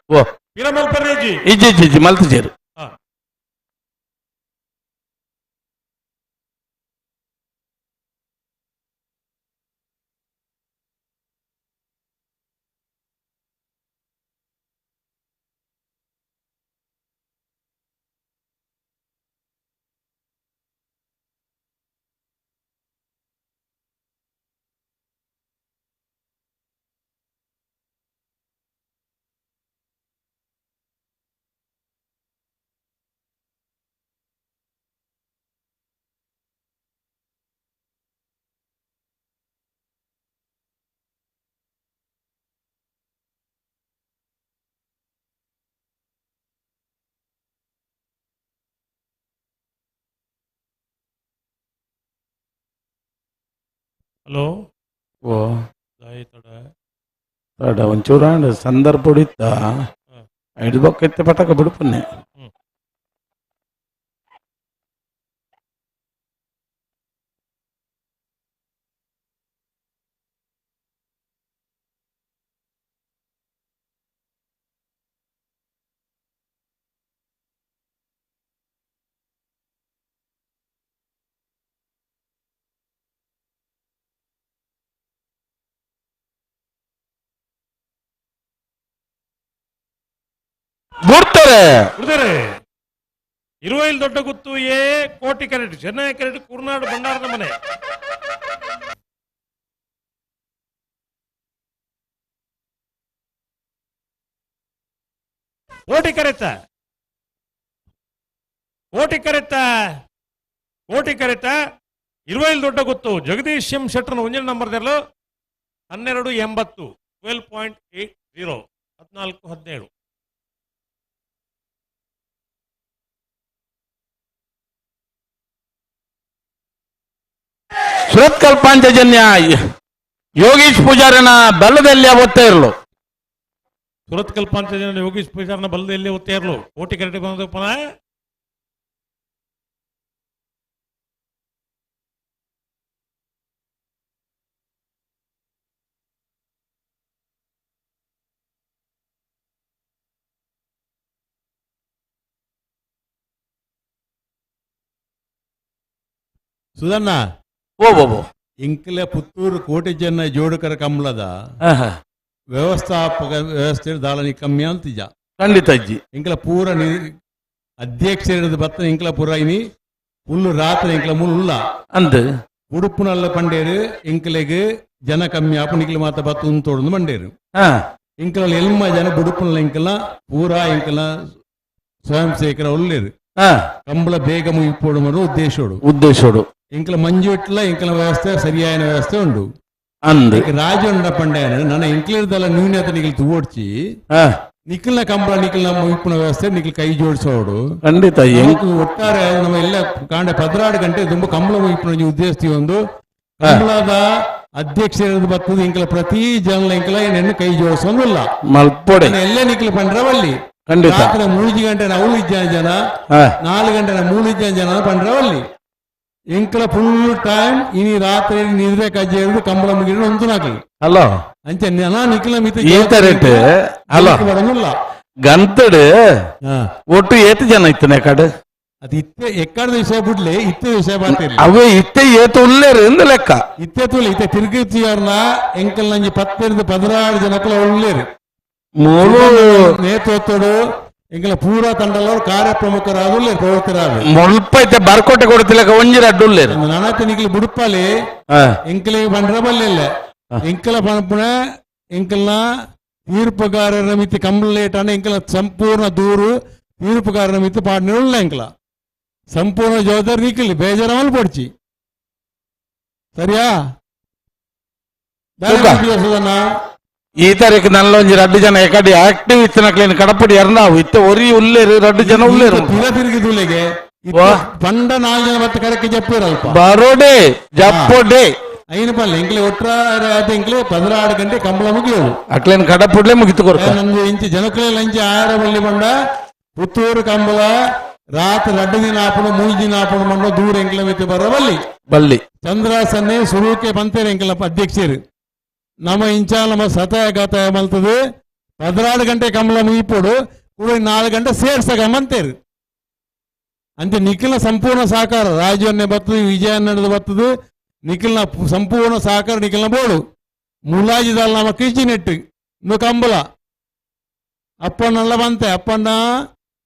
ಓ ಇಜ್ಜಿ ಇಜ್ಜಿ ಇಜ್ಜಿ ಮಲ್ತ ಸೇರು ಹಲೋ ಓ ತಡ ತಡ ಒಂಚೂರ ಸಂದರ್ಭ ಹೊಡಿತ ಹಿಡ್ಬೇಕೈತೆ ಪಟಕ ಬಿಡುಪನ್ನೆ ಉಳಿದರೆ ಇರುವೈಲ್ ದೊಡ್ಡ ಗುತ್ತು ಎ ಕೋಟಿ ಕ್ಯಾರೆಟ್ ಚೆನ್ನೈ ಕ್ಯಾರೆಟ್ ಕುರ್ನಾಡು ಭಂಡಾರದ ಮನೆ ಕೋಟಿ ಕರೆತ ಇರುವೈಲ್ ದೊಡ್ಡ ಗುತ್ತು ಜಗದೀಶ್ ಎಂ ಶೆಟ್ಟರ್ನ ಒಂಜನೇ ನಂಬರ್ದಲ್ಲೂ 1280 12.80 14-17 ಸುರತ್ಕಲ್ ಪಾಂಚಜನ್ಯ ಯೋಗೀಶ್ ಪೂಜಾರನ ಬಲ್ಲದಲ್ಲಿ ಅವತ್ತೇ ಇರಲು ಸುರತ್ಕಲ್ ಪಾಂಚಜನ್ಯ ಯೋಗೀಶ್ ಪೂಜಾರನ ಬಲ್ಲದಲ್ಲಿ ಒತ್ತೇ ಇರಲು ಕೋಟಿ ಕರೆಕ್ಟ್ ಬಂದ ಪುನಃ ಸುಧನ್ನ ಓ ಇಂಕ್ಲೆ ಪುತ್ತೂರು ಕೋಟಿ ಜನ ಜೋಡಕರ ಕಂಬಳದ ವ್ಯವಸ್ಥಾಪಕ ವ್ಯವಸ್ಥೆ ದಾಳನಿ ಕಮ್ಮಿ ಅಂತಿಜ ಖಂಡಿತ ಅಜ್ಜಿ ಇಂಕ್ಲ ಪೂರ ಅಧ್ಯಕ್ಷರ ಬತ್ತ ಇಂಕ್ಲ ಪೂರ ಇನಿ ಫುಲ್ಲು ರಾತ್ರಿ ಇಂಕ್ಲ ಮುಲ್ಲ ಅಂದ್ ಉಡುಪುನಲ್ಲ ಪಂಡೇರು ಇಂಕ್ಲೆಗ್ ಜನ ಕಮ್ಮಿ ಆಪು ನಿಕ್ಲ ಮಾತ ಬತ್ತ ಉಂತೋಡು ಮಂಡೇರು ಇಂಕ್ಲ ಎಲ್ಮ ಜನ ಬುಡುಪುನಲ್ಲ ಇಂಕ್ಲ ಪೂರಾ ಇಂಕ್ಲ ಸ್ವಯಂ ಸೇವಕರ ಒಳ್ಳೇರು ಕಂಬಳ ಬೇಗ ಮುಗಿಪೋಡು ಮರು ಉದ್ದೇಶೋಡು ಇಂಕಲ ಮಂಜು ಇಟ್ಲ ಇಂಕಲ ವ್ಯವಸ್ಥೆ ಸರಿಯಾದ ವ್ಯವಸ್ಥೆ ಉಂಡು ಅಂದ್ ರಾಜೊಂಡ ಪಂಡೇನು ನನ್ನ ಇಂಕ್ಲಿರ್ದಲ್ಲ ನ್ಯೂನತೆ ನಿಖಿಲ್ ತೂಡ್ಚಿ ನಿಖಿಲ್ನ ಕಂಬಳ ನಿಖಿಲ್ನ ಮುಗಿಪುನ ವ್ಯವಸ್ಥೆ ನಿಖಿಲ್ ಕೈ ಜೋಡಿಸೋಡು ಖಂಡಿತ ಒಟ್ಟಾರೆ ನಮ್ಮ ಎಲ್ಲ ಕಾಂಡ 16 ಗಂಟೆ ತುಂಬ ಕಂಬಳ ಮುಗಿಪುನ ಉದ್ದೇಶಿಸಿ ಒಂದು ಕಂಬಳದ ಅಧ್ಯಕ್ಷರ ಬರ್ತದ ಇಂಕಲ ಪ್ರತಿ ಜನ ಇಂಕಲ ನೆನ್ನು ಕೈ ಜೋಡಿಸೋದಿಲ್ಲ ಮಲ್ಪೊಡೆ ಎಲ್ಲ ನಿಖಿಲ್ ಪಂಡ್ರವಲ್ಲಿ ಖಂಡಿತ ರಾತ್ರಿ 3 ಗಂಟೆ ಅವಳು ಜನ 4 ಗಂಟೆ 3 ಜನ ಪಂಡ್ರವಲ್ಲಿ ಇಂಕಲ ಫುಲ್ ಟೈಮ್ ಇನಿ ರಾತ್ರಿ ನಿದ್ರೆ ಕಜ್ಜೆ ಇರೋದು ಕಂಬಳ ಮುಗಿದ್ರೆ ಒಂದು ನಾಕಲಿ ಅಲ್ಲ ಅಂಚೆ ನಿಖಿಲ ಮಿತ ಅಲ್ಲ ಬರೋದಿಲ್ಲ ಗಂತಡ್ ಒಟ್ಟು ಏತು ಜನ ಇತ್ತನೆ ಕಡೆ ಅದು ಇತ್ತೆ ಎಕ್ಕಡ ವಿಷಯ ಬಿಡ್ಲಿ ಇತ್ತೆ ವಿಷಯ ಬರ್ತಿರ್ಲಿ ಅವೇ ಇತ್ತೆ ಏತು ಉಳ್ಳೇರು ಎಂದು ಲೆಕ್ಕ ಇತ್ತೆ ತುಳಿ ಇತ್ತೆ ತಿರುಗಿರ್ತಿಯವ್ರನ್ನ ಎಂಕಲ್ ನಂಜಿ 10-16 ಜನಕ್ಕಲ ಒಳ್ಳೇರು ಮೂರು ನೇತೃತ್ವಡು ಎಂಕಲ ಪೂರಾ ತಂಡಲ್ಲವರು ಕಾರ್ಯಪ್ರಮುಖರಾದ ಪ್ರವರ್ತರಾದ ಮುಲ್ಪ ಐತೆ ಬರ್ಕೋಟೆ ಕೊಡ್ತಿಲ್ಲ ಒಂಜಿರ ಅಡ್ಡುಳ್ಳೇರು ನನತ್ತೆ ನಿಖಿಲ್ ಬುಡುಪ್ಪಲ್ಲಿ ಎಂಕಲಿಗೆ ಬಂಡ್ರ ಬಲ್ಲಿಲ್ಲ ಎಂಕಲ ಪಣಪುಣ ಎಂಕಲ್ನ ತೀರ್ಪುಗಾರರ ಮಿತಿ ಕಂಬಲೇಟಾನ ಎಂಕಲ ಸಂಪೂರ್ಣ ದೂರು ತೀರ್ಪುಗಾರರ ಮಿತಿ ಪಾಡಿನ ಉಳ್ಳ ಎಂಕಲ ಸಂಪೂರ್ಣ ಜವಾಬ್ದಾರಿ ನಿಖಿಲ್ ಬೇಜಾರ ಮೇಲೆ ಪಡ್ಚಿ ಸರಿಯಾ ಈ ತಾರೀಕು ನಲ್ಲೊಂಜಿ 2 ಜನ ಎಕಡೆ ಆಕ್ಟಿವ್ ಇತ್ತಿನಕ್ಲೇನು ಕಡಪಡಿ ಎರ್ನಾವು ಇತ್ತೆ ಒರಿ ಉಲ್ಲೇರು 2 ಜನ ಉಲ್ಲೇರು ತಿರುಗಿ ತುಲೆಗೆ ಪಂಡ 4 ಜನ ಮತ್ತೆ ಕರೆಕ್ಟ್ ಜಪ್ಪಿರಲ್ಪ ಬರೋಡೆ ಜಪ್ಪೊಡೆ ಐನ ಪಲ್ಲೆ ಇಂಕ್ಲೆ ಒಟ್ಟಾರೆ ಇಂಕ್ಲೆ 16 ಗಂಟೆ ಕಂಬಳ ಮುಗಿಯೋದು ಅಕ್ಲೇನು ಕಡಪುಡ್ಲೆ ಮುಗಿತು ಕೊಡ್ತ ನಂದು ಇಂಚಿ ಜನಕ್ಲೆ ಲಂಚಿ 6 ಬಳ್ಳಿ ಬಂಡ ಪುತ್ತೂರು ಕಂಬಳ ರಾತ್ರಿ 2 ದಿನ ಆಪಣ 3 ದಿನ ಆಪಣ ಮಂಡ ದೂರ ಎಂಕ್ಲ ಮಿತಿ ಬರಬಲ್ಲಿ ಬಲ್ಲಿ ಚಂದ್ರಾಸನ್ನೇ ಸುರುಕೆ ಬಂತೇನೆ ಎಂಕಲಪ್ಪ ಅಧ್ಯಕ್ಷರು ನಮ್ಮ ಇಂಚಾಲ ನಮ್ಮ ಸತಾಯ ಗಾತಾಯ ಮಲ್ತದೆ 16 ಗಂಟೆ ಕಂಬಳ ಮುಗಿಪೋಡು ಕೂಡ 4 ಗಂಟೆ ಸೇರ್ಸಗಂತೇರು ಅಂತೆ ನಿಖಿಲ್ನ ಸಂಪೂರ್ಣ ಸಹಕಾರ ರಾಜವನ್ನೇ ಬರ್ತದೆ ವಿಜಯ ನಡೆದು ಬರ್ತದೆ ನಿಖಿಲ್ನ ಸಂಪೂರ್ಣ ಸಹಕಾರ ನಿಖಿಲ್ನ ಬೋಡು ಮುಲಾಜಿದಲ್ಲ ನಮ್ಮ ಕಿಚಿ ನೆಟ್ಟು ಇನ್ನು ಕಂಬಳ ಅಪ್ಪಣ್ಣಲ್ಲ ಬಂತೆ ಅಪ್ಪಣ್ಣ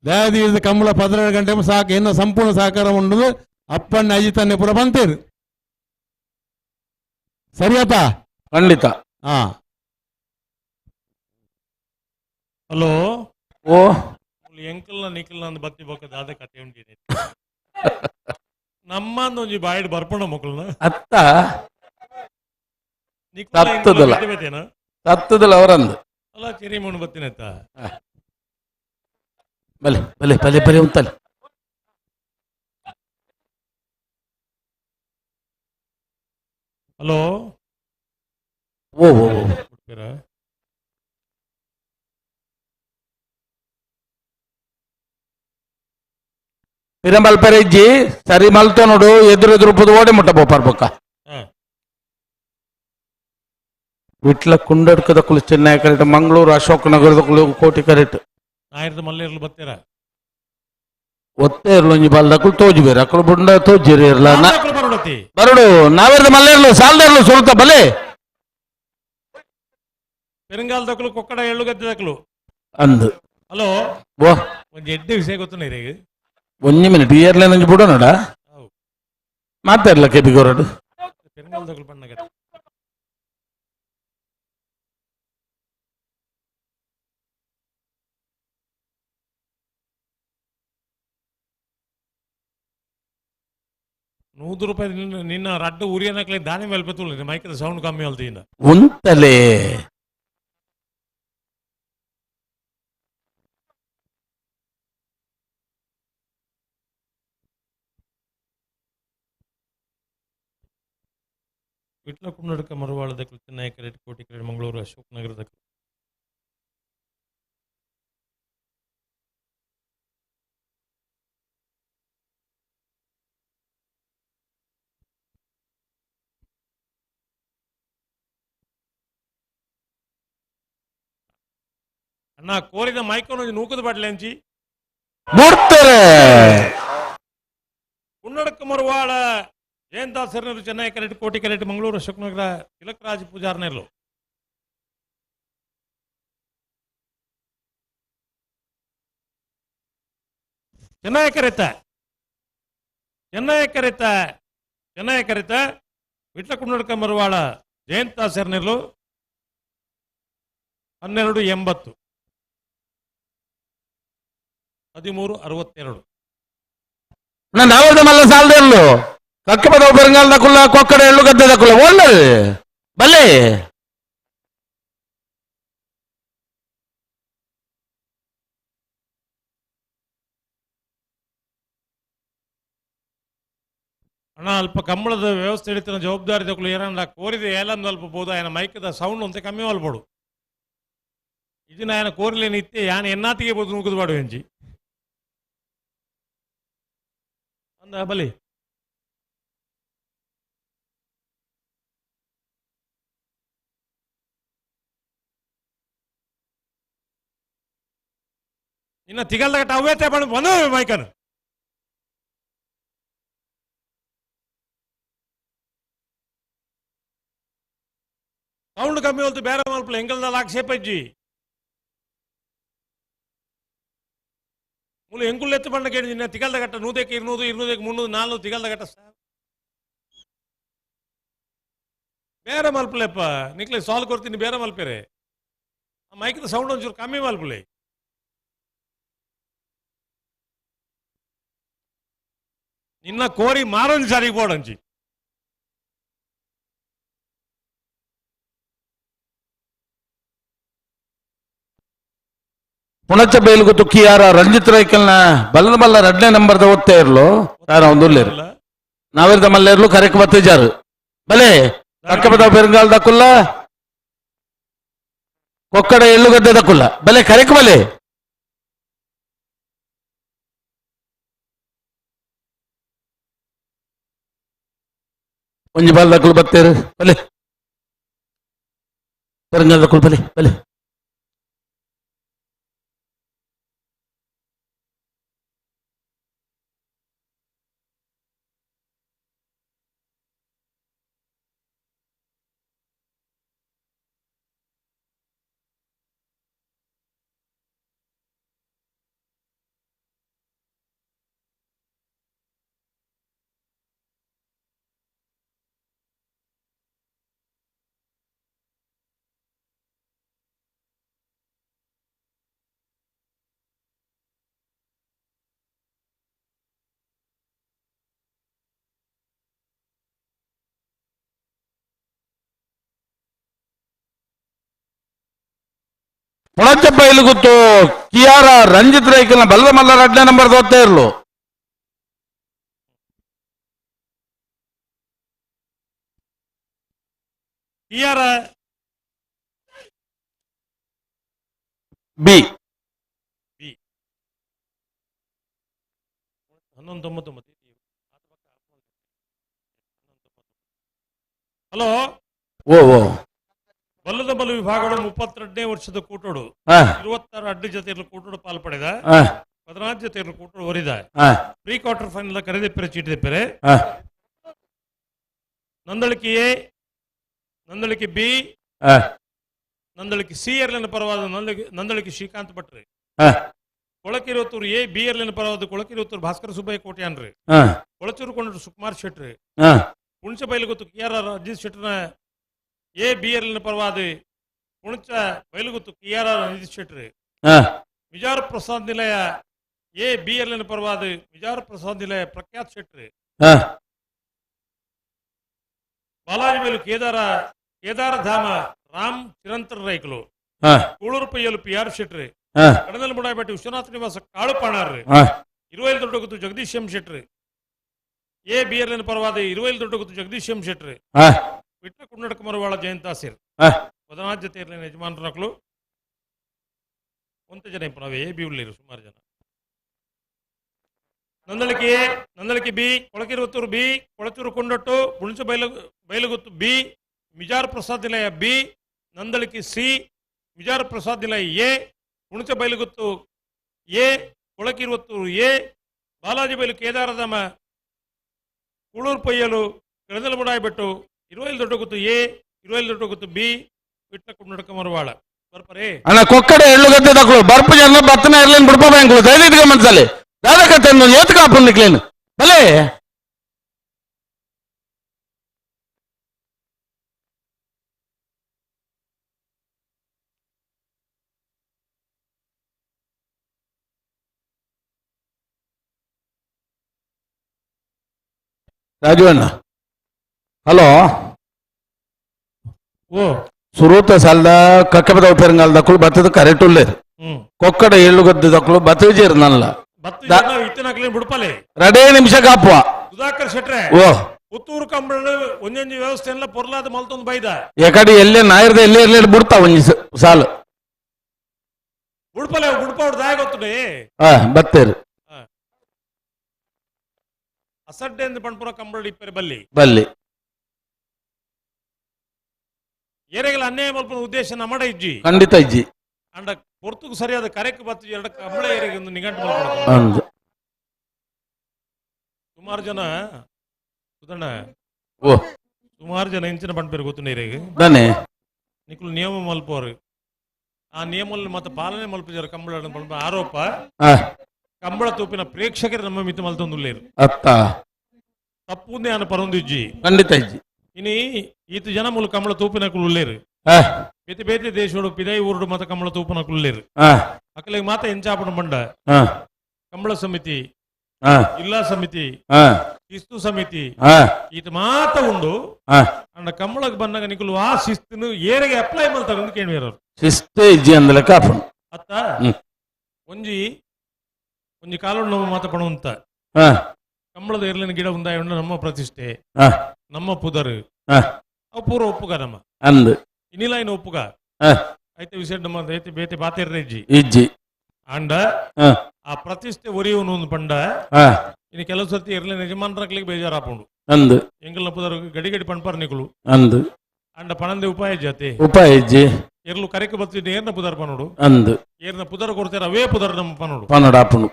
ದಯಾದಿ ಕಂಬಳ 16 ಗಂಟೆ ಸಾಕು ಇನ್ನು ಸಂಪೂರ್ಣ ಸಹಕಾರ ಉಂಡು ಅಪ್ಪಣ್ಣ ಅಜಿತನ್ನೇ ಪುರ ಬಂತೇರು ಸರಿಯಪ್ಪ ಖಂಡಿತ ಹಾ ಹಲೋ ಓ ಎಂಕಲ್ನ ನಿಖಿಲ್ನ ಅಂದ್ ಬತ್ತಿ ಬೋಕದ ಅದೇ ಕತೆ ಉಂಟಿದೆ ನಮ್ಮಂದು ಒಂಜಿ ಬಾಯಿಡ್ ಬರ್ಪಣ ಮಕ್ಕಳನ್ನ ಅತ್ತ ತತ್ತದಲ್ಲ ತತ್ತದಲ್ಲ ಅವರಂದು ಅಲ್ಲ ಚಿರಿ ಮುಣ್ ಬತ್ತಿನತ್ತ ಬಲೆ ಬಲೆ ಬಲೆ ಬಲೆ ಉಂತಲ್ಲ ಹಲೋ ಓ ಓ ಪಿರಂಬಲ್ಪರೆಜ್ಜಿ ಸರಿ ಮಲ್ತೋ ನೋಡು ಎದುರು ಪುದು ಓಡೆ ಮುಟ್ಟ ಬೋಪಾರ್ಬಕ್ಕ ವಿಟ್ಲ ಕುಂಡಡ್ಕದ ಕುಲು ಚೆನ್ನೈ ಕರೆಕ್ಟ್ ಮಂಗಳೂರು ಅಶೋಕ್ ನಗರದ ಕುಲು ಕೋಟಿ ಕರೆಕ್ಟ್ ಆಯ್ತು ಮಲ್ಲೇರ್ಲು ಬತ್ತೀರ ಒತ್ತೇ ಇರ್ಲು ಒಂಜಿ ಬಲ್ದಕ್ಕಳು ತೋಜಿ ಬೇರೆ ಅಕ್ಕಳು ಬುಂಡ ತೋಜಿರಿ ಇರ್ಲ ಬರೋಡತಿ ಬರಡು ನಾವೇರ್ದು ಮಲ್ಲೇರ್ಲು ಸಾಲ್ದೇರ್ಲು ಸ್ವಲ್ಪ ಬಲೆ ಪೆರಂಗಾಲದಕ್ಕಲು ಕೊಕ್ಕಡ ಎಳ್ಳು ಗದ್ದೆದಕ್ಕಲು ಅಂದು ಹಲೋ ಓ ಒಂದು ಎಡ್ಡೆ ವಿಷಯ ಗೊತ್ತು ನೀರಿಗೆ ಒಂಜಿ ಮಿನಿಟ್ ಇಯರ್ಲೆ ನಂಜಿ ಬಿಡೋನಡ ಮಾತಾಡ್ಲ ಕೆಪಿ ಗೌರಡು ಪೆರಂಗಾಲದಕ್ಕಲು ಬಣ್ಣ ಗತ್ತೆ ₹100 ನಿನ್ನ ರಡ್ಡು ಉರಿಯನಕ್ಲೆ ದಾನಿ ಮೇಲ್ಪತ್ತು ಮೈಕದ ಸೌಂಡ್ ಕಮ್ಮಿ ಅಲ್ತಿಂದ ಉಂತಲೇ ವಿಟ್ಲ ಕುನ್ನಡಕ ಮರುವಾಳದ ಚೆನ್ನೈ ಕೆರೆಟ್ ಕೋಟಿ ಕೆರೆಟ್ ಮಂಗಳೂರು ಅಶೋಕ್ ನಗರದ ಅಣ್ಣ ಕೋರಿದ ಮೈಕೋನ ನೂಕದ ಬಾಟ್ಲೆ ಹಂಚಿ ನೋಡ್ತಾರೆ ಕುನ್ನಡಕ ಮರುವಾಳ ಜಯಂತಾಸ್ ಸರ್ನರು ಚೆನ್ನೈ ಕೆರೆಟ್ ಕೋಟಿ ಕೆರೆಟ್ ಮಂಗಳೂರು ಅಶೋಕ್ ನಗರ ತಿಲಕ್ ರಾಜ್ ಪೂಜಾರ್ನೇರ್ಲು ಚೆನ್ನೈ ಕರೆತ ವಿಟ್ಲ ಕುನ್ನಡಕ ಮರುವಾಳ ಜಯಂತಾಸ್ ಸರ್ನೇರ್ಲು 1280 1362 ನಾನು ಯಾವ್ದು ಮಲ್ಲ ಸಾಲ್ದೇರ್ಲು ಕಕ್ಕೆ ಬದ ಬೆರಂಗಾಲದ ಕುಲ್ಲ ಕೊಕ್ಕಡ ಎಳ್ಳು ಗದ್ದೆದ ಕುಲ್ಲ ಒಳ್ಳೆ ಬಲೆ ಅಣ್ಣ ಅಲ್ಪ ಕಂಬಳದ ವ್ಯವಸ್ಥೆ ಹಿಡಿತಿನ ಜವಾಬ್ದಾರಿ ತಗೊಳ್ಳಿ ಏನಲ್ಲ ಕೋರಿದ ಏಲಂದು ಅಲ್ಪ ಬೋದು ఆయన ಮೈಕದ ಸೌಂಡ್ ಅಂತ ಕಮ್ಮಿ ಅಲ್ಬೋಡು ಇದನ್ನ ఆయన ಕೋರಿಲೇನು ಇತ್ತೆ ಯಾನ್ ಎನ್ನಾತಿಗೆ ಬೋದು ನುಗ್ಗದು ಬಾಡು ಎಂಜಿ ಅಂದ ಬಲಿ ಇನ್ನ ತಿಗಲ್ದಾಗ ಅವೇ ಬಂದು ಬಂದ ಮೈಕನ್ ಸೌಂಡ್ ಕಮ್ಮಿ ಹೋಲ್ತು ಬೇರೆ ಮಲ್ಪಲ ಎಂಗಲ್ದಲ್ಲಿ ಆಕ್ಷೇಪ ಇಜ್ಜಿ ಮೂಲ ಎಂಗುಲ್ ಎತ್ತು ಬಣ್ಣ ಕೇಳಿ ತಿಗಲ್ದ ಗಟ್ಟ 100 200 200 300 400 ತಿಗಲ್ದ ಗಟ್ಟ ಬೇರೆ ಮಲ್ಪಲೆಪ್ಪ ನಿಕ್ಲೆ ಸಾಲ್ ಕೊಡ್ತೀನಿ ಬೇರೆ ಮಲ್ಪೇರೆ ಮೈಕಿದ ಸೌಂಡ್ ಒಂಚೂರು ಕಮ್ಮಿ ಮಲ್ಪಲೆ ಇನ್ನ ಕೋರಿ ಮಾರೊಂದು ಸಾರಿಗೆ ಬೋಡಂಚಿ ಪುಣಚ ಬೈಲ್ಗುತ್ತು ಕಿಯಾರ ರಂಜಿತ್ ರೈಕಲ್ನ ಬಲ್ಲದ ಬಲ್ಲ 2ನೇ ನಂಬರ್ದ ಓದ್ತಾ ಇರ್ಲು ಯಾರ ಒಂದುಲ್ಲೇರು ನಾವಿರ್ದ ಮಲ್ಲೇರ್ಲು ಕರೆಕ್ ಬತ್ತಿಜಾರು ಬಲೆ ಅಕ್ಕ ಬದ ಬೆರಂಗಾಲ್ ದಕ್ಕುಲ್ಲ ಕೊಕ್ಕಡ ಎಳ್ಳುಗದ್ದೆ ದಕ್ಕುಲ್ಲ ಬಲೆ ಕರೆಕ್ ಬಲೆ ಒಂಜಿ ಬಾಲ್ ದಕ್ಕುಲು ಬತ್ತೇರು ಬಲೆ ಬೆರಂಗಾಲ್ ದಕ್ಕುಲು ಬಲೆ ಬಲೆ ಪುಣಚ ಬೈಲುಗುತ್ತು ಕಿಯಾರ ರಂಜಿತ್ ರೈಕಲ್ನ ಬಲ್ಲದ ಮಲ್ಲ 2ನೇ ನಂಬರ್ದ ಓದ್ತಾ ಇರ್ಲು ಕಿಯಾರ ಬಿ 1199. ಹಲೋ ಓ ಓ ಬಲ್ಲದ ಬಲು ವಿಭಾಗಗಳು 32ನೇ ವರ್ಷದ ಕೂಟೋಡು ಹಾ 26 ಅಡ್ಡು ಜೊತೆಯಲ್ಲಿ ಕೂಟೋಡು ಪಾಲ್ ಪಡೆದ ಹಾ 14 ಜೊತೆಯಲ್ಲಿ ಕೂಟೋಡು ಹೊರಿದ ಹಾ ಪ್ರೀ ಕ್ವಾರ್ಟರ್ ಫೈನಲ್ ಕರೆದಿಪ್ಪರೆ ಚೀಟಿ ತೆಪ್ಪರೆ ಹಾ ನಂದಳಿಕೆ ಎ ನಂದಳಿಕೆ ಬಿ ಹಾ ನಂದಳಿಕೆ ಸಿ ಎರ್ಲಿನ ಪರವಾದ ನಂದಳಿಕೆ ಶ್ರೀಕಾಂತ್ ಭಟ್ರಿ ಹಾ ಕೊಳಕಿರುವತ್ತೂರು ಎ ಬಿ ಎರ್ಲಿನ ಪರವಾದ ಕೊಳಕಿರುವತ್ತೂರು ಭಾಸ್ಕರ ಸುಬ್ಬಯ್ಯ ಕೋಟ್ಯಾನ್ರಿ ಹಾ ಕೊಳಚೂರು ಕೊಂಡರು ಸುಕುಮಾರ್ ಶೆಟ್ರಿ ಹಾ ಹುಣಚ ಬೈಲುಗುತ್ತು ಕಿಯಾರ ಅಜಿತ್ ಶೆಟ್ರನ ಎ ಬಿ ಎರ್ಲಿನ ಪರವಾದ ಹುಣಚ ಬೈಲುಗುತ್ತು ಕಿಯಾರ ಅಜಿತ್ ಶೆಟ್ರಿ ಹಾ ಮಿಜಾರು ಪ್ರಸಾದ್ ನಿಲಯ ಎ ಬಿ ಎರ್ಲಿನ ಪರವಾದ ಮಿಜಾರು ಪ್ರಸಾದ್ ನಿಲಯ ಪ್ರಖ್ಯಾತ್ ಶೆಟ್ರಿ ಹಾ ಬಾಲಾಜಿ ಬೈಲು ಕೇದಾರಧಾಮ ರಾಮ್ ಚಿರಂತರ ರೈಕಲು ಹಾ ಕೂಳೂರು ಪೈಯಲು ಪಿ ಆರ್ ಶೆಟ್ರಿ ಹಾ ಕಡದಲ್ಲಿ ಮುಡಾಯ್ಬಟ್ಟಿ ವಿಶ್ವನಾಥ ನಿವಾಸ ಕಾಳು ಪಾಣಾರ್ರಿ ಹಾ ಇರುವೈಲ್ ದೊಡ್ಡಗುತ್ತು ಜಗದೀಶ್ ಎಂ ಶೆಟ್ರಿ ಎ ಬಿ ಎರ್ಲಿನ ಪರವಾದ ಇರುವೈಲ್ ದೊಡ್ಡಗುತ್ತು ಜಗದೀಶ್ ಎಂ ಶೆಟ್ರಿ ಹಾ ವಿಟ್ಟ ಕುಂಡಡಕ ಮರವಾಳ ಜಯಂತಾಸಿರ್ ಹಾ ಬದನಾಥ್ ಜೊತೆ ಇರ್ಲಿನ ಯಜಮಾನರ ಮಕ್ಕಳು ಒಂತ ಜನ ನಾವೇ ಎ ಬಿ ಉಳ್ಳಿರು ಸುಮಾರು ಜನ ನಂದಳಿಕೆ ಬಿ ಕೊಳಕಿರುವತ್ತೂರು ಬಿ ಕೊಳಚೂರು ಕೊಂಡಟ್ಟು ಹುಣಚ ಬೈಲಗುತ್ತು ಬಿ ಮಿಜಾರ್ ಪ್ರಸಾದ್ ನಿಲಯ ಬಿ ನಂದಳಿಕೆ ಸಿ ಮಿಜಾರ್ ಪ್ರಸಾದ್ ನಿಲಯ ಎ ಹುಣಚ ಬೈಲಗುತ್ತು ಎ ಕೊಳಕಿರುವತ್ತೂರು ಎ ಬಾಲಾಜಿ ಬೈಲು ಕೇದಾರಧಾಮ ಕುಳೂರು ಪಯ್ಯಲು ಕೆಳದಲು ಮುಡಾಯ್ಬೆಟ್ಟು ಇರುವೈಲ್ ದೊಡ್ಡಗುತ್ತು ಎ ಇರುವೈಲ್ ದೊಡ್ಡಗುತ್ತು ಬಿ ವಿಟ್ಟ ಕುಂಡಡಕ ಮರವಾಳ ಬರ್ಪರೇ ಅಣ್ಣ ಕೊಕ್ಕಡೆ ಎಳ್ಳುಗದ್ದೆ ದಕ್ಕಳು ಬರ್ಪು ಜನ ಬತ್ತನ ಇರ್ಲೇನು ಬಿಡ್ಪ ಬ್ಯಾಂಕ್ಗಳು ದಯವಿಟ್ಟು ಗಮನಿಸಲಿ ದಾದಕತೆ ಏತ್ ಕಾಪು ನಿಕ್ಲೇನು ಬಲೆ ರಾಜು ಅಣ್ಣ ಹಲೋ ಓ ಸುರೂತ ಸಾಲದ ಕಕ್ಕಬದ ಪೆರಂಗಾಲ ದಕ್ಕಳು ಬತ್ತದ ಕರೆಕ್ಟ್ ಉಳ್ಳೇರು ಕೊಕ್ಕಡ ಎಳ್ಳುಗದ್ದೆ ದಕ್ಕಳು ಬತ್ತಜೇರು ನಲ್ಲ ಇತ್ತನಾಕ್ಲೇನು ಬಿಡ್ಪಲೆ 2 ನಿಮಿಷ ಕಾಪುವ ಸುಧಾಕರ್ ಶೆಟ್ರೆ ಓ ಪುತ್ತೂರು ಕಂಬಳ ಒಂದೊಂದು ವ್ಯವಸ್ಥೆ ಎಲ್ಲ ಪೊರ್ಲಾದ ಮಲ್ತೊಂದು ಬೈದ ಎಕಡೆ ಎಲ್ಲೇ ನಾಯಿರ್ದ ಎಲ್ಲೇ ಎಲ್ಲೇ ಬಿಡ್ತಾವ ಒಂಜಿ ಸಾಲು ಬಿಡ್ಪಲೆ ಬಿಡ್ಪಾವ್ದು ದಾಯ ಗೊತ್ತುಡೆ ಹಾ ಬತ್ತೇರು ಅಸಡ್ಡೆ ಎಂದು ಪಣ್ಪುರ ಕಂಬಳ ಇಪ್ಪರೆ ಬಲ್ಲಿ ಬಲ್ಲಿ ಏರೆಗಳ ಅನ್ಯಾಯ ಮಲ್ಪನ ಉದ್ದೇಶ ನಮ್ಮಡ ಇಜ್ಜಿ ಖಂಡಿತ ಇಜ್ಜಿ ಅಂಡ ಪೊರ್ತುಕು ಸರಿಯಾದ ಕರೆಕ್ ಬತ್ತು ಎರಡು ಕಂಬಳ ಏರಿಗೆ ಒಂದು ನಿಘಂಟು ಮಾಡ್ಕೊಡೋದು ಅಂದು ಸುಮಾರು ಜನ ಸುಧಣ್ಣ ಓ ಸುಮಾರು ಜನ ಇಂಚಿನ ಪಂಪೇರು ಗೊತ್ತು ನೀರಿಗೆ ಬನ್ನಿ ನಿಕ್ಲು ನಿಯಮ ಮಲ್ಪೋರು ಆ ನಿಯಮಲ್ಲಿ ಮತ್ತೆ ಪಾಲನೆ ಮಲ್ಪಿದಾರೆ ಕಂಬಳ ಆರೋಪ ಹಾ ಕಂಬಳ ತೂಪಿನ ಪ್ರೇಕ್ಷಕರು ನಮ್ಮ ಮಿತಿ ಮಲ್ತೊಂದುಲ್ಲೇರು ಅತ್ತ ತಪ್ಪುಂದೇ ಅನ್ನ ಪರೊಂದಿಜ್ಜಿ ಖಂಡಿತ ಇಜ್ಜಿ ಇನಿ ಈತು ಜನ ಮೂಲ ಕಂಬಳ ತೂಪಿನ ಕುಳ್ಳುಲ್ಲೇರು ಹಾ ಬೇತೆ ಬೇತೆ ದೇಶೋಡು ಪಿದೈ ಊರುಡು ಮತ ಕಂಬಳ ತೂಪನ ಕುಳ್ಳುಲ್ಲೇರು ಹಾ ಅಕ್ಕಲಿಗೆ ಮಾತ ಎಂಚಾಪಣ ಬಂಡ ಹಾ ಕಂಬಳ ಸಮಿತಿ ಹಾ ಜಿಲ್ಲಾ ಸಮಿತಿ ಹಾ ಶಿಸ್ತು ಸಮಿತಿ ಆ, ಇದು ಮಾತ ಉಂಡು ಆ. ಅಂಡ ಕಂಬಳಕ್ಕೆ ಬಂದಾಗ ನಿಕಲು ಆ ಶಿಸ್ತನ್ನು ಏರಿಗೆ ಅಪ್ಲೈ ಮಾಡ್ತಾರೆ ಅಂತ ಕೇಳಿರೋರು ಶಿಸ್ತೇ ಇಜ್ಜಿ ಅಂದಲೆ ಕಾಪುಂಡು. ಅತ್ತ ಹ್ಮ್. ಒಂಜಿ ಒಂಜಿ ಕಾಲೋಡು ನಾವು ಮಾತ ಪಡುವಂತ ಆ, ಕಂಬಳದ ಎರಲಿನ ಗಿಡ ಉಂದಾಯ ನಮ್ಮ ಪ್ರತಿಷ್ಠೆ ಆ, ನಮ್ಮ ಪುದರ್ ಆ. ಅವು ಪೂರ ಒಪ್ಪುಗ ನಮ್ಮ ಅಂದು ಇನ್ನಿಲ್ಲ ಇನ್ನು ಒಪ್ಪುಗ ಆ, ಐತೆ ವಿಷಯ ನಮ್ಮ ಐತೆ ಬೇತೆ ಬಾತಿರ್ರೆಜ್ಜಿ ಇಜ್ಜಿ ಅಂಡ ಆ, ಆ ಪ್ರತಿಷ್ಠೆ ಒರಿಯುವನು ಒಂದು ಪಂಡ ಆ, ಇನ್ನು ಕೆಲವು ಸರ್ತಿ ಎರಲಿನ ಯಜಮಾನರಾಗ್ಲಿಕ್ಕೆ ಬೇಜಾರಾಪುಂಡು ಅಂದು ಎಂಗಲ್ನ ಪುದರ್ ಗಡಿ ಗಡಿ ಪಣ್ಪಾರ್ ನಿಕಲು ಅಂದು ಅಂಡ ಪಣಂದೆ ಉಪಾಯ ಜಾತೆ ಉಪಾಯ ಇಜ್ಜಿ ಎರಲು ಕರೆಕ್ಕೆ ಬರ್ತಿದ್ದೆ ಏರ್ನ ಪುದರ್ ಪನೋಡು ಅಂದು ಏರ್ನ ಪುದರ್ ಕೊಡ್ತಾರೆ ಅವೇ ಪುದರ್ ನಮ್ಮ ಪನೋಡು ಪನ್ನಡ ಆಪುಂಡು.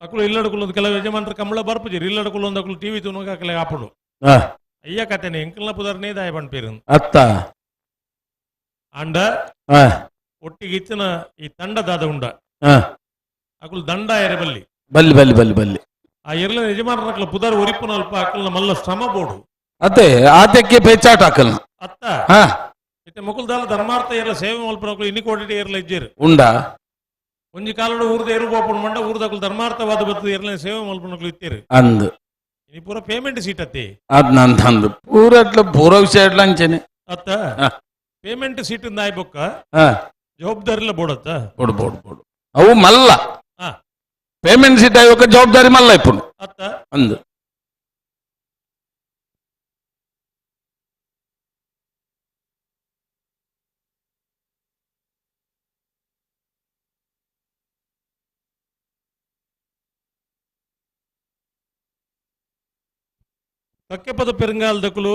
ಅಕ್ಕಳು ಇಲ್ಲಡಕುಲು ಒಂದು ಕೆಲವು ಯಜಮಾನರ ಕಂಬಳ ಬರ್ಪುಜಿ ಇಲ್ಲಡಕುಲು ಒಂದು ಅಕ್ಕಳು ಟಿವಿ ತುನಗ ಹಾಕಲೆ ಆಪುಂಡು ಆ, ಅಯ್ಯ ಕತೆನೆ ಎಂಕಲ್ನ ಪುದರ್ನೇ ದಾಯ ಪಣ್ಪೇರು ಅತ್ತ ಅಂಡ ಆ, ಒಟ್ಟಿಗೆ ಇತ್ತಿನ ಈ ತಂಡದಾದ ಉಂಡ ಆ. ಅಕ್ಕಳು ದಂಡ ಎರೆಬಲ್ಲಿ ಬಲ್ಲಿ ಬಲ್ಲಿ ಬಲ್ಲಿ ಬಲ್ಲಿ ಆ ಎರಲ ಯಜಮಾನರ ಅಕ್ಕಳ ಪುದರ್ ಒರಿಪುನ ಅಲ್ಪ ಅಕ್ಕಲ್ನ ಮಲ್ಲ ಶ್ರಮ ಬೋಡು ಅದೇ ಆತಕ್ಕೆ ಪೆಚ್ಚಾಟ ಹಾಕಲ್ನ. ಅತ್ತ ಹಾ ಇತ್ತೆ ಮುಕುಲ್ದಾಲ ಧರ್ಮಾರ್ಥ ಏರ್ಲ ಸೇವೆ ಮಲ್ಪನ ಅಕ್ಕಳು ಇನ್ನಿ ಕೋಟಿ ಏರ್ಲ ಇಜ್ಜೇರು ಉಂಡ ಒಂಜಿ ಕಾಲಡು ಊರ್ದ ಏರು ಬೋಪುಣ ಮಂಡ ಊರ್ದ ಅಕ್ಕಳು ಧರ್ಮಾರ್ಥವಾದ ಬರ್ತದೆ ಏರ್ಲ ಸೇವೆ ಮಲ್ಪನ ಅಕ್ಕಳು ಇತ್ತೇರು ಅಂದು ಇನಿ ಪೂರ ಪೇಮೆಂಟ್ ಸೀಟ್ ಅತ್ತಿ ಅದ್ ನಂದು ಪೂರ ಇಟ್ಲ ಪೂರ ವಿಷಯ ಇಟ್ಲ ಅಂಚೆನೆ. ಅತ್ತ ಹಾ. ಪೇಮೆಂಟ್ ಸೀಟ್ ಆಯ್ ಬೊಕ್ಕ ಹಾ ಜವಾಬ್ದಾರಿಲ್ಲ ಬೋಡತ್ತ ಬೋಡು ಬೋಡು ಬೋಡು ಅವು ಮಲ್ಲ ಹಾ. ಪೇಮೆಂಟ್ ಸೀಟ್ ಆಯ್ಕ ಜವಾಬ್ದಾರಿ ಮಲ್ಲ ಇಪ್ಪುಂಡು ಅತ್ತ ಅಂದು. ಕಕ್ಕೆಪದ ಪೆರಂಗಾಲದಕ್ಕಲು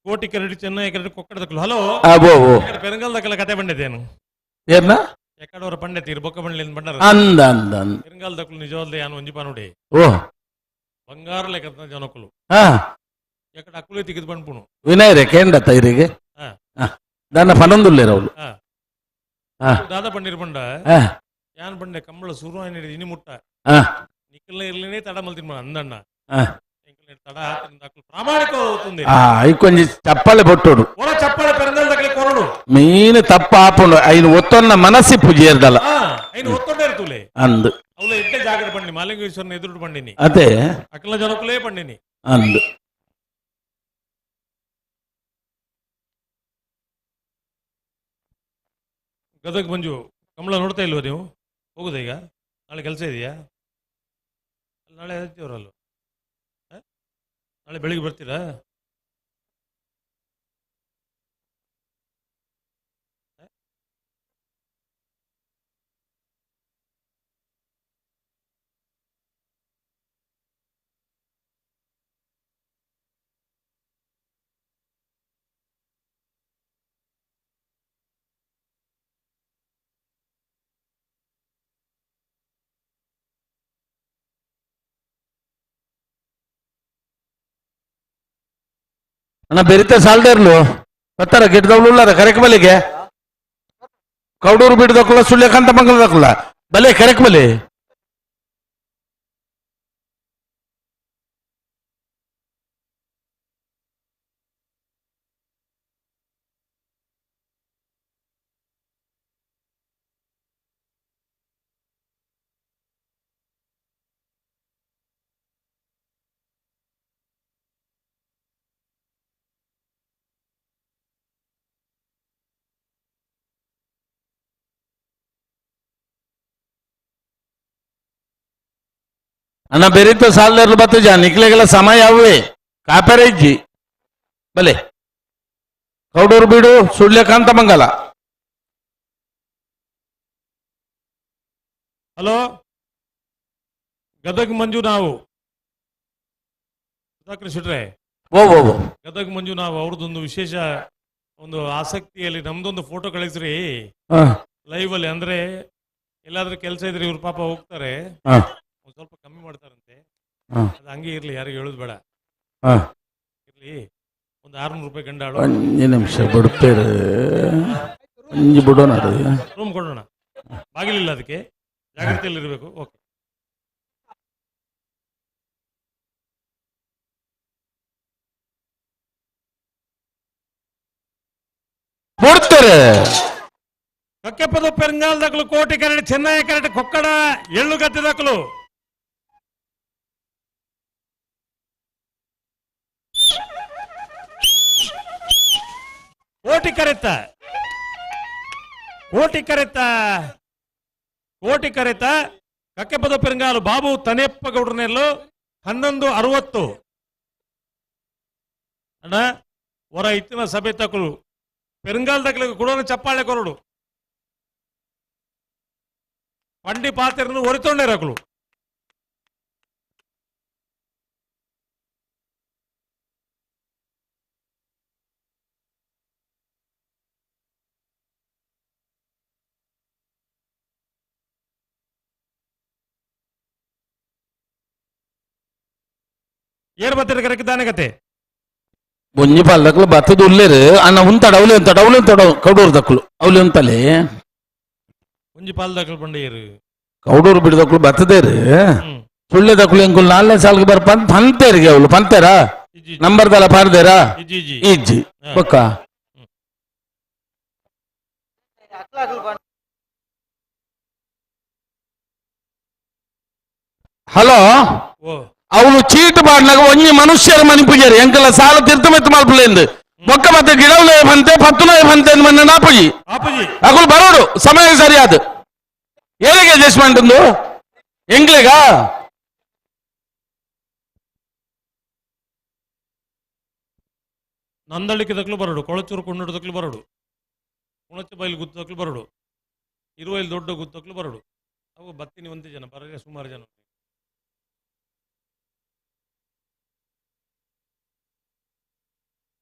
ಕೋಟಿ ಕೆರಡಿ ಚೆನ್ನೈ ಕೆರಡಿ ಕೊಕ್ಕಡದಕ್ಕಲು ಹಲೋ ಪೆರಂಗಾಲದಕ್ಕಲ ಕತೆ ಬಂದಿದ್ದೇನು ಏನ ಎಕ್ಕಡವರ ಪಂಡಿತ ಬೊಕ್ಕ ಬಂಡ್ಲಿಂದ ಬಂಡಾರ ಅಂದ ಅಂದ ಅಂದ ಪೆರಂಗಾಲದಕ್ಕಲು ನಿಜವಾದ ಯಾನು ಒಂಜಿ ಪಾನುಡಿ ಓ ಬಂಗಾರ ಲೆಕ್ಕ ಜನಕ್ಕಲು ಹಾ ಎಕ್ಕಡ ಅಕ್ಕುಲೆ ತೆಗೆದು ಬಂಡ್ಪುಣು ವಿನಯರೇ ಕೇಂಡ ತೈರಿಗೆ ಹಾ. దాన్ని పనందులే రావులు ದಾದ ಪಂಡಿರ್ ಬಂಡ ಯಾನ್ ಬಂಡೆ ಕಂಬಳ ಸುರು ಆಯ್ನ ಇನಿ ಮುಟ್ಟ ನಿಕ್ಕಲ್ನ ಇರ್ಲಿನೇ ತಡ ಮಲ್ತಿನ ಅಂದಣ್ಣ తడ ప్రామాణికం అవుతుంది కొంచెం చప్పాలి పొట్టుడు ఓర చప్పాలి పెరందల దగ్గర కొరడు ಮೀನು ತಪ್ಪ ಆಪುಂಡು ಐನು ಒತ್ತೊನ್ನ ಮನಸ್ಸಿಪ್ಪು ಜೇರ್ದಲ್ಲ ಐನು ಒತ್ತೊಂಡೆ ಇರ್ತುಲೆ ಅಂದು ಅವಳ ಎಡ್ಡೆ ಜಾಗರ ಪಂಡಿ ಮಾಲಿಂಗೇಶ್ವರನ ಎದುರು ಪಂಡಿನಿ ಅದೇ ಅಕ್ಕಲ ಜನಕುಲೇ ಪಂಡಿನಿ ಅಂದು ಗದಗ ಮಂಜು ಕಮಲ ನೋಡ್ತಾ ಇಲ್ವ ನೀವು ಹೋಗುದ ಈಗ ನಾಳೆ ಕೆಲಸ ಇದೆಯಾ ನಾಳೆ ಹೇಳ್ತೀವ್ರಲ್ಲ ನಾಳೆ ಬೆಳಿಗ್ಗೆ ಬರ್ತೀರಾ ಅಣ್ಣ ಬೆರಿತ ಸಾಲ್ದೇರ್ಲು ಬರ್ತಾರ ಗಿಡದವ್ಳು ಉಳ್ಳಾರ ಕರೆಕ್ ಬಲಿಗೆ ಕೌಡೂರು ಬಿಡದಕ್ಕಲ್ಲ ಸುಳ್ಯಕಾಂತ ಮಂಗಲದಕ್ಕಲ್ಲ ಬಲೆ ಕರೆಕ್ ಬಲಿ ಅಣ್ಣ ಬೆರೀತ ಸಾಲ್ದೇರ್ಲು ಬತ್ತ ಜಾ ನಿಕ್ಲೆಗೆಲ್ಲ ಸಮಯ ಅವೇ ಕಾಪೆರೆ ಇಜ್ಜಿ ಬಲೆ ಕೌಡೂರು ಬೀಡು ಸುಳ್ಯಕಾಂತ ಮಂಗಲ ಹಲೋ ಗದಗ ಮಂಜು ನಾವು ಶೆಟ್ರೆ ಓ ಗದಗ ಮಂಜು ನಾವು ಅವ್ರದ್ದೊಂದು ವಿಶೇಷ ಒಂದು ಆಸಕ್ತಿಯಲ್ಲಿ ನಮ್ದೊಂದು ಫೋಟೋ ಕಳಿಸ್ರಿ ಲೈವ್ ಅಲ್ಲಿ ಅಂದ್ರೆ ಎಲ್ಲಾದ್ರೂ ಕೆಲಸ ಇದ್ರೆ ಇವ್ರ ಪಾಪ ಹೋಗ್ತಾರೆ ಒಂದ್ ಸ್ವಲ್ಪ ಕಮ್ಮಿ ಮಾಡ್ತಾರಂತೆ ಅದು ಹಂಗೆ ಇರ್ಲಿ ಯಾರಿಗೂ ಹೇಳುದು ಬೇಡ ಇರ್ಲಿ ಒಂದು 600 ರೂಪಾಯಿ ಗಂಡಾಳು ಒಂಜಿ ನಿಮಿಷ ಬಿಡ್ತೇರು ಒಂಜಿ ಬಿಡೋಣ ರೂಮ್ ಕೊಡೋಣ ಬಾಗಿಲಿಲ್ಲ ಅದಕ್ಕೆ ಜಾಗ್ರತೆಯಲ್ಲಿ ಇರಬೇಕು ಓಕೆ ಕೊಡ್ತಾರೆ ಕಕ್ಕೆಪದ ಪೆರಂಗಾಲದಕ್ಕಲು ಕೋಟಿ ಕೆರಡಿ ಚೆನ್ನೈ ಕೆರಡಿ ಕೊಕ್ಕಡ ಎಳ್ಳು ಗದ್ದೆದಕ್ಕಲು ಕೋಟಿ ಕರೆತ ಕಕ್ಕೆಪದ ಪೆರಂಗಾಲು ಬಾಬು ತನೆಪ್ಪ ಗೌಡ್ರನೆಲ್ಲೋ 11:60 ಅಣ್ಣ ಹೊರ ಇತ್ತಿನ ಸಭೆ ತಕಲು ಪೆರಂಗಾಲ್ ತಕ್ಕಲಿಗೆ ಕೂಡ ಚಪ್ಪಾಳೆ ಕೊರಡು ಪಂಡಿ ಪಾತ್ರೆಯನ್ನು ಹೊರಿತೊಂಡಿರಕಲು ಏರ್ ಬತ್ತಿರ ಕರೆಕ್ಕಿದ್ದಾನೆ ಕತೆ ಒಂಜಿ ಪಲ್ಲಕ್ಲು ಬತ್ತದ ಉಲ್ಲೇರು ಅನ್ನ ಉಂತಾಡ ಅವಲಿ ಕೌಡೂರು ದಕ್ಕಲು ಅವಲಿ ಉಂತಲೆ ಒಂಜಿ ಪಾಲ್ದಾಕಲ್ ಬಂಡೇರು ಕೌಡೂರು ಬಿಡದಕ್ಕಳು ಬತ್ತದೇರು ಸುಳ್ಳೆ ದಕ್ಕಲು ಎಂಕುಲ್ 4ನೇ ಸಾಲ್ಗೆ ಬರ ಪಂತೇರಿಗೆ ಅವಳು ಪಂತೇರಾ ನಂಬರ್ ದಲ್ಲ ಪಾರ್ದೇರಾ ಇಜ್ಜಿ ಬೊಕ್ಕ ಹಲೋ ಅವಳು ಚೀಟ್ ಪಾಡ್ನಾಗ ಒಂಜಿ ಮನುಷ್ಯರ ಮನಿ ಪೂಜಾರಿ ಎಂಕಲ್ಲ ಸಾಲ ತೀರ್ಥಮೆತ್ತು ಮಲ್ಪಲೆಂದು ಬೊಕ್ಕ ಮತ್ತೆ ಗಿಡವೇ ಬಂತೆ ಪತ್ತುನೇ ಬಂತೆ ಮೊನ್ನೆ ನಾಪುಜಿ ಅಕುಲು ಬರೋಡು ಸಮಯ ಸರಿಯಾದ ಏನಿಗೆ ಅಡ್ಜಸ್ಟ್ಮೆಂಟ್ ಒಂದು ಎಂಗ್ಲಿಗ ನಂದಳಿಕೆ ದಕ್ಲು ಬರಡು ಕೊಳಚೂರು ಕೊಂಡೋಡು ದಕ್ಲು ಬರಡು ಕುಣಚ ಬೈಲು ಗುತ್ತು ದಕ್ಲು ಬರಡು 20 ದೊಡ್ಡ ಗುತ್ತು ದಕ್ಲು ಬರಡು ಅವು ಬತ್ತಿನಿ 1 ಜನ ಬರಲಿ ಸುಮಾರು ಜನ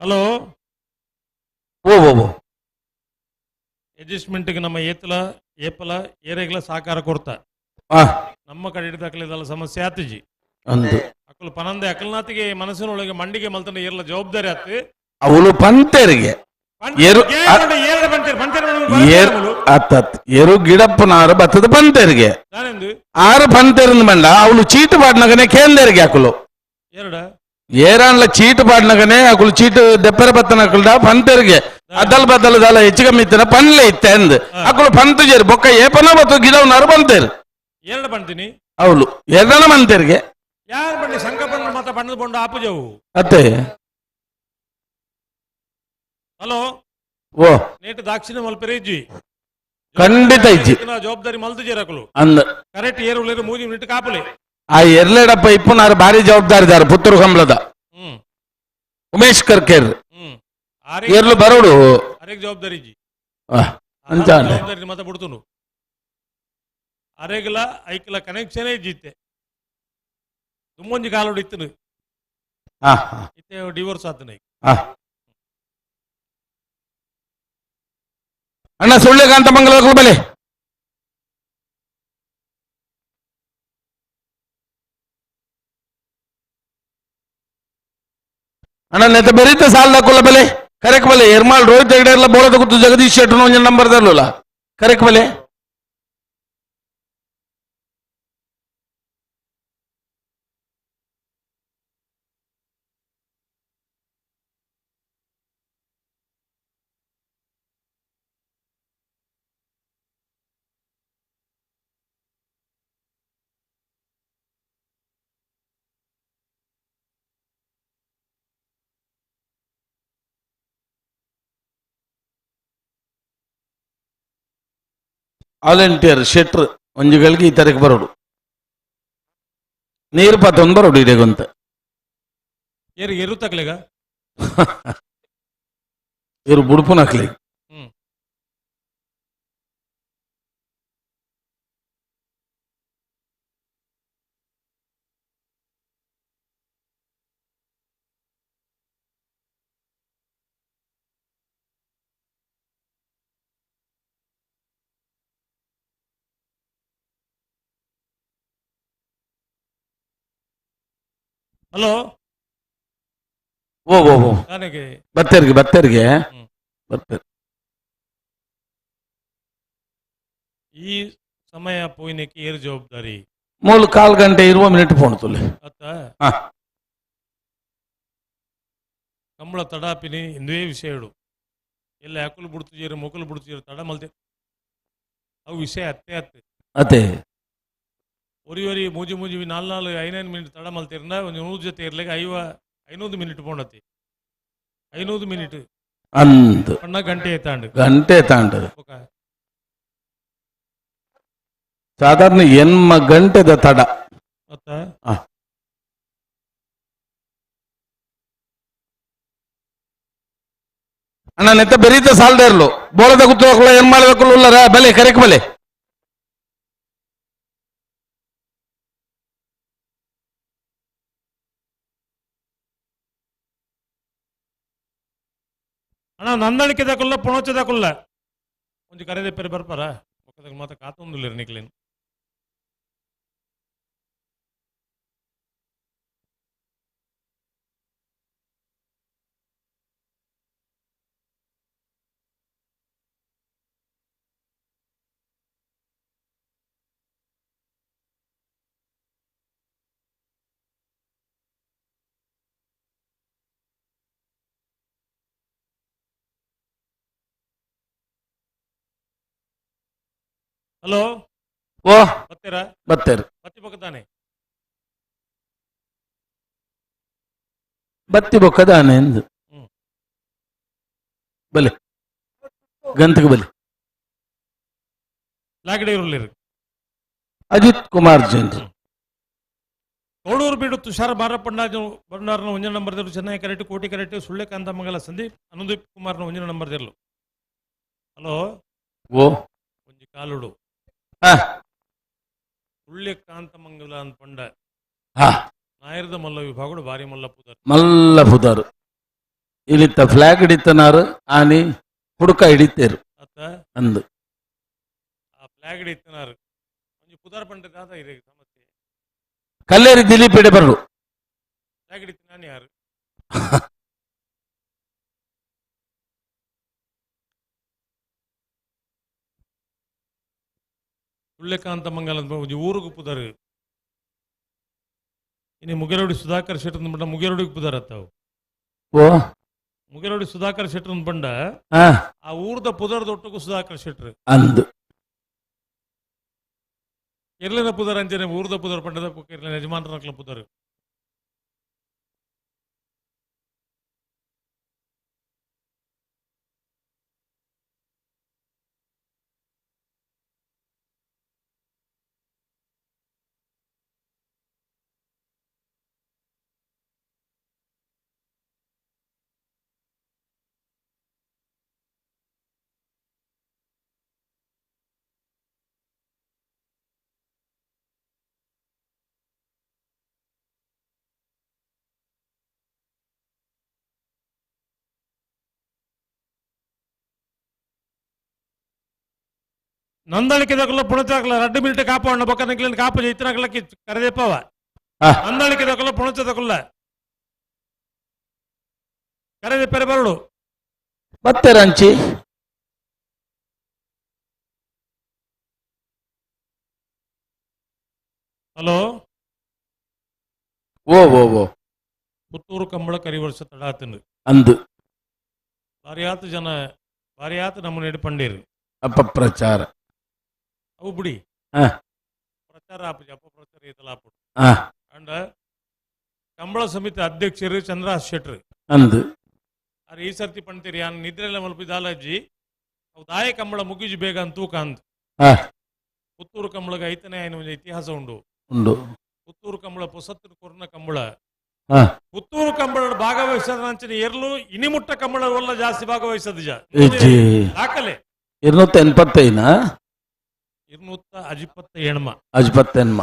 ಹಲೋ ಓ ಅಡ್ಜಸ್ಟ್ಮೆಂಟ್ಗೆ ನಮ್ಮ ಏಪಲ ಏರೆಗಳ ಸಹಕಾರ ಕೊಡ್ತಾ ನಮ್ಮ ಕಡೆ ಹಿಡಿದಾಕಲಿದಲ್ಲ ಸಮಸ್ಯೆ ಆತಜಿ ಅಕ್ಕಲು ಪನಂದೆ ಅಕಲ್ನಾಥಿಗೆ ಮನಸ್ಸಿನೊಳಗೆ ಮಂಡಿಗೆ ಮಲ್ತನ ಏರ್ಲ ಜವಾಬ್ದಾರಿ ಆತು ಅವಳು ಪಂತೇರಿಗೆ ಎರು ಗಿಡಪ್ಪನಾರು ಬತ್ತದ ಪಂತೇರಿಗೆ ಆರು ಪಂತೇರಿಂದ ಬಂಡ ಅವಳು ಚೀಟು ಪಾಡ್ನಗನೆ ಕೇಂದ್ರಿಗೆ ಹಾಕಲು ಏರಾನ್ಲ ಚೀಟು ಪಾಡ್ನಗನೆ ಅಕುಲು ಚೀಟು ದೆಪ್ಪರ ಬತ್ತನ ಹಾಕಲ್ಡ ಪಂತೇರಿಗೆ ಅದಲ್ ಬದಲ್ ದಲ ಹೆಚ್ಚು ಕಮ್ಮಿ ಇತ್ತನ ಪನ್ಲೆ ಇತ್ತೆ ಅಂದ್ ಅಕುಲು ಪಂತು ಜೇರು ಬೊಕ್ಕ ಏಪನ ಬತ್ತು ಗಿಡವನಾರು ಪಂತೇರು ಎರಡು ಬಂತೀನಿ ಅವಳು ಎರಡನ ಪಂತೇರಿಗೆ ಯಾರು ಬನ್ನಿ ಸಂಕಪಣ್ಣ ಮತ್ತೆ ಬಣ್ಣದ ಬೊಂಡ ಆಪುಜವು ಅತ್ತೆ ಹಲೋ ಓ ನೇಟು ದಾಕ್ಷಿಣ ಮಲ್ಪೆರೆ ಇಜ್ಜಿ ಖಂಡಿತ ಇಜ್ಜಿ ಜವಾಬ್ದಾರಿ ಮಲ್ತು ಜೇರಕಲು ಅಂದ ಕರೆಕ್ಟ್ ಏರು 3 ಮಿನಿಟ್ ಕಾಪಲೆ ಆ ಎರಲೇಡಪ್ಪ ಇಪ್ಪನಾರು ಭಾರಿ ಜವಾಬ್ದಾರಿದಾರ ಪುತ್ತೂರು ಕಂಬಳದ ಉಮೇಶ್ ಕರ್ಕೇರ್ ಏರ್ಲು ಬರೋಡು ಅರೆಗ್ ಜವಾಬ್ದಾರಿ ಇಜ್ಜಿ ಅಂಚ ಜವಾಬ್ದಾರಿ ಮತ್ತೆ ಬಿಡ್ತುನು ಅರೆಗ್ಲ ಐಕ್ಲ ಕನೆಕ್ಷನ್ ಇಜ್ಜಿತ್ತೆ ತುಂಬೊಂಜಿ ಕಾಲೋಡು ಇತ್ತನು ಇತ್ತೆ ಡಿವೋರ್ಸ್ ಆತನ ಅಣ್ಣ ಸುಳ್ಳೆಕಾಂತ ಮಂಗಲ ಬಲೆ ಅಣ್ಣ ನೆತ್ತ ಬೆರೀತ ಸಾಲ ಹಾಕೋಲ್ಲ ಬೆಲೆ ಕರೆಕ್ ಬಲೆ ಎರ್ಮಾಳ್ ರೋಹಿತ್ ಹೆಗ್ಡೆ ಎಲ್ಲ ಬೋಳದ ಕೂತು ಜಗದೀಶ್ ಶೆಟ್ರು ಒಂಜ ನಂಬರ್ ದಲ್ಲ ಕರೆಕ್ ಬಲೆ ವಾಲಂಟಿಯರ್ ಶೆಟ್ರ್ ಒಂಜುಗಳಿಗೆ ಈ ತರಕ್ಕೆ ಬರೋಡು ನೀರು ಪತ್ತೊಂದು ಬರೋಡು ಇಡೇಗೊಂತ ಎರು ತಕ್ಲೆಗ ಇವರು ಬುಡುಪುನಕ್ಲಿ ಹಲೋ ಓ ಬತ್ತೇರಿಗೆ ಬತ್ತೇರಿಗೆ ಬರ್ತೇರಿ ಈ ಸಮಯ ಪೋಯಿನಕ್ಕೆ ಏರ್ ಜವಾಬ್ದಾರಿ 3-4 ಗಂಟೆ 20 ಮಿನಿಟ್ ಫೋನ್ ತುಲೆ ಕಂಬಳ ತಡಾಪಿನಿ ಇಂದುವೇ ವಿಷಯಡು ಎಲ್ಲ ಅಕುಲು ಬಿಡ್ತಿಜೀರು ಮೊಕಲು ಬಿಡ್ತಿಜೀರು ತಡ ಮಲ್ತೆ ಅವು ವಿಷಯ ಅತ್ತೆ ಒರಿ ಮೂಜಿ 4-5 ಮಿನಿಟ್ ತಡ ಮಲ್ತಿರನ ಒಂದು 100 ಜೊತೆ ಇರ್ಲಿಕ್ಕೆ 500 ಮಿನಿಟ್ ಪೋಣತಿ 500 ಮಿನಿಟ್ ಅಂದ್ ಪಣ್ಣ ಗಂಟೆ ತಾಂಡು ಗಂಟೆ ತಾಂಡ ಸಾಧಾರಣ ಎನ್ಮ ಗಂಟೆದ ತಡ ಮತ್ತ ಆ. ಅಣ್ಣ ನೆತ್ತ ಬೆರೀತ ಸಾಲದೇ ಇರ್ಲು ಬೋಳದ ಕುತ್ತೋಕ್ಲ ಏನ್ ಮಾಡಬೇಕು ಉಳ್ಳರ ಬಲೆ ಕರೆಕ್ ಬಲೆ ಅಣ್ಣ ನಂದಣಿಕೆ ತಗೊಲ್ಲ ಪುಣಚ ತಗೊಲ್ಲ ಒಂಜಿ ಕರೆದೆ ಪೆರೆ ಬರ್ಪಾರ ಪಕ್ಕದಾಗ ಮಾತ ಕಾತೊಂದಿಲ್ಲ ನಿಕ್ಲೇನು ಹಲೋ ಓ ಬರ್ತೀರಾ ಬತ್ತೇರು ಬತ್ತಿ ಪಕ್ಕ ತಾನೆ ಬತ್ತಿ ಬೊಕ್ಕದಾನೆ ಎಂದು ಹ್ಮ್. ಬಲೆ ಗಂತಗೆ ಬಲೆ ಲಾಗಡೆ ಇರಲಿ ಅಜಿತ್ ಕುಮಾರ್ ಜೈನ್ ಕೋಡೂರು ಬೀಡು ತುಷಾರ ಬಂಡಾರನ ಒಂಜನ ನಂಬರ್ದಲ್ಲೂ ಚೆನ್ನೈ ಕರೆಕ್ಟ್ ಕೋಟಿ ಕರೆಕ್ಟ್ ಸುಳ್ಳೆ ಕಾಂತಮಂಗಲ ಸಂದೀಪ್ ಅನುದೀಪ್ ಕುಮಾರ್ನ ಒಂಜನ ನಂಬರ್ದಲ್ಲೂ ಹಲೋ ಓ ಒಂಜಿ ಕಾಲುಡು ಹಾ ಸುಳ್ಳೆ ಕಾಂತಮಂಗಲ ಅಂತ ಪಂಡ ಹಾ ನಾಯರದ ಮಲ್ಲ ವಿಭಾಗಡು ಭಾರಿ ಮಲ್ಲ ಪುದರ್ ಮಲ್ಲ ಪುದಾರು ಇಲ್ಲಿತ್ತ ಫ್ಲಾಗ್ ಹಿಡಿತನಾರು ಆನಿ ಹುಡುಕ ಹಿಡಿತೇರು ಅತ್ತ ಅಂದು ಆ ಫ್ಲಾಗ್ ಇತ್ತನಾರು ಒಂಜಿ ಪುದಾರ್ ಪಂಡದಾದ ಇರ ಸಮಸ್ಯೆ ಕಲ್ಲೇರಿ ದಿಲೀಪ್ ಎಡೆ ಬರ್ರು ಫ್ಲಾಗ್ ಹಿಡಿತ ನಾನು ಯಾರು ಸುಳ್ಳೆಕಾಂತ ಮಂಗಲ ಒಂಜಿ ಊರುಗು ಪುದರ್ ಇನ್ನು ಮುಗೇರೋಡಿ ಸುಧಾಕರ್ ಶೆಟ್ಟರ್ ಪಂಡ ಮುಗೇರೋಡಿಗೆ ಪುದರ್ ಅತ್ತಾವು ಓ ಮುಗೇರೋಡಿ ಸುಧಾಕರ್ ಶೆಟ್ಟರ್ ಪಂಡ ಹಾ ಆ ಊರ್ದ ಪುದರ್ದ ಒಟ್ಟುಗು ಸುಧಾಕರ್ ಶೆಟ್ರು ಅಂದು ಎರ್ಲಿನ ಪುದರ್ ಅಂಚನೆ ಊರ್ದ ಪುದರ್ ಪಂಡದ ಎರ್ಲಿನ ಯಜಮಾನರ ಪುದರ್ ನಂದಳಿಕೆದಾಗಲ್ಲ ಪುಣಚಾಗಲ್ಲ ರಡ್ಡು ಮಿನಿಟ್ ಕಾಪ ಅಣ್ಣ ಬೊಕ್ಕ ನಿಕ್ಲಿನ ಕಾಪ ಇತ್ತನಾಗಲಕ್ಕೆ ಕರೆದೆಪ್ಪವ ನಂದಳಿಕೆದಾಗಲ್ಲ ಪುಣಚದಕ್ಕಲ್ಲ ಕರೆದೆ ಪೆರೆ ಬರಡು ಬತ್ತೇರಂಚಿ ಹಲೋ ಓ ಓ ಓ ಪುತ್ತೂರು ಕಂಬಳ ಕರಿವರ್ಷ ತಡಾತಿಂಡು ಅಂದು ಭಾರಿಯಾತ ಜನ ಭಾರಿಯಾತ ನಮ್ಮ ನೆಡು ಪಂಡೇರು ಅಪಪ್ರಚಾರ ಅವು ಬಿಡಿ ಹಾ ಪ್ರಚಾರ ಆಪುಜಿ ಅಪಪ್ರಚಾರ ಈತಲಾಪು ಹಾ ಅಂಡ ಕಂಬಳ ಸಮಿತಿ ಅಧ್ಯಕ್ಷರು ಚಂದ್ರಹಾಸ್ ಶೆಟ್ರು ಅಂದು ಅರೆ ಈ ಸರ್ತಿ ಪಂಡ್ತೀರಿ ಯಾನ್ ನಿದ್ರೆಲ್ಲ ಮಲ್ಪಿದಾಲಜ್ಜಿ ಅವು ದಾಯ ಕಂಬಳ ಮುಗಿಜು ಬೇಗ ಅಂತ ತೂಕ ಅಂದ್ ಹಾ ಪುತ್ತೂರು ಕಂಬಳಗ ಐತನೇ ಆಯ್ನ ಒಂದು ಇತಿಹಾಸ ಉಂಡು ಉಂಡು ಪುತ್ತೂರು ಕಂಬಳ ಪೊಸತ್ತರು ಕೊರ್ನ ಕಂಬಳ ಹಾ ಪುತ್ತೂರು ಕಂಬಳ ಭಾಗವಹಿಸದ ಅಂಚನೆ ಎರಲು ಇನಿಮುಟ್ಟ ಕಂಬಳ ಒಲ್ಲ ಜಾಸ್ತಿ ಭಾಗವಹಿಸದ ಹೆಜ್ಜೆ ದಾಖಲೆ 285 250 ಎಣ್ಮ ಅಜ್ಪತ್ತೆನ್ಮ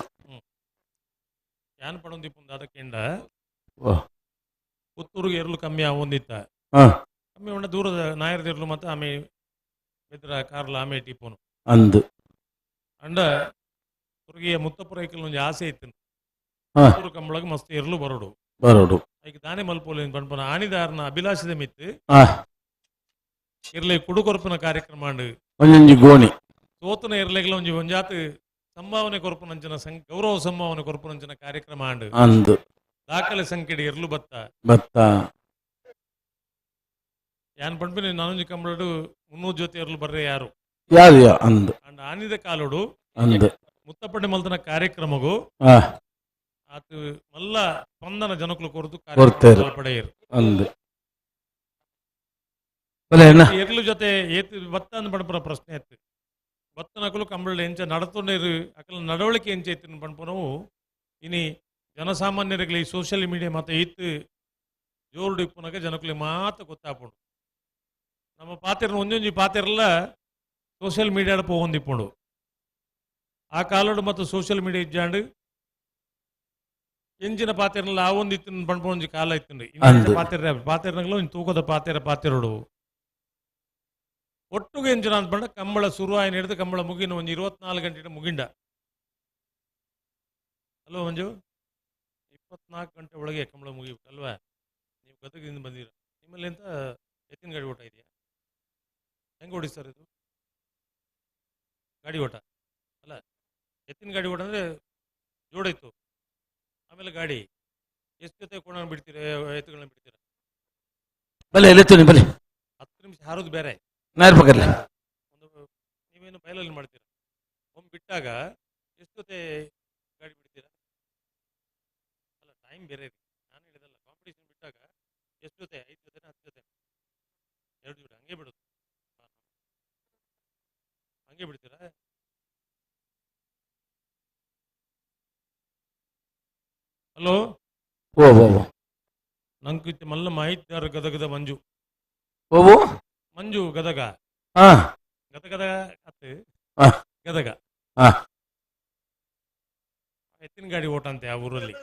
ಯಾನ್ ಪಡೊಂದಿಪ್ಪುಂದು ಅದಕ್ಕೆಂಡ ಓ ಪುತ್ತೂರಿಗೆ ಎರಲು ಕಮ್ಮಿ ಆವೊಂದಿತ್ತ ಹಾ ಕಮ್ಮಿ ಉಂಡ ದೂರದ ನಾಯರದ ಎರಲು ಮತ್ತೆ ಆಮೆ ಬೆದ್ರ ಕಾರ್ಲ ಆಮೆ ಟಿಪ್ಪುನು ಅಂದು ಅಂಡ ತುರ್ಗಿಯ ಮುತ್ತಪುರ ಐಕಲ್ ಒಂಜಿ ಆಸೆ ಇತ್ತು ಹಾ ಪುತ್ತೂರು ಕಂಬಳಗ ಮಸ್ತ್ ಎರಲು ಬರೋಡು ಬರೋಡು ಐಕ್ ದಾನೆ ಮಲ್ಪೋಲಿ ಪಂಪನ ಆಣಿದಾರನ ಅಭಿಲಾಷದ ಮಿತ್ತು ಹಾ ಇರ್ಲಿ ಕುಡುಕೊರ್ಪನ ಕಾರ್ಯಕ್ರಮ ಅಂಡು ಒಂಜೊಂಜಿ ಗೋಣಿ ಸೋತನ ಇರ್ಲೆಗ್ಲ ಒಂಜಿ ಒಂಜಾತ್ ಸಂಭಾವನೆ ಕೊರ್ಪುನಂಚಿನ ಗೌರವ ಸಂಭಾವನೆ ಕೊರ್ಪುನಂಚಿನ ಕಾರ್ಯಕ್ರಮ ಅಂಡು ಅಂದು ದಾಖಲೆ ಸಂಖ್ಯೆಡಿ ಎರಲು ಬತ್ತ ಭತ್ತ ಯಾನ್ ಪಂಪಿನ ನಾನೊಂಜಿ ಕಂಬಳಡು 300 ಜೊತೆ ಎರಲು ಬರ್ರೆ ಯಾರು ಯಾರು ಅಂದು ಅಂಡ್ ಆನಿದ ಕಾಲುಡು ಅಂದು ಮುತ್ತಪಟ್ಟೆ ಮಲ್ತನ ಕಾರ್ಯಕ್ರಮಗೂ ಹಾ ಆತ ಮಲ್ಲ ಸ್ಪಂದನ ಜನಕಲು ಕೊರತು ಕೊರ್ತೆರು. ಪಡೆಯರು ಅಂದು ಎರ್ಲು ಜೊತೆ ಭತ್ತ ಅಂದ್ ಪಣಪುರ ಪ್ರಶ್ನೆ ಆಯ್ತು ಭತ್ತ ನಕಲು ಕಂಬಳ ಎಂಚ ನಡತೊಂಡೇರು ಅಕಲ ನಡವಳಿಕೆ ಎಂಚ ಇತ್ತು ಪಣಪುರವು ಇನಿ ಜನಸಾಮಾನ್ಯರಿಗೆ ಈ ಸೋಷಿಯಲ್ ಮೀಡಿಯಾ ಮತ್ತೆ ಇತ್ತು ಜೋರುಡು ಇಪ್ಪುನಗ ಜನಗಳಿಗೆ ಮಾತ್ರ ಗೊತ್ತಾಪುಂಡು ನಮ್ಮ ಪಾತೆರ್ನ ಒಂದೊಂಜಿ ಪಾತೆರ್ಲ ಸೋಷಿಯಲ್ ಮೀಡಿಯಾಡ ಪೋಗೊಂದಿಪ್ಪುಂಡು ಆ ಕಾಲೋಡು ಮತ್ತು ಸೋಷಿಯಲ್ ಮೀಡಿಯಾ ಇಜ್ಜಾಂಡು ಎಂಚಿನ ಪಾತೆರ್ನಲ್ಲ ಆ ಒಂದು ಇತ್ತು ಪಣ್ಪೊಂಜಿ ಕಾಲ ಇತ್ತು ಪಾತೆರ್ನಗಳು ತೂಕದ ಪಾತೆರೋಡು ಒಟ್ಟಿಗೆ ಎಂಚಿನ ಅಂತ ಪಂಡ ಕಂಬಳ ಶುರುವಾಯಿನ ಹಿಡಿದು ಕಂಬಳ ಮುಗಿನ ಒಂದು 24 ಗಂಟೆ ಮುಗಿಂಡ ಅಲ್ವಾ ಮಂಜು 24 ಗಂಟೆ ಒಳಗೆ ಕಂಬಳ ಮುಗಿಬೇಕು ಅಲ್ವಾ ನೀವು ಗದಗದಿಂದ ಬಂದಿರ ನಿಮ್ಮಲ್ಲಿ ಅಂತ ಎತ್ತಿನ ಗಾಡಿ ಓಟ ಇದೆಯಾ ಹೆಂಗೆ ಓಡಿಸ್ತಾರೆ ಇದು ಗಾಡಿ ಓಟ ಅಲ್ಲ ಎತ್ತಿನ ಗಾಡಿ ಓಟ ಅಂದರೆ ಜೋಡಾಯ್ತು ಆಮೇಲೆ ಗಾಡಿ ಎಷ್ಟು ಜೊತೆ ಕೋಣ ಬಿಡ್ತೀರಾ ಎತ್ತುಗಳನ್ನ ಬಿಡ್ತೀರಾ ಬಲೆ ಎಲೆತ್ತು ಬಲೆ 10 ನಿಮಿಷ ಹಾರೋದು ಬೇರೆ ಒಂದು ನೀವೇನು ಬಯಲಲ್ಲಿ ಮಾಡ್ತೀರಾ ಒಮ್ಮೆ ಬಿಟ್ಟಾಗ ಎಷ್ಟು ಜೊತೆ ಗಾಡಿ ಬಿಡ್ತೀರಾ ಅಲ್ಲ ಟೈಮ್ ಬೇರೆ ಇದೆ ನಾನು ಹೇಳಿದಲ್ಲ ಕಾಂಪಿಟೇಷನ್ ಬಿಟ್ಟಾಗ ಎಷ್ಟು ಜೊತೆ 5 ಜೊತೆ 10 ಜೊತೆ 2 ಜೊತೆ ಹಂಗೆ ಬಿಡೋದು ಹಂಗೆ ಬಿಡ್ತೀರಾ ಹಲೋ ಓ ನಂಗೆ ಮಲ್ಲ ಮಾಹಿತಿದಾರ ಗದಗದ ಮಂಜು ಓ ಮಂಜು ಗದಗ ಹಾ ಗದಗದ ಅತ್ತೆ ಹಾ ಗದಗ ಹಾ ಎತ್ತಿನ ಗಾಡಿ ಓಟ ಅಂತೆ ಆ ಊರಲ್ಲಿ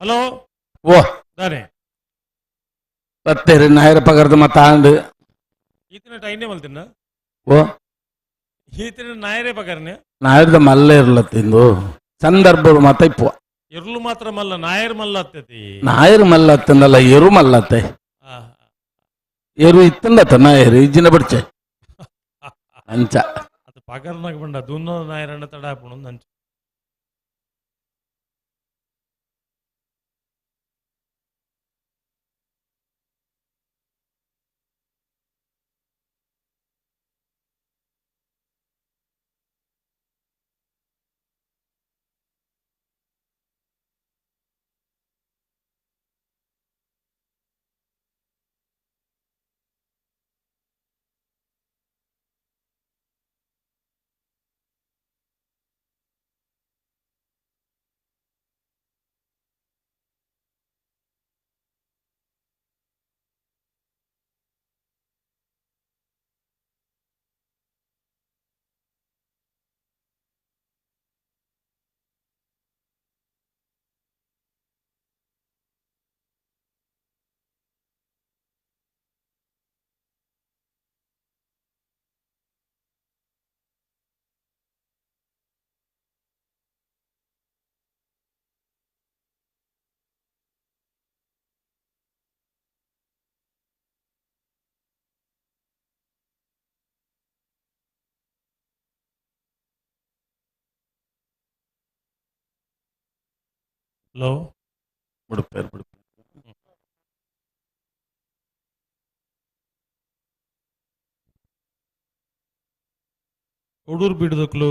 ಹಲೋ ಓ ದಾನೆ ಬತ್ತೇರಿ ನಾಯರ ಪಗರ್ದು ಮತ್ತಾಂಡು ಈತಿನ ಟೈನೇ ಮಲ್ತಿನ ಓ ಈತಿನ ನಾಯರೇ ಪಗಾರನೆ ನಾಯರ್ದ ಮಲ್ಲ ಇರ್ಲತ್ತಿಂದು ಸಂದರ್ಭ ಮತ್ತೆ ಇಪ್ಪು ಇರ್ಲು ಮಾತ್ರ ಮಲ್ಲ ನಾಯರ್ ಮಲ್ಲ ಹತ್ತೈತಿ ನಾಯರ್ ಮಲ್ಲ ಹತ್ತಂದಲ್ಲ ಎರು ಮಲ್ಲತ್ತೆ ಎರು ಇತ್ತಂದತ್ತ ನಾಯರು ಇಜ್ಜಿನ ಬಿಡ್ಚೆ ಅಂಚ ಅದು ಪಗಾರನಾಗ ಬಂಡ ದುನ್ನೋ ನಾಯರಣ್ಣ ತಡ ಹಾಪುಣ ಅಂಚ ಹಲೋ ಬಿಡ್ಪೇರು ಕೊಡೂರು ಬಿಡದಕ್ಲು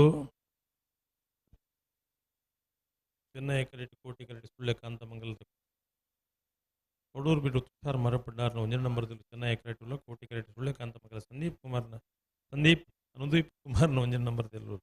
ಚೆನ್ನೈ ಕರೆಕ್ಟ್ ಕೋಟಿ ಕರೆಕ್ಟ್ ಸುಳ್ಳೆ ಕಾಂತಮಂಗಲದ ಕೊಡೂರು ಬಿಡು ತುಷಾರ್ ಮರಪಡ್ಡಾರ್ನ 1 ನಂಬರ್ದಲ್ಲಿ ಚೆನ್ನೈ ಕರೆಕ್ಟ್ ಕೋಟಿ ಕರೆಕ್ಟ್ ಸುಳ್ಳೆ ಕಾಂತಮಂಗಲ ಸಂದೀಪ್ ಅನುದೀಪ್ ಕುಮಾರ್ನ 1 ನಂಬರ್ದಲ್ಲಿ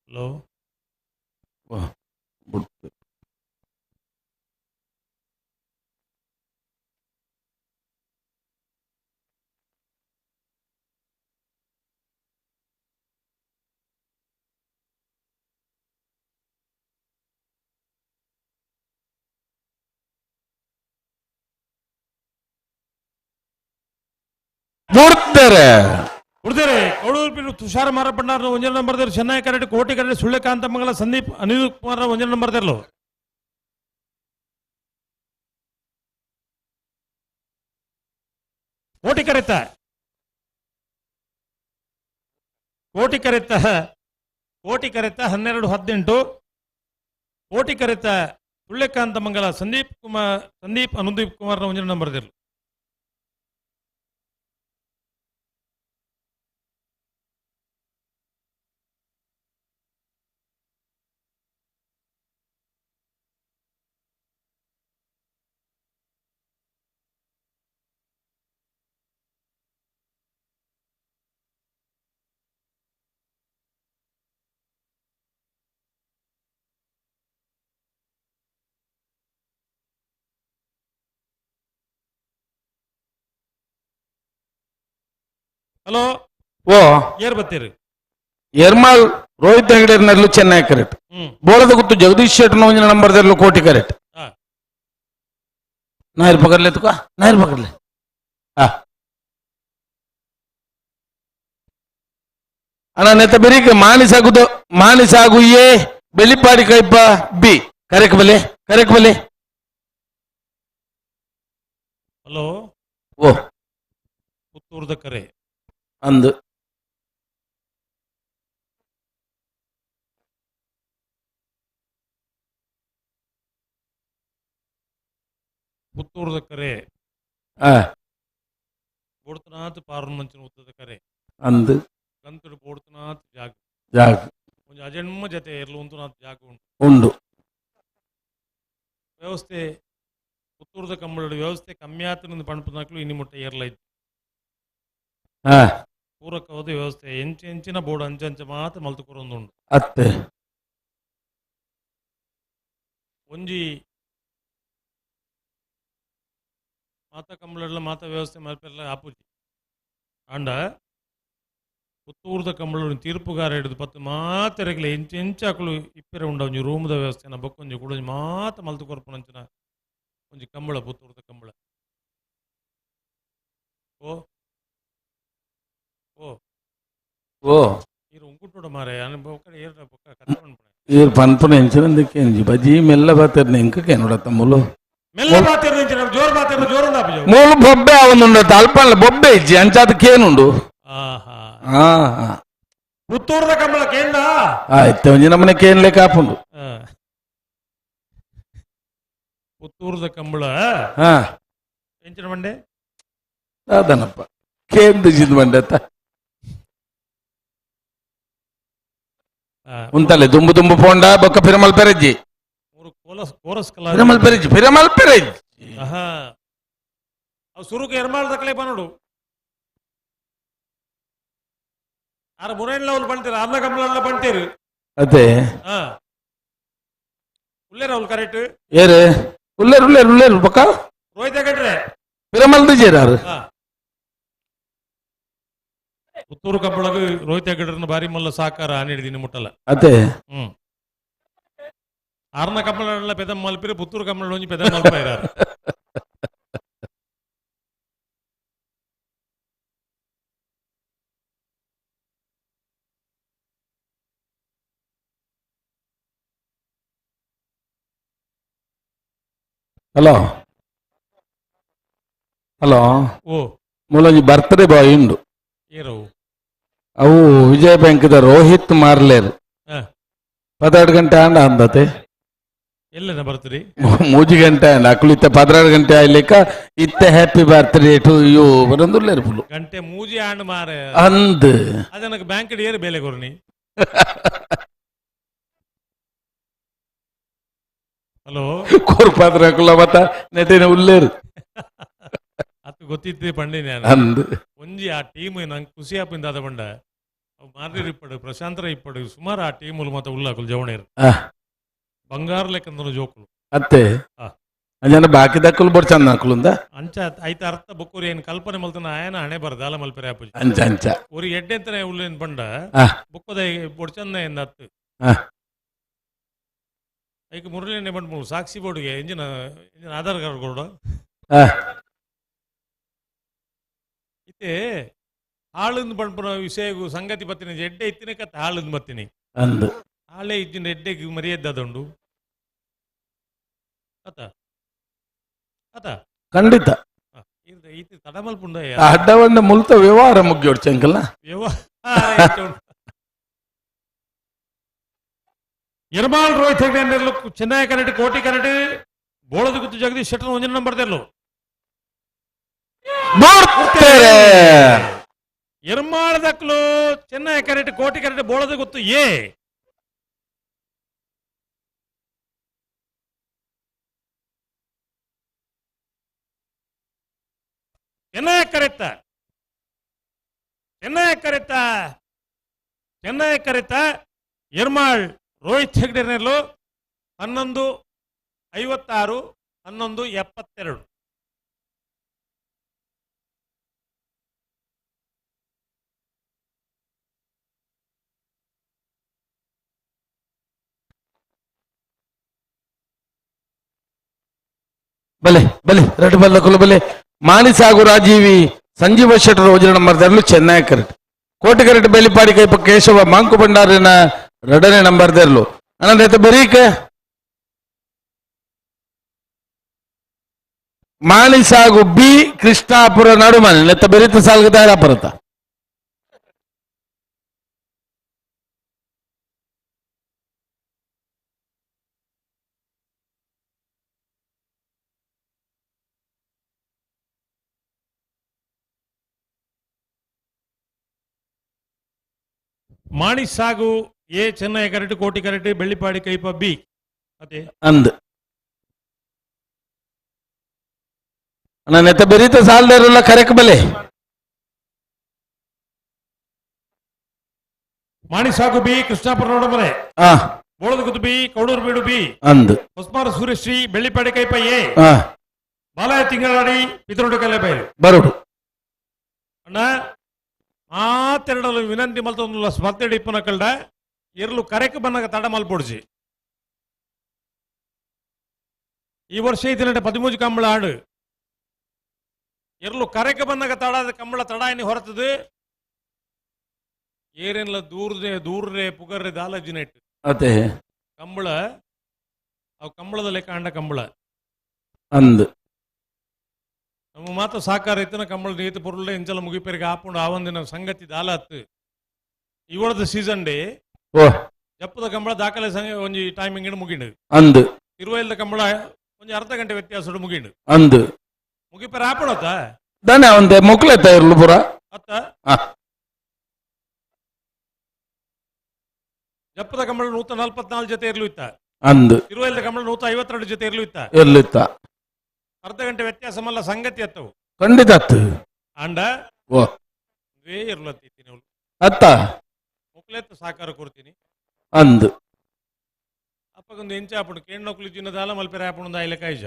ಹಲೋ ಬಿಡ್ತಾರೆ ಉಳಿದರೆ ಕೌಡೂರು ತುಷಾರ ಮಾರಪ್ಪಣ್ಣರ ಒಂಜನ ನಂಬರ್ದರು ಚೆನ್ನೈ ಕರೆಕ್ಟ್ ಕೋಟಿ ಕರೆಕ್ಟ್ ಸುಳ್ಳೆಕಾಂತಮಂಗಲ ಸಂದೀಪ್ ಅನಿಲ್ ಕುಮಾರ್ ಒಂಜನ ನಂಬರ್ದರ್ಲು ಕೋಟಿ ಕರೆತ 12-18 ಕೋಟಿ ಕರೆತ ಸುಳ್ಳೆಕಾಂತಮಂಗಲ ಸಂದೀಪ್ ಅನುದೀಪ್ ಕುಮಾರ್ ಒಂಜನ ನಂಬರ್ದರ್ಲು ಹಲೋ ಓ ಏರ್ ಬತ್ತೀರಿ ಎರ್ಮಾಳ್ ರೋಹಿತ್ ಹೆಗಡೆರ್ನಲ್ಲೂ ಚೆನ್ನೈ ಕರೆಕ್ಟ್ ಬೋಳದ ಗುತ್ತು ಜಗದೀಶ್ ಶೆಟ್ಟರ್ ಒಂಜಿನ ನಂಬರ್ದಲ್ಲೂ ಕೋಟಿ ಕರೆಕ್ಟ್ ನಾಯರ್ ಪಕಡ್ಲೆ ತುಕ ನಾಯರ್ ಪಕಡ್ಲೆ ಅಣ್ಣ ನೆತ್ತ ಬೆರೀಕ ಮಾನಿಸಾಗು ಎ ಬೆಳಿಪಾಡಿ ಕೈಪ ಬಿ ಕರೆಕ್ ಬಲೆ ಹಲೋ ಓ ಪುತ್ತೂರ್ದ ಕರೆ ಅಂದು ಪುತ್ತೂರ್ದ ಕರೆ ಬೋಡ್ತನಾಥ್ ಪಾರ್ವನ್ ಮಂಚಿನ ಉತ್ತದ ಕರೆ ಅಂದು ಕಂತುಡು ಬೋಡ್ತನಾಥ್ ಜಾಗ ಒಂದು ಅಜನ್ಮ ಜೊತೆ ಇರ್ಲುವಂತನಾಥ್ ಜಾಗ ಉಂಡು ವ್ಯವಸ್ಥೆ ಪುತ್ತೂರ್ದ ಕಂಬಳ ವ್ಯವಸ್ಥೆ ಕಮ್ಮಿ ಆತನಿಂದ ಪಣಪನಾಕ್ಲು ಇನ್ನು ಮುಟ್ಟ ಏರ್ಲೈತು ಪೂರಕವಾದ ವ್ಯವಸ್ಥೆ ಎಂಚಿನ ಬೋರ್ಡ್ ಅಂಚೆ ಮಾತ್ರ ಮಲ್ತುಕೊರೊಂದುಂಡು ಅತ್ತೆ ಒಂಜಿ ಮಾತಾ ಕಂಬಳ ಮಾತಾ ವ್ಯವಸ್ಥೆ ಮಲ್ಪೆಲ್ಲ ಆಪುಜಿ ಆಂಡ ಪುತ್ತೂರ್ದ ಕಂಬಳ ತೀರ್ಪುಗಾರ ಹಿಡಿದು ಪತ್ತು ಮಾತೆರೆಗ್ಲೆ ಎಂಚಾಕಲು ಇಪ್ಪೆರೆ ಉಂಡ ಒಂಜಿ ರೂಮ್ದ ವ್ಯವಸ್ಥೆನ ಬಕ್ಕೊಂಜಿ ಕೂಡ ಮಾತ ಮಲ್ತು ಕೊರ್ಪುನಂಚಿನ ಒಂಜಿ ಕಂಬಳ ಪುತ್ತೂರ್ದ ಕಂಬಳ ಓ ಓ ಓ ಈರು ಉಂಕುಟ್ಟೋಡ ಮಾರೆ ಏರ್ ಕತೆ ಇವ್ರು ಪನ್ಪುನ ಎಂಚಿನಂದಕ್ಕೆ ಬಜಿ ಮೆಲ್ಲ ಬಾತಿರ್ನ ಎಂಕಕ್ಕೆ ನೋಡ ತಮ್ಮಲು ಮೆಲ್ಲ ಬಾತಿರ್ನ ಜೋರ್ ಬಾತಿರ್ನ ಜೋರ್ ಮೂಲು ಬೊಬ್ಬೆ ಅವನುಂಡ ಅಲ್ಪಲ್ಲ ಬೊಬ್ಬೆ ಇಜ್ಜಿ ಅಂಚಾದಕ್ಕೇನುಂಡು ಪುತ್ತೂರ್ದ ಕಂಬಳ ಕೇಂದ ಆಯ್ತು ಒಂಜಿ ನಮ್ಮನೆ ಕೇನ್ಲೆ ಕಾಪುಂಡು ಪುತ್ತೂರ್ದ ಕಂಬಳ ಎಂಚಿನ ಮಂಡೆ ಅದನಪ್ಪ ಕೇಂದು ಜಿದ್ ಮಂಡೆ ಅತ್ತ ಉಂತಲೆ ದುಂಬು ಪೋಂಡ ಬೊಕ್ಕ ಪಿರಮಲ್ ಪೆರಜ್ಜಿ ಪಿರಮಲ್ ಪೆರಜ್ಜಿ ಅವು ಸುರುಕು ಎರ್ಮಾಳ್ ದಕ್ಲೆ ನೋಡು ಆರ ಮುರೇಣ್ಲ ಅವ್ರು ಬಂತೀರ ಅರ್ನ ಕಂಬಳ ಬಂತೀರಿ ಅದೇ ಉಳ್ಳೇರ ಅವ್ರು ಕರೆಕ್ಟ್ ಏರೆ ಉಳ್ಳೇರು ಬೊಕ್ಕ ರೋಹಿತ ಗಡ್ರೆ ಪಿರಮಲ್ ದಿಜೇರಾರು ಪುತ್ತೂರು ಕಂಬಳಗ ರೋಹಿತ ಹೆಗಡ್ರನ್ನ ಬಾರಿ ಮಲ್ಲ ಸಾಕಾರ ಆನಿಡಿದೀನಿ ಮುಟ್ಟಲ್ಲ ಅದೇ ಆರ್ನ ಕಂಬಳ ಪೆದ ಮಲ್ಪಿರಿ ಪುತ್ತೂರು ಕಂಬಳ ಒಂಜಿ ಪೆದ ಮಲ್ಪ ಇರಾರು ಹಲೋ ಓ ಮೂಲೊಂಜಿ ಬರ್ತ್ಡೇ ಬಾಯ್ ಉಂಡು ಏರವು ಅವು ವಿಜಯ ಬ್ಯಾಂಕ್ದ ರೋಹಿತ್ ಮಾರ್ಲೇರ್ 16 ಗಂಟೆ ಆಂಡ ಅಂದತೆ ಎಲ್ಲನ ಬರ್ತೀರಿ 3 ಗಂಟೆ ಆಂಡ ಅಕ್ಲು ಇತ್ತೆ 16 ಗಂಟೆ ಆಯ್ಲಿಕ್ಕ ಇತ್ತೆ ಹ್ಯಾಪಿ ಬರ್ತ್ಡೇ ಟು ಯು ಬರಂದುಲ್ಲೇರು ಫುಲ್ ಗಂಟೆ ಮೂಜಿ ಆಂಡ್ ಮಾರೆ ಅಂದ್ ಅದನಕ್ಕೆ ಬ್ಯಾಂಕ್ ಏರ್ ಬೇಲೆ ಕೊರ್ನಿ ಹಲೋ ಕೊರ್ಪಾದ್ರ ಮತ್ತ ನೆಟ್ಟಿನ ಉಲ್ಲೇರು ಅತ್ತು ಗೊತ್ತಿತ್ತು ಪಂಡಿನ ಅಂದ್ ಒಂಜಿ ಆ ಟೀಮ್ ನಂಗೆ ಖುಷಿ ಆಪಿಂದ ಅದ ಬಂಡ ಮಾರ್ಗರ್ ಇಪ್ಪಡು ಪ್ರಶಾಂತರ ಇಪ್ಪಡು ಸುಮಾರು ಆ ಟೀಮ್ ಮತ್ತೆ ಉಳ್ಳಾಕುಲ್ ಜವಣೇರು ಬಂಗಾರ ಲೆಕ್ಕಂದನು ಜೋಕುಲು ಅತ್ತೆ ಆ. ಅಂಜನ ಬಾಕಿ ದಕ್ಕಲು ಬಡ್ ಚಂದ ಹಾಕುಲುಂದ ಅಂಚ ಐತ ಅರ್ಥ ಬೊಕ್ಕೂರಿ ಏನು ಕಲ್ಪನೆ ಮಲ್ತನ ಆಯನ ಹಣೆ ಬರ್ದಾಲ ಮಲ್ಪರೆ ಆಪುಜಿ ಅಂಚ ಅಂಚ ஒரு ಎಡ್ಡೆಂತನೆ ಉಲ್ಲೇನ್ ಬಂಡ ಆ. ಬುಕ್ಕದ ಬೊಡ್ಚಂದ ಎಂದ ಅತ್ತು ಆ. ಐಕ ಮುರಳಿನೇ ಬಂದ್ಮೂಲು ಸಾಕ್ಷಿ ಬೋರ್ಡ್ಗೆ ಇಂಜಿನ ಆಧಾರ್ ಕಾರ್ಡ್ ಕೊಡು ಆ. ಇತ್ತೆ ಹಾಳಂದು ಬಂಡ್ಪುನ ವಿಷಯಗೂ ಸಂಗತಿ ಬತ್ತೀನಿ ಎಡ್ಡೆ ಇತ್ತಿನ ಕತ್ತೆ ಹಾಳಂದು ಬತ್ತೀನಿ ಅಂದು ಹಾಳೆ ಇಜ್ಜಿನ ಎಡ್ಡೆಗೆ ಮರ್ಯಾದದುಂಡು ಆತ ಆತ ಖಂಡಿತ ಈತ ತಡಮಲ್ಪುಂಡ ಅಡ್ಡವಂಡ ಮುಲ್ತ ವ್ಯವಹಾರ ಮುಗ್ಗಿ ಚಂಕಲ್ನ ಎರ್ಮಾಲ್ ರೋಹಿತ್ ಹೆಗ್ಡೆ ಚೆನ್ನೈ ಕರೆಕ್ಟ್ ಕೋಟಿ ಕರೆಕ್ಟ್ ಬೋಳದ ಗುತ್ತು ಜಗದೀಶ್ ಶೆಟ್ಟರ್ ಒಂದಿನ ನಂಬರ್ ತೆರಲು ಎರ್ಮಾಳ ದಕ್ಕಲು ಚೆನ್ನೈ ಕರೆಕ್ಟ್ ಕೋಟಿ ಕರೆಕ್ಟ್ ಬೋಳದ ಗುತ್ತು ಏ ಚೆನ್ನೈ ಕರೆತ್ತ ಚೆನ್ನೈ ಕರೆತ್ತ ಚೆನ್ನೈ ಕರೆತ್ತ ಎರ್ಮಾಳ್ ರೋಹಿತ್ ಹೆಗ್ಡೆರ್ನೆಲ್ಲು 11:56 11:72 ಬಲೆ ಬಲೆ ರೆಡ್ ಬಲ್ಲ ಕುಲ ಬಲೆ ಮಾಣಿಸಾಗು ರಾಜೀವಿ ಸಂಜೀವ ಶೆಟ್ಟರ್ ಓಜಿನ ನಂಬರ್ ತೆರಲು ಚೆನ್ನೈ ಕರೆಕ್ಟ್ ಕೋಟಿ ಕರೆಕ್ಟ್ ಬೆಲಿಪಾಡಿ ಕೈಪ ಕೇಶವ ಮಾಂಕು ಭಂಡಾರಿನ ಎರಡನೇ ನಂಬರ್ ತೆರಲು ಅನಂತ ಬರೀಕ ಮಾಣಿಸಾಗು ಬಿ ಕೃಷ್ಣಾಪುರ ನಡುಮನೆ ನೆತ್ತ ಬೆರಿತ ಸಾಲ್ಗ ತಯಾರಪರತ ಮಾಣಿ ಸಾಗು ಎ ಚೆನ್ನೈ ಕರೆಕ್ಟ್ ಕೋಟಿ ಕರೆಕ್ಟ್ ಬೆಳ್ಳಿಪಾಡಿ ಕೈಪ ಬಿ ಅದೇ ಅಂದ್ ನೆತ್ತ ಬೆರಿತ ಸಾಲ್ದಾರಲ್ಲ ಕರೆಕ್ ಬಲೆ ಮಾಣಿ ಸಾಗು ಬಿ ಕೃಷ್ಣಾಪುರ ನೋಡಮನೆ ಆ ಬೋಳದ ಗುತ್ತು ಬಿ ಕೌಡೂರು ಬೀಡು ಬಿ ಅಂದ್ ಹೊಸ್ಮಾರ ಸೂರ್ಯಶ್ರೀ ಬೆಳ್ಳಿಪಾಡಿ ಕೈಪ ಎ ಆ ಬಾಲಾಯ ತಿಂಗಳಾಡಿ ಪಿತೃಡು ಕಲೆ ಬಯಲು ಬರುಡು ಅಣ್ಣ ಮಾತೆರಡಲು ವಿನಂತಿ ಮಲ್ತೊಂದು ಸ್ಪರ್ಧೆ ಡಿಪ್ಪನ ಕಲ್ಡ ಇರ್ಲು ಕರೆಕ್ ಬನ್ನಾಗ ತಡ ಮಲ್ಪೊಡ್ಸಿ ಈ ವರ್ಷ ಇದಿನ 13 ಕಂಬಳ ಆಡು ಇರ್ಲು ಕರೆಕ್ ಬನ್ನಾಗ ತಡದ ಕಂಬಳ ತಡ ಎನಿ ಹೊರತದು ಏರೆಲ್ಲ ದೂರ್ರೆ ಪುಗರ್ರೆ ದಾಲಜಿನೆಟ್ ಅದೇ ಕಂಬಳ ಅವು ಕಂಬಳದ ಲೆಕ್ಕ ಅಂಡ ಕಂಬಳ ಅಂದ್ ನಮ್ಮ ಮಾತು ಸಾಕಾರ ಇತ್ತನ ಕಂಬಳ ನೀತು ಪೊರುಳೆ ಇಂಚಲ ಮುಗಿಪೇರಿಗೆ ಹಾಕೊಂಡು ಆವಂದಿನ ಸಂಗತಿ ದಾಲತ್ತು ಇವಳದ ಸೀಸನ್ ಡೇ ಓ ಜಪ್ಪದ ಕಂಬಳ ದಾಖಲೆ ಒಂಜಿ ಟೈಮಿಂಗ್ ಮುಗಿಂಡು ಅಂದ್ ತಿರುವೈಲ್ದ ಕಂಬಳ ಒಂಜಿ ಅರ್ಧ ಗಂಟೆ ವ್ಯತ್ಯಾಸ ಮುಗಿಂಡು ಅಂದ್ ಮುಗಿಪೇರ ಹಾಪಣತ್ತ ದನೆ ಅವಂದೆ ಮೊಕ್ಲೆತ್ತ ಇರ್ಲು ಪುರ ಅತ್ತ ಜಪ್ಪದ ಕಂಬಳ 144 ಜೊತೆ ಇರ್ಲು ಇತ್ತ ಅಂದ್ ತಿರುವೈಲ್ದ ಕಂಬಳ 152 ಜೊತೆ ಇರ್ಲು ಇತ್ತ ಇರ್ಲಿತ್ತ ಅರ್ಧ ಗಂಟೆ ವ್ಯತ್ಯಾಸ ಮಲ್ಲ ಸಂಗತಿ ಅತ್ತವು ಖಂಡಿತ ಅತ್ತು ಅಂಡ ಓ ವೇ ಇರ್ಲತ್ತೀನಿ ಅತ್ತ ಮುಕ್ಲೆತ್ತ ಸಾಕಾರ ಕೊಡ್ತೀನಿ ಅಂದ್ ಅಪ್ಪಗೊಂದು ಎಂಚ ಹಾಪುಂಡು ಕೇಣ್ ನೊಕ್ಲಿ ಚಿನ್ನದಾಲ ಮಲ್ಪೆರೆ ಹಾಪುಂಡು ಆಯ್ಲೆ ಕಾಯ್ಜ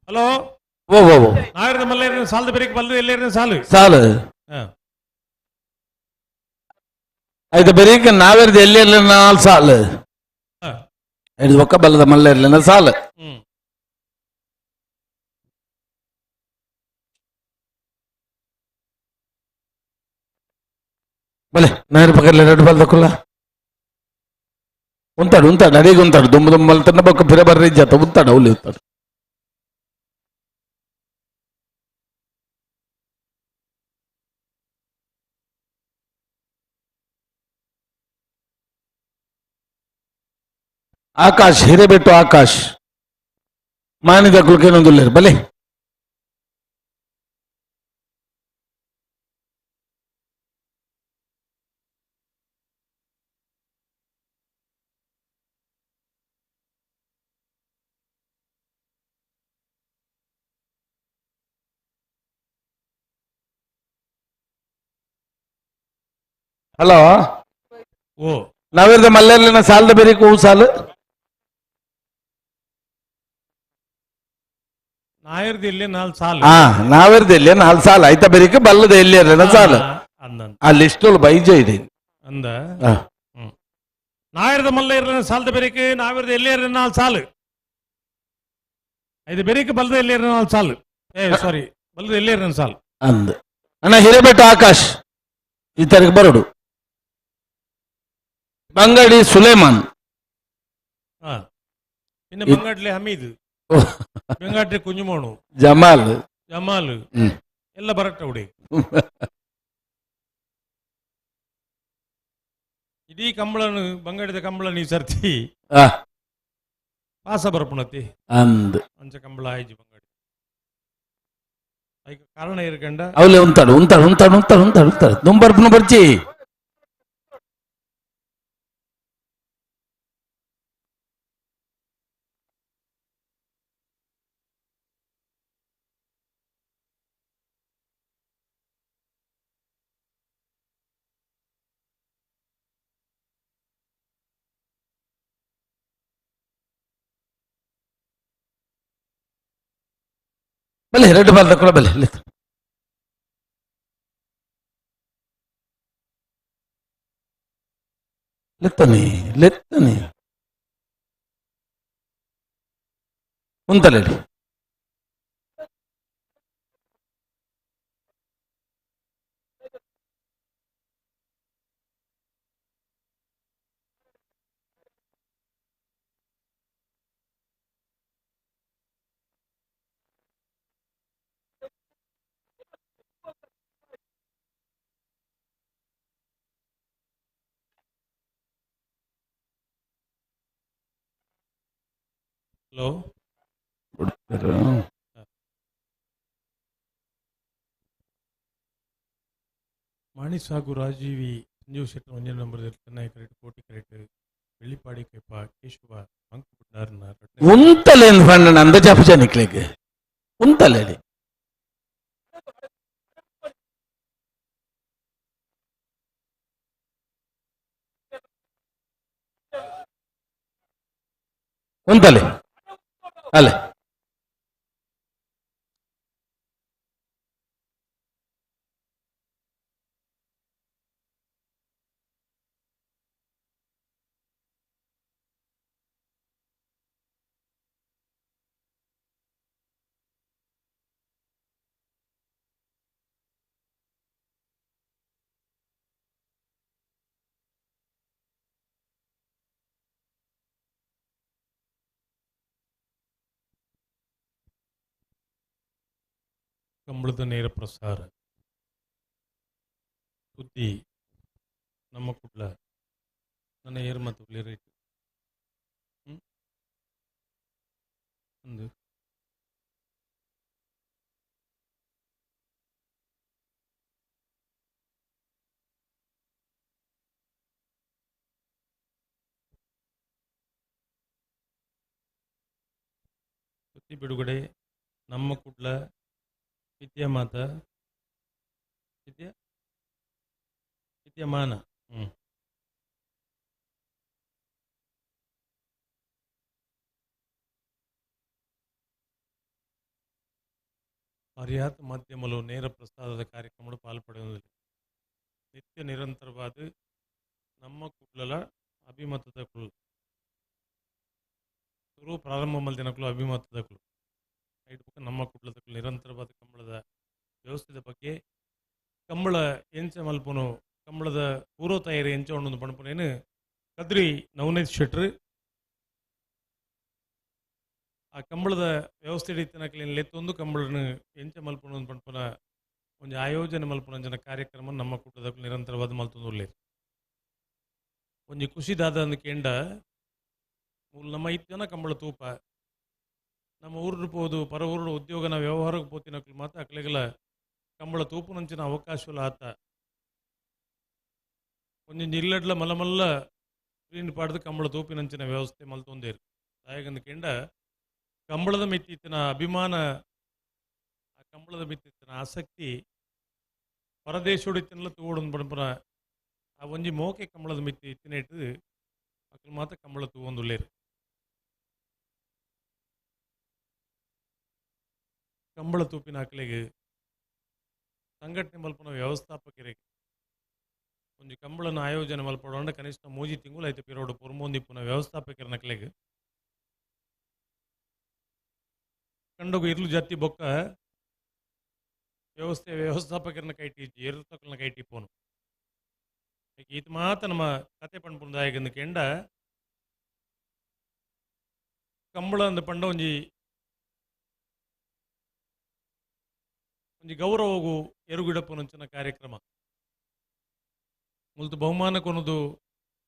ಹಲೋ ಓ ಓ ಓ ನಾಗರದ ಮಲ್ಲೇರಿನ ಸಾಲದ ಬೆರಕೆ ಬಲ್ಲು ಎಲ್ಲೇರಿನ ಸಾಲು ಸಾಲು ಹಾ ಐದು ಬೆರೀಕ ನಾವೇರ್ದು ಎಲ್ಲಿ ಇರ್ಲಿಲ್ಲ ನಾಲ್ ಸಾಲು ಹಾ ಇದು ಒಕ್ಕ ಬಲ್ಲದ ಮಲ್ಲ ಇರ್ಲಿಲ್ಲ ಸಾಲು ಹ್ಮ್ ಬಲೆ ನಾಯರ್ ಪಕ್ಕದಲ್ಲಿ ಎರಡು ಬಲ್ದ ಕುಲ್ಲ ఉంటాడు అడిగి ఉంటాడు దుమ్ము దుమ్మలుతున్న ఒక పిరబర్రి జత ఉంటాడు అవులు ఉంటాడు ఆకాష్ ಹಿರೇಬೆಟ್ಟು ಆಕಾಶ್ ಮಾನಿದ ಕುಲ್ಕೇನೊಂದುಲ್ಲೇರು ಬಲೆ ಹಲೋ ಓ ನಾವಿರ್ದ ಮಲ್ಲೆರ್ಲಿನ ಸಾಲದ ಬೇರಿಕೆ ಹೂ ಸಾಲು ನಾಯರ್ದು ಇಲ್ಲಿ 4 ಸಾಲು ಹಾ ನಾವಿರ್ದ ಇಲ್ಲಿ 4 ಸಾಲು ಐತ ಬೇರಿಕೆ ಬಲ್ಲದ ಎಲ್ಲಿ ಸಾಲು ಅಂದಂತ ಆ ಲಿಸ್ಟ್ ಬೈಜ ಇದೆ ಅಂದ ಹಾ. ನಾಯರ್ದ ಮಲ್ಲ ಇರಲಿನ ಸಾಲದ ಬೆರಿಕೆ ನಾವಿರ್ದ ಎಲ್ಲಿ ಇರಲಿನ 4 ಸಾಲು ಐದು ಬೆರಿಕೆ ಬಲ್ಲದ ಎಲ್ಲಿ ಇರಲಿನ 4 ಸಾಲು ಸಾರಿ ಬಲ್ಲದ ಎಲ್ಲಿ ಇರಲಿನ ಸಾಲು ಅಂದ ಅಣ್ಣ ಹಿರೇಬೆಟ್ಟ ಆಕಾಶ್ ಈ ತರಕ್ಕೆ ಬರೋಡು ಬಂಗಡಿ ಸುಲೇಮಾನ್ ಹಾ പിന്നെ ಬಂಗಾಟ್ಲೆ ಹಮೀದ್ ಬೆಂಗಾಟ್ಲೆ ಕುಂಜುಮೋಣು ಜಮಾಲ್ ಜಮಾಲ್ ಹ್ಮ್. ಎಲ್ಲ ಬರಟ್ಟ ಹುಡಿ ಇಡೀ ಕಂಬಳನು ಬಂಗಾಡಿದ ಕಂಬಳ ನೀ ಸರ್ತಿ ಆ, ಪಾಸ ಬರಪುಣತಿ ಅಂದ್ ಅಂಚ ಕಂಬಳ ಆಯ್ಜಿ ಬಂಗಾಡಿ ಅದಕ್ಕೆ ಕಾರಣ ಇರ್ಕಂಡ ಅವಲೆ ಉಂತಾಡು ನುಂಬರ್ಪುನ ಬರ್ಚಿ ಬಲೆ 2 ಬಾಲ್ ತಕೊಳ್ಳ ಬಲೆ ಲೆತ್ತನೆ ಉಂತಲೆ ಹಲೋ ಮಾಣಿಸ್ ಹಾಗೂ ರಾಜೀವಿ ಸಂಜೀವ್ ಶೆಟ್ಟರ್ 1 ನಂಬರ್ ಚೆನ್ನೈ ಕರೆಕ್ಟ್ ಕೋಟಿ ಕರೆಕ್ಟ್ ಬೆಳ್ಳಿಪಾಡಿ ಕೈಪ ಕೇಶವ ಅಂಕು ಬಿಟ್ಟಾರ್ನ ಉಂತಲೆ ಫಂಡ ಅಂದ ಜಾಪುಜ ನಿಕ್ಲೆಗೆ ಉಂತಲೆ ಉಂತಲೆ ಅಲೆ ಕಂಬಳದ ನೇರ ಪ್ರಸಾರ ಸುದ್ದಿ ನಮ್ಮ ಕುಡ್ಲ ನನ್ನ ಏರ್ ಮತ್ತು ರೇಟ್ ಒಂದು ಸುದ್ದಿ ಬಿಡುಗಡೆ ನಮ್ಮ ಕುಡ್ಲ ವಿದ್ಯಮಾತ ವಿದ್ಯಮಾನ ಅರಿಯಾತ್ ಮಾಧ್ಯಮಲು ನೇರ ಪ್ರಸಾರದ ಕಾರ್ಯಕ್ರಮಗಳು ಪಾಲ್ಪಡುವುದಿಲ್ಲ ನಿತ್ಯ ನಿರಂತರವಾದ ನಮ್ಮ ಕುಡ್ಲಲ ಅಭಿಮತದ ಕುಳು ಶುರು ಪ್ರಾರಂಭ ಮಲ್ದಿನಕಲು ಅಭಿಮತದ ಕುಳು ನಮ್ಮ ಕುಡ್ಲದ ನಿರಂತರವಾದ ಕಂಬಳದ ವ್ಯವಸ್ಥೆದ ಬಗ್ಗೆ ಕಂಬಳ ಎಂಚ ಮಲ್ಪನು ಕಂಬಳದ ಪೂರ್ವ ತಯಾರಿ ಎಂಚ ಒಂದು ಪಣಪನೇನು ಕದ್ರಿ ನವನೀತ್ ಶೆಟ್ರು ಆ ಕಂಬಳದ ವ್ಯವಸ್ಥೆ ಹಿಡಿತನಕಲಿನ ಲೆತ್ತೊಂದು ಕಂಬಳನ ಎಂಚ ಮಲ್ಪನ ಒಂದು ಪಣಪನ ಒಂದು ಆಯೋಜನೆ ಮಲ್ಪನ ಜನ ಕಾರ್ಯಕ್ರಮ ನಮ್ಮ ಕುಟದ ನಿರಂತರವಾದ ಮಲ್ತೊಂದು ಒಂದು ಖುಷಿದಾದ ಅಂದ ಕೇಂಡ ನಮ್ಮ 5 ಜನ ಕಂಬಳ ತೂಪ ನಮ್ಮ ಊರು ಪೋದು ಪರ ಊರು ಉದ್ಯೋಗನ ವ್ಯವಹಾರಕ್ಕೆ ಪೋತಿನಕ್ಲು ಮಾತ್ರ ಅಕ್ಲೆಗಲ ಕಂಬಳ ತೂಪು ನಂಚಿನ ಅವಕಾಶವಲ್ಲ ಆತ ಒಂದೊಂದು ಇಲ್ಲಡ್ಲ ಮಲ್ಲ ಸ್ಕ್ರೀನ್ ಪಾಡ್ದು ಕಂಬಳ ತೂಪಿನಂಚಿನ ವ್ಯವಸ್ಥೆ ಮಲ್ತೊಂದೇರು ದಾಯಗಂದ ಕೆಂಡ ಕಂಬಳದ ಮಿತ್ತಿನ ಅಭಿಮಾನ ಆ ಕಂಬಳದ ಮಿತ್ತಿನ ಆಸಕ್ತಿ ಪರದೇಶ ಹೊಡಿತಿನಲ್ಲ ತೂಡೊಂದು ಬಣಪನ ಆ ಒಂಜಿ ಮೋಕೆ ಕಂಬಳದ ಮಿತ್ತಿ ಇತ್ತಿನ ಇಟ್ಟು ಅಕ್ಕಲು ಮಾತ್ರ ಕಂಬಳ ತೂವೊಂದುಲ್ಲೇರು. ಕಂಬಳ ತೂಪಿನ ಅಕ್ಕಲಿಗೆ ಸಂಘಟನೆ ಮಲ್ಪನ ವ್ಯವಸ್ಥಾಪಕರಿಗೆ ಒಂಜಿ ಕಂಬಳನ ಆಯೋಜನೆ ಮಲ್ಪಡೋಂಡ ಕನಿಷ್ಠ 3 ತಿಂಗಳು ಐತೆ ಪಿರೋಡು ಪುರ್ಮೊಂದಿಪ್ಪುನ ವ್ಯವಸ್ಥಾಪಕರ ನಕ್ಲೆಗೆ ಕಂಡೋಗು ಇರ್ಲು ಜತ್ತಿ ಬೊಕ್ಕ ವ್ಯವಸ್ಥಾಪಕರನ್ನ ಕೈಟಿ ಏರುತಕ್ಕಳನ್ನ ಕೈಟಿ ಪೋನು ಈತ ಮಾತ ನಮ್ಮ ಕತೆ ಪಂಡ್ಪುಂದಾಯಗಂದು ಕೆಂಡ ಕಂಬಳ ಅಂದ ಪಂಡ ಒಂಜಿ ಗೌರವಗು ಎರುಗಿಡಪ್ಪುನಂಚಿನ ಕಾರ್ಯಕ್ರಮ ಮುಲ್ತು ಬಹುಮಾನ ಕೊನದು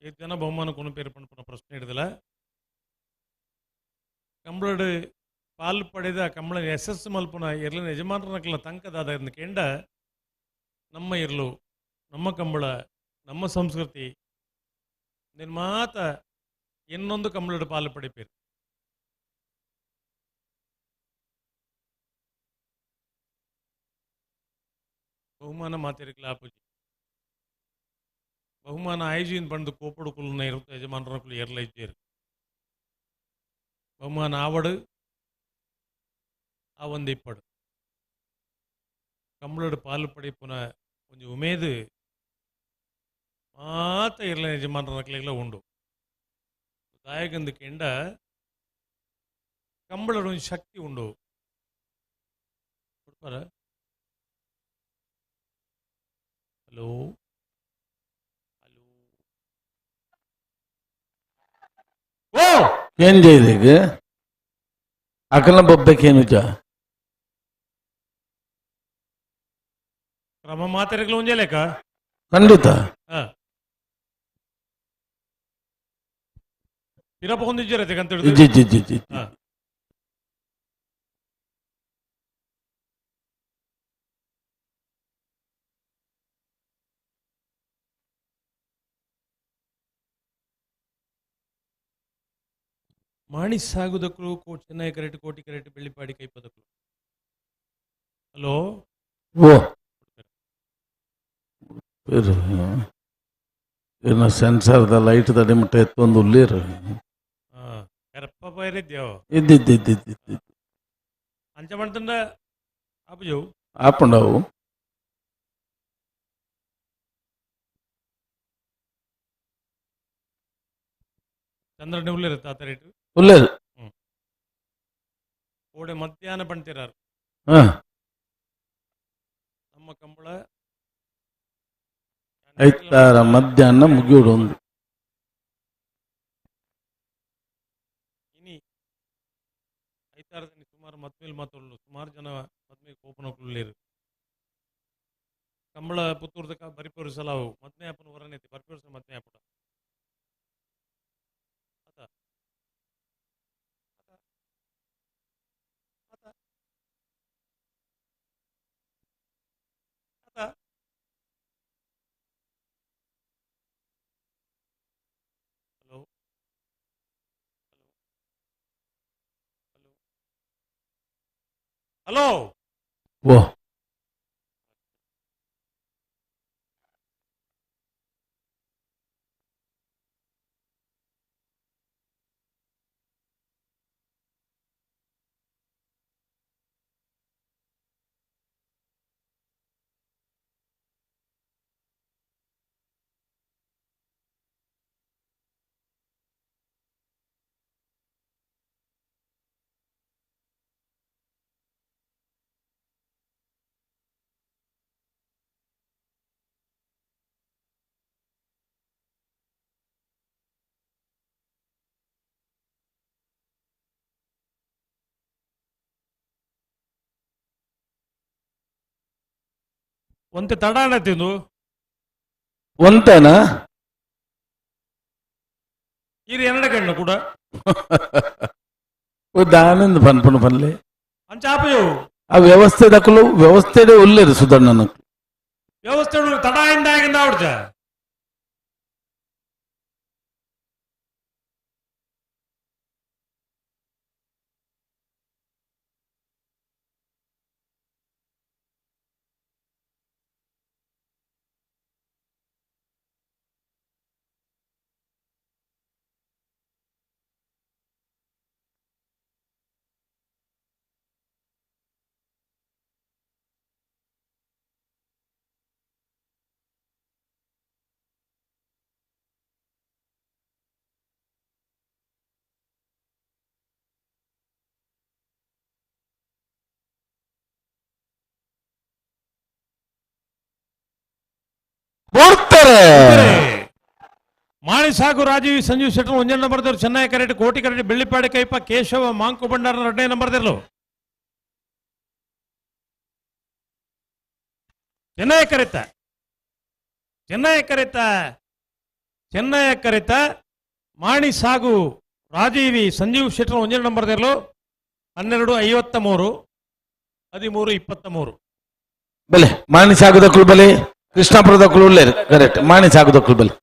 8 ಜನ ಬಹುಮಾನ ಕೊನ ಪೇರು ಪಂಡ್ಪುನ ಪ್ರಶ್ನೆ ಹಿಡಿದಲ್ಲ ಕಂಬಳಡ್ ಪಾಲು ಪಡೆದ ಕಂಬಳ ಯಶಸ್ಸು ಮಲ್ಪುನ ಇರ್ಲಿನ ಯಜಮಾನರನಕ್ಲ ತಂಕದಾದ ಕೆಂಡ ನಮ್ಮ ಇರ್ಲು ನಮ್ಮ ಕಂಬಳ ನಮ್ಮ ಸಂಸ್ಕೃತಿ ನಿನ್ ಮಾತ ಇನ್ನೊಂದು ಕಂಬಳದ ಪಾಲು ಪಡಿಪೇರು. ಬಹುಮಾನ ಮಾತಿರಕ್ಲ ಆಪುಜಿ ಬಹುಮಾನ ಆಯ್ಜಿನ್ ಬಂದು ಕೋಪಡು ಕುಲನ ಇರುತ್ತೆ ಯಜಮಾನರನಕ್ಲು ಎರಲ ಇಜ್ಜೇರು ಬಹುಮಾನ ಆವಡು ಆ ಒಂದು ಇಪ್ಪಡು ಕಂಬಳದ ಪಾಲು ಪಡಿಪುನ ಒಂದು ಉಮೇದು ಮಾತ ಇರಲ ಯಜಮಾನರನಕ್ಲೆಲ್ಲ ಉಂಡು ದಾಯಗಂದು ಕೆಂಡ ಕಂಬಳದ ಒಂದು ಶಕ್ತಿ ಉಂಡು ಕೊಡ್ಪಾರ. ಹಲೋ ಹಲೋ ಓ ಏನ್ ಜೈಲಿಗ ಅಕಲ್ನ ಬೊಬ್ಬಕ್ಕೇನು ಜಾ ಕ್ರಮ ಮಾತಾಡಕ್ಲ ಒಂಜೇ ಲೆಕ್ಕ ಖಂಡಿತ ಪಿರಪ್ಪ ಹೊಂದಿಜ್ಜರತೆ ಕಂತ ಇಜ್ಜಿ ಇಜ್ಜಿ ಇಜ್ಜಿ ಇಜ್ಜಿ. ಮಾಣಿ ಸಾಗುದಕ್ಕೂ ಚೆನ್ನೈ ಕರೆಕ್ಟ್ ಕೋಟಿ ಕರೆಕ್ಟ್ ಬೆಳ್ಳಿಪಾಡಿ ಕೈಪದಕ್ಕೂ. ಹಲೋ ಓ ಇನ್ನು ಸೆನ್ಸರ್ದ ಲೈಟ್ ತಡೆ ಮುಟ್ಟ ಎತ್ತೊಂದು ಉಳ್ಳೇರು ಕರಪ್ಪ ಬೈರಿದ್ಯೋ ಇದ್ದಿದ್ದಿದ್ದಿದ್ದು ಅಂಚ ಮಾಡ್ತಂಡ ಆಪುಜವು ಆಪುಂಡವು ಚಂದ್ರನ ಉಳ್ಳೇರುತ್ತೆ ಆ ರೇಟ್ ಉಳ್ಳೇರು ಓಡೆ ಮಧ್ಯಾಹ್ನ ಪಂಡ್ತಿರಾರು ನಮ್ಮ ಕಂಬಳ ಐತಾರ ಮಧ್ಯಾಹ್ನ ಮುಗಿಯೋಡು ಒಂದು ಇನಿ ಐತಾರದಲ್ಲಿ ಸುಮಾರು ಮದ್ಮೇಲೆ ಮಾತಾಡಲು ಸುಮಾರು ಜನ ಮದ್ಮೇಲೆ ಕೋಪನಕ್ಕುಳ್ಳೇರು ಕಂಬಳ ಪುತ್ತೂರ್ದಕ್ಕ ಬರಿಪೂರು ಸಲಾವು ಮದ್ಮೆ ಆಪನ ಹೊರನೈತಿ ಬರಿಪೂರು ಸಲ ಮದ್ಮೆ ಆಪುಟ ಹಲೋ ಹಲೋ ಓ ಒಂತೆ ತಡಾಣ ತಿಂದು ಒಂತೇನಾ ಇರು ಎರಡ ಕಣ್ಣು ಕೂಡ దానింది పనుపున పనులే ಅಂಚಾಪಯು ఆ వ్యవస్థ దక్కులు వ్యవస్థడే ఉల్లేరు సుధర్ణనకు ವ್ಯವಸ್ಥೆ ತಡಾಯಿಂದ ಆಗಿಂದ ಆಡ್ಜ ಬರ್ತಾರೆ ಮಾಣಿ ಸಾಗು ರಾಜೀವ್ ಸಂಜೀವ್ ಶೆಟ್ಟರ್ 1 ನಂಬರ್ ಚೆನ್ನೈ ಕರೆಟ್ ಕೋಟಿ ಕರೆಟ್ ಬೆಳ್ಳಿಪಾಡಿ ಕೈಪ ಕೇಶವ ಮಾಂಕು ಭಂಡಾರ 2 ನಂಬರ್ ಚೆನ್ನೈ ಕರೆತ ಮಾಣಿ ಸಾಗು ರಾಜೀವಿ ಸಂಜೀವ್ ಶೆಟ್ಟರ್ 1 ನಂಬರ್ 12:53 13:23 ಬಲೆ ಮಾಣಿ ಸಾಗುದಕ್ಕಳು ಬಲೆ ಕೃಷ್ಣಾಪುರದಕ್ಕಳು ಒಳ್ಳೆ ಕರೆಕ್ಟ್ ಮಾಣಿ ಸಾಗುದಕ್ಕಳು ಬಲೆ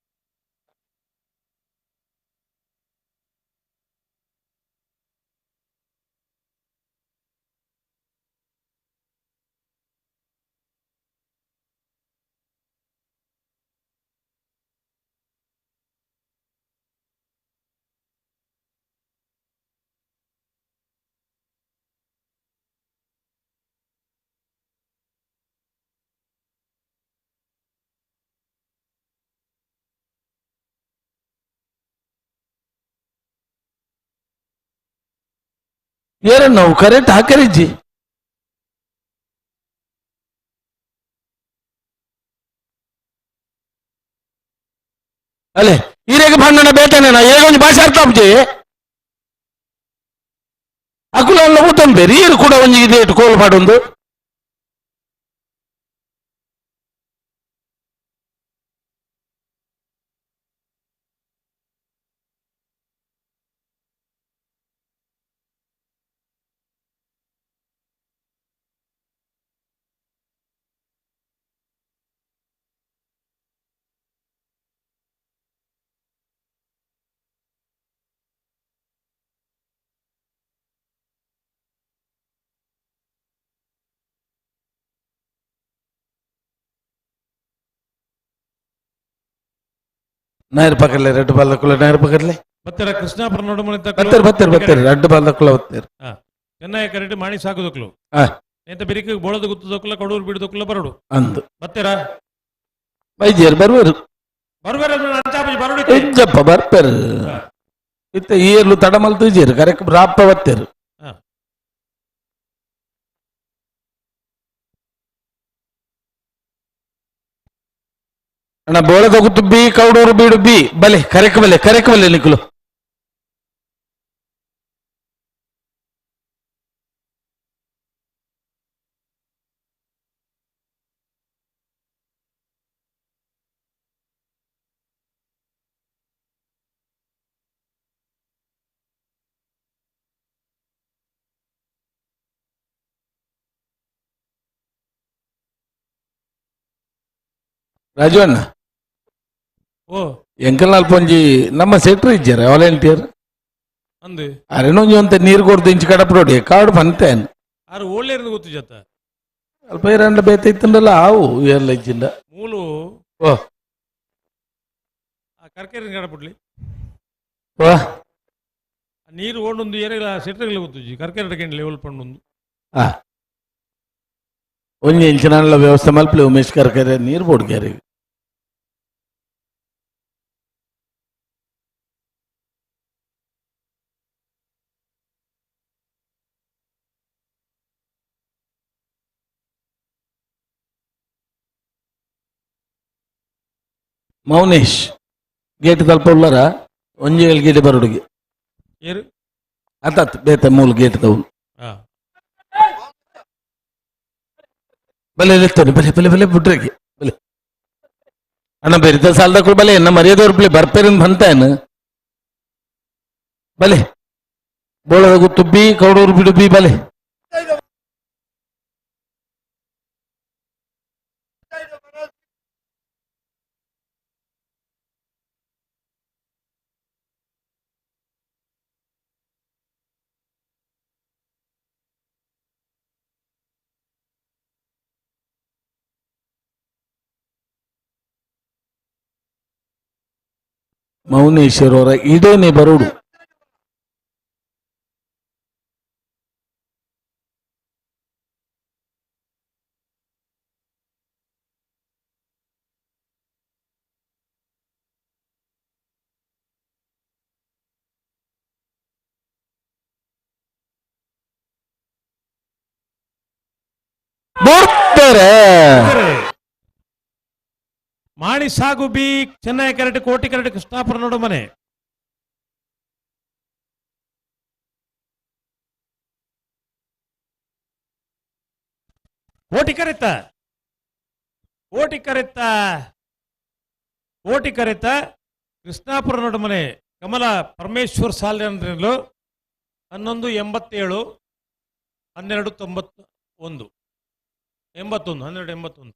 ಏರನ್ನು ಕರೆಕ್ಟ್ ಹಾಕರಿಜ್ಜಿ ಅಲೆ ಈರೆಗೆ ಭಾಂಡಣ ಬೇಟೆನೇನ ಏಗೊಂದು ಭಾಷೆ ಅರ್ಥ ಆಗ್ಜಿ ಅಕುಲ ಎಲ್ಲ ಊತಂಬೇರಿ ಈರು ಕೂಡ ಒಂಜಿ ಇದೆ ಇಟ್ಟು ಕೋಲ್ ಪಾಡೊಂದು ನಾಯರ್ ಪಕ್ಕಲೆ ರೆಡ್ ಬಾಲ್ದಕ್ಕುಲ ನಾಯರ್ ಪಕ್ಕಲೆ ಬತ್ತರ ಕೃಷ್ಣಾಪುರ ನೋಡು ಬತ್ತೇರು ರೆಡ್ ಬಾಲ್ದಕ್ಕುಲ ಬತ್ತೇರು ಚೆನ್ನೈ ಕರೆಟ್ ಮಾಣಿ ಸಾಗುದಕ್ಲು ಹಾ ಎಂತ ಬಿರಿಕೆ ಬೋಳದ ಗುತ್ತದಕ್ಕಲ ಕಡೂರು ಬಿಡದಕ್ಕಲ ಬರಡು ಅಂದು ಬತ್ತೀರಾ ವೈದ್ಯರು ಬರುವರು ಬರಡು ಹೆಜ್ಜಪ್ಪ ಬರ್ಪೇರು ಇತ್ತ ಈರ್ಲು ತಡಮಲ್ ತುಜೀರು ಕರೆಕ್ಟ್ ರಾಪ ಬತ್ತೇರು ಅಣ್ಣ ಬೋಳದ ಗುತ್ತು ಬಿ ಕೌಡೂರು ಬೀಡು ಬಿ ಬಲೆ ಕರೆಕ್ ಬಲೆ ನಿಖಲು ರಾಜು ಅಣ್ಣ ಓ ಎಂಕಲ್ ನಾಲ್ಪೊಂಜಿ ನಮ್ಮ ಸೆಕ್ಟ್ರಿ ಇಜ್ಜಾರ ವಾಲಂಟಿಯರ್ ಅಂದು ಅರೆನೊಂಜಿ ಅಂತ ನೀರು ಕೊಡ್ದು ಇಂಚು ಕಡಪ್ರೋಡಿ ಕಾಡು ಬಂತೇನ್ ಆರು ಒಳ್ಳೆ ಗೊತ್ತು ಜತ ಅಲ್ಪ ಇರಂಡ ಬೇತ ಇತ್ತಂಡಲ್ಲ ಆವು ಎಲ್ಲ ಇಜ್ಜಿಂದ ಮೂಲು ಓ ಕರ್ಕೇರಿ ಕಡಪುಡ್ಲಿ ಓ ನೀರು ಓಡೊಂದು ಏರಿಲ್ಲ ಸೆಟ್ರಿಗಳ ಗೊತ್ತುಜಿ ಕರ್ಕೇರಿ ಅಡಕಂಡಿ ಲೆವೆಲ್ ಪಂಡೊಂದು ಹಾ ಒಂಜಿ ಇಂಚಿನ ವ್ಯವಸ್ಥೆ ಮಲ್ಪಲಿ ಉಮೇಶ್ ಕರ್ಕರೆ ನೀರು ಬೋಡ್ಗ್ಯಾರಿ ಮೌನೇಶ್ ಗೇಟ್ ತಲ್ಪ ಉಳ್ಳರ ಒಂಜಿ ಗೇಟ್ ಬರೋಡಿಗೆ ಏರು ಅತ್ತ ಬೇತ ಮೂಲ ಗೇಟ್ ತೌಲ್ ಬಲೆ ಎತ್ತೋನಿ ಬಲೆ ಬಿಟ್ರಿಗೆ ಬಲೆ ಅಣ್ಣ ಬೆರಿತ ಸಾಲದ ಬಲೆ ಎನ್ನ ಮರ್ಯಾದವ್ರ ಪ್ಲೇ ಬರ್ಪೇರನ್ ಬಂತೇನು ಬಲೆ ಬೋಳದ ಗುತ್ತು ಬಿ ಕೌಡೂರು ಬಿಡು ಬಿ ಬಲೆ ಮೌನೇಶ್ವರ ಅವರ ಇಡೇನೆ ಬರೋಡು ಬರ್ತಾರೆ ಮಾಣಿಸಾಗು ಬಿ ಚೆನ್ನೈ ಕೆರೆಟ್ ಕೋಟಿ ಕೆರೆಟ್ ಕೃಷ್ಣಾಪುರ ನಡುಮನೆ. ಕೋಟಿ ಕರೆತ ಕೃಷ್ಣಾಪುರ ನಡುಮನೆ ಕಮಲ ಪರಮೇಶ್ವರ್ ಸಾಲಿನಲ್ಲೂ 1187 1291 1281.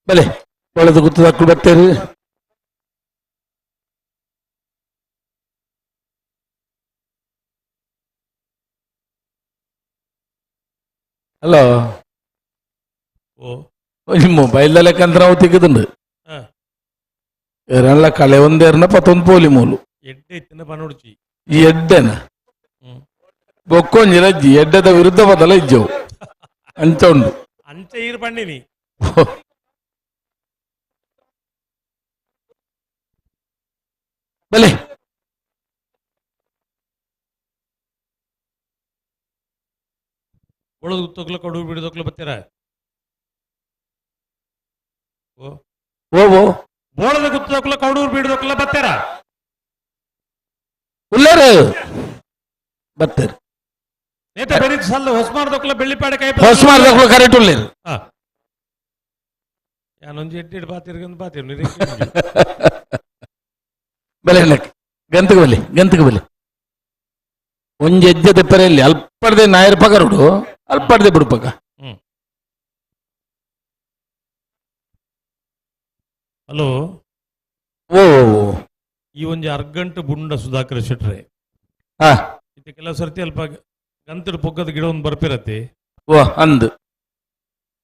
ಬಲೆ ಒಳದು ಗೊತ್ತದಾಕ್ಳು ಬರ್ತೇರಿ. ಹಲೋ ಮೊബൈലിലെ ലെക്കന്തര ഊത്തിക്കുന്നുണ്ട് എറണ കളി ഒന്നേറിന 11 പോലി മൂലു ഈ എഡ്ഡന ബൊക്കൊഞ്ചില ജി എಡ್ಡದ ವಿರುದ್ಧ ಬದಲ ಇಜ್ಜವು ಅಂಚ ಉಂಡು ಅಂಚ ಈರು ಪಂಡಿನಿ ಬಲೆ ಒಳದು ಗುತ್ತೋಕ್ಲ ಕಡು ಬಿಡದೋಕ್ಲ ಬತ್ತೀರ ಓ ಬೋಳದ ಗುತ್ತೋಕ್ಲ ಕೌಡೂರು ಬಿಡದೋಕ್ಲ ಬತ್ತೀರ ಉಳ್ಳೇರು ಬತ್ತೇರು ನೇತ ಬೆರಿದ ಸಲ್ಲ ಹೊಸಮಾರ್ದೋಕ್ಲ ಬೆಳ್ಳಿಪಾಡೆ ಕೈ ಹೊಸಮಾರ್ದೋಕ್ಲ ಕರೆಕ್ಟ್ ಉಳ್ಳೇರು ಯಾನೊಂದು ಎಡ್ಡೆಡ್ ಬಾತಿರ್ಗಂದು ಬಾತಿರ್ ಬೆಲೆ ಗಂತಕ್ಕೆ ಬಲೆ ಒಂಜಿ ಹೆಜ್ಜೆ ಪೆರೆಯಲ್ಲಿ ಅಲ್ಪಡ್ದೆ ನಾಯರ್ ಪಗರುಡು ಅಲ್ಪಡ್ದೆ ಬಿಡುಪಗ. ಹಲೋ ಓ ಈ ಒಂಜಿ ಅರ್ಗಂಟು ಬುಂಡ ಸುಧಾಕರ್ ಶೆಟ್ರೆ ಇದು ಕೆಲವು ಸರ್ತಿ ಅಲ್ಪ ಗಂತಡು ಪೊಕ್ಕದ ಗಿಡ ಒಂದು ಬರ್ಪಿರತ್ತೆ ಓ ಅಂದ್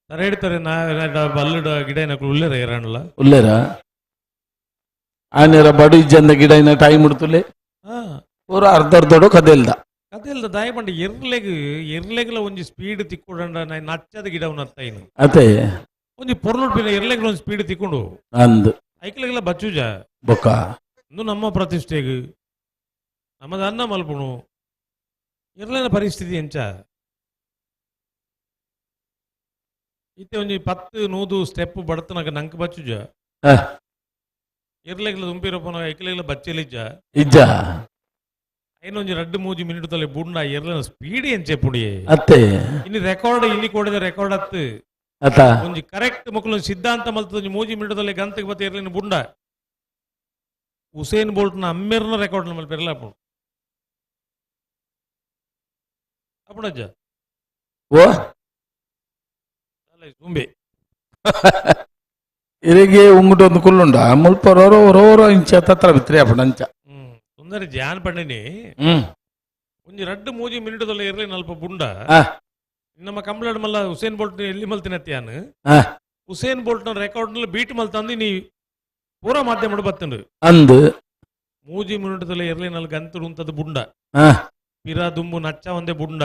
ತರ ಹೇಳ್ತಾರೆ ಬಲ್ಲಡ ಗಿಡ ಏನಕ್ಕೆ ಉಳ್ಳೇರ ಇರಲ್ಲ ಉಳ್ಳೇರ ಆನೆರ ಬಡು ಇಜ್ಜಂದ ಗಿಡ ಇನ್ನ ಟೈಮ್ ಉಡ್ತುಲೆ ಪೂರ ಅರ್ಧರ್ಧೋಡು ಕದೆಲ್ದ ದಾಯ ಪಂಡ ಎರ್ಲೆಗ್ಲ ಒಂಜಿ ಸ್ಪೀಡ್ ತಿಕ್ಕೊಂಡ ನಚ್ಚದ ಗಿಡ ಉನ್ನತ್ತೈನು ಅದೇ ಒಂಜಿ ಪೊರ್ಲುಡ್ಪಿನ ಎರ್ಲೆಗ್ಲ ಒಂದು ಸ್ಪೀಡ್ ತಿಕ್ಕೊಂಡು ಅಂದ್ ಐಕ್ಲೆಗ್ಲ ಬಚ್ಚುಜ ಬೊಕ್ಕ ಇನ್ನು ನಮ್ಮ ಪ್ರತಿಷ್ಠೆಗೆ ನಮ್ಮದು ಅನ್ನ ಮಲ್ಪುಣು ಎರ್ಲಿನ ಪರಿಸ್ಥಿತಿ ಎಂಚ ಇತ್ತೆ ಒಂಜಿ 10-100 ಸ್ಟೆಪ್ ಬಡತನಕ ನಂಕ ಬಚ್ಚುಜ ಎರ್ಲೆಗ್ಲ ದುಂಪಿರಪ್ಪನ ಐಕ್ಲೆಗ್ಲ ಬಚ್ಚೆಲಿಜ್ಜ ಇಜ್ಜ ಐನೊಂಜಿ 2-3 ಮಿನಿಟ್ ತಲೆ ಬುಂಡ ಎರ್ಲಿನ ಸ್ಪೀಡ್ ಎಂಚೆ ಪುಡಿ ಅತ್ತೆ ಇನ್ನು ರೆಕಾರ್ಡ್ ಇಲ್ಲಿ ಕೊಡಿದ ರೆಕಾರ್ಡ್ ಅತ್ತು ಅತ ಒಂಜಿ ಕರೆಕ್ಟ್ ಮಕ್ಕಳು ಸಿದ್ಧಾಂತ ಮಲ್ತದ 3 ಮಿನಿಟ್ ತಲೆ ಗಂತಕ್ಕೆ ಬತ್ತ ಎರ್ಲಿನ ಬುಂಡ ಉಸೇನ್ ಬೋಲ್ಟ್ನ ಅಮ್ಮೇರ್ನ ರೆಕಾರ್ಡ್ ನಮ್ಮಲ್ಲಿ ಪೆರಲ ಅಪ್ಪಣಜ್ಜ ಓ ತುಂಬೆ ಇರಿಗೆ ಉಂಗುಟು ಒಂದು ಕುಲ್ಲುಂಡ ಮುಲ್ಪ ರೋರೋ ಇಂಚ ತತ್ರ ಬಿತ್ರಿ ಅಪ್ಪಣಂಚ ತೊಂದರೆ ಜಾನ್ ಪಂಡಿನಿ ಒಂಜಿ 2-3 ಮಿನಿಟ್ ತಲೆ ಇರ್ಲಿ ನಲ್ಪ ಬುಂಡ ನಮ್ಮ ಕಂಪ್ಲೇಂಟ್ ಮಲ್ಲ ಹುಸೇನ್ ಬೋಲ್ಟ್ ಎಲ್ಲಿ ಮಲ್ತಿನತ್ಯಾನ್ ಹುಸೇನ್ ಬೋಲ್ಟ್ ನ ರೆಕಾರ್ಡ್ ನಲ್ಲಿ ಬೀಟ್ ಮಲ್ತಂದು ನೀ ಪೂರ ಮಾಧ್ಯಮ ಬತ್ತಂಡು ಅಂದ್ 3 ಮಿನಿಟ್ ತಲೆ ಇರ್ಲಿ ನಲ್ ಗಂತಡು ಅಂತದ ಬುಂಡ ಪಿರಾ ದುಂಬು ನಚ್ಚ ಒಂದೇ ಬುಂಡ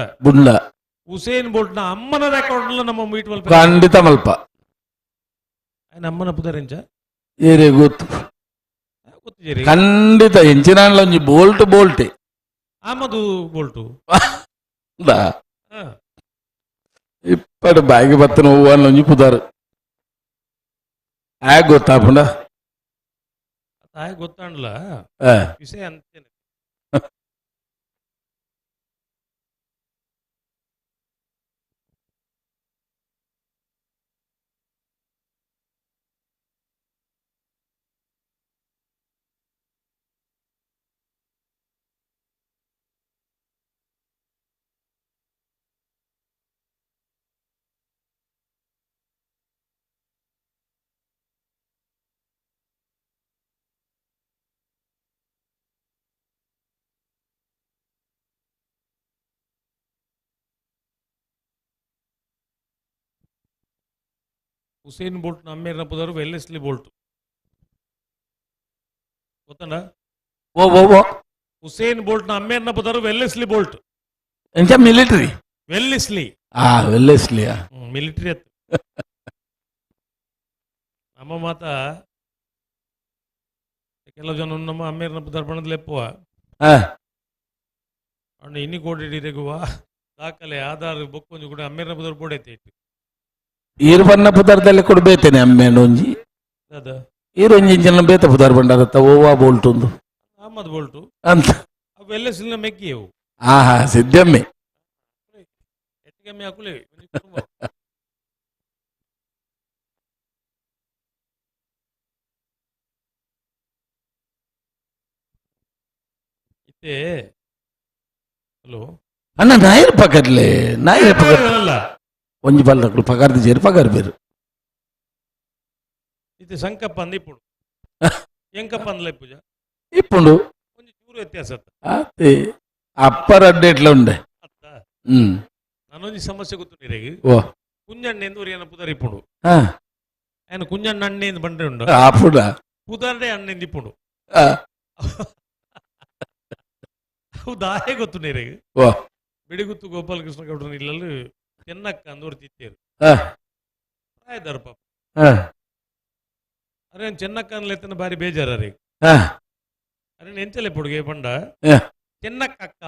ಹುಸೇನ್ ಬೋಲ್ಟ್ ನ ಅಮ್ಮನ ರೆಕಾರ್ಡ್ ನಮ್ಮ ಮೀಟ್ ಮಲ್ಪ ಖಂಡಿತ ಮಲ್ಪ ಅಮ್ಮನ ಪುದರೆಂಚ ಏರೇ ಗೊತ್ತು ಖಂಡಿತ ಎಂಚಿನ ಒಂಜಿ ಬೋಲ್ಟ್ ಆಮದು ಬೋಲ್ಟು ಇಪ್ಪಡು ಬಾಯಿಗೆ ಬತ್ತನ ಹೂವನ್ನ ಒಂಜಿ ಪುದಾರು ಆಗ ಗೊತ್ತಾಪುಂಡ ಗೊತ್ತಾಂಡ್ಲ ವಿಷಯ ಅಂತೇನೆ ಹುಸೇನ್ ಬೋಲ್ಟ್ ಅಮ್ಮೇರ್ನ ಪುದರು ವೆಲ್ಲೆಸ್ಲಿ ಬೋಲ್ಟ್ ಗೊತ್ತಂಡ ಹುಸೇನ್ ಬೋಲ್ಟ್ ನ ಅಮ್ಮೇರ್ನ ಪುದರು ವೆಲ್ಲೆಸ್ಲಿ ಬೋಲ್ಟ್ ಎಂಚ ಮಿಲಿಟರಿ ವೆಲ್ಲೆಸ್ಲಿ ಮಿಲಿಟರಿ ಅತ್ತು ನಮ್ಮ ಮಾತ ಕೆಲವು ಜನ ನಮ್ಮ ಅಮ್ಮೇರ್ನ ದರ್ಪಣದಲ್ಲಿ ಎಪ್ಪುವ ಅಣ್ಣ ಇನ್ನಿ ಕೋಡಿಡಿರೆಗುವ ದಾಖಲೆ ಆಧಾರ್ ಬೊಕ್ಕೊಂಜು ಕೂಡ ಅಮ್ಮೇರ್ನ ಪುದರು ಬೋಡೈತೆ ಇಟ್ಟು ಈರು ಬಣ್ಣ ಪುದಾರ್ದಲ್ಲಿ ಕೊಡ್ಬೇತೇನೆ ಅಮ್ಮೇನು ಒಂಜಿ ಅದ ಈರೊಂಜಿ ಇಂಜಿನ ಬೇತ ಪುದಾರ್ ಬಂಡಾರತ್ತ ಓವಾ ಬೋಲ್ಟ್ ಒಂದು ಅಹಮದ್ ಬೋಲ್ಟು ಅಂತ ಅವೆಲ್ಲ ಸಿಲ್ನ ಮೆಕ್ಕಿ ಅವು ಆಹಾ ಸಿದ್ದಮ್ಮೆ ಎಟ್ಟಿಗೆಮ್ಮೆ ಹಾಕುಲೆ ಇತ್ತೆ ಹಲೋ ಅಣ್ಣ ನಾಯಿರ್ ಪಕರ್ಲೆ ನಾಯಿರ್ ಪಕರ್ ಅಲ್ಲ ಒಂಜಿ ಬಲ್ದಕ್ಲು ಪಗಾರ್ದ ಜೇರು ಪಗಾರ್ ಬೇರು ಇದು ಸಂಕಪ್ಪ ಅಂದ ಇಪ್ಪುಡು ಎಂಕಪ್ಪ ಅಂದ್ಲ ಪೂಜ ಇಪ್ಪುಂಡು ಒಂಜಿ ಚೂರು ವ್ಯತ್ಯಾಸ ಅತ್ತ ಅದೇ ಅಪ್ಪರ ಅಡ್ಡೆಟ್ಲ ಉಂಡೆ ಅತ್ತ ಹ್ಮ್ ನಾನೊಂದು ಸಮಸ್ಯೆ ಗೊತ್ತು ನೀರಿಗೆ ಓ ಕುಂಜಣ್ಣೆ ಎಂದು ಏನ ಪುದಾರ್ ಇಪ್ಪುಡು ಹಾ ఆయన ಕುಂಜಣ್ಣ ಅಣ್ಣೆ ಎಂದು ಬಂದ್ರೆ ಉಂಡು ಅಪ್ಪುಡ ಪುದಾರ್ಡೆ ಅಣ್ಣೆಂದು ಇಪ್ಪುಡು ಆ, ಹೌದಾಯೇ ಗೊತ್ತು ನೀರಿಗೆ ಓ ಬಿಡಿಗುತ್ತು ಗೋಪಾಲಕೃಷ್ಣ ಗೌಡ್ರನ ಇಲ್ಲಲ್ಲಿ ಚೆನ್ನಕ್ಕ ಅಂದೋರು ತಿತ್ತೇರು ಆ, ಪ್ರಾಯದಾರ ಪಾಪ ಆ, ಅರೆ ಚೆನ್ನಕ್ಕ ಅನ್ಲೆತ್ತನ ಬಾರಿ ಬೇಜಾರ ರೀ ಆ, ಅರೆ ಎಂಚಲೆ ಪುಡುಗೆ ಪಂಡ ಆ. ಚೆನ್ನಕ್ಕ ಅಕ್ಕ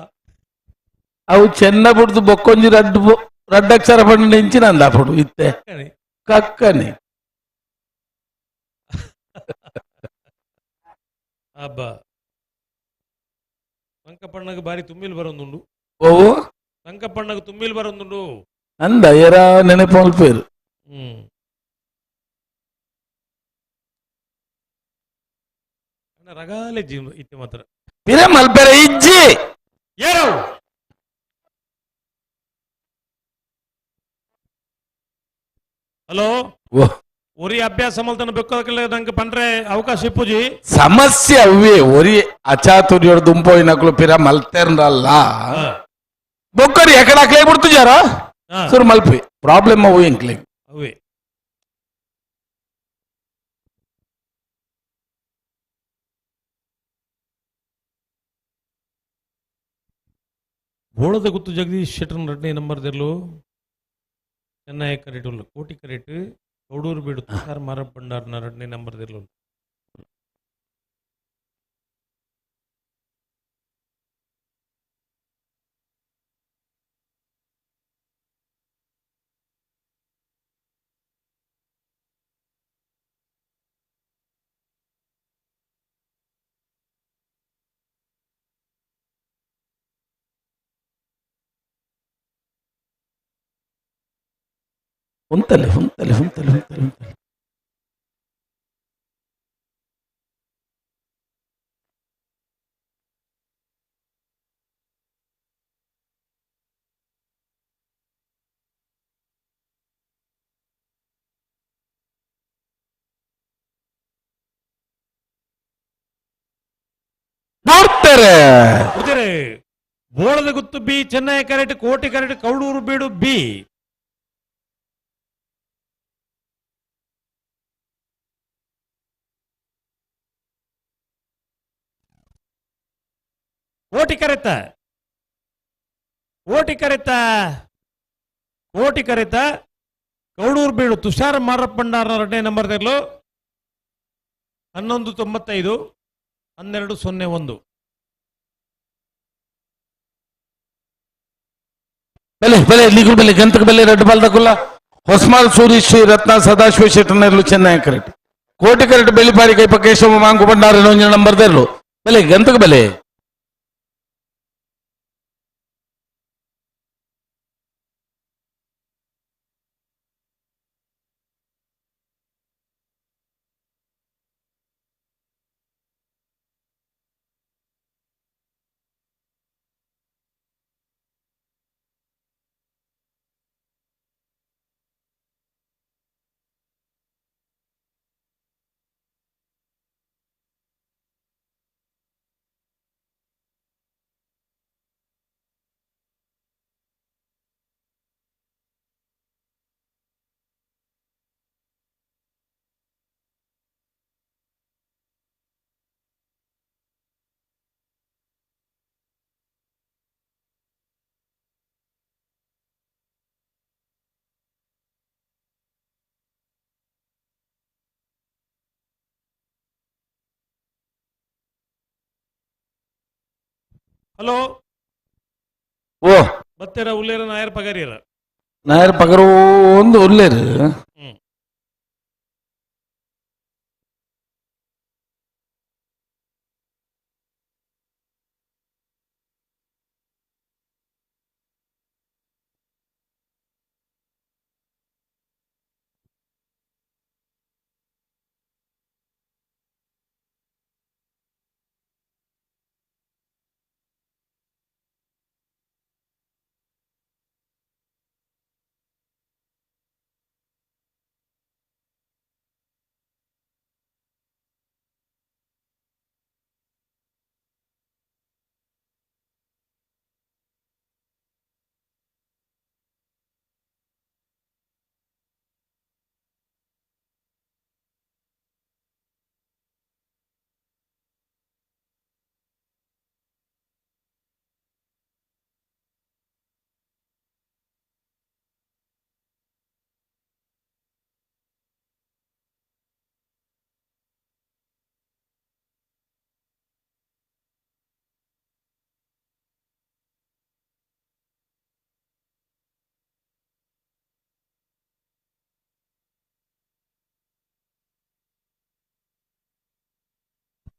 ಅವು ಚೆನ್ನ ಬಿಡ್ದು ಬೊಕ್ಕೊಂಜಿ ರಡ್ಡಕ್ಷರ ಪಂಡ ಇಂಚಿನ ಅಂದ ಅಪ್ಪುಡು ಇತ್ತೆ ಅಕ್ಕನೆ. ಕಕ್ಕನೆ ಅಬ್ಬ ಸಂಕಪ್ಪಣ್ಣಗ ಬಾರಿ ತುಂಬಿಲ್ ಬರೊಂದುಂಡು ಓ ಸಂಕಪ್ಪಣ್ಣಗ ತುಂಬಿಲ್ ಬರೊಂದುಂಡು ಅಂದ ಎರ ನೆನಪು ಮಲ್ಪೇರು ಹ್ಮ್ ಅಣ್ಣ ರಗಾಲೆ ಜೀವ ಇತ್ತೆ ಮಾತ್ರ ಪಿರ ಮಲ್ಪೇರ ಇಜ್ಜಿ ಏನು ಹಲೋ ಓ ಒರಿ ಅಭ್ಯಾಸ ಮಲ್ತನ ಬೆಕ್ಕೋದಕ್ಕೆಲ್ಲ ನಂಗೆ ಪಂಡ್ರೆ ಅವಕಾಶ ಇಪ್ಪುಜಿ ಸಮಸ್ಯೆ ಅವೇ ಒರಿ ಅಚಾತುರ್ಯೋಡು ದುಂಪೋಯಿನಕ್ಲು ಪಿರ ಮಲ್ತೇರ್ನಲ್ಲ ಬೊಕ್ಕರಿ ಎಕಡಾಕ್ಲೇ ಬಿಡ್ತು ಜಾರ ಹಾ ಸುರು ಮಲ್ಪಿ ಪ್ರಾಬ್ಲಮ್ ಅವು ಎಂಕ್ಲೆ ಅವೇ ಬೋಳದ ಗುತ್ತು ಜಗದೀಶ್ ಶೆಟ್ಟರ್ನ ಎರಡನೇ ನಂಬರ್ದಲ್ಲೂ ಚೆನ್ನೈ ಕರೆಟ್ ಉಳ್ಳ ಕೋಟಿ ಕರೆಟ್ ಕೌಡೂರು ಬೀಡು ತುಷಾರ್ ಮಾರಪ್ಪ ಭಂಡಾರ್ನ ಎರಡನೇ ನಂಬರ್ದಲ್ಲೂ ಹುಂತಲೆ ಹುಂತಲೆ ಹುಂತಲೆ ಹುಂತಲೆ ಹುಂತಲೆ ನೋಡ್ತಾರೆ ಉದಿರೆ ಬೋಳದ ಗುತ್ತು ಬಿ ಚೆನ್ನೈ ಕರೆಟ್ ಕೋಟಿ ಕರೆಟ್ ಕೌಡೂರು ಬೀಡು ಬಿ ಕೋಟಿ ಕರೆತ ಕೋಟಿ ಕರೆತ ಕೋಟಿ ಕರೆತ ಕೌಡೂರು ಬೀಡು ತುಷಾರ್ ಮಾರಪ್ಪ ಭಂಡಾರ ಎರಡನೇ ನಂಬರ್ದಲ್ಲೂ 1195 1201 ಬೆಲೆ ಬೆಲೆ ಲೀಗಲ್ ಬೆಲೆ ಗಂತಕ ಬೆಲೆ ರೆಡ್ ಬಾಲ್ದಕುಲ್ಲ ಹೊಸ್ಮಾಲ್ ಸೂರಿ ಶ್ರೀ ರತ್ನ ಸದಾಶಿವ ಶೆಟ್ಟರ್ನರ್ಲು ಚೆನ್ನೈ ಕರೆಟ್ ಕೋಟಿ ಕರೆಟ್ ಬೆಳಿಪಾಡಿ ಕೈಪ ಕೇಶವ ಮಾಂಕು ಭಂಡಾರ ಒಂಜಿನ ನಂಬರ್ದರ್ಲು ಬೆಲೆ ಗಂತಕ ಬೆಲೆ ಹಲೋ ಓ ಬತ್ತೆರ ಉಲ್ಲೇರ ನಾಯರ್ ಪಗಾರಿಯರ ನಾಯರ್ ಪಗರು ಒಂದು ಒಳ್ಳೆರು ಹ್ಮ್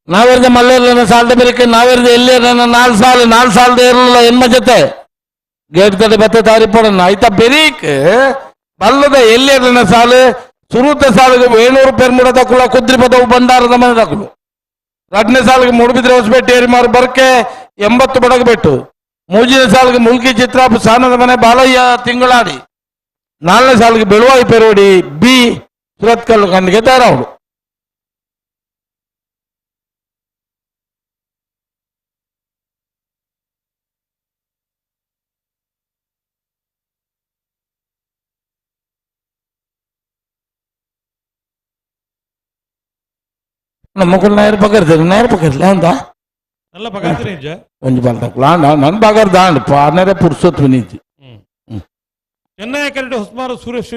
ನಾವೆರ್ದ ಮಲ್ಲೇರ್ಲನ ಸಾಲದ ಬೆರಕೆ ನಾವೆರ್ದ ಎಲ್ಲಿಯರನ 4 ಸಾಲದ ಇರಲಿಲ್ಲ ಎನ್ಮ ಜೊತೆ ಗೇಟ್ ತಡೆ ಬತ್ತೆ ತಾರಿಪಡನ್ನ ಆಯ್ತಾ ಬೆರೀಕ್ ಬಲ್ಲದ ಎಲ್ಲಿಯರನ ಸಾಲು ಸುರುತ ಸಾಲಿಗೆ 700 ಪೆರ್ಮುಡ ತಕ್ಕುಳ ಕುದ್ರಿ ಪದವು ಬಂಡಾರದ ಮನೆ ತಕ್ಕಳು 2ನೇ ಸಾಲಿಗೆ ಮೂಡುಬಿದ್ರೆ ಹೊಸಬೆಟ್ಟು ಏರಿಮಾರು ಬರ್ಕೆ 80 ಬಡಗಬೆಟ್ಟು 3ನೇ ಸಾಲಿಗೆ ಮುಲ್ಕಿ ಚಿತ್ರಾಪು ಸಾನದ ಮನೆ ಬಾಲಯ್ಯ ತಿಂಗಳಾಡಿ 4ನೇ ಸಾಲಿಗೆ ಬೆಳುವಾಯಿ ಪೆರೋಡಿ ಬಿ ಸುರತ್ಕಲ್ಲು ಕಣ್ಣಿಗೆ ತಯಾರವಳು ನಮ್ಮಕ್ಕಳು ನಾಯರ್ ಪಕರ್ತಾರೆ ಅಂತ நல்ல பகாத்திரேன் ஜா கொஞ்சம் பார்த்தாக்கலாம் நான் பகர்தான் பானரே புருஷத்து வினிச்சு ಚೆನ್ನೈ ಕರೆಕ್ಟ್ ಹೊಸಮಾರು ಸುರೇಶ್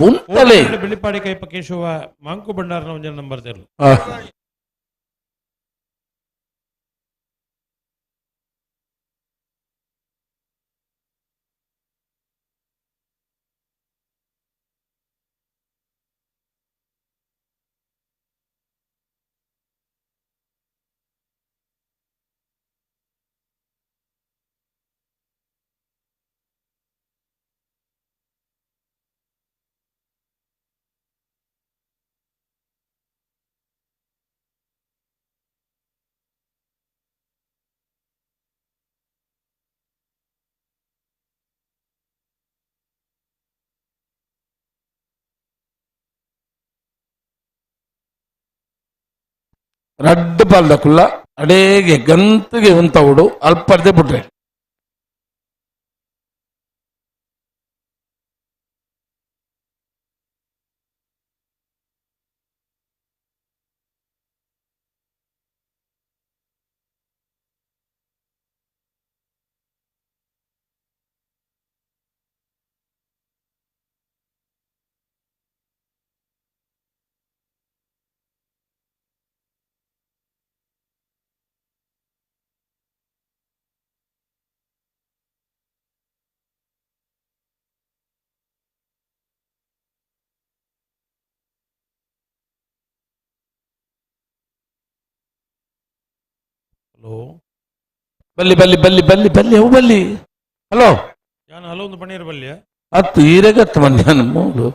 ಉಂಟಲೆ ಬೆಳ್ಳಿಪಾಡಿ ಕೈಪ ಕೇಶವ ಮಾಂಕು ಭಂಡಾರನ ಒಂಜನ ನಂಬರ್ ತೆರಲು ರಡ್ಡು ಪಾಲ್ದಕ್ಕುಲ್ಲ ಅಡೇಗೆ ಗಂತಿಗೆ ಉಂತವುಡು ಅಲ್ಪರ್ದೆ ಬಿಟ್ರೆ ಹಲೋ ಬಲ್ಲಿ ಅವು ಬಲ್ಲಿ ಹಲೋ ಯಾನು ಹಲೋ ಒಂದು ಪಣೀರ್ ಬಲ್ಯ ಹತ್ತು ಈರೆಗತ್ತು ಮಂದಿ ಮೂರು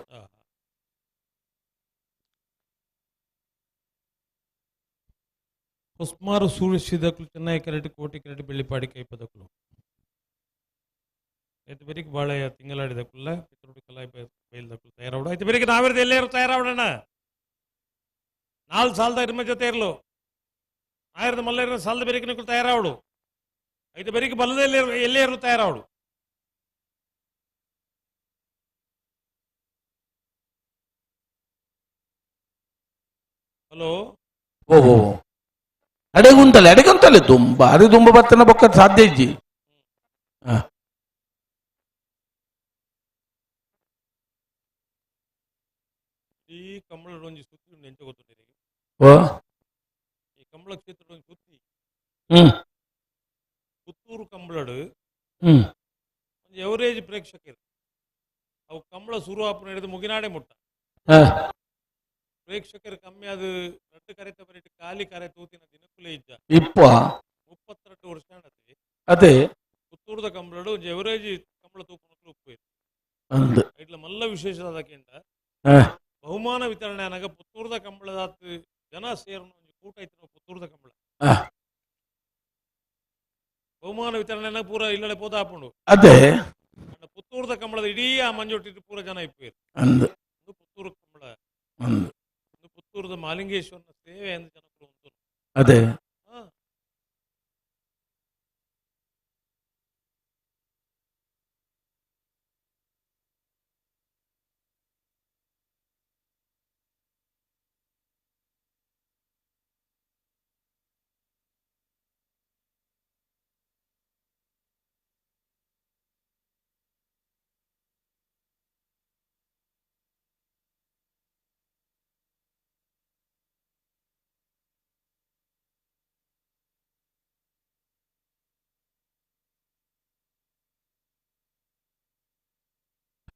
ಹೊಸ್ಮಾರು ಸೂರಿಸಿದಕ್ಕಲು ಚೆನ್ನೈ ಕೆರೆಟ್ ಕೋಟಿ ಕೆರೆಟ್ ಬೆಳ್ಳಿಪಾಡಿ ಕೈಪದಕ್ಕಲು ಐತೆ ಬೇರಿಗೆ ಬಾಳೆಯ ತಿಂಗಳಾಡಿದಕ್ಕಲ್ಲ ಪಿತೃಡಿ ಕಲಾಯಿ ಬೈಲ್ದಕ್ಕಲು ತಯಾರಾವಡು ಐತೆ ಬೇರಿಗೆ ನಾವಿರ್ದು ಎಲ್ಲೇ ಇರು ತಯಾರಾವಡಣ 4 ಸಾಲದ ಇರ್ಮ ಜೊತೆ ಇರಲು ಆಯ್ರದ ಮಲ್ಲ ಸಾಲದ ಬೇರಿಗೆ ನಿಕ್ಕಲು ತಯಾರಾವಡು ಐತೆ ಬೇರಿಗೆ ಬಲ್ಲದಲ್ಲಿ ಎಲ್ಲೇ ಇರಲು ತಯಾರಾವಡು ಹಲೋ ಓಹೋ ಅಡೆಗುಂತಲೆ ತುಂಬಾ ಅದು ತುಂಬ ಬತ್ತನ ಬೊಕ್ಕ ಸಾಧ್ಯ ಇಜ್ಜಿ ಈ ಕಂಬಳ ಒಂಜಿ ಸುತ್ತಿ ಉಂಡು ಎಂಚ ಗೊತ್ತುಂಟು ಓ ಈ ಕಂಬಳ ಕ್ಷೇತ್ರ ಒಂಜಿ ಸುತ್ತಿ ಹ್ಮ್ ಪುತ್ತೂರು ಕಂಬಳಡು ಹ್ಮ್ ಎವರೇಜ್ ಪ್ರೇಕ್ಷಕರು ಅವು ಕಂಬಳ ಶುರು ಆಪು ಹಿಡಿದು ಮುಗಿನಾಡೆ ಮುಟ್ಟ ಪ್ರೇಕ್ಷಕರು ಕಮ್ಮಿ ಅದು ರಟ್ಟು ಕರೆತ ಬರೀಟ್ ಖಾಲಿ ಕರೆ ತೂತಿನ ದಿನಕ್ಕೂ ಇದ್ದ ಇಪ್ಪ 32 ವರ್ಷ ಅದೇ ಪುತ್ತೂರದ ಕಂಬಳಡು ಎವರೇಜ್ ಕಂಬಳ ತೂಪು ಉಪ್ಪು ಅಂದ್ ಇಟ್ಲ ಮಲ್ಲ ವಿಶೇಷ ಅದಕ್ಕಿಂತ ಬಹುಮಾನ ವಿತರಣೆ ಅನಾಗ ಪುತ್ತೂರದ ಕಂಬಳದ ಜನ ಸೇರ್ನ ಕೂಟ ಇತ್ತು ಪುತ್ತೂರದ ಕಂಬಳ ಬಹುಮಾನ ವಿತರಣೆ ಪೂರ ಇಲ್ಲಡೆ ಪೋದ ಹಾಕೊಂಡು ಅದೇ ಪುತ್ತೂರದ ಕಂಬಳದ ಇಡೀ ಆ ಮಂಜೊಟ್ಟಿಟ್ಟು ಪೂರ ಜನ ಇಪ್ಪೇರು ಅಂದ್ ಪುತ್ತೂರು ಕಂಬಳ ಅಂದ್ ಪುತ್ತೂರದ ಮಾಲಿಂಗೇಶ್ವರನ ಸೇವೆ ಎಂದು ಜನಗಳು ಉಂಟು ಅದೇ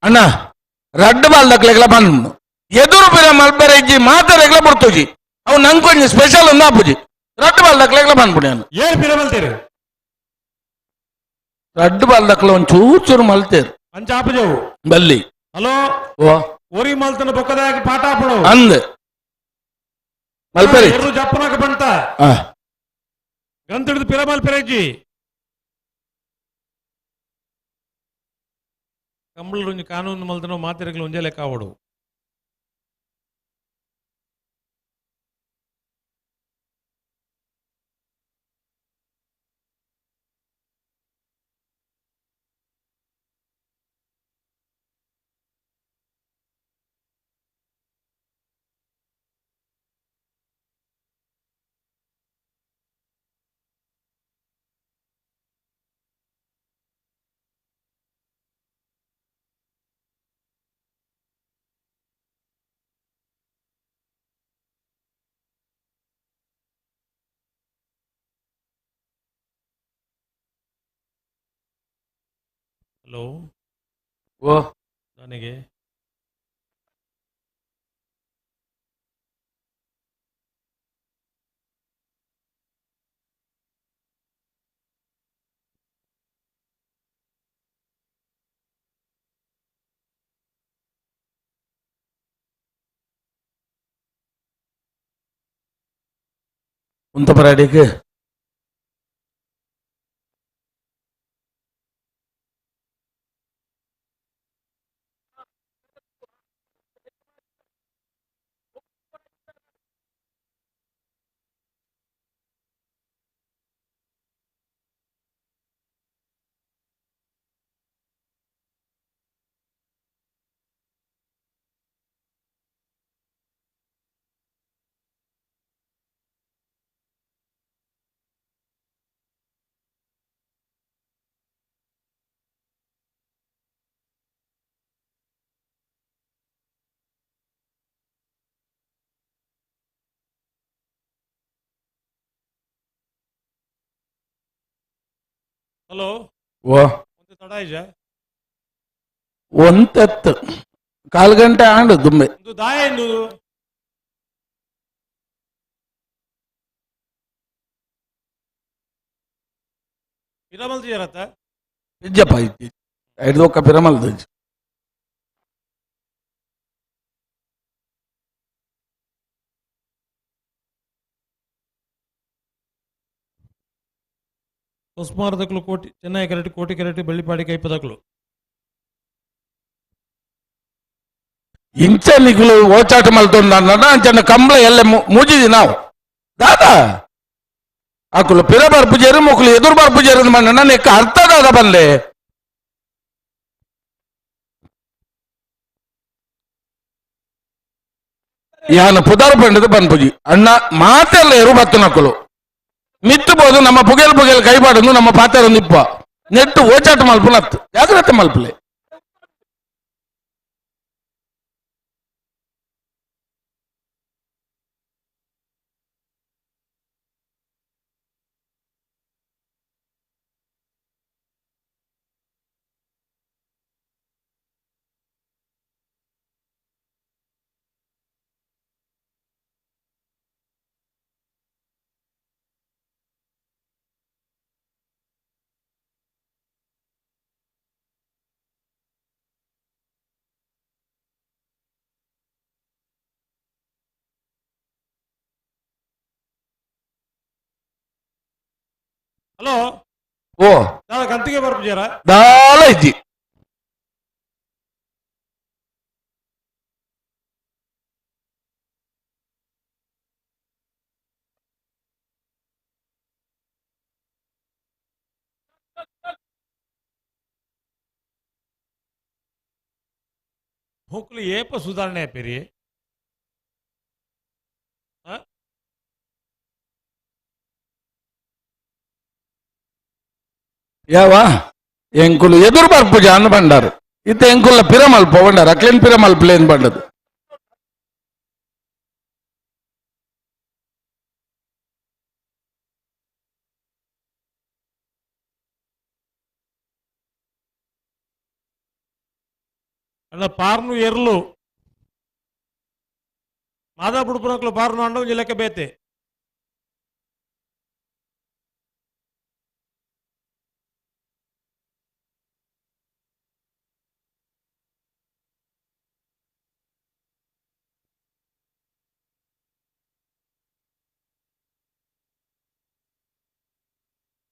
ಅಣ್ಣ ರಡ್ಡು ಬಾಲ್ ದಕ್ಲೆಗ್ಲ ಬಂದು ಎದುರು ಬಿರ ಮಲ್ಪೆರ ಇಜ್ಜಿ ಮಾತಾಡ ಎಗ್ಲ ಬರ್ತೋಜಿ ಅವು ನಂಗೆ ಕೊಂಚ ಸ್ಪೆಷಲ್ ಒಂದು ಆಪುಜಿ ರಡ್ಡು ಬಾಲ್ ದಕ್ಲೆಗ್ಲ ಬಂದ್ಬಿಡಿ ನಾನು ಏನ್ ಪಿರ ಮಲ್ತೀರಿ ರಡ್ಡು ಬಾಲ್ ದಕ್ಲ ಒಂದು ಚೂರು ಚೂರು ಮಲ್ತೇರು ಅಂಚ ಆಪುಜವು ಬಲ್ಲಿ ಹಲೋ ಓ ಓರಿ ಮಲ್ತನ ಬೊಕ್ಕದಾಗಿ ಪಾಠ ಆಪಡು ಅಂದ್ ಮಲ್ಪೆರಿ ಎರಡು ಜಪ್ಪನಾಗ ಬಂತ ಗಂತ ಹಿಡಿದು ಪಿರ ಮಲ್ಪೆರಜ್ಜಿ ಕಂಬಳ ಕಾನೂನು ಮಲ್ತನೋ ಮಾತಿರಗಳು ಒಂದೇ ಲೆಕ್ಕ ಆವಡು ಹಲೋ ಓ ನನಗೆ ಉಂತ ಪರಾಡಿಗೆ ಹಲೋ ಓ ಒಂದು ತಡ ಇಜ ಒಂತೆತ್ತು 1/4 ಗಂಟೆ ಆಂಡು ದುಂಬೆ ಒಂದು ದಾಯ ಎಂದು ಪಿರಮಲ್ ಜರತ್ತ ಇಜ್ಜಪ್ಪ ಇಜ್ಜಿ ಐದು ಒಕ್ಕ ಪಿರಮಲ್ ದಜ್ಜಿ ಹೊಸ್ಮಾರದಕ್ಲು ಕೋಟಿ ಚೆನ್ನೈ ಕೆರಟಿ ಕೋಟಿ ಕೆರಟಿ ಬೆಳ್ಳಿಪಾಡಿ ಕೈಪದಕ್ಲು ಇಂಚ ನಿಗುಲು ಓಚಾಟ ಮಲ್ತೊಂಡ ಅಂಚನ ಕಂಬಳ ಎಲ್ಲ ಮುಜಿದಿ ನಾವು ದಾದಾ ಆಕುಲು ಪಿರ ಬರ್ಪುಜೇರು ಮುಕ್ಲು ಎದುರು ಬರ್ಪುಜೇರು ಮಣ್ಣ ನನ್ನ ಅರ್ಥ ದಾದ ಬಲ್ಲೆ ಯಾನ ಪುದಾರ್ ಪಂಡದ ಬನ್ಪುಜಿ ಅಣ್ಣ ಮಾತೆಲ್ಲ ಎರು ಬತ್ತು ನಕ್ಕಲು ಮಿತ್ತು ಬೋದು ನಮ್ಮ ಪುಗೇಲ್ ಪುಗೇಲ್ ಕೈಪಾಡನ್ನು ನಮ್ಮ ಪಾತೆರೊಂದು ಇಪ್ಪ ನೆಟ್ಟು ಓಚಾಟ ಮಲ್ಪುನತ್ತು ಜಾಗ್ರತೆ ಮಲ್ಪಲೆ ಹಲೋ ಓ ನಾನು ಗಂತಿಗೆ ಬರ್ಬಿಜಾರ ದಾಲ ಇಜ್ಜಿ ಹೋಗ್ಲಿ ಏಪ ಸುಧಾರಣೆ ಆಪೇರಿ ಯಾವ ಎಂಕುಲು ಎದುರು ಬರ್ಪುಜ ಅನ್ನ ಬಂಡಾರು ಇತ್ತ ಎಂಕುಲ್ಲ ಪಿರಮಲ್ಪ ಬಂಡಾರ ಅಕ್ಲೇನ್ ಪಿರಮಲ್ಪ ಏನ್ ಬಂಡದು ಅಣ್ಣ ಪಾರ್ನು ಎರ್ಲು ಮಾದಾ ಬುಡುಪುನಕ್ಲು ಪಾರ್ನು ಅಂಡ ಒಂಜಿ ಲೆಕ್ಕ ಬೇತೆ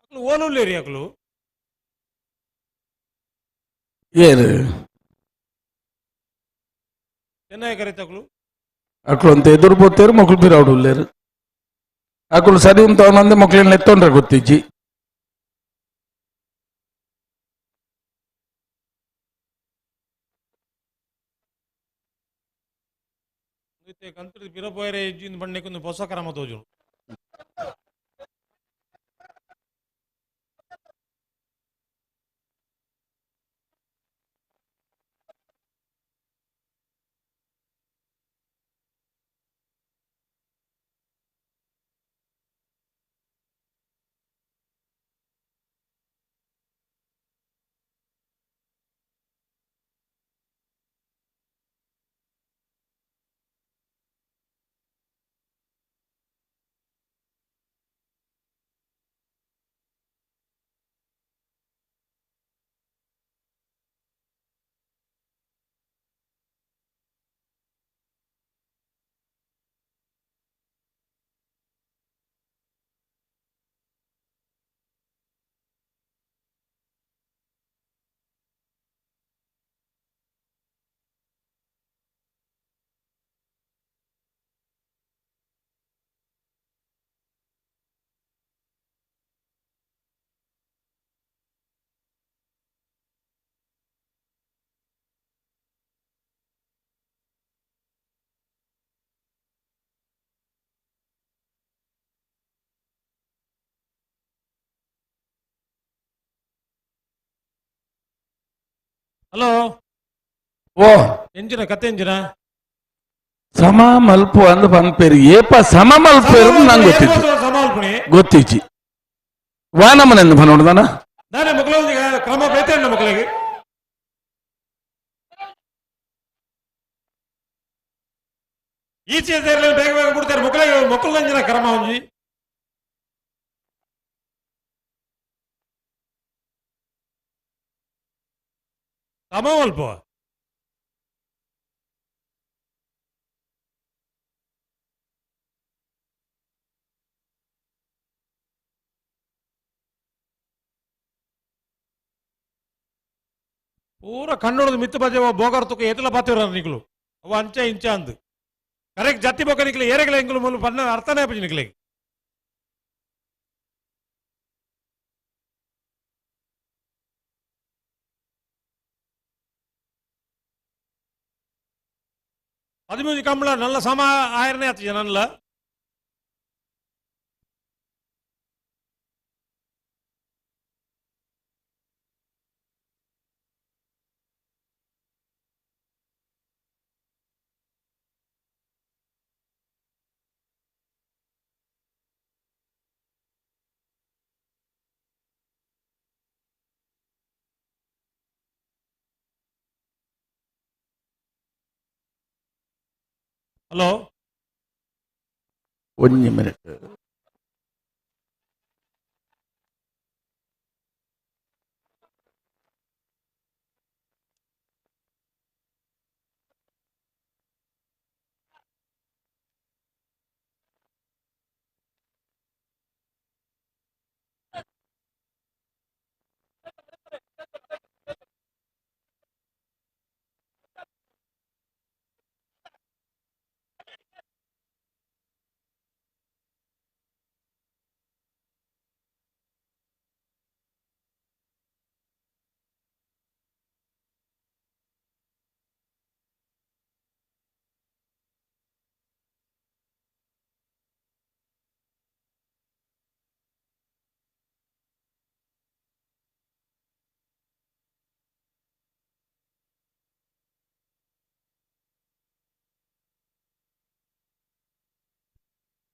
ಅಕ್ಲು ಓಲುಲ್ಲೇರಿ ಅಕ್ಲು ಏರು ಚೆನ್ನಾಗಿ ಕರೀತಕ್ಲು ಅಕ್ಲು ಅಂತ ಎದುರು ಬೋತೇರು ಮಕ್ಳು ಪಿರಾವಡು ಉಲ್ಲೇರು ಅಕ್ಲು ಸರಿ ಉಂತ ಅವನಂದೆ ಮಕ್ಳನ್ನ ಎತ್ತೊಂಡ್ರೆ ಗೊತ್ತಿಜ್ಜಿ ಕಂತ್ರಿ ಪಿರಪೋಯರೆ ಇಜ್ಜಿಂದ ಬಣ್ಣಕ್ಕೊಂದು ಹೊಸ ಕ್ರಮ ತೋಜು ಹಲೋ ಓ ಎಂಜಿನ ಕತೆ ಎಂಜಿನ ಸಮ ಮಲ್ಪು ಅಂದ್ ಪನ್ಪೇರು ಏಪ ಸಮ ಮಲ್ಪೇರು ನಂಗೆ ಗೊತ್ತಿತ್ತು ಸಮಾಲ್ಪಣಿ ಗೊತ್ತಿಜ್ಜಿ ವಾನಮ್ಮನೆಂದು ಬನ್ನೋಡ್ದಾನ ನಾನೇ ಮಕ್ಕಳು ಕ್ರಮ ಬೇತೇನೆ ಮಕ್ಕಳಿಗೆ ಈಚೆ ಬೇಗ ಬೇಗ ಬಿಡ್ತಾರೆ ಮಕ್ಕಳಿಗೆ ಮಕ್ಕಳು ಅಂಜಿನ ಕ್ರಮ ಒಂಜಿ ಸಮ ಅಲ್ಪ ಪೂರ ಕಣ್ಣೊಡದು ಮಿತ್ತು ಬಜೆ ಬೋಗರ್ ತುಕ ಎತ್ತಲ ಪಾತಿವ್ರ ನಿಕ್ಲು ಅವ ಅಂಚ ಇಂಚ ಅಂದ್ ಕರೆಕ್ಟ್ ಜತ್ತಿ ಬೋಕ ನಿಕ್ಲೆ ಏರೆಗಳ ಎಂಗ್ಲು ಮುಲು ಪನ್ನ ಅರ್ಥನೇ ಆಪಜಿ ನಿಕ್ಲೆ பதிமூணு கம்பள நல்ல சம ஆயிரனே ஆச்சு நல்ல ಹಲೋ ಒಂಜಿ ಮಿನಿಟ್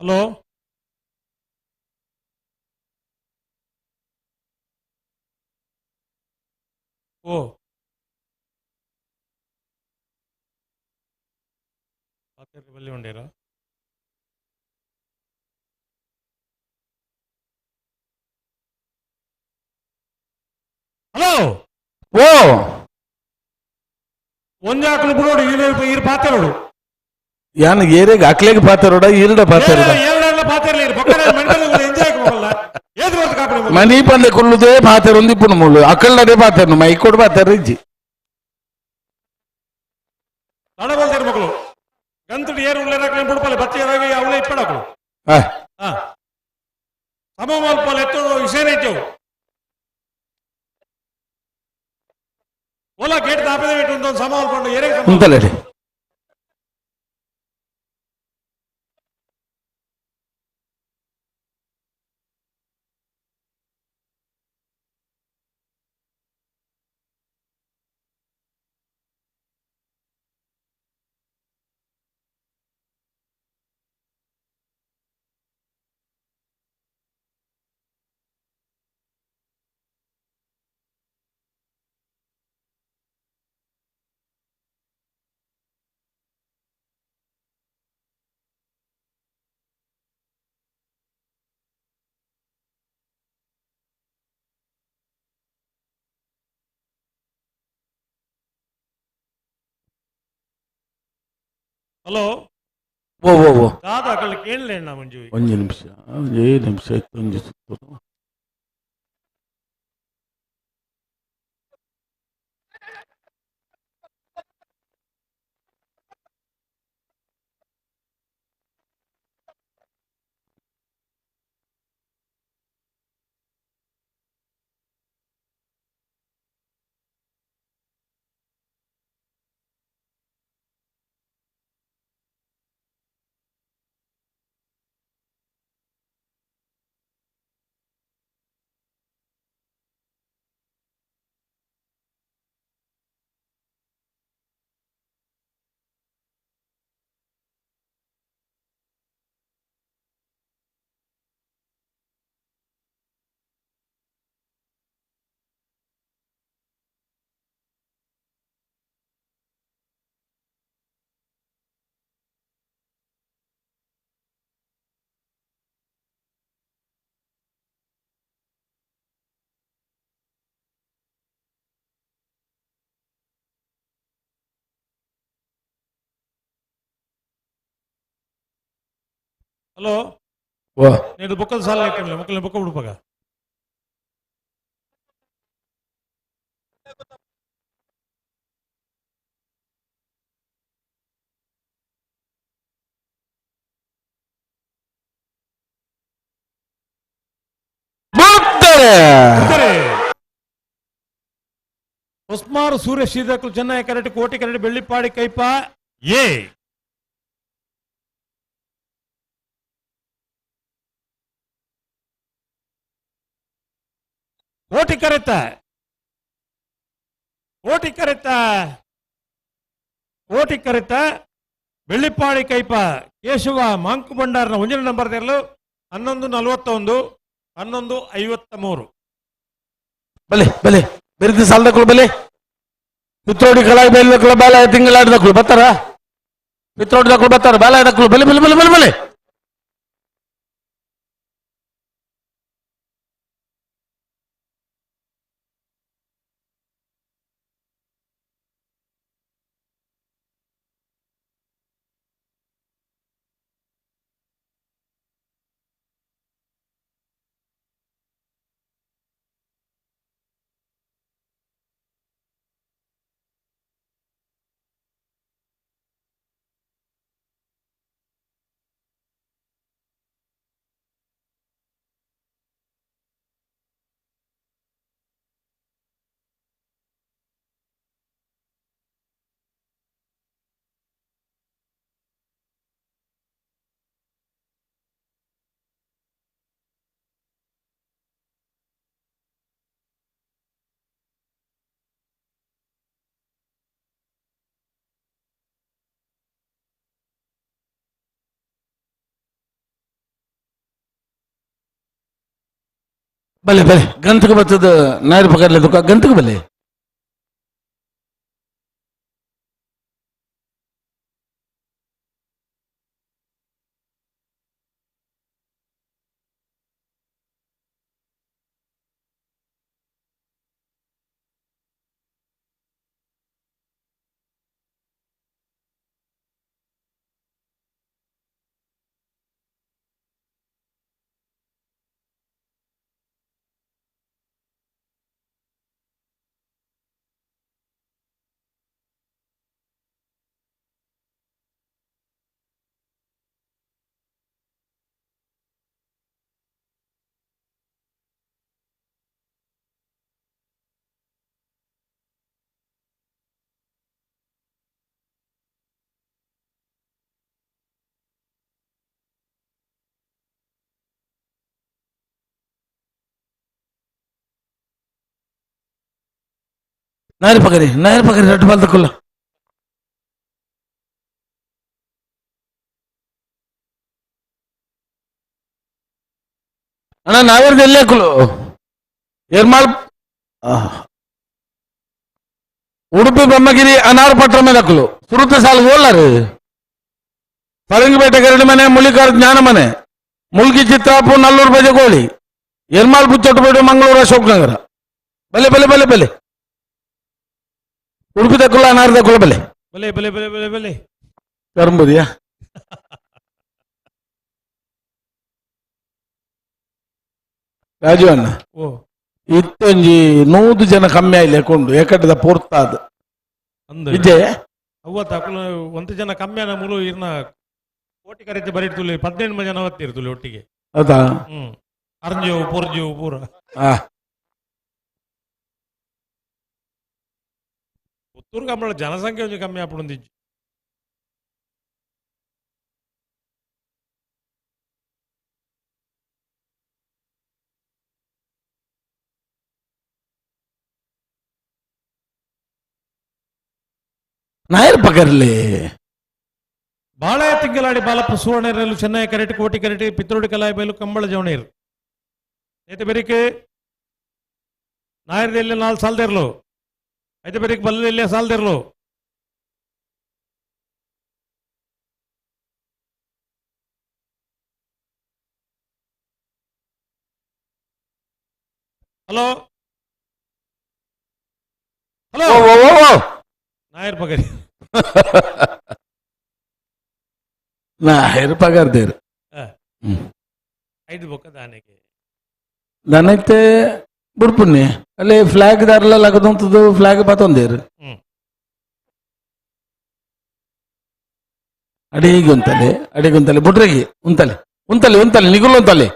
ಹಲೋ, ಓ ಬಲ್ಲಿ ಉಂಡೇರ ಹಲೋ ಓ ಒಂದೇ ಆಕಲು ಬಿಡೋಡು ಇರು ಪಾತ್ರೋಡು ಯಾನ್ ಏರೆಗೆ ಅಕ್ಲೆಗೆ ಪಾತಾರೋಡ ಈರಡ ಪಾತಾರೋಡ ಏಳೆಲ್ಲ ಪಾತಿರ್ಲಿ ಎಂಜಾಯ್ ಹೋಗಲ್ಲ ಏದು ಬರ್ತ ಕಾಪಿ ಮನಿ ಪಂದೆ ಕೊಲ್ಲುದೇ ಪಾತಾರ ಒಂದು ಇಪ್ಪು ಮೂಲು ಅಕ್ಕಳದೇ ಪಾತಾರ ಮೈ ಕೊಡು ಪಾತಾರ ಇಜ್ಜಿ ತಡ ಬೋಲ್ತಾರೆ ಮಕ್ಕಳು ಗಂತುಡು ಏರು ಉಳ್ಳೇರಾಕಲಿ ಬಿಡ್ಪಲ್ಲ ಬತ್ತಿಯರಾಗಿ ಅವಳೇ ಇಪ್ಪಡಾಕಳು ಹಾ ಸಮ ಮಲ್ಪಲ್ಲ ಎತ್ತು ವಿಷಯನೇ ಇದ್ದೆವು ಓಲಾ ಗೇಟ್ ತಾಪದೆ ಬಿಟ್ಟು ಒಂದು ಸಮ ಮಲ್ಕೊಂಡು ಏರೇ ಉಂತಲೇ ಹಲೋ ಓ ಓ ಓ ಕಾದ ಅಕಲ್ ಕೇಳಲೇ ನಾ ಮಂಜು ಒಂದು ನಿಮಿಷ ನಿಮಿಷ ಆಯ್ತು ಒಂದು ಸುತ್ತು ಹಲೋ ಓ ನೀನು ಬುಕ್ಕದ ಸಾಲ ಇಟ್ಟಿಲ್ಲ ಮಕ್ಕಳನ್ನ ಬುಕ್ಕ ಬಿಡ್ಪಾಗ ಉಸ್ಮಾರು ಸೂರ್ಯ ಶ್ರೀಧಕಲು ಚೆನ್ನೈ ಕರಟಿ ಕೋಟಿ ಕರಟಿ ಬೆಳ್ಳಿಪ್ಪಾಡಿ ಕೈಪ ಏ ಕೋಟಿ ಕರೆತ ಕೋಟಿ ಕರೆತ ಕೋಟಿ ಕರೆತ ಬೆಳ್ಳಿಪ್ಪಾಡಿ ಕೈಪ ಕೇಶವ ಮಾಂಕು ಭಂಡಾರನ ಒಂಜಿನ ನಂಬರ್ ತೆರಲು 1141 1153 ಬಲೆ ಬಲೆ ಬೆರೆತ ಸಾಲದಕ್ಕಳು ಬಲೆ ಪಿತ್ರೋಡಿ ಕಳಾಗಿ ಬೈಲಕ್ಕಳು ಬಾಲ ತಿಂಗಳಾಡ್ದಕ್ಕಳು ಬರ್ತಾರ ಪಿತ್ರೋಡಿದಕ್ಕಳು ಬರ್ತಾರ ಬಾಲ ಇದಕ್ಕಳು ಬಲೆ ಬಲೆ ಬಲೆ ಬಲೆ ಬಲೆ ಬಲೆ ಬಲೆ ಗಂತಕ್ಕೆ ಬರ್ತದ ನಾಯರ್ ಪಕಡ್ಲೆ ದುಃಖ ಗಂತಕ್ಕೆ ಬಲೆ ನಾಯರ್ ಪಕಡಿ ರಟ್ಟು ಬಾಲ್ ತಕೊಲ್ಲ ಅಣ್ಣ ನಾವೇರ್ದು ಎಲ್ಲೇ ಹಾಕಲು ಏರ್ಮಾಳ್ ಉಡುಪಿ ಬ್ರಹ್ಮಗಿರಿ ಅನಾರ್ ಪಟ್ರ ಮೇಲೆ ಹಾಕಲು ಸುರುತ ಸಾಲು ಓಲ್ಲಾರು ಪರಂಗಿಪೇಟೆ ಗರಡಿ ಮನೆ ಮುಳಿಕಾರ ಜ್ಞಾನ ಮನೆ ಮುಲ್ಕಿ ಚಿತ್ತಾಪು ನಲ್ಲೂರು ಬಜೆ ಗೋಳಿ ಎರ್ಮಾಳ್ ಬುಚ್ಚಟ್ಟುಪೇಟೆ ಮಂಗಳೂರು ಅಶೋಕ್ ನಗರ ಬಲೆ ಬಲೆ ಬಲೆ ಬಲೆ ಉಡುಪಿ ತಕ್ಕಲ್ಲ ಅನಾರ್ ತಕ್ಕಲ್ಲ ಬಲೆ ಬಲೆ ಬಲೆ ಬಲೆ ಬಲೆ ಬಲೆ ಕರಂಬುದಿಯಾ ರಾಜು ಅಣ್ಣ ಓ ಇತ್ತೊಂಜಿ 100 ಜನ ಕಮ್ಮಿ ಆಯ್ಲೆ ಕೊಂಡು ಏಕಟ್ಟದ ಪೂರ್ತಾದ ಅಂದ್ರೆ ವಿಜಯ್ ಅವ್ವ ತಕೊಲ್ಲ ಒಂದು ಜನ ಕಮ್ಮಿ ಅನ್ನ ಮುಲು ಇರ್ನ ಕೋಟಿ ಕರೆತೆ ಬರೀರ್ತುಲಿ 18 ಜನ ಅವತ್ತಿರ್ತುಲಿ ಒಟ್ಟಿಗೆ ಹೌದಾ ಅರ್ಜು ಪೊರ್ಜು ಪೂರ ಪುತ್ತೂರು ಕಂಬಳ ಜನಸಂಖ್ಯೆ ಒಂಚು ಕಮ್ಮಿ ಆಪುಂದಿಜ್ಜು ನಾಯರ್ ಪಕರ್ಲಿ ಬಾಳೆ ತಿಂಗಳಾಡಿ ಬಾಲಪ್ಪ ಸುವರ್ಣರು ಚೆನ್ನೈ ಕರೆಟ್ ಕೋಟಿ ಕರೆಟ್ ಪಿತ್ರೋಡಿ ಕಲಾಯ ಬಯಲು ಕಂಬಳ ಜವಣೀರು అయితే బెరికి నాయర్ వెళ్ళి 4 సార్లు తెరలు అయితే బెరికి బల్లి వెళ్ళే సార్లు తెరలు హలో హలో నాయర్ పగరి ನಾಯರ್ ಪಗರ್ದೇರು ಐದು ಬೊಕ್ಕ దానికి దానైతే బుడుపుణ్ణి ಅಲ್ಲಿ ಫ್ಲಾಗ್ ದಾರಲ್ಲ ಲಗದಂತದ್ದು ಫ್ಲಾಗ್ ಬತ್ತೊಂದೇರು ಅಡಿಗೊಂತಲೆ ಬುಡ್ರಿಗೆ ಉಂತಲೆ ನಿಗುಲು ಉಂತಲೆ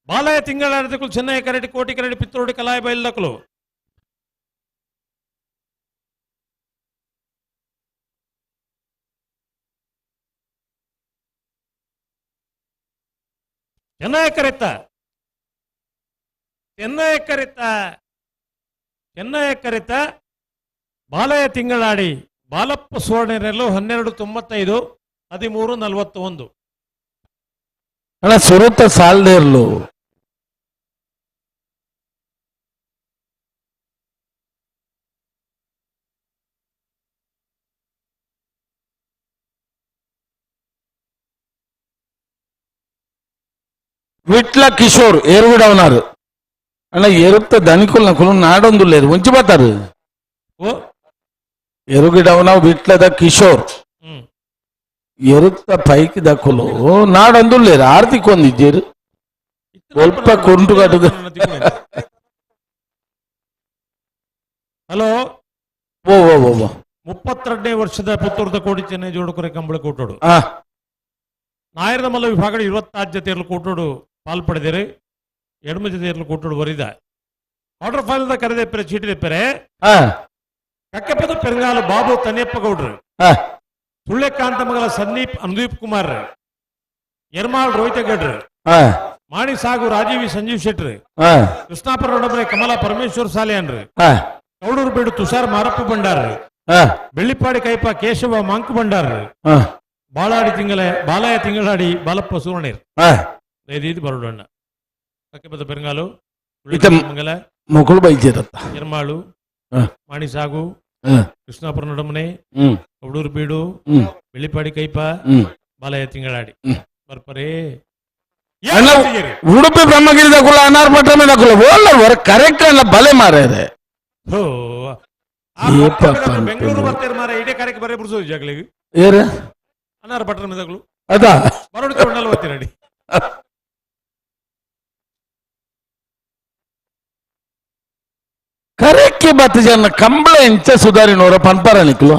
బాలయ్య తింగళాడతకులు చెన్నై కరెటి కోటి కరెటి పిత్రోడి కలాయ బయలుదకులు చెన్నై కరెತ್ತ బాలయ్య తింగళాడి బాలప్ప ಸುವರ್ಣರೆಲ್ಲೂ 1295 1341 ಅಣ್ಣ ಸುರುತ್ತ ಸಾಲದೇ ಇರ್ಲು విట్ల కిషోర్ ఏరు కూడా ఉన్నారు అన్న ఎరుపుతో ధనికులు నకులు నాడొందు లేదు ఉంచిపోతారు ఎరుగిడ ఉన్నావు విట్లద కిషోర్ ಎರುತ್ತ ಪೈಕಿ ದಕ್ಕಲು ನಾಡಂದುಲ್ಲೇರು ಆರ್ತಿಕ್ ಒಂದಿದ್ದೀರು ಸ್ವಲ್ಪ ಕುಂಟು ಕಟ್ಟದ ಹಲೋ ಓ 32ನೇ ವರ್ಷದ ಪುತ್ತೂರದ ಕೋಟಿ ಚೆನ್ನೈ ಜೋಡುಕರೆ ಕಂಬಳ ಕೂಟೋಡು ನಾಯರದ ಮಲ್ಲ ವಿಭಾಗದ 20 ಜತೆಯರ್ಲು ಕೂಟೋಡು ಪಾಲ್ಪಡೆದಿರು ಎಡಮ ಜತೆಯರ್ಲು ಕೂಟೋಡು ವರಿದ ಕ್ವಾರ್ಟರ್ ಫೈನಲ್ ಕರೆದೆಪ್ಪರೆ ಚೀಟಿ ತೆಪ್ಪರೆ ಕಕ್ಕೆಪದ ಪೆರಂಗಾಲು ಬಾಬು ತನಿಯಪ್ಪ ಗೌಡ್ರು ಸುಳ್ಳೆಕಾಂತ ಮಗಲ ಸಂದೀಪ್ ಅನುದೀಪ್ ಕುಮಾರ್ ಎರ್ಮಾಳ್ ರೋಹಿತ ಗಡ್ರು, ಹಾ ಮಾಣಿ ಸಾಗು ರಾಜೀವಿ ಸಂಜೀವ್ ಶೆಟ್ರು, ಹಾ ಕೃಷ್ಣಾಪುರ ನಡುಮನೆ ಕಮಲ ಪರಮೇಶ್ವರ್ ಸಾಲಿಯನ್ರು, ಹಾ ಕೌಡೂರು ಬೀಡು ತುಷಾರ್ ಮಾರಪ್ಪ ಭಂಡಾರ್ರು, ಹಾ ಬೆಳ್ಳಿಪ್ಪಾಡಿ ಕೈಪ ಕೇಶವ ಮಾಂಕು ಭಂಡಾರ್ರು, ಹಾ ಬಾಲಯ ತಿಂಗಳಾಡಿ ಬಾಲಪ್ಪ ಸುವರ್ಣೇರ್ ಹಾ ಇದು ಬರೋಡಣ್ಣ ಕಕ್ಕೆ ಬದ ಪೆರಂಗಾಲು ಇತ ಮಂಗಲ ಮುಗುಳು ಬೈಜಿರತ್ತ ಎರ್ಮಾಳು ಹಾ ಮಾಣಿ ಸಾಗು ಹಾ ಕೃಷ್ಣಾಪುರ ನಡುಮನೆ ಹ್ಮ್ ಕೌಡೂರು ಬೀಡು ಹ್ಮ್ ಬೆಳ್ಳಿಪ್ಪಾಡಿ ಕೈಪ ಹ್ಮ್ ಬಾಲಯ ತಿಂಗಳಾಡಿ ಬರ್ಪರೇ ಅಣ್ಣ, ಉಡುಪಿ ಬ್ರಹ್ಮಗಿರಿ ತಗೊಳ್ಳ ಅನಾರ್ ಪಟ್ಟಣ ತಗೊಳ್ಳ ಒಳ್ಳೆ ಕರೆಕ್ಟ್ ಅಲ್ಲ ಬಲೆ ಮಾರ್ಯಾರೆ ಬೆಂಗಳೂರು ಬರ್ತೀರ ಮಾರ ಇಡೀ ಕಾರ್ಯಕ್ಕೆ ಬರೇ ಬಿಡಿಸೋದು ಜಾಗಲಿಗೆ ಏರ ಅನಾರ ಪಟ್ಟಣ ಮೆದಗಳು ಅದಾ ಬರೋಡಿಕೆ ಉಣ್ಣಲ್ಲ ಬರ್ತೀರಡಿ ಕರೆಕ್ಟ್ ಬತ್ತು ಜನ ಕಂಬಳ ಎಂಚ ಸುಧಾರಿನವರ ಪನ್ಪರ ನಿಕ್ಲು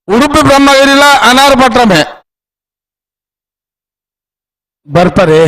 ಉಡುಪಿ ಬ್ರಹ್ಮಗಿರಿಲ ಅನಾರ ಪಟ್ಟಣಮೆ ಬರ್ತಾರೆ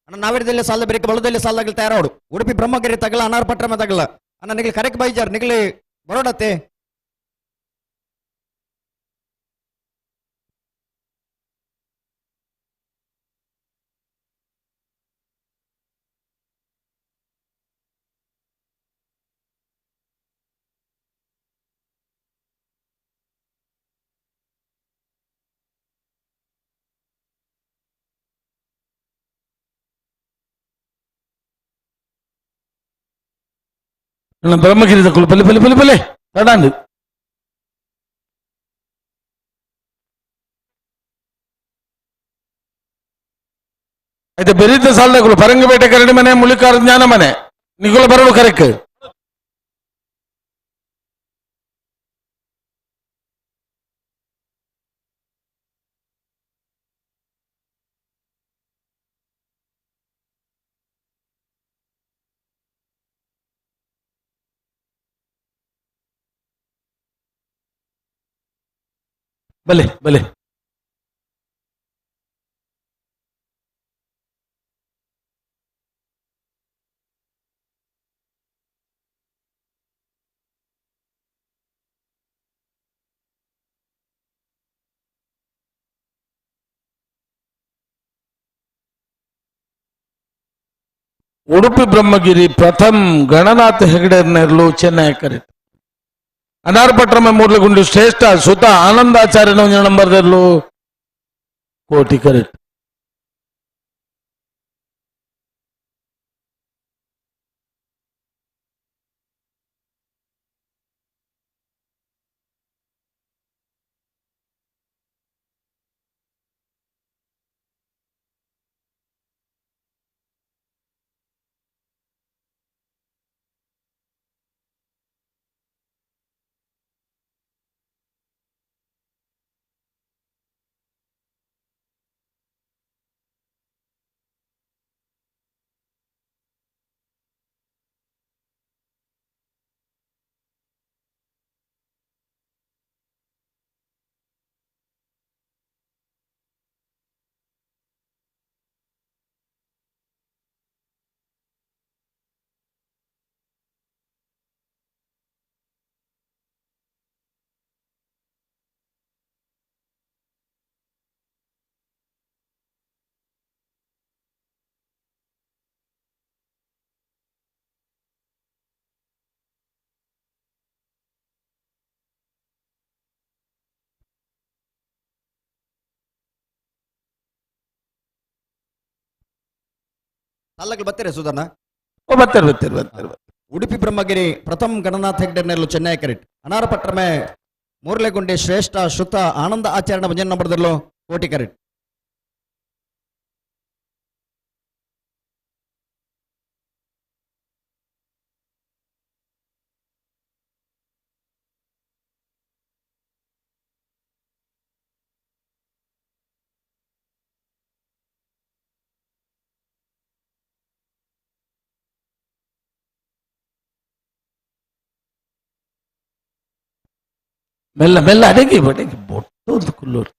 ಅಣ್ಣ ನಾವಿಡದಲ್ಲಿ ಸಾಲ ಬೇರೆ ಬಲದಲ್ಲಿ ಸಾಲಾಗಲಿ ತಯಾರಾಡು ಉಡುಪಿ ಬ್ರಹ್ಮಗಿರಿ ತಗಲ ಅನಾರ ಪಟ್ಟಣ ತಗಲ ಅಣ್ಣ ನಿಗಲಿ ಕರೆಕ್ಟ್ ಬೈಜಾರ್ ನಿಗಲಿ ಬರೋಡತ್ತೆ ಬ್ರಹ್ಮಗಿರಿ ತಗೊಳ್ಳು ಬಲೆ ಬಲೆ ಬಲೆ ಬಲೆ ತಡಾಂದು అయితే బెరీత సాల్దకులు పరంగిపేట కరడి మనే ములికారు జ్ఞాన మనే నిగుల బరుడు కరెక్ట్ భలే భలే ಉಡುಪಿ ಬ್ರಹ್ಮಗಿರಿ ಪ್ರಥಮ್ ಗಣನಾಥ ಹೆಗಡೆರ್ನೇರ್ಲು ಚೆನ್ನೈ ಕರೆಕ್ಟ್ ಅನಾರ್ಪಟ್ರಮ ಮೂರ್ಲಗುಂಡು ಶ್ರೇಷ್ಠ ಸುತ ಆನಂದಾಚಾರ್ಯನ ಒಂದು ನಂಬರ್ದರ್ಲು ಕೋಟಿ ಕರೆಕ್ಟ್ ಸಾಲಗಳು ಬರ್ತೀರಾ ಸುಧರ್ಣ? ಬರ್ತಾರೆ ಬರ್ತಾರೆ ಬರ್ತಾರೆ. ಉಡುಪಿ ಬ್ರಹ್ಮಗಿರಿ ಪ್ರಥಮ್ ಗಣನಾಥ್ ಹೆಗ್ಡೆರ್ನೆಲ್ಲು ಚೆನ್ನೈ ಕರೆಟ್ ಅನಾರ ಪಟ್ರಮೆ ಮೂರ್ಲೆಗುಂಡಿ ಶ್ರೇಷ್ಠ ಶ್ರುತ ಆನಂದ ಆಚರಣ ಭಜನ್ ನಂಬರ್ದಲ್ಲೂ ಕೋಟಿ ಕರೆಟ್. ಮೆಲ್ಲ ಮೆಲ್ಲ ಅಡಗಿ ಬಡಗಿ ಬೊಟ್ಟು ಕುಲ್ಲೂರು.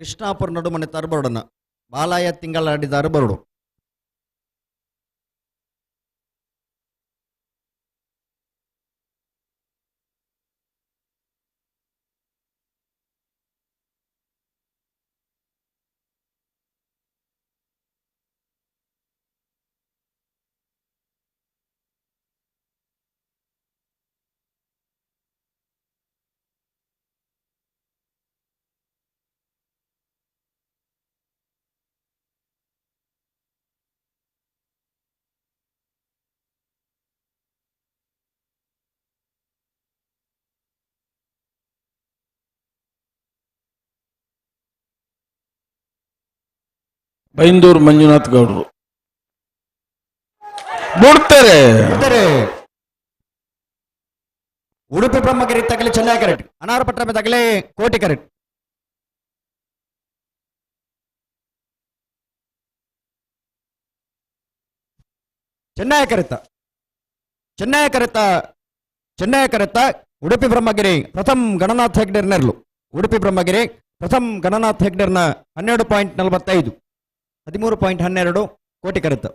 ಕೃಷ್ಣಾಪುರ ನಡುಮನೆ ತರಬರಡನ ಬಾಲಾಯ ತಿಂಗಳಾಡಿದಾರು ಬರಡು. ಬೈಂದೂರು ಮಂಜುನಾಥ್ ಗೌಡರು ಬಿಡ್ತಾರೆ. ಉಡುಪಿ ಬ್ರಹ್ಮಗಿರಿ ತಗಲಿ ಚೆನ್ನೈ ಕರೆಟ್ ಅನಾರ ಪಟ್ರಮೆ ತಗಲಿ ಕೋಟಿ ಕರೆಟ್. ಚೆನ್ನೈ ಕರೆತ ಉಡುಪಿ ಬ್ರಹ್ಮಗಿರಿ ಪ್ರಥಮ್ ಗಣನಾಥ್ ಹೆಗ್ಡೆರ್ನೆರ್ಲು. ಉಡುಪಿ ಬ್ರಹ್ಮಗಿರಿ ಪ್ರಥಮ್ ಗಣನಾಥ್ ಹೆಗ್ಡೆರ್ನ 12.45 13.12 ಕೋಟಿ ಕರೆತ.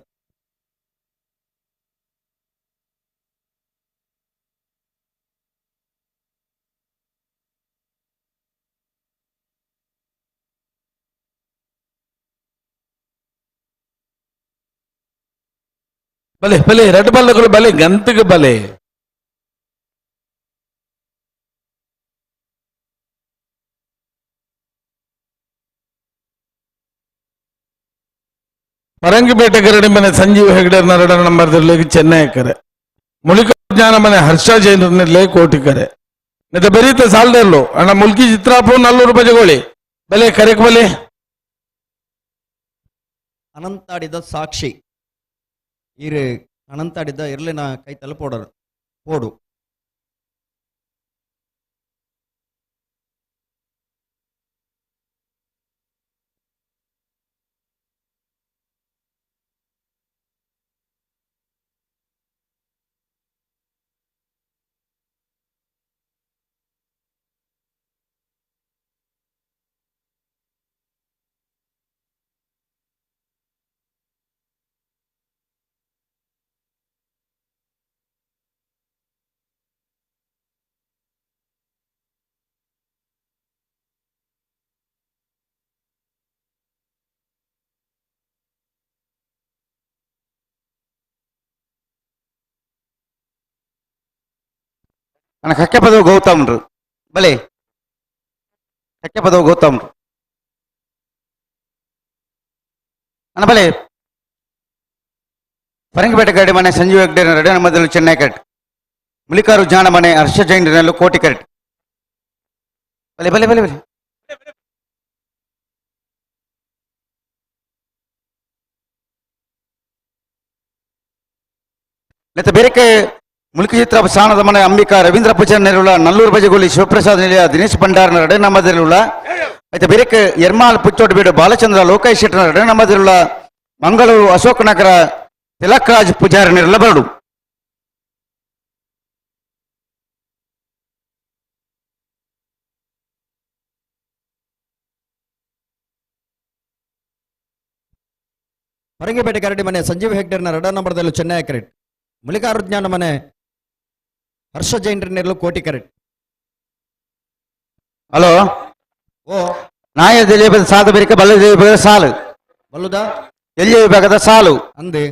ಬಲೆ ಬಲೆ ರೆಡ್ ಬಲ್ಲಗಳು ಬಲೆ ಗಂತಿಗೆ ಬಲೆ. ಪರಂಗಿಪೇಟೆ ಗರಡಿ ಮನೆ ಸಂಜೀವ್ ಹೆಗ್ಡೆರ್ನ 2 ನಂಬರ್ದಲ್ಲಿ ಚೆನ್ನೈ ಕರೆ. ಮುಳಿಕ ಜ್ಞಾನ ಮನೆ ಹರ್ಷ ಜೈನರ್ನಲ್ಲಿ ಕೋಟಿಕರೆ. ಮತ್ತೆ ಬೆರೀತ ಸಾಲ್ದರ್ಲು ಅಣ್ಣ ಮುಲ್ಕಿ ಚಿತ್ರಾಪು ನಲ್ಲೂರು ಬಜಗೋಳಿ ಬಲೆ ಕರೆಕ್ ಬಲೆ. ಅನಂತಾಡಿದ ಸಾಕ್ಷಿ ಇರು ಅನಂತಾಡಿದ ಇರ್ಲಿನ ಕೈ ತಲುಪೋಡರು ಪೋಡು. ಅಣ್ಣ ಕಕ್ಕೆ ಪದವು ಗೌತಮ್ರು ಬಲೆ ಕಕ್ಕೆ ಪದವು ಗೌತಮ್ರು ಅಣ್ಣ ಬಲೆ. ಪರಂಗಿಪೇಟೆ ಗಡಿ ಮನೆ ಸಂಜೀವ್ ಹೆಗ್ಡೆ 2 ನಂಬರ್ದಲ್ಲಿ ಚೆನ್ನೈ ಕಟ್ ಮುಲಿಕಾರು ಜಾಣಮನೆ ಹರ್ಷ ಜೈನರಲ್ಲೂ ಕೋಟಿ ಕರೆಕ್ಟ್. ಬಲೆ ಬಲೆ ಬಲೆ ಬಲೆ ನೆತ್ತ ಬೇರೆಕೆ ಮುಲ್ಕಿ ಚಿತ್ರ ಸಾಣದ ಮನೆ ಅಂಬಿಕಾ ರವೀಂದ್ರ ಪೂಜಾರ್ ನೆರವುಳ ನಲ್ಲೂರು ಬಜೆಗೋಲಿ ಶಿವಪ್ರಸಾದ್ ನಿಲಯ ದಿನೇಶ್ ಭಂಡಾರನ ರಡನಂಬದಿರುಳ అయితే ಬೇರೆಕೆ ಎರ್ಮಾಲ್ ಪುಚ್ಚೋಟ ಬೀಡು ಬಾಲಚಂದ್ರ ಲೋಕೇಶ್ ಶೆಟ್ಟರ ರಡನಂಬದಿರುಳ ಮಂಗಳೂರು ಅಶೋಕ್ ನಗರ ತಿಲಕ್ ರಾಜ್ ಪೂಜಾರಿ ನೆರವುಲ ಬರಡು. ಹೊರಂಗಿಪೇಟೆ ಕರಡಿ ಮನೆ ಸಂಜೀವ್ ಹೆಗ್ಡರ್ನ 2 ನಂಬರ್ದಲ್ಲೂ ಚೆನ್ನೈ ಕ್ರೆಡಿಟ್. ಮುಲಿಕಾರುಜ್ಞಾನ ಮನೆ ಹರ್ಷ ಜೈನರ ನೆರಳು ಕೋಟಿ ಕ್ರೆಡಿಟ್. ಹಲೋ ಓ ನಾಯ ವಿಭಾಗದ ಸಾಲ ಬೇರೆಕೆ ಬಲ್ಲ ವಿಭಾಗದ ಸಾಲು ಬಲ್ಲುದಾ ಎಲ್ಲಿಯ ವಿಭಾಗದ ಸಾಲು ಅಂದೆ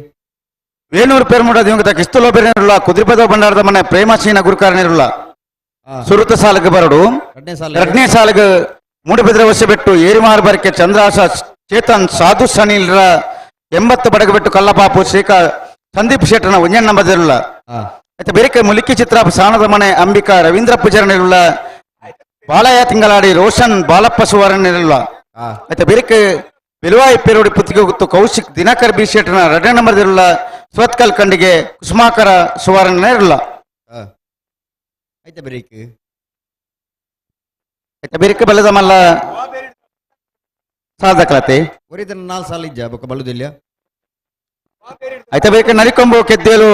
ವೇಣೂರು ಪೇರ್ಮುಡ ದಿವಂಗತ ಕಿಸ್ತುಲೋ ಬೇರೆನಿರುಳ ಕುದುರೆಪದ ಭಂಡಾರದ ಮನೆ ಪ್ರೇಮಸೀನ ಗುರುಕಾರನಿರುಳ ಸುರುತ ಸಾಲಕ್ಕೆ ಬರಡು. ಎರಡನೇ ಸಾಲ ಎರಡನೇ ಸಾಲಿಗೆ ಮೂಡಬಿದ್ರೆ ವಶ ಬಿಟ್ಟು ಏರಿಮಾರು ಬರಕೆ ಚಂದ್ರಾಶ ಚೇತನ್ ಸಾಧು ಸನಿಲ್ರ 80 ಬಡಗಬಿಟ್ಟು ಕಲ್ಲಪಾಪು ಶ್ರೀಕಾರ್ ಸಂದೀಪ್ ಶೆಟ್ಟನ ಒಂಜಣ್ಣ ಬದಿರುಳ అయితే ಬೇರೆಕೆ ಮುಲಿಕಿ ಚಿತ್ರ ಸಾಣದ ಮನೆ ಅಂಬಿಕಾ ರವೀಂದ್ರ ಪೂಜಾರನಿರುಳ ಬಾಲಯ್ಯ ತಿಂಗಳಾಡಿ ರೋಷನ್ ಬಾಲಪ್ಪ ಸುವರ್ಣನಿರುಳ అయితే ಬೇರೆಕೆ ಬೆಲುವಾಯಿ ಪೇರೋಡಿ ಪುತ್ತಿಗೆ ಗೊತ್ತು ಕೌಶಿಕ್ ದಿನಕರ್ ಬಿ ಶೆಟ್ಟನ 2 ನಂಬರ್ದಿರುಳ ಸ್ವತ್ಕಲ್ ಕಂಡಿಗೆ ಕುಸುಮಾಕರ ಸುವರ್ಣನಿರುಳ ಐತೆ ಬ್ರೇಕ್ అయితే ಬೇರೆಕೆ ಬಲ್ಲದ ಮಲ್ಲ ಸಾಧಕಲತೆ ಒರಿದನ 4 ಸಾಲ ಇಜ್ಜ ಬೊಕ್ಕ ಬಲ್ಲುದಿಲ್ಲ. అయితే ಬೇರೆಕೆ ನರಿಕೊಂಬು ಕೆದ್ದೇಲು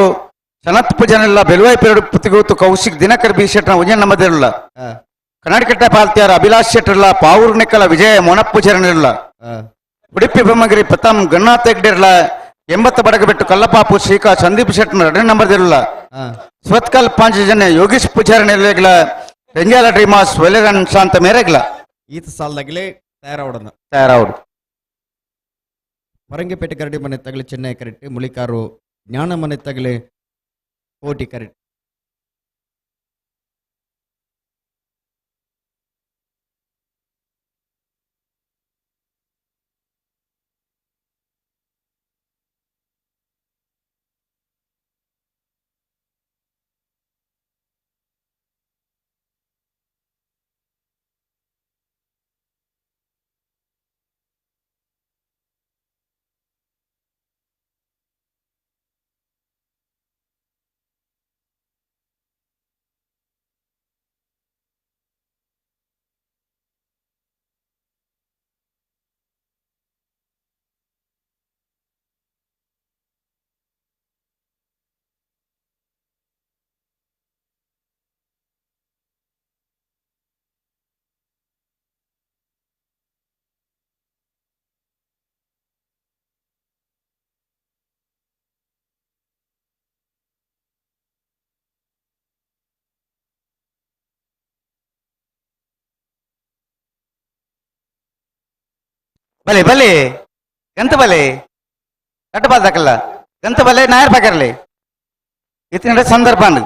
ಸನತ್ ಪೂಜಾನೆಲ್ಲ ಬೆಲುವಾಯಿ ಪೇರೋಡಿ ಪುತ್ತಿಗೆ ಗೊತ್ತು ಕೌಶಿಕ್ ದಿನಕರ್ ಬಿ ಶೆಟ್ಟನ ಒಂಜಣ್ಣ ನಂಬರ್ದಿರುಳ ಕನ್ನಡಕಟ್ಟ ಪಾಲ್ತಿಯಾರ ಅಭಿಲಾಷ್ ಶೆಟ್ಟರ್ಲ ಪಾವೂರು ನೆಕ್ಕಲ ವಿಜಯ ಮೊನಪ್ಪುಜರನಿರಲ ಉಡುಪಿ ಬ್ರಹ್ಮಗಿರಿ ಪ್ರಥಮ್ ಗನ್ನಾಥ್ ಹೆಗ್ಡೆರ್ಲ 80 ಬಡಗಬಿಟ್ಟು ಕಲ್ಲಪಾಪು ಶ್ರೀಕಾ ಸಂದೀಪ್ ಶೆಟ್ಟನ 2 ನಂಬರ್ದಿರುಳ ಸ್ವತ್ಕಲ್ ಪಾಂಚಜನ್ಯ ಯೋಗೀಶ್ ಪೂಜಾರನಿರ್ಲೆಗ್ಲ ರೆಂಜಾಲ ಡ್ರೀಮಾಸ್ ವೆಲೆರನ್ ಶಾಂತ ಮೇರೆಗ್ಲ ಈತ ಸಾಲದಾಗಲೇ ತಯಾರಾವಡನ ತಯಾರಾವುಡು. ಹೊರಂಗಿಪೇಟೆ ಕರಡಿ ಮನೆ ತಗಲಿ ಚೆನ್ನೈ ಕರೆಕ್ಟ್. ಮುಲಿಕಾರು ಜ್ಞಾನ ಮನೆ ತಗಲಿ ಕೋಟಿ ಕರೆಕ್ಟ್. ಬಲೆ ಬಲೆ ಎಂತ ಬಲೆ ಕಟ್ಟು ಬಾದಕಲ್ಲ ಎಂತ ಬಲೆ ನಾಯರ್ ಪಾಕರ್ಲಿ ಇತ್ತಿನ ಸಂದರ್ಭ ಅಂದು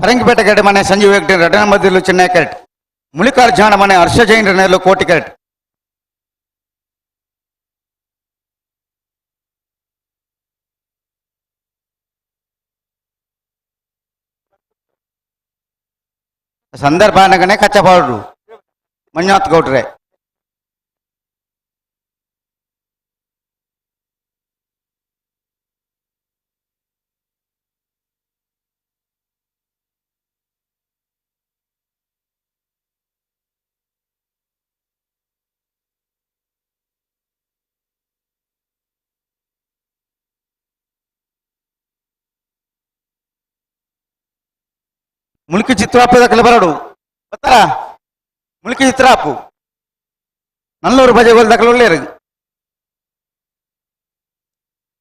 ಹೊರಂಗಿಪೇಟೆ ಕರಡಿ ಮನೆ ಸಂಜೀವ್ ಹೆಗ್ಡೆ 2 ನಂಬರ್ದಿರುಳು ಚೆನ್ನೈ ಕರೆಕ್ಟ್. ಮುಲಿಕಾರ್ ಜಾಣ ಮನೆ ಹರ್ಷ ಜೈನರ ನೆರಳು ಕೋಟಿ ಕರೆಕ್ಟ್. ಸಂದರ್ಭ ಅನ್ನಗನೆ ಕಚ್ಚಪಾಡು ಮಂಜುನಾಥ್ ಗೌಡ್ರೆ ಮುಲ್ಕಿ ಚಿತ್ರಾಪದ ಬರಡು ಗೊತ್ತಾ ಮುಲ್ಕಿ ಚಿತ್ರಾಪು ನಲ್ಲೂರು ಬಜೆಗೋಲ್ ದಕ್ಕಲು ಒಳ್ಳೆಯರು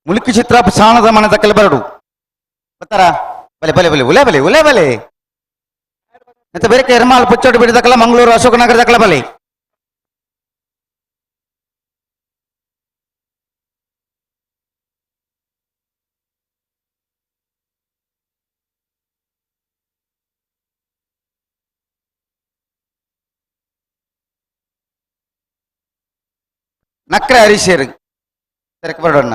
ಮುಲ್ಕಿ ಚಿತ್ರಾಪು ಸಾಣದ ಮನೆ ದಕ್ಕಲು ಬರಡು ಗೊತ್ತಾರ ಬಲೆ ಬಲೆ ಬಲೆ ಉಲೆ ಬಲೆ ಉಲೆ ಬಲೆ ಮತ್ತೆ ಬೇರೆ ಎರ್ಮಾಲ್ ಪುಚ್ಚೋಟಿ ಬಿಡಿ ದಕ್ಕಲ ಮಂಗಳೂರು ಅಶೋಕ ನಗರ ದಕ್ಕಲ ಬಲೆ ನಕ್ರೆ ಹರೀಶರ್ ತೆರಕ ಬರೋಣ.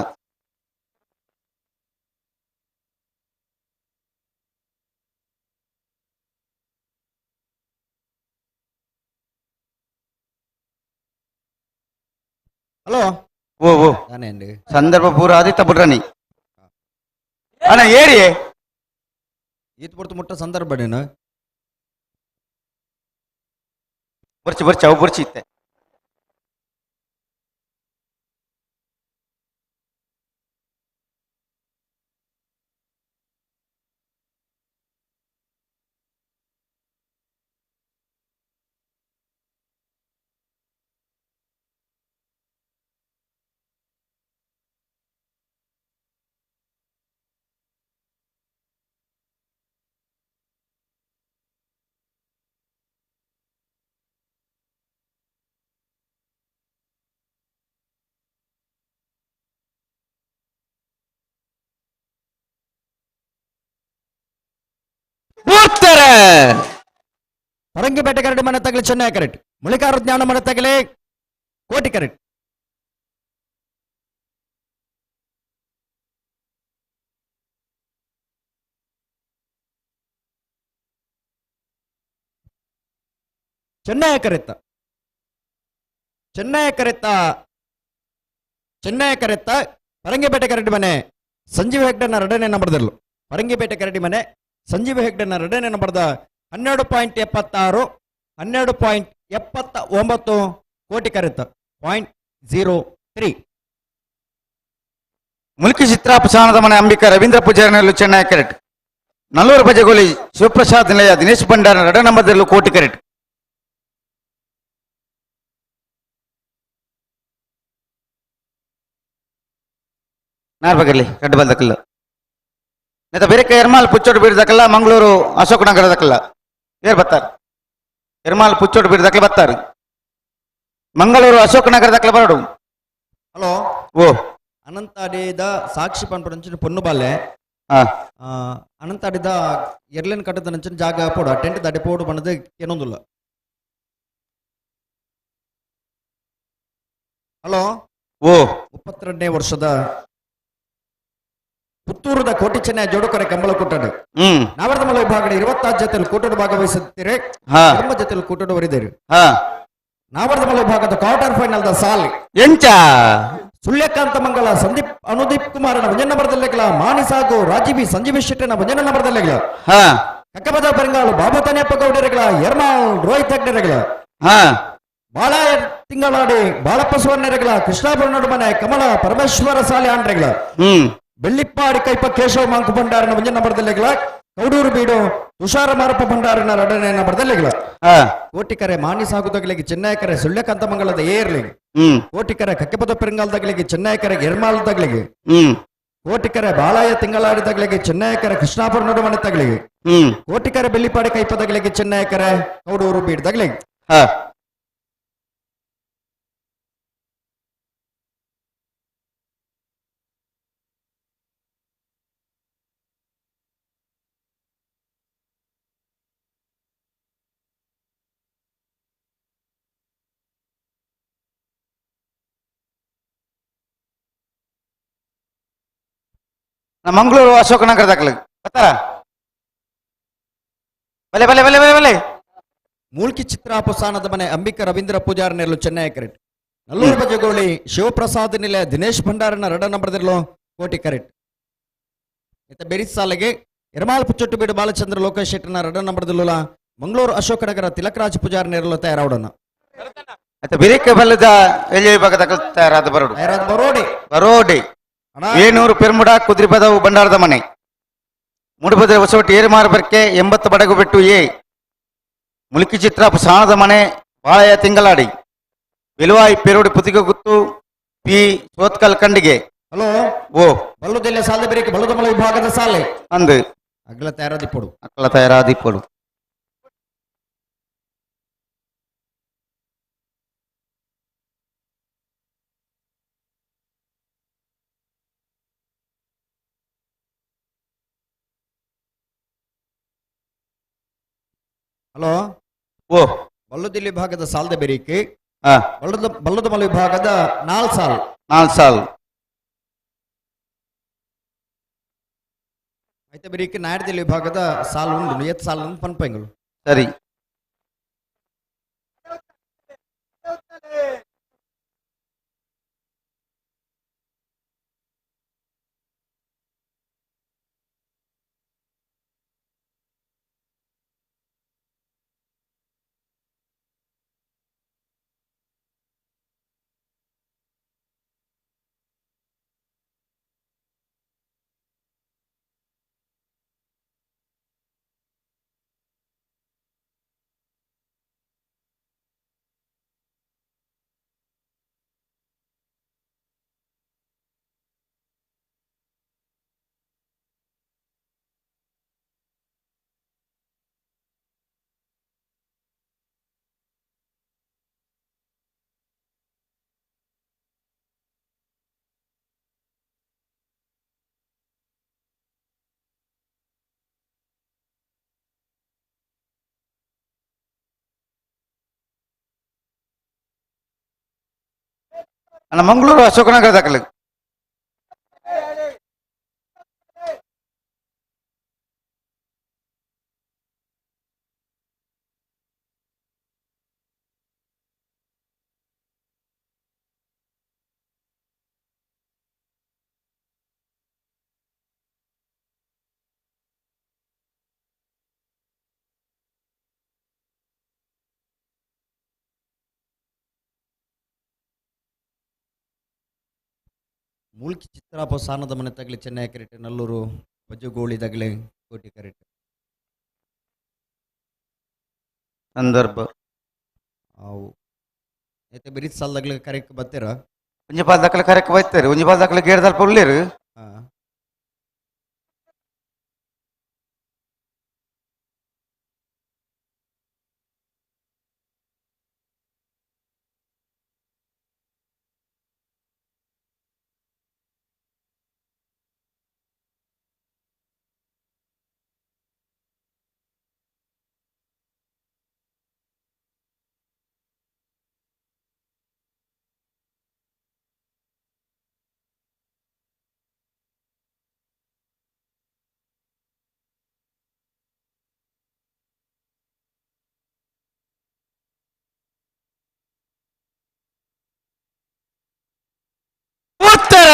హలో ఓ ఓ నానే అండి సందర్భ పూర ఆదిత్య బుడ్రని అన్న ఏరి ఈత పొడుతు ముట్ట సందర్ಭ నేను ಬರ್ಚಿ ಬರ್ಚಿ ಅವು ಬರ್ಚಿ ಇತ್ತೆ ಪರಂಗಿಪೇಟೆ ಕರಡಿ ಮನೆ ತಗಲಿ ಚೆನ್ನೈ ಕರೆಕ್ಟ್ ಮುಳಿಕಾರು ಜ್ಞಾನ ಮನೆ ತಗಲಿ ಕೋಟಿ correct Chennai correct Chennai correct Chennai ಕರೆತ್ತ Parangipete ಕರಡಿ ಮನೆ ಸಂಜೀವ್ ಹೆಗ್ಡೆನ ಎರಡನೇ ನಂಬರ್ದಲ್ಲೂ ಪರಂಗಿಪೇಟೆ ಕರಡಿ ಮನೆ ಸಂಜೀವ್ ಹೆಗ್ಡೆನ ಎರಡನೇ ನಂಬರ್ದ 12.76 12.79 ಕೋಟಿ ಕರೆತ್ತ 0.03 ಮುಲ್ಕಿ ಚಿತ್ರಾಪಸಾನದ ಮನೆ ಅಂಬಿಕಾ ರವೀಂದ್ರ ಪೂಜಾರಿನಲ್ಲೂ ಚೆನ್ನೈ ಕೆರೆಟ್ ನಲ್ಲೂರು ಬಜೆಗೋಲಿ ಶಿವಪ್ರಸಾದ್ ನಿಲಯ ದಿನೇಶ್ ಭಂಡಾರ ಎರಡ ನಂಬರ್ದಲ್ಲೂ ಕೋಟಿ ಕೆರೆಟ್ ನಾರ್ಬಗಲ್ಲಿ ಕಡ್ಡು ಬಲ್ದಕ್ಕಲ್ಲ ನೆತ ಬೇರೆ ಎರ್ಮಾಲ್ ಪುಚ್ಚೋಡು ಬೀರ್ದಕ್ಕಲ್ಲ ಮಂಗಳೂರು ಅಶೋಕ್ ನಗರದಕ್ಕಲ್ಲ ಏರ್ ಬತ್ತಾರ ಎರ್ಮಾಲ್ ಪುಚ್ಚೋಡು ಬೀರ್ದಕ್ಕಲ್ಲ ಬತ್ತಾರ ಮಂಗಳೂರು ಅಶೋಕ್ ನಗರದಕ್ಕಲ್ಲ ಬರೋಡು ಹಲೋ ಓ ಅನಂತಾಡಿದ ಸಾಕ್ಷಿ ಪನ್ಪಡ ಪೊನ್ನು ಬಾಲೆ ಹಾ ಅನಂತಾಡಿದ ಎರ್ಲೆನ್ ಕಟ್ಟದ ನಂಚಿನ ಜಾಗ ಪೋಡು ಟೆಂಟ್ ದಾಟಿ ಪೋಡು ಬಣ್ಣದ ಏನೊಂದಿಲ್ಲ ಹಲೋ ಓ 32ನೇ ವರ್ಷದ ಪುತ್ತೂರದ ಕೋಟಿ ಚೆನ್ನೈ ಜೋಡುಕರೆ ಕಂಬಳ ಕೊಟ್ಟಡು ನಾವರ್ಧಮಲ ವಿಭಾಗದ 26 ಜೊತೆಯಲ್ಲಿ ಕೂಟದ ಭಾಗವಹಿಸುತ್ತೀರಿ ನಿಮ್ಮ ಜೊತೆಯಲ್ಲಿ ಕೂಟದ ವರಿದಿರಿ ನಾವರ್ಧಮಲ ವಿಭಾಗದ ಕ್ವಾರ್ಟರ್ ಫೈನಲ್ ದ ಸಾಲ್ ಎಂಚ ಸುಳ್ಯಕಾಂತ ಮಂಗಲ ಸಂದೀಪ್ ಅನುದೀಪ್ ಕುಮಾರನ ಭಂಜನ ಬರದಲ್ಲೆಗಳ ಮಾನಿಸಾಗು ರಾಜೀವಿ ಸಂಜೀವಿ ಶೆಟ್ಟಿನ ಭಂಜನ ಬರದಲ್ಲೆಗಳ ಕಕ್ಕಬದ ಪೆರಂಗಾಳು ಬಾಬು ತನಿಯಪ್ಪ ಗೌಡರೆಗಳ ಎರ್ಮಾಳ್ ರೋಹಿತ್ ಹೆಗ್ಡೆರೆಗಳ ಬಾಳ ತಿಂಗಳಾಡಿ ಬಾಳಪ್ಪ ಸುವರ್ಣರೆಗಳ ಕೃಷ್ಣಾಪುರ ನಡುಮನೆ ಕಮಲ ಪರಮೇಶ್ವರ ಸಾಲಿ ಆಂಡ್ರೆಗಳ ಬೆಳ್ಳಿಪ್ಪಾಡಿ ಕೈಪ ಕೇಶವ ಮಾಂಕು ಭಂಡಾರನ ಭಂಜನ ಬರದಲ್ಲೆಗಳ ಕೌಡೂರು ಬೀಡು ತುಷಾರ ಮಾರಪ್ಪ ಭಂಡಾರನ ಎರಡನೇ ಬರದಲ್ಲೆಗಳ ಕೋಟಿಕರೆ ಮಾನಿಸಾಗುದಗಳಿಗೆ ಚೆನ್ನೈಕರೆ ಸುಳ್ಯಕಾಂತ ಮಂಗಲದ ಏರ್ಲಿಗೆ ಕೋಟಿಕರೆ ಕಕ್ಕೆಪದ ಪೆರಂಗಾಲದಗಳಿಗೆ ಚೆನ್ನೈಕರೆ ಎರ್ಮಾಳದಗಳಿಗೆ ಕೋಟಿಕರೆ ಬಾಳಾಯ ತಿಂಗಳಾಡಿದಗಳಿಗೆ ಚೆನ್ನೈಕರೆ ಕೃಷ್ಣಾಪುರ ನಡುಮನೆ ತಗಳಿಗೆ ಕೋಟಿಕರೆ ಬೆಳ್ಳಿಪಾಡಿ ಕೈಪದಗಳಿಗೆ ಚೆನ್ನೈಕರೆ ಕೌಡೂರು ಬೀಡ್ದಗಳಿಗೆ ಮಂಗಳೂರು ಅಶೋಕ್ ನಗರದಕ್ಕಲ್ಲ ಬತ್ತಾರ ಬಲೆ ಬಲೆ ಬಲೆ ಬಲೆ ಬಲೆ ಮೂಲ್ಕಿ ಚಿತ್ರಾಪಸಾನದ ಮನೆ ಅಂಬಿಕಾ ರವೀಂದ್ರ ಪೂಜಾರನೆರಲು ಚೆನ್ನೈ ಕರೆಕ್ಟ್ ನಲ್ಲೂರು ಬಜಗೋಳಿ ಶಿವಪ್ರಸಾದ್ ನಿಲಯ ದಿನೇಶ್ ಭಂಡಾರನ ಎರಡ ನಂಬರ್ದಿರಲು ಕೋಟಿ ಕರೆಕ್ಟ್ ಇತ್ತ ಬೆರಿಸ್ ಸಾಲಿಗೆ ಎರ್ಮಾಲ್ ಪುಚ್ಚೊಟ್ಟು ಬೀಡು ಬಾಲಚಂದ್ರ ಲೋಕೇಶ್ ಶೆಟ್ಟನ ಎರಡ ನಂಬರ್ದಿಲ್ಲ ಮಂಗಳೂರು ಅಶೋಕ ನಗರ ತಿಲಕರಾಜ್ ಪೂಜಾರನೆರಲು ತಯಾರಾವಡನ ಬಿರಿಕೆ ಬಲ್ಲದ ಎಲ್ಲಿ ವಿಭಾಗದ ತಯಾರಾದ ಬರೋಡು ಬರೋಡಿ ಬರೋಡಿ ಏನೂರು ಪೆರ್ಮುಡ ಕುದ್ರಿಪದವು ಬಂಡಾರದ ಮನೆ ಮುಡುಬದ್ರೆ ಹೊಸವಟ್ಟಿ ಏರು ಮಾರಬರ್ಕೆ 80 ಬಡಗು ಬಿಟ್ಟು ಮುಲ್ಕಿ ಚಿತ್ರ ಸಾಣದ ಮನೆ ಬಾಳೆಯ ತಿಂಗಳಾಡಿ ವಿಲುವಾಯಿ ಪೆರೋಡಿ ಪುತಿಗೆ ಗುತ್ತು ಪಿ ಸೋತ್ಕಲ್ ಕಂಡಿಗೆ ಹಲೋ ಓ ಬಲ್ಲುದೆಲ್ಲ ಸಾಲ ಬೇರೆ ಬಲ್ಲುದಮಲ ವಿಭಾಗದ ಸಾಲೆ ಅಂದು ಅಗ್ಲ ತಯಾರಾದಿಪ್ಪಡು ಅಕ್ಕಲ ತಯಾರಾದಿಪ್ಪಡು ಹಲೋ ಓ ಬಲ್ಲುದಿಲ್ಲಿ ಭಾಗದ ಸಾಲದ ಬೆರಿಕೆ ಹಾ ಬಲ್ಲದಮಲ ವಿಭಾಗದ 4 ಸಾಲು. 4 ಸಾಲು. ಐತೆ ಬರೀಕೆ ನಾಯರ್ದಲ್ಲಿ ವಿಭಾಗದ ಸಾಲು ಉಂಡು 7 ಸಾಲು ಪನ್ಪೆಂಗಳು. ಸರಿ. ಅಣ್ಣ ಮಂಗಳೂರು ಅಶೋಕನಗರ ದಾಖಲೆ. ಮೂಲ್ಕಿ ಚಿತ್ರಾಪ ಸಾನದ ಮನೆ ತಗಲಿ ಚೆನ್ನೈ ಕೆರೆಟ್ ನಲ್ಲೂರು ಬಜ್ಜುಗೋಳಿ ತಗಲಿ ಕೋಟಿ ಕೆರೆಟ್ ಸಂದರ್ಭ ಅವು ಐತೆ ಬಿರಿತ್ ಸಾಲದಾಗ್ಲಿ ಕರೆಕ್ಟ್ ಬರ್ತೀರ. ಒಂಜಿ ಪಾದ ದಾಖಲೆ ಕರೆಕ್ಟ್ ಬೈತಾರೆ. ಒಂಜಿ ಪಾದ ದಾಖಲೆ ಗೇಡ್ ದಲ್ಪ ಉಳ್ಳೇರು. ಹಾಂ ಉತ್ತರ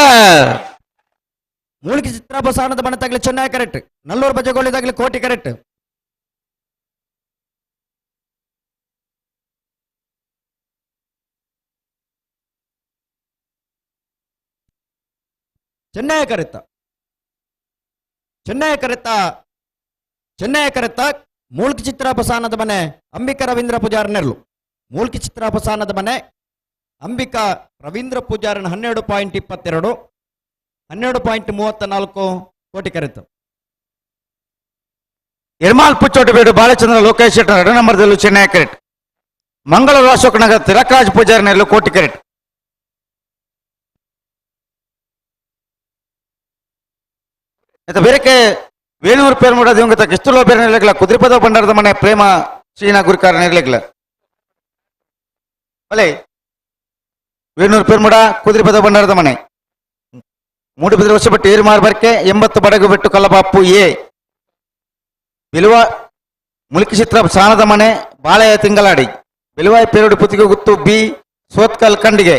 ಮೂಲಿಕೆ ಚಿತ್ರಾಪ ಸಾನದ ಮನೆ ತಗಲಿ ಚೆನ್ನೈ ಕೆರೆಟ್ ನಲ್ಲೂರು ಬಜ್ಜುಗೋಳಿ ತಗಲಿ ಕೋಟಿ ಕೆರೆಟ್. ಚೆನ್ನೈ ಕರೆತ ಚೆನ್ನೈ ಕರೆತ ಚೆನ್ನೈ ಕರೆತ ಮೂಲ್ಕಿ ಚಿತ್ರಾಪಸಾನದ ಮನೆ ಅಂಬಿಕಾ ರವೀಂದ್ರ ಪೂಜಾರ ನೆರಳು. ಮೂಲ್ಕಿ ಚಿತ್ರಾಪಸಾನದ ಮನೆ ಅಂಬಿಕಾ ರವೀಂದ್ರ ಪೂಜಾರನ 12.22 12.34 ಕೋಟಿ ಕರೆತ. ಎರ್ಮಾಲ್ ಪುಚ್ಚೋಟಬೇಡು ಬಾಲಚಂದ್ರ ಲೋಕೇಶ್ ಶೆಟ್ಟರ್ 2 ನಂಬರ್ದಲ್ಲೂ ಚೆನ್ನೈ ಕೆರೆಟ್. ಮಂಗಳೂರು ಅಶೋಕನಗರ ತಿಲಕರಾಜ್ ಪೂಜಾರಿ ನೆರಳು ಕೋಟಿ ಕೆರೆಟ್. ಬೇರೆಕೆ ವೇಣೂರು ಪೇರ್ಮುಡ ದಿವಂಗತ ಕಿಸ್ತುಲೋ ಬೇರೆ ನೆರಳಿಗಳ ಕುದುರೆಪದ ಭಂಡಾರದ ಮನೆ ಪ್ರೇಮ ಶ್ರೀನಾ ಗುರಿಕಾರ ನೆರಳಿಗಳ ಅಲೆ ವೇಣೂರು ಪೇರ್ಮುಡ ಕುದುರೆಪದ ಭಂಡಾರದ ಮನೆ ಮೂಡುಬಿದ್ರೆ ವರ್ಷಪಟ್ಟು ಏರು ಮಾರ್ಬರ್ಕೆ 80 ಬಡಗು ಬೆಟ್ಟು ಕಲ್ಲಬಾಪು ಎ ಬಿಲುವ ಮುಲ್ಕಿ ಚಿತ್ರ ಸಾನದ ಮನೆ ಬಾಳೆಯ ತಿಂಗಳಾಡಿ ಬಿಲುವಾಯಿ ಪೇರುಡಿ ಪುತ್ತಿಗೆ ಗುತ್ತು ಬಿ ಸೋತ್ಕಲ್ ಕಂಡಿಗೆ.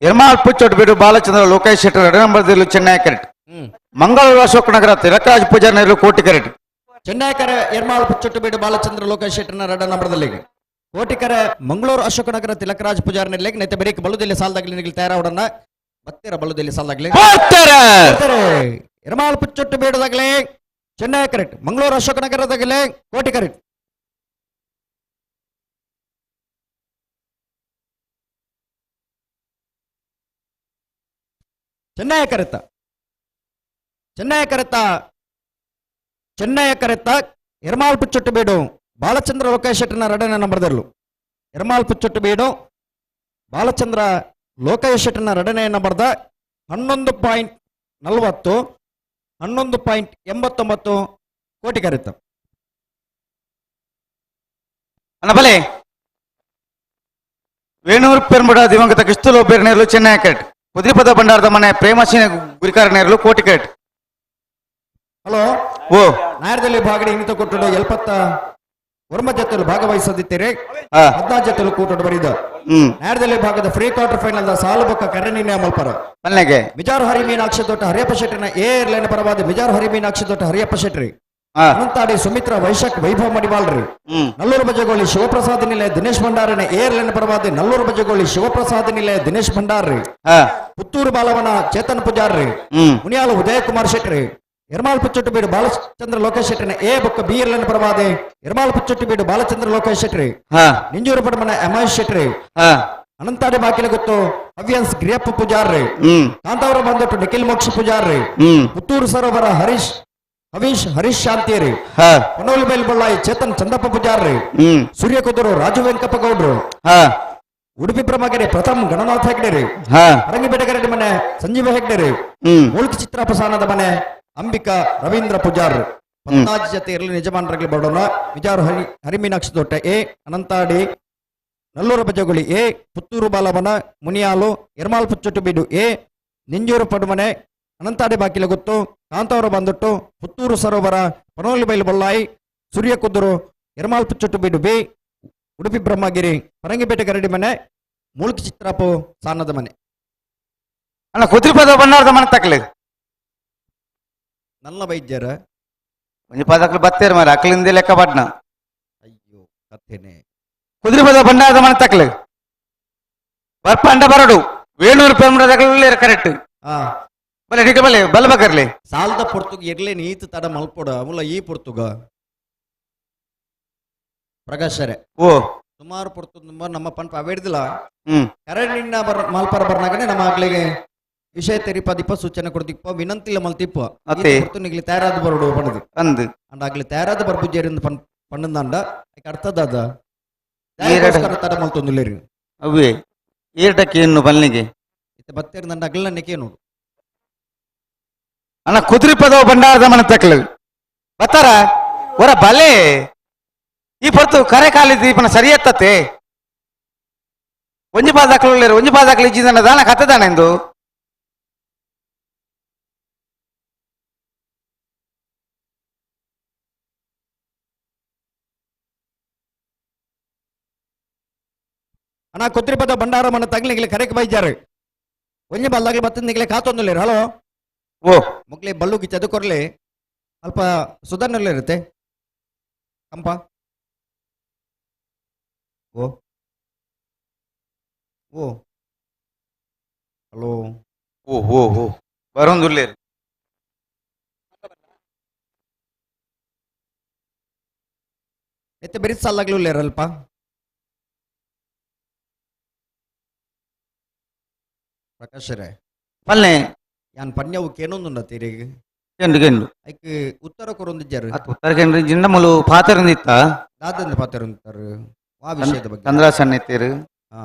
ಎರ್ಮಾಲ್ ಪುಚ್ಚೋಟಬೇಡು ಬಾಲಚಂದ್ರ ಲೋಕೇಶ್ ಶೆಟ್ಟರ್ 2 ನಂಬರ್ದಲ್ಲೂ ಚೆನ್ನೈ ಕೆರೆಟ್. ಮಂಗಳೂರು ಅಶೋಕನಗರ ತಿಲಕರಾಜ್ ಪೂಜಾರಿ ನೆರಳು ಕೋಟಿ ಕೆರೆಟ್. ಚೆನ್ನೈ ಕೆರೆ ಎರ್ಮಾಳ್ ಪುಚ್ಚೊಟ್ಟುಬೇಡು ಬಾಲಚಂದ್ರ ಲೋಕೇಶ್ ಶೆಟ್ಟರ್ನ 2 ನಂಬರ್ದಲ್ಲಿ ಕೋಟಿಕರ ಮಂಗಳೂರು ಅಶೋಕನಗರ ತಿಲಕರಾಜ್ ಪೂಜಾರ್ ನೆಲೆಗೆ ನೆತ್ತೆ ಬೆರೀಕ್ ಬಳುದಲ್ಲಿ ಸಾಲದಾಗ್ಲಿ ನಿಗಲಿ ತಯಾರಾವಡನ್ನ ಬತ್ತಿರ ಬಳುದಲ್ಲಿ ಸಾಲದಾಗ್ಲಿ ಇರಮಾಲ್ ಪುಚ್ಚೊಟ್ಟು ಬೇಡದಾಗ್ಲಿ ಚೆನ್ನೈ ಕರೆಕ್ಟ್ ಮಂಗಳೂರು ಅಶೋಕನಗರದಾಗಲೇ ಕೋಟಿ ಕರೆಕ್ಟ್ ಚೆನ್ನೈ ಕರೆತ ಎರ್ಮಾಲ್ ಪುಚ್ಚೊಟ್ಟು ಬೇಡು ಬಾಲಚಂದ್ರ ಲೋಕೇಶ್ ಶೆಟ್ಟರ್ನ ಎರಡನೇ ನಂಬರ್ದಲ್ಲೂ ಎರ್ಮಾಲ್ ಪುಚ್ಚೊಟ್ಟು ಬೇಡು ಬಾಲಚಂದ್ರ ಲೋಕೇಶ್ ಶೆಟ್ಟರ್ನ ಎರಡನೇ ನಂಬರ್ದ 11.40 11.89 ಕೋಟಿ ಕರೆತ ಅಣ್ಣ ಬಲೆ ವೇಣೂರು ಪೆರ್ಮುಡ ದಿವಂಗತ ಕಿಸ್ತೂಲು ಬೇರ್ನೇರ್ಲು ಚೆನ್ನೈ ಕ್ರಿಕೆಟ್ ಕುದುರೆಪದ ಭಂಡಾರದ ಮನೆ ಪ್ರೇಮಶೀನ ಗುರಿಕಾರ ನೇರ್ಲು ಕೋಟಿ ಕ್ರಿಕೆಟ್ ಹಲೋ ಓ ನಾಯರದಲ್ಲಿ ಭಾಗಡಿ ಇನ್ನಿತ ಕೊಟ್ಟು ಎಲ್ಪತ್ತ ಒರ್ಮ ಜೊತೆಲು ಭಾಗವಹಿಸದಿದ್ದೀರಿ 14 ಜೊತೆಲು ಕೂಟು ಬರಿದ ನಾಯರದಲ್ಲಿ ಭಾಗದ ಫ್ರೀ ಕ್ವಾರ್ಟರ್ ಫೈನಲ್ ಸಾಲು ಬೊಕ್ಕ ಕರೆನಿನ ಮಲ್ಪರ ಅಲ್ಲಿಗೆ ಮಿಜಾರು ಹರಿ ಮೀನಾಕ್ಷಿ ತೋಟ ಹರಿಯಪ್ಪ ಶೆಟ್ಟಿನ ಏರ್ಲೈನ್ ಪರವಾದ ಮಿಜಾರು ಹರಿ ಮೀನಾಕ್ಷಿ ತೋಟ ಹರಿಯಪ್ಪ ಶೆಟ್ರಿ ಅನಂತಾಡಿ ಸುಮಿತ್ರಾ ವೈಶಾಖ್ ವೈಭವ್ ಮಡಿವಾಳ್ರಿ ನಲ್ಲೂರು ಬಜಗೋಳಿ ಶಿವಪ್ರಸಾದ್ ನಿಲಯ ದಿನೇಶ್ ಭಂಡಾರನ ಏರ್ಲೈನ್ ಪರವಾದ ನಲ್ಲೂರು ಬಜಗೋಳಿ ಶಿವಪ್ರಸಾದ್ ನಿಲಯ ದಿನೇಶ್ ಭಂಡಾರ್ರಿ ಪುತ್ತೂರು ಬಾಲವನ ಚೇತನ್ ಪೂಜಾರ್ರಿ ಮುನಿಯಾಲು ಉದಯ ಕುಮಾರ್ ಶೆಟ್ರಿ ಎರ್ಮಾಲ್ ಪುಚ್ಚೊಟ್ಟು ಬೀಡು ಬಾಲಚಂದ್ರ ಲೋಕೇಶ್ ಶೆಟ್ಟಿನ ಎ ಬೊಕ್ಕ ಬಿ ಎರ್ಲೈನ್ ಪರವಾದೆ ಎರ್ಮಾಲ್ ಪುಚ್ಚೊಟ್ಟು ಬೀಡು ಬಾಲಚಂದ್ರ ಲೋಕೇಶ್ ಶೆಟ್ರಿ ನಿಂಜೂರು ಪಡಮನ ಎಮೈಶ್ ಶೆಟ್ರಿ ಅನಂತಾಡಿ ಬಾಕಿಲ ಗೊತ್ತು ಹವ್ಯನ್ಸ್ ಗಿರಿಯಪ್ಪ ಪೂಜಾರ್ರಿ ಕಾಂತಾವರ ಬಂದಟ್ಟು ನಿಖಿಲ್ ಮೋಕ್ಷ ಪೂಜಾರ್ರಿ ಪುತ್ತೂರು ಸರೋವರ ಹರೀಶ್ ಶಾಂತಿರಿ ಹೊನ್ನೋಲಿ ಬೈಲ್ ಬಳ್ಳಾಯಿ ಚೇತನ್ ಚಂದಪ್ಪ ಪೂಜಾರ್ರಿ ಸೂರ್ಯ ಕುದುರು ರಾಜು ವೆಂಕಪ್ಪ ಗೌಡ್ರು ಉಡುಪಿ ಬ್ರಹ್ಮಗಿರಿ ಪ್ರಥಮ್ ಗಣನಾಥ್ ಹೆಗ್ಡೆರಿ ರಂಗಿಬೇಟೆಗರಡಿ ಮನೆ ಸಂಜೀವ ಹೆಗ್ಡೆರಿ ಮುಳುಕು ಚಿತ್ರಪ್ರಸಾನದ ಮನೆ ಅಂಬಿಕಾ ರವೀಂದ್ರ ಪೂಜಾರ್ 14 ಜೊತೆ ಇರಲಿ ಯಜಮಾನರಾಗಲಿ ಬರೋಣ ವಿಜಾರು ಹರಿಮೀನಾಕ್ಷಿ ತೋಟ ಎ ಅನಂತಾಡಿ ನಲ್ಲೂರು ಬಜಗುಳಿ ಎ ಪುತ್ತೂರು ಬಾಲವನ ಮುನಿಯಾಲು ಎರ್ಮಾಲ್ ಪುಚ್ಚೊಟ್ಟು ಬೀಡು ಎ ನಿಂಜೂರು ಪಡುಮನೆ ಅನಂತಾಡಿ ಬಾಕಿಲ ಗೊತ್ತು ಕಾಂತವರು ಬಂದುಟ್ಟು ಪುತ್ತೂರು ಸರೋವರ ಪನೋಲಿ ಬೈಲು ಬಳ್ಳಾಯಿ ಸೂರ್ಯ ಕುದುರು ಎರ್ಮಾಲ್ ಪುಚ್ಚೊಟ್ಟು ಬೀಡು ಬಿ ಉಡುಪಿ ಬ್ರಹ್ಮಗಿರಿ ಪರಂಗಿಪೇಟೆ ಗರಡಿ ಮನೆ ಮುಳುಕು ಚಿತ್ರಾಪು ಸಾನದ ಮನೆ ಅಣ್ಣ ಕುದುರೆಪದ ಬಣ್ಣಾರದ ಮನೆ ತಕ್ಲಿ ನನ್ನ ವೈದ್ಯರ ಒಂಜಿ ಪದಕ್ಲು ಬತ್ತೇರು ಮಾರ ಅಕ್ಲಿಂದ ಲೆಕ್ಕ ಬಡ್ನ ಅಯ್ಯೋ ಕಥೆನೆ ಕುದುರೆಪದ ಬಣ್ಣಾರದ ಮನೆ ತಕ್ಲಿ ಬರ್ಪ ಅಂಡ ಬರಡು ವೇಣೂರು ಪೆರ್ಮುಡ ಕರೆಕ್ಟ್ ಬಲೆ ಠೀಕ ಬಲೆ ಬಲ್ಬಕರ್ಲಿ ಸಾಲದ ಪೊರ್ತುಗ ಇರ್ಲೇ ನೀತು ತಡ ಮಲ್ಪೊಡ ಅಮುಲ ಈ ಪೊರ್ತುಗ ಪ್ರಕಾಶರೇ ಓ ಸುಮಾರು ಪೊರ್ತುಗ ನಮ್ಮ ಪಂಪ ಅವೇಡ್ದಿಲ್ಲ ಕರಡಿನ ಮಲ್ಪರ ಬರ್ನಾಗನೆ ನಮ್ಮ ಆಗ್ಲಿಗೆ ವಿಷಯ ತೆರಿಪ ದಿಪ್ಪ ಸೂಚನೆ ಕೊಡ್ತಿಪ್ಪ ವಿನಂತಿಲ್ಲ ಮಲ್ತಿಪ್ಪ ನಿಗ್ಲಿ ತಯಾರಾದ ಬರೋಡು ಪಣದು ಅಂದು ಅಂಡಾಗ್ಲಿ ತಯಾರಾದ ಬರ್ಬುಜೇರಿಂದ ಪಣ್ಣಂದ ಅರ್ಥದ ತಡ ಮಲ್ತೊಂದಿಲ್ಲೇರಿ ಅವೇ ಏಟಕ್ಕೆ ಇನ್ನು ಬಲ್ನಿಗೆ ಬತ್ತೇರಿ ನನ್ನ ಅಗ್ಲ ನೆಕ್ಕೆ ನೋಡು ಅಣ್ಣ ಕುದುರೆಪದ ಭಂಡಾರದ ಮನೆ ತಕ್ಲು ಬತ್ತಾರ ಹೊರ ಬಲೆ ಈ ಪೊರ್ತು ಕರೆ ಕಾಲಿದ್ದು ಈ ಪನ ಸರಿಯತ್ತತೆ ಒಂಜಿ ಪಾದಾಕ್ಲು ಒಂಜಿ ಪಾದಾಕ್ಲು ಇಜ್ಜಿದಣ್ಣ ದಾನ ಕತ್ತದಾನ ಎಂದು ಅಣ್ಣ ಕುದುರೆಪದ ಭಂಡಾರ ಮನೆ ತಗ್ಲಿಗ್ಲಿ ಕರೆಕ್ ಬೈಜಾರು ಒಂಜಿ ಬಲ್ಲಾಗ್ಲಿ ಬತ್ತ ನಿಗ್ಲೆ ಕಾತೊಂದಿಲ್ಲ ಹಲೋ ಓ ಮುಗ್ಲಿ ಬಲ್ಲುಗಿ ಚದುಕೊರ್ಲಿ ಅಲ್ಪ ಸುಧಾರಣೆ ಇರುತ್ತೆ ಕಂಪ ಓ ಓ ಹಲೋ ಓ ಓ ಓ ಬರೋಂದುಲ್ಲೇ ಎತ್ತೆ ಬೆರಿ ಸಾಲಾಗ್ಲೂ ಅಲ್ಪ ಪ್ರಕಾಶರೇ ಪಲ್ಲೆ ಯಾನ್ ಪನ್ಯವು ಕೇನೊಂದುಂಡ ತೀರಿಗೆ ಕೆಂಡು ಕೆಂಡು ಐಕ್ ಉತ್ತರ ಕೊರೊಂದಿಜ್ಜಾರು ಉತ್ತರ ಕೆಂಡ್ರಿ ಜಿಂಡಮಲು ಪಾತರಂದಿತ್ತ ದಾದಂದ ಪಾತರಂತಾರು ಆ ವಿಷಯದ ಬಗ್ಗೆ ಚಂದ್ರಾಸನ್ ಎತ್ತೀರು ಹಾ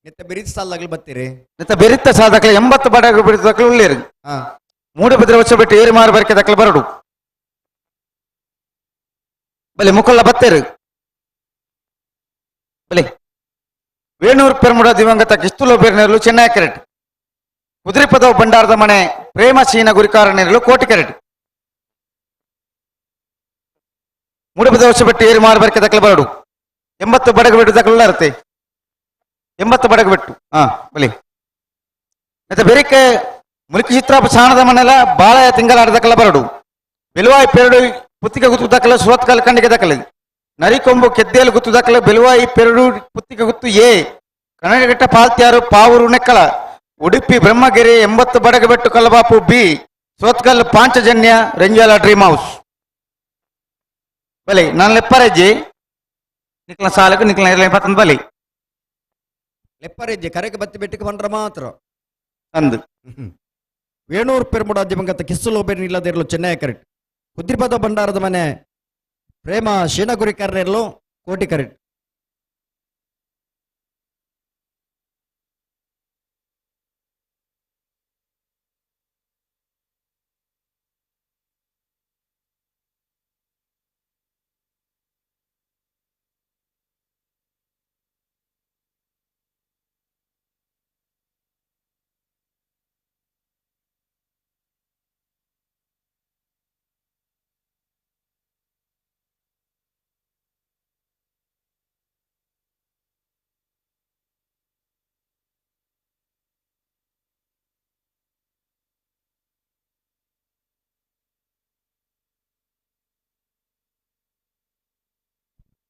ಎತ್ತೆ ಬೆರಿತ ಸಾಲಾಗ್ಲಿ ಬತ್ತೀರಿ ನೆತ್ತ ಬೆರಿತ್ತ ಸಾಧಕಲ 80 ಬಡಗಳು ಬಿಡಿದಕಲು ಉಳ್ಳೇರು ಹಾ ಮೂಡಬಿದ್ರೆ ವರ್ಷ ಬಿಟ್ಟು ಏರಿ ಮಾರು ಬರ್ಕೆ ದಕ್ಕಲು ಬರಡು ಬಲೆ ಮುಕ್ಕಲ್ಲ ಬತ್ತೇರು ಬಲೆ ವೇಣೂರು ಪೆರ್ಮುಡ ದಿವಂಗತ ಕಿಸ್ತೂಲು ಬೇರ್ನೇರ್ಲು ಚೆನ್ನೈ ಕ್ರಿಕೆಟ್ ಕುದುರೆಪದ ಭಂಡಾರದ ಮನೆ ಪ್ರೇಮಶೀನ ಗುರಿಕಾರ ನೇರಲು ಕೋಟಿ ಕ್ರಿಕೆಟ್ ಮೂಡಬಿದ ವರ್ಷ ಬಿಟ್ಟು ಏರಿ ಮಾರು ಬರ್ಕೆ ದಕ್ಕಲು ಬರಡು 80 ಬಡಗು ಬಿಟ್ಟು ದಕ್ಕಲು ಇರುತ್ತೆ 80 ಬಡಗು ಬಿಟ್ಟು ಬಲಿ ಮತ್ತೆ ಬೆರಿಕೆ ಮುಲ್ಕಿ ಚಿತ್ರ ಸಾಣದ ಮನೆಲ್ಲ ಬಾಳೆಯ ತಿಂಗಳಾಡ ದಕ್ಕಲ ಬರಡು ಬೆಲುವಾಯಿ ಪೇರಡು ಪುತ್ತಿಗೆ ಗುತ್ತು ದಕ್ಕಲ ಸುರತ್ಕಲ್ ಕಂಡಿಗೆ ದಕ್ಕಲ ನರಿಕೊಂಬು ಕೆದ್ದೇಲು ಗುತ್ತು ದಕ್ಕಲ ಬೆಲುವಾಯಿ ಪೆರಡು ಪುತ್ತಿಗೆ ಗುತ್ತು ಎ ಕನ್ನಡಘಟ್ಟ ಪಾಲ್ತ್ಯಾರು ಪಾವೂರು ನೆಕ್ಕಳ ಉಡುಪಿ ಬ್ರಹ್ಮಗಿರಿ 80 ಬಡಗಬೆಟ್ಟು ಕಲಬಾಪು B Surathkal Panchajanya Renjala dream house ಬಲಿ ನಾನು ಲೆಪ್ಪರಜ್ಜಿ ನಿಕ್ಲ ಸಾಲಕ್ಕೆ ನಿಕ್ಲ ಪತ್ತೊಂದು ಬಲಿ ಲೆಪ್ಪರೆಜ್ಜೆ ಕರೆಗೆ ಬತ್ತಿ ಬೆಟ್ಟಿಗೆ ಬಂದ್ರ ಮಾತ್ರ ಅಂದು ವೇಣೂರು ಪೆರ್ಮುಡ ದಿವಂಗತ ಕಿಸ್ಸುಲು ಬೇರೆ ಇಲ್ಲದಿರಲು ಚೆನ್ನೈ ಕರೆಕ್ಟ್ ಕುದ್ರಿಪದ ಭಂಡಾರದ ಮನೆ ಪ್ರೇಮ ಶೀನಗುರಿ ಕರ್ರೆರ್ಲು ಕೋಟಿ ಕರೆಕ್ಟ್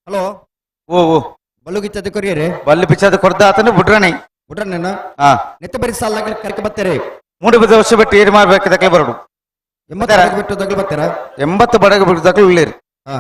ಹಲೋ ಓ ಓ ಬಲ್ಲುಗಿಚ್ಚದ ಕೊರಿಯರೆ ಬಲ್ಲು ಪಿಚ್ಚದ ಕೊಡ್ದ ಆತನು ಬಿಡ್ರಣಿ ಬಿಡ್ರಣ್ಣ ಹಾ ನೆತ್ತ ಬರಿ ಸಾಲ ಕರೆಕೆ ಬರ್ತಾರೆ 3 ವರ್ಷ ಬಿಟ್ಟು ಏರು ಮಾಡ್ಬೇಕು ದಕ್ಕಲೆ ಬರೋಡು 80 ಬಿಟ್ಟು ದಗ್ಲು ಬರ್ತಾರ 80 ಬಡಗ ಬಿಟ್ಟು ದಕ್ಕಲು ಉಳ್ಳೇರಿ ಹಾ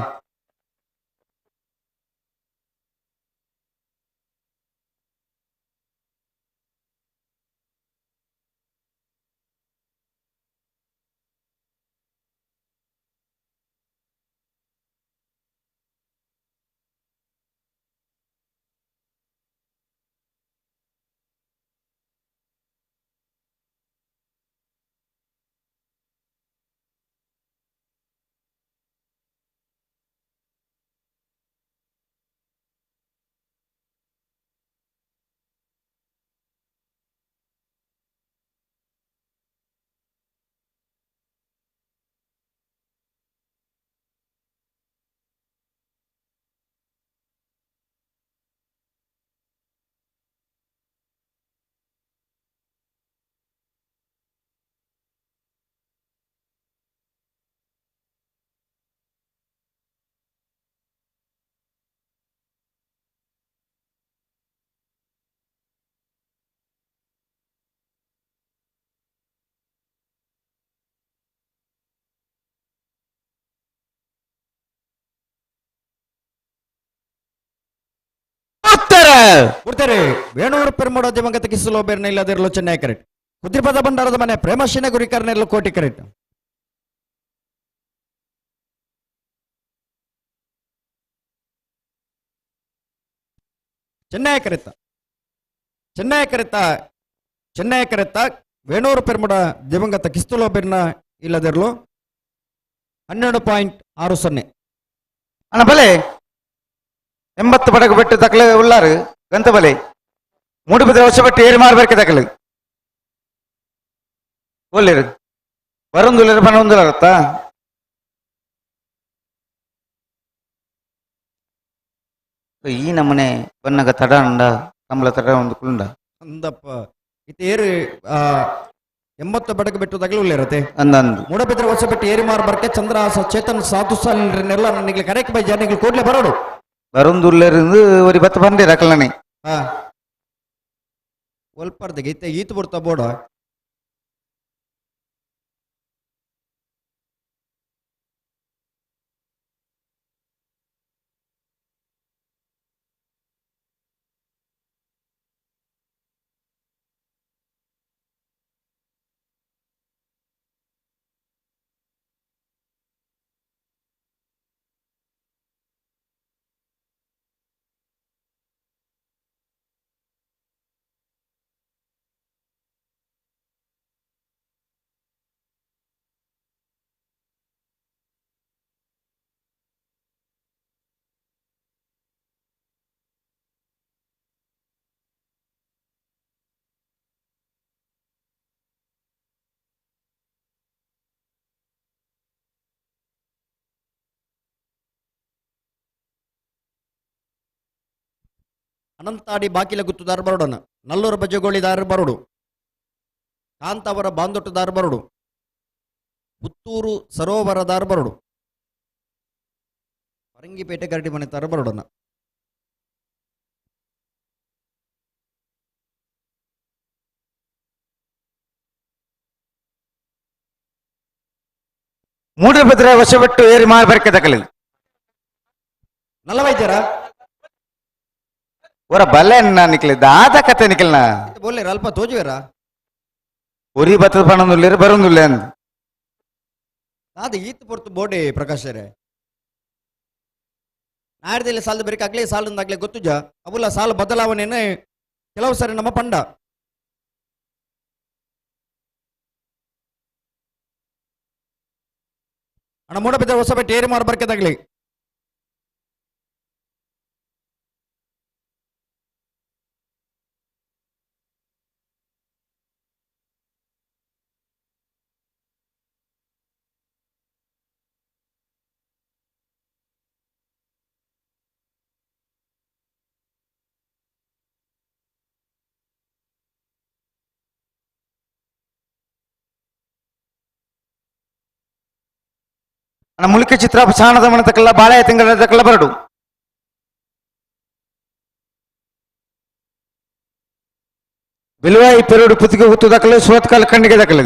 ಕೊಡ್ತಾರೆ ವೇಣೂರು ಪೆರ್ಮುಡ ದಿವಂಗತ ಕಿಸ್ಸುಲು ಬೇರೆ ಇಲ್ಲದಿರಲು ಚೆನ್ನೈ ಕರೆಕ್ಟ್ ಕುದ್ರಿಪದ ಭಂಡಾರದ ಮನೆ ಪ್ರೇಮ ಶೀನಗುರಿ ಕರ್ನೆರ್ಲು ಕೋಟಿ ಕರೆಕ್ಟ್ ಚೆನ್ನೈ ಕರೆತ್ತ ವೇಣೂರು ಪೆರ್ಮುಡ ದಿವಂಗತ ಕಿಸ್ತುಲು ಬೇರ್ನ ಇಲ್ಲದಿರಲು 12.60 ಅಣ್ಣ ಬಲೆ 80 ಬಡಗ ಬಿಟ್ಟು ದಕ್ಕಲೆ ಉಳ್ಳಾರು ಗಂತ ಬಲೆ 3 ವರ್ಷ ಬಿಟ್ಟು ಏರು ಮಾಡ್ಬೇಕು ದಕ್ಕಲೆ ಒಳ್ಳೆರು ಬರೊಂದುಲ್ಲರು ಬನ್ನೊಂದುಲ್ಲರತ್ತಾ ಈ ನಮ್ಮನೆ ಬನ್ನಗ ತಡ ಅಂಡ ಕಂಬಳ ತಡ ಒಂದು ಕುಂಡ ಅಂದಪ್ಪ ಇತ್ತೇರು 80 ಬಡಗ ಬಿಟ್ಟು ದಗಲು ಇರತ್ತೆ ಅಂದಂದು ಮೂಡಬಿದ್ರೆ ವರ್ಷ ಬಿಟ್ಟು ಏರಿ ಮಾರ್ ಬರ್ಕೆ ಚಂದ್ರಹಾಸ ಚೇತನ್ ಸಾಧು ಸಾಲಿನೆಲ್ಲ ನನಗೆ ಕರೆಕ್ಟ್ ಬೈ ಜನಿಗೆ ಕೂಡ್ಲೆ ಬರೋಡು ಬರೊಂದುಲ್ಲರಿಂದ ஒரு 10 ಬಂದೆ ರಕಲನೆ ಹಾ ಒಲ್ಪರ್ದಿಗೆ ಇತ್ತೆ ಈತು ಬರ್ತಾ ಬೋಡ ಅನಂತಾಡಿ ಬಾಕಿಲ ಗುತ್ತುದಾರ ಬರೋಡನ ನಲ್ಲೂರು ಬಜ್ಜಗೋಳಿದಾರ ಬರೋಡು ಕಾಂತಾವರ ಬಾಂದೊಟ್ಟದಾರ ಬರೋಡು ಪುತ್ತೂರು ಸರೋವರದಾರ ಬರೋಡು ಪರಂಗಿಪೇಟೆ ಕರಡಿ ಮನೆ ತರ ಬರೋಣ. ಮೂಡಬಿದ್ರೆ ವಶವಿಟ್ಟು ಏರಿ ಮಾರ್ಬರ್ಕೆ ದಕ್ಕಲಿ ನಲ್ಲ ವೈದ್ಯರ ಒರ ಬಲ್ಲೆ ನಿಕ್ಲಿದ್ದ ಆದ ಕತೆ ನಿಕ್ಲಿನ ಬೋಲೆ ಅಲ್ಪ ತೋಜುವೇರ ಉರಿ ಬತ್ತದ ಪಣಂದುಲ್ಲೇರು ಬರೋಂದುಲ್ಲೆ ಅಂದ್ ಅದು ಈತ್ ಪೊರ್ತು ಬೋಡೆ ಪ್ರಕಾಶರೇ ನಾಡ್ದಲ್ಲಿ ಸಾಲದ ಬೇರೆ ಆಗ್ಲೇ ಸಾಲದಾಗ್ಲೇ ಗೊತ್ತು ಜಾ ಅವುಲ್ಲ ಸಾಲ ಬದಲಾವಣೆನೇ ಕೆಲವು ಸಾರಿ ನಮ್ಮ ಪಂಡ ಅಣ್ಣ ಮೂಡಬಿದ್ರೆ ಹೊಸ ಬೆಟ್ಟ ಏರಿ ಮಾರು ಬರ್ಕೆದಾಗ್ಲಿ ಮುಳಿಕೆ ಚಿತ್ರ ಸಾಣದ ಮನತಕ್ಕಲ್ಲ ಬಾಳೆ ತಿಂಗಳ ಬರಡು ಬಿಲ್ವಾಯಿ ಪೆರುಡು ಪುತ್ತಿಗೆ ಹುತ್ತು ದಕ್ಕಲೆ ಸೋತ್ಕಾಲ ಕಣ್ಣಿಗೆ ದಕ್ಕಲೆ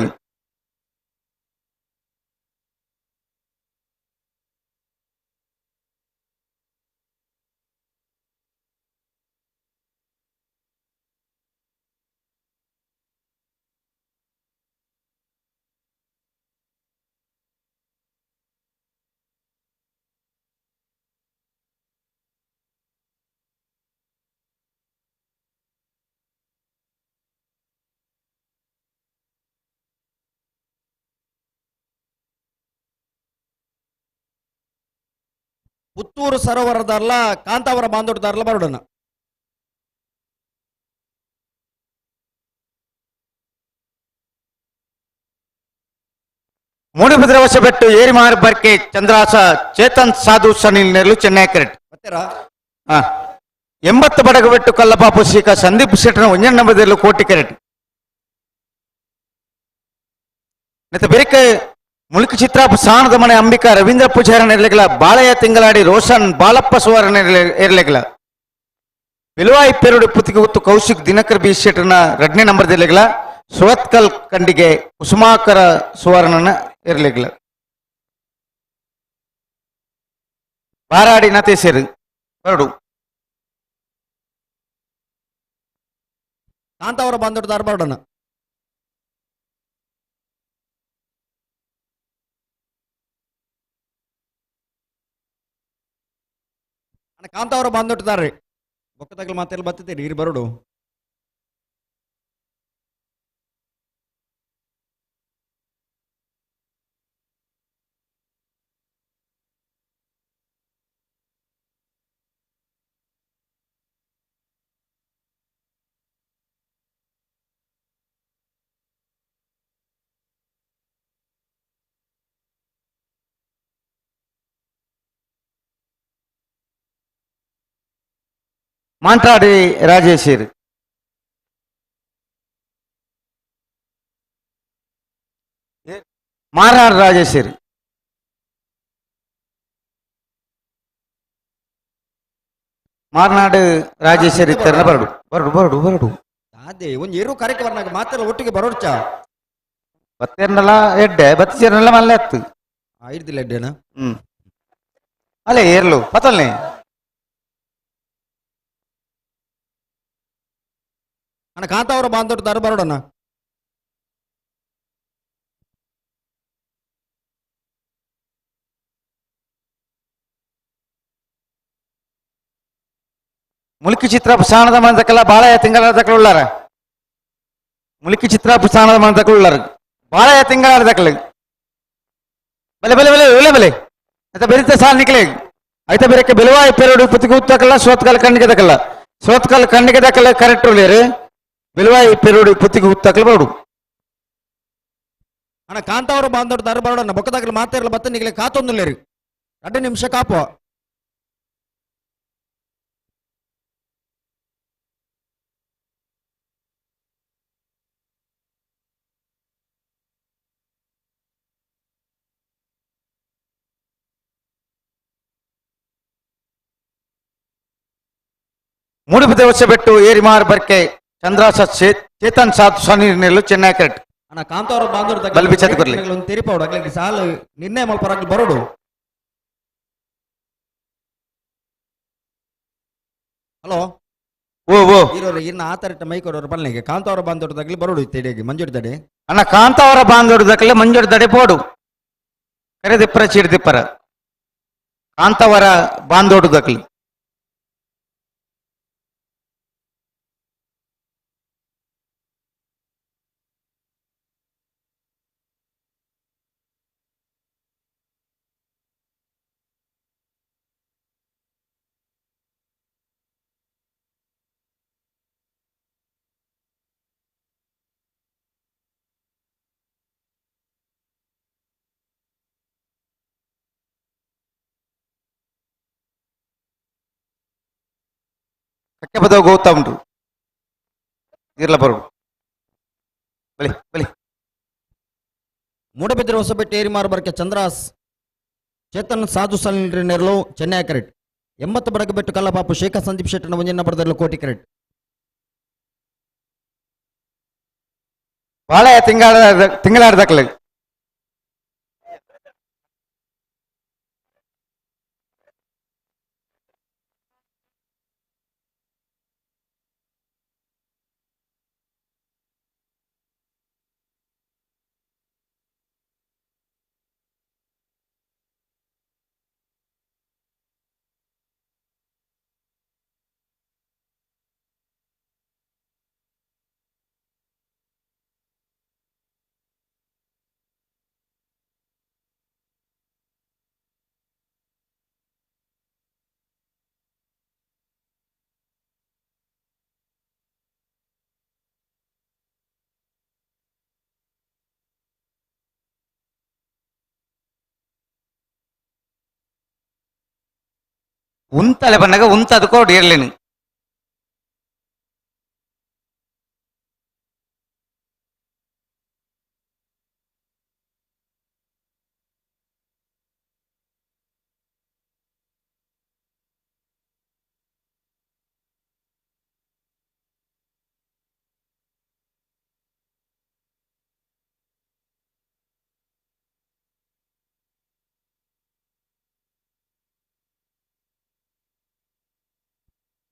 ಪುತ್ತೂರು ಸರೋವರದಾರ್ಲ ಕಾಂತಾವರ ಬಾಂದೋಟದಾರ್ಲ ಬರೋಡನ ಮೂಡಬಿದ್ರೆ ವಶಬಿಟ್ಟು ಏರಿ ಮಾರ್ಬರ್ಕೆ ಚಂದ್ರಾಸ ಚೇತನ್ ಸಾಧು ಸನಿಲ್ ನೆರಳು ಚೆನ್ನೈ ಕ್ರಿಕೆಟ್ ಮತ್ತೆರಾ 80 ಬಡಗು ಬಿಟ್ಟು ಕಲ್ಲಪಾಪು ಶ್ರೀಕ ಸಂದೀಪ್ ಶೆಟ್ಟನ ಒಂಜನ ನಂಬರ್ದಲ್ಲೂ ಕೋಟಿ ಕ್ರಿಕೆಟ್ ನೆತ್ತ ಬೆರಿಕೆ ಮುಳುಕು ಚಿತ್ರಾಪು ಸಾಣದ ಮನೆ ಅಂಬಿಕಾ ರವೀಂದ್ರ ಪೂಜಾರನ ಇರ್ಲಿಕ್ಕಲ ಬಾಳೆಯ ತಿಂಗಳಾಡಿ ರೋಷನ್ ಬಾಳಪ್ಪ ಸುವರ್ಣ ಇರ್ಲಿಕ್ಕಲ ಬಿಲ್ವಾಯಿ ಪೆರುಡು ಪುತ್ತಿಗೆ ಹುತ್ತು ಕೌಶಿಕ್ ದಿನಕರ್ ಬಿ ಶೆಟ್ಟನ 2ನೇ ನಂಬರ್ದಲ್ಲಿಗಲ ಸುವತ್ಕಲ್ ಕಂಡಿಗೆ ಕುಸುಮಾಕರ ಸುವರ್ಣನ ಇರ್ಲಿಕ್ಕಲ ಬಾರಾಡಿ ನತೆ ಸೇರು ಬರಡು ಕಾಂತಾವರ ಬಾಂದೋಟದಾರ್ ಬರೋಡನ ಕಾಂತಾವರ ಬಾಂದೋಟದಾರ್ರಿ ಬೊಕ್ಕದಾಗಲು ಮಾತೆಲ್ಲ ಬತ್ತಿದ್ದೀರಿ ನೀರು ಬರೋಡು ಮಾಂಟ್ರಾಡಿ ರಾಜೇಶಿರ್ ಮಾರಾಡ್ ರಾಜೇಶಿರ್ ಮಾರ್ನಾಡು ರಾಜೇಶ್ವರಿ ತರ ಬರಡು ಬರಡು ಬರಡು ಬರಡು ಅದೇ ಒಂದು ಏರು ಕಾರ್ಯಕ್ರಮ ಮಾತೆಲ್ಲ ಒಟ್ಟಿಗೆ ಬರೋಡ್ಚ ಬತ್ತೇರ್ನಲ್ಲ ಎಡ್ಡೆ ಬತ್ತಿಸೇರ್ನಲ್ಲ ಮಲ್ಲೆ ಹತ್ತು ಐಡ್ದಿಲ್ಲ ಎಡ್ಡೆನ ಅಲ್ಲೇ ಏರ್ಲು ಪತಲ್ನೇ ಅಣ್ಣ ಕಾಂತಾವರ ಬಾಂದೋಟದಾರ ಬರೋಡನ ಮುಳುಕಿ ಚಿತ್ರ ಪುಸಾಣದ ಮನದಕ್ಕಲ್ಲ ಬಾಳೆಯ ತಿಂಗಳ ದಕ್ಕಲು ಉಳ್ಳಾರ ಮುಳುಕಿ ಚಿತ್ರ ಪುಸಾಣದ ಮನದಕ್ಕಲು ಉಳ್ಳಾರ ಬಾಳೆಯ ತಿಂಗಳ ದಕ್ಕಲು ಬಲೆ ಬಲೆ ಬಲೆ ಒಲೆ ಬಲೆ ಆಯ್ತಾ ಬೆರಿತ ಸಾಲ್ ನಿಕ್ಲೆ ಆಯ್ತಾ ಬೇರೆ ಬೆಲುವಾಯಿ ಪೆರಡು ಪುತ್ತಿಗೆ ಉತ್ತಕಲ್ಲ ಸೋತ್ಕಾಲ ಕಣ್ಣಿಗೆ ದಕ್ಕಲ್ಲ ಸೋತ್ಕಾಲ ಕಣ್ಣಿಗೆ ದಕ್ಕಲ್ಲ ಕರೆಕ್ಟ್ ಉಳ್ಳೇರು ಬೆಲುವಾಯಿ ಪೆರಡು ಪುತ್ತಿಗೆ ಉತ್ತಕಲು ಬರಡು ಅಣ್ಣ ಕಾಂತಾವರ ಬಾಂದೋಟದಾರ ಬರೋಡನ ಬೊಕ್ಕದಾಗಲು ಮಾತೆಲ್ಲ ಬತ್ತ ನಿಗ್ಲೆ ಕಾತೊಂದುಲ್ಲೇರಿ 2 ನಿಮಿಷ ಕಾಪು ಮೂಡುಬಿದ್ದೆ ಹೊಸಬೆಟ್ಟು ಏರಿಮಾರ್ ಬರ್ಕೆ ಚಂದ್ರಾಸ ಚೇತನ್ ಸಾಧು ಸನೀರ್ನೆಲ್ಲು ಚೆನ್ನೈ ಕ್ರಿಕೆಟ್ ಅಣ್ಣ ಕಾಂತಾವರ ಬಾಂಧವರು ಬಲ್ಬಿ ಚತ್ ಕೊರ್ಲಿ. ಒಂದು ತೆರಿಪೌಡು ಅಗ್ಲಿಗೆ ಸಾಲು ನಿರ್ಣಯ ಮಲ್ಪರಾಗ್ಲಿ ಬರೋಡು. ಹಲೋ ಓ ಓ ಇರೋರು ಇನ್ನ ಆತರಿಟ್ಟ ಮೈಕೋರವ್ರು ಬಲ್ನಿಗೆ ಕಾಂತಾವರ ಬಾಂಧವರು ತಗ್ಲಿ ಬರೋಡು ತೆಡಿಯಾಗಿ ಮಂಜೂರು ತಡೆ. ಅಣ್ಣ ಕಾಂತಾವರ ಬಾಂಧವರದಕ್ಕಲೆ ಮಂಜೂರು ದಡೆ ಪೋಡು ಕರೆ ದಿಪ್ಪರ ಚೀಡ್ ದಿಪ್ಪರ ಕಾಂತಾವರ ಬಾಂಧೋಡುದಕ್ಲಿ ಕಕ್ಕೆ ಬದವ ಗೌತಮ್ ಇರ್ಲ ಬರು ಬಲಿ ಬಲಿ ಮೂಡಬಿದ್ರೆ ಹೊಸಬೆಟ್ಟು ಏರಿಮಾರ್ ಬರ್ಕೆ ಚಂದ್ರಾಸ್ ಚೇತನ್ ಸಾಧು ಸನೀರ್ನೆಲ್ಲು ಚೆನ್ನೈ ಕ್ರಿಕೆಟ್ 80 ಬಡಗಬೆಟ್ಟು ಕಲ್ಲಪಾಪು ಶೇಖರ್ ಸಂದೀಪ್ ಶೆಟ್ಟನ ಮುಂಜಿನ ಬಡದಲ್ಲೂ ಕೋಟಿ ಕ್ರಿಕೆಟ್. ಬಾಳೆಯ ತಿಂಗಳಾಡ್ದಕ್ಲೆ ಉಂತಲೆ ಬಂದಾಗ ಉಂತದ ಕೋಡ್ ಇರ್ಲೇನು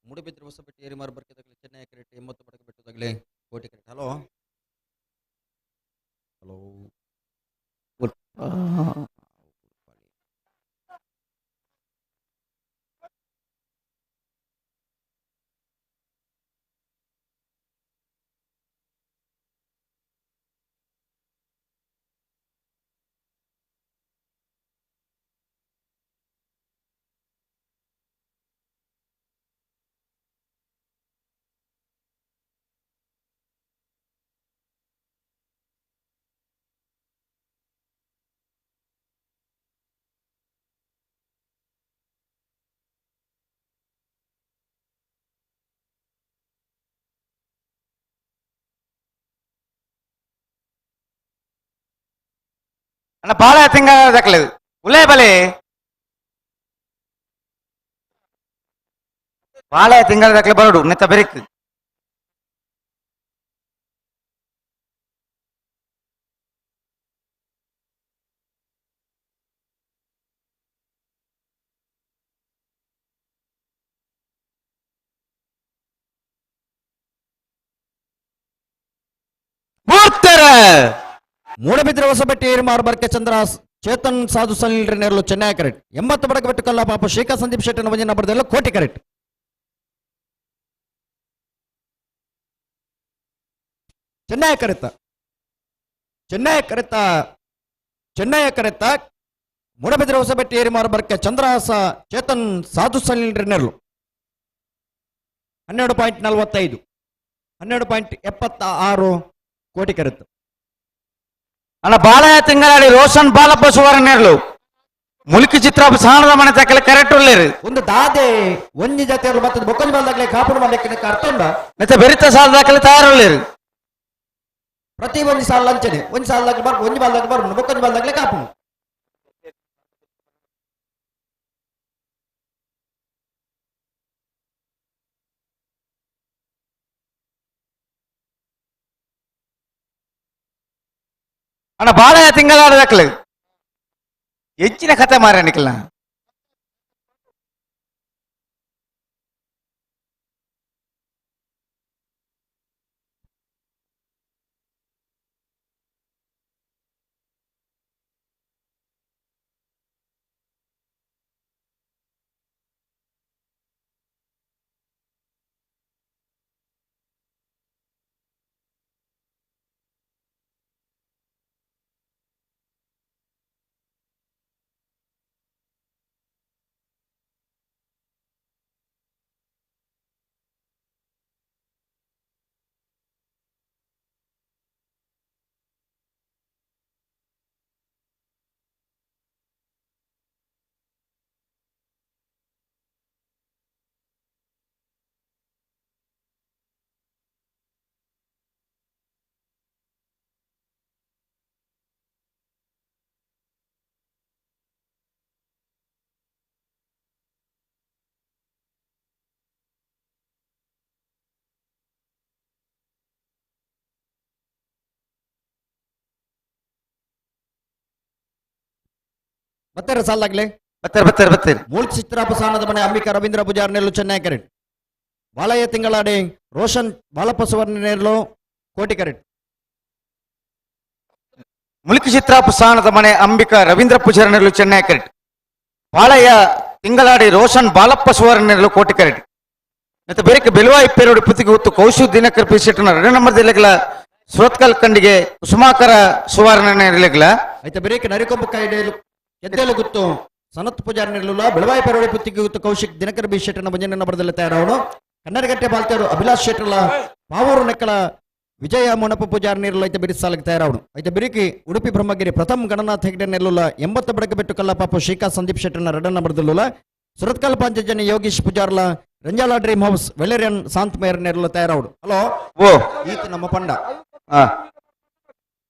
ಮೂಡಬಿದ್ರೆ ಹೊಸಬೆಟ್ಟು ಏರಿಮಾರ್ ಬರ್ಕೆ ತಗಲಿ ಚೆನ್ನೈ ಕ್ರಿಕೆಟ್ 80 ಬಡಗಬೆಟ್ಟು ತಗಲಿ ಕೋಟಿ ಕ್ರಿಕೆಟ್. ಹಲೋ ಹಲೋ ಅಣ್ಣ ಬಾಳೆಯ ತಿಂಗಳಾಡ್ದಕ್ಲೆ ಉಲೇ ಬಲೆ ಬಾಳೆಯ ತಿಂಗಳಾಡ್ದಕ್ಲೆ ಬರೋಡು ನೆತ್ತ ಬೆರಿಕ್ ಮೂಡಬಿದ್ರೆ ಹೊಸಬೆಟ್ಟು ಏರಿಮಾರ್ ಬರ್ಕೆ ಚಂದ್ರಾಸ್ ಚೇತನ್ ಸಾಧು ಸನೀರ್ನೆಲ್ಲು ಚೆನ್ನೈ ಕ್ರಿಕೆಟ್ 80 ಬಡಗಬೆಟ್ಟು ಕಲ್ಲಪಾಪು ಶೇಖರ್ ಸಂದೀಪ್ ಶೆಟ್ಟನ ಮುಂಜಿನ ಬಡದಲ್ಲೂ ಕೋಟಿ ಕ್ರಿಕೆಟ್. ಚೆನ್ನೈ ಕರೆತ ಮೂಡಬಿದ್ರೆ ಹೊಸಬೆಟ್ಟು ಏರಿಮಾರ್ ಬರ್ಕೆ ಚಂದ್ರಾಸ ಚೇತನ್ ಸಾಧು ಸನೀರ್ನೆಲ್ಲು 12.45 12.76 ಕೋಟಿ ಕರೆತ. ಅಣ್ಣ ಬಾಳೆಯ ತಿಂಗಳಾಡಿ ರೋಷನ್ ಬಾಲಪ್ಪ ಸುವರ್ಣೇರ್ಲು ಮುಲ್ಕಿ ಚಿತ್ರ ಸಾಣದ ಮನೆ ತಕ್ಕಲೆ ಕರೆಕ್ಟ್ ಒಳ್ಳೆರು ಒಂದು ದಾದೆ ಒಂಜಿ ಜಾತಿಯರು ಮತ್ತೆ ಬೊಕ್ಕಂಜಿ ಬಾಲ್ದಾಗಲೇ ಕಾಪುಡು ಮಾಡ್ಲಿಕ್ಕೆ ಅರ್ಥ ಉಂಡ ನೆತ್ತ ಬೆರಿತ ಸಾಲ ದಾಖಲೆ ತಯಾರೊಳ್ಳೆರು ಪ್ರತಿ ಒಂಜಿ ಸಾಲ ಲಂಚನೆ ಒಂಜಿ ಸಾಲದಾಗ ಬರ್ಬೋದು ಒಂಜಿ ಬಾಲ್ದಾಗ ಬರ್ಬೋದು ಬೊಕ್ಕಂಜಿ ಬಾಲ್ದಾಗಲೇ ಕಾಪುಡು. ಅಣ್ಣ ಬಾಳೆಯ ತಿಂಗಳಾಡದಕ್ಲು ಹೆಚ್ಚಿನ ಕತೆ ಮಾರ ನಿಖಿಲ್ನ ಬತ್ತಾರೆ ಸಾಲಾಗ್ಲಿ ಬತ್ತಾರೆ ಮೂಲ ಚಿತ್ರಾಪಸಾನದ ಮನೆ ಅಂಬಿಕಾ ರವೀಂದ್ರ ಪೂಜಾರ್ ನೆರಳು ಚೆನ್ನೈ ಕೆರೆಟ್ ಬಾಲಯ್ಯ ತಿಂಗಳಾಡಿ ರೋಷನ್ ಬಾಲಪ್ಪ ಸುವರ್ಣ ನೆರಳು ಕೋಟಿ ಕೆರೆಟ್ ಮುಲ್ಕಿ ಚಿತ್ರಾಪಸಾನದ ಮನೆ ಅಂಬಿಕಾ ರವೀಂದ್ರ ಪೂಜಾರನೆರಲು ಚೆನ್ನೈ ಕೆರೆಟ್ ಬಾಳಯ್ಯ ತಿಂಗಳಾಡಿ ರೋಷನ್ ಬಾಲಪ್ಪ ಸುವರ್ಣನೆರಲು ಕೋಟಿ ಕೆರೆಟ್ ಮತ್ತೆ ಬೇರೆ ಬೆಲುವ ಇಪ್ಪೇರೋಡಿ ಪುತ್ತಿಗೆ ಹೊತ್ತು ಕೌಶು ದಿನಕರ್ ಪಿಸಿಟ್ನ 2 ನಂಬರ್ ಜಿಲ್ಲೆಗಳ ಸೋತ್ಕಲ್ ಕಂಡಿಗೆ ಕುಸುಮಾಕರ ಸುವರ್ಣನೆರಲೆಗಳ అయితే ಬಿರೇಕ್ ನರಿಕೊಂಬ ಕೈಡೇಲು ಎದ್ದೇಲು ಗುತ್ತು ಸನತ್ ಪೂಜಾರ್ ನೆರಳು ಬೆಳವಾಯಿ ಪೆರೋಡಿ ಪುತ್ತಿಗೆ ಗುತ್ತು ಕೌಶಿಕ್ ದಿನಕರ್ ಬಿ ಶೆಟ್ಟನ ಭಂಜನ ನಂಬರ್ದಲ್ಲಿ ತಯಾರವನು ಕನ್ನಡಗಟ್ಟೆ ಬಾಲ್ತೇರು ಅಭಿಲಾಷ್ ಶೆಟ್ಟರ್ಲ ಪಾವೂರು ನೆಕ್ಕಳ ವಿಜಯ ಮೊನಪ ಪೂಜಾರ್ ನೆರಳು ಐತೆ ಬಿರಿ ಸಾಲಕ್ಕೆ ತಯಾರವನು ಐತೆ ಬಿರಿಕಿ ಉಡುಪಿ ಬ್ರಹ್ಮಗಿರಿ ಪ್ರಥಮ್ ಗಣನಾಥ್ ಹೆಗ್ಡೆ ನೆರಳುಲ 80 ಬಡಕ ಬೆಟ್ಟು ಕಲ್ಲ ಪಾಪು ಶ್ರೀಕಾಂತ್ ಸಂದೀಪ್ ಶೆಟ್ಟರ್ನ 2 ನಂಬರ್ದಲ್ಲುಲ ಸುರತ್ಕಲ್ ಪಾಂಚಜನ್ಯ ಯೋಗೀಶ್ ಪೂಜಾರ್ಲ Renjala dream house Valerian Shanth Mayor ನೆರಳು ತಯಾರವನು ಹಲೋ ಓ ಈತ ನಮ್ಮ ಪಂಡ ಆ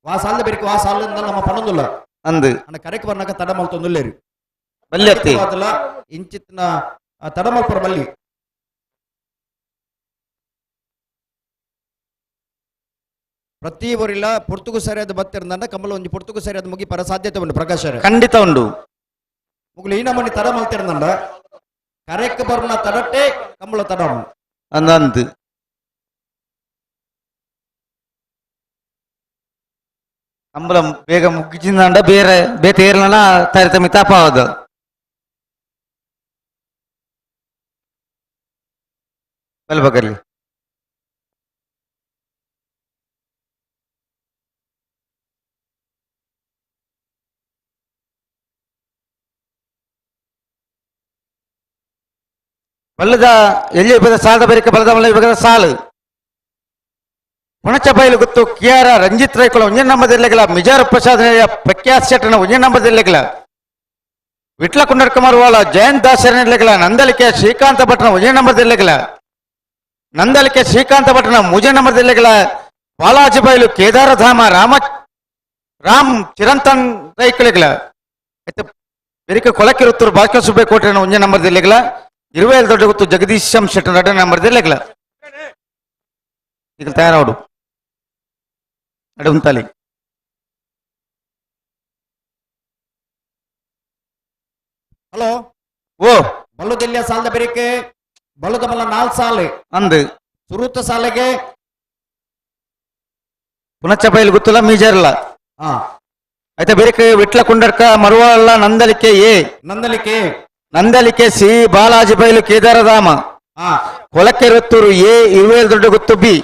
ವಾ ಸಾಲ ಬಿರಿಕಿ ವಾ ಸಾಲಿಂದ ನಮ್ಮ ಪಣದುಲ್ಲ ಅಂದು ಅನ್ನ ಕರೆಕ್ ಬರ್ನಕ ತಡಮಲ್ ತೊಂದುಲ್ಲೇರಿ ಬಲ್ಯತ್ತಿ ಇಂಚಿತ್ನ ತಡಮಲ್ಪುರ ಬಲ್ಲಿ ಪ್ರತಿ ಊರಿಲ್ಲ ಪುರ್ತುಗು ಸರಿಯಾದ ಬತ್ತಿರಂದ ಕಮಲ ಒಂಜಿ ಪುರ್ತುಗು ಸರಿಯಾದ ಮುಗಿ ಪರ ಸಾಧ್ಯತೆ ಉಂಟು ಪ್ರಕಾಶ್ ಖಂಡಿತ ಉಂಡು ಮುಗ್ಲು ಈ ನಮ್ಮನಿ ತಡ ಮಲ್ತಿರಂದ ಕರೆಕ್ ಬರ್ನ ತಡಟ್ಟೆ ಕಮಲ ತಡ ಅಂದು ಅಂಬಲಂ ಬೇಗ ಮುಗಿಸಿಂದ ಬೇರೆ ಬೇತೆ ಏರ್ಲನ ತಾರತಮ್ಯ ತಾಪಾವದು ಬಲ್ಬಗಲ್ಲಿ ಬಲ್ಲದ ಎಲ್ಲಿ ಬದ ಸಾಲದ ಬರಿಕೆ ಬಲದ ಮಲ್ಲ ಇವಾಗ ಸಾಲು ಹುಣಚ ಬಯಲು ಗೊತ್ತು ಕಿಯಾರ ರಂಜಿತ್ ರೈಕುಲ ಒಂಜೆ ನಂಬರ್ದೆಲ್ಲೆಗಲ ಮಿಜಾರು ಪ್ರಸಾದ್ ಪ್ರಖ್ಯಾತ್ ಶೆಟ್ಟನ ಒಂಜೆ ನಂಬರ್ದೆಲ್ಲೆಗಲ ವಿಟ್ಲ ಕುಂಡರ್ ವಾಲ ಜಯಂತ್ ದಾಸರನೆಲ್ಲೆಗಲ ನಂದಲಿಕೆ ಶ್ರೀಕಾಂತ ಭಟ್ನ ಒಂಜೆ ನಂಬರ್ದೆಲ್ಲೆಗಲ ನಂದಲಿಕೆ ಶ್ರೀಕಾಂತ ಭಟ್ನ ಮೂಜೆ ನಂಬರ್ದೆಲ್ಲೆಗಲ ಬಾಲಾಜಿ ಬಯಲು ಕೇದಾರಧಾಮ ರಾಮ್ ಚಿರಂತನ್ ರೈಕುಲೆಗಲ ಬೆರಿಕೆ ಕೊಳಕಿರುತ್ತೂರು ಭಾಸ್ಕರ್ ಸುಬ್ಬೆ ಕೋಟೆನ ಒಂಜೆ ನಂಬರ್ದೆಲ್ಲೆಗಲ 20 ದೊಡ್ಡ ಗೊತ್ತು ಜಗದೀಶಂ ಶೆಟ್ಟನ 2 ನಂಬರ್ದೆಲ್ಲೆಗಲ ಈಗ ತಯಾರವಡು ನಡುವಂತಲಿ ಹಲೋ ಓ ಬಲ್ಲುದೆಲ್ಲಿಯ ಸಾಲದ ಬೆರಿಕೆ ಬಲ್ಲುದ ಮಲ್ಲ 4 ಸಾಲು ಅಂದು ಸುರುತ ಸಾಲೆಗೆ ಪುನಚ್ಚ ಬಯಲು ಗೊತ್ತಲ್ಲ ಮೀಜರ್ಲ ಹಾ అయితే ಬೆರಿಕೆ ವಿಟ್ಲ ಕುಂಡರ್ಕ ಮರುವಾಳ ನಂದಲಿಕೆ ಎ ನಂದಲಿಕೆ ಸಿ ಬಾಲಾಜಿ ಬಯಲು ಕೇದಾರಧಾಮ ಕೊಳಕ್ಕೆ ರತ್ತೂರು ಎ 20 ದೊಡ್ಡ ಗೊತ್ತು ಬಿ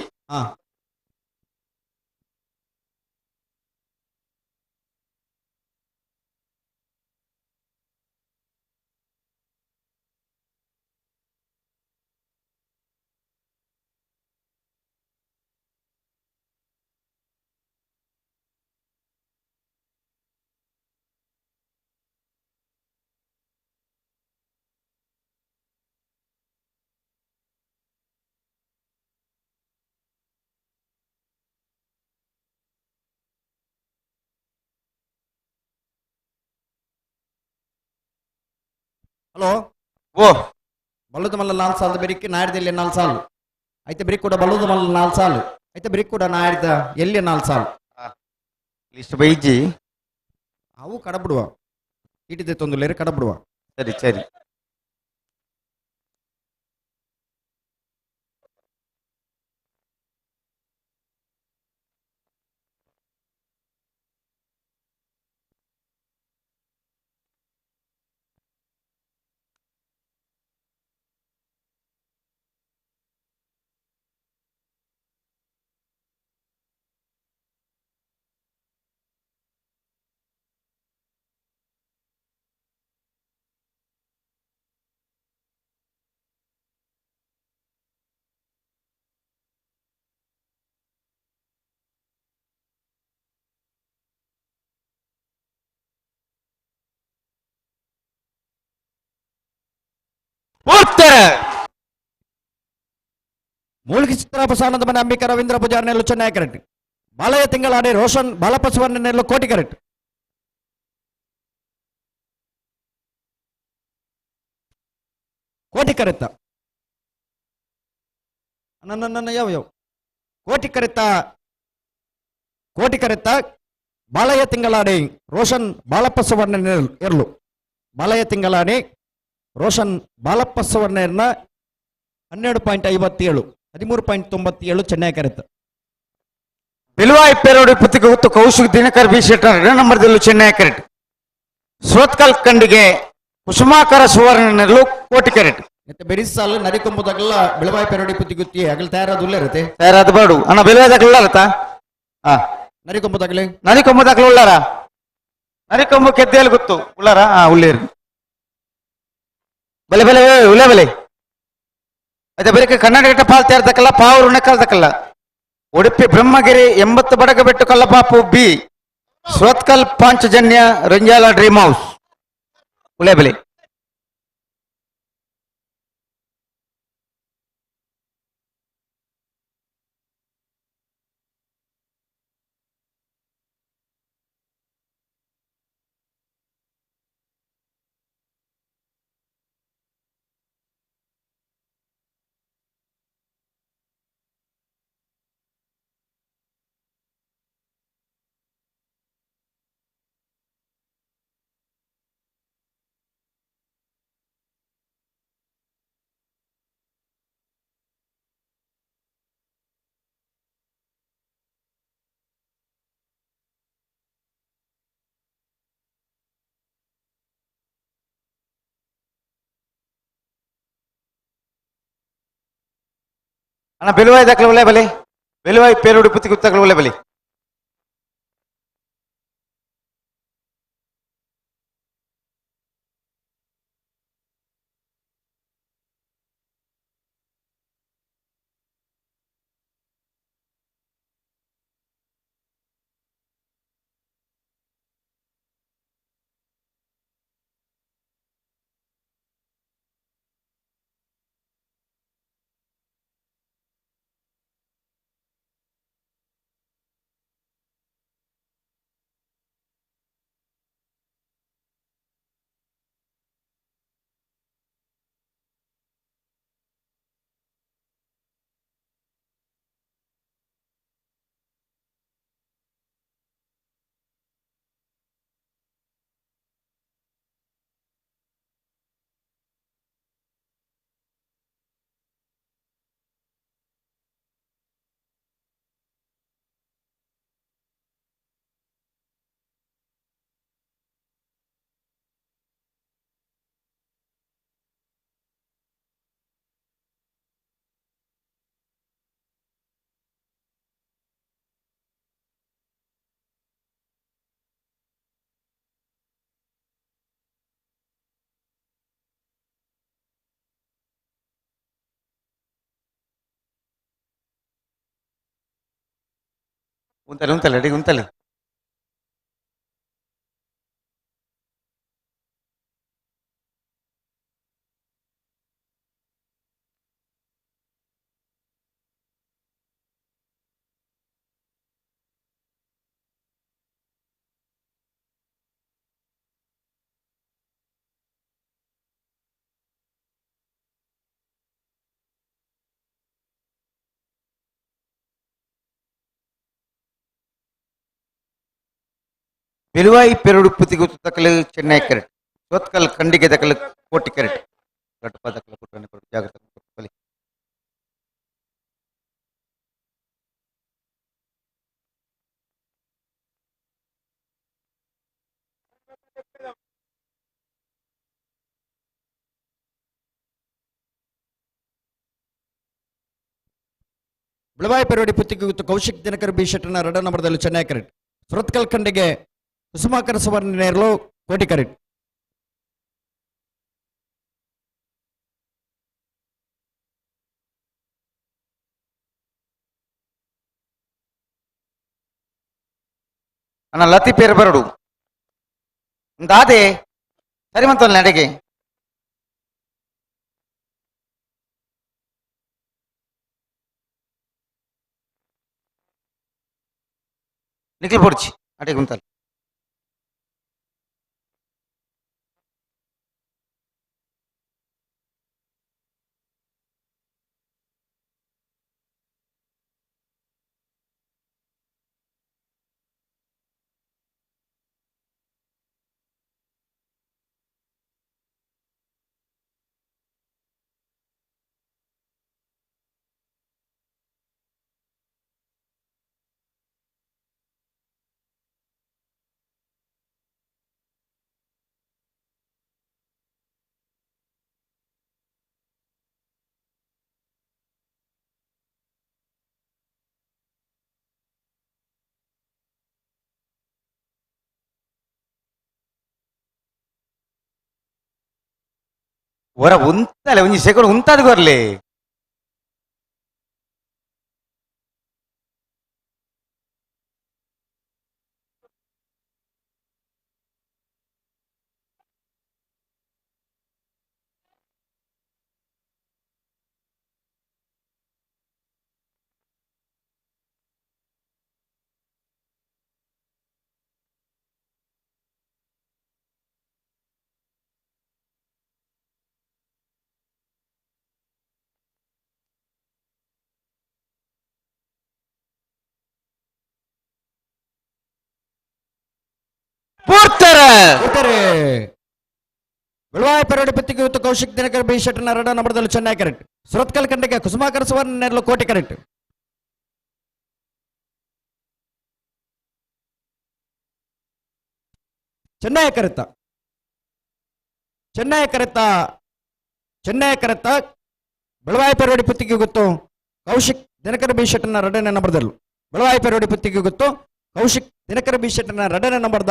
హలో ఓ బల్లుద మల్ల 4 సార్లు బెరికి నాయర్దెల్లి 4 సార్లు అయితే బెరికి కూడా బల్లుద మల్ల 4 సార్లు అయితే బెరికి కూడా నాయర్ద ఎల్లి 4 సార్లు ಲಿಸ್ಟ್ ಬೈಜಿ. ಅವು ಕಡಬಿಡುವ ಇಟ್ಟಿದೆ ತೊಂದರೆ ಕಡಬಿಡುವ. ಸರಿ ಸರಿ. ಉತ್ತರ ಮೂಲಿಕೆ ಚಿತ್ರ ಪ್ರಸಾರಣದ ಮನೆ ಅಂಬಿಕಾ ರವೀಂದ್ರ ಪೂಜಾರ್ ನೆಲ್ಲು ಚೆನ್ನೈ ಕರೆಕ್ಟ್. ಬಾಲಯ್ಯ ತಿಂಗಳಾಡಿ ರೋಷನ್ ಬಾಲಪಸುವರ್ಣ ನೆಲ್ಲು ಕೋಟಿ ಕರೆಕ್ಟ್. ಕೋಟಿ ಕರೆತ್ತ ನನ್ನ ಯಾವ ಕೋಟಿ ಕರೆತ್ತ ಬಾಲಯ್ಯ ತಿಂಗಳಾಡಿ ರೋಷನ್ ಬಾಲಪ್ಪ ಸುವರ್ಣ ಎರಲು. ಬಾಲಯ್ಯ ತಿಂಗಳಾಡಿ ರೋಷನ್ ಬಾಲಪ್ಪ ಸುವರ್ಣ 12.57 13.97 ಚೆನ್ನೈ ಕರೆತ್ತ. ಬಿಲ್ವಾಯಿ ಪೇರೋಡಿ ಪುತ್ತಿಗೆ ಗುತ್ತು ಕೌಶಿಕ್ ದಿನಕರ್ ಬಿ ಶೆಟ್ಟರ್ 2 ನಂಬರ್ದಲ್ಲೂ ಚೆನ್ನೈ ಕ್ಯಾರೆಟ್. ಸೋತ್ಕಲ್ ಕಂಡಿಗೆ ಕುಸುಮಾಕರ ಸುವರ್ಣ ನೆರಳು ಕೋಟಿ ಕ್ಯಾರೆಟ್. ಮತ್ತೆ ಬೆರಿಸಾಲು ನರಿಕೊಂಬುದಾಗಲ್ಲ ಬೆಳವಾಯಿ ಪೆರೋಡಿ ಪುತ್ತಿ ಗುತ್ತಿ ಆಗಲ್ ತಯಾರಾದ ಇರುತ್ತೆ. ತಯಾರಾದ ಬಾಡು ಅಣ್ಣ ಬೆಲ್ವಾಯ್ದಾಗಲ್ಲ ಉಳ್ಳಾರತಾ? ಹಾ ನರಿಕೊಂಬುದಾಗಲೇ ನರಿಕೊಂಬುದಾಗಲ ಉಳ್ಳಾರ. ನರಿಕೊಂಬು ಕೆದ್ದೆಯಲ್ಲಿ ಗೊತ್ತು ಉಳ್ಳಾರ. ಹಾ ಉಳ್ಳೇರು ಬಲೆ ಬಲೆ ಉಳೆ ಬಲೆ ಅದೇ ಬರೀ ಕರ್ನಾಟಕ ಪಾಲ್ ತಯಾರದಕ್ಕಲ್ಲ ಪಾವೂರು ನೆಕ್ಕಲ್ದಕ್ಕಲ್ಲ. ಉಡುಪಿ ಬ್ರಹ್ಮಗಿರಿ 80 ಬಡಗಬೆಟ್ಟು ಕಲ್ಲಪಾಪು B Surathkal Panchajanya Renjala dream house ಉಳೆ ಬಲೆ. ಅಣ್ಣ ಬೆಲುವಾಯ್ದಾಗಲ ಉಳೆ ಬಲೆ ಬೆಲುವಾಯಿ ಪೇರೋಡಿ ಪುತ್ತಿ ಗುತ್ತಾಗಲ ಉಳೆ ಬಲೆ. ಉಂತಲೆ ಅಡಿ ಉಂತಲೆ. ಬೆಲುವಾಯಿ ಪೆರುಡು ಪುತ್ತಿಗೆ ತಕ್ಕಲು ಚೆನ್ನೈ ಕೆರೆಟ್ ಸೋತ್ಕಲ್ ಖಂಡಿಗೆ ದಕ್ಕಲು ಕೋಟಿ ಕೆರೆಟ್ ಗಟ್ಟಪ ದಕ್ಕಲು ಕೊಟ್ಟು ಜಾಗ್ರತೆ ಬಲಿ ಬೆಳವಾಯಿ ಪೆರೋಡಿ ಪುತ್ತಿಗೆ ಗುತ್ತು ಕೌಶಿಕ್ ದಿನಕರ್ ಬಿ ಶೆಟ್ಟರ್ನ 2 ನಂಬರ್ದಲ್ಲಿ ಚೆನ್ನೈ ಕೆರೆಟ್ ಸುರತ್ಕಲ್ ಖಂಡಿಗೆ ಕುಸುಮಾಕರ ಸುವರ್ಣ ನೇರ್ಲು ಕೋಟಿ ಕೆರೆಟ್ ಅಣ್ಣ ಲತಿ ಪೇರು ಬರಡು ದಾದೆ ಸರಿ ಮಂತಲ್ಲ ನಡೆಗೆ ನಿಖಿಲ್ ಪೊಡ್ಚಿ ಅಡೆ ಗುಂತಲ್ ಹೊರ ಉಂತಲೆ ಒಂಜಿ ಸೆಕೆಂಡ್ ಉಂತಾದ ಬರ್ಲಿ ಪೂರ್ತರ ಬೆಳವಾಯಿ ಪೆರೋಡಿ ಪುತ್ತಿಗೆ ಗುತ್ತು ಕೌಶಿಕ್ ದಿನಕರ್ ಬಿ ಶೆಟ್ಟರ್ನ 2 ನಂಬರ್ದಲ್ಲಿ ಚೆನ್ನೈ ಕೆರೆಟ್ ಸುರತ್ಕಲ್ ಖಂಡಿಗೆ ಕುಸುಮಾಕರ ಸುವರ್ಣ ನೇರ್ಲು ಕೋಟಿ ಕೆರೆಟ್ ಚೆನ್ನೈ ಕೆರೆತ ಬೆಳವಾಯಿ ಪೆರೋಡಿ ಪುತ್ತಿಗೆ ಗುತ್ತು ಕೌಶಿಕ್ ದಿನಕರ್ ಬಿ ಶೆಟ್ಟರ್ನ 2ನೇ ನಂಬರ್ದಲ್ಲೂ ಬೆಳವಾಯಿ ಪೆರೋಡಿ ಪುತ್ತಿಗೆ ಗುತ್ತು ಕೌಶಿಕ್ ದಿನಕರ್ ಬಿ ಶೆಟ್ಟರ್ನ 2ನೇ ನಂಬರ್ದ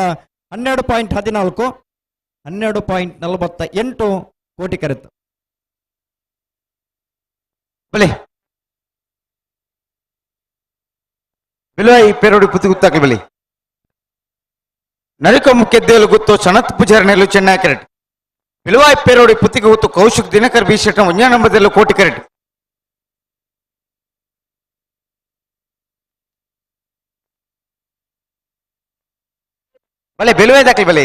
12.14 12.48 ಕೋಟಿ ಕೆರೆತ ಬಲಿ ಬೆಲುವಾಯಿ ಪೆರೋಡಿ ಪುತ್ತಿಗೆ ಗುತ್ತಾಕಲಿ ಬಲಿ ನರಿಕ ಮುಖ್ಯದ್ದೇಲು ಗುತ್ತು ಸನತ್ ಪೂಜಾರನೆಲ್ಲು ಚೆನ್ನೈ ಕೆರೆಟ್ ಬೆಲುವಾಯಿ ಪೆರೋಡಿ ಪುತ್ತಿಗೆ ಗುತ್ತು ಕೌಶಿಕ್ ದಿನಕರ್ ಬಿ ಶೆಟ್ಟರ್ನ 1 ನಂಬರ್ದಲ್ಲೂ ಕೋಟಿ ಕೆರೆಟ್ ಬಲೆ ಬೆಲುವಾಯಿ ದಾಖಲೆ ಬಲೆ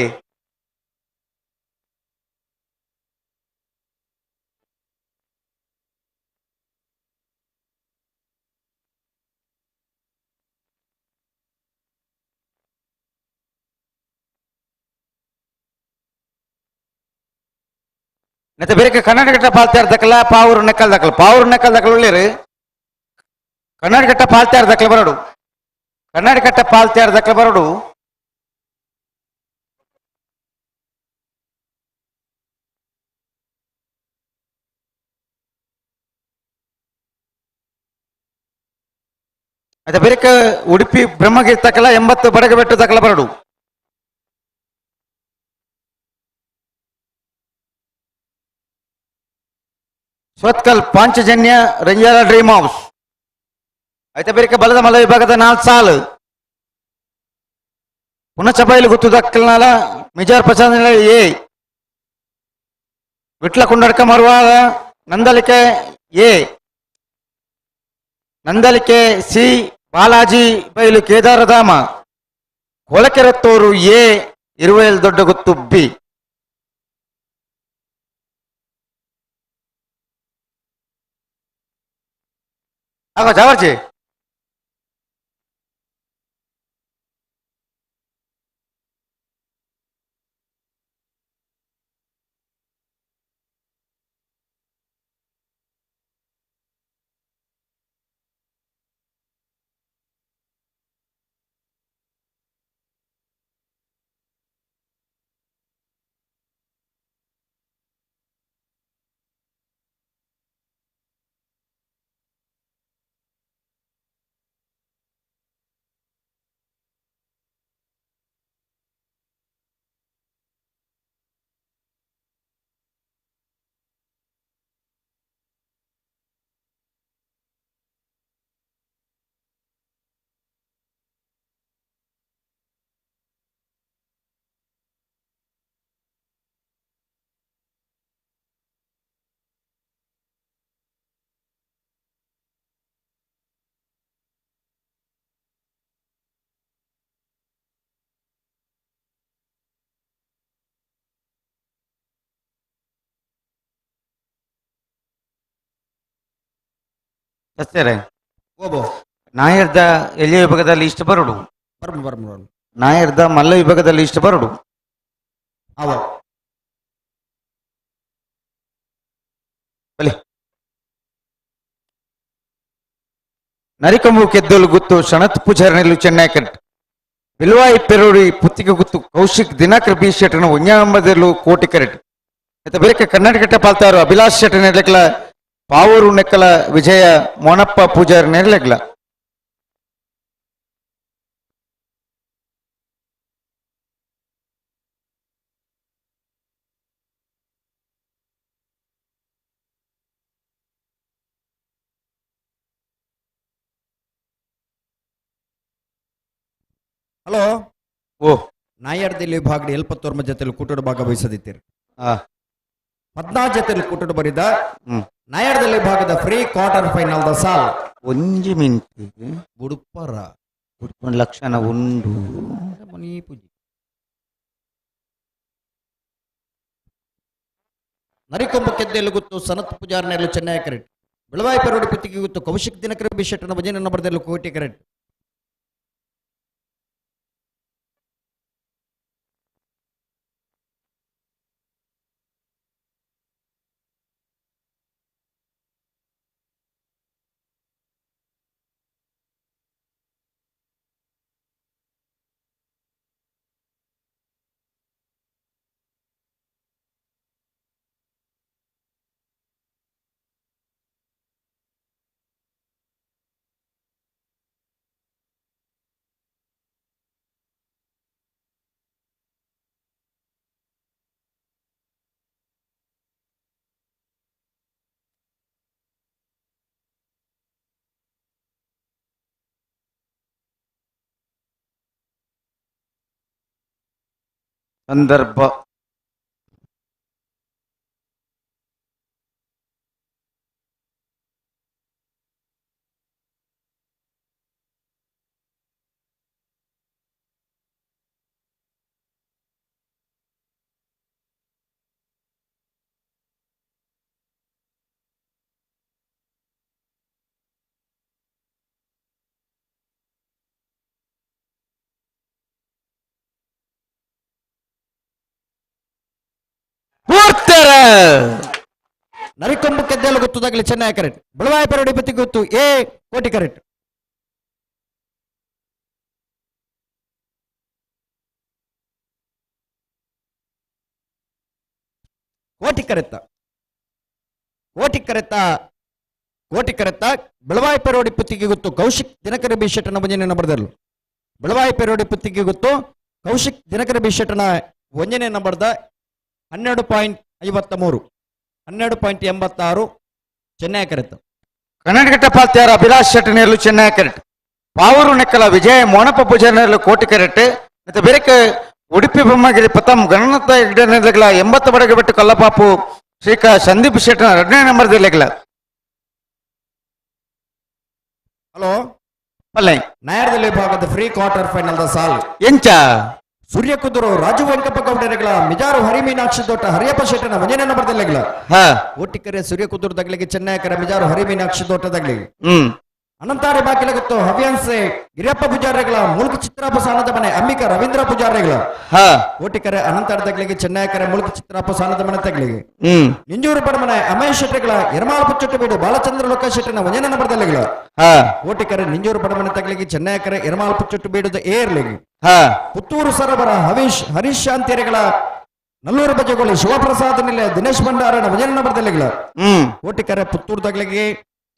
ಮತ್ತೆ ಬೇರೆ ಕರ್ನಾಟಕ ಪಾಲ್ತಾರ ದಕ್ಕಲ ಪಾವೂರು ನೆಕ್ಕಲ್ ದಕ್ಕಲ ಒಳ್ಳೆಯರು ಕರ್ನಾಟಕ ಪಾಲ್ತಾರ ದಕ್ಕಲ ಬರಡು ಕರ್ನಾಟಕ ಪಾಲ್ತಾರ ದಕ್ಕಲ ಬರಡು ಮತ್ತೆ ಬೇರೆ ಉಡುಪಿ ಬ್ರಹ್ಮಗಿರಿ ತಕ್ಕಲ 80 ಬಡಗಬೆಟ್ಟು ತಕ್ಕಲ ಬರಡು ಸ್ವತ್ಕಲ್ ಪಾಂಚಜನ್ಯ ರಂಜಾಲ ಡ್ರೀಮ್ ಹೌಸ್ అయితే ಬೇರೆ ಬಲದ ಮಲ ವಿಭಾಗದ 4 ಸಾಲು ಪುನಃ ಚಪಾಯಿಲು ಗುತ್ತು ದಕ್ಕಲ್ನಾಲ ಮಿಜಾರ್ ಪ್ರಸಾದ ಎ ವಿಟ್ಲ ಕುಂಡಡ್ಕ ಮರುವಾದ ನಂದಲಿಕೆ ಎ ನಂದಲಿಕೆ ಸಿ ಬಾಲಾಜಿ ಬೈಲು ಕೇದಾರಧಾಮ ಕೊಳಕೆರತ್ತೂರು ಎ 27 ದೊಡ್ಡ ಗುತ್ತು ಬಿ ಆಗೋ ಜಾವರ್ಜಿ ಬೆಳವಾಯಿ ಸಸ್ಯರೇ ಓಬೋ ನಾಯರ್ದ ಎಲಿಯ ವಿಭಾಗದಲ್ಲಿ ಇಷ್ಟು ಬರಡು, ಬರ್ಮ ನಾಯರ್ದ ಮಲ್ಲ ವಿಭಾಗದಲ್ಲಿ ಇಷ್ಟು ಬರಡು. ಅವ ಬಲಿ ನರಿಕಂಬು ಕೆದ್ದಲು ಗುತ್ತು ಶಣತ್ ಪೂಜಾರನೆಲ್ಲು ಚೆನ್ನೈ ಕರೆಕ್ಟ್. ಬಿಲ್ವಾಯಿ ಪೆರೋಡಿ ಪುತ್ತಿಗೆ ಗುತ್ತು ಕೌಶಿಕ್ ದಿನಾಕರ್ ಬಿ ಶೆಟ್ಟನ ಒಂಜಾಂಬದೆಲ್ಲು ಕೋಟಿ ಕರೆಕ್ಟ್. ಮತ್ತೆ ಬೇರೆ ಕರ್ನಾಟಕ ಪಾಲ್ತಾರು ಅಭಿಲಾಷ್ ಶೆಟ್ಟ ನೆರ್ಲೆಗ್ಲ ಪಾವೂರು ನೆಕ್ಕಲ ವಿಜಯ ಮೋನಪ್ಪ ಪೂಜಾರಿ ನೆರ್ಲೆಗ್ಲ. ಹಲೋ ಓ ನಾಯರ್ದಲ್ಲಿ ವಿಭಾಗದ 74 ಜೊತೆಲಿ ಕೂಟದ ಭಾಗವಹಿಸದಿದ್ದೀರಿ. ಆ 14 ಜೊತೆಲಿ ಕೂಟದ ಬರಿದ ಹ್ಮ್ ನಾಯರ್ದಲ್ಲಿ ವಿಭಾಗದ ಫ್ರೀ ಕ್ವಾರ್ಟರ್ ಫೈನಲ್ ದ ಸಾಲ್ ಒಂಜಿ ಮಿನಿಟ್ ಬುಡುಪರ ಕುಡ್ಕೊಂಡು ಲಕ್ಷಣ ಉಂಡು. ಮನಿ ಪೂಜೆ ನರಿಕೊಂಬ ಕೆದ್ದೆಲು ಗುತ್ತು ಸನತ್ ಪೂಜಾರನೆಲ್ಲು ಚೆನ್ನೈ ಕರೆಕ್ಟ್. ಬೆಳವಾಯಿ ಪೆರೋಡಿ ಪುತ್ತಿಗೆ ಗುತ್ತು ಕೌಶಿಕ್ ದಿನಕರ ಬಿಶೆಟ್ಟನ ಭಜನೆ ನಂಬರ್ದೆಲ್ಲು ಕೋಟಿ ಕರೆಕ್ಟ್. ಸಂದರ್ಭ ಪೂರ್ತರ ನರಿಕೊಂಬು ಕೆದ್ದೆಲು ಗುತ್ತುದಾಗಲಿ ಚೆನ್ನೈ ಕರೆಕ್ಟ್. ಬೆಳವಾಯಿ ಪೆರೋಡಿ ಪುತ್ತಿಗೆ ಗುತ್ತು ಎ ಕೋಟಿ ಕರೆಕ್ಟ್. ಕೋಟಿ ಕರೆತ್ತ ಕೋಟಿ ಕರೆತ್ತ ಕೋಟಿ ಕರೆತ್ತ ಬೆಳವಾಯಿ ಪೆರೋಡಿ ಪುತ್ತಿಗೆ ಗುತ್ತು ಕೌಶಿಕ್ ದಿನಕರ ಬಿ ಶೆಟ್ಟನ ಭಜನೆ ನಂಬರ್ದಲ್ಲು. ಬೆಳವಾಯಿ ಪೆರೋಡಿ ಪುತ್ತಿಗೆ ಗುತ್ತು ಕೌಶಿಕ್ ದಿನಕರ ಬಿ ಶೆಟ್ಟನ ವಂಜನೆ ನಂಬರ್ದ 12.53 12.86 ಚೆನ್ನೈ ಕರೆತ್ತ. ಕರ್ನಾಟಕ ಪಾಲ್ತ್ಯಾರ ಅಭಿಲಾಷ್ ಶೆಟ್ಟ ನೆರ್ಲು ಚೆನ್ನೈ ಕರೆಕ್ಟ್. ಪಾವೂರು ನೆಕ್ಕಲ ವಿಜಯ ಮೋನಪ್ಪ ಪೂಜಾರಿ ನೆರ್ಲು ಕೋಟಿ ಕರೆಕ್ಟ್. ಮತ್ತೆ ಬೇರೆ ಉಡುಪಿ ಬೊಮ್ಮಗಿರಿ ಪ್ರಥಮ್ ಗಣನಾಥ ಹೆಗ್ಡೆ ನೆರ್ಲೆಗ್ಲ 80 ಬಡಗೆ ಬಿಟ್ಟು ಕಲ್ಲಪಾಪು ಶ್ರೀಕ ಸಂದೀಪ್ ಶೆಟ್ಟನ 2ನೇ ನಂಬರ್ದೆಲ್ಲೆಗ್ಲ. ಹಲೋ ಪಲ್ಲೆ ನಾಯರ್ದಲ್ಲಿ ವಿಭಾಗದ ಫ್ರೀ ಕ್ವಾರ್ಟರ್ ಫೈನಲ್ ದ ಸಾಲ್ ಎಂಚ ಸೂರ್ಯ ಕುದುರು ರಾಜು ವೆಂಕಪ್ಪ ಗೌಡರೆಗಳ ಮಿಜಾರು ಹರಿಮೀನಾಕ್ಷಿ ದೊಡ್ಡ ಹರಿಯಪ್ಪ ಶೆಟ್ಟನ ಭಜನೆ ನಂಬರ್ದೆಲ್ಲೆಗ್ಲ. ಹಾ ಒಟ್ಟಿಕರೆ ಸೂರ್ಯ ಕುದುರು ದಗ್ಲಿಗೆ ಚೆನ್ನೈಕರ ಮಿಜಾರು ಹರಿಮೀನಾಕ್ಷಿ ದೊಡ್ಡ ದಗ್ಲಿಗೆ ಹ್ಮ್ ಅನಂತಾರಿ ಬಾಕಿಲ ಗೊತ್ತು ಹವ್ಯಾನ್ಸೆ ಗಿರಿಯಪ್ಪ ಪೂಜಾರಿಗಳ ಮುಳುಕು ಚಿತ್ರಾಪ ಸಾನದ ಮನೆ ಅಂಬಿಕ ರವೀಂದ್ರ ಪೂಜಾರಿಗಳ. ಹಾ ಓಟಿಕರೆ ಅನಂತಾರಿ ತಗ್ಲಿಗೆ ಚೆನ್ನೈಕರ ಮುಳುಕು ಚಿತ್ರಾಪ ಸಾನದ ಮನೆ ತಗ್ಲಿಗೆ ಹ್ಮ್ ನಿಂಜೂರು ಪಡಮನೆ ಅಮೇಶ್ ಶೆಟ್ಟಿಗಳ ಯರಮಾಲ ಪುಚ್ಚಟ್ಟು ಬೀಡು ಬಾಲಚಂದ್ರ ಲೋಕ ಶೆಟ್ಟಿನ ವಂಜನ ನಂಬರ್ದಲ್ಲಿಗಳ. ಹಾ ಓಟಿಕರೆ ನಿಂಜೂರು ಪಡಮನೆ ತಗ್ಲಿಗೆ ಚೆನ್ನೈಕರ ಯರಮಾಲ ಪುಚ್ಚಟ್ಟು ಬೀಡದ ಏರ್ಲಿಗೆ ಹಾ ಪುತ್ತೂರು ಸರಬರ ಹರೀಶ್ ಶಾಂತಿಯರಿಗಳ ನಲ್ಲೂರು ಬಜೆಗೋಳಿ ಶಿವಪ್ರಸಾದ್ ನಿಲೆ ದಿನೇಶ್ ಭಂಡಾರನ ವಂಜನ ನಂಬರ್ದಲ್ಲಿಗಳ. ಹ್ಮ್ ಓಟಿಕರೆ ಪುತ್ತೂರು ತಗ್ಲಿಗೆ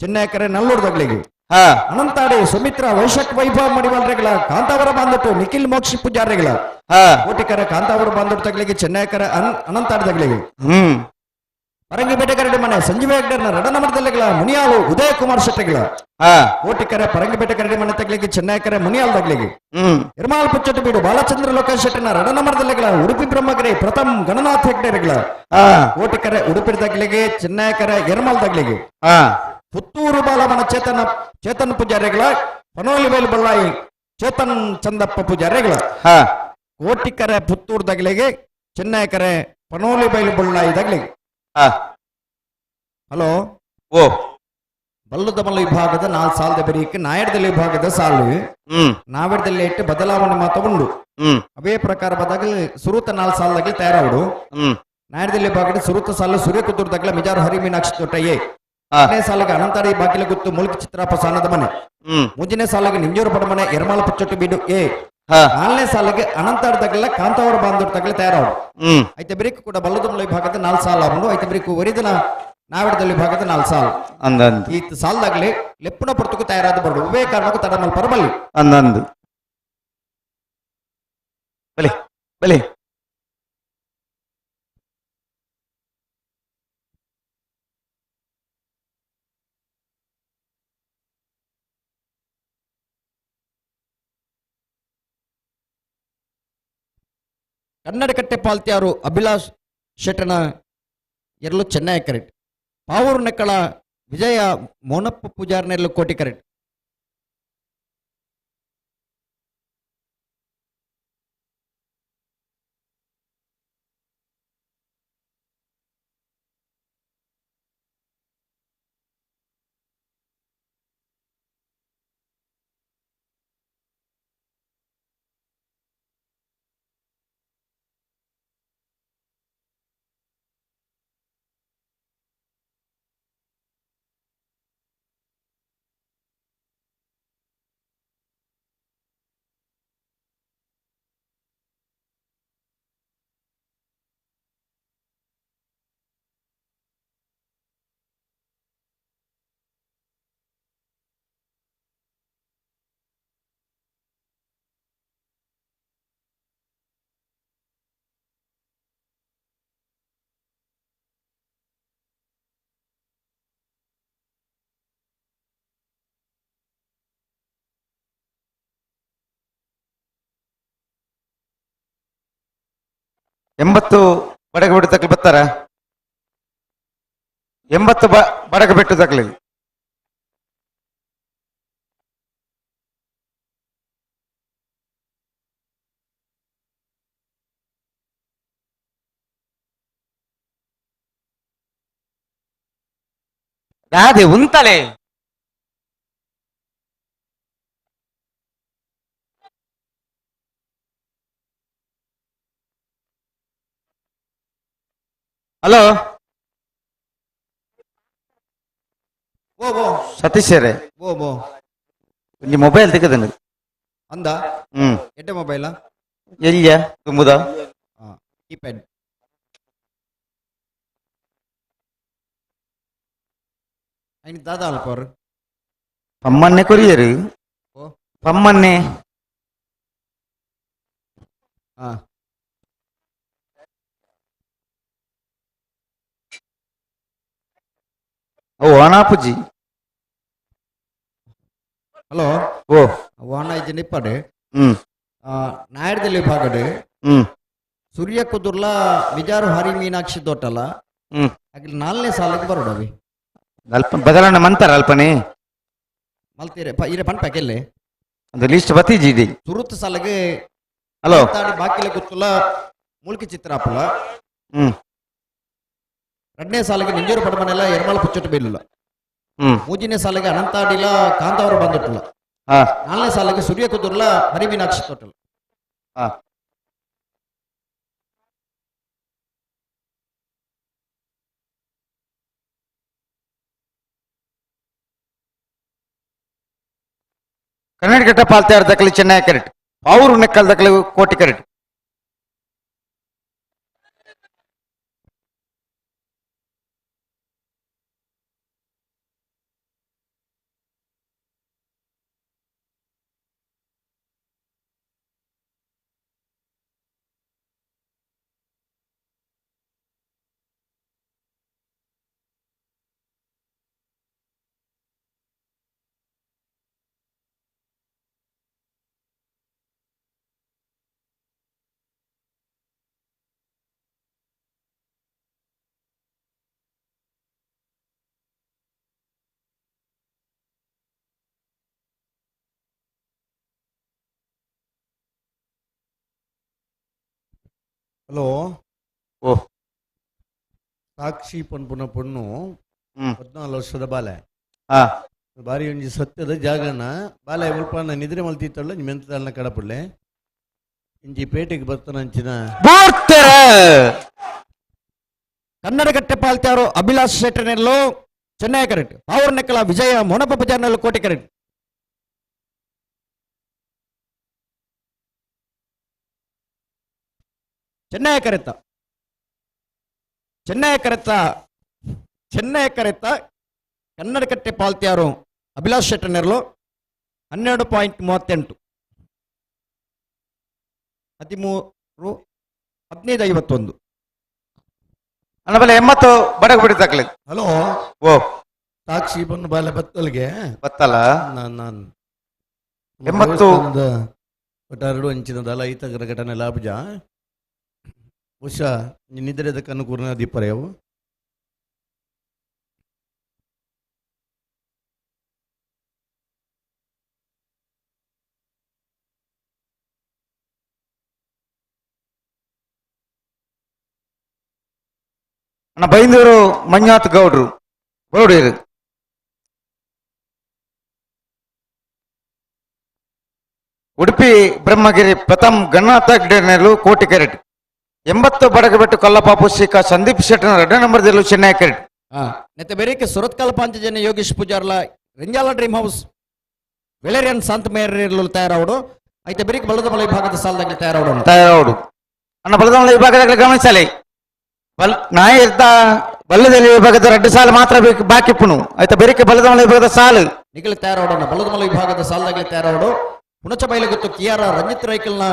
ಚೆನ್ನೈಕರೆ ನಲ್ಲೂರು ತಗ್ಲಿಗೆ ಹಾ ಅನಂತಾಡಿ ಸುಮಿತ್ರ ವೈಶಾಖ್ ವೈಭವ ಮಡಿವಾಳ್ರೆಗಳ ಕಾಂತಾವರ ಬಾಂಧಟ್ಟು ನಿಖಿಲ್ ಮೋಕ್ಷಿ ಪೂಜಾರಿಗಳ. ಹಾ ಕೋಟಿಕರ ಕಾಂತಾವರ ಬಾಂಧಟ್ಟು ತಗ್ಲಿಗೆ ಚೆನ್ನೈಕರ ಅನಂತಾಡಿ ತಗ್ಲಿಗೆ ಹ್ಮ್ ಪರಂಗಿ ಬೇಟೆಗಾರಡಿ ಮನೆ ಸಂಜೀವ ಹೆಗ್ಡರ್ನ ರಡನಮರದಲ್ಲಿಗಳ ಮುನಿಯಾಳು ಉದಯ ಕುಮಾರ್ ಶೆಟ್ಟಿಗಳ. ಹಾ ಕೋಟಿಕರ ಪರಂಗಿ ಬೇಟೆಗಾರಡಿ ಮನೆ ತಗ್ಲಿಗೆ ಚೆನ್ನೈಕರ ಮುನಿಯಾಲ್ ತಗ್ಲಿಗೆ ಹ್ಮ್ ಇರ್ಮಾಲ್ ಪುಚ್ಚಟ್ಟು ಬೀಡು ಬಾಲಚಂದ್ರ ಲೋಕ ಶೆಟ್ಟಿನ ರಡನಮರದಲ್ಲಿಗಳ ಉಡುಪಿ ಬ್ರಹ್ಮಗಿರಿ ಪ್ರಥಮ್ ಗಣನಾಥ್ ಹೆಗ್ಡರ್ಗಳ. ಹಾ ಕೋಟಿಕರ ಉಡುಪಿ ತಗ್ಲಿಗೆ ಚೆನ್ನೈಕರ ಯರ್ಮಾಲ್ ತಗ್ಲಿಗೆ ಹಾ ಪುತ್ತೂರು ಬಾಲಮನ ಚೇತನ್ ಪೂಜಾರಿಗಳ ಪನೋಲಿವೇಲ್ ಬಳ್ಳಾಯಿ ಚೇತನ್ ಚಂದಪ್ಪ ಪೂಜಾರಿಗಳ. ಹಾ ಕೋಟಿಕರೆ ಪುತ್ತೂರು ದಗ್ಲಿಗೆ ಚೆನ್ನೈಕರೆ ಪನೋಲಿ ಬೈಲು ಬಳ್ಳಾಯಿ ದಗ್ಲಿಗೆ. ಹಾ ಹಲೋ ಓ ಬಲ್ಲುದಮಲ ವಿಭಾಗದ 4 ಸಾಲದ ಬರೀಕ್ ನಾಯಡದಲ್ಲಿ ವಿಭಾಗದ ಸಾಲು ನಾವೆಡದಲ್ಲಿ ಇಟ್ಟು ಬದಲಾವಣೆ ಮಾತ್ರ ಉಂಡು ಅವೇ ಪ್ರಕಾರ ಬದಾಗ ಸುರುತ 4 ಸಾಲದಾಗಲಿ ತಯಾರಾವಡು ನಾಯಡದಲ್ಲಿ ವಿಭಾಗದ ಸುರುತ ಸಾಲು ಸೂರ್ಯಕುತ್ತೂರ್ದಾಗಲ ಮಿಜಾರು ಹರಿ ಮೀನಾಕ್ಷಿ ತೋಟ ಎ ಎರಡನೇ ಸಾಲಿಗೆ ಅನಂತಾಡಿ ಬಾಗಿಲ ಗುತ್ತು ಮುಳುಕಿ ಚಿತ್ರಾಪ ಸಾನದ ಮನೆ ಮುಂಜಾನೆ ಸಾಲಿಗೆ ನಿಂಜೂರು ಪಡಮನೆ ಎರಮಾಲ ಪುಚ್ಚೊಟ್ಟು ಬೀಡು ಎ 4ನೇ ಸಾಲಿಗೆ ಅನಂತಾಡದಾಗಲ ಕಾಂತಾವರ ಬಾಂಧವ್ರದಾಗಲಿ ತಯಾರಾವಡು ಐತೆ ಬ್ರೇಕ್ ಕೂಡ ಬಲ್ಲುದಮಲ ವಿಭಾಗದ 4 ಸಾಲ ಉಂಡು ಐತೆ ಬ್ರೇಕ್ ಒರಿದಿನ ನಾವಿಡದಲ್ಲಿ ವಿಭಾಗದ 4 ಸಾಲು ಅಂದಂದು ಈ ಸಾಲದಾಗಲಿ ಲೆಪ್ಪುನ ಪುರ್ತಕು ತಯಾರಾದ ಬರಡು ಉವೇ ಕಾರಣಕ್ಕೂ ತಡ ಮಲ್ಪರ ಬಲ್ಲಿ ಅಂದಂದು ಬಲಿ ಬಲಿ ಕನ್ನಡಕಟ್ಟೆ ಪಾಲ್ತಿಯಾರು ಅಭಿಲಾಷ್ ಶೆಟ್ಟನ ಎರಲು ಚೆನ್ನೈ ಕರೆಕ್ಟ್ ಪಾವೂರು ನೆಕ್ಕಳ ವಿಜಯ ಮೋನಪ್ಪ ಪೂಜಾರ್ನೆರಲು ಕೋಟಿ ಕರೆಕ್ಟ್ ಎಂಬತ್ತು ಬಡಗ ಬಿಟ್ಟು ತಕ್ಲಿ ಬರ್ತಾರ 80 ಬಡಗ ಬಿಟ್ಟು ತಕ್ಲಿ ಅದೇ ಉಂತಲೆ ಹಲೋ ಓ ಓ ಸತೀಶ್ ರೇ ಓ ಓ ಒಂಜಿ ಮೊಬೈಲ್ ತೆಗೆದನು ಅಂದ ಎಡ್ಡೆ ಮೊಬೈಲ ಎಲ್ಲಿಯ ತುಂಬುದ ಕೀಪ್ಯಾಡ್ ಐನಿ ದಾದ ಅಲ್ಪರ್ ಪಮ್ಮನ್ನೆ ಕೊರಿಯರು ಓ ಪಮ್ಮನ್ನೆ ಹಾ ಓ ಅನಾಪುಜಿ ಹಲೋ ಓ ವಾಣ ಇದು ನಿಪ್ಪಡೆ ಹ್ಮ್ ನಾಯಡದಲ್ಲಿ ವಿಭಾಗಡೆ ಹ್ಮ್ ಸೂರ್ಯ ಕುದುರ್ಲ ಮಿಜಾರು ಹರಿ ಮೀನಾಕ್ಷಿ ತೋಟಲ್ಲ ಹ್ಮ್ ಹಾಗೆ 4ನೇ ಸಾಲಿಗೆ ಬರೋಡವಿ ಅಲ್ಪ ಬದಲಾವಣೆ ಮಂತಾರ ಅಲ್ಪನೆ ಮಲ್ತೀರೆ ಇರೆ ಪಣ್ ಪ್ಯಾಕೆಲ್ಲೆ ಒಂದು ಲಿಸ್ಟ್ ಬತ್ತೀಜಿ ಇದೆ ಸುರುತ್ ಸಾಲಿಗೆ ಹಲೋ ತಾಡಿ ಬಾಕಿಲ ಗುತ್ತುಲ ಮುಲ್ಕಿ ಚಿತ್ರಾಪುಲ ಹ್ಮ್ 2ನೇ ಸಾಲಿಗೆ ನಿಂಜೂರು ಪಡಮನೆಲ್ಲ ಎರಮಾಲ ಪುಚ್ಚೊಟ್ಟು ಬೀಳಲ್ಲ ಹ್ಮ್ 3ನೇ ಸಾಲಿಗೆ ಅನಂತಾಡಿಲ ಕಾಂತಾವರ ಬಂದಿಟ್ಟಲ್ಲ ಹಾ 4ನೇ ಸಾಲಿಗೆ ಸೂರ್ಯ ಕುದುರ್ಲ ಹರಿ ಮೀನಾಕ್ಷಿ ತೋಟಲ್ಲ ಹಾ ಕನ್ನಡಕಟ್ಟ ಪಾಲ್ತಾರ ದಕ್ಕಲಿ ಚೆನ್ನೈ ಕರೆಕ್ಟ್ ಪಾವೂರು ನೆಕ್ಕಲ್ ದಕ್ಕಲಿ ಕೋಟಿ ಕರೆಕ್ಟ್ ಹಲೋ ಓ ಸಾಕ್ಷಿ ಪನ್ಪುನ ಪೊಣ್ಣು 14 ವರ್ಷದ ಬಾಲೆ ಹಾ ಬಾರಿ ಒಂಜಿ ಸತ್ಯದ ಜಾಗನ ಬಾಲ ಮುಲ್ಪನ ನಿದ್ರೆ ಮಲ್ತಿತ್ತಲ್ಲ ಮೆಂತದಲ್ನ ಕಡಪುಳ್ಳೆ ಇಂಜಿ ಪೇಟೆಗೆ ಬರ್ತಾನಂಚಿನ ಬೂರ್ತರ ಕನ್ನಡಗಟ್ಟೆ ಪಾಲ್ತ್ಯಾರು ಅಭಿಲಾಷ್ ಶೆಟ್ಟರ್ನೆಲ್ಲೋ ಚೆನ್ನೈ ಕರೆಕ್ಟ್ ಪವರ್ ನೆಕ್ಕಲ ವಿಜಯ ಮೊನಪ ಬಜಾರ್ನಲ್ಲೂ ಕೋಟೆ ಕರೆಕ್ಟ್ ಚೆನ್ನೈ ಕರೆತ್ತ ಕನ್ನಡಕಟ್ಟೆ ಪಾಲ್ತ್ಯಾರು ಅಭಿಲಾಷ್ ಶೆಟ್ಟರ್ನೆಲ್ಲೋ 12.38 13 1551 ಅಣ್ಣ ಬಲೆ 80 ಬಡಗ್ ಬಿಡಿತಕ್ಲಿ. ಹಲೋ ಓ ಸಾಕ್ಷಿ ಬಂದು ಬಾಲ ಬತ್ತಲ್ಗೆ ಬತ್ತಲ್ಲ ನಾನು 80 ಒಟ್ಟಾರಡು ಹಂಚಿನದಲ್ಲ ಈತಗರ ಘಟನೆ ಲಾಭಜ ಬಹುಶಃ ನಿದ್ರೆದ ಕಣ್ಣು ಕೂರ್ನ ದೀಪರೆಯವು ಅಣ್ಣ ಬೈಂದೂರು ಮಂಜುನಾಥ್ ಗೌಡ್ರು ಬೋಡೂರು. ಉಡುಪಿ ಬ್ರಹ್ಮಗಿರಿ ಪ್ರಥಮ್ ಗಣನಾಥ ಗಿಡನೆಲು ಕೋಟಿ ಕೆರೆಟ್ 80 ಬಡಗಬೆಟ್ಟು ಕಲ್ಲಪಾಪು ಶ್ರೀಕ ಸಂದೀಪ್ ಶೆಟ್ಟನ 2 ನಂಬರ್ದಲ್ಲೂ ಚೆನ್ನೈ ಕೆರೆಟ್. ನೆತ್ತೆ ಬೇರೆಕ್ಕೆ ಸುರತ್ಕಲ್ ಪಾಂಚಜನ್ಯ ಯೋಗೇಶ್ ಪೂಜಾರ್ಲ ರೆಂಜಾಲ ಡ್ರೀಮ್ ಹೌಸ್ ವೆಲೇರಿಯನ್ ಸಂತ ಮೇಯರ್ ತಯಾರಾವಡು ಐತೆ ಬೇರೆಕ್ಕೆ ಬಲದ ಮಲೆ ವಿಭಾಗದ ಸಾಲದಾಗಿ ತಯಾರಾವಡು ಅಣ್ಣ ಬಲದ ವಿಭಾಗದಲ್ಲಿ ಗಮನಿಸಲಿ ನಾಯಿ ಇರ್ತ ಬಲ್ಲದಲ್ಲಿ ವಿಭಾಗದ 2 ಸಾಲು ಮಾತ್ರ ಬಾಕಿಪ್ಪುನು ಆಯ್ತಾ ಬೇರೆಕ್ಕೆ ಬಲದ ವಿಭಾಗದ ಸಾಲು ನಿಗಲಿ ತಯಾರಾವಡು ಬಲದ ಮಲೆ ವಿಭಾಗದ ಸಾಲದಾಗಿ ತಯಾರಾವಡು ಪುಣಚ ಬಯಲುಗುತ್ತು ಕಿಯಾರ ರಂಜಿತ್ ರೈಕಲ್ನ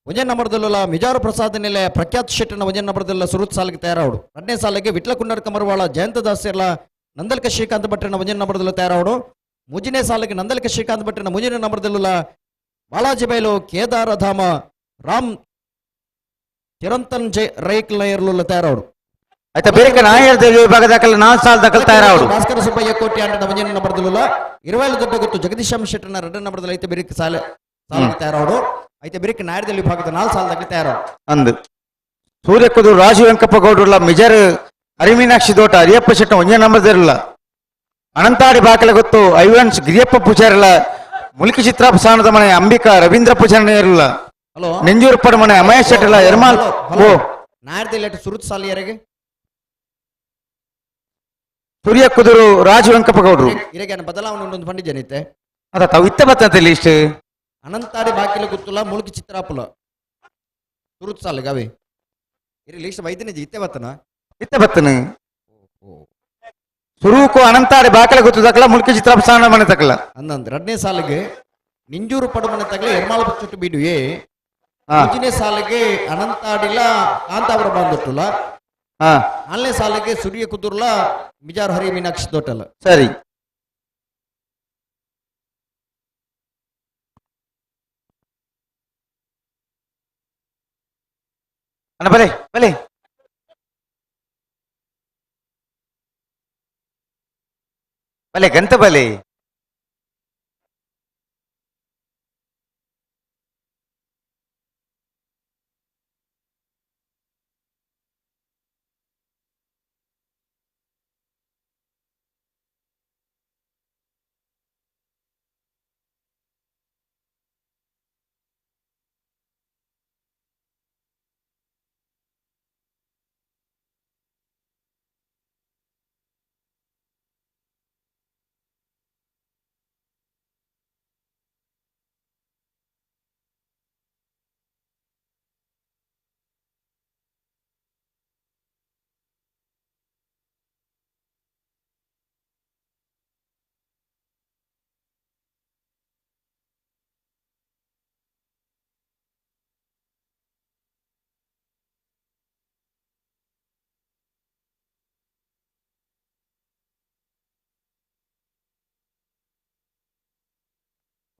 ವಜನ್ ನಂಬರ್ದಲ್ಲ ಮಿಜಾರು ಪ್ರಸಾದ್ ನೆಲೆ ಪ್ರಖ್ಯಾತ್ ಶೆಟ್ಟನ ವಜನ್ ನಂಬರ್ದಲ್ಲ ಸುರುತ್ ಸಾಲಿಗೆ ತಯಾರಾವಡು 2ನೇ ಸಾಲಿಗೆ ವಿಟ್ಲ ಕುಂಡರ್ ಕಮರ್ವಾಳ ಜಯಂತ ದಾಸ್ಯರ್ಲ ನಂದಲ್ಕ ಶ್ರೀಕಾಂತ್ ಭಟ್ರನ ವಜನ್ ನಂಬರ್ದಲ್ಲ ತಯಾರಾವಡು 3ನೇ ಸಾಲಿಗೆ ನಂದಲ್ಕ ಶ್ರೀಕಾಂತ್ ಭಟ್ರನ ಮುಂಜಿನ ನಂಬರ್ದಲ್ಲ ಬಾಲಾಜಿ ಬೈಲು ಕೇದಾರ ಧಾಮ ರಾಮ್ ಚಿರಂತನ್ ಜೈ ರೈಕಲ್ನ ಇರಲು ತಯಾರಾವಡು ಆಯ್ತಾ ಬೇರೆಕ್ಕೆ ನಾಯಿ ವಿಭಾಗದ 4 ಸಾಲು ದಾಖಲು ತಯಾರಾವಡು ಭಾಸ್ಕರ ಸುಬ್ಬಯ್ಯ ಕೋಟಿ ಆಂಟದ ವಜನ್ ನಂಬರ್ದಲ್ಲ 20 ದೊಡ್ಡ ಗೊತ್ತು ಜಗದೀಶಂ ಶೆಟ್ಟನ 2 ನಂಬರ್ದಲ್ಲಿ ಐತೆ ಬೇರೆಕ್ಕೆ ಸಾಲ ತಯಾರಾವಡು ಐತೆ ಬೇರೆಕ್ಕೆ ನಾಯದಲ್ಲಿ ವಿಭಾಗದ 4 ಸಾಲದಾಗಲಿ ತಯಾರಾವಡು ಅಂದು ಸೂರ್ಯಕುದು ರಾಜು ವೆಂಕಪ್ಪ ಗೌಡ್ರುಲ್ಲ ಮಿಜರ್ ಹರಿಮೀನಾಕ್ಷಿ ದೋಟ ಹರಿಯಪ್ಪ ಶೆಟ್ಟ 1 ನಂಬರ್ದಿರಲ್ಲ ಅನಂತಾಡಿ ಬಾಕಲ ಗೊತ್ತು ಐವನ್ಸ್ ಗಿರಿಯಪ್ಪ ಪೂಜಾರಲ್ಲ ಮುಲ್ಕಿ ಚಿತ್ರಪ್ಪ ಸಾಣದ ಮನೆ ಅಂಬಿಕಾ ರವೀಂದ್ರ ಪೂಜಾರನೇ ಇರಲ್ಲ ಹಲೋ ನೆಂಜೂರು ಪಡ ಮನೆ ಅಮಯೇಶ್ ಶೆಟ್ಟಲ್ಲ ಎರ್ಮಾಲ್ ಓ ನಾಯದಲ್ಲಿ ಸುರುತ್ ಸಾಲಿಯರಿಗೆ ಸೂರ್ಯಕುದುರು ರಾಜು ವೆಂಕಪ್ಪ ಗೌಡ್ರು ಇರಗೇನ ಬದಲಾವಣೆ ಒಂದು ಪಂಡಿಜನಿತ್ತೆ ಅದ ತಾವು ಇತ್ತ ಬರ್ತಂತೆ ಲಿಸ್ಟ್ ಅನಂತಾಡಿ ಬಾಕಿಲ ಗುತ್ತುಲ ಮುಳುಕಿ ಚಿತ್ರಾಪುಲ ಸುರುತ್ ಸಾಲಿಗೆ ಅವೇ ಇರಿ ಲಿಸ್ಟ್ ವೈದ್ಯನ ಇತ್ತೆ ಬತ್ತನ ಇತ್ತ ಬತ್ತನು ಸುರೂಕು ಅನಂತಾಡಿ ಬಾಕಲ ಗೊತ್ತು ತಕಲ ಮುಲ್ಕಿ ಚಿತ್ರಪ್ಪ ಸಾಣ ಮನೆ ತಕಲ ಅಂದಂದ್ರೆ 2ನೇ ಸಾಲಿಗೆ ನಿಂಜೂರು ಪಡು ಮನೆ ತಗಲ ಎರ್ಮಾಳ ಚುಟ್ಟು ಬಿಡುವೆ 3ನೇ ಸಾಲಿಗೆ ಅನಂತಾಡಿಲ ಕಾಂತಾವರ ಬಂದೊಟ್ಟುಲ 4ನೇ ಸಾಲಿಗೆ ಸೂರ್ಯ ಕುದುರ್ಲ ಮಿಜಾರ್ ಹರಿ ಮೀನಾಕ್ಷಿ ದೊಟ್ಟಲ ಸರಿ ಅಣ್ಣ ಬಲೆ ಬಲೆ ಬಲೆ ಗಂತ ಬಲೆ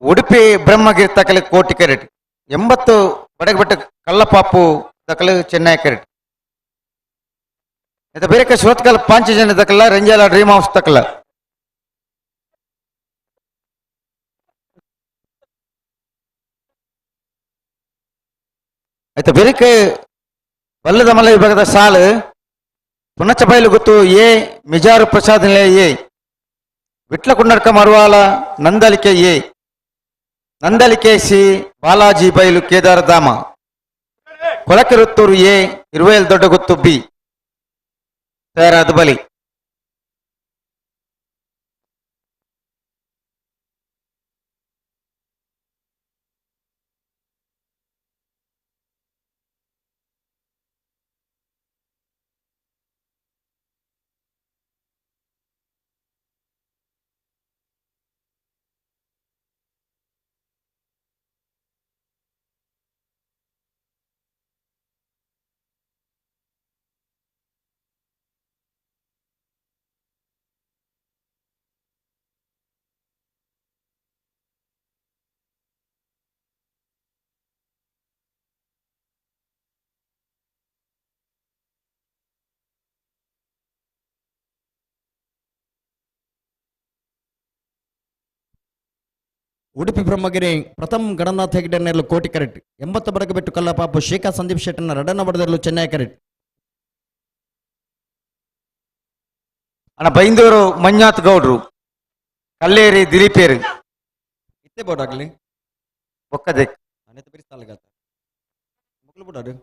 ಉಡುಪಿ ಬ್ರಹ್ಮಗಿರಿ ತಕಲಿ ಕೋಟಿ ಕೆರೆಟ್ 80 ಬಡಗಬೆಟ್ಟ ಕಲ್ಲಪಾಪು ತಕಲು ಚೆನ್ನೈ ಕೆರೆಟ್ ಇದು ಬೇರೆ ಸುರತ್ಕಲ್ ಪಾಂಚಜನ್ಯ ತಕಲ ರೆಂಜಾಲ ಡ್ರೀಮ್ ಹೌಸ್ ತಕಲ ಆಯ್ತು ಬೇರೆ ಬಲ್ಲದ ಮಲ ವಿಭಾಗದ ಸಾಲು ಪುನಚ ಬಯಲು ಗೊತ್ತು ಎ ಮಿಜಾರು ಪ್ರಸಾದ್ ನಿಲಯ ಎ ವಿಟ್ಲ ಕುಂಡಡ್ಕ ಮರುವಾಲ ನಂದಲಿಕೆ ಎ, ನಂದಲಿಕೆ ಸಿ, ಬಾಲಾಜಿ ಬೈಲು ಕೇದಾರಧಾಮ, ಕೊಳಕೆರುತ್ತೂರು ಎ, ಇರುವೇಲ್ ದೊಡ್ಡಗುತ್ತು ಬಿ. ತಯಾರಾದ ಬಲಿ. ಉಡುಪಿ ಬ್ರಹ್ಮಗಿರಿ ಪ್ರಥಮ್ ಗಣನಾಥ್ ಹೆಗ್ಡೆರ್ನೆರಲು ಕೋಟಿ correct 80 Badagabettu ಕಲ್ಲಪಾಪು Shrika Sandeep ಶೆಟ್ಟನ ರಡನ ಬಡದರ್ಲು Chennai correct. ಅಣ್ಣ ಬೈಂದೂರು ಮಂಜುನಾಥ್ ಗೌಡ್ರು, ಕಲ್ಲೇರಿ ದಿಲೀಪೇರು ಇತ್ತೆ ಬೋಡಾಗ್ಲಿ ಒಕ್ಕದೆ ಅನೇತ ಬಿರಿಸ್ತಾಲ್ಗಾತ ಮುಗ್ಲು ಬಿಡೋದು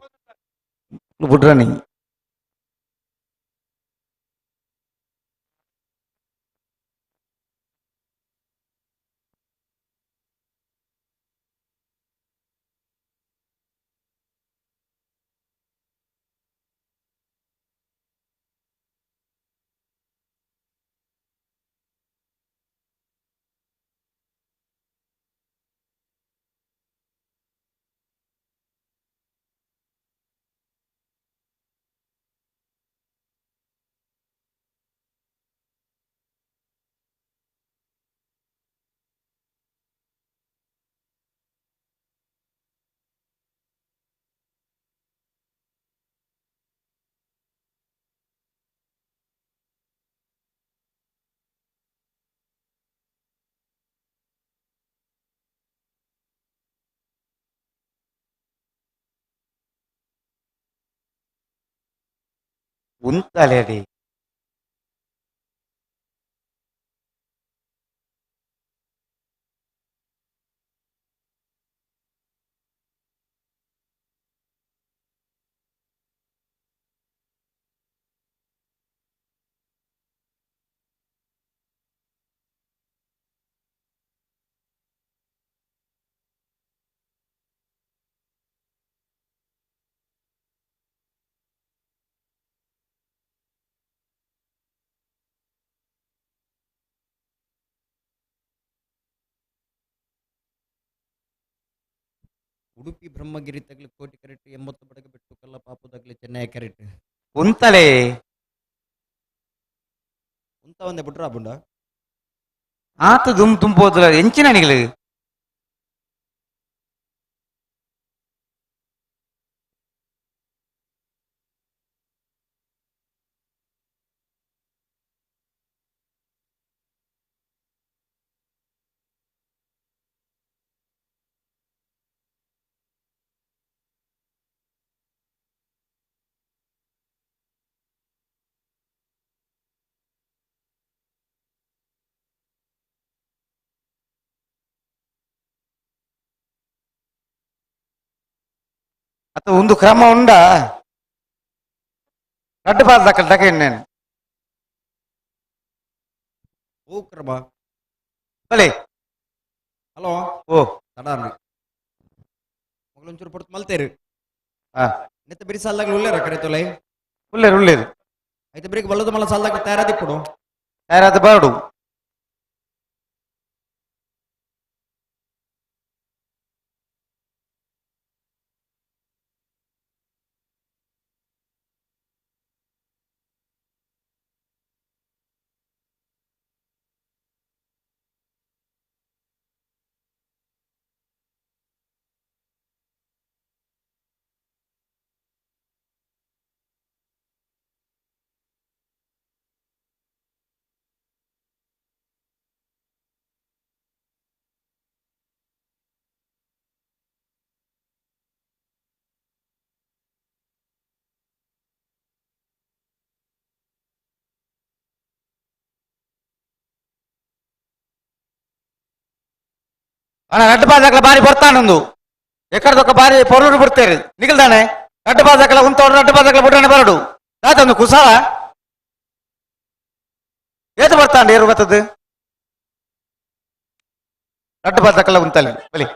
ಬುಡ್ರನಿ. ಉಂತಲೇಡಿ ಉಡುಪಿ ಬ್ರಹ್ಮಗಿರಿ ತಗಲಿ ಕೋಟಿ correct 80 Badagabettu ಕಲ್ಲಪಾಪು ತಗಲಿ Chennai correct. ಉಂತಲೇ ಉಂತ ಒಂದೇ ಬಿಟ್ರಾ ಬುಂಡ ಆತ ದುಮ್ ತುಂಬೋದ್ರ ಎಂಚಿನ ನಿಗಳು ಅತ ಒಂದು ಕ್ರಮ ಉಂಡ ರಡ್ಡು ಬಾಲ್ ದಕ್ಕಲ್ ದಕ್ಕ నేను ಓ ಕ್ರಮ ಬಲೆ ಹಲೋ ಓ ತಡಾರ್ಲಿ ಮಗಳೊಂಚೂರು ಪಡ್ತು ಮಲ್ತೇರು ಹಾ ನೆತ್ತ ಬಿರಿ ಸಾಲ್ದಾಗ ಉಳ್ಳೇರ ಕರೆತೊಲೆ ಉಳ್ಳೇರು ಉಳ್ಳೇರು ಐತೆ ಬಿರಿಗೆ ಬಲ್ಲದ ಮಲ್ಲ ಸಾಲ್ದಾಗ ತಯಾರಾದಿಪ್ಪಡು ಯಾರಾದ ಬಾಡು ಅಣ್ಣ ರಡ್ಡು ಬಾಜಾಕ್ಲ ಬಾರಿ ಬರ್ತಾನೊಂದು ಎಕಡದೊಕ್ಕ ಬಾರಿ ಪೊರ್ಲುಡು ಬಿಡ್ತೇರಿ ನಿಖಿಲ್ದಾನೆ ರಡ್ಡು ಬಾಜಾಕ್ಲ ಉಂತೋಡು ರಡ್ಡು ಬಾಜಾಕ್ಲ ಬಿಡ್ರಾನೆ ಬರಡು ದಾತೊಂದು ಕುಸಾಲ ಏತು ಬರ್ತಾಂಡೆ ಏರು ಬರ್ತದ್ದು ರಡ್ಡು ಬಾಜಾಕ್ಲ ಉಂತಲ್ಲಿ ಬಲಿ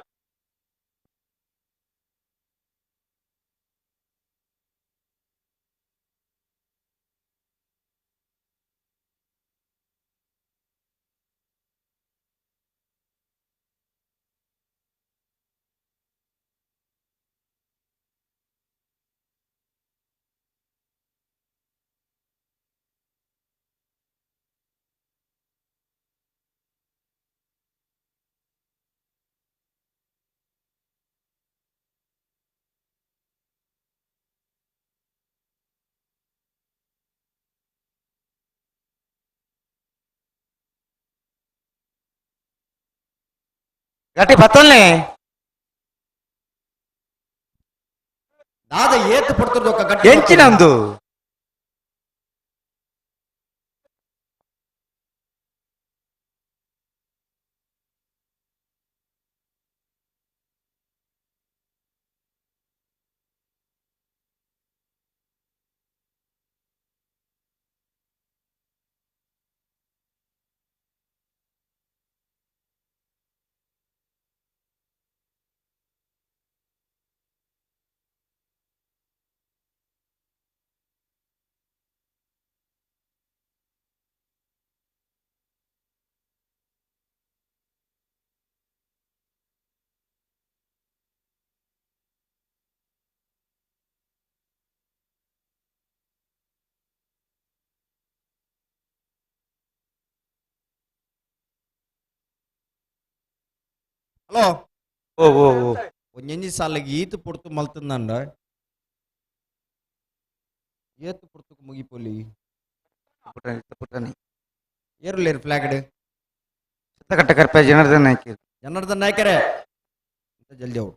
ಗಟ್ಟಿ ಬತ್ತಲ್ನೇ ದಾದ ಏತ್ ಪಡ್ತಿರ್ದು ఒక ಗಟ್ಟಿ ಎಂಚಿನಂದು ಹಲೋ ಓ ಓ ಓ ಒಂಜಿ ಸಾಲಿಗೆ ಈತು ಪುಡ್ತು ಮಲ್ತಂದಂಡ ಏತು ಪುಡ್ತುಕು ಮುಗಿಪೊಲಿ ಪುಟ್ಟನಿ ಏರುಲೇರು ಫ್ಲಾಗ್ಡ್ ಚಿತ್ತಕಟ್ಟ ಕರ್ಪ ಜನಾರ್ದನ್ ನಾಯ್ಕ ಜನಾರ್ದನ್ ನಾಯ್ಕರೇ ಜಲ್ದಿ ಅವ್ರು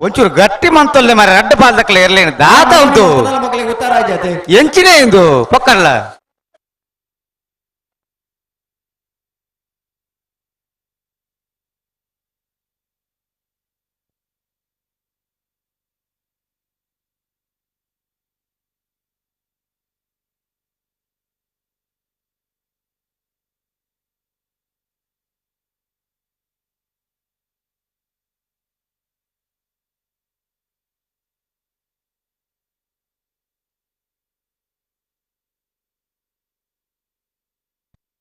ಒಂಚೂರು ಗಟ್ಟಿ ಮಂತೊಲ್ಲೆ ಮಾರ ರಡ್ಡು ಬಾಲ್ದಕ್ಲ ಇರ್ಲೇನು ದಾತ ಉಂಟು ಮಕ್ಕಳಿಗೆ ಉತ್ತರ ಆಯ್ತು ಎಂಚಿನೇ ಇಂದು ಪೊಕ್ಕಲ್ಲ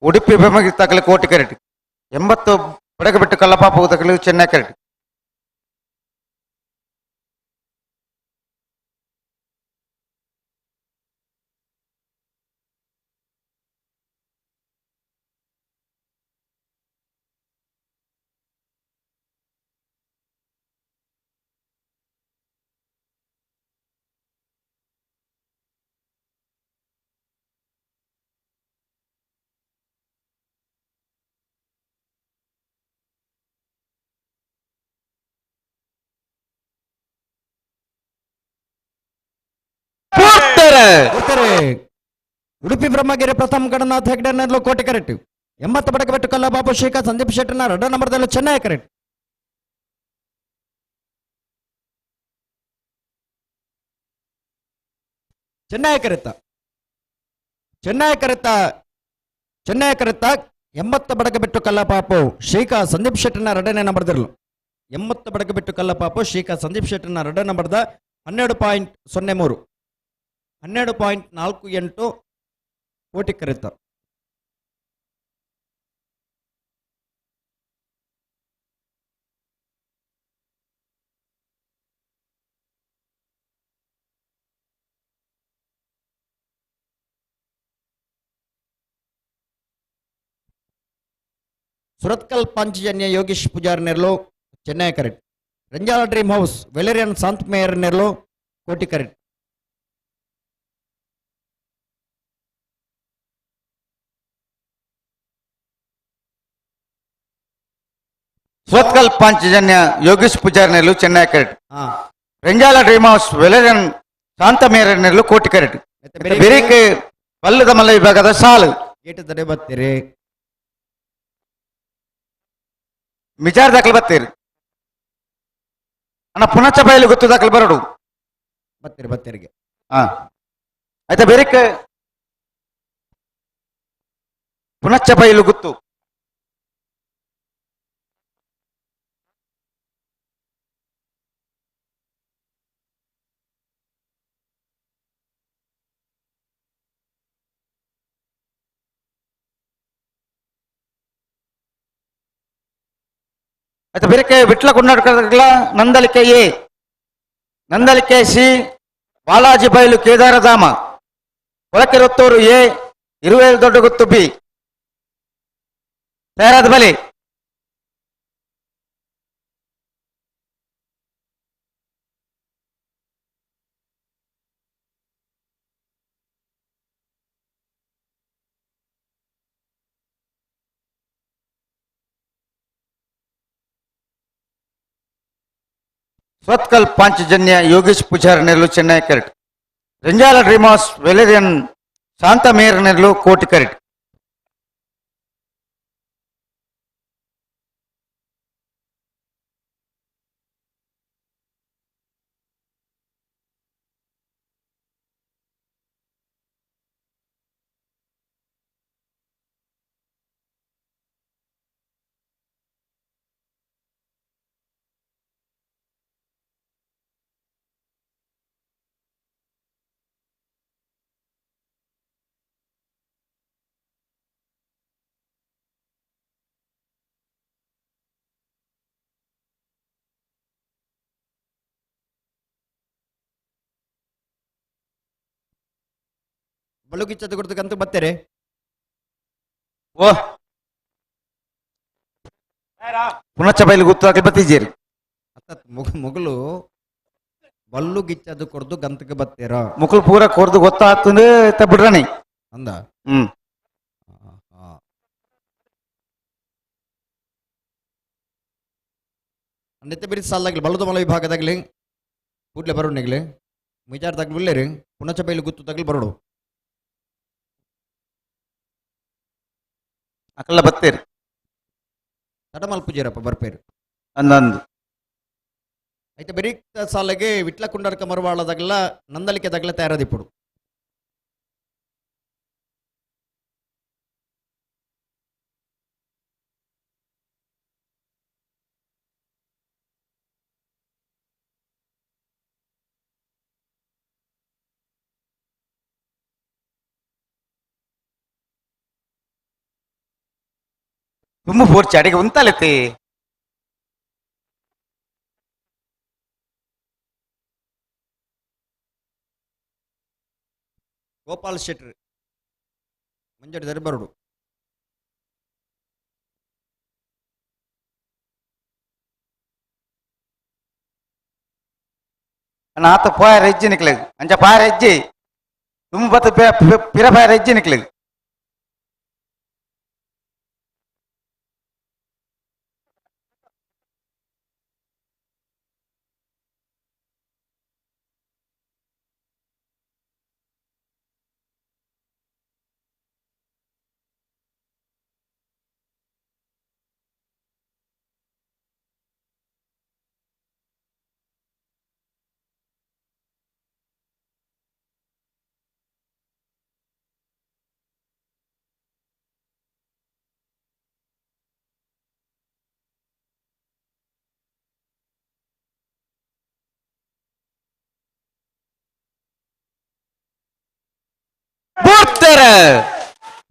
ಉಡುಪಿ ಬೆಮಗಿ ತಕಲಿ ಕೋಟಿ ಕರೆಟ್ 80 ಬಡಗ ಬಿಟ್ಟು ಕಲ್ಲಪಾಪ ತಕಲಿ ಚೆನ್ನೈ ಕರೆಟ್ ಉಡುಪಿ ಬ್ರಹ್ಮಗಿರಿ ಪ್ರಥಮ ಗಣನಾಥ್ ಹೆಗ್ಡೆ ಕೋಟೆ ಕರೆಕ್ಟ್ 80 ಬಡಕ ಬೆಟ್ಟು ಕಲ್ಲ ಬಾಬು ಶ್ರೀಕಾಂತ್ ಸಂದೀಪ್ ಶೆಟ್ಟರ್ನ 2 ನಂಬರ್ದಲ್ಲಿ ಚೆನ್ನೈ ಕರೆಕ್ಟ್ ಚೆನ್ನೈ ಕರೆತ್ತ 80 ಬಡಕ ಬೆಟ್ಟು ಕಲ್ಲ ಪಾಪು ಶ್ರೀಕಾಂತ್ ಸಂದೀಪ್ ಶೆಟ್ಟರ್ನ 2ನೇ ನಂಬರ್ದಲ್ಲೂ 80 ಬಡಕ ಬೆಟ್ಟು ಕಲ್ಲ ಪಾಪು ಶ್ರೀಕಾಂತ್ ಸಂದೀಪ್ ಶೆಟ್ಟರ್ನ 2 ನಂಬರ್ದ 12.03 12.48 ಕೋಟಿ ಕರೆತ್ತ ಸುರತ್ಕಲ್ ಪಂಚಜನ್ಯ ಯೋಗೇಶ್ ಪೂಜಾರ್ ನೆರ್ಲು Chennai correct Renjala dream house Valerian Shanth Mayor ನೆರಳು ಕೋಟಿ ಕರೆಕ್ಟ್. ಸೋತ್ಕಲ್ ಪಾಂಚಜನ್ಯ ಯೋಗೀಶ್ ಪೂಜಾರಿ ನೆರಳು ಚೆನ್ನೈ ಕರೆಕ್ಟ್. ಹಾ Renjala dream house Valerian Shanth Mayor ನೆರಳು ಕೋಟಿ ಕರೆಕ್ಟ್. ಬೆರಿಕೆ ಪಲ್ಲದ ಮಲ್ಲ ವಿಭಾಗದ ಸಾಲು ಗೇಟ್ ತಡೆ ಬರ್ತೀರಿ. ಮಿಜಾರ್ ದಾಖಲೆ ಬತ್ತೀರಿ ಅಣ್ಣ ಪುನಃ ಬಯಲು ಗೊತ್ತು ದಾಖಲೆ ಬರಡು ಬರ್ತೀರಿ ಬರ್ತೀರಿಗೆ. ಹಾ ಆಯ್ತಾ ಬೆರಿಕೆ ಪುನಃ ಬಯಲು ಗೊತ್ತು. ಆಯ್ತಾ ಬೆರಿಕೆ ವಿಟ್ಲ ಕೊಂಡಾಡ್ಕಲ್ಲ ನಂದಲಿಕೆ ಎ, ನಂದಲಿಕೆ ಸಿ, ಬಾಲಾಜಿ ಬಯಲು ಕೇದಾರಧಾಮ, ಕೊಳಕೆರೊತ್ತೂರು ಎ, ಇರುವೇಲು ದೊಡ್ಡ ಗುತ್ತು ಬಿ. ತಯಾರಾದ ಬಲಿ ಸ್ವತ್ಕಲ್ ಪಾಂಚಜನ್ಯ ಯೋಗೀಶ್ ಪೂಜಾರಿ ನೆರಳು Chennai correct. Renjala dream house Valerian Shanth Mayor ನೆರಳು ಕೋಟಿ ಕರೆಕ್ಟ್. ಬಳುಗಿಚ್ಚದ ಕೊಡ್ತಕ್ಕಂತ ಬರ್ತೀರಿ. ಓ ಪುನಃ ಬಯಲು ಗೊತ್ತು ದಾಖಲೆ ಬತ್ತಿದ್ದೀರಿ. ಮುಗಲು ಬಲ್ಲು ಗಿಚ್ಚದು ಕೊಡ್ದು ಗಂತಕ್ಕೆ ಬತ್ತೀರ ಮುಕ್ಕಳು ಪೂರ ಕೊರ್ದು ಗೊತ್ತಾಗ್ತದೆ ಬಿಡ್ರಣಿ ಅಂದ. ಹ್ಮ್ ನಿತ್ಯ ಬಿರಿ ಸಾಲಾಗ್ಲಿ ಬಲ್ಲದ ಮಲ ವಿಭಾಗದಾಗ್ಲಿ ಕೂಡ್ಲೆ ಬರೋಣಿಗ್ಲಿ ಮಿಜಾರ್ದಾಗ್ಲಿ ಬಿಡ್ಲೇರಿ ಪುನಃ ಬೈಲು ಗುತ್ತು ತಗ್ಲಿ ಬರೋಡು ಅಕಲ್ಲ ಬತ್ತೀರಿ ತಡ ಮಲ್ಪುಜೀರಪ್ಪ ಬರ್ಪೇರು ಅಂದಂದು. అయితే బెరీ సాలగే విట్ల కుండరక మరవాళ్ళ దగ్గర నందలికి దగ్గర తయారది ఇప్పుడు ತುಂಬ ಪೂರ್ಚಿ ಅಡಿಗೆ ಉಂತಲೆತ್ತಿ ಗೋಪಾಲ್ ಶೆಟ್ರಿ ಮಂಜಡಿ ದರ್ಬರುಡು ಆತ ಪಾಯ ಹೆಜ್ಜೆ ನಿಕ್ಲೆಗ್ ಅಂಚ ಪಾಯ ಹೆಜ್ಜೆ ತುಂಬ ಬತ್ತ ಪಿರ ಪಾಯ ಹೆಜ್ಜೆ ನಿಕ್ಲೆಗ್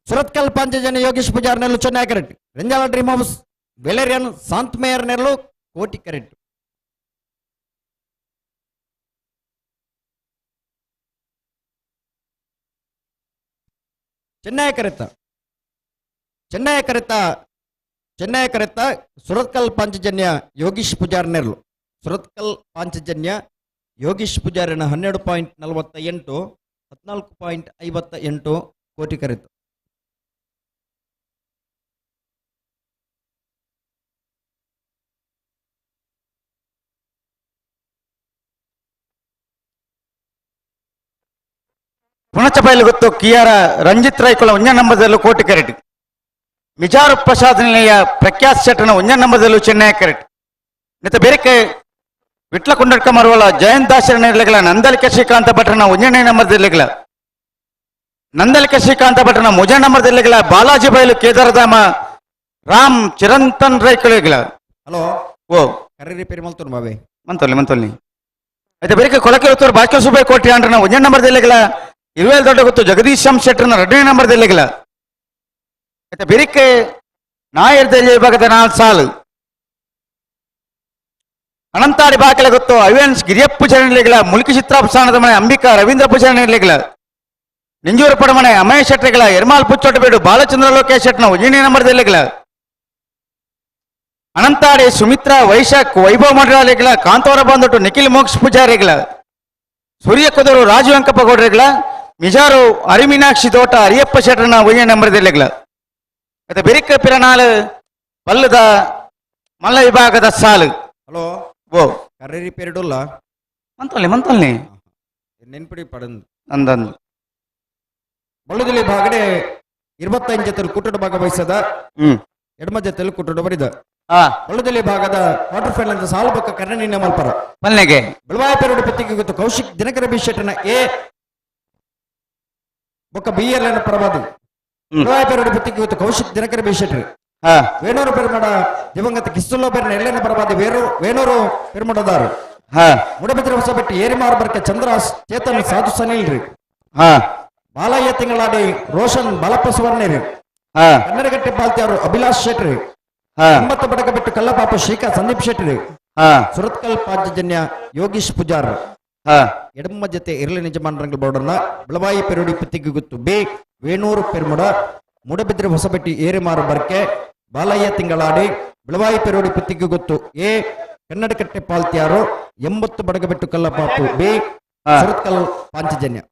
ಸುರತ್ಕಲ್ ಪಾಂಚಜನ್ಯ ಯೋಗೇಶ್ ಪೂಜಾರ್ ನೆರಳು Chennai correct. Renjala dream house Valerian Shanth Mayor ನೆರಳು ಕೋಟಿ correct. Chennai correct Chennai correct Chennai correct Surathkal Panchajanya Yogish ಪೂಜಾರ್ ನೆರಳು ಸುರತ್ಕಲ್ ಪಾಂಚಜನ್ಯ ಯೋಗೀಶ್ ಪೂಜಾರಿನ 12.48 14.58 ಕೋಟಿ ಕರೆತು. ಪುಣಚಬೈಲು ಗೊತ್ತು ಕಿಯಾರ ರಂಜಿತ್ ರೈಕುಲ 1 ನಂಬರ್ದಲ್ಲೂ ಕೋಟಿ ಕರೆಟ್. ಮಿಜಾರು ಪ್ರಸಾದ್ ನಿಲಯ ಪ್ರಖ್ಯಾತ್ ಶೆಟ್ಟನ 1 ನಂಬರ್ದಲ್ಲೂ ಚೆನ್ನೈ ಕರೆಟ್. ನಿತ ಬೇರೆಕೆ ವಿಟ್ಲ ಕುಂಡಡ್ಕ ಮರುವಳ ಜಯಂತ್ ದಾಸರ ನಿರ್ಲೆಗಳ ನಂದಲಿಕ ಶ್ರೀಕಾಂತ ಭಟ್ರನ 1ನೇ ನಂಬರ್ದಲ್ಲಿಗಳ ನಂದಲಿಕ ಶ್ರೀಕಾಂತ ಭಟ್ರನ 3 ನಂಬರ್ದಲ್ಲಿಗಳ ಬಾಲಾಜಿ ಬೈಲು ಕೇದಾರಧಾಮ ರಾಮ್ ಚಿರಂತನ್ ರೈಕುಲಿಗಳ. ಹಲೋ ಓ ಕರೆ ರಿಪೇರಿ ಮಲ್ತೋನ್ ಬಾಬೆ ಮಂತೊಲ್ಲಿ అయితే ಬೇರೆ ಕೊಳಕೆ ಉತ್ತರ ಭಾಸ್ಕರ್ ಸುಬ್ಬೈ ಕೋಟಿ ಅಂಡ್ರನ 1 ನಂಬರ್ದಲ್ಲಿಗಳ 20 ದೊಡ್ಡ ಗೊತ್ತು ಜಗದೀಶ್ ಶಂ ಶೆಟ್ಟರ್ನ 2ನೇ ನಂಬರ್ದಲ್ಲಿಗಳ. అయితే ಬೇರೆ ನಾಯರ್ ದೆಲ್ಲಿ ಭಾಗದ 4 ಸಾಲು ಅನಂತಾಡಿ ಬಾಕಲ ಗೊತ್ತು ಅವಿಯನ್ಸ್ ಗಿರಿಯಪ್ಪ ಚರಣಿಗಳ ಮುಲ್ಕಿ ಚಿತ್ರಾಪಸಾನದ ಮನೆ ಅಂಬಿಕಾ ರವೀಂದ್ರ ಪೂಜಾರಿಗಳ ನಿಂಜೂರು ಪಡಮನೆ ಅಮಯ ಶೆಟ್ಟರಿಗಳ ಎರ್ಮಾಲ್ ಪುಚ್ಚೋಟಬೇಡು ಬಾಲಚಂದ್ರ ಲೋಕೇಶ್ ಶೆಟ್ನ 1ನೇ ನಂಬರ್ದಲ್ಲಿಗಳ ಅನಂತಾಡಿ ಸುಮಿತ್ರಾ ವೈಶಾಖ್ ವೈಭವ್ ಮಂಡಳಿಗಳ ಕಾಂತವರ ಬಂದೊಟ್ಟು ನಿಖಿಲ್ ಮೋಕ್ಷ ಪೂಜಾರಿಗಳ ಸೂರ್ಯ ಕುದರು ರಾಜು ವೆಂಕಪ್ಪ ಗೌಡರಿಗಳ ಮಿಜಾರು ಅರಿಮೀನಾಕ್ಷಿ ತೋಟ ಅರಿಯಪ್ಪ ಶೆಟ್ಟರ್ನ 1ನೇ ನಂಬರ್ದಲ್ಲಿಗಳ. ಮತ್ತೆ ಬೆರಿಕ ಪಿರನಾಳು ಬಲ್ಲದ ಮಲ್ಲ ವಿಭಾಗದ ಸಾಲು. ಹಲೋ ಓ ಕರೆ ರಿಪೇರಿ ಡೊಲ್ಲ ಮಂತೊಲ್ಲಿ ನೆನ್ಪಿಡಿ ಪಡಂದು ಅಂದಂದು ಬಳ್ಳದಲ್ಲಿ ಭಾಗಡೆ 25 ಜೊತೆ ಕುಟುಂಬ ಭಾಗವಹಿಸದ ಎಡಮ ಜೊತೆಯಲ್ಲಿ ಕುಟುಂಬ ಬರಿದ ಬಳ್ಳದಲ್ಲಿ ಭಾಗದ ಕ್ವಾರ್ಟರ್ ಫೈನಲ್ ಅಂತ ಸಾಲು ಪಕ್ಕ ಕರ್ಣನಿನ ಮಲ್ಪರ ಪಲ್ನೆಗೆ ಬೆಳವಾಯ ಪೆರಡು ಪತ್ತಿಗೆ ಗೊತ್ತು ಕೌಶಿಕ್ ದಿನಕರ ಬಿ ಶೆಟ್ಟನ ಎ ಬೊಕ್ಕ ಬಿ ಎಲ್ ಎನ್ ಪ್ರಭಾದು ಬೆಳವಾಯ ಪೆರಡು ಪತ್ತಿಗೆ ಗೊತ್ತು ಕೌಶಿಕ್ ದಿನಕರ ಬಿ ಶೆಟ್ರಿ ವೇಣೂರು ಪೆರುಮಡ ದಿವಂಗತ ಕಿಸ್ತುಲ್ಲೋ ಪೆರಿನ ಎಲ್ಲೆನ ಪ್ರಭಾದಿ ವೇಣೂರು ಪೆರುಮಡದಾರು ಮುಡಬಿದ್ರ ಹೊಸಬೆಟ್ಟಿ ಏರಿಮಾರು ಬರ್ಕೆ ಚಂದ್ರಾಸ್ ಚೇತನ್ ಸಾಧು ಸನಿಲ್ ರೀ ಬಾಲಯ್ಯ ತಿಂಗಳಾಡಿ ರೋಷನ್ ಬಾಲಪ್ಪ ಸುವರ್ಣೇರಿ ಕನ್ನಡಗಟ್ಟೆ ಪಾಲ್ತಿಯವರು ಅಭಿಲಾಷ್ ಶೆಟ್ರಿ 9 ಬಡಕ ಬಿಟ್ಟು ಕಲ್ಲಪಾಪ ಶ್ರೀಕಾ ಸಂದೀಪ್ ಶೆಟ್ಟಿ ಸುರತ್ಕಲ್ ಪಾಂಚಜನ್ಯ ಯೋಗೀಶ್ ಪೂಜಾರ್ ಎಡಮ್ಮ ಜೊತೆ ಇರಲಿ ನಿಜಮಾನರಂಗ ಬೋರ್ಡರ್ನ ಬೆಳವಾಯಿ ಪೆರುಡಿ ಪುತ್ತಿಗೆ ಗುತ್ತು ಬಿ ವೇಣೂರು ಪೆರ್ಮುಡ ಮುಡಬಿದ್ರೆ ಹೊಸಬೆಟ್ಟಿ ಏರಿಮಾರು ಬರ್ಕೆ ಬಾಲಯ್ಯ ತಿಂಗಳಾಡಿ ಬೆಳವಾಯಿ ಪೆರುಡಿ ಪುತ್ತಿಗೆ ಗುತ್ತು ಎ ಕನ್ನಡಕಟ್ಟೆ ಪಾಲ್ತಿಯಾರು 80 ಬಡಗ ಬಿಟ್ಟು ಕಲ್ಲಪಾಪು ಬಿ ಸುರತ್ಕಲ್ ಪಾಂಚಜನ್ಯ.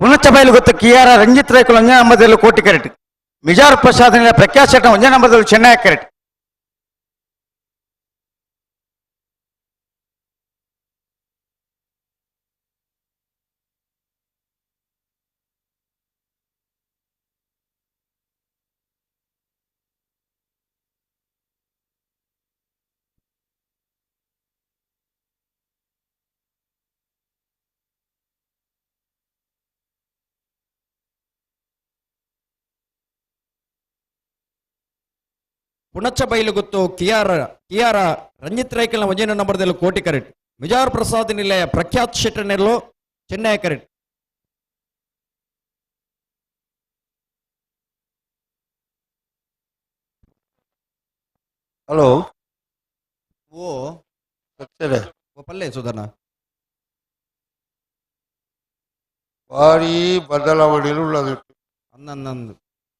ಪುಣಚಬೈಲು ಗೊತ್ತು ಕಿಯಾರ ರಂಜಿತ್ ರೈಕುಲ 1 ನಂಬರ್ದಲ್ಲೂ ಕೋಟಿ ಕರೆಟ್. ಮಿಜಾರು ಪ್ರಸಾದ್ ನಿಲಯ ಪ್ರಖ್ಯಾತ್ ಶೆಟ್ಟನ 1 ನಂಬರ್ದಲ್ಲೂ ಚೆನ್ನೈ ಕರೆಟ್. ಪುಣಚ್ಚ ಬೈಲು ಗೊತ್ತು ಕಿಯಾರ ರಂಜಿತ್ ರೈಕಲ್ನ 1ನೇ ನಂಬರ್ದಲ್ಲೂ ಕೋಟಿ ಕರೆಟ್. ಮಿಜಾರ್ ಪ್ರಸಾದ್ ನಿಲಯ ಪ್ರಖ್ಯಾತ್ ಶೆಟ್ಟನೆಲ್ಲೋ ಚೆನ್ನೈ ಕರೆಟ್. ಹಲೋ ಓ ಪಲ್ಲೆ ಸುಧನ ಭಾರಿ ಬದಲಾವಣೆಗಳು ಅಂದಂದು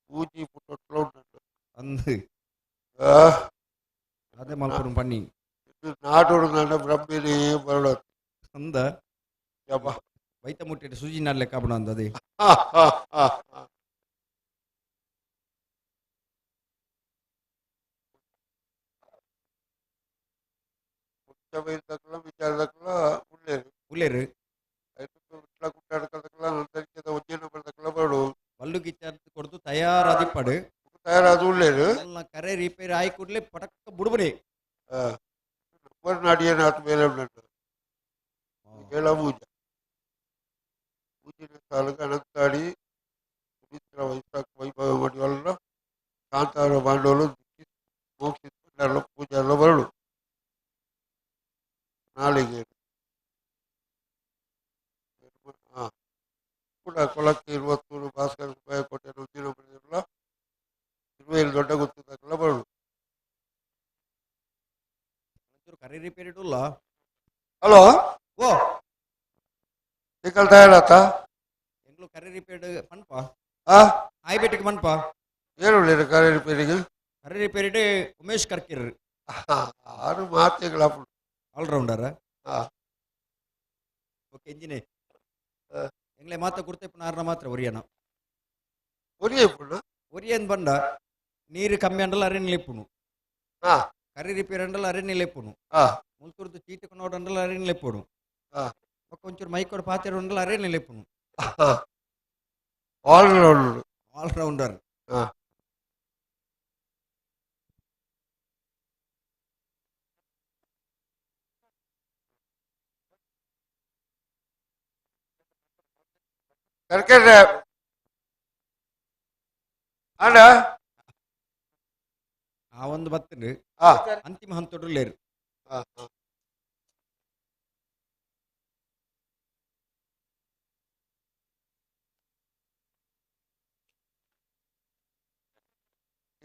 ಪೂಜಿ ಪುಟ್ಟ ಅಂದು ಅದೇ ಮಲ್ಪುರು ಪನ್ನಿ ನಾಟೋಡು ನನ್ನ ಬ್ರಹ್ಮಿನಿ ಬರಡು ಅಂದ ಯಪ್ಪ ವೈತ ಮುಟ್ಟಿಟ್ಟು ಸೂಜಿ ನಡ್ಲೆ ಕಾಪಣ ಅಂದದೆ ವಿಚಾರದಕ್ಕಲ್ಲ ಉಳ್ಳೇರು ಉಳ್ಳೇರು ಇಟ್ಲ ಕುಟ್ಟಾಡ್ಕದಕ್ಕಲ್ಲ ನಂತರಿಕೆದ ಒಜ್ಜೆನ ಬರ್ತಕ್ಕಲ್ಲ ಬರಡು ವಲ್ಲು ಕಿಚ್ಚಾರ್ದು ಕೊಡ್ತು ತಯಾರಾದಿಪ್ಪಡು ತಯಾರಾದ ಉಳ್ಳೇರು ಕರೆ ರಿಪೇರಿ ಆಯ್ ಕೂಡ್ಲೆ ಪಟಕ್ಕ ಬುಡ್ಬುಡಿ ನಂಬರ್ ನಾಡಿಯೇನಾತು ಮೇಲೆ ಉಂಟು ಹೇಳ ಪೂಜ పూజన సాలుగా అనంతాడి సుమిత్ర వైశాఖ వైభవం వల్ల కాంతార బాండవులు మోక్షిస్తున్నారు పూజల్లో వరుడు నాలుగేడు ಕೂಡ ಕೊಳಕ್ಕೆ 20 ಭಾಸ್ಕರ ರೂಪಾಯಿ ಕೊಟ್ಟೆ ಉದ್ದಿನ ಪ್ರದೇಶಲ್ಲ 25 ದೊಡ್ಡ ಗುತ್ತಿದಾಗಲ್ಲ ಬರುಡು ಕರೆ ರಿಪೇರಿ ಇಲ್ಲ ಹಲೋ ಓ ನಿಕಲ್ ತಯಾರಾತ ಎಂಗ್ಳು ಕರೆ ರಿಪೇರಿ ಪನ್ಪ ಆ ಆಯ್ಬೆಟ್ಟಿಗೆ ಪನ್ಪ ಏನು ಉಳ್ಳೇರು ಕರೆ ರಿಪೇರಿಗೆ ಕರೆ ರಿಪೇರಿ ಉಮೇಶ್ ಕರ್ಕಿರ್ 6 ಮಾತೆಗಳ ಆಲ್ರೌಂಡರ್ ಓಕೆ ಎಂಜಿನೆ ಎಂಗ್ಲೆ ಮಾತ ಕುರ್ತೆ ಪುನಾರ್ನ ಮಾತ್ರ ಒರಿಯನ ಒರಿಯನ್ ಬಂಡ ನೀರು ಕಮ್ಮಿ ಅಂಡಲ್ಲ ಅರೆನ್ ಲೆಪ್ಪುನು ಕರಿ ರಿಪೇರ್ ಅಂಡಲ್ಲ ಅರೆನ್ ಲೆಪ್ಪುನು ಮುಲ್ತುರ್ದು ಚೀಟಕ್ಕೆ ನೋಡಂಡಲ್ಲ ಅರೆನ್ ಲೆಪ್ಪುನು ಒಂಚೂರು ಮೈಕೋಡ್ ಪಾತ್ರೆ ಉಂಡಲ್ಲ ಅರೆನ್ ಲೆಪ್ಪುನು ಆಲ್ರೌಂಡರ್ ಕರ್ಕಂಡ್ರೆ ಅಣ್ಣ ಆ ಒಂದು ಬತ್ತಂಡು ಅಂತಿಮ ಹಂತೊಡ್ರಲ್ಲೇರು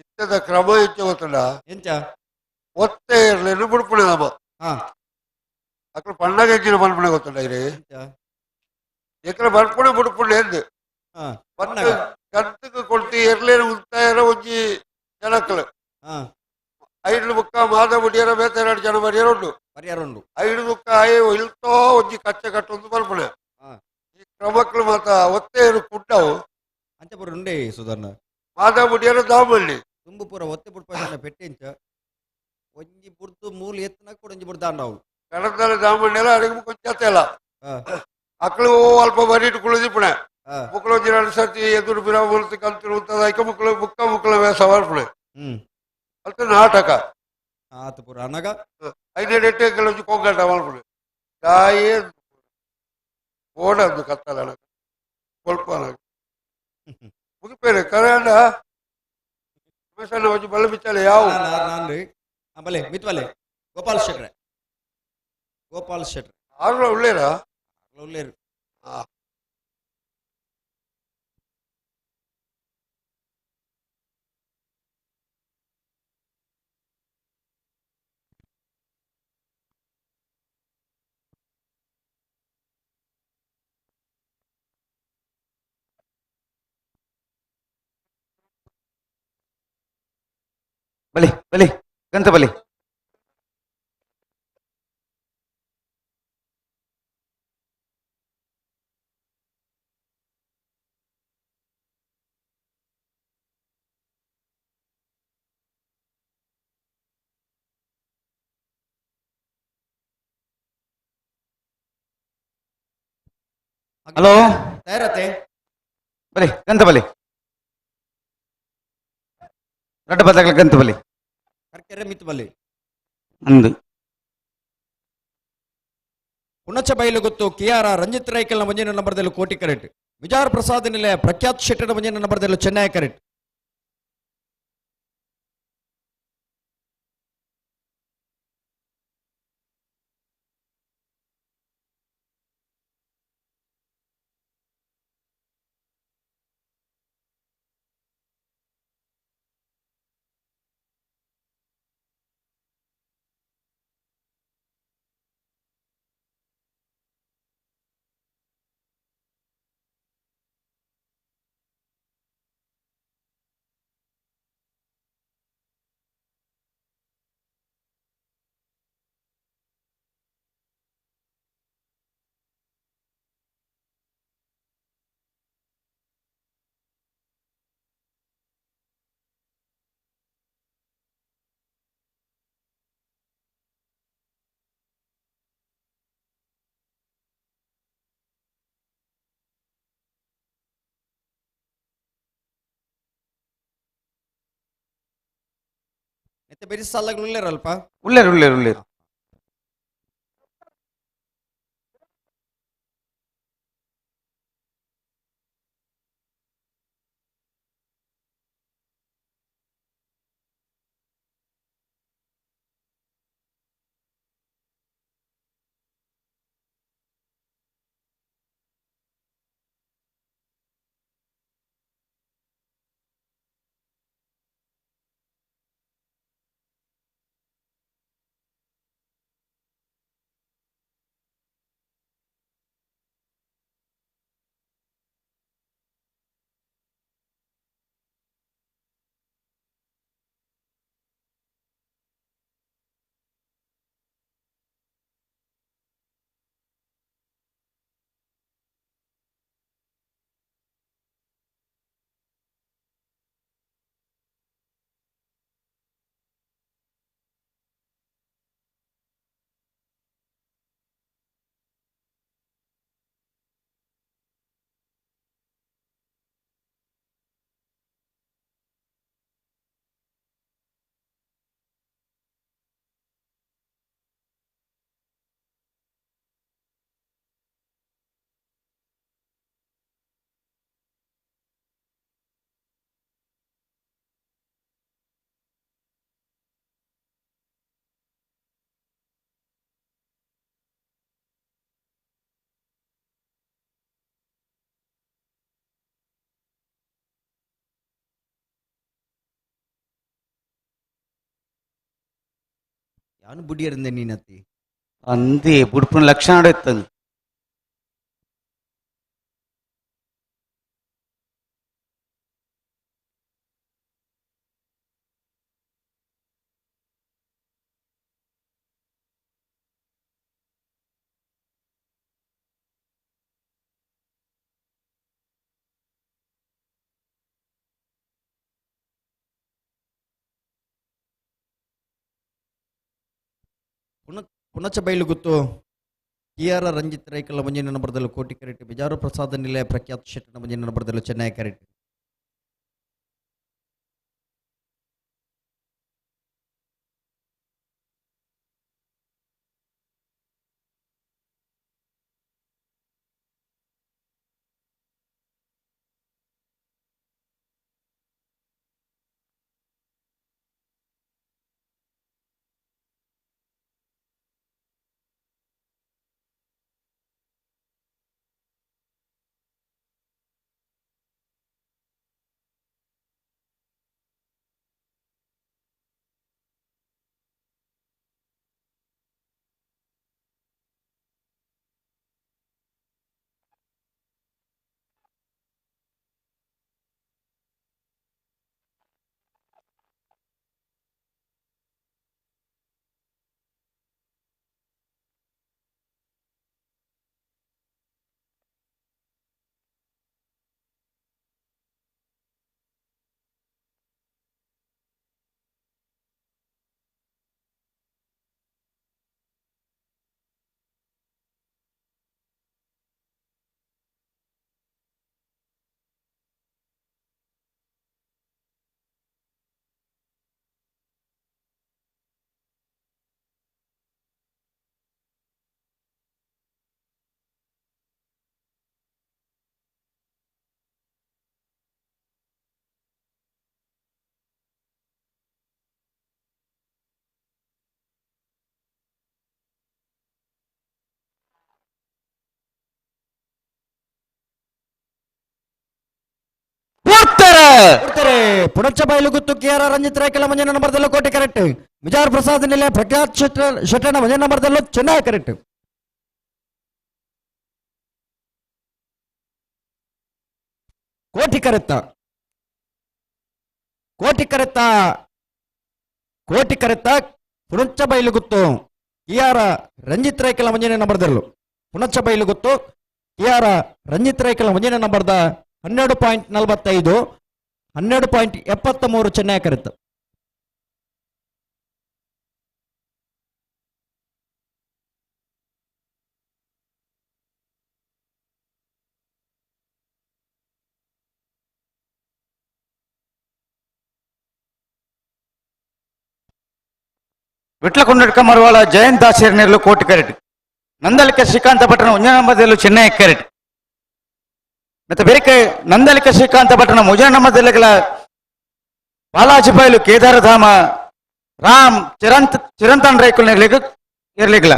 ಇತ್ತದ ಕ್ರಮ ಹೆಚ್ಚು ಗೊತ್ತಲ್ಲ ಎಂಚ ಒತ್ತೆ ಇರ್ಲೇನು ಬುಡ್ಪುಣೆ ನಮ್ಮ ಅక్కడ ಪಣ್ಣಾಗ ಹೆಚ್ಚಿನ ಬಲ್ಪುಣೆ ಗೊತ್ತಲ್ಲ ಇರಿ ಎಕರ ಬಲ್ಪುಣೆ ಬುಡ್ಪುಣೆ ಎಂದು ಗಂಟಕ್ಕೆ ಕೊಡ್ತಿ ಇರ್ಲೇನು ಉತ್ತಾಯರ ಒಂಜಿ ಜನಕ್ಕಲು ಐದು ಬುಕ್ಕ ಮಾದ ಮುಡಿಯರ ಬೇತಾರ ಜನ ಪರಿಯಾರುಂಡು ಐದು ಬುಕ್ಕ ಇಲ್ತೋ ಒಂಜಿ ಕಚ್ಚ ಕಟ್ಟೊಂದು ಬಲ್ಪುಣೆ ಈ ಕ್ರಮಕ್ಕಳು ಮಾತ ಒತ್ತೆ ಕುಡ್ಡವು ಅಂಚ ಪುರ ಉಂಡೆ ಸುಧರ್ಣ ಮಾದ ಮುಡಿಯರ ದಾಮಳ್ಳಿ ತುಂಬು ಪೂರ ಒತ್ತೆ ಬುಡ್ಪ ಪೆಟ್ಟೆಂಚ ಒಂಜಿ ಬುಡ್ದು ಮೂಲು ಎತ್ತನ ಕೂಡ ಒಂಜಿ ಬುಡ್ದು ದಾಂಡವು ಕಡದಾಲ ದಾಮಳ್ಳಿ ಎಲ್ಲ ಅಡಿಗೆ ಕೊಂಚಲ್ಲ ಅಕ್ಕಳು ಅಲ್ಪ ಬರೀಟ್ ಕುಳಿದಿಪ್ಪಣೆ ಮುಕ್ಕಳು ಒಂಜಿ 2 ಸರ್ತಿ ಎದುರು ಬಿರ ಮುಲ್ತಿ ಕಲ್ತಿರು ಉತ್ತದಾಯ್ಕ ಮುಕ್ಕಳು ಮುಕ್ಕಳ ವೇಸ ಬರ್ಪಣೆ ಅಲ್ತ ನಾಟಕ ಆತ ಪುರ ಅನಗ 5 ಎಟ್ಟೆ ಕೆಲವು ಕೊಂಗಾಟ ಮಾಡ್ಪಣೆ ಗಾಯೇ ಓಡದ್ದು ಕತ್ತಲ ಸ್ವಲ್ಪ ಮುಗಿಪೇರೆ ಕರೆ ಅಂಡ ಒಂಜಿ ಬಲ್ಲ ಬಿಚ್ಚಲೆ ಯಾವ ನಾನು ಬಲೆ ಮಿತ್ವಲೆ ಗೋಪಾಲ್ ಶೆಟ್ರೆ ಆರು ಉಳ್ಳೇರಾ ಉಳ್ಳೇರು ಬಲಿ ಬಲಿ ಗಂತ ಬಲಿ ಹಲೋ ತಯಾರತೆ ಬಲಿ ಗಂತ ಬಲಿ ದೊಡ್ಡ ಬದಲ ಗಂತ ಬಲಿ ಕರ್ಕೆರೆ ಮಿತ್ ಬಲ್ಲಿ ಅಂದು ಪುಣಚ ಬಯಲು ಗೊತ್ತು ಕಿಯಾರ ರಂಜಿತ್ ರೈಕಲ್ನ ಮುಂಜಿನ ನಂಬರ್ದಲ್ಲೂ ಕೋಟಿ ಕರೆಟ್ ವಿಜಾರ್ ಪ್ರಸಾದ್ ನಿಲಯ ಪ್ರಖ್ಯಾತ್ ಶೆಟ್ಟರ ಮುಂಜಿನ ನಂಬರ್ದಲ್ಲೂ ಚೆನ್ನೈ ಕರೆಟ್ ಮತ್ತೆ ಬೇರೆ ಸಾಲಗಳು ಉಳ್ಳೇರಲ್ಪ ಉಳ್ಳೇರು ಉಳ್ಳೇರು ಉಳ್ಳೇರು. ಯಾನು ಬುಡಿಯರಿಂದೆ ನೀನತ್ತಿ ಅಂದಿ ಬುಡ್ಪಿನ ಲಕ್ಷಣ ಇತ್ತಂದು. ಪುಣಚ ಬೈಲು ಗುತ್ತು ಕಿಯಾರ ರಂಜಿತ್ ರೈಕಲ ಮುಂಜಿನ ನಂಬರ್ದಲ್ಲೂ ಕೋಟಿ ಕ್ಯಾರೆಟ್ ಬಿಜಾರು ಪ್ರಸಾದ ನಿಲಯ ಪ್ರಖ್ಯಾತ್ ಶೆಟ್ಟನ ಮುಂಜಿನ ನಂಬರ್ದಲ್ಲೂ ಚೆನ್ನೈ ಕ್ಯಾರೆಟ್ ಕೊಡ್ತಾರೆ ಪುಣಚ ಬೈಲು ಗುತ್ತು ಕಿಯಾರ ರಂಜಿತ್ ರೈಕಲ ಮುಂಜಿನ ನಂಬರ್ದಲ್ಲೂ ಕೋಟಿ ಕ್ಯಾರೆಟ್ ಬಿಜಾರು ಪ್ರಸಾದ್ ನಿಲಯ ಪ್ರಖ್ಯಾತ್ ಶೆಟ್ಟನ ಮುಂಜಿನ ನಂಬರ್ದಲ್ಲೂ ಚೆನ್ನೈ ಕ್ಯಾರೆಟ್ ಕೋಟಿ ಕರೆತ್ತ ಕೋಟಿ ಕರೆತ್ತ ಕೋಟಿ ಕರೆತ್ತ ಪುಣಚ ಬೈಲು ಗುತ್ತು ಕಿಯಾರ ರಂಜಿತ್ ರೈಕಲ ಮುಂಜಿನ ನಂಬರ್ದಲ್ಲೂ ಪುಣಚ ಬೈಲು ಗುತ್ತು ಕಿಯಾರ ರಂಜಿತ್ ರೈಕಲ ಮುಂಜಿನ ನಂಬರ್ದ 12.45 12.73 ಚೆನ್ನೈ ಕರೆತ್ತು ವಿಟ್ಲಕೊಂಡಡ್ಕ ಮರವಾಳ ಜಯಂತ್ ದಾಸೇರ್ನೆರ್ಲು ಕೋಟಿ ಕ್ಯಾರೆಟ್ ನಂದಲಿಕೆ ಶ್ರೀಕಾಂತ ಪಟ್ಟಣ ಉಂಜನಂಬದೆಲ್ಲು ಚೆನ್ನೈ ಕ್ಯಾರೆಟ್ ಮತ್ತೆ ಬೇರೆ ನಂದಲಿಕೆ ಶ್ರೀಕಾಂತ ಪಟ್ಟಣ ಮುಜನಂಬದೆಲ್ಲಗಳ ಬಾಲಾಜಿ ಬಯಲು ಕೇದಾರಧಾಮ ರಾಮ್ ಚಿರಂತನ್ ರೈಕುಲ್ ಇರ್ಲಿಗ್ಲ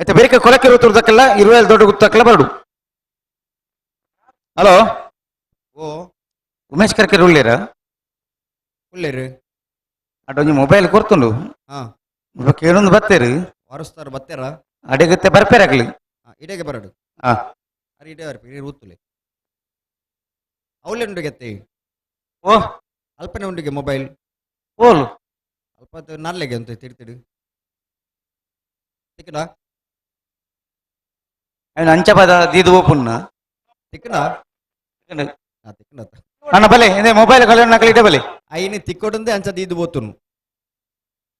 ಮತ್ತೆ ಬೇರೆ ಕೊಲಕ್ಕೆ ಋತುರ್ದಕ್ಕೆಲ್ಲ 20 ದೊಡ್ಡ ಗುತ್ತಕ್ಕೆಲ್ಲ ಬರಡು. ಹಲೋ ಓ ಉಮೇಶ್ ಕರ್ಕರ್ ಉಳ್ಳೇರ ಒಳ್ಳೆರು ಅಡೊಂಜಿ ಮೊಬೈಲ್ ಕೊರ್ತುಂಡು ಹಾ ಕೇಳೊಂದು ಬತ್ತೇರು ವಾರಸ್ತಾರ ಬತ್ತಾರ ಅಡೆಗತ್ತೆ ಬರ್ಪೇರಾಗ್ಲಿ. ಇಡೆಗೆ ಬರಡು ಹಾ ಅರಿ ಇಡೆ ಬರ್ಪಿ ಊತ್ತಲೆ ಅವಳೆ ಉಂಡಿಗೆತ್ತೆ ಓ ಅಲ್ಪನೆ ಉಂಡಿಗೆ ಮೊಬೈಲ್ ಓಲು ಅಲ್ಪ ನಾಲ್ಲೆಗೆ ಅಂತ ತಿರ್ತಿಡು ತಿಕ್ಕಡ ఆయన అంచపద దీదు ఓపున్న ತಿಕ್ಕಡ ತಿಕ್ಕಡ అన్న భలే ఇదే మొబైల్ కళ్యాణ నకలి ఇటే భలే అయిన తిక్కోడుందే అంచ దీదు పోతును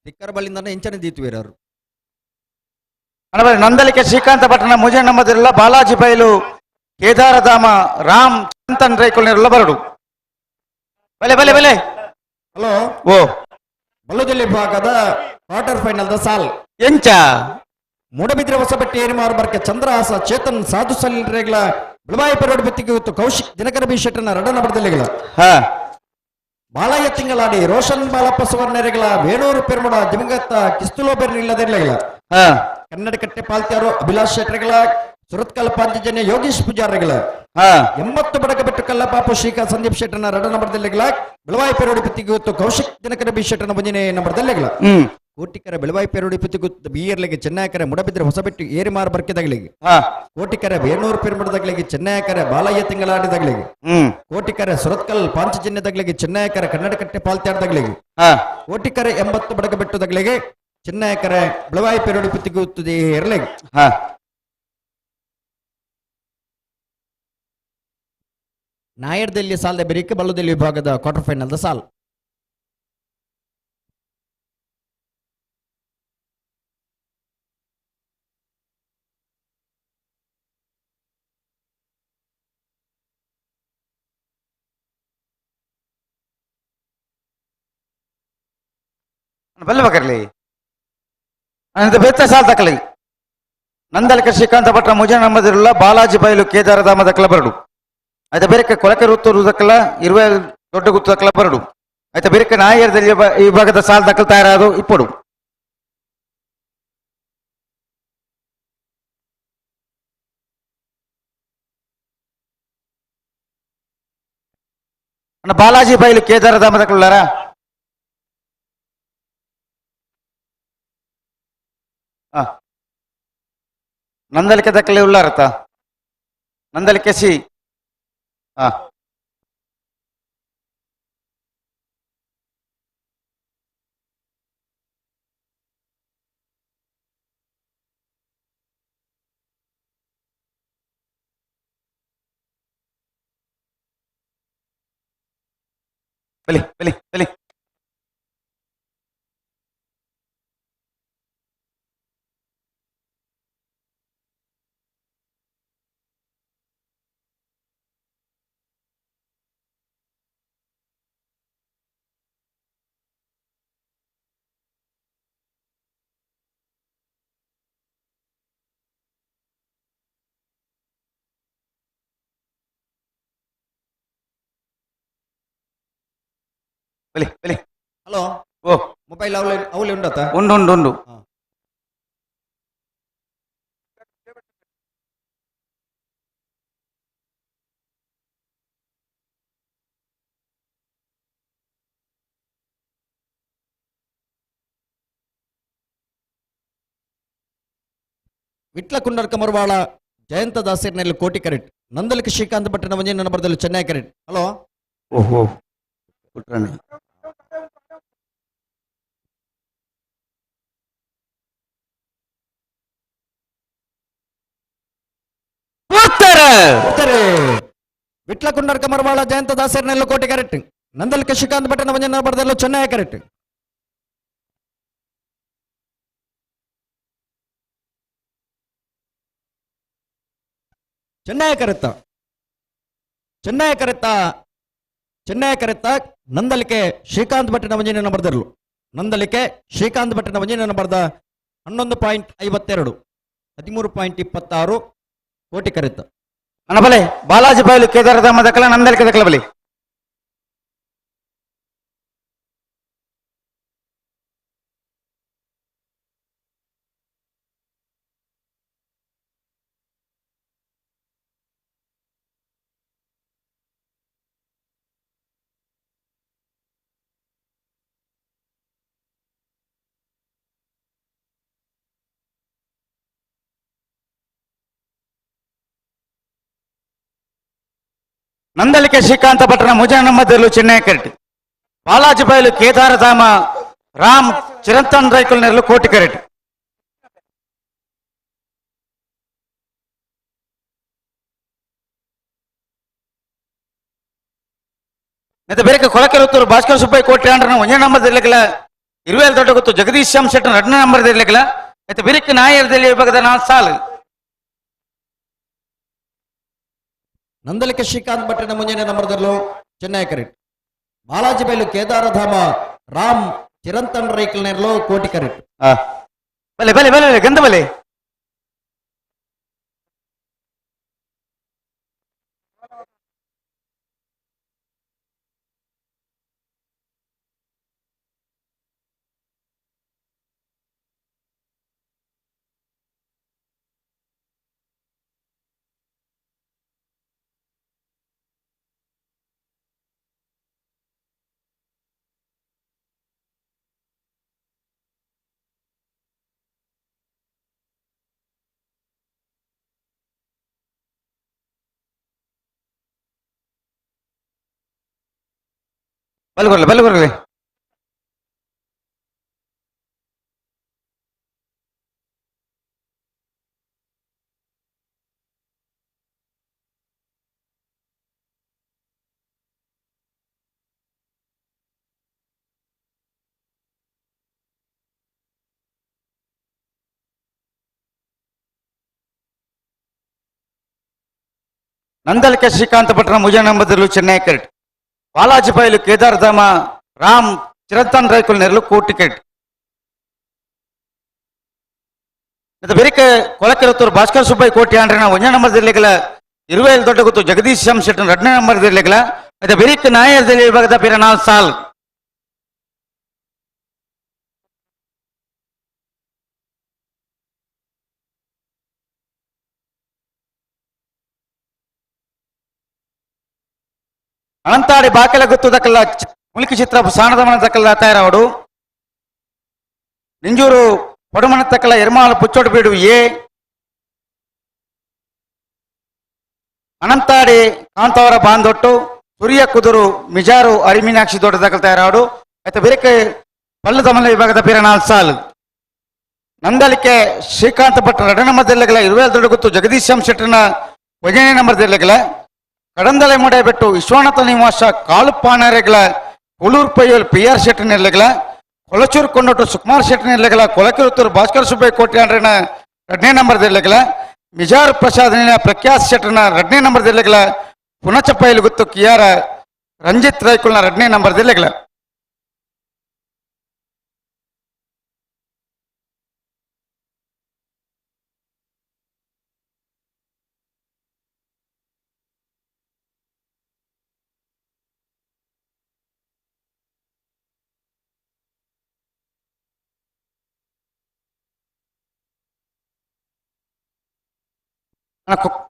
తిక్కర బలిందన్న ఎంచనే దీతు వేరారు అన్న భలే నందలికే శ్రీకాంత పట్టణ ముజే నమ్మదిల్ల బాలాజీ బయలు కేదారధామ రామ్ ಚಂತನ್ ರೈಕುಲ್ನೆಲ್ಲ ಬರಡು ಭಲೆ ಭಲೆ ಭಲೆ. ಹಲೋ ಓ ಬಲ್ಲುದಿಲ್ಲಿ ಭಾಗದ ಕ್ವಾರ್ಟರ್ ಫೈನಲ್ ದ ಸಾಲ್ ಎಂಚ ಮೂಡಬಿದ್ರೆ ಹೊಸಬಟ್ಟೆ ಏರಿಮಾರು ಬರ್ಕೆ ಚಂದ್ರಹಾಸ ಚೇತನ್ ಸಾಧು ಸಲ್ರೇಗಳ ಬಿಳವಾಯಿ ಪೆರೋಡ್ ಬಿತ್ತಿಗೆ ಇವತ್ತು ಕೌಶಿಕ್ ದಿನಕರ ಬಿ ಶೆಟ್ಟನ ರಡನ ಬಡದಲ್ಲಿಗಳ ಹಾ ಬಾಲಯ್ಯ ತಿಂಗಳಾಡಿ ರೋಷನ್ ಬಾಲಪ್ಪ ಸುವರ್ಣರೆಗಳ ವೇಣೂರು ಪೆರ್ಮುಡ ದಿವಂಗತ ಕಿಸ್ತುಲೋ ಬೆರ್ನಿಲ್ಲದಿರಲಿಲ್ಲ ಹಾ ಕನ್ನಡ ಕಟ್ಟೆ ಪಾಲ್ತಿಯಾರು ಅಭಿಲಾಷ್ ಶೆಟ್ಟರೆಗಳ ಸುರತ್ಕಲ್ ಪಾಂಚಜನ್ಯ ಯೋಗೀಶ್ ಪೂಜಾರಿಗಳ ಹಾ 80 ಬಡಕ ಬೆಟ್ಟು ಕಲ್ಲ ಪಾಪು ಶ್ರೀಕಾ ಸಂದೀಪ್ ಶೆಟ್ಟನ ರಡನ ಬಡದಲ್ಲಿಗಳ ಬಿಳವಾಯಿ ಪೆರೋಡಿ ಬಿತ್ತಿಗೆ ಇವತ್ತು ಕೌಶಿಕ್ ದಿನಕರ ಬಿ ಶೆಟ್ಟನ ಮುಂಜಿನ ನಂಬರ್ದಲ್ಲಿಗಳ ಹ್ಮ್ ಕೋಟಿಕರ ಬೆಳವಾಯಿ ಪೆರೋಡಿ ಪಿತ್ತಿಗುತ್ತ ಬೀಯರ್ಲೆಗೆ ಚೆನ್ನೈಕರ ಮುಡಬಿದ್ರೆ ಹೊಸಬೆಟ್ಟು ಏರಿಮಾರು ಬರ್ಕೆದಗಳಿಗೆ ಹಾ ಕೋಟಿಕರ ಬೇನೂರು ಪಿರ್ಮುಡದಗಳಿಗೆ ಚೆನ್ನೈಕರ ಬಾಲಯ್ಯ ತಿಂಗಳಾಡಿದಗಳಿಗೆ ಹ್ಮ್ ಕೋಟಿಕರ ಸುರತ್ಕಲ್ ಪಾಂಚಜನ್ಯದಗಳಿಗೆ ಚೆನ್ನೈಕರ ಕನ್ನಡ ಕಟ್ಟೆ ಪಾಲ್ತ್ಯಾಡ್ದಗಳಿಗೆ ಹಾ ಕೋಟಿಕರ 80 ಬಡಕ ಬೆಟ್ಟದಗಳಿಗೆ ಚೆನ್ನೈಕರ ಬೆಳವಾಯಿ ಪೆರೋಡಿ ಪಿತ್ತಿಗುತ್ತದೆ ಇರಲಿಗೆ ಹಾ ನಾಯರ್ದಲ್ಲಿ ಸಾಲದ ಬೆರಿಕೆ ಬಲ್ಲದಲ್ಲಿ ವಿಭಾಗದ ಕ್ವಾರ್ಟರ್ ಫೈನಲ್ ದ ಸಾಲ್ ಬಲ್ಲ ಬಕರ್ಲಿ ಅಂತ ಬೆತ್ತ ಸಾಲ್ ತಕಲಿ ನಂದಲಿಕೆ ಶ್ರೀಕಾಂತ ಪಟ್ಟಣ ಮುಜೆ ನಮ್ಮದಿರಲ್ಲ ಬಾಲಾಜಿ ಬಯಲು ಕೇದಾರಧಾಮ ದಕ್ಕಲ ಬರಡು అయితే ಬೇರೆ ಕೊಳಕೆ ಋತು ದಕ್ಕಲ 20 ದೊಡ್ಡ ಗುತ್ತು ದಕ್ಕಲ ಬರಡು అయితే ಬೇರೆ ನಾಯರ್ದಲ್ಲಿ ಈ ಭಾಗದ ಸಾಲ್ ದಕ್ಕಲ ತಯಾರಾದು ಇಪ್ಪಡು ಅಣ್ಣ ಬಾಲಾಜಿ ಬಯಲು ಕೇದಾರಧಾಮ ದಕ್ಕಲಾರಾ ನಂದಲಿಕೆ ದಕ್ಕಲೆ ಉಳ್ಳಾರತ ನಂದಲಿಕೆ ಸಿ ಹಾ ಬಲಿ ಬಲಿ ಬಲಿ ಬಲಿ ಬಲಿ ಹಲೋ ಓ ಮೊಬೈಲ್ ಅವಳೆ ಉಂಡತ ಉಂಡು ಉಂಡು ಉಂಡು ವಿಟ್ಲ ಕುಂಡರ್ಕ ಮರುವಾಳ ಜಯಂತ ದಾಸರ್ನಲ್ಲಿ ಕೋಟಿ ಕರೆಟ್ ನಂದಲಿಕೆ ಶ್ರೀಕಾಂತ್ ಪಟ್ಟಣ ಮುಂಜಿನ ನಂಬರ್ದಲ್ಲಿ ಚೆನ್ನೈ ಕರೆಟ್ ಹಲೋ ಓಹೋ ಪುಟ್ರಾಣಿ ವಿಟ್ಲ ಕುಂಡರ್ಕ ಮರುವಾಳ ಜಯಂತ ದಾಸರ್ನಲ್ಲಿ ಕೋಟಿ ಕರೆಟ್ ನಂದಲಿಕೆ ಶ್ರೀಕಾಂತ್ ಪಟ್ಟಣ ಮುಂಜಿನ ನಂಬರ್ದಲ್ಲಿ ಚೆನ್ನೈ ಕರೆಟ್ ಚೆನ್ನೈ ಕರೆತ್ತ ಚೆನ್ನೈ ಕರೆತ್ತ ನಂದಲಿಕೆ ಶ್ರೀಕಾಂತ್ ಭಟ್ಟನ ಮುಂಜಿನ ನಂಬರ್ದರ್ಲು ನೊಂದಲಿಕೆ ಶ್ರೀಕಾಂತ್ ಭಟ್ನ ವಂಜನೆ ನಂಬರ್ದ 11.52 13.26 ಕೋಟಿ ಕರೆತ ಅನಬಲೆ ಬಾಲಾಜಿ ಬಯಲು ಕೇದಾರಧಾಮ ದಕ್ಕಲ ನಂದಲಿಕೆ ದಕ್ಕಲ ಬಲಿ ನಂದಲಿಕೆ ಶ್ರೀಕಾಂತ ಭಟ್ನ ಮುಜನ ನಂಬರ್ದಲ್ಲೂ ಚೆನ್ನೈ ಕರೆಟ್ ಬಾಲಾಜಿ ಬಯಲು ಕೇದಾರಧಾಮ ರಾಮ್ ಚಿರಂತನ್ ರೈಕಲ್ ನೆರಲು ಕೋಟಿ ಕರೆಟ್ ಮತ್ತೆ ಬೇರೆ ಕೊಳಕೆರುತ್ತೂರು ಭಾಸ್ಕರ್ ಸುಬ್ಬಯ್ಯ ಕೋಟಿ ಆಂಡ್ರನ ಒಂಜ ನಂಬರ್ ಇರ್ಲಿಕ್ಕಿಲ್ಲ 20 ದೊಡ್ಡ ಗೊತ್ತು ಜಗದೀಶ್ ಶ್ಯಾಮ್ ಶೆಟ್ಟರ್ 2ನೇ ನಂಬರ್ ಇರ್ಲಿಕ್ಕಿಲ್ಲ ಮತ್ತೆ ಬಿರಿಕ್ ನಾಯರ್ದಲ್ಲಿ ವಿಭಾಗದ 4 ಸಾಲು ನಂದಲಿಕೆ ಶ್ರೀಕಾಂತ್ ಭಟ್ನ ಮುಂಜಾನೆ ನಂಬರ್ದಲ್ಲೂ ಚೆನ್ನೈ ಕರೆಟ್ ಬಾಲಾಜಿ ಬೈಲು ಕೇದಾರಧಾಮ ರಾಮ್ ಚಿರಂತನ್ ರೈಕಲ್ ನೆರಲು ಕೋಟಿ ಕರೆಟ್ ಬಲೆ ಬಲೆ ಬಲೆ ಗಂಧ ಬಲೆ ಬಲ್ಗೊರ್ಲೆ ಬಲ್ಗೊರ್ಲೆ ನಂದಲಿಕೆ ಶ್ರೀಕಾಂತ ಭಟ್ನ ಮುಜನ ನಂಬರ್ದಲ್ಲೂ ಚೆನ್ನೈ ಕರೆಟ್ ಬಾಲಾಜಿ ಬಯಲು ಕೇದಾರಧಾಮ ರಾಮ್ ಚಿರಂತನ್ ರೈಕಲ್ ನೆರಲು ಕೋಟಿ ಕರೆಟ್ ಮತ್ತೆ ಬೇರೆ ಕೊಳಕೆರುತ್ತೂರು ಭಾಸ್ಕರ್ ಸುಬ್ಬಯ್ಯ ಕೋಟಿ ಆಂಡ್ರನ ಒಂಜ ನಂಬರ್ ಇರ್ಲಿಕ್ಕಿಲ್ಲ 20 ದೊಡ್ಡ ಗೊತ್ತು ಜಗದೀಶ್ ಶ್ಯಾಮ್ ಶೆಟ್ಟರ್ 2ನೇ ನಂಬರ್ ಇರ್ಲಿಕ್ಕಿಲ್ಲ ಮತ್ತೆ ಬಿರಿಕ್ ನಾಯರ್ದಲ್ಲಿ ವಿಭಾಗದ ಬೇರೆ 4 ಸಾಲ್ ಅನಂತಾಡಿ ಬಾಕೆಲ ಗೊತ್ತು ದಕ್ಕಲ್ಲ ಮುಲ್ಕಿ ಚಿತ್ರ ಸಾಣದಮನ ದಕ್ಕಲ್ಲ ತಯಾರವಡು ನಿಂಜೂರು ಪಡುಮಣ ತಕ್ಕಲ ಎರ್ಮಾಳ ಪುಚ್ಚೋಡು ಬೀಡು ಅನಂತಾಡಿ ಕಾಂತವರ ಬಾಂದೊಟ್ಟು ತುರಿಯ ಕುದುರು ಮಿಜಾರು ಅರಿಮೀನಾಕ್ಷಿ ದೊಡ್ಡ ದಕ್ಕಲ ತಯಾರಾಡು ಆಯ್ತು ಬೇರೆ ಪಲ್ಲು ತಮಲ ವಿಭಾಗದ ಬೇರೆ 4 ಸಾಲು ನಂದಲಿಕೆ ಶ್ರೀಕಾಂತ ಭಟ್ರ 2ನೇ ನಂಬರ್ 20 ದೊಡ್ಡ ಗೊತ್ತು ಜಗದೀಶ್ ಶ್ಯಾಮ್ ಶೆಟ್ಟರ್ನ 1ನೇ ನಂಬರ್ ಕಡಂದಲೆ ಮುಡೆಬಿಟ್ಟು ವಿಶ್ವನಾಥ ನಿವಾಸ ಕಾಳುಪಾಣರೆಗಳ ಹುಳೂರು ಪಯ್ಯಲ್ PR ಶೆಟ್ಟಿ ನಿರ್ಲೆಗಳ ಕೊಳಚೂರು ಕೊಂಡೊಟ್ಟು ಸುಕುಮಾರ್ ಶೆಟ್ಟಿ ನಿರ್ಲೆಗಳ ಕೊಳಕಿರುತ್ತೂರು ಭಾಸ್ಕರ್ ಸುಬ್ಬಯ್ಯ ಕೋಟಿ ಆಂಡ್ರನ 2ನೇ ನಂಬರ್ ಇರ್ಲೆಗಳ ಮಿಜಾರ್ ಪ್ರಸಾದ್ ಪ್ರಖ್ಯಾತ್ ಶೆಟ್ಟರ್ನ 2ನೇ ನಂಬರ್ ಇರ್ಲೆಗಳ ಪುನಚಪ್ಪಯ್ಯಲು ಗೊತ್ತು ಕಿಯಾರ ರಂಜಿತ್ ರೈಕುಲ್ನ 2ನೇ ನಂಬರ್ ಇರ್ಲೆಗಳ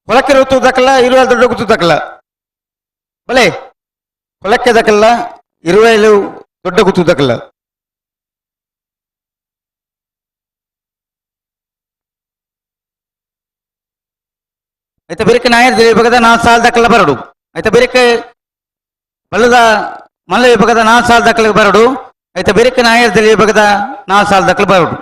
ಕೊಳಕ್ಕೆ ಋತು ದಕ್ಕಲ್ಲ 20 ದೊಡ್ಡ ಗುತ್ತು ದಕ್ಕಲ್ಲ ಬಲೆ ಕೊಳಕ್ಕೆ ದಕ್ಕಲ್ಲ 20 ದೊಡ್ಡ ಗುತ್ತು ದಕ್ಕಲ್ಲ అయితే ಬೇರೆ ನಾಯರ್ ವಿಭಾಗದ 4 ಸಾಲ ದಕ್ಕಲ ಬರಡು అయితే ಬೇರೆ ಬಲ್ಲದ ಮಲ್ಲ ವಿಭಾಗದ 4 ಸಾಲ ದಕ್ಕಲ ಬರಡು అయితే ಬೇರೆ ನಾಯರ್ ವಿಭಾಗದ 4 ಸಾಲ ದಕ್ಕಲ ಬರಡು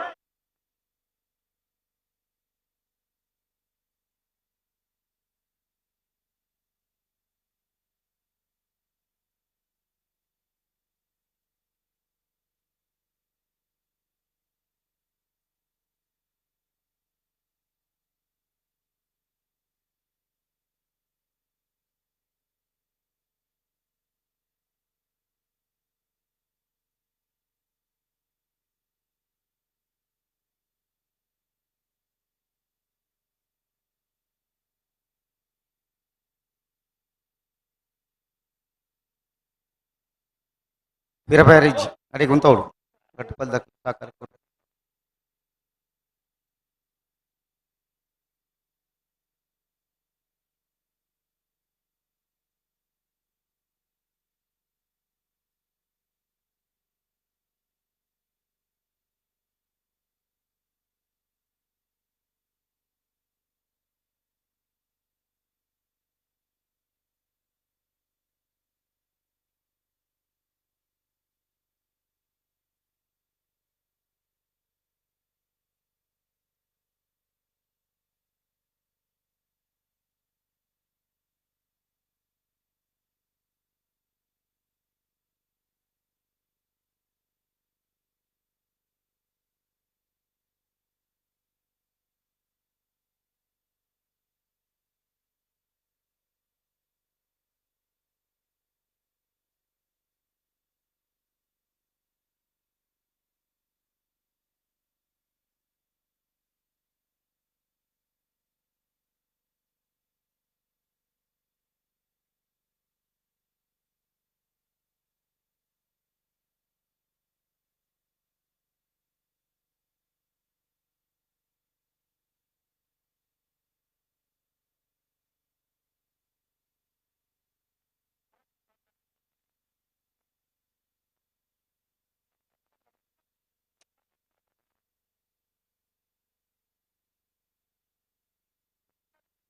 ವೀರಭೈರಿಜ್ ಅಡಿ ಗುಂತವಳು ಗಟ್ಟಪಲ್ದ ಸಾಕಾರ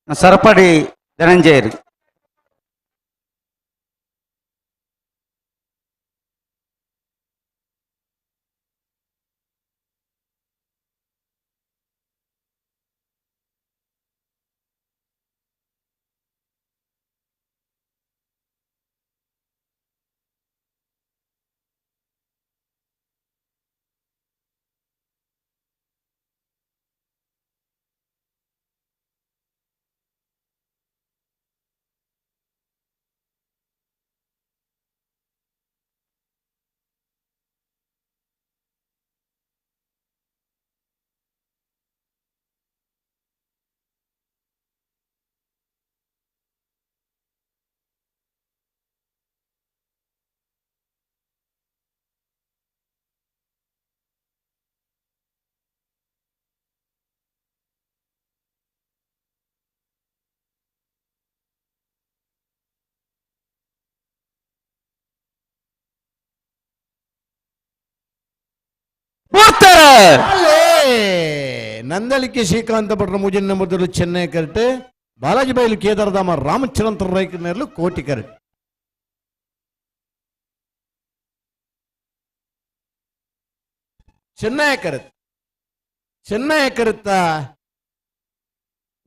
ಸರಪಡಿ ಧನಂಜಯರಿ ನಂದಳಿಕೆ ಶ್ರೀಕಾಂತ ಭಟ್ರ ಮುಜಿನ ಮೊದಲು ಚೆನ್ನೈ ಕರೆಕ್ಟ್ ಬಾಲಾಜಿ ಬೈಲು ಕೇದಾರಧಾಮ ರಾಮಚಂದ್ರ ರೈಕರ್ನರ್ಲು ಕೋಟಿ ಕರೆಕ್ಟ್ ಚೆನ್ನೈ ಕರೆತ್ತ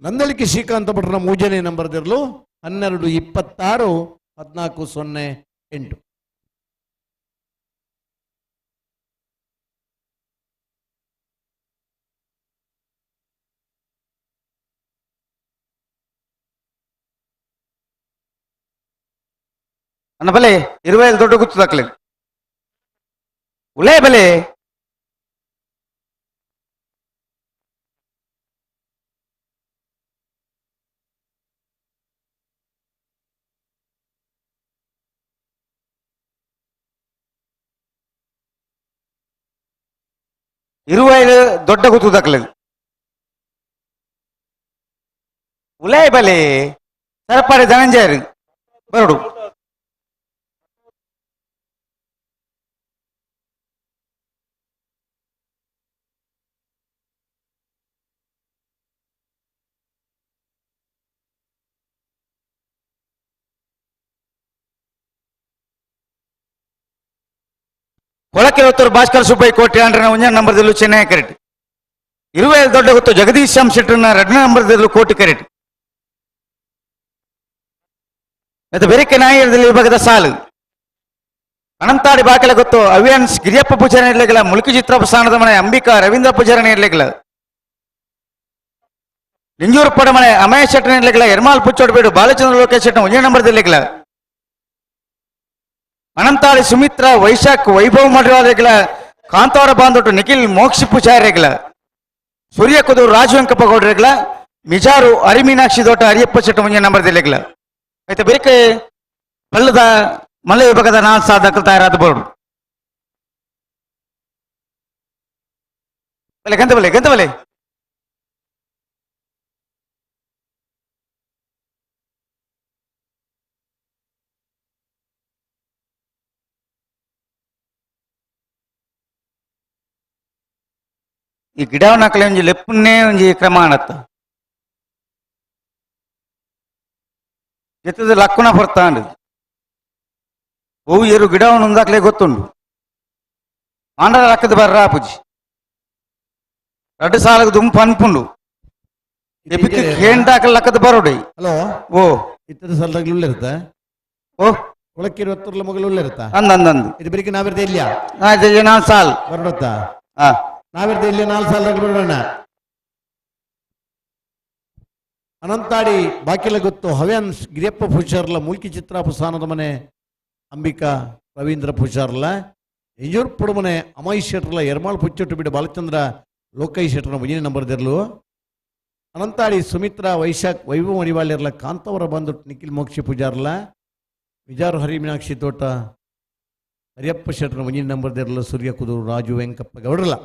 ನಂದಳಿಕೆ ಶ್ರೀಕಾಂತ ಭಟ್ರ ಮೂಜನೆ ನಂಬರ್ದಿರ್ಲು 12261408 ಅನ್ನ ಬಲೆ 25 ದೊಡ್ಡ ಗುತ್ತು ದಾಖಲೆ ಉಲೇ ಬಲೆ ದೊಡ್ಡ ಗುತ್ತು ದಾಖಲೆ ಉಲೇ ಬಲೆ ಸರಪಾಡಿ ಧನಂಜಯರಿ ಬರಡು ಕೊಳಕೆ ಹೊತ್ತರು ಭಾಸ್ಕರ್ ಸುಬ್ಬಯ್ಯ ಕೋಟಿ ಅಂಡ್ರನ 1 ನಂಬರ್ದಲ್ಲೂ ಚೆನ್ನೈ ಕರೆಕ್ಟ್ 25 ದೊಡ್ಡ ಗುತ್ತು ಜಗದೀಶ್ ಶ್ಯಾಮ್ ಶೆಟ್ಟರ್ನ 2 ನಂಬರ್ದಲ್ಲೂ ಕೋಟಿ ಕರೆಕ್ಟ್ ಮತ್ತು ಬೆರಿಕೆ ನಾಯಕರಲ್ಲಿ ವಿಭಾಗದ ಸಾಲು ಅನಂತಾಡಿ ಬಾಕಲ ಗೊತ್ತು ಅವಿಯನ್ಸ್ ಗಿರಿಯಪ್ಪ ಪೂಜಾರಿ ನಿರ್ಲೆಗಳ ಮುಳುಕಿ ಚಿತ್ರಪ್ರಸಾರಣದ ಮನೆ ಅಂಬಿಕಾ ರವೀಂದ್ರ ಪೂಜಾರಿ ನಿರ್ಲೆಗಳ ನಿಂಜೂರು ಪಡಮನೆ ಅಮಯ ಶೆಟ್ಟಿ ನಿರ್ಲೆಗಳ ಎರ್ಮಾಲ್ ಪುಚ್ಚೋಡ್ಬೇಡು ಬಾಲಚಂದ್ರ ಲೋಕೇಶ್ ಶೆಟ್ಟ 1 ನಂಬರ್ದಲ್ಲಿಗಳ ಅನಂತಾಳಿ ಸುಮಿತ್ರ ವೈಶಾಖ್ ವೈಭವ್ ಮಡಿವಾಲೆಗಳ ಕಾಂತವರ ಬಾಂದೊಟ್ಟು ನಿಖಿಲ್ ಮೋಕ್ಷಿ ಪೂಜಾರಿಗಳ ಸೂರ್ಯಕುದೂರು ರಾಜು ವೆಂಕಪ್ಪ ಗೌಡ್ರೆಗಳ ಮಿಜಾರು ಹರಿಮೀನಾಕ್ಷಿ ದೋಟ ಹರಿಯಪ್ಪ ಶೆಟ್ಟ 1 ನಂಬರ್ದಲ್ಲಿಗಳ అయితే ಬೇರೆ ಪಲ್ಲದ ಮಲ್ಲ ವಿಭಾಗದ 4 ಸಾಧಕರು ತಯಾರಾದ ಬೋರ್ಡು ಬಲೆ ಗಂತ ಬಲೆ ಗಂತ ಬಲೆ ಈ ಗಿಡವನ್ನ ಹಾಕಲಿ ಒಂಜಿ ಲೆಪ್ಪನ್ನೇ ಒಂಜಿ ಕ್ರಮ ಅನ್ನತ್ತ ಎತ್ತದ ಲಕ್ಕುನ ಬರ್ತಾಂಡು ಓವು ಏರು ಗಿಡವನ್ನು ಒಂದಾಕ್ಲೆ ಗೊತ್ತುಂಡು ಮಾಂಡಲ ಲಕ್ಕದ ಬರ್ರ ಆಪುಜಿ 2 ಸಾಲಗ ದುಂಪು ಅನ್ಪುಂಡು ಎಪಿಕ್ಕೆ ಕೇಂಡಾಕಲ್ ಲಕ್ಕದ ಬರೋಡೆ ಹಲೋ ಓ ಇತ್ತದ ಸಾಲದಾಗ್ಲಿ ಉಳ್ಳಿರುತ್ತಾ ಓ ಒಳಕ್ಕೆ 20 ಮಗಳು ಉಳ್ಳಿರುತ್ತಾ ಅಂದಂದು ಇದು ಬರೀ ನಾವಿರ್ದೆ ಇಲ್ಯಾ ನಾನು ಸಾಲ್ ಹೊರಡುತ್ತಾ ಹಾ ನಾವಿರ್ದೆ ಇಲ್ಲಿ 4 ಸಾಲದಾಗ ಬಿಡೋಣ ಅನಂತಾಡಿ ಬಾಕಿಲ ಗೊತ್ತು ಹವ್ಯಾನ್ ಗಿರಿಯಪ್ಪ ಪೂಜಾರ್ಲ ಮೂಲ್ಕಿ ಚಿತ್ರ ಪುಸಾನದ ಮನೆ ಅಂಬಿಕಾ ರವೀಂದ್ರ ಪೂಜಾರ್ಲ ಯಜೂರ್ ಪುಡು ಮನೆ ಅಮಾಯಿ ಶೆಟ್ರಲ ಎರ್ಮಾಳ್ ಪುಚ್ಚೊಟ್ಟು ಬಿಡ ಬಾಲಚಂದ್ರ ಲೋಕೈ ಶೆಟ್ರನ ಮುಂಜಿನ ನಂಬರ್ ದಿರ್ಲು ಅನಂತಾಡಿ ಸುಮಿತ್ರಾ ವೈಶಾಖ್ ವೈಭವ ಮಣಿವಾಳ್ಯರ್ಲ ಕಾಂತವರ ಬಂದು ನಿಖಿಲ್ ಮೋಕ್ಷಿ ಪೂಜಾರ್ಲ ವಿಜಾರು ಹರಿ ಮೀನಾಕ್ಷಿ ತೋಟ ಹರಿಯಪ್ಪ ಶೆಟ್ರನ ಮುಂಜಿನ ನಂಬರ್ ದಿರ್ಲು ಸೂರ್ಯ ಕುದೂರು ರಾಜು ವೆಂಕಪ್ಪ ಗೌಡ್ರಲ್ಲ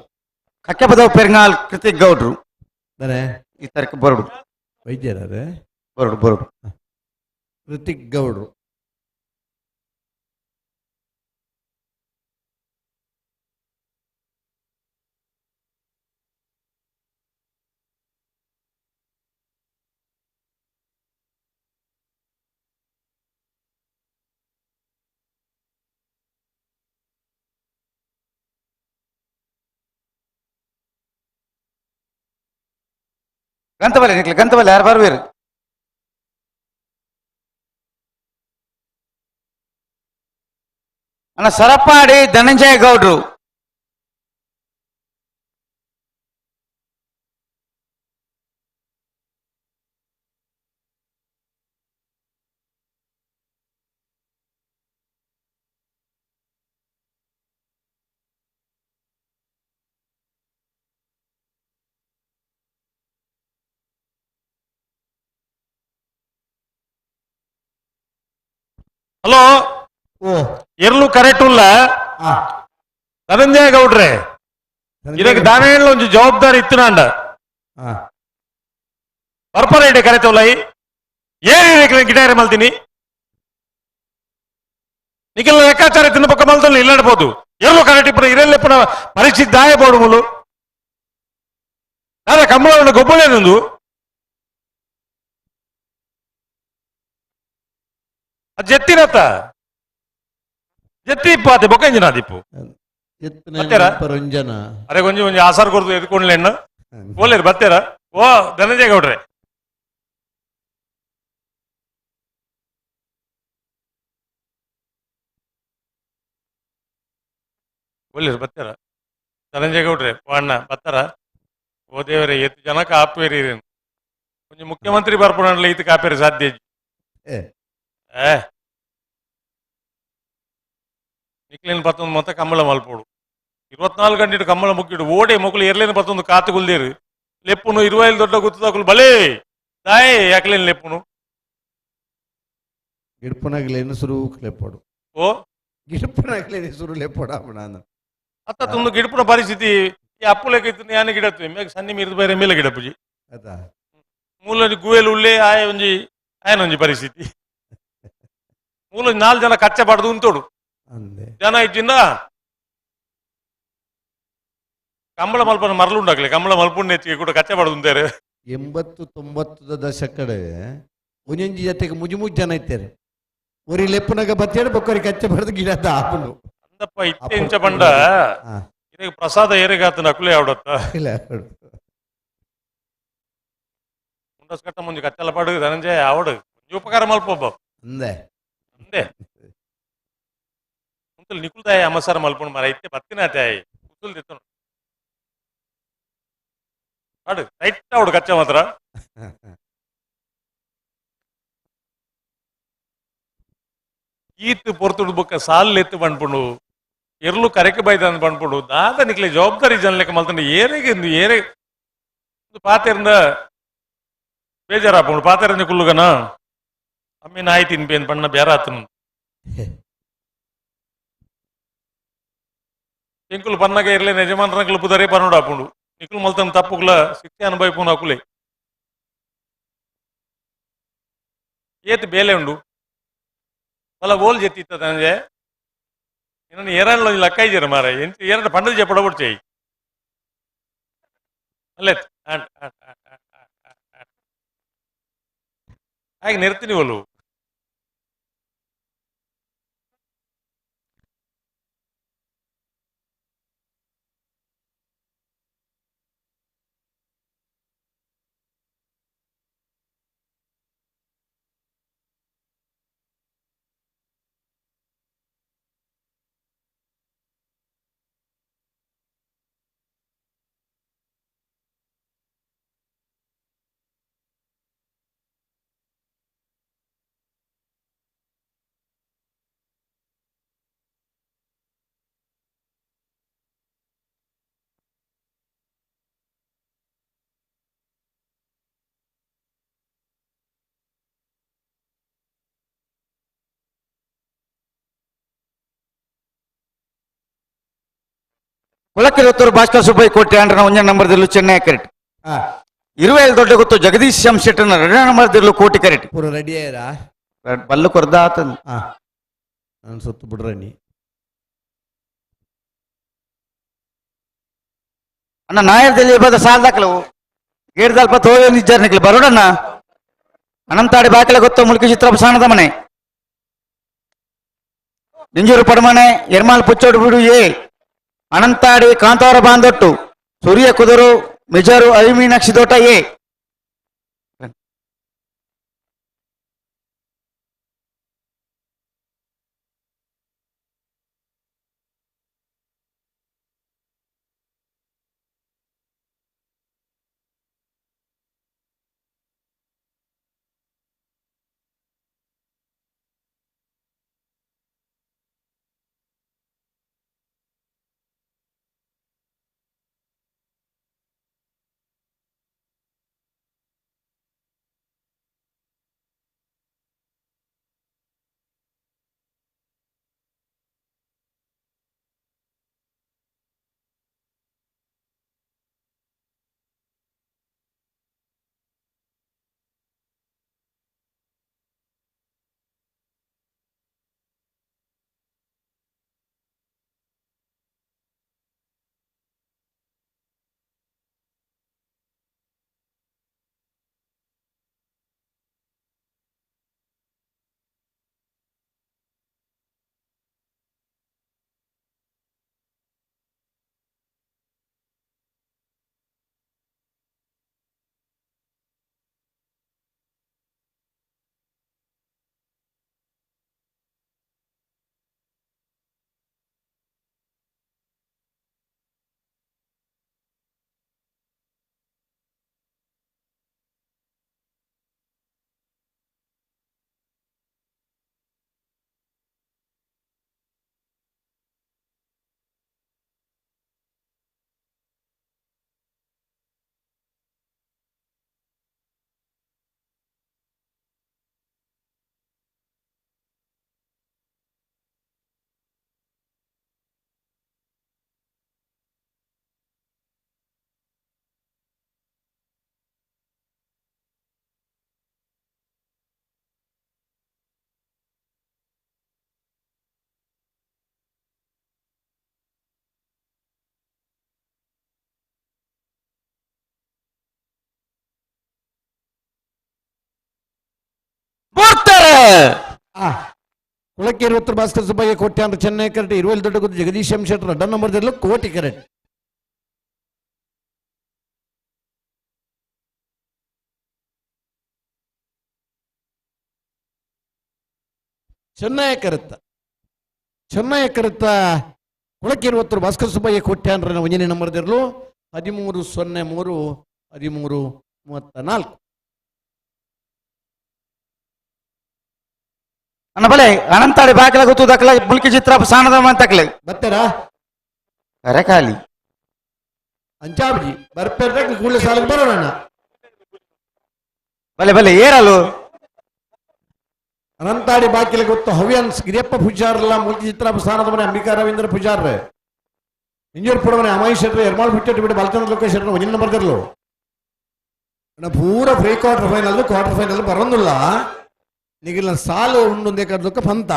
ಕಕ್ಕೆ ಬದವು ಪೆರ್ನಾಳ್ ಕೃತಿಕ್ ಗೌಡ್ರು ತಾನೆ ಈ ತರಕ ಬರೋಡು ವೈದ್ಯರೇ ಬರೋಡು ಋತಿಕ್ ಗೌಡ್ರು ಗಂತಬಲೆ ನಿಕ್ಲಿ ಗಂತಬಲೆ ಯಾರು ಬರ್ಬೇರು ಅಣ್ಣ ಸರಪಾಡಿ ಧನಂಜಯ ಗೌಡ್ರು ಹಲೋ ಓ ಎರ್ಲು ಕರೆಕ್ಟ್ ಉಲ್ಲ ಧನಂಜಯ ಗೌಡ್ರೆ ಇದಕ್ಕೆ ದಾನೇಳ ಒಂಜಿ ಜವಾಬ್ದಾರಿ ಇತ್ತಿನಾಂಡ ಬರ್ಪರೇಟೆ ಕರೆತವಲೈ ಏನೇನು ಗಿಟಾರ ಮಲ್ತೀನಿ ನಿಖಿಲ್ ಲೆಕ್ಕಾಚಾರ ತಿನ್ನ ಪಕ್ಕ ಮಲ್ತಲ್ಲಿ ಇಲ್ಲಾಡ್ಬೋದು ಎರ್ಲು ಕರೆಕ್ಟ್ ಇಪ್ಪನ ಇರೆಲ್ಲೆಪ್ಪನ ಪರಿಸ್ಥಿತಿ ದಾಯಬೋಡು ಮುಲು ಅದೇ ಕಂಬಳ ಗೊಬ್ಬಳೇನೊಂದು ಅದು ಜೆತ್ತಿನತ್ತ ಜೆತ್ತಿ ಇಪ್ಪು ಅದೇ ಬೊಕ್ಕಂಜಿನ ದಿಪ್ಪು ರಂಜನ ಅರೆ ಕೊಂಚ ಆಸಾರ್ ಕೊಡ್ದು ಎದ್ಕೊಂಡ್ಲೆ ಹೆಣ್ಣು ಓಲೇರು ಬರ್ತೀರ ಓ ಧನಂಜಯ ಗೌಡ್ರೆ ಓಲೇರು ಬರ್ತೀರ ಧನಂಜಯ ಗೌಡ್ರೆ ಓ ಅಣ್ಣ ಬರ್ತಾರ ಓ ದೇವರೇ ಎತ್ತು ಜನ ಕಾಪೇರಿ ಕೊಂಚ ಮುಖ್ಯಮಂತ್ರಿ ಬರ್ಪುಣಲ್ಲ ಈತ ಕಾಪೇರಿ ಸಾಧ್ಯ ನಿಕ್ಲೇನು ಬರ್ತೊಂದು ಮತ್ತೆ ಕಂಬಳ ಮಲ್ಪೋಡು 24 ಗಂಟೆ ಕಂಬಳ ಮುಕ್ಕಿಡು ಓಡೆ ಮಕ್ಕಳು ಎರ್ಲೇನು ಬರ್ತೊಂದು ಕಾತುಗುಲ್ದೇರು ಲೆಪ್ಪುನು 25 ದೊಡ್ಡ ಗುತ್ತದಾಕಲು ಬಲೇ ದಾಯೆ ಯಾಕಲೇನು ಲೆಪ್ಪುನು ಗಿಡ್ಪನಾಗ್ಲೇನು ಸುರು ಲೆಪ್ಪೋಡು ಓ ಗಿಡ್ಪನಾಗ್ಲೇನು ಸುರು ಲೆಪ್ಪೋಡ ನಾನು ಅತ್ತ ತುಂದು ಗಿಡಪುನ ಪರಿಸ್ಥಿತಿ ಈ ಅಪ್ಪು ಲೆಕ್ಕ ಇತ್ತು ಯಾನೆ ಗಿಡತ್ವೆ ಮೇಗ ಸನ್ನಿ ಮೀರಿದ ಬೇರೆ ಮೇಲೆ ಗಿಡ ಪೂಜಿ ಅದಾ ಮೂಲ ಗುವೆಲು ಉಳ್ಳೇ ಆಯ ಒಂಜಿ ಆಯನೊಂಜಿ ಪರಿಸ್ಥಿತಿ ಮೂಲ 4 ಜನ ಕಚ್ಚಬಾರ್ದು ಉಂಟೋಡು ಜನ ಇದ್ದಿಂದ ಕಂಬಳ ಮಲ್ಪನ ಮರಳುಂಡಾಗ್ಲಿ ಕಂಬಳ ಮಲ್ಪುಂಡ ಎತ್ತಿಗೆ ಕೂಡ ಕಚ್ಚಬಾರ್ದು ಅಂತಾರೆ 80-90 ದಶಕಡೆ ಒಂಜೊಂಜಿ ಜೊತೆಗೆ ಮುಜು ಜನ ಇದ್ದಾರೆ ಒರಿ ಲೆಪ್ಪನಾಗ ಬತ್ತೇಡು ಬೊಕ್ಕರಿ ಕಚ್ಚಬಾರ್ದು ಗಿಡದ ಆಪುಂಡು ಅಂದಪ್ಪ ಇತ್ತೆ ಇಂಚ ಬಂಡ ಇದಕ್ಕೆ ಪ್ರಸಾದ ಏರಿಗಾತ ನಕುಲೆ ಆವಡತ್ತ ಇಲ್ಲ ಮುಂಡಸ್ಕಟ್ಟ ಮುಂಜಿ ಕಚ್ಚಲ ಪಾಡು ಧನಂಜಯ ಆವಡು ಮುಂಜಿ ಉಪಕಾರ ಮಲ್ಪೊಬ್ಬ ಅಂದೆ ಅಂದೆ ಮುಂತಲ್ ನಿಕುಲ್ದಾಯ ಅಮಸಾರ ಮಲ್ಪುಣ ಮರ ಇತ್ತೆ ಬತ್ತಿನ ತಾಯಿ ಕುಸುಲ್ ದಿತ್ತನು ಆಡು ರೈಟ್ ಆವಡು ಕಚ್ಚ ಮಾತ್ರ ಈತ್ ಪೊರ್ತುಡು ಬೊಕ್ಕ ಸಾಲ್ ಎತ್ತು ಬಂದ್ಪುಂಡು ಎರ್ಲು ಕರೆಕೆ ಬೈದ ಬಂದ್ಪುಂಡು ದಾದ ನಿಕ್ಲೆ ಜವಾಬ್ದಾರಿ ಜನ ಲೆಕ್ಕ ಮಲ್ತಂಡು ಏರೆ ಪಾತೆರ್ನ ಬೇಜಾರಾಪುಂಡು ಪಾತೆರ್ನ ಕುಲ್ಲುಗನ ಅಮ್ಮಿ ನಾಯಿ ತಿನ್ಪೇನ್ ಬಣ್ಣ ಬೇರೆ ಆತನು ಎಂಕುಲು ಪನ್ನಗ ಇರ್ಲೇನು ಯಜಮಾನ್ರ ಕ್ಲುಪುದರೆ ಪನ್ನೋಡು ಆಪುಂಡು ನಿಖಿಲ್ ಮಲ್ತನ್ ತಪ್ಪುಗಳ ಶಿಕ್ಷೆ ಅನುಭವಿಪುನ ಹಕುಲೆ ಏತ್ ಬೇಲೆ ಉಂಡು ಅಲ್ಲ ಓಲ್ ಜೆತ್ತಿತ್ತ ತಂಜೆ ಇನ್ನೊಂದು ಏರಾಳು ಲಕ್ಕೈಜೀರ ಮಾರ ಏರ ಪಂಡದ ಜೆ ಪಡಬಡ್ಚೇಯಿ ಅಲ್ಲೇ ಹಾಗೆ ನಿರ್ತೀನಿ ಒಲು ಕುಳಕೆರೆತ್ತೂರು ಭಾಸ್ಕರ್ ಸುಬ್ಬಯ್ಯ ಕೋಟೆ ಅಂಡ್ರನ ಒಂಜ ನಂಬರ್ದಲ್ಲೂ ಚೆನ್ನೈ ಕ್ರಿಕೆಟ್ 25 ದೊಡ್ಡ ಗೊತ್ತು ಜಗದೀಶ್ ಶಂಶೆಟ್ಟನ 2 ನಂಬರ್ದಲ್ಲೂ ಕೋಟಿ ಕ್ರಿಕೆಟ್ ಪೂರ ರೆಡಿ ಆಯ್ರಾ ಬಲ್ಲು ಕೊರ್ದ ಆತನ ನಾನು ಸುತ್ತು ಬಿಡ್ರಣ್ಣಿ ಅಣ್ಣ ನಾಯರ್ದಲ್ಲಿ ಬದ ಸಾಲ ದಾಖಲವು ಗೇಡ್ದಲ್ಪ ತೋಯ ನಿಜ್ಜಾರ್ನಿಕ್ಲಿ ಬರೋಡಣ್ಣ ಅನಂತಾಡಿ ಬಾಕಲ ಗೊತ್ತು ಮುಲ್ಕಿ ಚಿತ್ರ ಪ್ರಸಾಣದ ಮನೆ ನಿಂಜೂರು ಪಡಮನೆ ಎರ್ಮಾಲ್ ಪುಚ್ಚೋಡು ಬಿಡು ಏ ಅನಂತಾಡಿ ಕಾಂತವರ ಬಾಂದೊಟ್ಟು ಸೂರ್ಯ ಕುದುರು ಮೆಜರು ಅರಿಮೀನಾಕ್ಷಿ ದೋಟ ಎ ಕುಳಕ್ಕೇರಿ ಉತ್ತರ ಭಾಸ್ಕರ್ ಸುಬ್ಬಯ್ಯ ಕೋಟೆ ಅಂದ್ರೆ ಚೆನ್ನೈ ಕ್ರಿಕೆಟ್ 25 ದೊಡ್ಡ ಗೊತ್ತು ಜಗದೀಶ್ ಶೆಟ್ಟರ್ 2 ನಂಬರ್ದಲ್ಲೂ ಕೋಟಿ ಕ್ರಿಕೆಟ್ ಚೆನ್ನೈ ಕರೆತ್ತ ಕುಳಕ್ಕೇರಿ ಉತ್ತರ ಭಾಸ್ಕರ್ ಸುಬ್ಬಯ್ಯ ಕೋಟೆ ಅಂದ್ರೆ ಒಂದನೇ ನಂಬರ್ದಿರಲು 13-03 13-34 ಅಣ್ಣ ಬಲೆ ಅನಂತಾಡಿ ಬಾಕಲ ಗೊತ್ತು ದಕ್ಕಲ ಮುಲ್ಕಿ ಚಿತ್ರ ಸಾಣದ ತಕ್ಕಲೆ ಬತ್ತರಾ ಅರೆ ಖಾಲಿ ಅಂಚಾಬ್ಜಿ ಬರ್ಪೇರ್ದಾಗ ಕೂಡಲೇ ಸಾಲಕ್ಕೆ ಬರೋಣ ಬಲೆ ಬಲೆ ಏರಲು ಅನಂತಾಡಿ ಬಾಕಿಲ ಗೊತ್ತು ಹವ್ಯಾನ್ಸ್ ಗಿರಿಯಪ್ಪ ಪೂಜಾರಲ್ಲ ಮುಲ್ಕಿ ಚಿತ್ರ ಸ್ಥಾನದ ಮನೆ ಅಂಬಿಕಾ ರವೀಂದ್ರ ಪೂಜಾರ್ರೆ ಇಂಜೂರ್ ಪಡವನೆ ಅಮಾಯಿ ಶೆಟ್ರು ಎರ್ಮಾಳ್ ಬಿಟ್ಟು ಬಿಟ್ಟು ಬಲ್ಕನ್ ಲೋಕ ಶೆಟ್ರು ಒಂಜಿನ ನಂಬರ್ ತರಲು ಪೂರ ಪ್ರೀ ಕ್ವಾರ್ಟರ್ ಫೈನಲ್ ಬರೋದಿಲ್ಲ ನಿಗಿಲ್ಲ ಸಾಲು ಉಂಡೊಂದೇ ಕಡ್ದಕ್ಕೆ ಪಂತ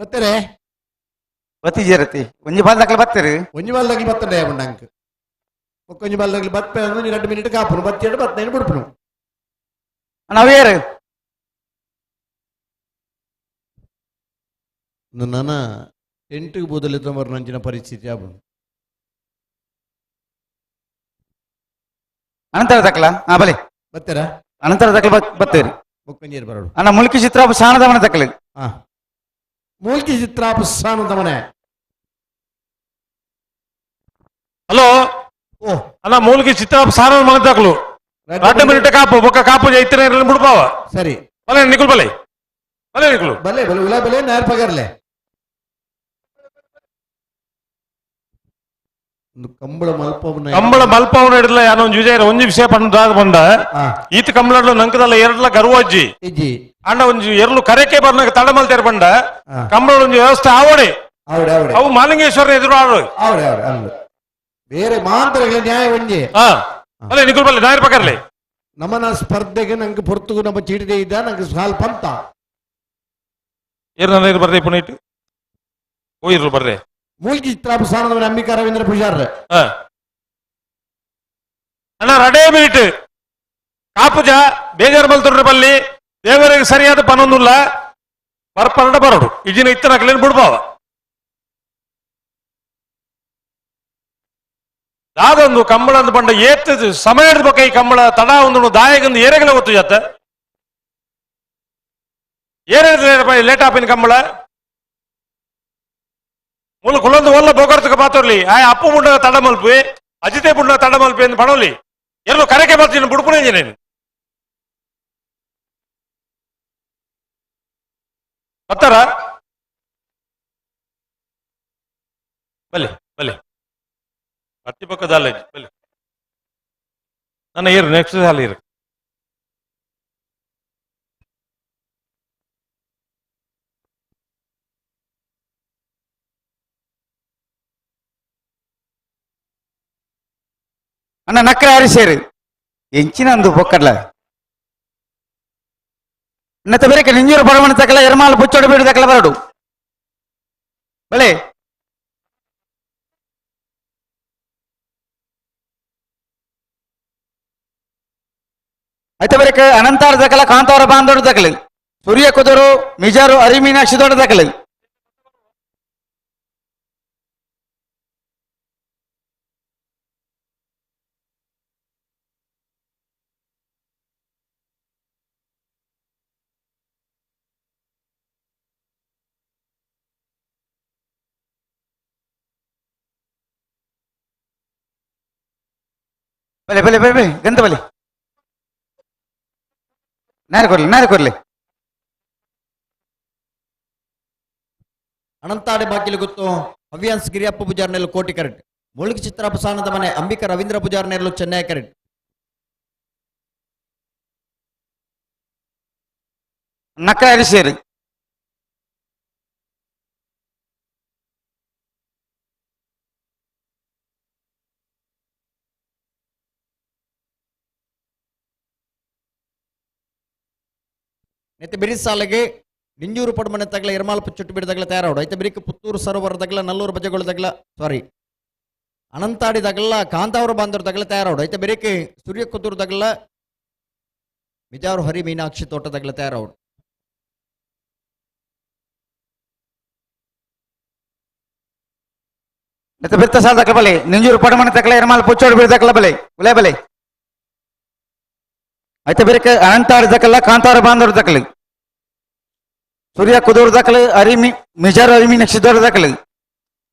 ಬತ್ತರೆ ಬತ್ತಿಜೇರತಿ ಒಂಜಿ ಬಾಲ್ ದಾಖಲೆ ಬತ್ತರು ಒಂಜಿ ಬಾಲ್ದಾಗ್ಲಿ ಬತ್ತಡೆ ಉಂಡಂಕ್ ಒಂಜಿ ಬಾಲ್ದಾಗ್ಲಿ ಬತ್ತಪೆ ಅಂದ್ರೆ 2 ಮಿನಿಟ್ ಕಾಪುನು ಬತ್ತೆಡು 15 ಬಿಡ್ಪುನು ನಾವೇರು ನನ್ನ ಟೆಂಟ್ಗೆ ಬದಲು ತೊಂಬರ್ ನಂಚಿನ ಪರಿಸ್ಥಿತಿ ಆಗ್ಬೋದು ಅನಂತರ ದಾಖಲ ಬಲೆ ಬತ್ತೇರಾ ಅನಂತರ ದಾಖಲೆ ಬತ್ತೇರಿ ಬೊಕ್ಕಂಜೇರಿ ಬರೋಡು ಅಣ್ಣ ಮುಲ್ಕಿ ಚಿತ್ರ ಸಾಣದವನ ದಾಖಲೆ ಮೂಲ್ಕಿ ಚಿತ್ರ ಪುಸ್ಸಾನದ ಮನೆ ಹಲೋ ಓ ಅಲ್ಲ ಮೂಲకి ಚಿತ್ರ ಸಾರ ಮನದಾಕಲು 2 ಮಿನಿಟ್ ಕಾಪು ಬೊಕ್ಕ ಕಾಪು ಇತ್ತನೆ ಬಿಡ್ಪಾವ ಸರಿ ಬಲೆ ನಿಕುಲ್ ಬಲೆ ಬಲೆ ನಿಕುಲ್ ಬಲೆ ಬಲೆ ಉಲಾ ಬಲೆ ನೇರ ಪಗರ್ಲೆ ಒಂದು ಕಂಬಳ ಮಲ್ಪವನ ಹಿಡಿದ್ಲ ಯಾನೋ ಒಂದು ವಿಜಯ ಒಂಜಿ ವಿಷಯ ಪಂಡ ಬಂದ ಈತ ಕಂಬಳಡ್ಲು ನಂಕದಲ್ಲ ಎರಡ್ಲ ಗರ್ವಜ್ಜಿ ಇಜ್ಜಿ ಅಂಡ ಒಂಜಿ ಎರಲು ಕರೆಕೆ ಬರ್ನಾಗ ತಡಮಲ್ ತೆರ ಬಂಡ ಕಂಬಳ ಒಂಜಿ ವ್ಯವಸ್ಥೆ ಆವಡೆ ಆವಡೆ ಆವಡೆ ಅವು ಮಾಲಿಂಗೇಶ್ವರ ಎದುರು ಆಡು ಆವಡೆ ಆವಡೆ ಅಲ್ಲ ಬೇರೆ ಮಾಂತರಗಳ ನ್ಯಾಯ ಒಂಜಿ ಅಲ್ಲೇ ನಿಕುಲ್ ಬಲೆ ನಾಯರ್ ಪಕರ್ಲೆ ನಮ್ಮನ ಸ್ಪರ್ಧೆಗೆ ನಂಗೆ ಪೊರ್ತುಗು ನಮ್ಮ ಚೀಟಿದೆ ಇದ್ದ ನಂಗೆ ಸಾಲ್ ಪಂತ ಏರ್ ನನ್ನ ಬರ್ರೆ ಪುನೀಟ್ ಹೋಗಿರ್ರು ಬರ್ರೆ ಮೂಲ್ಕಿ ಚಿತ್ರ ಪುಸ್ಸಾನದ ಅಂಬಿಕಾ ರವೀಂದ್ರ ಪೂಜಾರ್ರೆ ಅಣ್ಣ 2 ಮಿನಿಟ್ ಕಾಪುಜ ಬೇಜಾರು ಮಲ್ತೊಡ್ರ ಬಲ್ಲಿ ದೇವರಿಗೆ ಸರಿಯಾದ ಪನೊಂದುಲ್ಲ ಬರ್ಪರಡ ಬರಡು ಇಜಿನ ಇತ್ತನ ಕ್ಲೇನ್ ಬಿಡ್ಬಾವ ದಾದೊಂದು ಕಂಬಳ ಅಂದು ಬಂಡ ಏತ್ ಸಮಯ ಹಿಡಿದ್ಬೇಕ ಈ ಕಂಬಳ ತಡ ಒಂದು ದಾಯಗಂದು ಏರೆಗಲ ಗೊತ್ತು ಜತ್ತ ಏನೇ ಲೇಟ್ ಆಪಿನ ಕಂಬಳ ಮೂಲ ಕುಲೊಂದು ಒಲ್ಲ ಬೋಗರ್ತಕ ಪಾತೋರ್ಲಿ ಆಯ ಅಪ್ಪು ಮುಂಡ ತಡ ಮಲ್ಪಿ ಅಜಿತೆ ಮುಂಡ ತಡ ಮಲ್ಪಿ ಎಂದು ಪಡೋಲಿ ಎರಡು ಕರೆಕೆ ಬರ್ತೀನಿ ಬುಡ್ಪುಣೆ ನೀನು ಬತ್ತಾರ ಬಲೆ ಬಲೆ ಅತ್ತಿ ಪಕ್ಕದ ಅಲ್ಲ ಬಲೆ ನನ್ನ ಇರು ನೆಕ್ಸ್ಟ್ ಸಾಲ ಇರು ಅಣ್ಣ ನಕ್ರೆ ಆರಿಸೇರು ಎಂಚಿನಂದು ಬೊಕ್ಕರ್ಲ ಇನ್ನತ್ತ ಬೇರೆ ನಿಂಜೂರು ಪಡವಣ ತಕಲ ಎರ್ಮಾಲ್ ಬುಚ್ಚೋಡು ಬೀಡು ತಕಲ ಬರಡು ಬಳೆ అయితే ಬೇರೆ ಅನಂತಾರ ದಕಲ ಕಾಂತಾವರ ಬಾಂಧೋಡು ದಕಲು ಸೂರ್ಯ ಕುದುರು ಮಿಜಾರು ಅರಿಮೀನಾಕ್ಷಿ ದೊಡ್ಡ ದಕಲು ಬಲೆ ಬಲೆ ಬಲೆ ಬಲೆ ಗಂತ ಬಲೆ ನಾರ ಕೊರ್ಲಿ ಅನಂತಾಡೆ ಬಾಕಿಲು ಗೊತ್ತು ಹವ್ಯಾನ್ಸ್ ಗಿರಿಯಪ್ಪ ಪೂಜಾರ್ನೆಲ್ಲು ಕೋಟಿ ಕರೆಕ್ಟ್ ಮುಳುಗಿ ಚಿತ್ರ ಪ್ರಸಾನದ ಮನೆ ಅಂಬಿಕಾ ರವೀಂದ್ರ ಪೂಜಾರ್ನೆಲ್ಲು ಚೆನ್ನೈ ಕರೆಕ್ಟ್ ನಕ್ಕ ಅರಿಸೇರು ನೆತ್ತೆ ಬಿರಿಸ್ ಸಾಲಿಗೆ ನಿಂಜೂರು ಪಡಮನೆ ತಗಲ ಎರ್ಮಾಲ್ಪು ಚುಟ್ಟು ಬಿಡ ತಗಲ ತಯಾರಾಡು ಐತೆ ಬಿರಿಕ್ ಪುತ್ತೂರು ಸರೋವರ ತಗಲ ನಲ್ಲೂರು ಬಜೆಗಳು ತಗಲ ಸಾರಿ ಅನಂತಾಡಿ ತಗಲ ಕಾಂತಾವರ ಬಾಂಧವರು ತಗಲ ತಯಾರಾಡು ಐತೆ ಬಿರಿಕ್ ಸೂರ್ಯ ಕುತ್ತೂರು ತಗಲ ಮಿಜಾರು ಹರಿ ಮೀನಾಕ್ಷಿ ತೋಟ ತಗಲ ತಯಾರಾಡು ನೆತ್ತ ಬಿರ್ತ ಸಾಲ ತಕಲ ಬಲೆ ನಿಂಜೂರು ಪಡಮನೆ ತಕಲ ಎರ್ಮಾಲ್ ಬುಚ್ಚೋಡು ಬೀಡು ತಕಲ ಬಲೆ ಉಲೇ ಬಲೆ అయితే ಬೇರೆ ಅನಂತಾರ ದಕಲ ಕಾಂತಾವರ ಬಾಂಧವರು ದಕಲು ಸೂರ್ಯ ಕುದೂರು ದಕಲು ಅರಿಮಿ ಮಿಜಾರು ಅರಿಮಿ ನಕ್ಷಿದೋರು ದಕಲು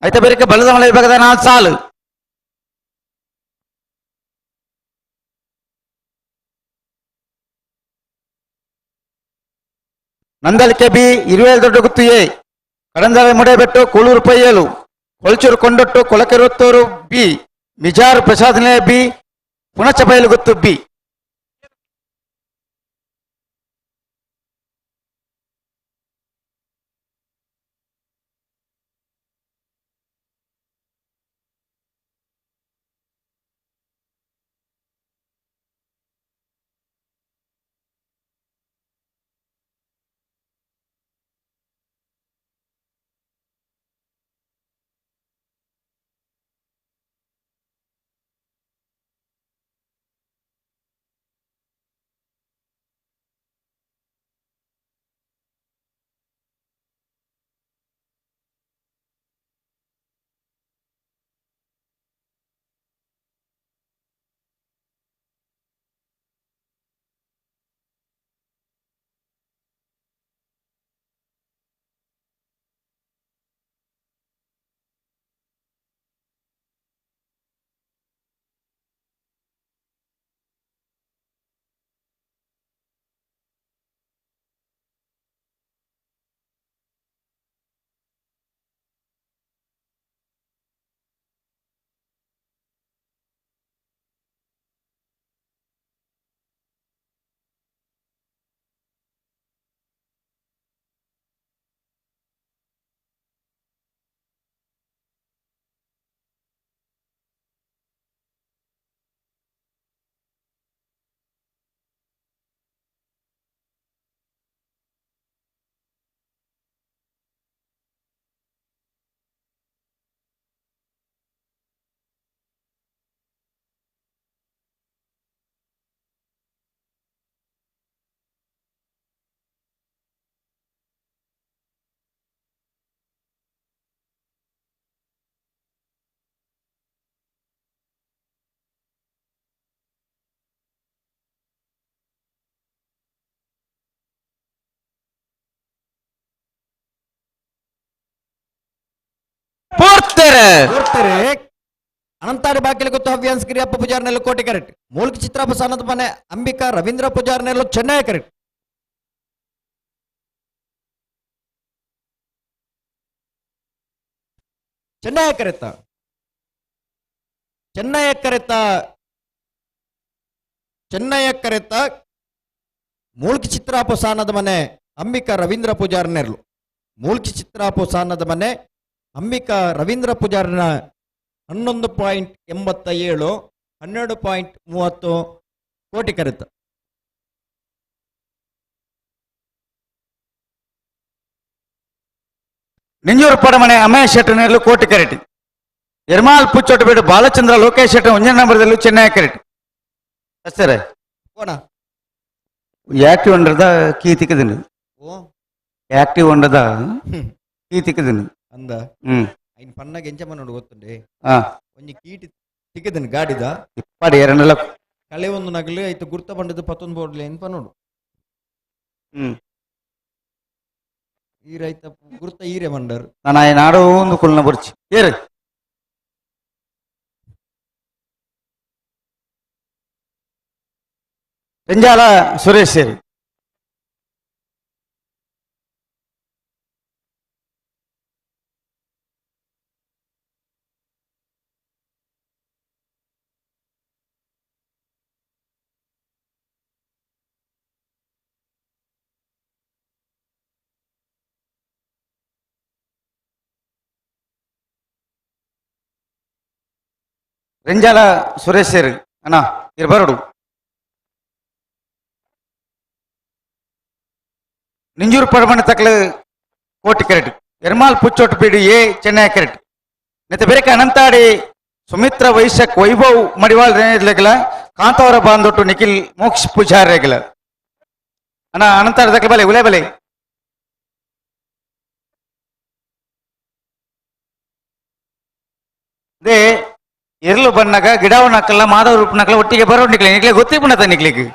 అయితే ಬೇರೆ ಬಲದ ಮಳೆ ವಿಭಾಗದ 4 ಸಾಲು ನಂದಲಿಕೆ ಬಿ 20 ದೊಡ್ಡ ಗುತ್ತು ಎ ಕಡಂದಾವೆ ಮುಡೆಬೆಟ್ಟು ಕೂಳೂರು ಪೈಯಲು ಕೊಲ್ಚೂರು ಕೊಂಡೊಟ್ಟು ಕೊಳಕೆರುತ್ತೂರು ಬಿ ಮಿಜಾರು ಪ್ರಸಾದ್ ನಿಲಯ ಬಿ ಪುಣಚ ಬಯಲು ಗುತ್ತು ಬಿ ಪೂರ್ತಿರೆ ಅನಂತಾಡಿ ಬಾಕಿಲು ಗೊತ್ತು ಹವ್ಯಾನ್ಸ್ ಗಿರಿಯಪ್ಪ ಪೂಜಾರ್ನೆಲ್ಲ ಕೋಟಿ ಕರೆಕ್ಟ್. ಮೂಲ್ಕಿ ಚಿತ್ರಪ್ಪ ಸನ್ನದ ಮನೆ ಅಂಬಿಕಾ ರವೀಂದ್ರ ಪೂಜಾರ್ನೆಲ್ಲ ಚೆನ್ನೈ ಕರೆಕ್ಟ್. ಚೆನ್ನೈ ಕರೆತ ಚೆನ್ನೈ ಕರೆತ ಚೆನ್ನೈ ಕರೆತ ಮೂಲ್ಕಿ ಚಿತ್ರಾಪು ಸಾನದ ಮನೆ ಅಂಬಿಕಾ ರವೀಂದ್ರ ಪೂಜಾರ್ನೆರ್ಲು. ಮೂಲ್ಕಿ ಚಿತ್ರಾಪು ಸಾನದ ಮನೆ ಅಂಬಿಕಾ ರವೀಂದ್ರ ಪೂಜಾರ್ನ 11.87 12.30 ಕೋಟಿ ಕರೆತ. ನಿಂಜೂರು ಪಡಮನೆ ಅಮಯ ಶೆಟ್ಟನೇರ್ಲು ಕೋಟಿ ಕರೆಟ್. ಎರ್ಮಾಲ್ ಪುಚ್ಚೊಟ್ಟು ಬಿಡು ಬಾಲಚಂದ್ರ ಲೋಕೇಶ್ ಶೆಟ್ಟಿ ಒಂಜನ ನಂಬರ್ದಲ್ಲೂ ಚೆನ್ನೈ ಕರೆಟ್. ಅಷ್ಟೇ ಕೋಣ ಆಕ್ಟಿವ್ ಅಂಡದ ಕೀ ತಿಕ್ಕದಿನ ಓ ಆಕ್ಟಿವ್ ಅಂಡದ ಕೀ ತಿಕ್ಕದಿನ ಅಂದ ಹ್ಮ್ ಐನ್ ಪನ್ನಗೆ ಎಂಚ ಮನೋಡು ಗೊತ್ತುಂಡೆ ಹಾ ಒಂಜಿ ಕೀಟಿ ತಿಕ್ಕದನ್ ಗಾಡಿದ ಇಪ್ಪಾಡಿ ಎರಡೆಲ್ಲ ಕಳೆ ಒಂದು ನಗಲು ಐತು ಗುರ್ತ ಬಂಡದ 11 ಬೋರ್ಡ್ಲೆ ಏನ್ ಪನ್ನೋಡು ಹ್ಮ್ ಈ ರೈತ ಗುರ್ತ ಈರೆ ಮಂಡರ್ ನಾನು ಆ ನಾಡು ಒಂದು ಕುಲ್ನ ಬರ್ಚಿ ಏರು ರೆಂಜಾಲ ಸುರೇಶ್ ಸೇರಿ ರೆಂಜಾಲ ಸುರೇಶ್ ಸೇರಿ ಅಣ್ಣ ಇರ್ಬಾರಡು ನಿಂಜೂರು ಪಡಮನೆ ತಕ್ಲು ಕೋಟಿ ಕೆರೆಟ್ ಎರ್ಮಾಲ್ ಪುಚ್ಚೊಟ್ಟು ಪೀಡಿ ಎ ಚೆನ್ನೈ ಕೆರೆಟ್ ನೆತ್ತೆ ಬೇರೆ ಅನಂತಾಡಿ ಸುಮಿತ್ರ ವೈಶಾಖ್ ವೈಭವ್ ಮಡಿವಾಳ್ ರೇಗ್ಲ ಕಾಂತವರ ಬಾಂದೊಟ್ಟು ನಿಖಿಲ್ ಮೋಕ್ಷ ಪೂಜಾರ್ ರೇಗ್ಲ ಅಣ್ಣ ಅನಂತಾಡಿ ತಕ್ಲ ಬಲೆ ಉಲೆ ಬಲೆ ಅದೇ ಎರ್ಲು ಬಣ್ಣಗ ಗಿಡವ ನಕ್ಕಲ್ಲ ಮಾಧವ ರೂಪ ನಕ್ಕಲ್ಲ ಒಟ್ಟಿಗೆ ಬರೋ ನಿಕ್ಲೆ ನಿಕ್ಲೆ ಗೊತ್ತಿ ಪುಣತ ನಿಕ್ಲಿಗೆ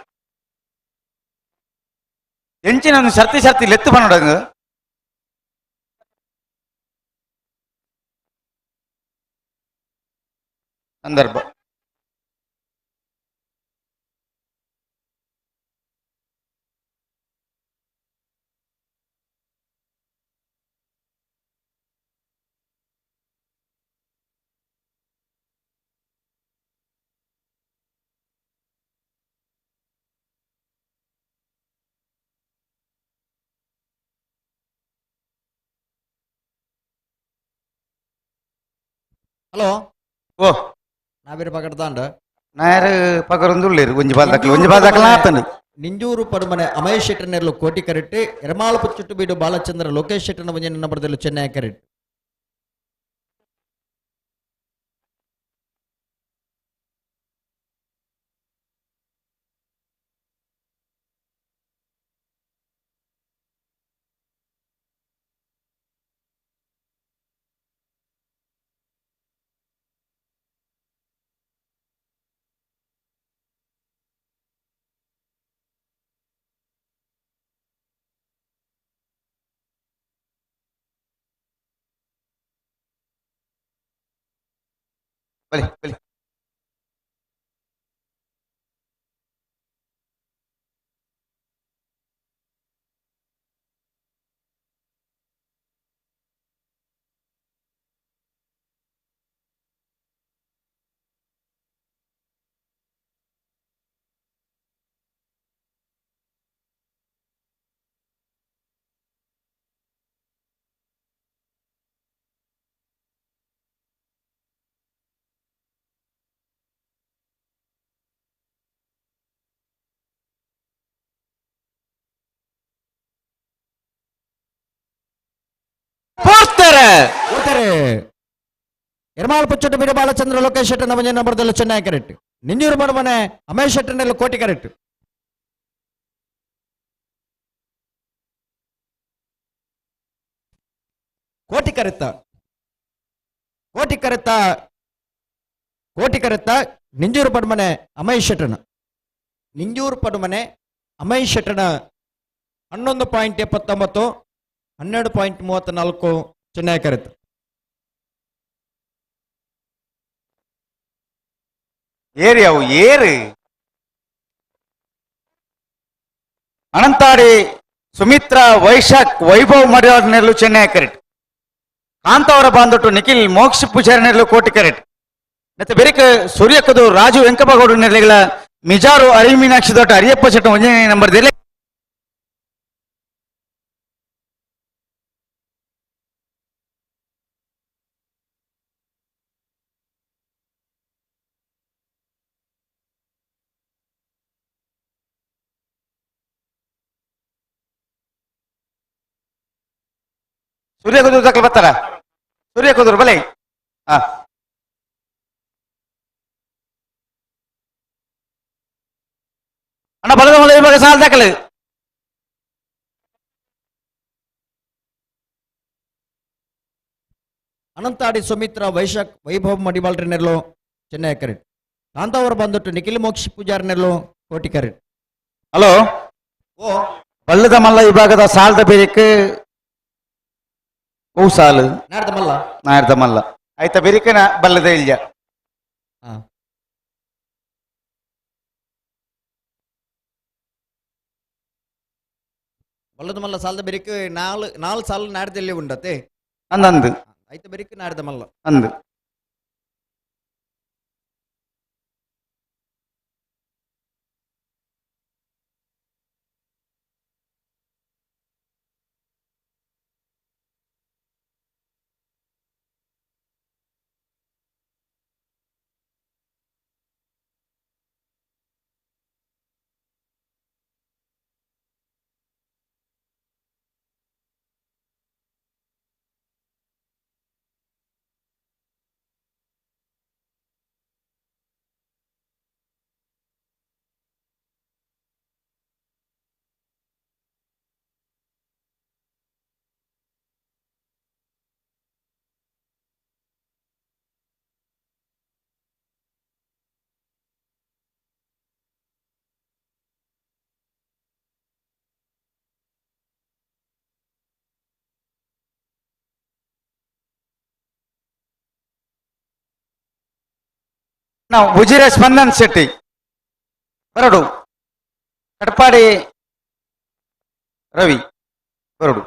ಎಂಚಿನ ಸರ್ತಿ ಸರ್ತಿ ಲೆತ್ತು ಬನ್ನೋಡಂಗ ಸಂದರ್ಭ ಹಲೋ ಓ ನಾವೇರು ಪಕಡ್ತಾಂಡ ನಾಯರು ಪಕರೊಂದುಳ್ಳೇರು ಒಂಜಿ ಬಾಲ್ ದಾಖಲ ಆತನು ನಿಂಜೂರು ಪರಮನೆ ಅಮಯೇಶ್ ಶೆಟ್ಟನೆರ್ಲು ಕೋಟಿ ಕರೆಟ್ ಎರ್ಮಾಳ ಪುಚ್ಚುಟ್ಟು ಬೀಡು ಬಾಲಚಂದ್ರ ಲೋಕೇಶ್ ಶೆಟ್ಟನ ಒಂಜನ ನಂಬರ್ದಲ್ಲೂ ಚೆನ್ನೈ ಕರೆಟ್. ಬಲಿ ಬಲಿ ಓದ್ತಾರೆ ಎರ್ಮಾಳ ಪುಚ್ಚುಟ್ಟು ಬೀಡು ಬಾಲಚಂದ್ರ ಲೋಕೇಶ್ ಶೆಟ್ಟನ ಒಂಜನ ನಂಬರ್ದಲ್ಲೂ ಚೆನ್ನೈ ಕರೆಟ್. ನಿಂಜೂರು ಪರಮನೆ ಅಮಯೇಶ್ ಶೆಟ್ಟನೆರ್ಲು ಕೋಟಿ ಕರೆಟ್. ಕೋಟಿ ಕರೆತ ಕೋಟಿ ಕರೆತ ಕೋಟಿ ಕರೆತ ನಿಂಜೂರು ಪಡಮನೆ ಅಮಯೇಶ್ ಶೆಟ್ಟನ ನಿಂಜೂರು ಪಡಮನೆ ಅಮಯೇಶ್ ಶೆಟ್ಟನ 11.79 12.34 ಚೆನ್ನೈ ಕರೆತ. ಏರಿ ಅವು ಏರು ಅನಂತಾಡಿ ಸುಮಿತ್ರಾ ವೈಶಾಖ್ ವೈಭವ್ ಮಡಿವಾಳ ನೆರಳು ಚೆನ್ನೈ ಕ್ಯಾರೆಟ್ ಕಾಂತವರ ಬಾಂದೊಟ್ಟು ನಿಖಿಲ್ ಮೋಕ್ಷ ಪೂಜಾರಿ ನೆರಳು ಕೋಟಿ ಕ್ಯಾರೆಟ್ ಮತ್ತೆ ಬೆರಿಕ ಸೂರ್ಯಕದು ರಾಜು ವೆಂಕಪಗೌಡ ನೆರಳಿಗಳ ಮಿಜಾರು ಅರಿಮೀನಾಕ್ಷಿ ದೊಡ್ಡ ಅರಿಯಪ್ಪ ಚಟ್ಟ ಒಂದನೇ ನಂಬರ್ ದೆಲೆ ಸೂರ್ಯ ಕುದುರು ದಾಖಲೆ ಬರ್ತಾರ ಸೂರ್ಯ ಕುದುರು ಬಲೆ ಹಾ ಅಣ್ಣ ಬಲದ ಮೊದಲ ವಿಭಾಗ ಸಾಲ ದಾಖಲೆ ಅನಂತಾಡಿ ಸುಮಿತ್ರಾ ವೈಶಾಖ್ ವೈಭವ್ ಮಡಿವಾಳ್ರಿ ನೆರಳು ಚೆನ್ನೈ ಕ್ಯಾರೆಟ್ ಕಾಂತಾವರ ಬಂದೊಟ್ಟು ನಿಖಿಲ್ ಮೋಕ್ಷ ಪೂಜಾರಿ ನೆರಳು ಕೋಟಿ ಕ್ಯಾರೆಟ್. ಹಲೋ ಓ ಬಲ್ಲದ ಮಲ್ಲ ವಿಭಾಗದ ಸಾಲದ ಬೇರಿಕ್ ಹೂ ಸಾಲು ನಾಡ್ದ ಮಲ್ಲ ನಾಡ್ದ ಮಲ್ಲ ಆಯ್ತಾ ಬೇರಿಕನ ಬಲ್ಲದ ಇಲ್ಜ ಹಾ ಬಲ್ಲದ ಮಲ್ಲ ಸಾಲದ ಬೆರಿಕ್ ನಾಲ್ ಸಾಲು ನಾಡ್ದಲ್ಲಿ ಉಂಡತೆ ಅಂದಂದು ಐತ ಬೆರಿಕ್ ನಾಡ್ದ ಮಲ್ಲ ಅಂದು ನಾವು ಉಜಿರೆ ಸ್ಪಂದನ್ ಶೆಟ್ಟಿ ಬರಡು ಕಟ್ಪಾಡಿ ರವಿ ಬರಡು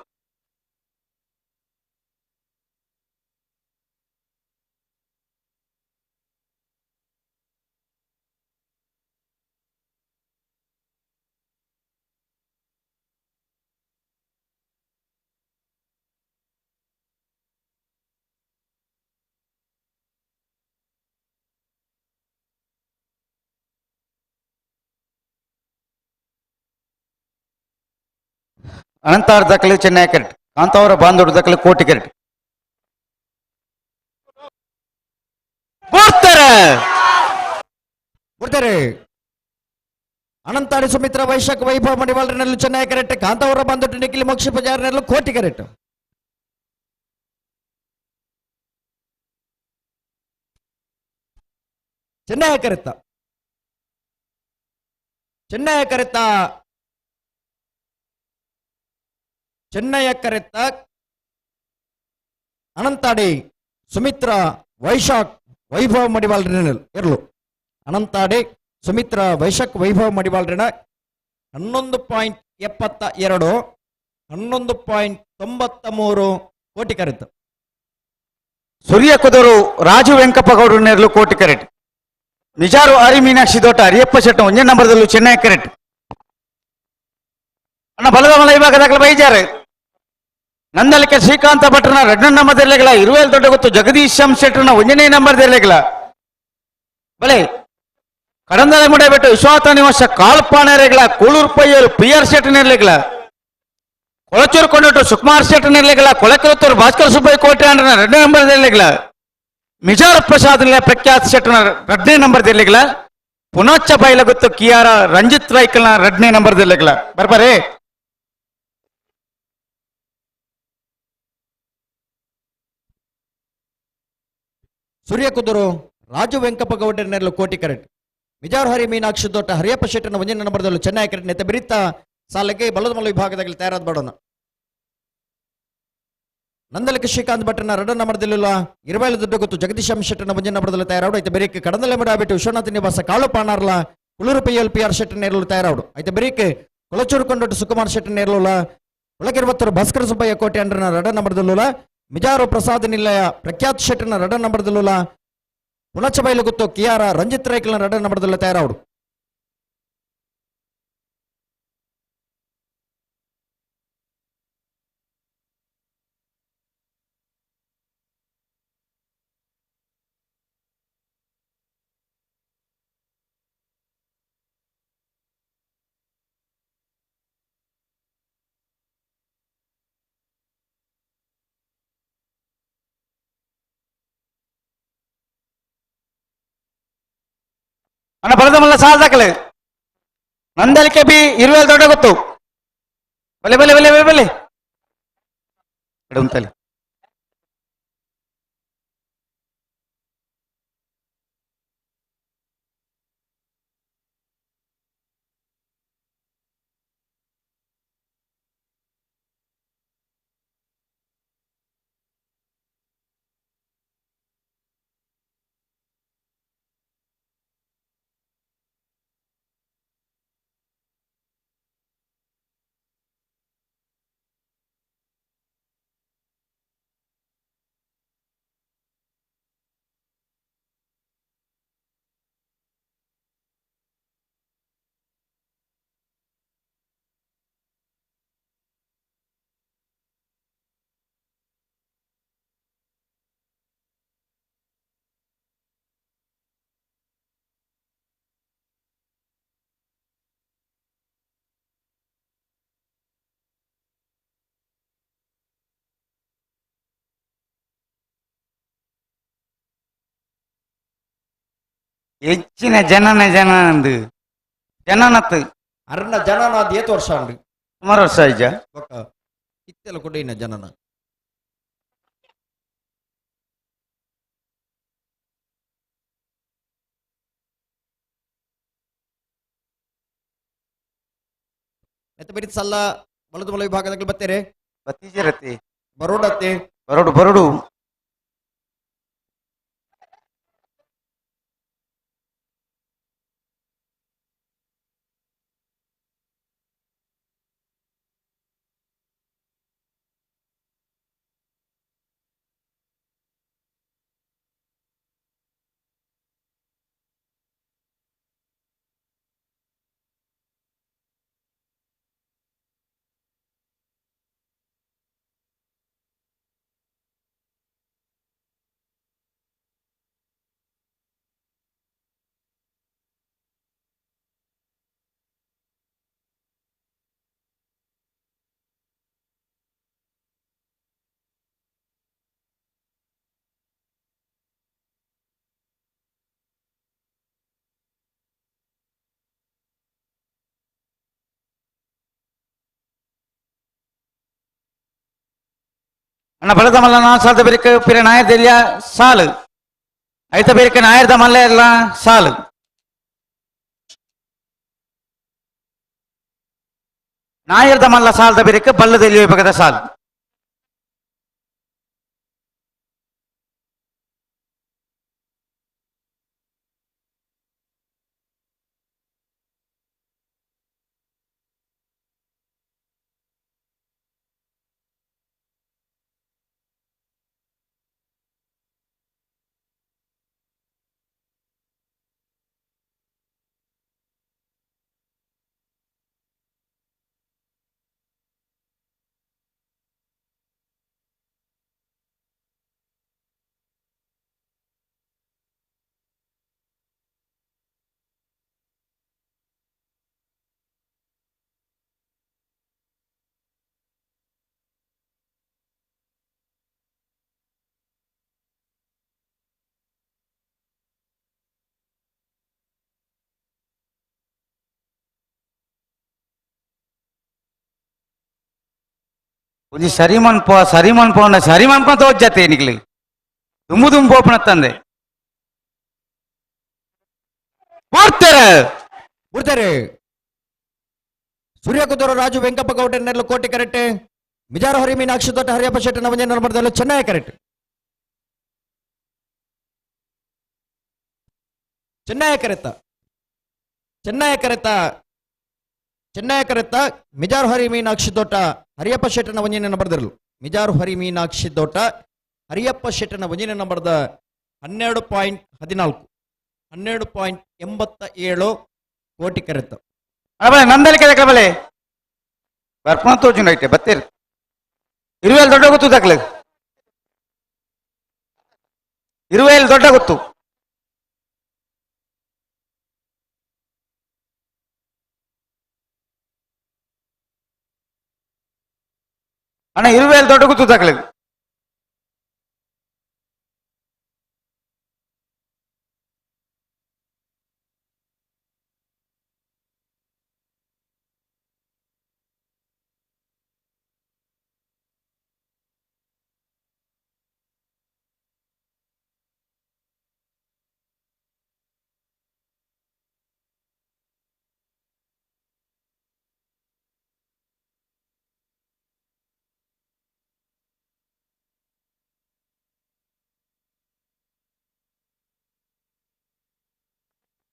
ಅನಂತಾರ್ ದಾಖಲೆ ಚೆನ್ನೈ ಕ್ಯಾರೆಟ್ ಕಾಂತಾವರ ಬಾಂದೋಡು ದಾಖಲೆ ಕೋಟಿ ಕ್ಯಾರೆಟ್ ಕೊಡ್ತಾರೆ ಅನಂತಾಡಿ ಸುಮಿತ್ರಾ ವೈಶಾಖ್ ವೈಭವ್ ಮಡಿವಾಳ್ರಿ ನೆರಳು ಚೆನ್ನೈ ಕ್ಯಾರೆಟ್ ಕಾಂತಾವರ ಬಂದೊಟ್ಟು ನಿಖಿಲ್ ಮೋಕ್ಷ ಪೂಜಾರಿ ನೆರಳು ಕೋಟಿ carrot. Chennai correct Chennai correct Chennai ಕರೆತ್ತ Anantadi Sumitra Vaishakh Vaibhav ಮಡಿವಾಳ್ರಿ ನೆರಳು ಅನಂತಾಡಿ ಸುಮಿತ್ರಾ ವೈಶಾಖ್ ವೈಭವ್ ಮಡಿವಾಳ್ರಿನ 11.72 11.93 ಕೋಟಿ ಕರೆತ್ತು. ಸೂರ್ಯ ಕುದೂರು ರಾಜು ವೆಂಕಪ್ಪಗೌಡರು ನೆರಳು ಕೋಟಿ ಕ್ಯಾರೆಟ್ ನಿಜಾರು ಆರಿ ಮೀನಾಕ್ಷಿ ದೊಡ್ಡ ಅರಿಯಪ್ಪ ಚಟ್ಟ ಒಂದೇ ನಂಬರ್ದಲ್ಲೂ ಚೆನ್ನೈ ಕ್ಯಾರೆಟ್ ಅಣ್ಣ ಬಲದ ಮಲ ವಿಭಾಗ ದಾಖಲೆ ಬೈಜಾರು ನಂದಲಿಕೆ ಶ್ರೀಕಾಂತ ಭಟ್ರನ 2 ನಂಬರ್ ದೆಲೆಗಳ 20 ದೊಡ್ಡ ಗೊತ್ತು ಜಗದೀಶ್ ಶೆಟ್ಟರ್ನ 1ನೇ ನಂಬರ್ ದೆಲೆಗಳ ಬಲೆ ಕಡಂದಲೆ ಮುಡೆ ಬಿಟ್ಟು ವಿಶ್ವಾತ ನಿವಾಸ ಕಾಲ್ಪಾಣರೆಗಳ ಕೂಳೂರು ಪಯ್ಯರು PR ಶೆಟ್ಟಿ ನೆರಳೆಗಳ ಕೊಳಚೂರು ಕೊಂಡಟ್ಟು ಸುಕುಮಾರ್ ಶೆಟ್ಟಿ ನೆರಳೆಗಳ ಕೊಳಕರತ್ತೂರು ಭಾಸ್ಕರ ಸುಬ್ಬಯ್ಯ ಕೋಟೆ ಅಂಡ್ರನ 2ನೇ ನಂಬರ್ ದೆಲೆಗಳ ಮಿಜಾರ್ ಪ್ರಸಾದ್ ಪ್ರಖ್ಯಾತ್ ಶೆಟ್ಟರ್ನ 2ನೇ ನಂಬರ್ ದೆಲೆಗಳ ಪುನಚ್ಚ ಬೈಲ ಗೊತ್ತು ಕಿಯಾರ ರಂಜಿತ್ ರೈಕಲ್ನ 2ನೇ ನಂಬರ್ ದೆಲೆಗಳ ಬರ್ಬಾರೆ ಸೂರ್ಯ ಕುದುರು ರಾಜು ವೆಂಕಪ್ಪಗೌಡರ ನೆರಳು ಕೋಟಿ ಕ್ಯಾರೆಟ್ ಮಿಜಾರು ಹರಿ ಮೀನಾಕ್ಷಿ ದೊಡ್ಡ ಹರಿಯಪ್ಪ ಶೆಟ್ಟರ್ನ 1ನೇ ನಂಬರ್ದಲ್ಲೂ ಚೆನ್ನೈ ಕ್ಯಾರೆಟ್ ನೆತ್ತ ಬಿರಿತ ಸಾಲಕ್ಕೆ ಬಲದ ಮಲ್ಲ ವಿಭಾಗದಲ್ಲಿ ತಯಾರಾದ ಬಡೋಣ ನಂದಲಿಕ ಶ್ರೀಕಾಂತ್ ಭಟ್ಟನ ಎರಡನೇ ನಂಬರ್ದಲ್ಲಿಲ್ಲ 20 ದುಡ್ಡು ಗೊತ್ತು ಜಗದೀಶ್ ಶೆಟ್ಟನ ಮುಂಜಿನ ನಂಬರ್ದಲ್ಲಿ ತಯಾರಾಡು ಐತೆ ಬರೀಕ್ ಕಡಂದಲೆ ಬಿಟ್ಟು ವಿಶ್ವನಾಥ ನಿವಾಸ ಕಾಳು ಪಾಣಾರ್ಲ ಕುಳೂರು PLPR ಶೆಟ್ಟ ನೇರಲು ತಯಾರಾಡು ಐತೆ ಬರೀಕ್ ಕೊಳಚೂರು ಕೊಂಡೊಟ್ಟು ಸುಕುಮಾರ್ ಶೆಟ್ಟ ನೇರಲುಲ ಒಳಗಿರುವತ್ತರು ಭಾಸ್ಕರ ಸುಬ್ಬಯ್ಯ ಕೋಟೆ ಅಂಡ್ರನ ಎರಡನೇ ನಂಬರ್ದಲ್ಲೂಲ ಮಿಜಾರು ಪ್ರಸಾದ್ ನಿಲಯ ಪ್ರಖ್ಯಾತ್ ಶೆಟ್ಟನ ಎರಡನೇ ನಂಬರ್ದಲ್ಲೂಲ ಪುಣಚ ಬೈಲು ಗೊತ್ತು ಕಿಯಾರ ರಂಜಿತ್ ರೈಕಲ್ನ ಎರಡನೇ ನಂಬರ್ದಲ್ಲ ತಯಾರಾಡು ಅಣ್ಣ ಬಲದ ಸಾಲ ದಾಖಲೆ ನಂದಲಿಕೆ ಬಿ 20 ದೊಡ್ಡ ಗೊತ್ತು ಬಲೆ ಬಲೆ ಬಲೆ ಬಲೆ ಬಲೆ ಇಡುಂತಲ್ಲಿ ಹೆಚ್ಚಿನ ಜನನಂದು ಜನನತ್ತು ಅರ್ನ ಜನನ ಏತು ವರ್ಷ ಉಂಡು ಸುಮಾರು ವರ್ಷ ಆಯ್ಜ ಇತ್ತೆಲ್ಲ ಕೊಡಿನ ಜನನ ಬರೀ ಸಲ್ಲ ಬಲದು ಮಲ ವಿಭಾಗದಲ್ಲಿ ಬತ್ತೇರೆ ಬತ್ತೀಜಿರತ್ತೆ ಬರೋಡತ್ತೆ ಬರೋಡು ಬರೋಡು ಅಣ್ಣ ಬಲದ ಮಲ್ಲ ನಾ ಸಾಲದ ಬೇರೆ ಪಿರ ನಾಯರ್ದೆಲ್ಲ ಸಾಲು ಐತ ಬೇರೆ ನಾಯರ್ದ ಮಲ್ಲ ಎಲ್ಲ ಸಾಲು ನಾಯರ್ದ ಮಲ್ಲ ಸಾಲದ ಬೇರೆ ಬಲ್ಲದಲ್ಲಿ ವಿಭಾಗದ ಸಾಲು ಒಂಜಿ ಸರಿಮನ್ ಪೋಂಡ ಸರಿಮನ್ಕೊಂತ ಹೋಜ್ಜತ್ತೆ ನಿಕ್ಲಿ ದುಂಬು ಪೋಪಣತ್ತಂದೆ ಬಿಡ್ತಾರೆ ಸೂರ್ಯ ಕುದೂರು ರಾಜು ವೆಂಕಪ್ಪ ಗೌಡ ನೆರಳು ಕೋಟೆ ಕರೆಕ್ಟ್ ಮಿಜಾರು ಹರಿ ಮೀನಾಕ್ಷಿ ದೊಡ್ಡ ಹರಿಯಪ್ಪ ಶೆಟ್ಟನ ಒಂಜನೇ ನಂಬರ್ದಲ್ಲಿ ಚೆನ್ನೈ ಕರೆಕ್ಟ್. ಚೆನ್ನೈ ಕರೆತ ಮಿಜಾರು ಹರಿ ಮೀನಾಕ್ಷಿ ದೊಡ್ಡ ಹರಿಯಪ್ಪ ಶೆಟ್ಟನ ಒಂಜನೇ ನಂಬರ್ದರಲು ಮಿಜಾರು ಹರಿ ಮೀನಾಕ್ಷಿ ದೊಡ್ಡ ಹರಿಯಪ್ಪ ಶೆಟ್ಟನ ಒಂಜನೇ ನಂಬರ್ದ 12.14 12.87 ಕೋಟಿ ಕರೆತ. ಬಲೆ ನಂದಲಿಕೆ ದಕ್ಕಲೆ ಬಲೆ ಬರ್ಪಣ ತೋಜುಂಡು ಐತೆ ಬತ್ತೀರಿ 20,000 ದೊಡ್ಡ ಗೊತ್ತು ದಕ್ಕಲೆ 20,000 ದೊಡ್ಡ ಗೊತ್ತು. ಅಣ್ಣ 20,000 ದೊಡ್ಡ ಗೊತ್ತು ದಕ್ಕಲೆ.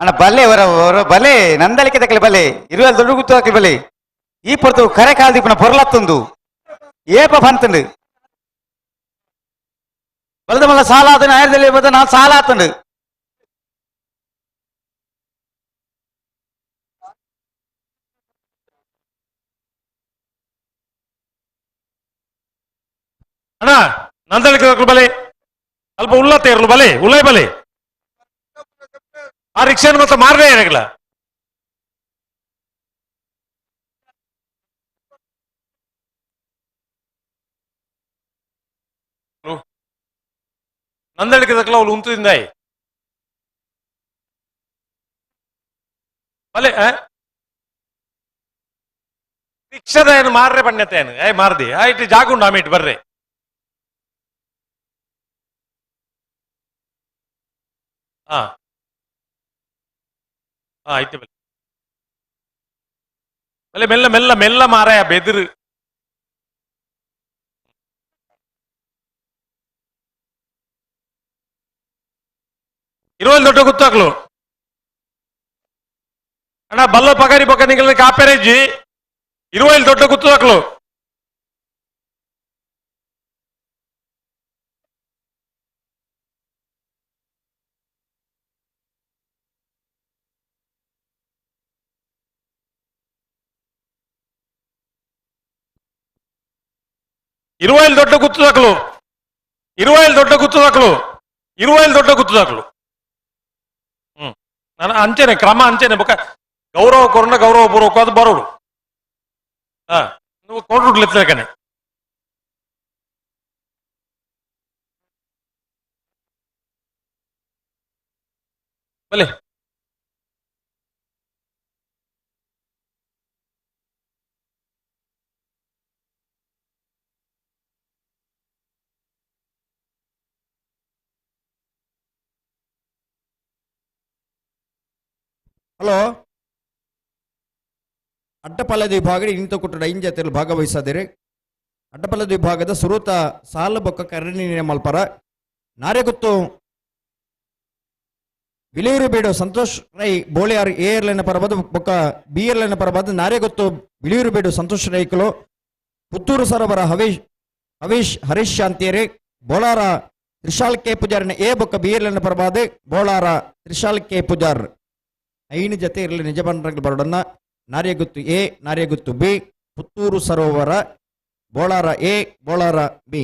ಅಣ್ಣ ಬಲೆ ಬಲೆ ನಂದಲಿಕೆ ದಕ್ಕಲೆ ಬಲೆ 20,000 ದೊಡ್ಡ ಗುತ್ತು ಹಾಕಿ ಬಲೆ ಈ ಪೊರ್ತು ಕರೆ ಕಾಲ್ದಿಪ್ಪನ ಪೊರ್ಲತ್ತೊಂದು ಏಪ ಬಂತಂಡು ಬಲದ ಮಲ್ಲ ಸಾಲ ಆತನ ಆಯರದಲ್ಲಿ ಬದ ನಾ ಸಾಲ ಆತಂಡು ಅಣ್ಣ ನಂದಲಿಕೆ ಬಲೆ ಅಲ್ಪ ಉಳ್ಳತ್ತೆ ಇರಲು ಬಲೆ ಉಳ್ಳೈ ಬಲೆ ಆ ರಿಕ್ಷಾನ ಮತ್ತೆ ಮಾರನೇ ಏನಾಗಲ್ಲ. ನಂದಳಿಕೆ ದಕ್ಕಲ ಅವಳು ಉಂತದಿಂದಾಯಿ ಬಲೆ ರಿಕ್ಷಾದ ಏನು ಮಾರ್ರೆ ಬಣ್ಣತೆ ಏನು ಮಾರ್ದಿ ಆಯ್ತು ಜಾಗ ಉಂಡು ಆಮೇಟ್ ಬರ್ರೆ ಹಾ ಆಯ್ತು ಬಲೆ ಬಲೆ ಮೆಲ್ಲ ಮೆಲ್ಲ ಮೆಲ್ಲ ಮಾರಾಯ ಬೆದಿರು 20 ದೊಡ್ಡ ಗುತ್ತಾಕ್ಲು ಅಣ್ಣ ಬಲ್ಲ ಪಗಾರಿ ಪಕ್ಕ ನಿಗಲ ಕಾಪೆರೆಜ್ಜಿ 20 ದೊಡ್ಡ ಗುತ್ತಾಕ್ಲು దొడ్డ గుర్తుదాకలు 20 దొడ్డ గుర్తుదాకలు 20 దొడ్డ గుర్తుదాకలు ನಾನು ಅಂಚೆನೆ ಕ್ರಮ ಅಂಚೆನೆ ಬೊಕ್ಕ ಗೌರವ ಕೊರನ ಗೌರವ ಪೂರ್ವಕವಾದ ಬರೋಡು ನೀವು ಕೊಡ್ರುಡ್ಲೆತ್ತಕನೆ ಬಲೆ ಹಲೋ ಅಡ್ಡಪಲ್ಲದ ವಿಭಾಗ ಇಂತ ಕುಟ್ಟಡ ಇಂಜತೆಯಲ್ಲಿ ಭಾಗವಹಿಸಿದರೆ ಅಡ್ಡಪಲ್ಲದ ವಿಭಾಗದ ಸುರೂತ ಸಾಲ ಬೊಕ್ಕ ಕರಣಿ ಮಲ್ಪರ ನಾರೆಗುತ್ತು ಬಿಲೂರು ಬೀಡು ಸಂತೋಷ್ ರೈ ಬೋಳಿಯಾರ್ ಏರ್ಲೈನ ಪರಬದು ಬೊಕ್ಕ ಬಿ ಏರ್ಲೈನ ಪರಬದು ನಾರೆಗುತ್ತು ಬಿಲೂರು ಬೀಡು ಸಂತೋಷ್ ರೈಕಲು ಪುತ್ತೂರು ಸರೋವರ ಹವೀಶ್ ಹರೀಶ್ ಶಾಂತಿಯರೇ ಬೋಳಾರ ತ್ರಿಶಾಲ್ ಕೆ ಪೂಜಾರಿನ ಎ ಬೊಕ್ಕ ಬಿ ಏರ್ಲೈನ ಪರಬಾದು ಬೋಳಾರ ತ್ರಿಶಾಲ್ ಕೆ ಪೂಜಾರ್ ಐನು ಜತೆ ಇರಲಿ ನಿಜ ಬಂಡ್ರಗಳು ಬರೋಡನ್ನ ನಾರ್ಯಗುತ್ತು ಎ ನಾರ್ಯಗುತ್ತು ಬಿ ಪುತ್ತೂರು ಸರೋವರ ಬೋಳಾರ ಎ ಬೋಳಾರ ಬಿ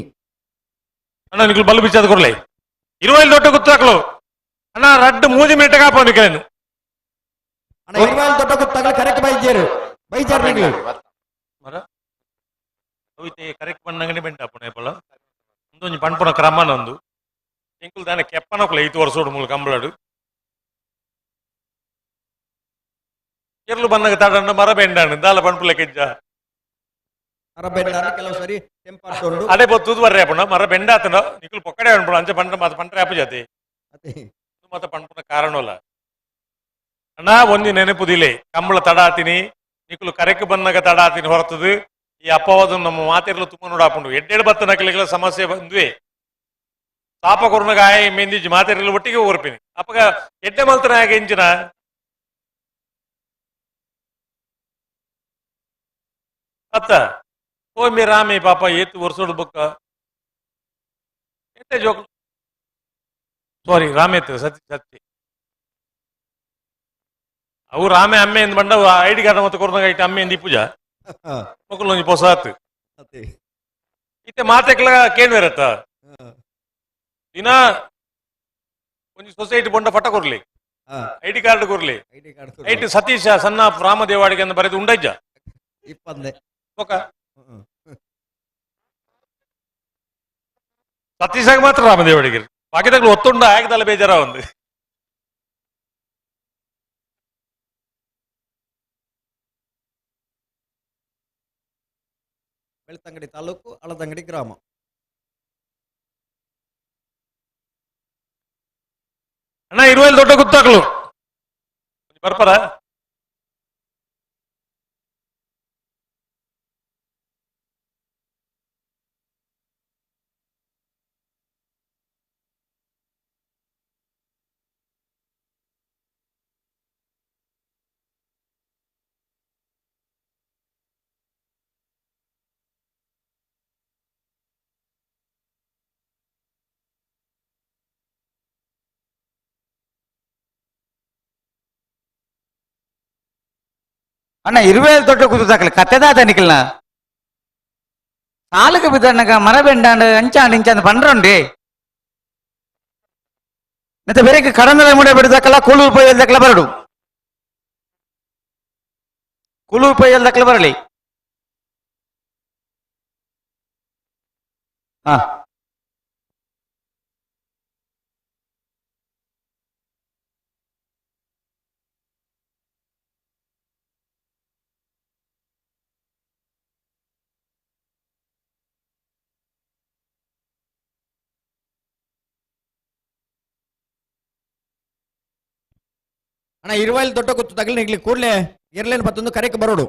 ಅಣ್ಣ ನಿಖಲ್ ಬಲ್ಲು ಬಿಚ್ಚಾದ ಕೊರ್ಲೆ 20 ದೊಡ್ಡ ಗುತ್ತಾಕಲು ಅಣ್ಣ ರಡ್ಡು ಮೂಜಿ ಮಿನಿಟ್ ಕಾಪ ನಿಖಲೇನು ಅಣ್ಣ 20 ದೊಡ್ಡ ಗುತ್ತಾಕಲು ಕರೆಕ್ಟ್ ಬೈಜಾರ್ ನಿಖಲು ಮರ ಹೋಯ್ತೆ ಕರೆಕ್ಟ್ ಬಣ್ಣಂಗನೆ ಬೆಂಟ ಅಪ್ಪನೆ ಪಳ ಒಂದೊಂದು ಪಣ್ಪುನ ಕ್ರಮನ ಒಂದು ಎಂಕುಲ್ ದಾನೆ ಕೆಪ್ಪನಕುಲ 5 ವರ್ಷೋಡು ಮೂಲ ಕಂಬಳಡು ಎರ್ಲು ಬನ್ನಗ ತಾಡಂಡ ಮರ ಬೆಂಡಾನು ದಾಲ ಪಣ್ಪುಲ ಕೆಜ್ಜ ಮರ ಬೆಂಡಾನು ಕೆಲವು ಸರಿ ಟೆಂಪರ್ಟೋಂಡು ಅದೇ ಬೊತ್ತುದು ಬರ್ರೆ ಅಪ್ಪನ ಮರ ಬೆಂಡ ಆತನ ನಿಖಲ್ ಪೊಕ್ಕಡೆ ಅನ್ಪಡ ಅಂಚೆ ಪಂಡ್ರ ಮಾತ ಪಂಡ್ರೆ ಅಪ್ಪ ಜಾತಿ ಮಾತ ಪಣ್ಪುನ ಕಾರಣವಲ್ಲ ಅಣ್ಣ ಒಂದಿ ನೆನಪುದಿಲೆ ಕಂಬಳ ತಡಾತೀನಿ ನಿಖಲು ಕರೆಕ್ ಬನ್ನಗ ತಡಾತೀನಿ ಹೊರತದು ಈ ಅಪವಾದ ನಮ್ಮ ಮಾತೆರ್ಲು ತುಂಬ ನೋಡಾಪುಂಡು ಎಡ್ಡೆಡು ಬತ್ತ ನಕಲಿಗಳ ಸಮಸ್ಯೆ ಬಂದ್ವಿ ತಾಪ ಕೊರನಗಾಯ ಮೆಂದಿಜಿ ಮಾತೆರ್ಲು ಒಟ್ಟಿಗೆ ಓರ್ಪಿನಿ ಅಪ್ಪಗ ಎಡ್ಡೆ ಮಲ್ತನ ಹಾಗೆ ಇಂಚಿನ ಅತ್ತ ಓ ಮೇ ರಾಮಿ ಪಾಪ ಏತು ವರ್ಷೋಡು ಬೊಕ್ಕ ಎಡ್ಡೆ ಜೋಕ್ ಸಾರಿ ರಾಮೇತ್ ಸತ್ಯ ಸತ್ಯ ಅವು ರಾಮೆ ಅಮ್ಮೆ ಎಂದು ಬಂಡ ಐಡಿ ಕಾರ್ಡ್ ಮತ್ತೆ ಕೊರನಗ ಇಟ್ಟು ಅಮ್ಮೆ ಎಂದಿ ಪೂಜಾ ಮಕ್ಕಳು ಒಂಜಿ ಪೊಸಾತ್ ಇತ್ತೆ ಮಾತೆಕ್ಲ ಕೇನ್ವೇರತ್ತ ದಿನ ಒಂಜಿ ಸೊಸೈಟಿ ಬೊಂಡ ಪಟ್ಟ ಕೊರ್ಲಿ ಐಡಿ ಕಾರ್ಡ್ ಕೊರ್ಲಿ ಐಟ್ ಸತೀಶ ಸಣ್ಣ ರಾಮದೇವಾಡಿಗೆ ಅಂತ ಬರೆದು ಉಂಡಜ್ಜ ಓಕ ಸತೀಶಾಗ ಮಾತ್ರ ರಾಮದೇವಾಡಿಗೆ ಬಾಕಿದಾಗ್ಲು ಒತ್ತುಂಡ ಆಗದಲ್ಲ ಬೇಜಾರ ಒಂದು ಬೆಳ್ತಂಗಡಿ ತಾಲೂಕು ಹಳದಂಗಡಿ ಗ್ರಾಮ. ಅಣ್ಣ ಇರುವಲ್ಲಿ ದೊಡ್ಡ ಗೊತ್ತಾಗ್ಲು ಬರ್ಪಾರ ಅಣ್ಣ ಇರುವೆ ದೊಡ್ಡ ಕುದುದಾಕಲಿ ಕತ್ತೆದಾದ ನಿಖಿಲ್ನ ನಾಲ್ಕು ಬಿದ್ದಣ್ಣಗ ಮರ ಬೆಂಡಾಂಡು ಅಂಚಾಂಡು ಇಂಚಾಂದು ಪಂಡ್ರಂಡಿ ಮತ್ತೆ ಬೇರೆ ಕಡಂದಲ ಮುಡೆ ಬಿಡದಕ್ಕಲ್ಲ ಕೂಳೂರು ಪೊಯ್ಯಲ್ದಕ್ಕಲ ಬರಡು ಕೂಳೂರು ಪೊಯ್ಯಲ್ದಕ್ಕಲ ಬರಲಿ ಹಾ ಅಣ್ಣ ಇರುವಲ್ಲಿ ದೊಡ್ಡ ಗೊತ್ತು ತಗಲಿ ನಿಗ್ಲಿ ಕೂಡಲೇ ಇರ್ಲೇನು ಮತ್ತೊಂದು ಕರೆಗೆ ಬರೋಡು.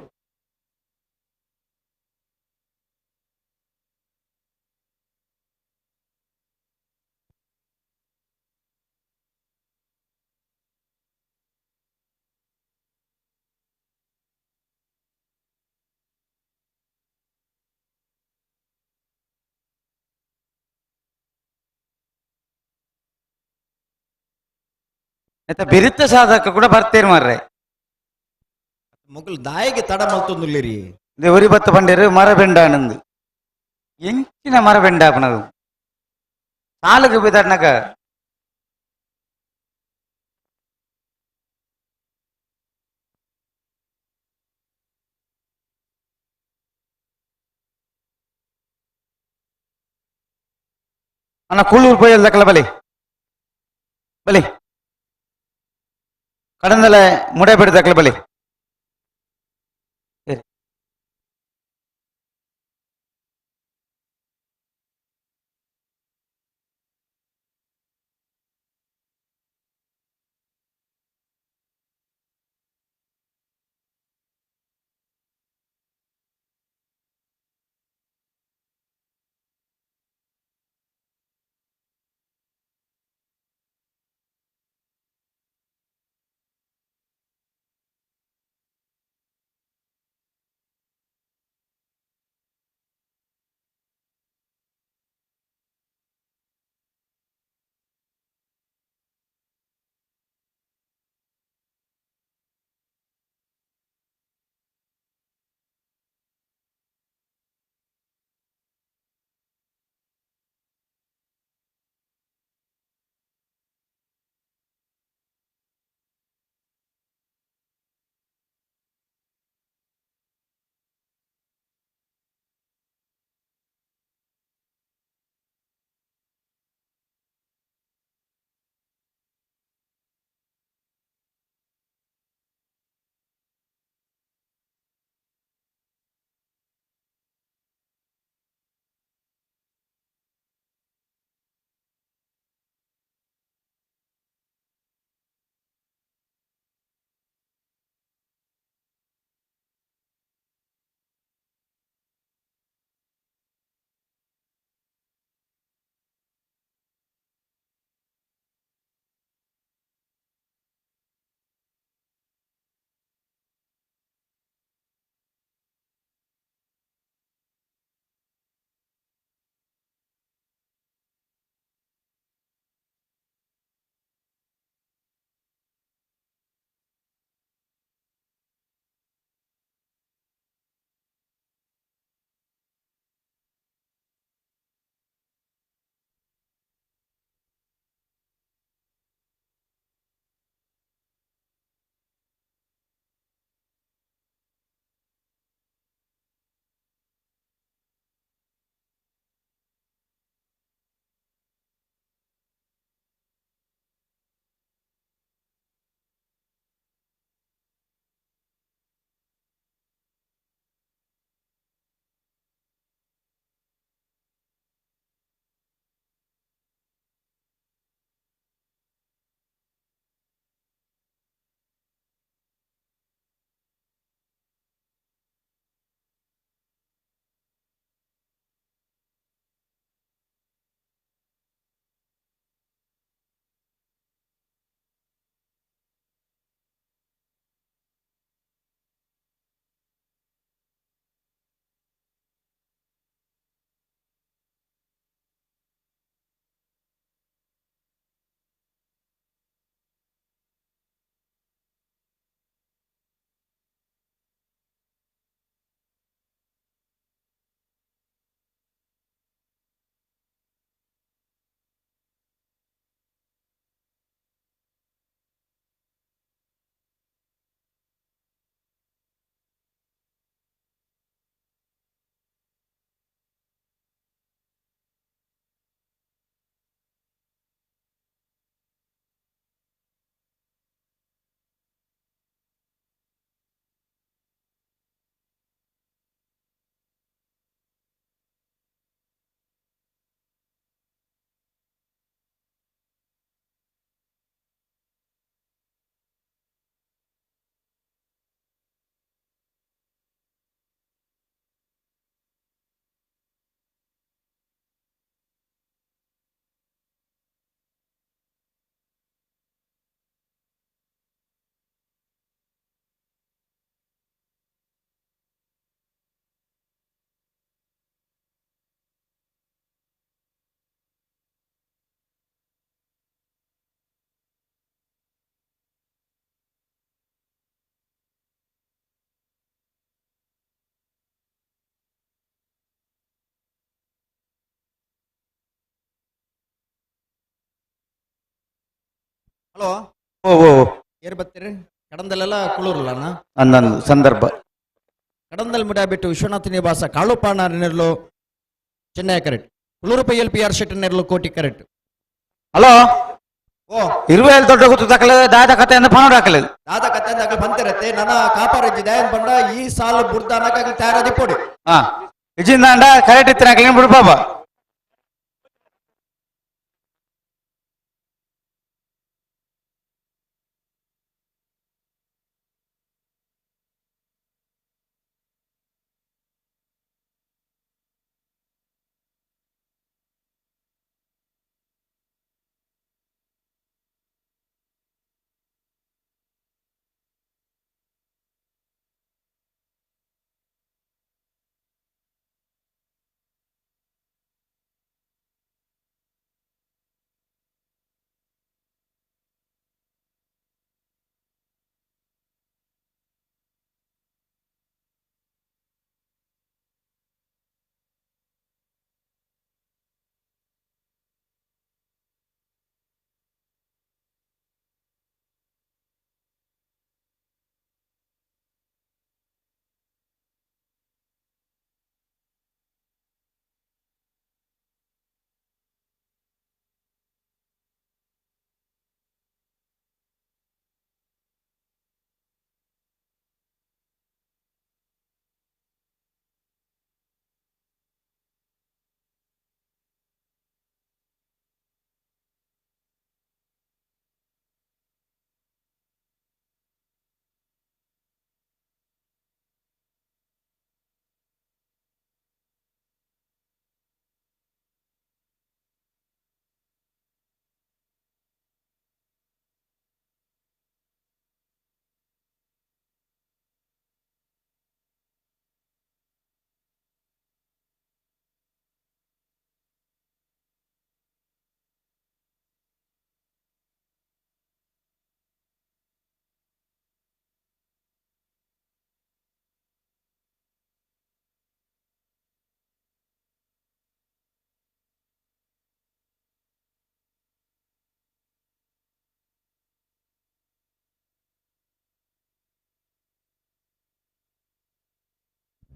ಆಯ್ತಾ ಬಿರುತ್ತ ಸಾಧಕ ಕೂಡ ಬರ್ತೇನೆ ಮಾರ್ರೆ ಮೊಗಲು ದಾಯಿಗೆ ತಡ ಮಲ್ತೊಂದುಲ್ಲಿರಿ ದೇವರಿ ಬತ್ತ ಪಂಡೇರು ಮರ ಬೆಂಡ ಆನಂದ್ ಎಂಚಿನ ಮರ ಬೆಂಡ ಆಪನದು ನಾಲ್ಕು ಬಿದಣ್ಣಗ ಅಣ್ಣ ಕೂಳೂರು ಪೊಯ್ಯಲ್ದಕ್ಕಲ ಬಲಿ ಬಲಿ ಕಡಂದಲ ಮುಡೆ ಬಿಡದಕ್ಕಲ ಬಲಿ ಹಲೋ ಓ ಓ ಏರ್ ಬತ್ತೀರಿ ಕಡಂದಲ್ಲೆಲ್ಲ ಕುಳೂರಲ್ಲ ಅಂದೊಂದು ಸಂದರ್ಭ ಕಡಂದಲ್ ಮುಡಾಬಿಟ್ಟು ವಿಶ್ವನಾಥ ನಿವಾಸ ಕಾಳುಪಾಣ ನೆರಳು ಚೆನ್ನೈ ಕರೆಕ್ಟ್ ಕುಳೂರು ಪೈಯಲ್ ಪಿ ಆರ್ ಶೆಟ್ಟಿ ನೆರಳು ಕೋಟಿ ಕರೆಕ್ಟ್ ಹಲೋ ಓ 20 ದೊಡ್ಡ ಗೊತ್ತು ತಕ್ಕಲೆ ದಾದ ಕಥೆಯಿಂದ ಫೋನ್ ಹಾಕಲಿ ದಾದ ಕತ್ತೆ ಬಂದಿರತ್ತೆ ನನ್ನ ಕಾಪಾರಜ್ಜಿ ದಯನ್ ಬಂಡ ಈ ಸಾಲು ಬುರ್ದ ಅನ್ನಕ್ಕಾಗಲಿ ತಯಾರಾದಿ ಪೋಡಿ ಹಾ ಇಜಿಂದಾಂಡ ಕರೆಕ್ಟ್ ಇತ್ತಿನ ಹಾಕಲಿ ಬಿಡು ಪಾಪ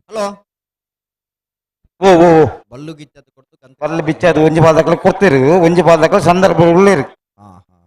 ಹಲೋ ಓ ಓ ಬಲ್ಲು ಗಿಚ್ಚದು ಕೊಡ್ತು ಕಂತ ಪಲ್ಲು ಬಿಚ್ಚದು ಒಂಜಿ ಪಾದಕ್ಕಲು ಕೊಡ್ತಿರು ಒಂಜಿ ಪಾದಕ್ಕಲು ಸಂದರ್ಭ ಉಳ್ಳೇರು ಹಾ ಹಾ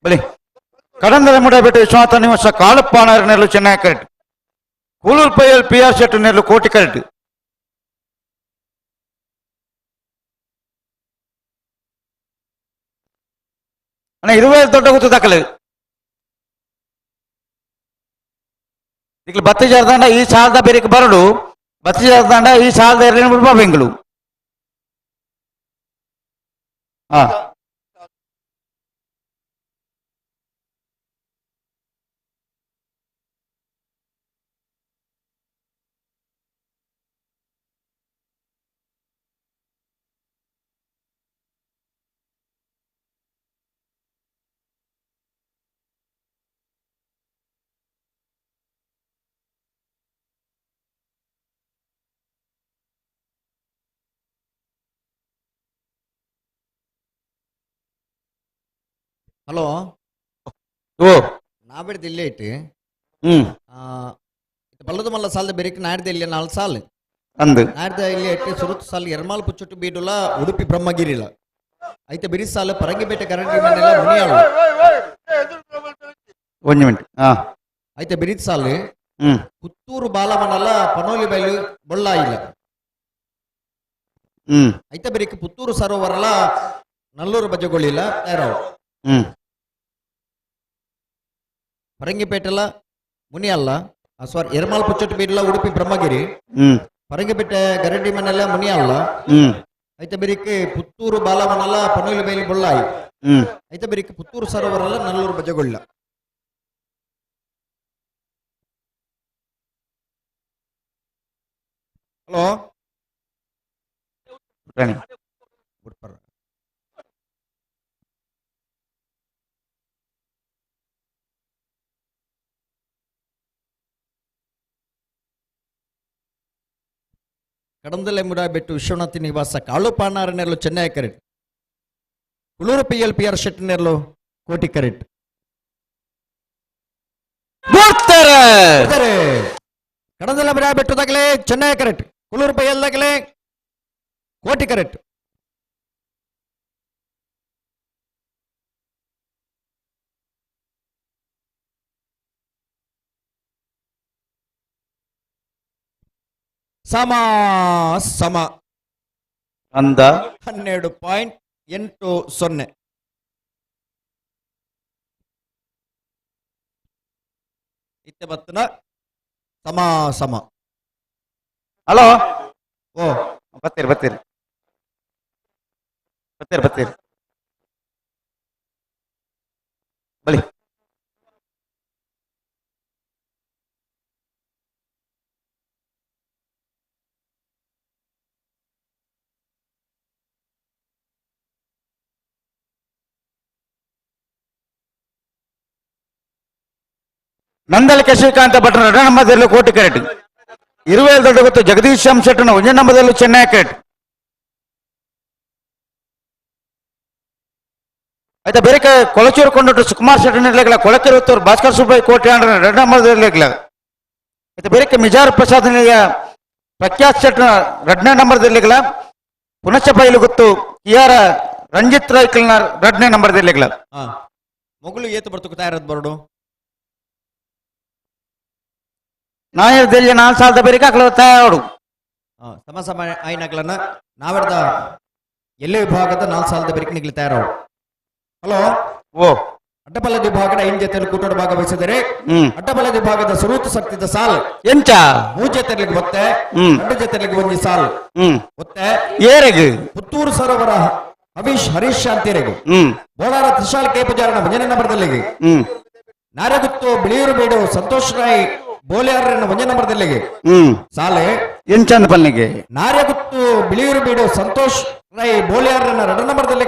ಬಲಿ ಕಡಂದಲ ಮುಡಬಿಟ್ಟು ವಿಶ್ವನಾಥ ನಿವಾಸ ಕಾಳುಪಾಣ ನೆರಳು ಚೆನ್ನೈ ಕರೆಕ್ಟ್ ಕೂಳೂರು ಪೈಯಲ್ ಪಿ ಆರ್ ಶೆಟ್ಟಿ ನೆರಳು ಕೋಟಿ ಕರೆಕ್ಟ್ ಅಣ್ಣ 20 ದೊಡ್ಡ ಗೊತ್ತು ತಕ್ಕಲೆ ಈಗ ಬತ್ತಿ ಜಾರದಂಡ ಈ ಸಾಲದ ಬೇರೆಗೆ ಬರಡು ಬತ್ತಿ ಜಾರದಂಡ ಈ ಸಾಲದ ಎರಲಿನ ಬಿಡ್ಬಾ ಬೆಂಗಳು ಹಾ ಹಲೋ ಓ ನಾ ಬಿಡ್ದು ಇಲ್ಲೇ ಇಟ್ಟು ಹ್ಮ್ ಬಲ್ಲದ ಮಲ್ಲ ಸಾಲದ ಬೆರಿಕ್ ನಾಡ್ದ ಇಲ್ಲಿ 4 ಸಾಲು ಅಂದು ನಾಡ್ದ ಇಲ್ಲಿ ಎಟ್ಟೆ ಸುರುತ್ ಸಾಲು ಎರ್ಮಾಲ್ ಪುಚ್ಚುಟ್ಟು ಬೀಡುಲ ಉಡುಪಿ ಬ್ರಹ್ಮಗಿರಿಲ ಐತೆ ಬಿರಿ ಸಾಲು ಪರಂಗಿಪೇಟೆ ಕರಂಗಿ ಮನೆಲ್ಲ ಮುನಿಯಾಳು ಒಂಜಿ ಮಿನಿಟ್ ಐತೆ ಬಿರಿತ್ ಸಾಲು ಹ್ಮ್ ಪುತ್ತೂರು ಬಾಲವನಲ್ಲ ಪನೋಲಿ ಬೈಲು ಬೊಳ್ಳ ಇಲ್ಲ ಹ್ಮ್ ಐತೆ ಬೆರಿಕ್ ಪುತ್ತೂರು ಸರೋವರಲ್ಲ ನಲ್ಲೂರು ಬಜ್ಜಗೊಳ್ಳಿಲ್ಲ ತಯಾರವು ಹ್ಮ್ ಪರಂಗಿಪೇಟೆಲ್ಲ ಮುನಿಯಲ್ಲ ಸಾರಿ ಎರ್ಮಾಲ್ ಪುಚ್ಚಟ್ಟು ಬೀರಲ್ಲ ಉಡುಪಿ ಬ್ರಹ್ಮಗಿರಿ ಹ್ಮ್ ಪರಂಗಿಪೇಟೆ ಗರಡಿ ಮನೆಲ್ಲ ಮುನಿಯಲ್ಲ ಹ್ಮ್ ಐತೆ ಬೆರಿಕ್ ಪುತ್ತೂರು ಬಾಲವನಲ್ಲ ಪನೋಲಿ ಬೈಲು ಬೊಳ್ಳಾಯಿ ಹ್ಮ್ ಐತೆ ಬೆರಿಕ್ ಪುತ್ತೂರು ಸರೋವರಲ್ಲ ನಲ್ಲೂರು ಬಜ್ಜಗೊಳ್ಳ ಹಲೋ ರಾಣಿ. ಕಡಂದಲೆಮುಡ ಬೆಟ್ಟು ವಿಶ್ವನಾಥಿ ನಿವಾಸ ಕಾಳು ಪಾನಾರನೆರಲು ಚೆನ್ನೈ ಕರೆಟ್ ಕುಳೂರು PLPR ಶೆಟ್ಟಿನೆರಲು ಕೋಟಿ ಕರೆಟ್ ಕಡಂದಲೆಮುಡ ಬೆಟ್ಟದಾಗಲೇ ಚೆನ್ನೈ ಕರೆಟ್ ಕುಳೂರು ಪೈಯಲ್ದಾಗಲೇ ಕೋಟಿ ಕರೆಟ್ ಸಮ ಸಮ ಅಂದ 12.80 ಇತ್ತೆ ಬತ್ತನ ಸಮ ಸಮ ಹಲೋ ಓ ಬರ್ತೀರಿ ಬರ್ತೀರಿ ಬರ್ತೀರಿ ಬರ್ತೀರಿ ಬಳಿ ನಂದಲಿಕೆ ಶ್ರೀಕಾಂತ ಭಟ್ರ 2 ನಂಬರ್ದಲ್ಲಿ ಕೋಟಿ ಕ್ಯಾರೆಟ್ 20 ದೊಡ್ಡ ಗೊತ್ತು ಜಗದೀಶ್ ಶೆಟ್ಟನ 1 ನಂಬರ್ದಲ್ಲಿ ಚೆನ್ನೈ ಕ್ಯಾರೆಟ್ ಆಯ್ತಾ ಬೇರೆ ಕೊಳಚೂರು ಕೊಂಡಟ್ಟು ಸುಕುಮಾರ್ ಶೆಟ್ಟನಿರ್ಲಿಲ್ಲ ಕೊಳಕೆರುತ್ತೂರು ಭಾಸ್ಕರ್ ಸುಬ್ಬಯ್ಯ ಕೋಟಿ 2 ನಂಬರ್ದಲ್ಲಿ ಆಯ್ತಾ ಬೇರೆ ಮಿಜಾರ್ ಪ್ರಸಾದ್ ಪ್ರಖ್ಯಾತ್ ಶೆಟ್ಟನ 2 ನಂಬರ್ದಲ್ಲಿ ಪುನಶ್ಚ ಬಯಲು ಗೊತ್ತು ಕಿಯಾರ ರಂಜಿತ್ ರೈಕಲ್ನ 2 ನಂಬರ್ದಲ್ಲಿ ಮೊಗಲು ಏತು ಬರ್ತಕ್ಕೆ ತಯಾರದ್ ಬರೋಡು ನಾಯದಲ್ಲಿ 4 ಸಾಲದ ಬೇರೆ ತಯಾರು ಸಮ ಸಮ ಆಯ್ನಗ್ಲನ್ನ ನಾವೆಡ್ದ ಎಲ್ಲೇ ವಿಭಾಗದ 4 ಸಾಲದ ಬೇರೆ ನಿಗ್ಲಿ ತಯಾರವು ಹಲೋ ಓ ಅಡ್ಡಬಲದ ವಿಭಾಗದ 5 ಜೊತೆಯಲ್ಲಿ ಕೂಟೋಡ ಭಾಗವಹಿಸಿದರೆ ಅಡ್ಡಬಲದ ವಿಭಾಗದ ಸುರೂತು ಸಕ್ತಿದ ಸಾಲು ಎಂಚ 3 ಜೊತೆಗಳಿಗೆ ಒತ್ತೆ 2 ಜೊತೆಗಳಿಗೆ ಒಂದು ಸಾಲು ಒತ್ತೆ ಏರೆಗೆ ಪುತ್ತೂರು ಸರೋವರ ಹರೀಶ್ ಶಾಂತಿರೆಗೆ ಬೋಳಾರ ತ್ರಿಶಾಲ್ ಕೆ ಪೂಜಾರನ 1 ನಂಬರ್ದಲ್ಲಿ ನಾರಗುತ್ತು ಬಿಳಿಯೂರು ಬೇಡು ಸಂತೋಷ್ ರಾಯ್ ಬೋಲಿಯಾರನ 1 ನಂಬರ್ದಲ್ಲಿ ಸಾಲೆ ಎಂಚಂದ ಪಲ್ನಿಗೆ ನಾರ್ಯಗುತ್ತು ಬಿಳಿಯೂರು ಬೀಡು ಸಂತೋಷ್ ರೈ ಬೋಲಿಯಾರನ 2 ನಂಬರ್ದಲ್ಲಿ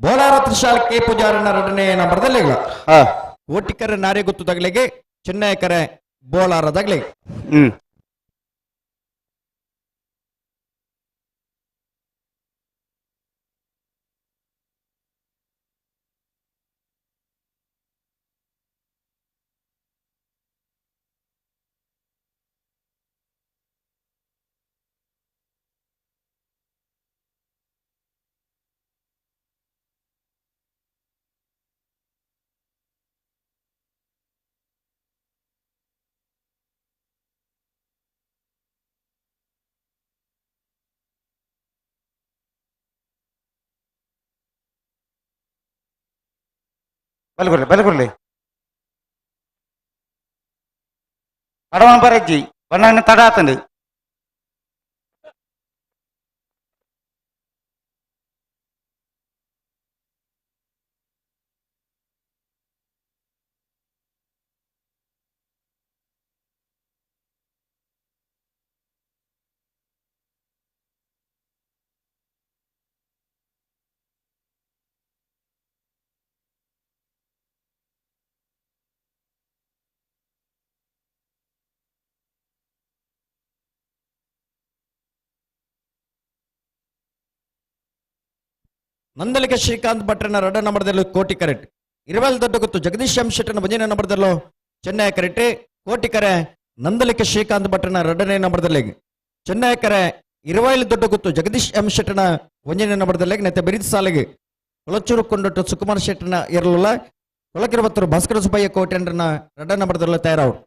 ಬೋಲಾರ ತ್ರಿಶಾಲ್ ಕೆ ಪೂಜಾರನ 2ನೇ ನಂಬರ್ದಲ್ಲಿ ಕೋಟಿಕರ ನಾರ್ಯಗುತ್ತು ತಗಲಿಗೆ ಚೆನ್ನೈಕರ ಬೋಲಾರ ತಗಲಿಗೆ ಬಲಗುರ್ಲಿ ಅಡವಣ ಬರಜ್ಜಿ ಬಣ್ಣ ತಡ ಆತಂದು ನಂದಲಿಕೆ ಶ್ರೀಕಾಂತ್ ಭಟ್ರನ 2 ನಂಬರ್ದಲ್ಲಿ ಕೋಟಿ ಕರೆಟ್ 20 ದೊಡ್ಡ ಗೊತ್ತು ಜಗದೀಶ್ ಶೆಟ್ಟನ 1 ನಂಬರ್ದಲ್ಲೂ ಚೆನ್ನೈ ಕರೆಟ್ ಕೋಟಿ ಕರೆ ನಂದಲಿಕೆ ಶ್ರೀಕಾಂತ್ ಭಟ್ರನ 2ನೇ ನಂಬರ್ದಲ್ಲಿ ಚೆನ್ನೈ ಕರೆ 20 ದೊಡ್ಡ ಗೊತ್ತು ಜಗದೀಶ್ ಶೆಟ್ಟನ 1ನೇ ನಂಬರ್ದಲ್ಲಿ ನೆತ್ತೆ ಬೆರಿದ ಸಾಲಿಗೆ ಕೊಳಚೂರು ಕೊಂಡಟ್ಟು ಸುಕುಮಾರ್ ಶೆಟ್ಟನ ಇರಲಿಲ್ಲ ಕೊಳಕಿರುವತ್ತರು ಭಾಸ್ಕರ ಸುಬ್ಬಯ್ಯ ಕೋಟೆಂಡ್ರನ್ನ 2ನೇ ನಂಬರ್ದಲ್ಲಿ ತಯಾರವರು.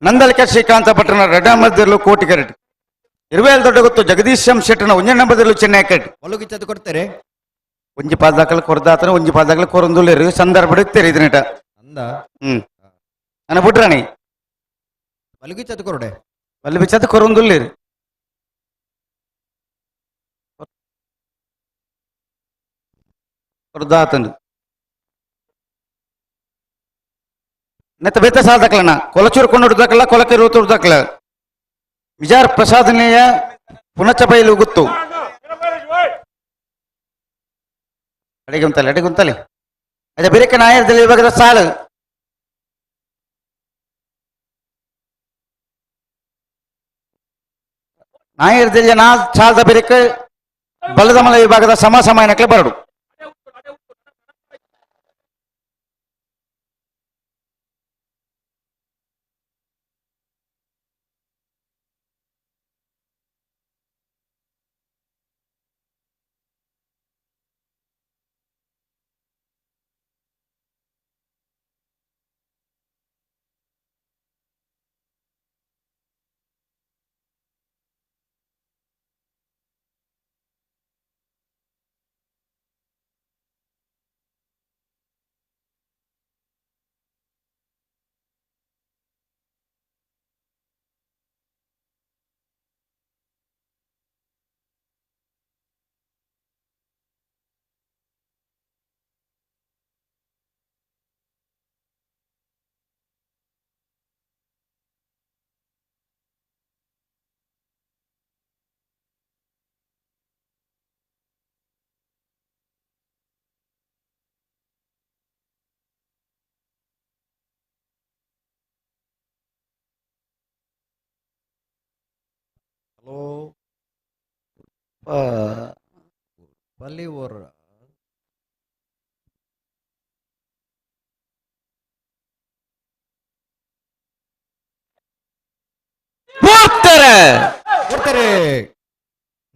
ನಂದಲಿಕೆ ಶ್ರೀಕಾಂತ ಪಟ್ಟಣ 2ನೇ ನಂಬರ್ದಲ್ಲೂ ಕೋಟಿಕರೆಟ್. 20 ದೊಡ್ಡ ಗೊತ್ತು ಜಗದೀಶಂ ಶೆಟ್ಟನ 1ನೇ ನಂಬರ್ದಲ್ಲೂ ಚೆನ್ನೈ ಕೆರೆಟ್. ಒಲಗಿಚ್ಚದು ಕೊಡ್ತಾರೆ ಒಂಜಿ ಪಾದಾಕಲ್ ಕೊರ್ದಾತನ ಒಂಜಿ ಪಾದಾಕಲ್ ಕೊರಂದುಲ್ಲೇರು ಸಂದರ್ಭ ಇಡ್ತೇರಿ ಇದನ್ನಟ ಅಂದ ಅನ ಬಿಟ್ರಾಣಿ ಒಲಗಿಚ್ಚದು ಕೊರಡೆ ಅಲ್ಲಿ ಬಿಚ್ಚದ ಕೊರಂದುಲ್ಲೇರು ಕೊರ್ದಾತನು ನೆತ್ತ ಬೇತ ಸಾಲ ದಕ್ಕಲನ ಕೊಲಚೂರು ಕೊಂಡು ದಕ್ಕಲ ಕೊಲಕೆ ರೋತೂರು ದಕ್ಕಲ ವಿಜಾರ್ ಪ್ರಸಾದನೆಯ ಪುನಚ್ಚ ಬಯಲು ಗುತ್ತು ಅಡಿಗುಂತಲೆ ಅದೇ ಬೇರೆ ನಾಯರ್ದಲ್ಲಿ ಇವಾಗ ಸಾಲು ನಾಯರ್ದಲ್ಲಿ ನಾ ಸಾಲದ ಬೇರೆ ಬಲದಮಲ ವಿಭಾಗದ ಸಮಸಮಯನಕ್ಕೆ ಬರಡು ಹಲೋ ಬಲ್ಲಿ ಓರ್ ಕೊಡ್ತಾರೆ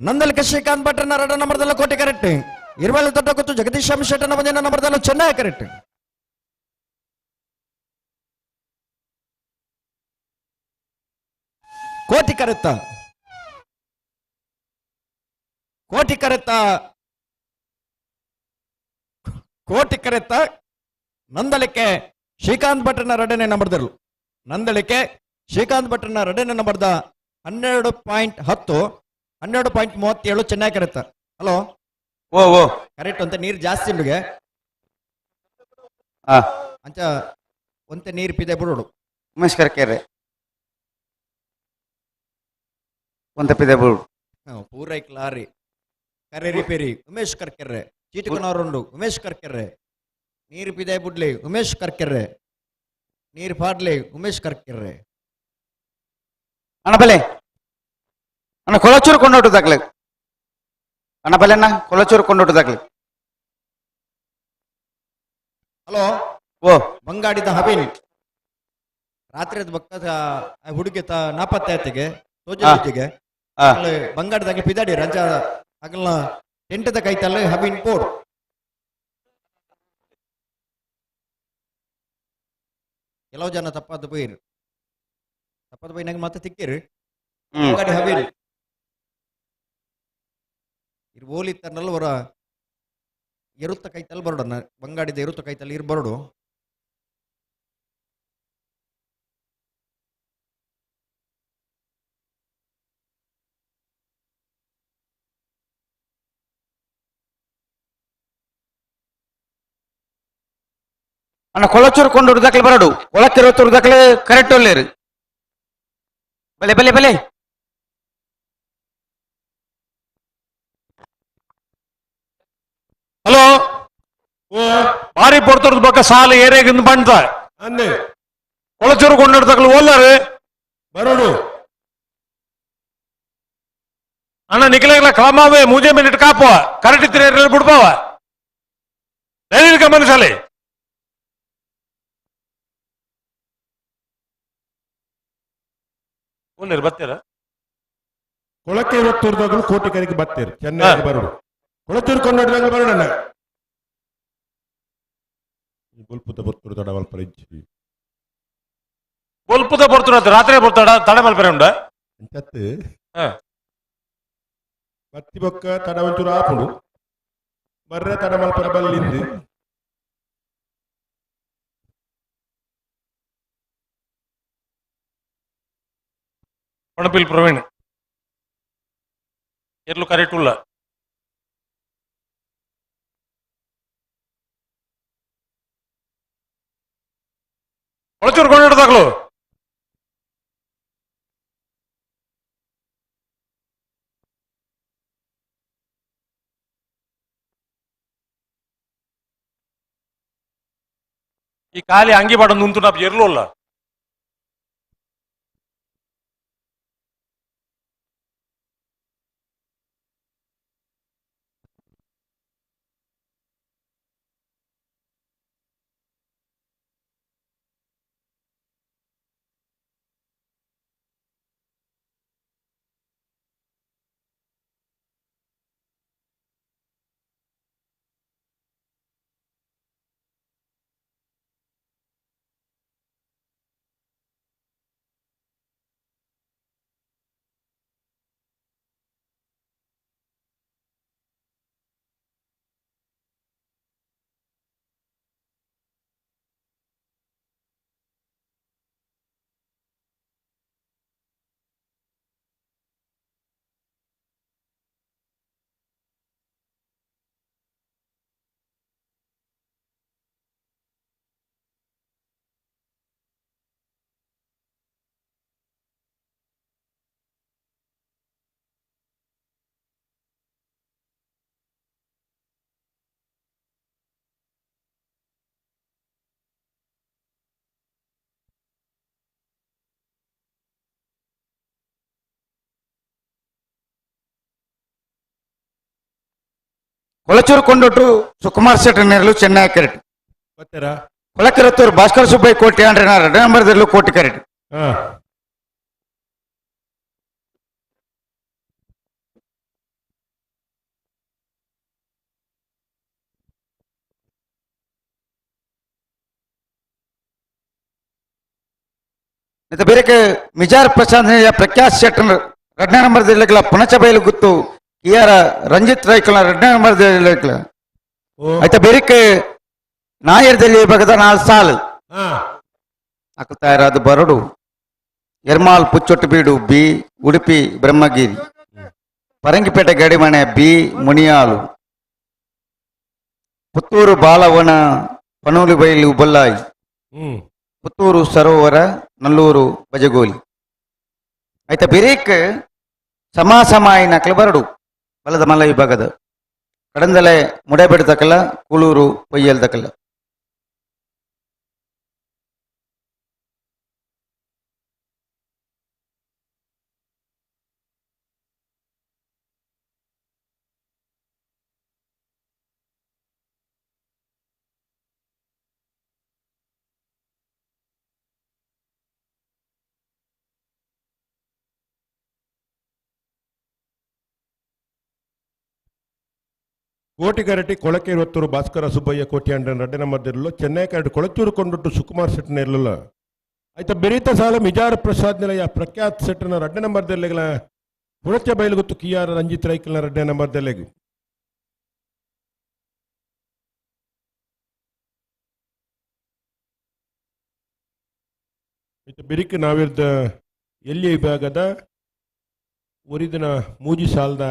ನಂದಲಿಕೆ ಶ್ರೀಕಾಂತ್ ಭಟ್ರನ 2ನೇ ನಂಬರ್ದಲ್ಲ ಕೋಟೆ ಕರೆಕ್ಟ್ 20 ದೊಡ್ಡ ಗೊತ್ತು ಜಗದೀಶ್ ಶೆಟ್ಟನ 1ನೇ ನಂಬರ್ದಲ್ಲ ಚೆನ್ನೈ ಕರೆಕ್ಟ್ ಕೋಟಿ ಕರೆತ್ತ ನಂದಲಿಕೆ ಶ್ರೀಕಾಂತ್ ಭಟ್ರನ 2ನೇ ನಂಬರ್ದಲ್ಲೂ ನಂದಲಿಕೆ ಶ್ರೀಕಾಂತ್ ಭಟ್ರನ 2ನೇ ನಂಬರ್ದ 12.10 12.37 ಚೆನ್ನೈ ಕರೆತ್ತ. ಹಲೋ ಓ ಓ ಕರೆಕ್ಟ್ ಅಂತ ನೀರು ಜಾಸ್ತಿ ಉಂಡುಗೆ ಆ ಅಂಚ ಒಂತೆ ನೀರು ಪಿದೆ ಬಿಡೋಡು ಉಮೇಶ್ ಕರ್ಕೆರೆ ಒಂದ ಪಿದೆ ಬಿಡು ಪೂರೈಕ್ ಲಾರಿ ಕರೆ ರಿಪೇರಿ ಉಮೇಶ್ ಕರ್ಕೆರ್ರೆ ಚೀಟುಕನವರುಂಡು ಉಮೇಶ್ ಕರ್ಕೆರ್ರೆ ನೀರು ಪಿದೆ ಬುಡ್ಲಿ ಉಮೇಶ್ ಕರ್ಕೆರ್ರೆ ನೀರು ಪಾಡ್ಲಿ ಉಮೇಶ್ ಕರ್ಕೆರ್ರೆ ಅಣ್ಣ ಬಲೆ ಅಣ್ಣ ಕೊಳಚೂರು ಕೊಂಡೋಟು ದಾಖಲೆ ಅಣ್ಣ ಬಲೆ ಅಣ್ಣ ಕೊಳಚೂರು ಕೊಂಡೋಟು ದಾಖಲೆ ಹಲೋ ಓ ಬಂಗಾಡಿದ ಹಬೇಲಿ ರಾತ್ರಿ ಬಕ್ಕದ ಹುಡುಗಿ ನಾಪತ್ತಾಯತಿಗೆ ಸೋಜಿಗೆ ಆ. ಬಂಗಾಡದಾಗಲಿ ಪಿದಾಡಿ ರಂಜ ಅಗಲ ಟೆಂಟದ ಕೈತಲ್ಲ ಹಬಿನ್ ಪೋಡ್ ಕೆಲವು ಜನ ತಪ್ಪದ ಬೈರು ತಪ್ಪದ ಬೈ ನಂಗೆ ಮತ್ತೆ ತಿಕ್ಕಿರು ಬಂಗಾಡಿ ಹಬೇಲಿ ಇರು ಓಲಿತ್ತನ್ನಲ್ಲ ಅವರ ಎರುತ್ತ ಕೈತಲ್ಲಿ ಬರೋಡ ಬಂಗಾಡಿದ ಎರುತ್ತ ಕೈತಲ್ಲಿ ಇರು ಬರೋಡು ಅಣ್ಣ ಕೊಳಚೂರು ಕೊಂಡೋಟು ದಾಖಲೆ ಬರಡು ಕೊಳಕ್ಕಿರುವತ್ತೂರು ದಾಖಲೆ ಕರೆಕ್ಟ್ ಒಳ್ಳೆರು ಬಲೆ ಬಲೆ ಬಲೆ ಹಲೋ ಓ ಭಾರಿ ಪೊರ್ತರದ ಪಕ್ಕ ಸಾಲ ಏರಿಯಾಗಿಂದ ಬಂತ ಅಂದೆ ಕೊಳಚೂರು ಕೊಂಡಾಡ್ತಕ್ಕಳು ಓಲ್ಲಾರು ಬರೋಡು ಅಣ್ಣ ನಿಖಿಲ ಕ್ರಮವೇ ಮೂಜೆ ಮಿನಿಟ್ ಕಾಪುವ ಕರೆಕ್ಟ್ ಇತ್ತಿರ ಬಿಡ್ಪಾವ ದೈನಿಕ ಮನುಷ್ಯಲೆ ಒಳ್ಳೆ ಬರ್ತೀರ ಕೊಳಕ್ಕೆ ಇವತ್ತೂರ್ದಾಗಲು ಕೋಟಿಕರಿಗೆ ಬರ್ತೀರಿ ಚೆನ್ನೈ ಬರೋಡು ಕೊಳಚೂರು ಕೊಂಡೋಟದಾಗಲು ಬರೋಡಣ್ಣ ಬುಲ್ಪುತ ಬರ್ತೂರು ತಡವಲ್ ಪರೀಕ್ಷೆ ಒಲ್ಪುದ ಬರ್ತಾರ ರಾತ್ರಿ ಬರ್ತಾಡ ತಡೆ ಮಲ್ಪರೆ ಉಂಡ ಅಂಚತ್ತು ಬತ್ತಿ ಬೊಕ್ಕ ತಡ ಒಂಚೂರು ಆಪುಡು ಬರ್ರೆ ತಡ ಮಲ್ಪರ ಬಲ್ಲಿಂದು ಪಣಪಿಲ್ ಪ್ರವೀಣ್ ಎರ್ಲು ಕರೆಕ್ಟ್ ಉಲ್ಲ ಕೊಳಚೂರು ಕೊಂಡಾಡ್ದಾಗ್ಲು ಈ ಖಾಲಿ ಅಂಗಿ ಬಾಡ ನುಂತು ನಾವು ಎರ್ಲು ಅಲ್ಲ ಕೊಳಚೂರು ಕೊಂಡೋಟು ಸುಕುಮಾರ್ ಶೆಟ್ಟಿ ನೆರಳು ಚೆನ್ನೈ ಕರೆಕ್ಟ್ ಬರ್ತೀರಾ ಕೊಳಕಿರತ್ತೂರು ಭಾಸ್ಕರ್ ಸುಬ್ಬಯ್ಯ ಕೋಟಿ ಅಂದ್ರೆ ನಾ ಎರಡನೇ ನಂಬರ್ದಲ್ಲೂ ಕೋಟಿ ಕರೆಕ್ಟ್ ಹಾ ಮತ್ತೆ ಬೇರೆ ಮಿಜಾರ್ ಪ್ರಶಾಂತ್ ಪ್ರಕಾಶ್ ಶೆಟ್ಟಿ ಎರಡನೇ ನಂಬರ್ದಲ್ಲಿಕ್ಕಲ ಪುಣಚ ಬಯಲು ಗುತ್ತು ಕಿಯಾರ ರಂಜಿತ್ ರೈಕಲ ಎರಡನೇ ನಂಬರ್ದಲ್ಲಿಕ್ಕಲ ಆಯ್ತಾ ಬೇರೆ ನಾಯರ್ದಲ್ಲಿ ಬಗದ 4 ಸಾಲು ಹಾ ಆಗ್ತಾ ಇರೋದು ಬರಡು ಎರ್ಮಾಲ್ ಪುಚ್ಚೊಟ್ಟು ಬೀಡು ಬಿ ಉಡುಪಿ ಬ್ರಹ್ಮಗಿರಿ ಪರಂಗಿಪೇಟೆ ಗಡಿಮಣೆ ಬಿ ಮುನಿಯಾಲು ಪುತ್ತೂರು ಬಾಲವನ ಪನೋಲಿಬೈಲು ಬೊಲ್ಲಾಯಿ, ಹ್ಮ್ ಪುತ್ತೂರು ಸರೋವರ ನಲ್ಲೂರು ಬಜಗೋಲಿ ಐತ ಬಿರೇಕ್ ಸಮಾಸಮಾಯಿನ ಕ್ಲಬರಡು ಬಲದ ಮಲ್ಲ ವಿಭಾಗದ ಕಡಂದಲೆ ಮುಡೆಬೆಡ್ದಕಲ್ಲ ಕೂಳೂರು ಪೊಯ್ಯಲ್ದಕಲ್ಲ. ಕೋಟಿಗರಟಿ ಕೊಳಕೆ ಇವತ್ತೂರು ಭಾಸ್ಕರ ಸುಬ್ಬಯ್ಯ ಕೋಟ್ಯಾಂಡ್ರ ರಡ್ಡೆ ನಂಬರ್ದಿರಲು ಚೆನ್ನೈ ಕರಡು ಕೊಳಚೂರು ಕೊಂಡೊಟ್ಟು ಸುಕುಮಾರ್ ಶೆಟ್ನ ಇರಲಿಲ್ಲ ಆಯ್ತ ಬೆರೀತ ಸಾಲ ಮಿಜಾರ್ ಪ್ರಸಾದ್ ನಿಲಯ ಪ್ರಖ್ಯಾತ್ ಸೆಟ್ನ ರಡ್ಡೆ ನಂಬರ್ದೆಲ್ಲೆಗಳ ಪುಳಚ ಬಯಲುಗುತ್ತು ಕಿಯಾರ ರಂಜಿತ್ ರೈಕಲ್ನ ರಡ್ಡೆ ನಂಬರ್ದೆಲ್ಲೆಗು ಬಿರಿಕ್ ನಾವಿರ್ದ ಎಲ್ಲಿ ವಿಭಾಗದ ಒರಿದಿನ ಮೂಜಿ ಸಾಲದ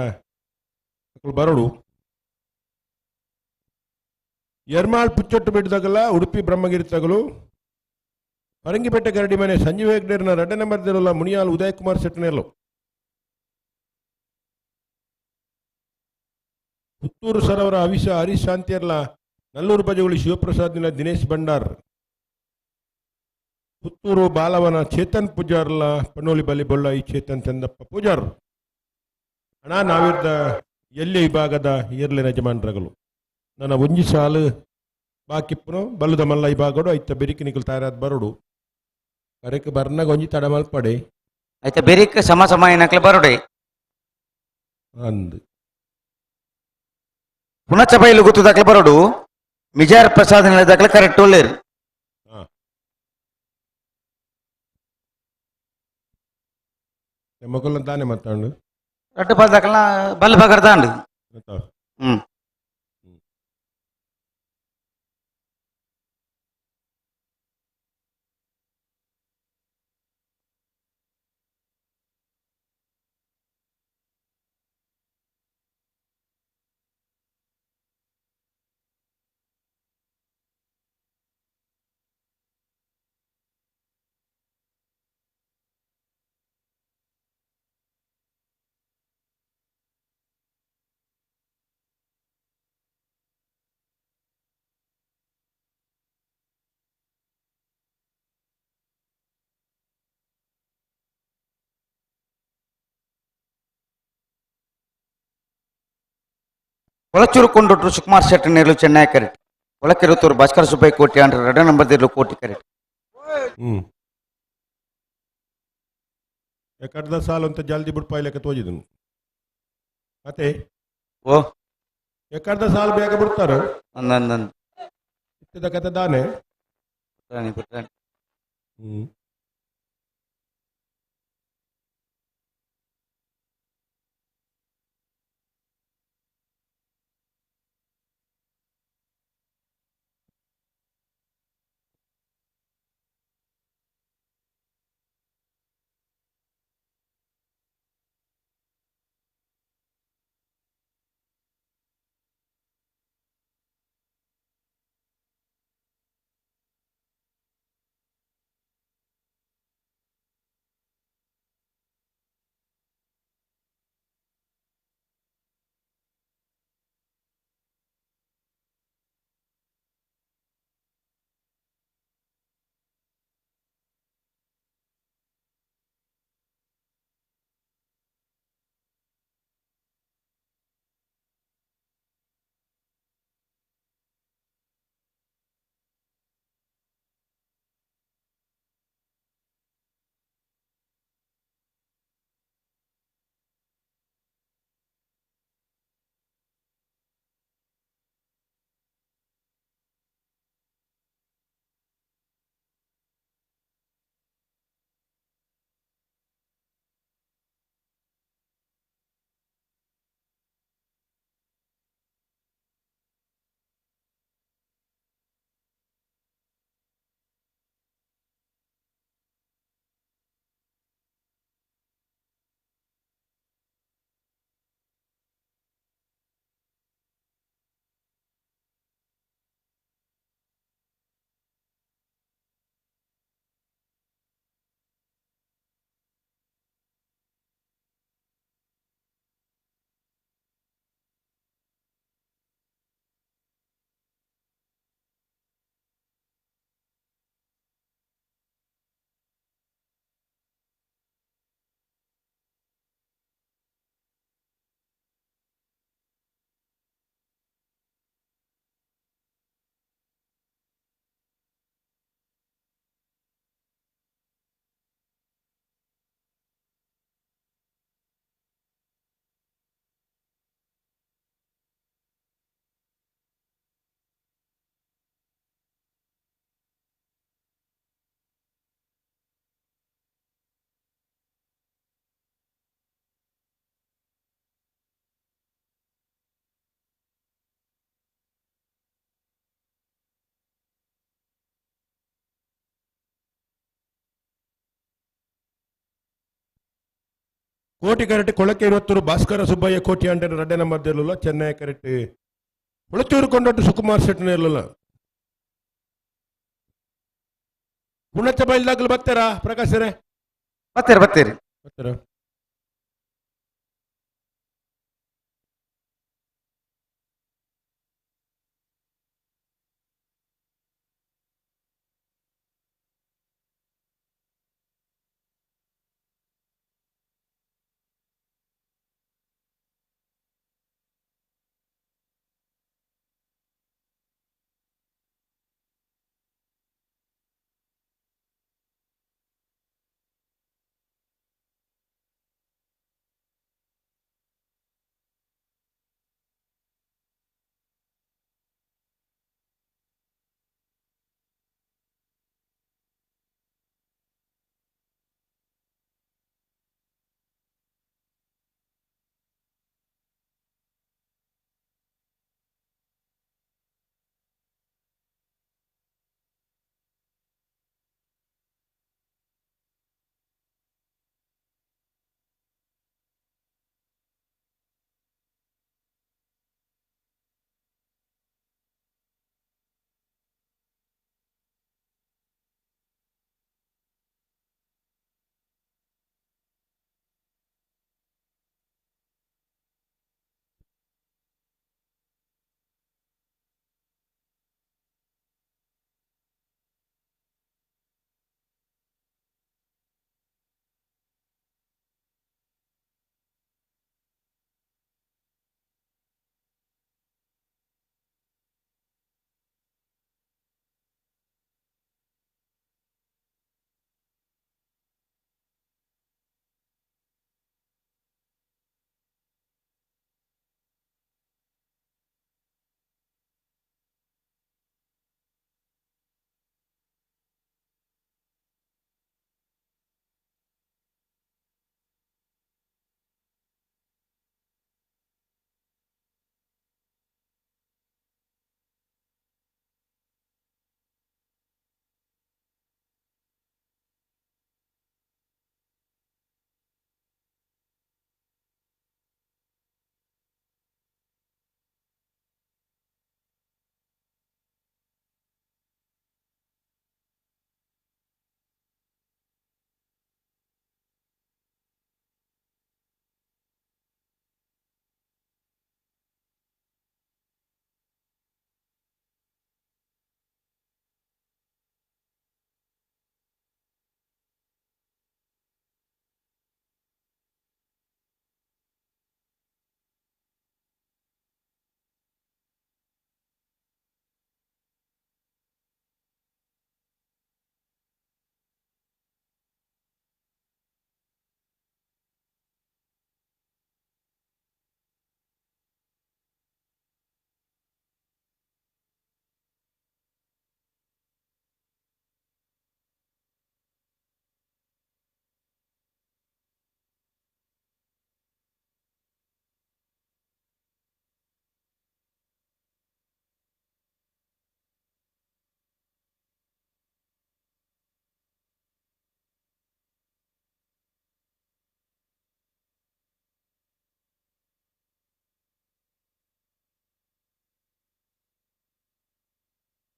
ಬರಡು ಎರ್ಮಾಳ್ ಪುಚ್ಚೊಟ್ಟು ಬಿಡ್ದಾಗಲ್ಲ ಉಡುಪಿ ಬ್ರಹ್ಮಗಿರಿ ತಗಲು ಪರಂಗಿಪೇಟೆ ಗರಡಿ ಮನೆ ಸಂಜೀವ್ ಹೆಗ್ಡೇರ್ನ ರಡ್ಡೆ ನಂಬರ್ದಿರಲ್ಲ ಮುನಿಯಾಲ್ ಉದಯ್ ಕುಮಾರ್ ಸೆಟ್ನೆಲ್ಲು ಪುತ್ತೂರು ಸರವರ ಅವಿಶ ಹರೀಶ್ ಶಾಂತಿಯರ್ಲ ನಲ್ಲೂರು ಬಜಗುಳಿ ಶಿವಪ್ರಸಾದ್ನ ದಿನೇಶ್ ಭಂಡಾರ್ ಪುತ್ತೂರು ಬಾಲವನ ಚೇತನ್ ಪೂಜಾರ್ಲ ಪನ್ನೋಲಿ ಬಲಿ ಬೊಳ್ಳಾಯಿ ಚೇತನ್ ಚಂದಪ್ಪ ಪೂಜಾರ್ ಹಣ ನಾವಿರ್ದ ಎಲ್ಲಿ ವಿಭಾಗದ ಏರ್ಲಿನ ಯಜಮಾನರಗಲು ನನ್ನ ಒಂಜಿ ಸಾಲು ಬಾಕಿಪ್ಪನು ಬಲ್ಲುದ ಮಲ್ಲ ವಿಭಾಗಡು ಐತ ಬೆರಿಕಿ ನಿಕಲ್ ತಯಾರಾದ ಬರೋಡು ಕರೆಕ್ ಬರ್ನಾಗ ಒಂಜಿ ತಡ ಮಲ್ಪಡೆ ಐತ ಬಿರೇಕ್ ಸಮಾಸಮಾಯಿನ ಕ್ಲಬರಡೆ ಅಂದ್ ಪುನಚ ಬೈಲು ಗುತ್ತುದ ಕ್ಲಬರಡು ಮಿಜಾರ್ ಪ್ರಸಾದ್ ನಿಲಯದಕಲ ಕರೆಕ್ಟ್ ಒಳ್ಳೆರು ಮೊಗಲ್ ತಾನೆ ಮಾತಾಡು ರಡ್ಡು ಬಾದಕಲ ಬಲ್ ಬಗರ್ ದಾಂಡು ಹ್ಮ್ ಕೊಳಚೂರು ಕೊಂಡೊಟ್ಟು ಸುಕುಮಾರ್ ಶೆಟ್ಟಿ ನೇರ್ಲು ಚೆನ್ನೈ ಕರೆಕ್ಟ್ ಒಳಕಿರುತ್ತೂರು ಭಾಸ್ಕರ ಸುಬ್ಬಯ್ಯ ಕೋಟಿ ಅಂಡ್ರೆ ರಡ್ಡ ನಂಬರ್ದಿರ್ಲು ಕೋಟಿ ಕರೆಕ್ಟ್ ಎಕಡ್ದ ಸಾಲು ಅಂತ ಜಲ್ದಿ ಬಿಟ್ಟು ಪಾಯ್ಲೆಕ್ಕ ತೋಜಿದನು ಮತ್ತೆ ಓ ಎಕಡ್ದ ಸಾಲು ಬೇಗ ಬಿಡ್ತಾರ ಅಂದಂದಂದ್ ಇತ್ತದ ಕತೆ ದಾನೆ ಪುಟಾಣಿ ಹ್ಮ್ ಕೋಟಿ ಕರೆಕ್ಟ್ ಕೊಳಕ್ಕೆ 20 ಭಾಸ್ಕರ ಸುಬ್ಬಯ್ಯ ಕೋಟಿ ಅಂಟೆ 2 ನಂಬರ್ ಇರಲಿಲ್ಲ. ಚೆನ್ನೈ ಕರೆಕ್ಟ್ ಹುಳಚೂರು ಕೊಂಡಟ್ಟು ಸುಕುಮಾರ್ ಶೆಟ್ನ ಇರಲಿಲ್ಲ. ಪುಣಚ್ಚ ಬೈಲ್ದಾಗ್ಲು ಬರ್ತಾರಾ ಪ್ರಕಾಶ್ ಸರೇ? ಬರ್ತೀರಿ ಬರ್ತೀರಿ. ಬರ್ತಾರಾ?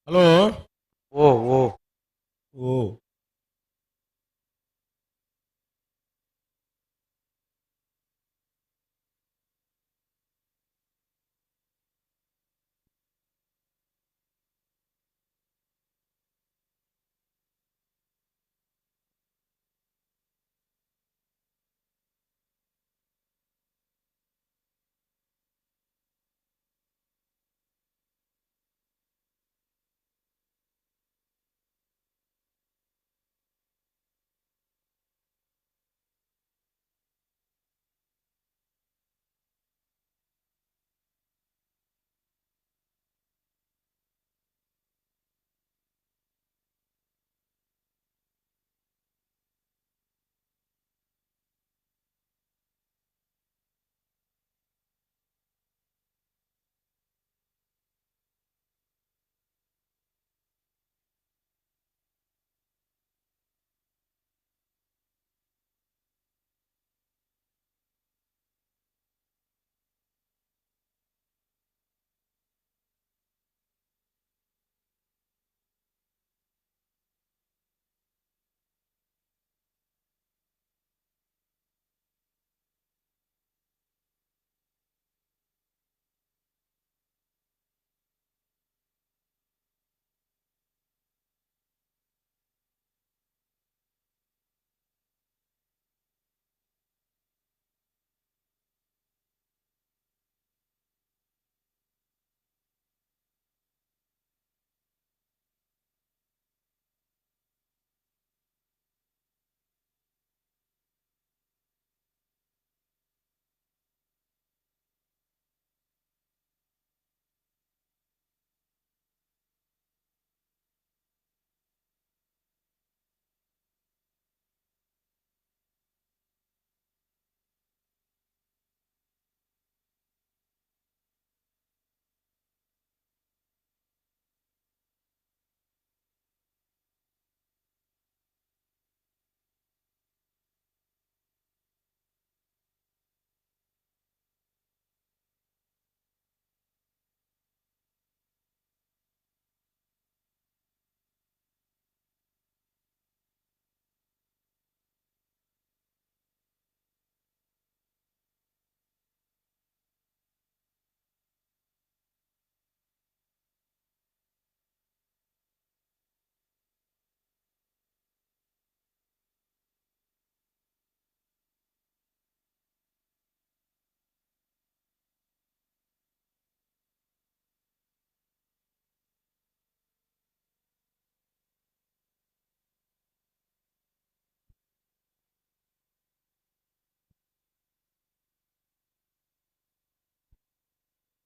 ಹಲೋ. ಓ ಓ ಓ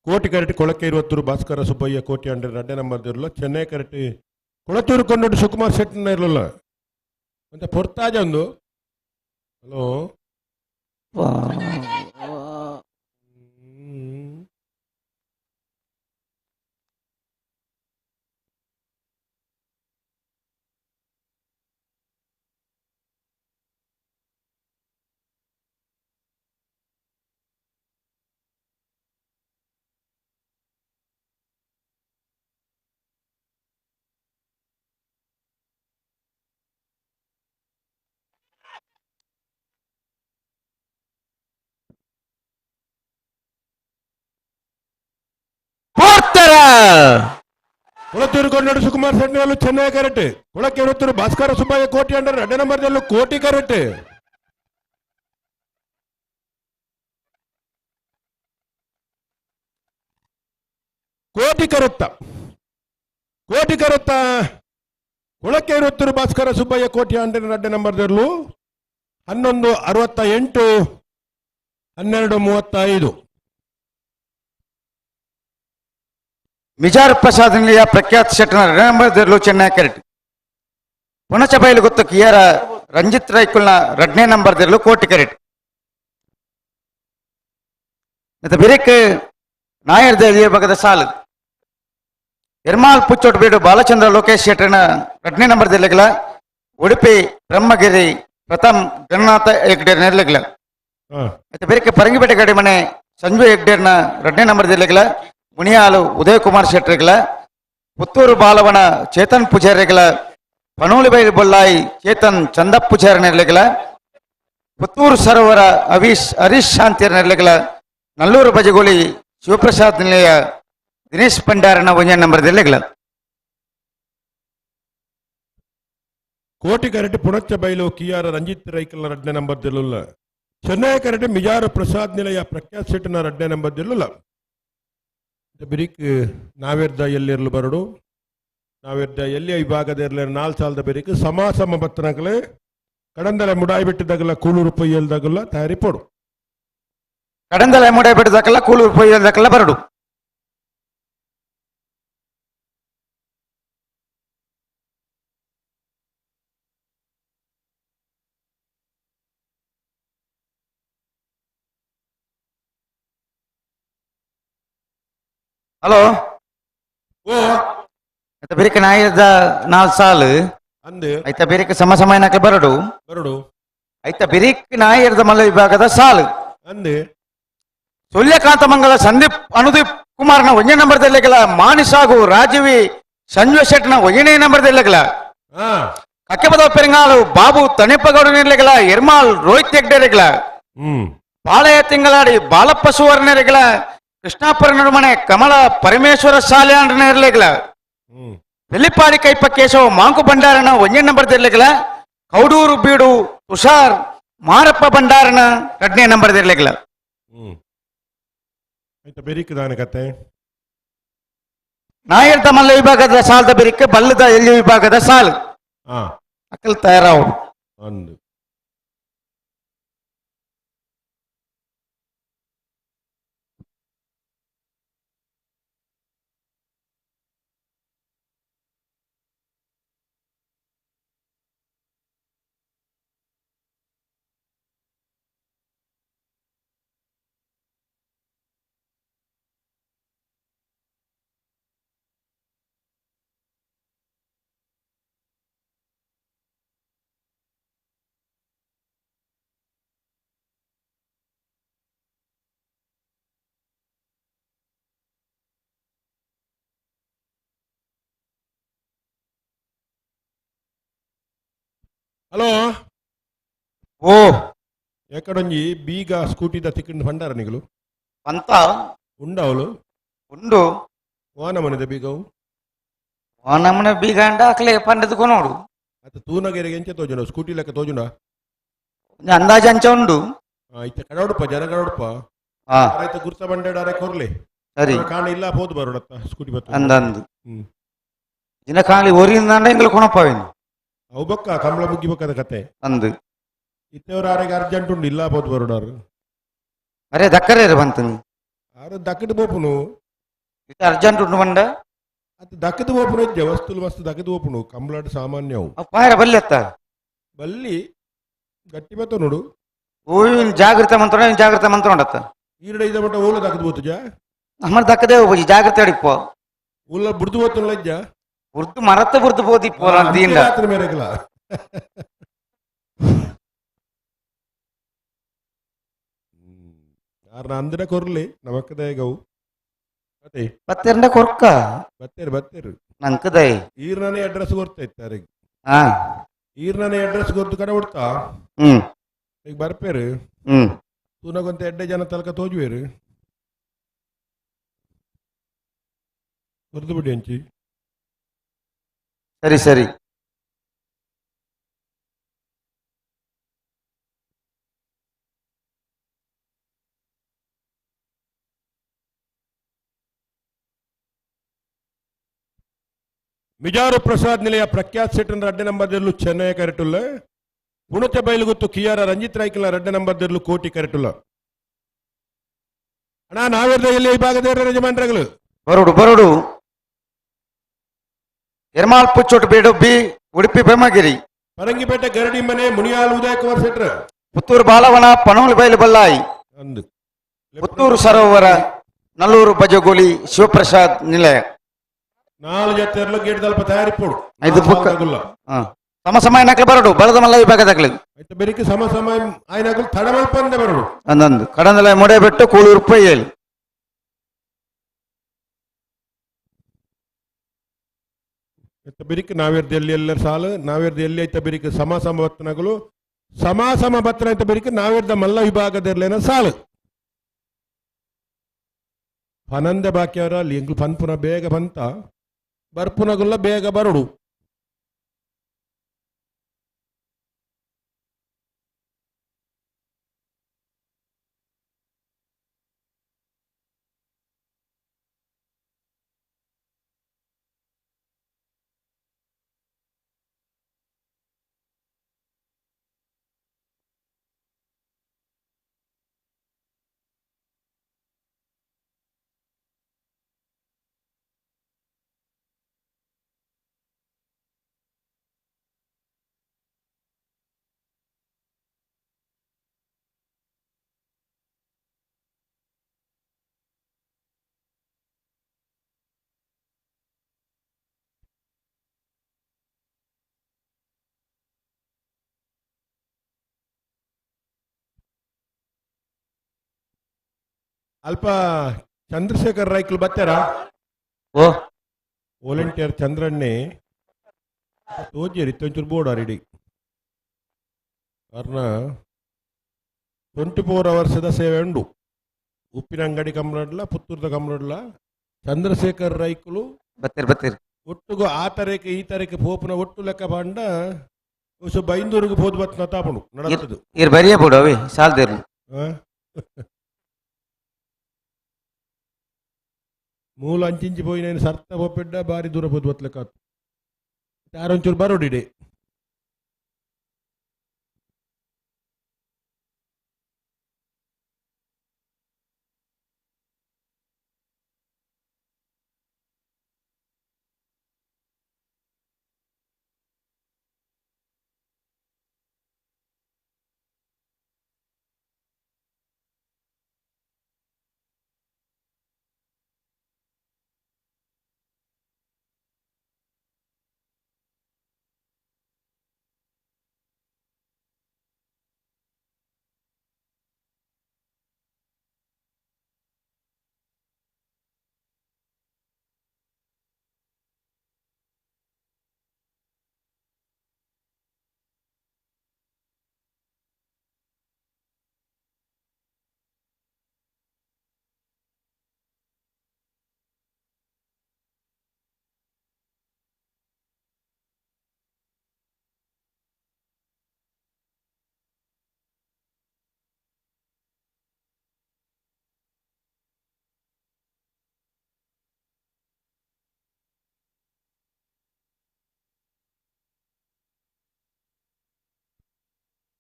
ಕೋಟಿ ಕರೆಕ್ಟ್ ಕೊಳಕ್ಕೆ ಇರುವತ್ತೂರು ಭಾಸ್ಕರ ಸುಬ್ಬಯ್ಯ ಕೋಟಿ ಅಂಡ್ರೆ 2 ನಂಬರ್ ಇರಲ್ಲ. ಚೆನ್ನೈ ಕರೆಕ್ಟ್ ಕೊಳತೂರು ಕೊಂಡೋಡು ಸುಕುಮಾರ್ ಶೆಟ್ಟಿನ ಇರಲಿಲ್ಲ ಮತ್ತೆ ಪೊರ್ತಾಜ ಒಂದು. ಹಲೋ ಕೊಳತೂರು ಕೊಂಡೋಡು ಸುಕುಮಾರ್ ಶೆಟ್ಟಿನ ಚೆನ್ನೈ ಕರೆಕ್ಟ್ ಕೊಳಕ್ಕೆ ಇರುವತ್ತೂರು ಭಾಸ್ಕರ ಸುಬ್ಬಯ್ಯ ಕೋಟಿ ಅಂಡ್ರೆ 2 ನಂಬರ್ ಕೋಟಿ ಕರೆಕ್ಟ್. ಕೋಟಿ ಕರುತ್ತ ಕೊಳಕ್ಕೆ ಇರುವತ್ತೂರು ಭಾಸ್ಕರ ಸುಬ್ಬಯ್ಯ ಕೋಟಿ ಅಂಡ್ರೆ 2 ನಂಬರ್ 1168 1235. ಮಿಜಾರ್ ಪ್ರಸಾದ್ ನಿಲಯ ಪ್ರಖ್ಯಾತ್ ಶೆಟ್ಟನ 2 ನಂಬರ್ ಚೆನ್ನೈ ಕರೆಕ್ಟ್. ಪುಣಚ ಬಯಲು ಗೊತ್ತು ಕಿಯರ ರಂಜಿತ್ ರೈಕುಲ್ನ 2ನೇ ನಂಬರ್ ಕೋಟಿ ಕರೆಕ್ಟ್. ಮತ್ತೆ ಬಿರಿಕ್ ನಾಯರ್ ದೇಲಿಯ ಭಾಗದ ಸಾಲು ಎರ್ಮಾಲ್ ಪುಚ್ಚೋಟ್ ಬೀಡು ಬಾಲಚಂದ್ರ ಲೋಕೇಶ್ ಶೆಟ್ಟನ 2ನೇ ನಂಬರ್ ಉಡುಪಿ ಬ್ರಹ್ಮಗಿರಿ ಪ್ರಥಮ್ ಗಣನಾಥ ಹೆಗ್ಡೇರ್ ನೆರಲೆಗ್ಲ. ಮತ್ತೆ ಬಿರಿಕ್ ಪರಂಗಿಪೇಟೆ ಗಡಿಮನೆ ಸಂಜು ಹೆಗ್ಡೇರ್ನ 2ನೇ ನಂಬರ್ ಮುನಿಯಾಲು ಉದಯ್ ಕುಮಾರ್ ಶೆಟ್ಟರಿಗಳ ಪುತ್ತೂರು ಬಾಲವನ ಚೇತನ್ ಪೂಜಾರಿಗಳ ಪನೋಳಿಬೈಲು ಬೊಲ್ಲಾಯಿ ಚೇತನ್ ಚಂದಪ್ ಪೂಜಾರಿ ನೆರಲೆಗಳ ಪುತ್ತೂರು ಸರೋವರ ಹರೀಶ್ ಶಾಂತಿಯರ್ ನೆರಲೆಗಳ ನಲ್ಲೂರು ಬಜಗೋಳಿ ಶಿವಪ್ರಸಾದ್ ನಿಲಯ ದಿನೇಶ್ ಭಂಡಾರನ 1 ನಂಬರ್ ಕೋಟಿ ಕರೆಕ್ಟ್ ಪುಣಚ್ಚ ಬೈಲು ಕಿಯಾರ ರಂಜಿತ್ ರೈಕಲ್ನ 2ನೇ ನಂಬರ್ ಚೆನ್ನೈ ಕರೆಕ್ಟ್ ಮಿಜಾರು ಪ್ರಸಾದ್ ನಿಲಯ ಪ್ರಖ್ಯಾತ್ ಶೆಟ್ಟಿನ 2ನೇ ನಂಬರ್ ಬಿರಿಕ್ ನಾವೆರ್ದ ಎಲ್ಲಿರಲು ಬರಡು ನಾವೆರ್ದ ಎಲ್ಲಿಯ ವಿಭಾಗದ ಇರಲಿ 4 ಸಾಲದ ಬಿರಿಕ್ ಸಮ ಬತ್ತನಕಲೆ ಕಡಂದಲೆ ಮುಡಾಯಿ ಬಿಟ್ಟಿದ್ದಾಗಲ್ಲ ಕೂಳೂರು ಪೊಯ್ಯಲ್ದಾಗಲ್ಲ ತಯಾರಿ ಪೋಡು. ಕಡಂದಲೆ ಮುಡಾಯಿ ಬಿಟ್ಟಿದ್ದಾಗಲ್ಲ ಕೂಳೂರು ಪೊಯ್ಯಲ್ದಾಗಲ್ಲ ಬರಡು. ಹಲೋ ಐತ ಬಿರಿಕ್ ನಾಯಿದ 4 ಸಾಲು ಅಂದು ಐತ ಬಿರಿಕ್ ಸಮಸಮಯನಕ್ಕೆ ಬರಡು ಐತ ಬಿರಿಕ್ ನಾಯಿರದ ಮಲ್ಲ ವಿಭಾಗದ ಸಾಲು ಅಂದು ಸೂರ್ಯಕಾಂತಮಂಗಲ ಸಂದೀಪ್ ಅನುದೀಪ್ ಕುಮಾರ್ನ 1ನೇ ನಂಬರ್ ಮಾನಿಸಾಗು ರಾಜೀವಿ ಸಂಜು ಶೆಟ್ನ 1ನೇ ನಂಬರ್ ಕಕ್ಕೆಬದ ಪೆರಿಂಗಾಲು ಬಾಬು ತಣಿಪಗೌಡ ನಿರ್ಲೆಗಳ ಎರ್ಮಾಲ್ ರೋಹಿತ್ ಹೆಗ್ಡೇರಿಗಳ ಪಾಳೆಯ ತಿಂಗಳಾಡಿ ಬಾಲಪ್ಪ ಸುವರ್ಣರಿಗಳ ಕೃಷ್ಣಾಪುರ ನಡುಮನೆ ಕಮಲ ಪರಮೇಶ್ವರ ಶಾಲೆ ಇರಲಿಗಳ ಬೆಳ್ಳಿಪಾಡಿ ಕೈಪ ಕೇಶವ ಮಾಂಕು ಭಂಡಾರನ 1ನೇ ನಂಬರ್ ಕೌಡೂರು ಬೀಡು ತುಷಾರ್ ಮಾರಪ್ಪ ಭಂಡಾರನ 2ನೇ ನಂಬರ್ ಕತೆ ನಾಯರ್ದ ಮಲ್ಲ ವಿಭಾಗದ ಸಾಲದ ಬೆರಿಕೆ ಬಲ್ಲದ ಎಲ್ಲಿ ವಿಭಾಗದ ಸಾಲು ಅಕಲ್ ತಯಾರಾವು. ಹಲೋ ಓ ಎಕಡೊಂಜಿ ಬೀಗ ಸ್ಕೂಟಿದ ತಿಕ್ಕಿಂಡು ಭಂಡಾರ ನಿಗಲು ಅಂತ ಉಂಡವಳು ಉಂಡು ವಾನಮನದ ಬೀಗವು ವಾನಮನ ಬೀಗ ಅಂಡ ಅಕ್ಲೆ ಪಂಡದ ಕೊನೋಡು ಅತ್ತ ತೂನಗೆರೆಗೆ ಎಂಚ ತೋಜುಂಡ ಸ್ಕೂಟಿ ಲೆಕ್ಕ ತೋಜುಂಡ ಅಂದಾಜು ಅಂಚ ಉಂಡು ಇತ್ತ ಕಡೌಡಪ್ಪ ಜನ ಕಡೌಡಪ್ಪ ಆಯ್ತು ಗುರ್ತ ಬಂಡಾರೆ ಕೊರ್ಲೆ ಸರಿ ಕಾಣ ಇಲ್ಲ ಹೋದ್ ಬರೋಡತ್ತ ಸ್ಕೂಟಿ ಬತ್ತ ಅಂದಂದು ದಿನ ಕಾಣಲಿ ಒರಿಯಿಂದ ಎಂಗ್ಲು ಕೊಣಪ್ಪವೇನು ಅವು ಬಕ್ಕ ಕಂಬಳ ಮುಗ್ಗಿ ಬಕ್ಕದ ಕತೆ ಅಂದು ಇತ್ತವರ ಆರೆಗೆ ಅರ್ಜೆಂಟ್ ಉಂಡು ಇಲ್ಲ ಹೋದ್ ಬರೋಡಾರು ಅರೆ ದಕ್ಕರೆ ಬಂತು ఆరు దక్కటి పోపును ఇది అర్జెంట్ ఉండమండ అది దక్కది పోపును ఇచ్చే వస్తువులు మస్తు దక్కది పోపును కంబలాట సామాన్యం పాయర బల్లి ఎత్త బల్లి గట్టి పెత్తనుడు ಓ ಜಾಗೃತ ಮಂತ್ರ ಜಾಗೃತ ಮಂತ್ರ ಉಂಡತ್ತ ఈరుడ ఇదమంట ఊళ్ళో దక్కది పోతుజా ಅಮ್ಮನ ದಕ್ಕದೇ ಹೋಗಿ ಜಾಗೃತಿ ಅಡಿಪೋ ఊళ్ళో బుడిది పోతున్న లజ్జా ಉರ್ದು ಮರತ್ತ ಬುರ್ದು ಬೋದಿ ಪೋಲ ದೀಂಡ రాత్రి మేరకల ಆರ್ನ ಅಂದಿನ ಕೊರ್ಲಿ ನಮಕ್ಕದೇ ಗೌ ಅದೇ ಬತ್ತೆರ್ನ ಕೊರ್ಕ ಬತ್ತೇರು ಬತ್ತೇರು ನಂಕದೈ ಈರ್ನೇ ಅಡ್ರೆಸ್ ಗೊತ್ತೈತೆ ಹಾ ಈರ್ನೇ ಅಡ್ರೆಸ್ ಗೊತ್ತು ಕಡೆ ಹುಡ್ತಾ ಹ್ಮ್ ಈಗ ಬರ್ಪೇರು ಹ್ಮ್ ತೂನಗೊಂತ ಎಡ್ಡೆ ಜನ ತಲಕ ತೋಜುವೇರು ಹೊರದು ಬಿಡಿ ಹಂಚಿ ಸರಿ ಸರಿ మిజారు ప్రసాద్ నిలయ ప్రఖ్యాత్ సెటన్ రెడ్డి నంబర్ దెర్లు చెన్నై కరెటుల్ల పుణత బయలుగుత్తు కియాರ ರಂಜಿತ್ ರಾಯ್ಕಲ రెడ్డి నంబర్ ದೆರ್ಲು ಕೋಟಿ ಕರೆಟುಲ್ಲ ಅಣ್ಣ ನಾವೇರ್ದ ಎಲ್ಲಿ ಭಾಗದೇರ ಯಜಮಾನ್ರಗಳು ಬರೋಡು ಬರೋಡು ಎರ್ಮಾಳ್ ಪುಚ್ಚೋಟು ಬೇಡು ಬಿ ಉಡುಪಿ ಬ್ರಹ್ಮಗಿರಿ ಪರಂಗಿಪೇಟೆ ಗರಡಿ ಮನೆ ಮುನಿಯಾಲ್ ಉದಯ ಕುಮಾರ್ ಸೆಟ್ರ ಪುತ್ತೂರು ಬಾಲವನ ಪನೋಲಿ ಬಯಲು ಬಲ್ಲಾಯಿ ಅಂದು ಪುತ್ತೂರು ಸರೋವರ ನಲ್ಲೂರು ಬಜಗೋಲಿ ಶಿವಪ್ರಸಾದ್ ನಿಲಯ 4 ಜೊತೆರ್ಲು ಗೇಟ್ ದಲ್ಪ ತಯಾರಿಪೋಡು ಐದು ಬುಕ್ ಸಮ ಸಮಯ ನಕ್ಲು ಬರೋಡು ಬಲದ ಮಲ್ಲ ವಿಭಾಗದಾಗ್ಲಿ అయితే బెరికి సమ సమయం ఆయనకు తడమల్పందే బరడు ಅಂದಂದು ಕಡಂದಲ ಮುಡೆಬೆಟ್ಟು ಕೂಳೂರು ಪೊಯ್ಯಲ್ అయితే బెరికి నావేర్ది ಎಲ್ಲಿ ಎಲ್ಲರ ಸಾಲು ನಾವೇರ್ದಿ ಎಲ್ಲಿ ಐತೆ ಬೆరికి ಸಮ ಸಮವತ್ತನಗಳು ಸಮ ಸಮವತ್ತನ ಐತೆ ಬೆరికి ನಾವೇರ್ದ ಮಲ್ಲ ವಿಭಾಗದರ್ಲೇನ ಸಾಲು ಫನಂದೆ ಬಾಕ್ಯವರ ಅಲ್ಲಿ ಎಂಗ್ಲು ಪನ್ಪುನ ಬೇಗ ಬಂತ ಬರ್ಪುನಗುಲ್ಲ ಬೇಗ ಬರಡು ಅಲ್ಪ ಚಂದ್ರಶೇಖರ್ ರಾಯ್ಕಲ್ ಬತ್ತಾರಾ ಓ ವಾಲಂಟಿಯರ್ ಚಂದ್ರಣ್ಣೆ ತೋಜೇರಿ ತೊಂಚೂರು ಬೋರ್ಡ್ ರೆಡಿ ಅವ್ರನ್ನ 24 hours ಸೇವೆ ಉಂಡು ಉಪ್ಪಿನ ಅಂಗಡಿ ಕಮಲಡ್ಲ ಪುತ್ತೂರದ ಕಮಲಡ್ಲ ಚಂದ್ರಶೇಖರ್ ರೈಕುಲು ಬತ್ತೀರಿ ಬತ್ತೀರಿ ಒಟ್ಟುಗು ಆ ತರಕ್ಕೆ ಈ ತರಕ್ಕೆ ಪೋಪುನ ಒಟ್ಟು ಲೆಕ್ಕ ಬಂಡ ಬೈಂದೂರಿಗೆ ಹೋದ್ ಬತ್ನ ತಾಪುಂಡು ನಡತದು ಇರ್ ಬರಿಯ ಬಿಡು ಅವಿ ಸಾಲ್ದಿರ್ಲಿ ಮೂಲ ಅಂಚಿಂಚಿ పోయి నేను ಸರ್ತ పోపెడ్డ ಬಾರಿ ದೂರ పోదు ಬತ್ಲೆಕ್ಕ ಯಾರೊಂಚೂರು ಬರೋಡಿಡೆ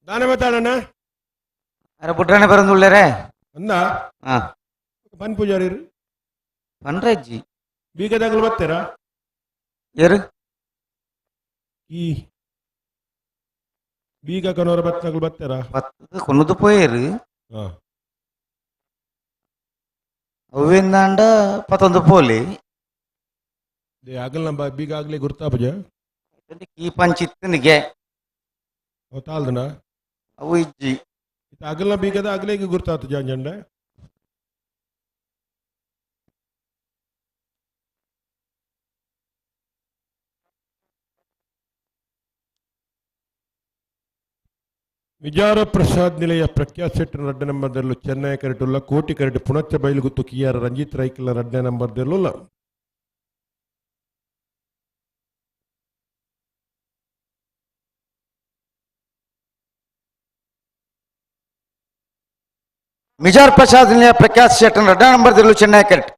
ದಾನ ಮಾತಾಡೋಣ ಅರೆ ಬುಡ್ರಾಣೆ ಬರಂದುಳ್ಳೇರೆ ಅಂದ ಹಾ ಪನ್ ಪೂಜಾರಿ ಪನ್ರಜ್ಜಿ ಬೀಗದಾಗಲು ಬರ್ತೀರಾ ಯಾರು ಈ ಬೀಗ ಕನೋರ ಬತ್ತಾಗಲು ಬರ್ತೀರಾ பத்து கொண்டு போயிரு ಹಾ ಅವಿಂದಾಂಡ 11 ಪೋಲಿ ಆಗಲ್ಲ ಬೀಗ ಆಗ್ಲಿ ಗುರ್ತಾ ಪೂಜಾ ಈ ಪಂಚಿತ್ತನಿಗೆ ತಾಲ್ದನ ಅವು ಇಜ್ಜಿ ಆಗಲ್ಲ ಬೀಗದ ಆಗ್ಲೇ ಗುರ್ತಾತ ಜಾಂಜಂಡ ವಿಜಾರ ಪ್ರಸಾದ್ ನಿಲಯ ಪ್ರಖ್ಯಾತ್ ಶೆಟ್ಟರ್ ರಡ್ಡ ನಂಬರ್ದಲ್ಲೂ ಚೆನ್ನೈ ಕರೆಟುಲ್ಲ ಕೋಟಿ ಕರೆಟ್ ಪುಣಚ್ಚ ಬೈಲುಗುತ್ತು ಕಿಯಾರ ರಂಜಿತ್ ರೈಕಲ್ ರಡ್ಡ ನಂಬರ್ದಲ್ಲೂ ಮಿಜಾರ್ ಪ್ರಸಾದ್ ನಿಲಯ ಪ್ರಖ್ಯಾತ್ ಶೆಟ್ಟರ್ ರಡ್ಡ ನಂಬರ್ದಲ್ಲೂ ಚೆನ್ನೈ ಕರೆಟ್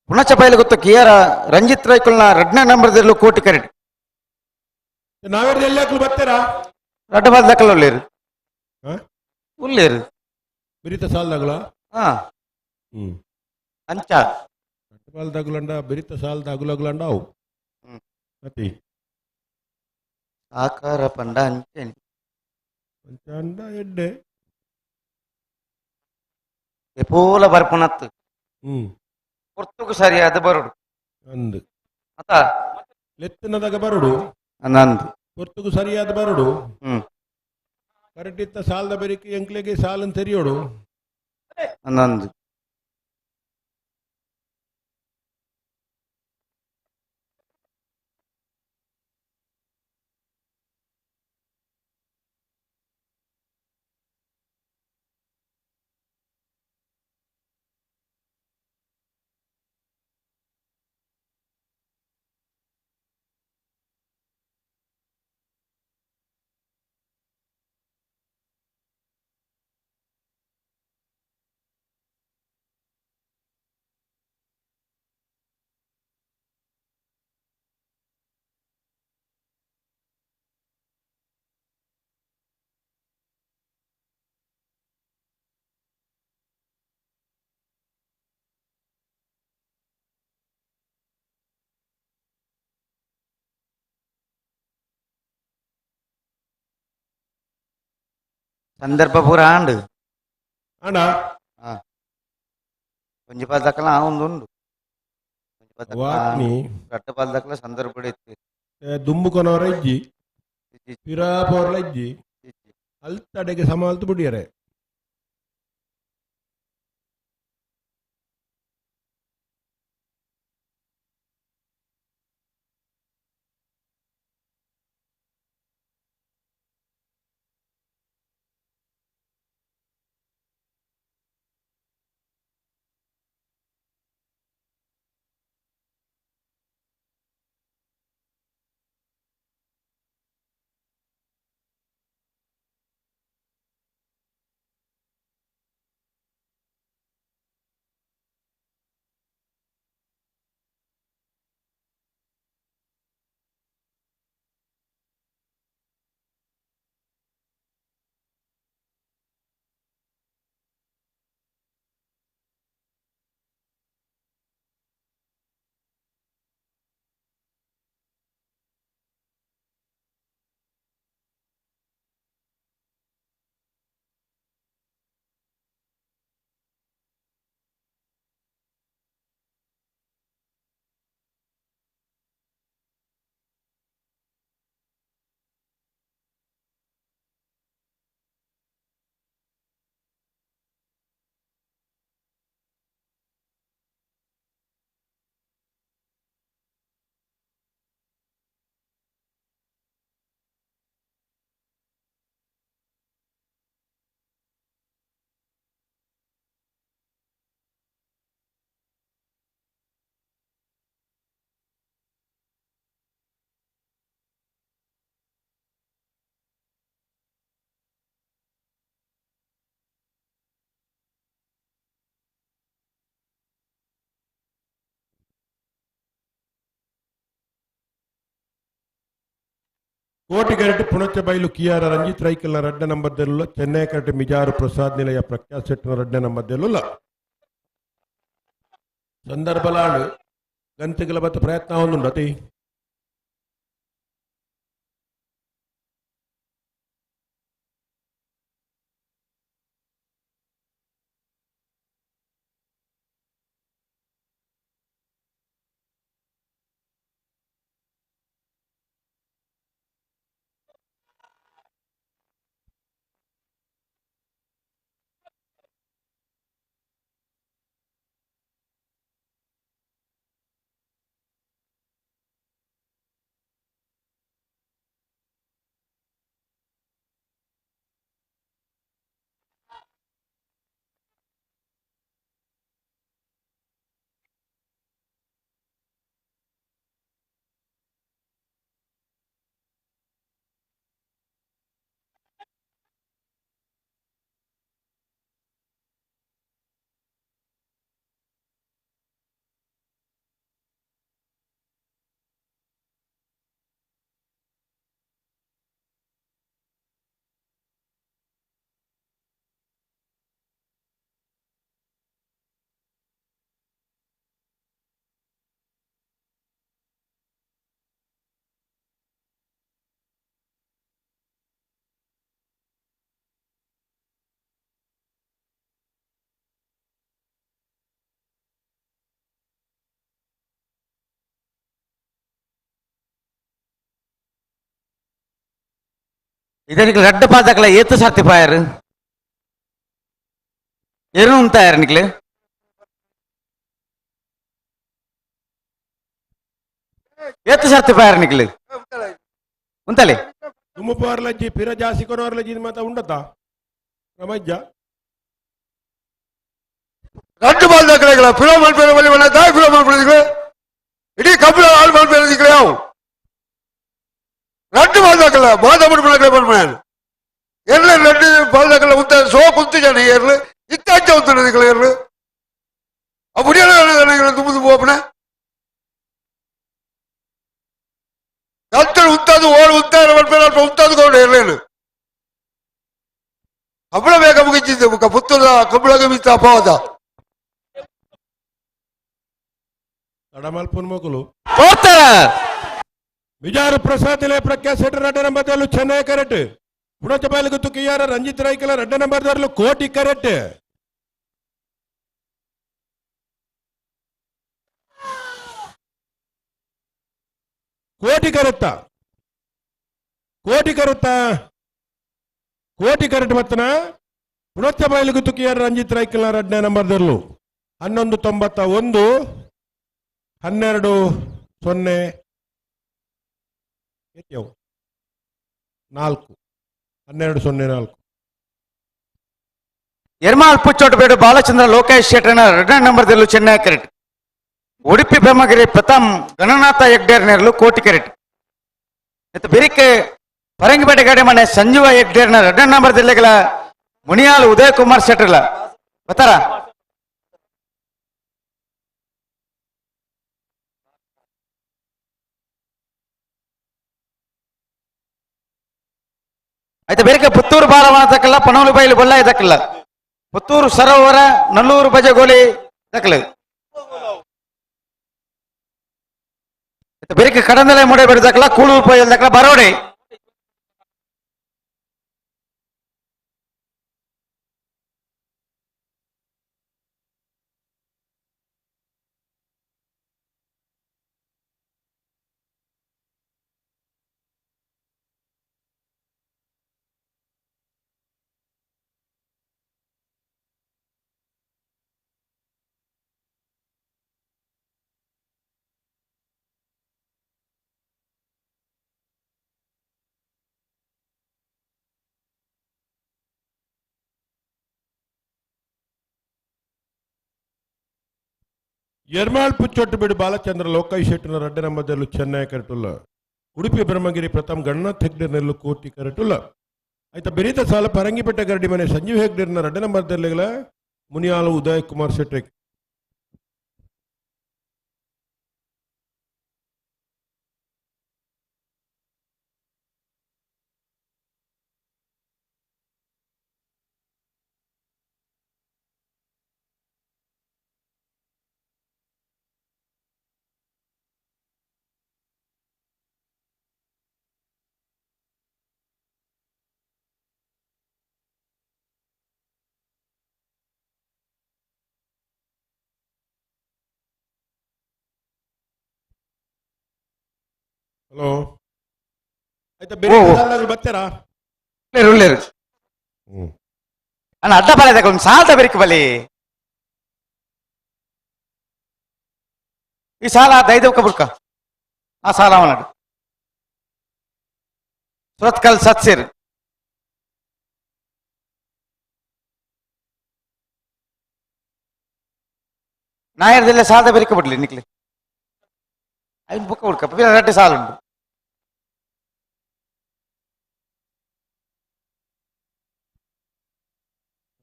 ಪುಣಚ ಬಯಲು ಗೊತ್ತು ಕಿಯಾರ ರಂಜಿತ್ ರೈಕಲ್ನ ರಡ್ಡ ನಂಬರ್ದಲ್ಲೂ ಕೋಟಿ ಕರೆಟ್ ನಾವೆಲ್ಲ ಎಲ್ಲಾಕ್ಲು ಬರ್ತೀರಾ ರಡ್ಡ ಬಾಲ್ದಕ್ಕಲ್ಲ ಉಳ್ಳೇರು ಹಾ ಉಳ್ಳೇರು ಬಿರಿತ ಸಾಲ್ದಾಗಲ ಹಾ ಹ್ಮ್ ಅಂಚ ಸಾಲ್ದಾಗುಲಂಡ ಬಿರಿತ ಸಾಲ್ದಾಗುಲಗುಲಂಡ ಅವು ಮತ್ತೆ ಆಕಾರ ಪಂಡ ಅಂಚೆನಿ ಅಂಚಂಡ ಎಡ್ಡೆ ಎಪೋಲ ಬರ್ಪುನತ್ತು ಹ್ಮ್ ಪುರ್ತುಕು ಸರಿಯಾದ ಬರುಡು ಅಂದು ಅತ ಲೆತ್ತಿನದಾಗ ಬರುಡು ನಂದು ಪೊರ್ತುಗು ಸರಿಯಾದ ಬರುಡು ಹ್ಮ್ ಕರೆಕ್ಟ್ ಇತ್ತ ಸಾಲದ ಬೆರಿಕೆ ಎಂಕ್ಲೆಗೆ ಸಾಲನ್ನು ತೆರೆಯೋಡು ನಂದು ಸಂದರ್ಭ ಪೂರ ಆಂಡು ಅಣ್ಣ కొంచెం పది దక్కల ఉండు ವಾಕ್ನಿ ರಟ್ಟ ಪದ ದಕ್ಕಲ ಸಂದರ್ಭ ಇತ್ತು ದುಂಬುಕೊನವರ ಇಜ್ಜಿ ಪಿರಾಪೋರ್ಲ ಇಜ್ಜಿ ಅಲ್ತಡೆಗೆ ಸಮ ಅಲ್ತು ಬಿಡಿಯರೆ ಕೋಟಿ ಕರೆಟ್ ಪುಣಚ್ಚ ಬೈಲು ಕಿಯಾರ ರಂಜಿತ್ ರೈಕಲ್ನ ರಡ್ಡ ನಂಬರ್ದಲ್ಲ ಚೆನ್ನೈ ಕರೆಟ್ ಮಿಜಾರು ಪ್ರಸಾದ್ ನಿಲಯ ಪ್ರಖ್ಯಾತ್ ಶೆಟ್ಟರ್ನ ರಡ್ಡ ನಂಬರ್ದಲ್ಲ ಸಂದರ್ಭಲಾಡು ಗಂತೆಗಳ ಬತ್ತ ಪ್ರಯತ್ನ ಒಂದುಂಡು ಅತಿ ಇದಕ್ಕೆ ರಡ್ಡ ಪಾದಕಲ ಏತು ಸರ್ತಿ ಪಾಯರ್ ಏನು ಉಂತಾಯರ್ ನಿಕ್ಲೆ ಏತು ಸರ್ತಿ ಪಾಯರ್ ನಿಕ್ಲೆ ಉಂತಲೆ ತುಮಪಾರ್ಲಜ್ಜಿ ಪಿರ ಜಾಸ್ತಿ ಕೊನೋರ್ಲಜ್ಜಿ ಮಾತ ಉಂಡತ್ತ ರಮಜ್ಜ ரெண்டு பால் தக்கலைகளா பிலோமன் பேர வழி வேணா தாய் பிலோமன் பேருதுக்கு இடி கம்பள ஆள் பால் பேருதுக்கலையா ரெண்டு பால் தக்கல மாதமன் பிள்ளை பண்ணேன் எர்ல ரெண்டு பால் தக்கல உத்த சோ குத்து ஜானே எர்ல இத்தாச்ச உத்தனதுக்கல எர்ல அப்படியே தும்புது போப்பன கத்தல் உத்தாது ஓடு உத்தாரு பேர் உத்தாது கொண்டு எர்லேன்னு கம்பள வேக முகிச்சிது புத்ததா கம்பள மித்த அப்பாவதா ತಡಮಲ್ಪುನ್ ಮಕ್ಕಳು ಹೋಗ್ತಾರ ವಿಜಾರ ಪ್ರಸಾದ್ ಇಲೆ ಪ್ರಖ್ಯಾ ಸೆಟ್ ರೆಡ್ಡ ನಂಬರ್ ದರ್ಲು ಚೆನ್ನೈ ಕರೆಕ್ಟ್ ಪುಣಚ ಬಾಲಿಗೆ ತುಕಿಯಾರ ರಂಜಿತ್ ರೈಕಲ ರೆಡ್ಡ ನಂಬರ್ ದರ್ಲು ಕೋಟಿ ಕರೆಕ್ಟ್ ಕೋಟಿ ಕರೆಕ್ಟಾ ಕೋಟಿ ಕರೆಕ್ಟ್ ಮತ್ತನ ಪುಣಚ ಬಾಲಿಗೆ ತುಕಿಯಾರ ರಂಜಿತ್ ರೈಕಲ ರೆಡ್ಡ ನಂಬರ್ ದರ್ಲು 1191 12-0 12-0 ಎರ್ಮಾಲ್ ಪುಚ್ಚೋಟಬೇಡು ಬಾಲಚಂದ್ರ ಲೋಕೇಶ್ ಶೆಟ್ಟನ 2 ನಂಬರ್ ದಲ್ಲು ಚೆನ್ನೈ ಕ್ರಿಕೆಟ್ ಉಡುಪಿ ಬ್ರಹ್ಮಗಿರಿ ಪ್ರಥಮ್ ಗಣನಾಥ ಹೆಗ್ಡೇರ್ ನೆರಲು ಕೋಟಿ ಕ್ರಿಕೆಟ್ ಮತ್ತು ಬಿರಿಕೆ ಪರಂಗಿಪೇಟೆ ಗಾಡಿ ಮನೆ ಸಂಜೀವ ಹೆಗ್ಡೇರ್ನ 2 ನಂಬರ್ ದಲ್ಲಿಗಳ ಮುನಿಯಾಲ್ ಉದಯ್ ಕುಮಾರ್ ಶೆಟ್ಟರ್ಲ ಬತ್ತಾರ అయితే ಬೇರೆ ಪುತ್ತೂರು ಬಾಲವನ ದಕ್ಕಲ್ಲ ಪನೋಲಿ ಬೈಲು ಬೊಲ್ಲಾಯಿ ದಕ್ಕಲ್ಲ ಪುತ್ತೂರು ಸರೋವರ ನಲ್ಲೂರು ಬಜಗೋಲಿ ದಕ್ಕಲ ಬೇರೆ ಕಡಂದಲೆ ಮುಡೆ ಬೆಡ ದಕ್ಕಲ್ಲ ಕೂಳೂರು ಪೈಲ್ ದಕ್ಕಲ್ಲ ಬರೋಡೆ ಎರ್ಮಾಳ್ ಪುಚ್ಚೊಟ್ಟು ಬಿಡು ಬಾಲಚಂದ್ರ ಲೋಕಾಯ್ ಶೆಟ್ಟನ 2 ನಂಬರ್ ದರ್ಲು ಚೆನ್ನೈ ಕರೆಕ್ಟುಲ್ಲ ಉಡುಪಿ ಬ್ರಹ್ಮಗಿರಿ ಪ್ರಥಮ್ ಗಣನಾಥ್ ಹೆಗ್ಡೇರ್ ನೆರಲು ಕೋಟಿ ಕರೆಕ್ಟುಲ್ಲ ಆಯ್ತಾ ಬೆರೀತ ಸಾಲ ಪರಂಗಿಪೇಟೆ ಗರಡಿ ಮನೆ ಸಂಜೀವ್ ಹೆಗ್ಡೇರ್ನ 2 ನಂಬರ್ ದರ್ಲೆಗಳ ಮುನಿಯಾಲು ಉದಯ್ ಕುಮಾರ್ ಶೆಟ್ಟಿ ಹಲೋ ಆಯ್ತಾ ಬೇರೆ ಓ. ಸಾಲದಾಗಲು ಬರ್ತೀರಾ ಉಳ್ಳೇರು ಅಣ್ಣ ಅಡ್ಡ ಬಲ ಒಂದು ಸಾಲದ ಬೆರಿಕೆ ಬಲಿ ಈ ಸಾಲ ದೈದವಕ ಬುಡ್ಕ ಆ ಸಾಲ ಅವನಡು ಸುರತ್ಕಲ್ ಸತ್ಸಿರ್ ನಾಯರ್ದೆಲ್ಲ ಸಾಲದ ಬೆರಿಕೆ ಬಿಡ್ಲಿ ನಿಕ್ಲಿ ಐದು ಬುಕ್ಕ ಹುಡ್ಕ ರೆಡ್ಡಿ ಸಾಲ ಉಂಟು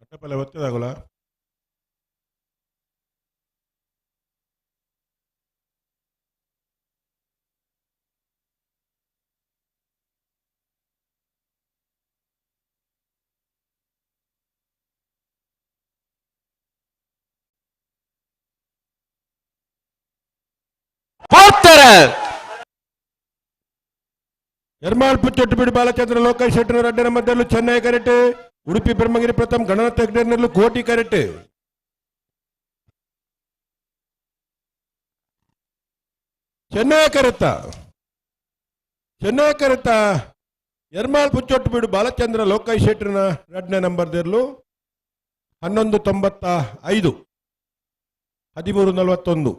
ಅಟ್ಟಪಲ್ಲ ಒತ್ತದಾಗಲ್ಲ ಎರ್ಮಾಳ್ ಪುಚ್ಚೊಟ್ಟುಬಿಡಿ ಬಾಲಚಂದ್ರ ಲೋಕೇಶ್ ಶೆಟ್ಟರ್ ರಡ್ಡನ ಮಧ್ಯಲ್ಲೂ ಚೆನ್ನೈ ಕರೆಕ್ಟ್ ಉಡುಪಿ ಬ್ರಹ್ಮಗಿರಿ ಪ್ರಥಮ್ ಗಣನಾಥ ಹೆಗ್ಡೇರ್ನಲ್ಲೂ ಕೋಟಿ ಕರೆಕ್ಟ್ ಚೆನ್ನೈ ಕರೆತ್ತ ಎರ್ಮಾಳ್ ಪುಚ್ಚೊಟ್ಟುಬಿಡು ಬಾಲಚಂದ್ರ ಲೋಕೇಶ್ ಶೆಟ್ಟರ್ನ ರಡ್ಡನೇ ನಂಬರ್ದಲ್ಲೂ 11:95 13:41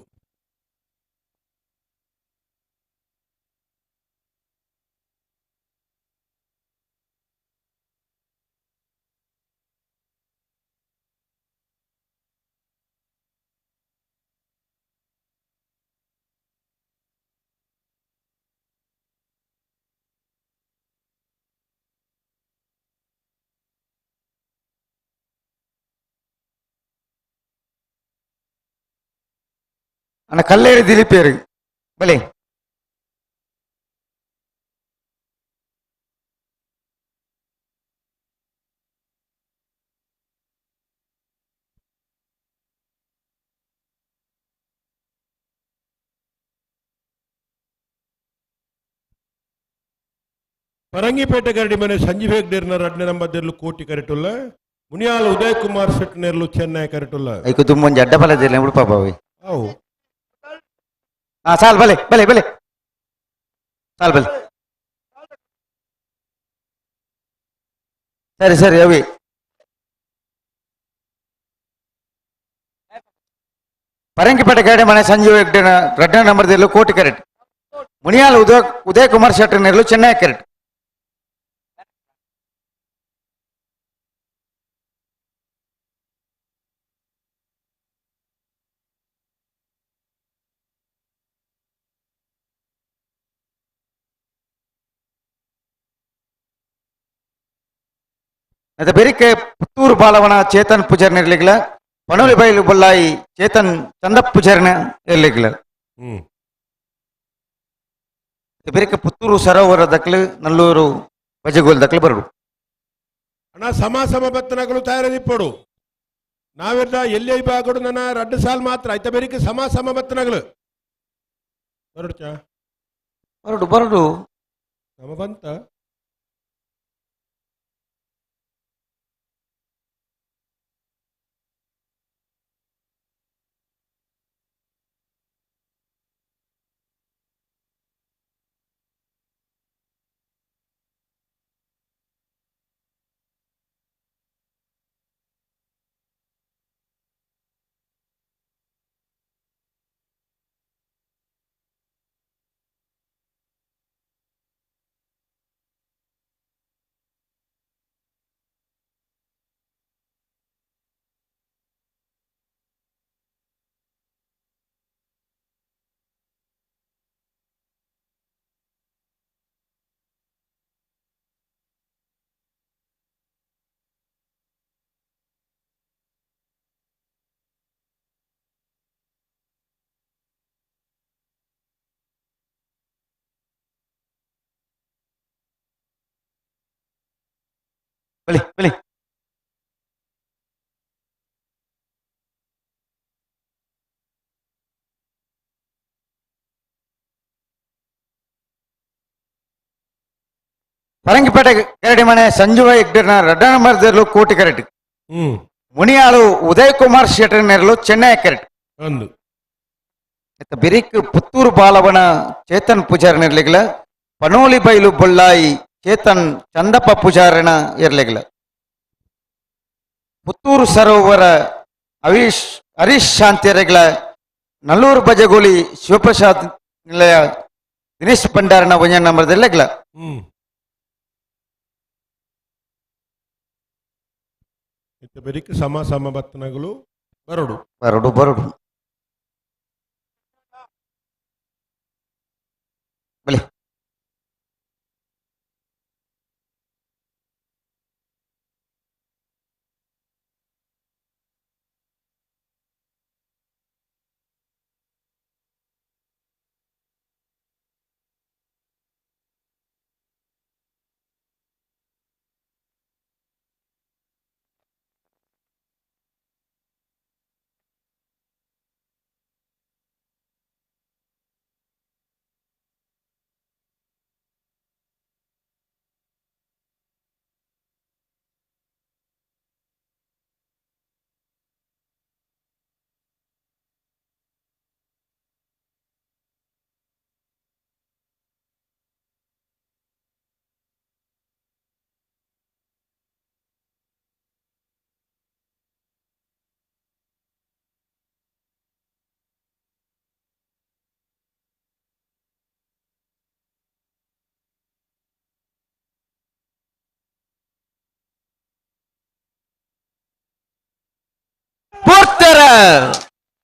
ಅಣ್ಣ ಕಲ್ಲೇರಿ ದಿಲೀಪೇರಿ ಬಲಿ ಪರಂಗಿಪೇಟೆ ಗರಡಿ ಮನೆ ಸಂಜೀವ್ ಹೆಗ್ಡೇರ್ನ ರಡ್ಡನೇ ನಂಬರ್ದಲ್ಲೂ ಕೋಟಿ ಕರೆಕ್ಟುಲ್ಲ ಮುನಿಯಾಲ ಉದಯ್ ಕುಮಾರ್ ಶೆಟ್ನೇರ್ಲು ಚೆನ್ನೈ ಕರೆಕ್ಟುಲ್ಲ ಐಕು ದುಮ್ಮೊಂಜಿ ಅಡ್ಡ ಬಲದಿಲ್ಲ ಉಡುಪ ಬಾವಿ ಅವು ಹಾ ಸಾಲ್ ಬಲೆ ಬಲೆ ಬಲೆ ಸಾಲ್ ಬಲೆ ಸರಿ ಸರಿ ಅವಿ ಪರಂಗಿಪೇಟೆ ಗರಡಿ ಮನೆ ಸಂಜೀವ್ ಹೆಗ್ಡೇನ ರಡ್ಡನೇ ನಂಬರ್ದಲ್ಲೂ ಕೋಟಿ ಕರೆಕ್ಟ್ ಮುನಿಯಾಲ ಉದಯ್ ಕುಮಾರ್ ಶೆಟ್ಟರ್ನೇರ್ಲು ಚೆನ್ನೈ ಕರೆಕ್ಟ್ ಅದು ಬೆರಿಕೆ ಪುತ್ತೂರು ಬಾಲವನ ಚೇತನ್ ಪೂಜಾರ್ನ ಇರ್ಲಿಕ್ಕಿಲ್ಲ ಪಣೋಲಿ ಬೈಲು ಬೊಲ್ಲಾಯಿ ಚೇತನ್ ಚಂದಪ್ ಪೂಜಾರ್ನ ಇರ್ಲಿಕ್ಕಿಲ್ಲ ಬೆರಿಕೆ ಪುತ್ತೂರು ಸರೋವರ ದಕ್ಲು ನಲ್ಲೂರು ಬಜಗೋಲ್ ದಕ್ಲು ಬರಡು ಅಣ್ಣ ಸಮ ಬತ್ತನಗಳು ತಯಾರಿಪ್ಪಡು ನಾವೆಲ್ಲ ಎಲ್ಲಿ ಬಾಗಡು ನನ್ನ 2 ಸಾಲ್ ಮಾತ್ರ ಆಯ್ತಾ ಬೇರಿಕೆ ಸಮ ಬತ್ತನಗಳು ಬರಡು ಚಾ ಬರಡು ಬರಡು ಸಮ ಬಂತ ಬಲಿ ಬಲಿ ಪರಂಗಿಪೇಟೆ ಗರಡಿ ಮನೆ ಸಂಜೀವ ಹೆಗ್ಡೇರ್ನ ರಡ್ಡನೇ ನಂಬರ್ದಲ್ಲೂ ಕೋಟಿ ಕರೆಕ್ಟ್ ಮುನಿಯಾಳು ಉದಯ್ ಕುಮಾರ್ ಶೆಟ್ಟರ್ನೇರ್ಲು ಚೆನ್ನೈ ಕರೆಕ್ಟ್ ಒಂದು ಬಿರಿಕ್ ಪುತ್ತೂರು ಬಾಲವನ ಚೇತನ್ ಪೂಜಾರನ ಇರ್ಲಿಗ್ಲ ಪನೋಲಿ ಬೈಲು ಬೊಳ್ಳಾಯಿ ಚೇತನ್ ಚಂದಪ್ಪ ಪೂಜಾರನ ಇರ್ಲಿಗ್ಲ ಪುತ್ತೂರು ಸರೋವರ ಹರೀಶ್ ಶಾಂತಿ ಇರ್ಲಿಗ್ಲ ನಲ್ಲೂರು ಬಜಗೋಳಿ ಶಿವಪ್ರಸಾದ್ ನಿಲಯ ದಿನೇಶ್ ಭಂಡಾರನ ಒಂಜ ನಂಬರ್ ಇರ್ಲಿಗ್ಲ ಬೆರಿಕ್ ಸಮ ಸಮ ಬತ್ತನಗಳು ಬರಡು ಬರಡು ಬರಡು ಬಲಿ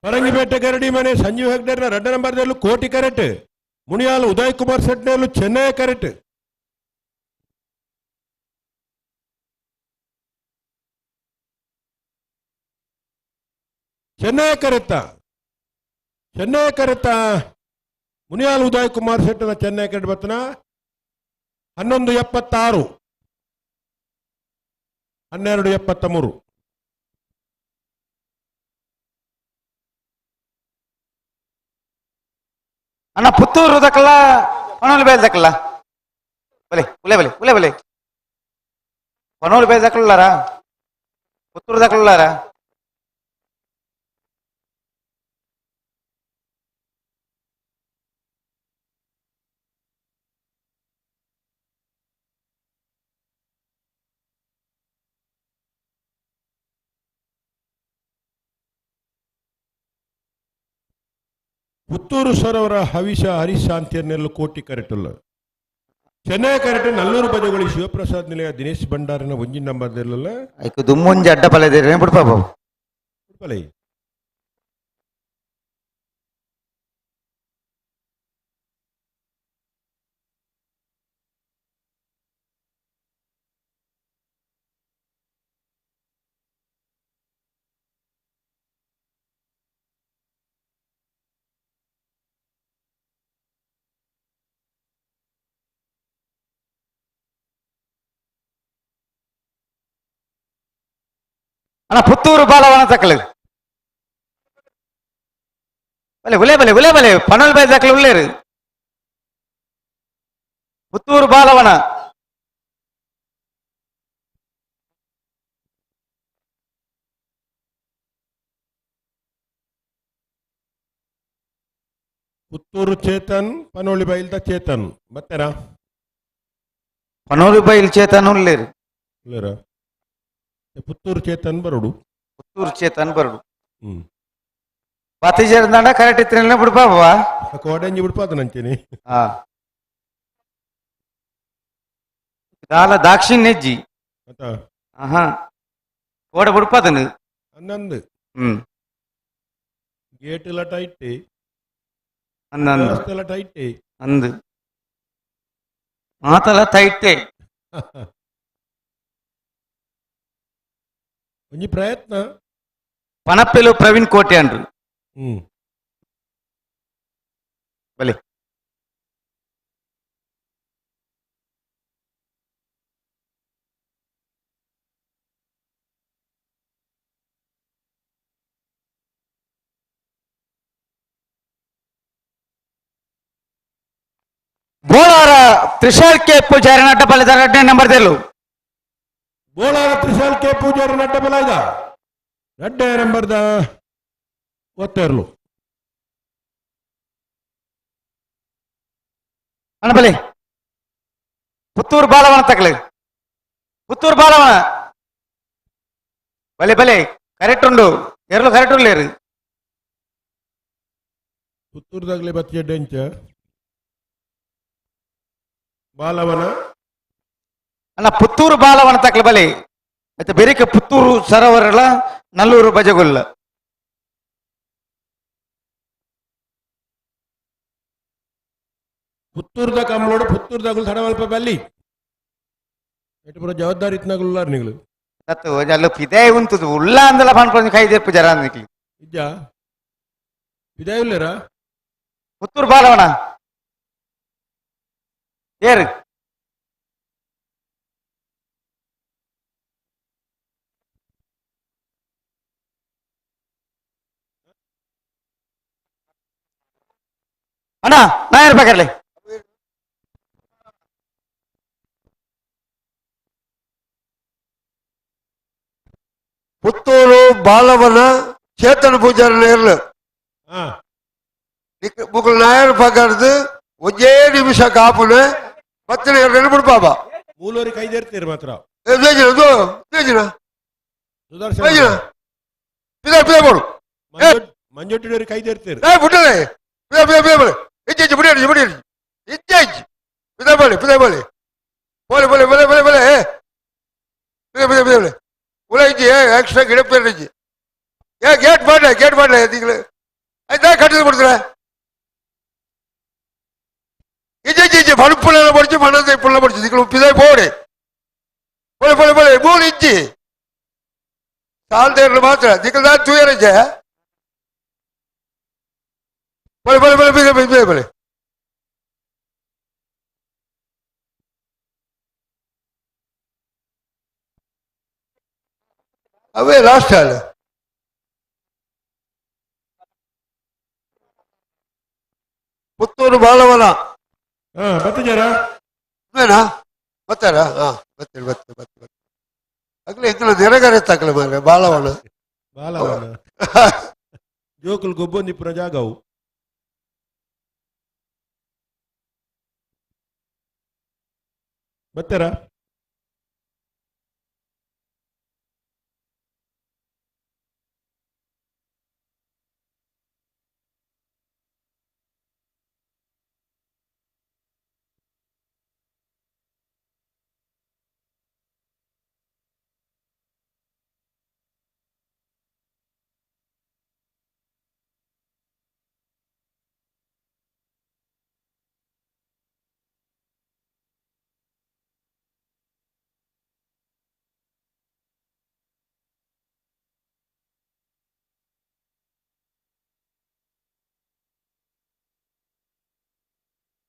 ಪರಂಗಿಪೇಟೆ ಕರಡಿ ಮನೆ ಸಂಜೀವ್ ಹೆಗ್ಡೇರ್ನ 2 ನಂಬರ್ದಲ್ಲೂ ಕೋಟಿ ಕರೆಟ್. ಮುನಿಯಾಲು ಉದಯ್ ಕುಮಾರ್ ಶೆಟ್ನಲ್ಲೂ ಚೆನ್ನೈ ಕರೆಟ್. ಚೆನ್ನೈ ಕರೆತ್ತ ಮುನಿಯಾಲು ಉದಯ್ ಕುಮಾರ್ ಶೆಟ್ಟನ ಚೆನ್ನೈ ಕರೆಟ್ ಬತ್ತನ 11:76 12:73. ಅಣ್ಣ ಪುತ್ತೂರು ದಕ್ಕಲ್ಲ ಪನೋಲಿ ಬೇಲ್ ದಕ್ಕಲ್ಲ ಬಲೆ ಉಲೆ ಪನೋಲಿ ಬೇಲ್ ದಕ್ಕಲ್ಲಾರ ಪುತ್ತೂರು ದಕ್ಕಲ್ಲಾರ ಪುತ್ತೂರು ಸರೋವರ ಹರೀಶ್ ಶಾಂತಿಯನ್ನೆಲ್ಲ ಕೋಟಿ ಕರೆಟಲ್ಲ. ಚೆನ್ನೈ ಕರೆಟ್ ನಲ್ಲೂರು ಬಜಗೋಳಿ ಶಿವಪ್ರಸಾದ್ ನಿಲಯ ದಿನೇಶ್ ಭಂಡಾರನ 1 ನಂಬರ್ದಲ್ಲ ದುಮ್ಮುಂಜಿ ಅಡ್ಡ ಪಲೆದೇನೆ ಬಿಡ್ಪಾಬ ಪಲೈ ಅಣ್ಣ ಪುತ್ತೂರು ಬಾಲವನ ತಕ್ಕಲು ಬಲೆ ಪನೋಲಿ ಬೇಲ್ ದಕ್ಕಲು ಉಳ್ಳೇರು ಪುತ್ತೂರು ಬಾಲವನ ಪುತ್ತೂರು ಚೇತನ್ ಪನೋಲಿ ಬೈಲ್ದ ಚೇತನ್ ಮತ್ತೆನಾ ಪನೋಲಿ ಬೈಲ್ ಚೇತನ್ ಉಳ್ಳೇರು ಪುತ್ತೂರು ಚೇತನ್ ಬರೋಡು ಬಾತಿಜೇರ್ದಂಡ ಕರೆಕ್ಟ್ ಇತ್ತಿನ ಬಿಡ್ಪಾಬ ಕೋಡಂಜಿ ಬಿಡ್ಪಾದ ನಂಚೇನಿ ದಾಲ ದಾಕ್ಷಿಣ್ಯಜ್ಜಿ ಕೋಡ ಬಿಡ್ಪಾದನು 11 ಗೇಟ್ ಎಲ್ಲ ಟೈಟ್ 11 ಟೈಟ್ ಅಂದು ಮಾತಲ್ಲ ತೈಟೆ ಒಂಜಿ ಪ್ರಯತ್ನ ಪನಪ್ಪೆಲು ಪ್ರವೀಣ್ ಕೋಟೆ ಅಂಡ್ರು ಬಲೆ ಬೋಳಾರ ತ್ರಿಶಾಲ್ ಕೆ ಪೂಜಾರಿ ಅಡ್ಡ ಪಲೆದ 2 ನಂಬರ್ದಲ್ಲೂ ಬೋಳಾರ ತ್ರಿಶಾಲ್ ಕೆ ಪೂಜಾರಿ ನಡ್ಡ ಬಲಾಯ್ದ 2 ನಂಬರ್ದ ಒತ್ತೆರ್ಲು ಅಣ್ಣ ಬಲಿ ಪುತ್ತೂರು ಬಾಲವನ ತಕಲಿ ಪುತ್ತೂರು ಬಾಲವನ ಬಲೆ ಬಲೆ ಕರೆಕ್ಟ್ ಉಂಡು ಎರಲು ಕರೆಕ್ಟ್ ಉಳ್ಳೇರು ಪುತ್ತೂರ್ದಾಗ್ಲೇ ಬತ್ತಿಯಡ್ಡೆ ಅಂಚ ಬಾಲವನ ಅಣ್ಣ ಪುತ್ತೂರು ಬಾಲವನ ತಕಲಿ ಬಲೆ ಮತ್ತೆ ಬೆರಿಕೆ ಪುತ್ತೂರು ಸರೋವರಲ ನಲ್ಲೂರು ಬಜಗುಲ್ಲ ಪುತ್ತೂರ್ದ ಕಮ್ಲೋಡು ಪುತ್ತೂರ್ದಾಗಲು ತಡವಲ್ಪ ಬಲ್ಲಿ ಎಟ್ಟು ಪುರ ಜವಾಬ್ದಾರಿ ಇತ್ನಾಗಲ್ಲ ನಿಗಳು ತತ್ತು ಅಲ್ಲ ಪಿದೇ ಉಂಟು ಉಲ್ಲ ಅಂದಲ್ಲ ಪಂಡ್ಕೊಂಡು ಕೈ ತೆಪ್ಪು ಜರ ಅಂದಿಕ್ಲಿ ಇಜ್ಜ ಇದಾಯಿಲ್ಲರ ಪುತ್ತೂರು ಬಾಲವನ ಏರು ಅಣ್ಣ ನಾ ಇರ್ಬೇಕಾರ್ಲಿ ಪುತ್ತೂರು ಬಾಲವನ ಚೇತನ ಪೂಜಾರಿ ನೇರ್ಲು ಮುಗ್ಳು ನಾಯರ್ ಪಕರ್ದು ಒಂದೇ ನಿಮಿಷ ಕಾಪುನ ಪತ್ತಿನ ನೆನಪಿಡು ಪಾಪ ಮೂಲೋರಿ ಕೈದೇರ್ತೀರಿ ಮಾತ್ರ ಸುದರ್ಶನ ಮಂಜೊಟ್ಟಿನವ್ರಿಗೆ ಕೈದೇರ್ತೀರಿ ಬಿಟ್ಟದೆ ಇಚ್ಚೆ ಬಿಡಿ ಬಿಡಿ ಇಚ್ಚೆ ಪಿದ ಬಳಿ ಬೋಲೆ ಬೋಲೆ ಬೋಲೆ ಬೋಲೆ ಬೋಲೆ ಪಿದ ಪಿದ ಉಳ ಇಜ್ಜಿ ಎಕ್ಸ್ಟ್ರಾ ಗಿಡ ಪೇರ್ ಇಜ್ಜಿ ಗೇಟ್ ಮಾಡ್ಲೆ ತಿಂಗಳು ಆಯ್ತಾ ಕಟ್ಟಿದ್ ಬಿಡ್ತೀರ ಇಜ್ಜಿ ಪಳುಪ್ಪುಳೆಲ್ಲ ಪಡಿச்சு ಮನದ ಪುಳ್ಳ ಪಡಿச்சு ತಿಂಗಳು ಪಿದ ಬೋಡೆ ಬೋಲೆ ಬೋಲೆ ಬೋಲೆ ಮೂರು ಇಜ್ಜಿ ಸಾಲ್ದೇರ್ಲು ಮಾತ್ರ ತಿಂಗಳು ನಾನು ತೂಯರಜ್ಜ ಬೋಲೆ ಬೋಲೆ ಬೋಲೆ ಪಿದ ಪಿದ ಬೋಲೆ ಅವೇ ಲಾಸ್ಟ್ ಅಲ್ಲ ಪುತ್ತೂರು ಬಾಲವನ ಬತ್ತಿಜಾರ ಬರ್ತಾರ ಬತ್ತೇಳಿ ಅಗ್ಲಿ ಇಂಕಲ ನೆರೆಗರೆ ತಕ್ಕಲ ಮಾರೆ ಬಾಲವನ ಬಾಲವನ ಜೋಕುಲು ಗೊಬ್ಬೊಂದಿಪ್ಪುನ ಜಾಗವು ಬತ್ತಾರ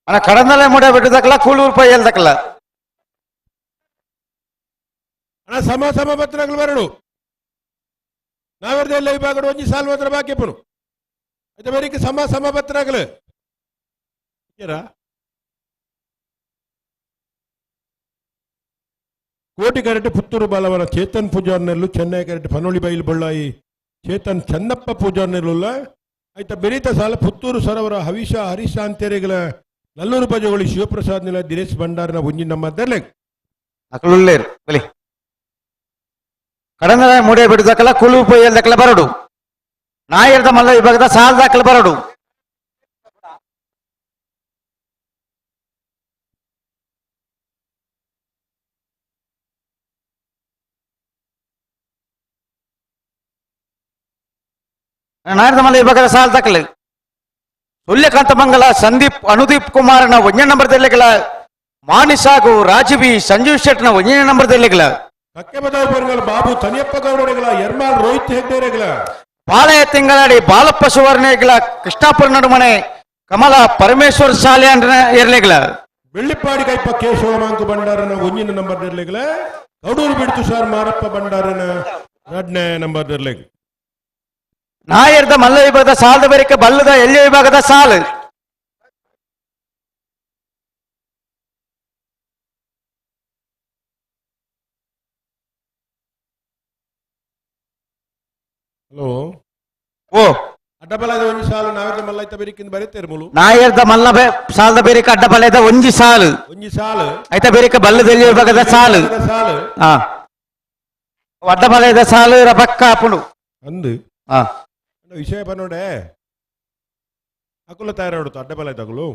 ಅಣ್ಣ ಕಡಂದಲ್ಲೇ ಮುಡ ಬಿಟ್ಟದಕ್ಕಲ್ಲ ಕೂಳೂರು ಪೈ ಹೇಳ್ದಕ್ಕಲ್ಲ ಅಣ್ಣ ಸಮ ಪತ್ರಗಳು ಬರಡು ನಾವೆಲ್ಲ ವಿಭಾಗಡು ಒಂಜಿ ಸಾಲ್ ಮಾತ್ರ ಬಾಕಿ ಪುನು అయితే మరికి సమ పత్రాకులు కోటి కరెక్ట్ పుత్తూరు బాలవన చేతన్ పూజార్నెల్లు చెన్నై కరెక్ట్ పనోళి బయలు బొళ్ళాయి చేతನ್ ಚನ್ನಪ್ಪ ಪೂಜಾರ್ನೆಲ್ಲ ಆಯ್ತಾ ಬೆರೀತ ಸಾಲ ಪುತ್ತೂರು ಸರೋವರ ಹವಿಷ ಹರೀಶ ಅಂತೇರಿಗಳ ನಲ್ಲೂರು ಬಜಗೋಳಿ ಶಿವಪ್ರಸಾದ್ ನಿಲ ದಿನೇಶ್ ಭಂಡಾರನ ಒಂಜಿ ನಮ್ಮ ದರ್ಲೆ ಅಕಲುಲ್ಲೇರು ಬಲಿ ಕಡಂದ ಮುಡಿಯ ಬಿಡುದಕ್ಕಲ್ಲ ಕುಲು ಪೊಯ್ಯಲ್ದಕ್ಕಲ್ಲ ಬರಡು ನಾಯರ್ದ ಮಲ್ಲ ವಿಭಾಗದ ಸಾಲದಕ್ಕಲ್ಲ ಬರಡು ನಾಯರ್ದ ಮಲ್ಲ ವಿಭಾಗದ ಸಾಲದಕ್ಕಲ್ಲ ಸೂರ್ಯಕಾಂತ ಮಂಗಲ ಸಂದೀಪ್ ಅನುದೀಪ್ ಕುಮಾರನ 1ನೇ ನಂಬರ್ ದೆಲ್ಲೆಗಳ ಮಾನಿಸಾಗು ರಾಜವಿ ಸಂಜೀವ್ ಶೆಟ್ನ 1ನೇ ನಂಬರ್ ದೆಲ್ಲೆಗಳ ಕಕ್ಕೆ ಬದಲಾವಣೆಗಳ ಬಾಬು ತನಿಯಪ್ಪ ಗೌಡರೆಗಳ ಯರ್ಮಾಲ್ ರೋಹಿತ್ ಹೆಗ್ಡೇರೆಗಳ ಪಾಳೆಯ ತಿಂಗಳಾಡಿ ಬಾಲಪ್ಪ ಸುವರ್ಣೆಗಳ ಕೃಷ್ಣಾಪುರ ನಡುಮನೆ ಕಮಲ ಪರಮೇಶ್ವರ್ ಶಾಲೆ ಎರಲೆಗಳ ಬೆಳ್ಳಿಪ್ಪಾಡಿ ಕೈಪ್ಪ ಕೇಶವ ಮಾಂಕು ಭಂಡಾರನ 1ನೇ ನಂಬರ್ ದೆಲ್ಲೆಗಳ ಕೌಡೂರು ಬಿಡು ತುಷಾರ್ ಮಾರಪ್ಪ ಭಂಡಾರನ 2ನೇ ನಂಬರ್ ದೆಲ್ಲೆಗ ನಾಯರ್ದ ಮಲ್ಲ ವಿಭಾಗದ ಸಾಲದ ಬೇರಿಕೆ ಬಲ್ಲದ ಎಳ್ಳೆ ವಿಭಾಗದ ಸಾಲು ಹಲೋ ಓ ಅಡ್ಡಬಲದ ಒಂದು ಸಾಲು ನಾವೆಲ್ಲ ಮಲ್ಲೈತ ಬೆರಿಕಿಂದ ಬರೀತೇರು ಮೂಲು ನಾಯರ್ದ ಮಲ್ಲ ಸಾಲದ ಬೇರಿಕ ಅಡ್ಡ ಬಲದ ಒಂಜಿ ಸಾಲು ಒಂಜಿ ಸಾಲು ಐತ ಬೇರಿಕ ಬಲ್ಲದಲ್ಲಿ ಭಾಗದ ಸಾಲು ಸಾಲು ಹಾ ಅಡ್ಡ ಬಲದ ಸಾಲು ರಬಕ್ಕ ಅಪ್ಪುಡು ಅಂದು ಹಾ ವಿಷಯ ಪನ್ನೋಡೆ ಅಕುಲ ತಯಾರಾಡುತ್ತು ಅಡ್ಡಬಲ ತಗುಲು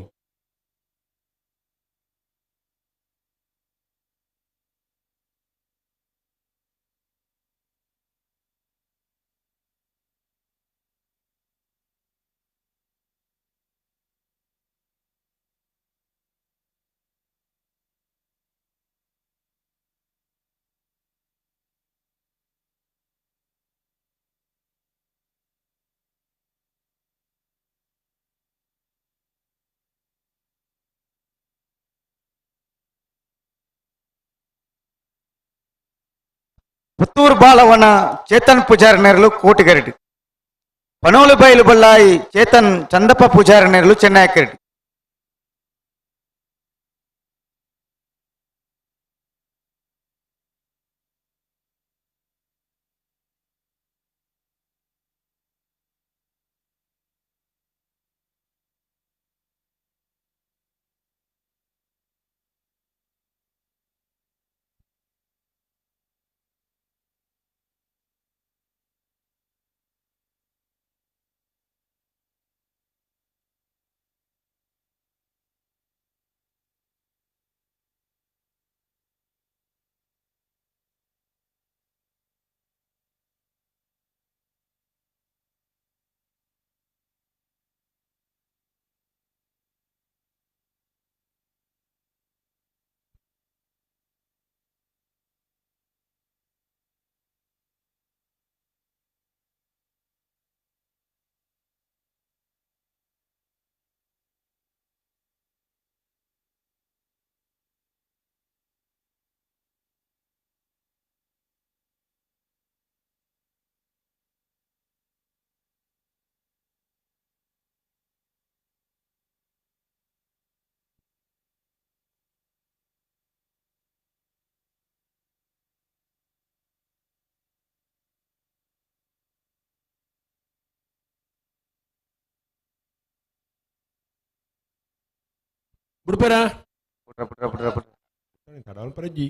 ಪುತ್ತೂರು ಬಾಲವನ ಚೇತನ್ ಪೂಜಾರಿ ನೇರಲು ಕೋಟಿಗರಡಿ ಪನೋಲು ಬೈಲು ಬಳ್ಳಾಯಿ ಚೇತನ್ ಚಂದಪ್ಪ ಪೂಜಾರಿ ನೇರಲು ಚೆನ್ನೈಕರಡಿ ಬಿಡ್ಬೇರ ಪುಟ್ರ ಪುಟ್ರ ಪುಟ್ರ ಪುಟ್ರ ಕಡವಲ್ ಪರಜ್ಜಿ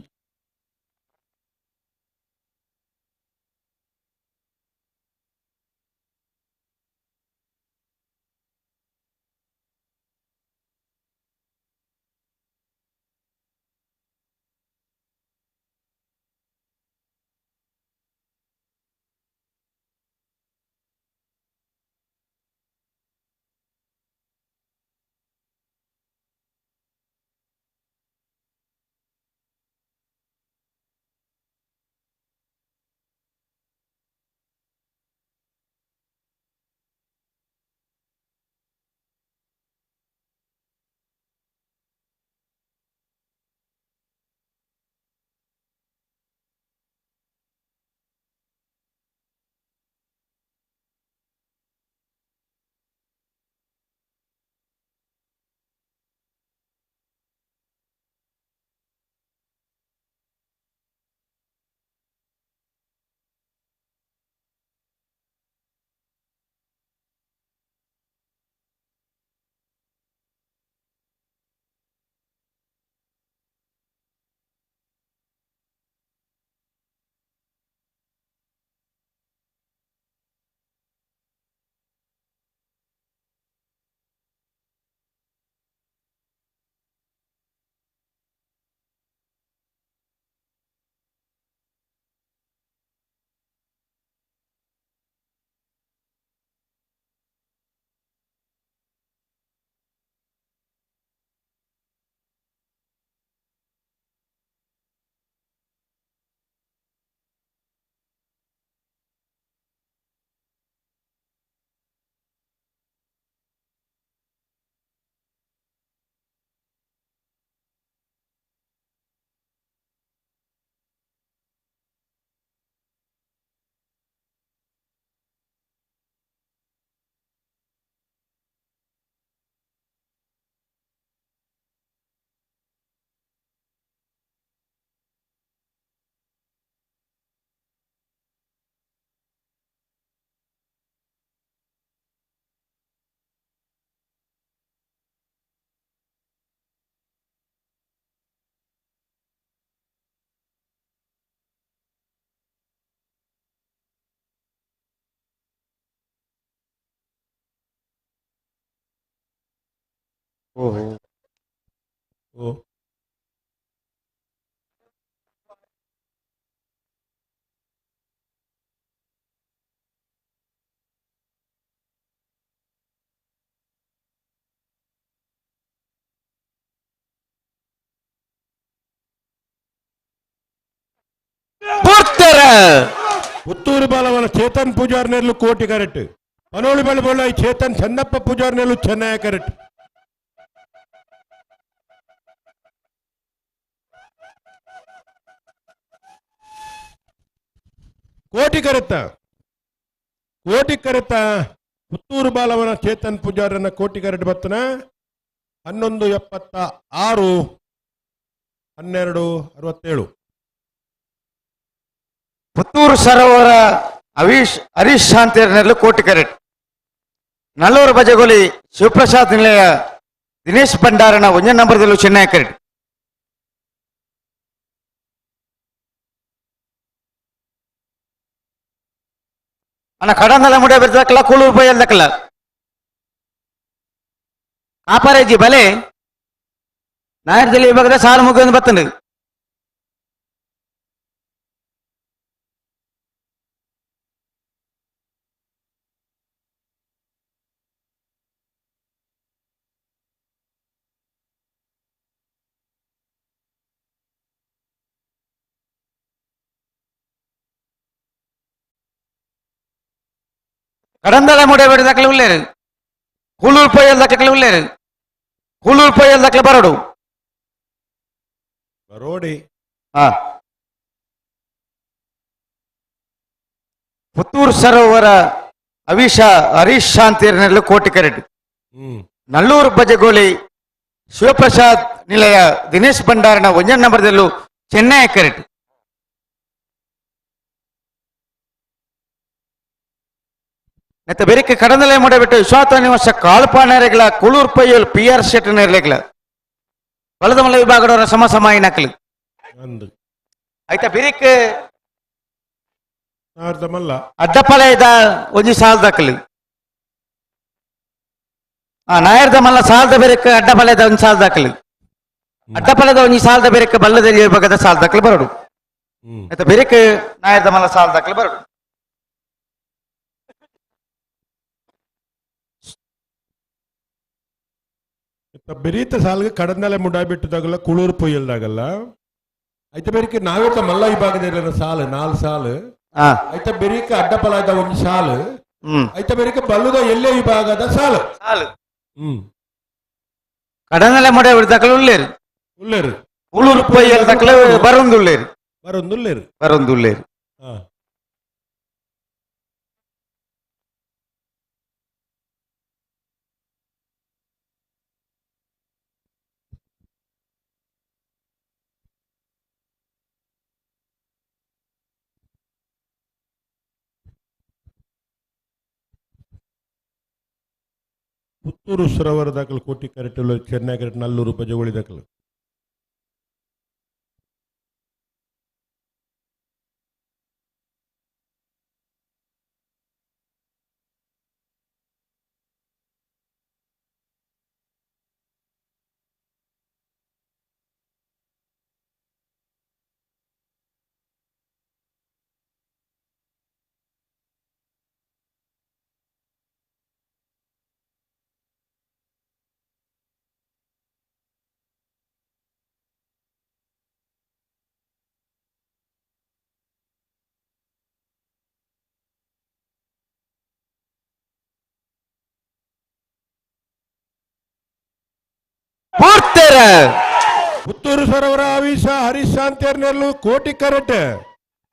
ಓಹೋ ಓ ಪೂರ್ತಿರ ಪುತ್ತೂರು ಬಾಲವನ ಚೇತನ್ ಪೂಜಾರ್ ನೆರಳು ಕೋಟಿ ಕರೆಕ್ಟ್ ಪನೋಳಿ ಬಳಿ ಬೋಳ ಚೇತನ್ ಚನ್ನಪ್ಪ ಪೂಜಾರ್ ನೆರಳು ಚೆನ್ನೈ ಕರೆಕ್ಟ್ ಕೋಟಿ ಕರೆತ್ತ ಪುತ್ತೂರು ಬಾಲವನ ಚೇತನ್ ಪೂಜಾರನ ಕೋಟಿ ಕರೆಕ್ಟ್ ಬರ್ತನ 1176 1267 ಪುತ್ತೂರು ಸರೋವರ ಹರೀಶ್ ಶಾಂತಿಯರ್ನೆರಳು ಕೋಟಿ ಕರೆಕ್ಟ್ ನಲ್ಲೂರು ಬಜಗೋಲಿ ಶಿವಪ್ರಸಾದ್ ನಿಲಯ ದಿನೇಶ್ ಭಂಡಾರನ 1 ನಂಬರ್ದಲ್ಲೂ ಚೆನ್ನೈ ಕರೆಕ್ಟ್ ಅಣ್ಣ ಕಡಂದಲ ಮುಡಿಯ ಬೆರ್ದಕ್ಕಲ್ಲ ಕೂಳೂರು ಪೊಯ್ಯಲ್ದಕ್ಕಲ್ಲ ಕಾಪಾರೇಜಿ ಬಲೆ ನಾಯರ್ದಲ್ಲಿ ವಿಭಾಗದ ಸಾಲು ಮುಗಿದು ಬರ್ತಂಡು கடந்தல முடைய பெடுதக்கல உள்ளேரு கூலூர் போயல் தக்கல உள்ளேரு கூலூர் போயல் தக்கல ಬರಡು ಬರೋಡಿ ಪುತ್ತೂರು ಸರೋವರ ಹರೀಶ್ ಶಾಂತಿಯರ್ನೆರಳು ಕೋಟಿ ಕರೆಕ್ಟ್ ನಲ್ಲೂರು ಬಜಗೋಲಿ ಶಿವಪ್ರಸಾದ್ ನಿಲಯ ದಿನೇಶ್ ಭಂಡಾರನ 1 ನಂಬರ್ದಲ್ಲೂ ಚೆನ್ನೈ ಕರೆಕ್ಟ್ ನೆತ್ತ ಬೆರಿಕೆ ಕಡಂದಲೆ ಮಾಡಬಿಟ್ಟು ವಿಶ್ವಾಸ ನಿವಾಸ ಕಾಳುಪಾಣರೆಗಳ ಕುಳೂರ್ ಪಯ್ಯಲ್ PR ಶೆಟ್ ನೆರಲೆಗಳ ಬಲದಮಲ್ಲ ವಿಭಾಗದವರ ಸಮಸಮಾಯಿ ನಕಲು ಆಯ್ತಾ ಬೆರಿಕೆ ಅಡ್ಡಪಲಯದ ಒಂಜಿ ಸಾಲ್ ದಕ್ಕಲು ನಾಯರ್ದ ಮಲ್ಲ ಸಾಲ್ದ ಬೆರಕೆ ಅಡ್ಡಪಲಯದ ಒಂದು ಸಾಲ್ ದಕ್ಕಲು ಅಡ್ಡಪಲದ ಒಂಜಿ ಸಾಲ್ದ ಬೆರಕೆ ಬಲ್ಲದಲ್ಲಿ ವಿಭಾಗದ ಸಾಲ್ ದಕ್ಕಲು ಬರಡು ಆಯ್ತಾ ಬೆರಿಕೆ ನಾಯರ್ದ ಮಲ್ಲ ಸಾಲ್ ದಕ್ಕಲು ಬರಡು ಬೆರೀತ ಸಾಲ್ಗೆ ಕಡಂದಲೆ ಮುಡಾಬಿಟ್ಟದಾಗಲ್ಲ ಕುಳೂರು ಪೊಯ್ಯಲ್ದಾಗಲ್ಲ ಐತೆ ಬೆರಿಕೆ ನಾವೇತ ಮಲ್ಲ ವಿಭಾಗದ ಸಾಲು 4 ಸಾಲು ಐತೆ ಬೆರಿಕೆ ಅಡ್ಡಪಲಾದ ಒಂದು ಸಾಲು ಐತೆ ಬೆರಿಕೆ ಬಲ್ಲುದ ಎಲ್ಲೇ ವಿಭಾಗದ ಸಾಲು ಕಡಂದಲೆ ಮುಡ ಬಿಡ್ದಕ್ಕಲು ಉಳ್ಳೇರು ಕುಳೂರು ಪೊಯ್ಯಲ್ ದಕ್ಕಲು ಬರೊಂದುಳ್ಳೇರು ಪುತ್ತೂರು ಸರೋವರ ದಾಖಲು ಕೋಟಿ ಕರೆಕ್ಟ್ ಚೆನ್ನೈ ಕರೆಕ್ಟ್ ನಲ್ಲೂರು ಬಜಗೋಳಿ ದಾಖಲು ಪುತ್ತೂರು ಸರೋವರ ಹರೀಶ್ ಶಾಂತಿಯರ್ನೆರಳು ಕೋಟಿ ಕರೆಕ್ಟ್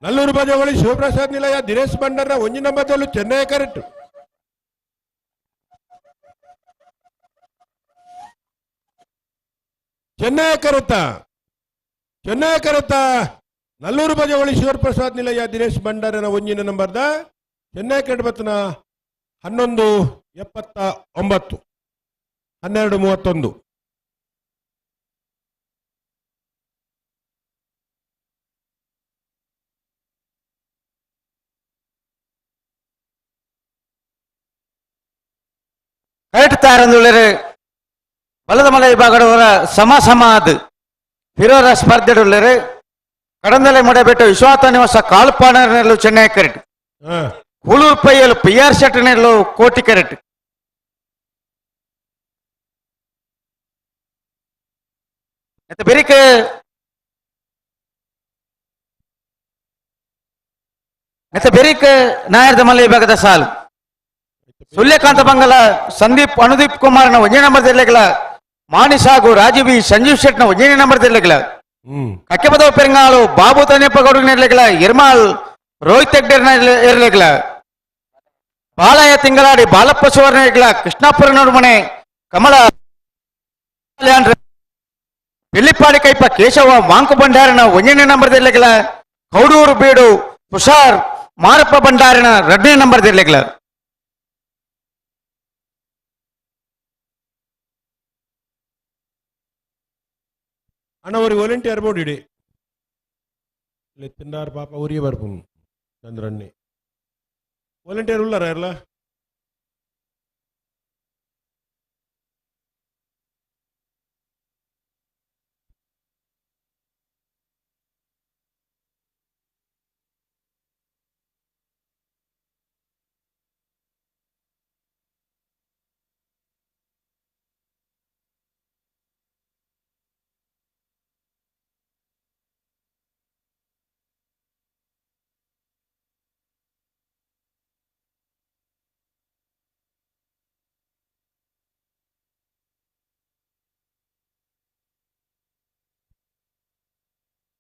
ನಲ್ಲೂರು ಬಜಗೋಳಿ ಶಿವಪ್ರಸಾದ್ ನಿಲಯ ದಿನೇಶ್ ಭಂಡಾರ 1 ನಂಬರ್ದಲ್ಲೂ ಚೆನ್ನೈ ಕರೆಕ್ಟ್ ಚೆನ್ನೈ ಕರೆತ್ತ ನಲ್ಲೂರು ಬಜಗೋಳಿ ಶಿವಪ್ರಸಾದ್ ನಿಲಯ ದಿನೇಶ್ ಭಂಡಾರನ 1 ನಂಬರ್ದ ಚೆನ್ನೈ ಕರೆಕ್ಟ್ ಬತ್ತನ 1179 1231 ಕರೆಕ್ಟ್ ತಾರಂದುಳ್ಳರು ಬಲದ ಮಲೆ ವಿಭಾಗದವರ ಸಮ ಅದು ಹಿರೋರ ಸ್ಪರ್ಧೆಡುಳ್ಳರು ಕಡಂದಲೆ ಮುಡಬೆಟ್ಟು ವಿಶ್ವಾತ ನಿವಾಸ ಕಾಳುಪಾಣರ್ನೆಲ್ಲು ಚೆನ್ನೈ ಕರೆಟ್ ಕೂಳೂರು ಪೈಯಲು PR ಶೆಟ್ಟರ್ನೆಲ್ಲು ಕೋಟಿ ಕರೆಟ್ ಬೆರಿಕೆ ಬೆರಿಕ್ ನಾಯರ್ದ ಮಲ್ಲ ವಿಭಾಗದ ಸಾಲು ಸೂರ್ಯಕಾಂತ ಬಂಗಲ ಸಂದೀಪ್ ಅನುದೀಪ್ ಕುಮಾರ್ನ 1ನೇ ನಂಬರ್ ದೆಲ್ಲೆಗಳ ಮಾಣಿಸ್ ಹಾಗೂ ರಾಜೀವ್ ಸಂಜೀವ್ ಶೆಟ್ನ 1ನೇ ನಂಬರ್ ದೆಲ್ಲೆಗಳ ಕಕ್ಕೆಪದವ ಪೆರಂಗಾಳು ಬಾಬು ತನ್ಯಪ್ಪ ಗೌಡನ ಇರ್ಲೆಗಳ ಇರ್ಮಾಲ್ ರೋಹಿತ್ ಹೆಗ್ಡೆರ್ನ ಇರ್ಲೆಗಳ ಬಾಲಯ ತಿಂಗಳಾಡಿ ಬಾಲಪ್ಪ ಸುವರ್ಣ ಇರ್ಲೆಗಳ ಕೃಷ್ಣಾಪುರ ನಡುಮನೆ ಕಮಲ ಬೆಳ್ಳಿಪಾಡಿ ಕೈಪ ಕೇಶವ ಮಾಂಕು ಭಂಡಾರನ 1ನೇ ನಂಬರ್ ದೆಲ್ಲೆಗಳ ಕೌಡೂರು ಬೀಡು ತುಷಾರ್ ಮಾರಪ್ಪ ಭಂಡಾರನ 2ನೇ ನಂಬರ್ ದೆಲ್ಲೆಗಳ ಅಣ್ಣ ஒரு ವಾಲಂಟಿಯರ್ ಬೋರ್ಡ್ ಇಡಿ ಲೆತ್ತಿಂದಾರ್ ಪಾಪ ಊರಿಗೆ ಬರ್ಪುಂ ಚಂದ್ರಣ್ಣಿ ವಾಲಂಟಿಯರ್ ಉಳ್ಳಾರ ಎಲ್ಲ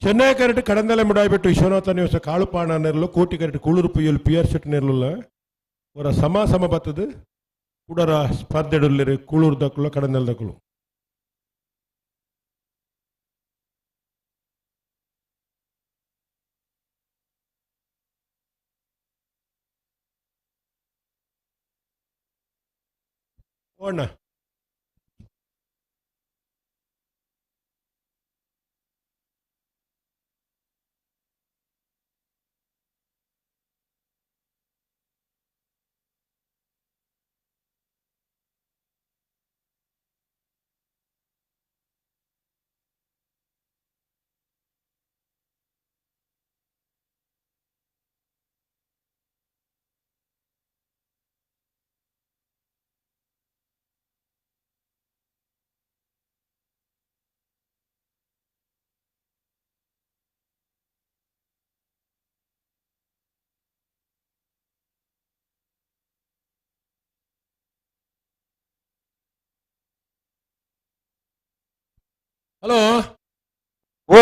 ಚೆನ್ನೈ ಕರೆಕ್ಟ್ ಕಡಂದಲೆ ಮುಡಾಯ್ಬಿಟ್ಟು ವಿಶ್ವನಾಥ ನಿವಾಸ ಕಾಳುಪಾಣ ನೆರಲು ಕೋಟಿ ಕರೆಕ್ಟ್ ಕೂಳೂರು ಪುಯ್ಯಲು PR ಶೆಟ್ ನೆರಲು ಅವರ ಸಮ ಬತ್ತದು ಕೂಡರ ಸ್ಪರ್ಧೆಡುಲ್ಲಿರು ಕೂಳೂರು ದಕ್ಕಲು ಕಡಂದಲ್ ದಕ್ಕಲು ಓಣ್ಣ ಹಲೋ ಓ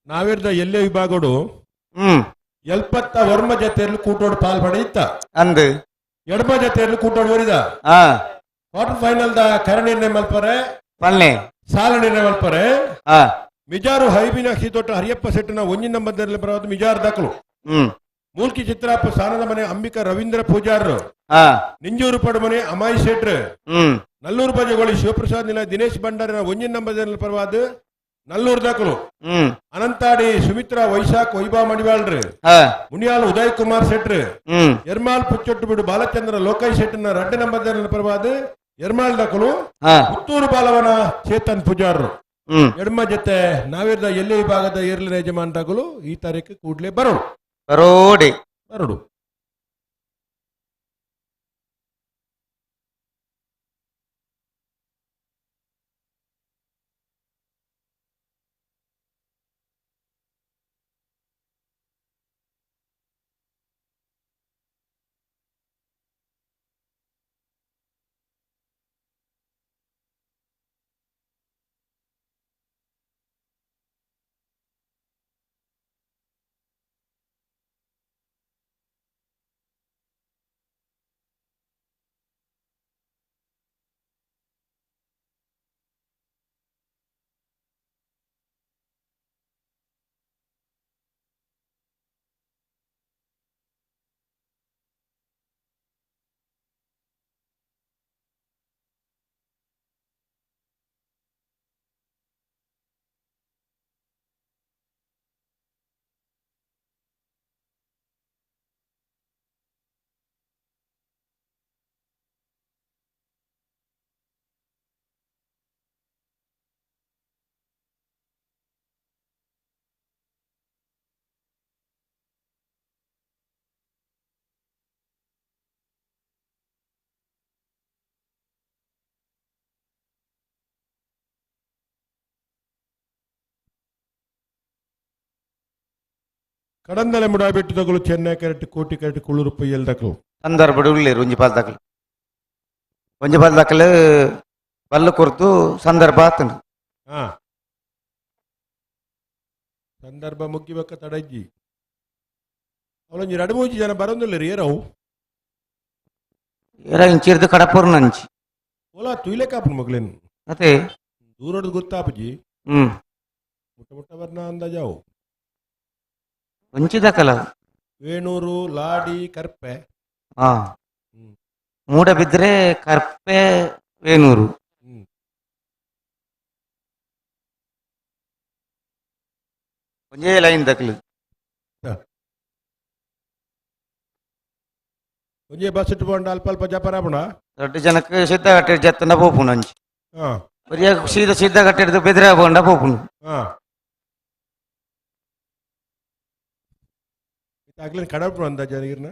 ನಾವಿರ್ದ ಎಲ್ಲೇ ವಿಭಾಗಡು ಎಲ್ಪತ್ತ ವರ್ಮ ಜೊತೆಯಲ್ಲಿ ಕೂಟೋಡು ಪಾಲ್ಪಡೆ ಇತ್ತ ಅಂದು ಎಡಮ ಜೊತೆಯಲ್ಲಿ ಕೂಟೋಡು ಬರಿದ ಕ್ವಾರ್ಟರ್ ಫೈನಲ್ ದ ಕರ ನಿರ್ಣಯ ಮಲ್ಪರೆ ಪಲ್ಲೆ ಸಾಲ ನಿರ್ಣಯ ಮಲ್ಪರೆ ಮಿಜಾರು ಹೈಬಿನ ಸೀತೋಟ ಹರಿಯಪ್ಪ ಸೆಟ್ಟಿನ 1ನೇ ನಂಬರ್ದಲ್ಲಿ ಬರೋದು ಮಿಜಾರ್ ದಾಖಲು ಮೂಲ್ಕಿ ಚಿತ್ರಾಪ್ಪ ಸಾನದ ಮನೆ ಅಂಬಿಕಾ ರವೀಂದ್ರ ಪೂಜಾರ್ ನಿಂಜೂರು ಪಡಮನೆ ಅಮಾಯಿ ಶೆಟ್ರ್ ನಲ್ಲೂರು ಬಜೆಗೋಳಿ ಶಿವಪ್ರಸಾದ್ ನಿಲ ದಿನೇಶ್ ಭಂಡಾರಿನ 1ನೇ ನಂಬರ್ದಲ್ಲಿ ಪರವಾದ ನಲ್ಲೂರು ದಾಖಲು ಅನಂತಾಡಿ ಸುಮಿತ್ರಾ ವೈಶಾಖ್ ವೈಭಾ ಮಡಿವಾಳ್ರು ಮುನಿಯಾಲ್ ಉದಯ್ ಕುಮಾರ್ ಶೆಟ್ರ್ ಎರ್ಮಾಲ್ ಪುಚ್ಚೊಟ್ಟು ಬಿಡು ಬಾಲಚಂದ್ರ ಲೋಕೈ ಶೆಟ್ನ 2ನೇ ನಂಬರ್ದಲ್ಲಿ ಪರವಾದ ಎರ್ಮಾಲ್ ದಾಖಲು ಪುತ್ತೂರು ಬಾಲವನ ಚೇತನ್ ಪೂಜಾರ್ ಎಡಮ ಜೊತೆ ನಾವಿರ್ದ ಎಲ್ಲೇ ವಿಭಾಗದ ಏರ್ಲಿನ ಯಜಮಾನ್ ದಾಖಲು ಈ ತಾರೀಕು ಕೂಡ್ಲೆ ಬರೋಡು ಕಡಂದಲೆ ಮುಡಾಬಿಟ್ಟು ತಗೊಳ್ಳು ಚೆನ್ನೈ ಕೆರೆಟ್ ಕೋಟಿ ಕೆರೆಟ್ ಕುಳ್ಳೂರು ಪೊಯ್ಯಲ್ ದಕ್ಕಲು ಸಂದರ್ಭ ಉಳ್ಳೇರು ಒಂಜಿ ಪಾಲ್ ದಕ್ಕಲು ಬಲ್ಲು ಕುರ್ತು ಸಂದರ್ಭ ಆತನು ಹಾ ಸಂದರ್ಭ ಮುಗಿಬೇಕ ತಡಜ್ಜಿ ಅವಳೊಂಜಿ 2-3 ಜನ ಬರೋದಿಲ್ಲ ಏರವು ಏರ ಇಂಚಿರ್ದು ಕಡಪೂರ್ ನಂಚಿ ಓಲಾ ತುಯ್ಲೆ ಕಾಪು ಮಗಳೇನು ಮತ್ತೆ ದೂರಡ್ ಗೊತ್ತಾಪಜಿ ಮುಟ್ಟ ಮುಟ್ಟ ಬರ್ನ ಅಂದಾಜಾವು ಒಂಚಿ ದಕ್ಕಲ ವೇಣೂರು ಲಾಡಿ ಕರ್ಪೆ ಹಾ ಮೂಡ ಬಿದ್ರೆ ಕರ್ಪೆ ವೇಣೂರು ಒಂಜೇ ಲೈನ್ ದಕ್ಕಲು ಒಂಜೇ ಬಸ್ ಇಟ್ಟು ಬಂಡ ಅಲ್ಪ ಅಲ್ಪ ಜಪರಾಪಣ ದೊಡ್ಡ ಜನಕ್ಕೆ ಸಿದ್ಧ ಕಟ್ಟಿಡ್ ಜತ್ತನ ಪೋಪುನು ಅಂಚಿ ಹಾ ಬರಿಯಾಗ ಸಿದ್ಧ ಕಟ್ಟಿಡ್ದು ಬೆದ್ರೆ ಬಂಡ ಪೋಪುನು ಹಾ ಆಗ್ಲಿನ ಕಡಪು ಅಂದಾಜ ನೀರ್ನ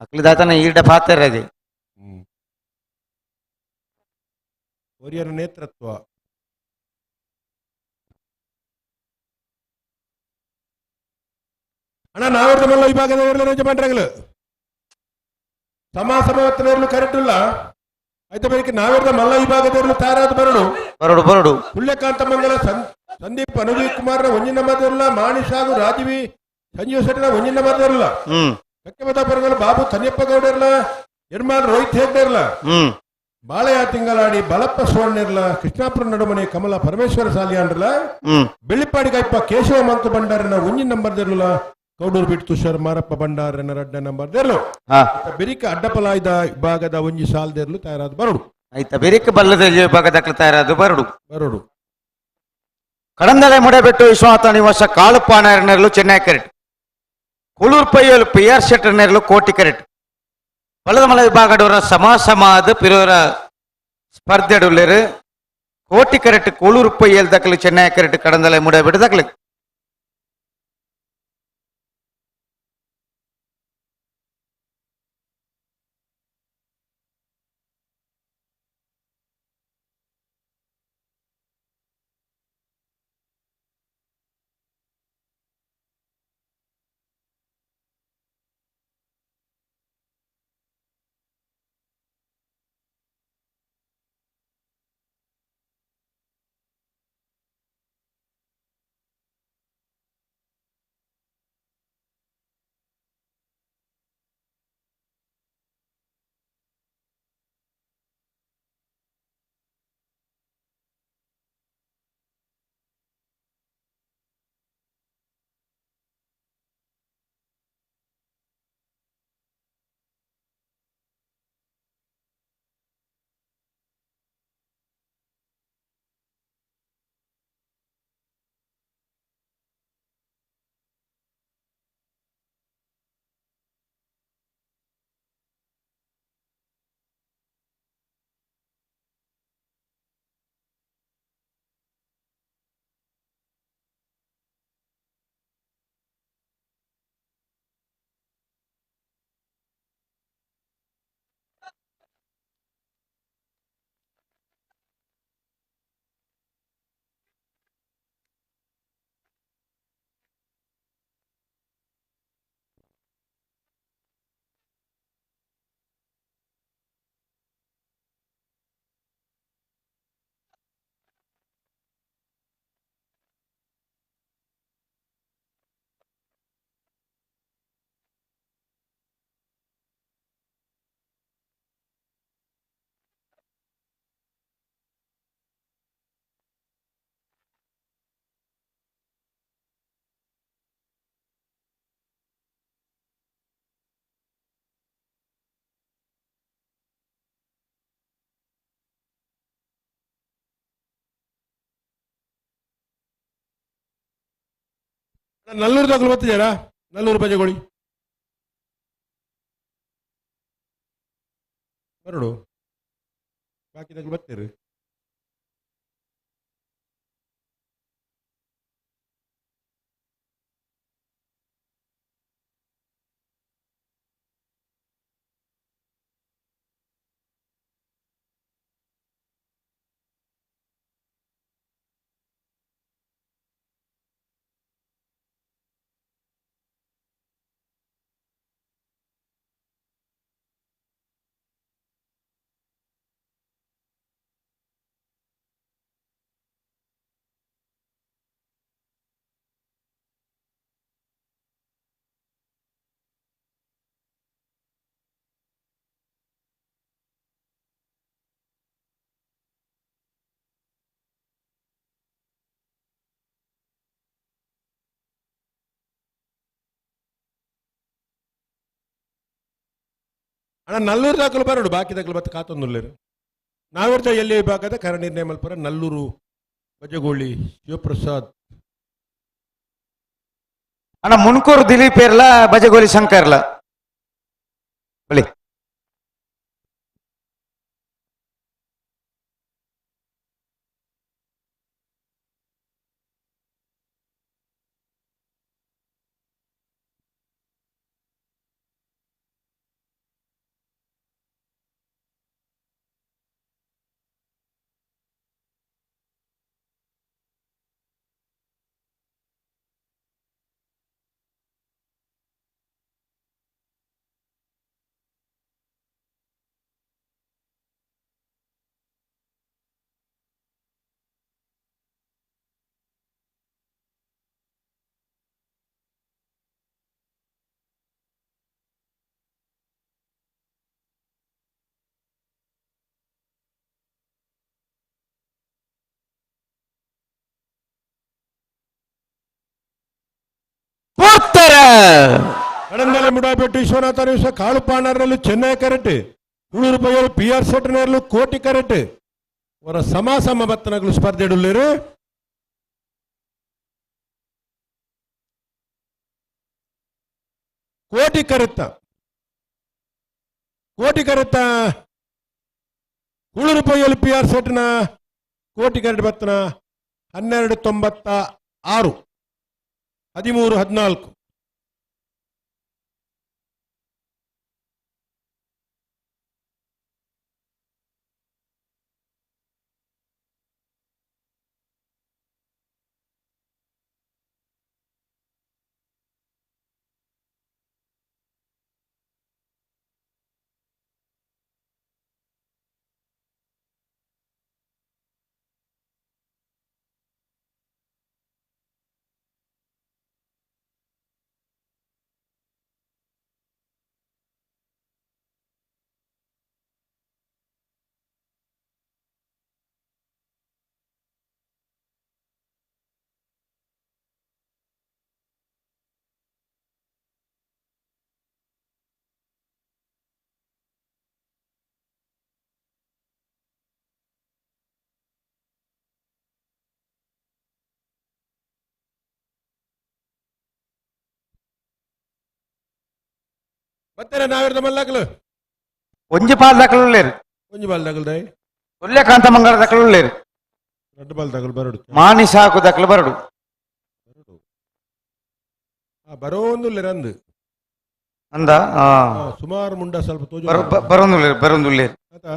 ಅಕ್ಲಿದಾತನ ಈಡ ಪಾತ್ರ ಅದೇ ಒರಿಯರ ನೇತೃತ್ವ ಅಣ್ಣ ನಾವೇರ್ದ ಮಲ್ಲ ವಿಭಾಗದವರೆಲ್ಲ ರಜೆ ಮಾಡ್ರಾಗಲು ಸಮಾಸಮವತ್ತಿನವರೆಲ್ಲೂ ಕರೆಕ್ಟ್ ಇಲ್ಲ ಆಯ್ತು ಬರೀ ನಾವೇರ್ದ ಮಲ್ಲ ವಿಭಾಗದವರೆಲ್ಲೂ ತಾರಾದ ಬರಡು ಪುಣ್ಯಕಾಂತ ಮಂಗಲ ಸಂದೀಪ್ ಅನುಜಯ್ ಕುಮಾರ್ನ ಒಂಜಿನ ಮದಲ್ಲ ಮಾಣಿಸಾಗು ರಾಜೀವಿ ಸಂಜೀವ್ ಶೆಟ್ಟಿನ ಒಂಜಿನ ಮದಲ್ಲ ಕಕ್ಕೆಬದ ಪರಗಲ ಬಾಬು ತನ್ಯಪ್ಪ ಗೌಡರ್ಲ ನಿರ್ಮಾಲ್ ರೋಹಿತ್ ಹೆಗ್ಡರ್ಲ ಬಾಳೆಯ ತಿಂಗಳಾಡಿ ಬಲಪ್ಪ ಸುವರ್ಣಿರ್ಲ ಕೃಷ್ಣಾಪುರ ನಡುಮನೆ ಕಮಲ ಪರಮೇಶ್ವರ ಸಾಲಿಯಾನ್ರಲ ಬೆಳ್ಳಿಪ್ಪಾಡಿ ಕೈಪ್ಪ ಕೇಶವ ಮಂತು ಭಂಡಾರನ ಒಂಜಿನ ನಂಬರ್ ದೇರ್ಲ ಕೌಡೂರು ಬಿಟ್ಟು ತುಷಾರ್ ಮಾರಪ್ಪ ಭಂಡಾರನ 2ನೇ ನಂಬರ್ ದೇರ್ಲು ಬೆರಿಕ ಅಡ್ಡಪಲಾಯ್ದ ವಿಭಾಗದ ಒಂಜಿ ಸಾಲ್ ದೇರ್ಲು ತಯಾರಾದ ಬರಡು ಆಯ್ತಾ ಬೆರಿಕ ಬಲ್ಲದ ವಿಭಾಗದ ತಯಾರಾದ ಬರಡು ಕಡಂದಲೆ ಮುಡಬೆಟ್ಟು ವಿಶ್ವನಾಥ ನಿವಾಸ ಕಾಳುಪಾಣರ್ನೆರಲು ಚೆನ್ನೈ ಕೆರೆಟ್ ಕುಳೂರ್ ಪಯ್ಯಲು PR ಶೆಟ್ಟರ್ನೆರಲು ಕೋಟಿ ಕೆರೆಟ್ ಬಲದಮಲ ವಿಭಾಗದವರ ಸಮಾಸಮಾದ ಪಿರೋರ ಸ್ಪರ್ಧೆಡುಲ್ಲೇರು ಕೋಟಿ ಕೆರೆಟ್ ಕುಳೂರ್ ಪಯ್ಯಲ್ ದಕ್ಕಲು ಚೆನ್ನೈ ಕೆರೆಟ್ ಕಡಂದಲೆ ಮುಡಬೆಟ್ಟು ದಕ್ಕಲು ನಲ್ಲೂರು ದಾಖಲು ಬರ್ತಿದ್ದಾರಾ ನಲ್ಲೂರು ಪಂಜಗೋಳಿ ಬರಡು ಬಾಕಿ ದಾಖಲು ಬರ್ತೀರಿ ಅಣ್ಣ ನಲ್ಲೂರು ದಾಖಲು ಬರೋಡು ಬಾಕಿ ದಾಖಲು ಬತ್ತ ಕಾತೊಂದುಲ್ಲೇರು ನಾವಿರ್ದ ಎಲ್ಲಿ ವಿಭಾಗದ ಕರಣಿರ್ಣಯ ಮಲ್ಪುರ ನಲ್ಲೂರು ಬಜಗೋಳಿ ಶಿವಪ್ರಸಾದ್ ಅಣ್ಣ ಮುನ್ಕೂರು ದಿಲೀಪ್ ಇರ್ಲ ಬಜಗೋಲಿ ಶಂಕರ್ಲ ಬಳಿ ಕಡಂದಲೆ ಮುಡಾಪೆಟ್ಟು ವಿಶ್ವನಾಥ ವಿಶ್ವ ಕಾಳು ಪಾಣರ್ನಲ್ಲೂ ಚೆನ್ನೈ ಕರೆಟ್ ತುಳೂರು ಪಯ್ಯರು PR ಸೆಟ್ನರ್ಲು ಕೋಟಿ ಕರೆಟ್ ಅವರ ಸಮ ಬತ್ತನಗಳು ಸ್ಪರ್ಧೆಡುಲ್ಲೇರು ಕೋಟಿ ಕರೆತ್ತ ತುಳೂರು ಪಯ್ಯಲು PR ಸೆಟ್ನ ಕೋಟಿ ಕರೆಟ್ ಬತ್ತನ 1296 1314 ಮತ್ತೆ ನಾವಿರ್ದ ಮಲ್ಲಾಕಲು ಒಂಜಿ ಪಾಲ್ ದಾಖಲು ಲೇರು ಒಂಜಿ ಬಾಲ್ ತಗಲ್ದಾಯ್ ಸೂರ್ಯಕಾಂತ ಮಂಗಳ ದಾಖಲು ಲೇರು రెండు ಬಾಲ್ ತಗಲ್ ಬರಡು ಮಾಣಿ ಸಾಕು ದಾಖಲು ಬರಡು ಬರೋ ಒಂದು ಲೆರಂದು ಅಂದ ಸುಮಾರು ಮುಂಡ ಸ್ವಲ್ಪ ತೋಜು ಬರೊಂದು ಲೇರು ಆತಾ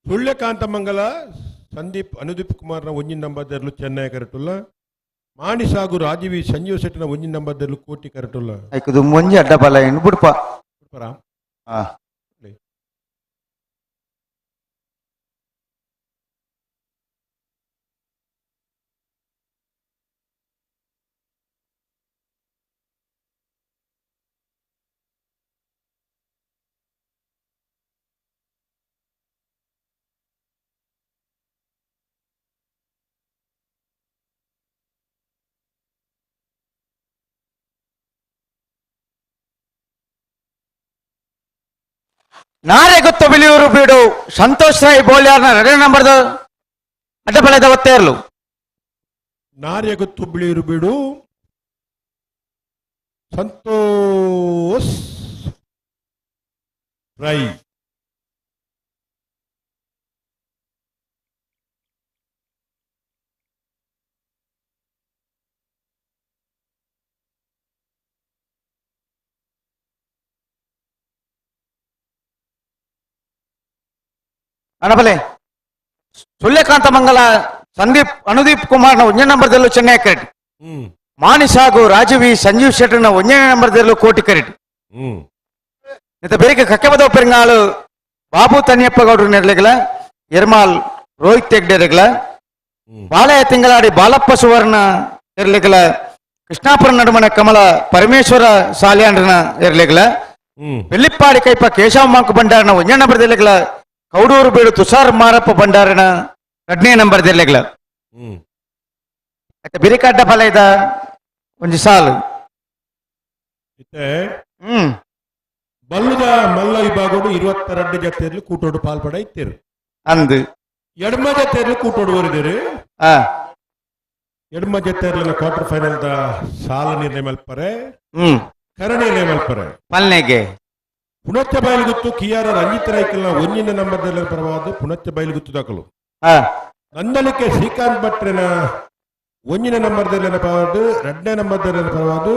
ಸುಳ್ಯಕಾಂತ ಮಂಗಲ ಸಂದೀಪ್ ಅನುದೀಪ್ ಕುಮಾರ್ನ ಒಂಜಿನ ನಂಬರ್ದರ್ಲು ಚೆನ್ನೈ ಕರೆಟುಲ್ಲ ಮಾಣಿ ಸಾಗು ರಾಜೀವಿ ಸಂಜೀವ್ ಶೆಟ್ಟಿನ ಒಂಜಿನ ನಂಬರ್ದರ್ಲು ಕೋಟಿ ಕರೆಟುಲ್ಲ ಐಕದು ಮುಂಜಿ ಅಡ್ಡ ಬಲ ಏನು ಬಿಡ್ಪ ನಾರೇ ಗೊತ್ತು ಬಿಲಿಯೂರು ಬೀಡು ಸಂತೋಷ್ ರಾಯ್ ಬೋಲ್ಯಾರ್ನ 2 ನಂಬರ್ದ ಅಡ್ಡಬಲದ ಒತ್ತೇ ಇರಲು ನಾರ್ಯ ಗೊತ್ತು ಬಿಳಿಯೂರು ಬೀಡು ಸಂತೋಷ್ ರೈ ಅಣಬಲೆ ಸೂರ್ಯಕಾಂತ ಮಂಗಲ ಸಂದೀಪ್ ಅನುದೀಪ್ ಕುಮಾರ್ನ 1 ನಂಬರ್ದಲ್ಲೂ ಚೆನ್ನೈ ಕರೆಟ್ ಮಾಣಿ ಸಾಗು ರಾಜೀವಿ ಸಂಜೀವ್ ಶೆಟ್ಟರ್ನ 1 ನಂಬರ್ದಲ್ಲೂ ಕೋಟಿ ಕರೆಟ್ ಬೇರೆ ಕಕ್ಕೆ ಬದ ಪೆರಿಂಗಾಳು ಬಾಬು ತನಿಯಪ್ಪ ಗೌಡ್ರು ನೆರಳಿಗಲ ಎರ್ಮಾಲ್ ರೋಹಿತ್ ಹೆಗ್ಡೆರೆಗಳ ಬಾಳೆಯ ತಿಂಗಳಾಡಿ ಬಾಲಪ್ಪ ಸುವರ್ಣ ಇರ್ಲಿಗಳ ಕೃಷ್ಣಾಪುರ ನಡುಮನ ಕಮಲ ಪರಮೇಶ್ವರ ಸಾಲ್ಯಾಂಡ್ರನ ಇರ್ಲಿಗಳ ಬೆಳ್ಳಿಪ್ಪಾಡಿ ಕೈಪ ಕೇಶವ ಮಾಂಕು ಬಂಡಾರನ ಒಂಜ ನಂಬರ್ ದಿರ್ಲಿಗಳ ಕೌಡೂರು ಬೀಡು ತುಷಾರ್ ಮಾರಪ್ಪ ಬಂಡಾರನ 2ನೇ ನಂಬರ್ ದಿರ್ಲಿಗಳ ಬಿರಿಕಡ್ಡ ಫಲದ ಒಂಜಿ ಸಾಲು ಇತ್ತೆ ಬಲ್ಲುದ ಮಲ್ಲ ವಿಭಾಗಡು 22 ಜತೆಯಲ್ಲಿ ಕೂಟೋಡು ಪಾಲ್ಪಡ ಇತ್ತೇರು ಅಂದು ಎಡಮ ಜತೆಯಲ್ಲಿ ಕೂಟೋಡು ಬರಿದಿರು ಆ ಎಡಮ ಜತೆಯಲ್ಲಿ ಕ್ವಾರ್ಟರ್ ಫೈನಲ್ ದ ಸಾಲ ನಿರ್ಣಯ ಮಲ್ಪರೆ ಕರ ನಿರ್ಣಯ ಮಲ್ಪರೆ ಪಲ್ನೆಗೆ ಪುನಚ್ಚ ಬಯಲುಗುತ್ತು ಕಿಯಾರ ರಂಜಿತ್ ರೈಕಲ್ನ 1ನೇ ನಂಬರ್ದಲ್ಲಿ ಪರವಾದ ಪುನಚ್ಚ ಬಯಲುಗುತ್ತು ದಾಖಲು ನಂದಲಿಕೆ ಶ್ರೀಕಾಂತ್ ಭಟ್ರನ 1ನೇ ನಂಬರ್ದಲ್ಲಿ ಪರವಾದು 2ನೇ ನಂಬರ್ದಲ್ಲಿ ಪರವಾದು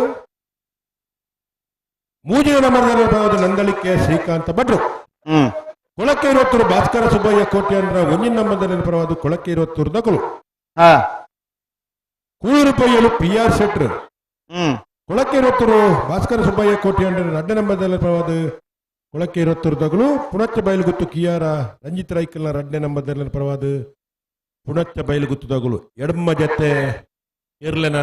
3ನೇ ನಂಬರ್ದಲ್ಲಿ ಪರವಾದ ನಂದಲಿಕೆ ಶ್ರೀಕಾಂತ ಭಟ್ರು ಕೊಳಕ್ಕೆ 20 ಭಾಸ್ಕರ ಸುಬ್ಬಯ್ಯ ಕೋಟೆ ಅಂದ್ರ 1ನೇ ನಂಬರ್ದಲ್ಲಿ ಪರವಾದ ಕೊಳಕ್ಕೆ 20 ದಾಖಲು ಕೂರುಪಯ್ಯಲು PR ಶೆಟ್ರು ಕೊಳಕ್ಕೆ 20 ಭಾಸ್ಕರ ಸುಬ್ಬಯ್ಯ ಕೋಟೆ ಅಂದ್ರ 2ನೇ ನಂಬರ್ದಲ್ಲಿ ಪರವಾದ ಕೊಳಕ್ಕೆ 20 ದಾಖಲು ಪುನಚ್ಚ ಬಯಲುಗುತ್ತು ಕಿಯಾರ ರಂಜಿತ್ ರೈಕಲ್ನ 2ನೇ ನಂಬರ್ದಲ್ಲಿ ಪರವಾದ ಪುನಚ್ಚ ಬಯಲುಗುತ್ತದಾಗಲು ಎಡಮ್ಮ ಜತೆ ಇರ್ಲಿನ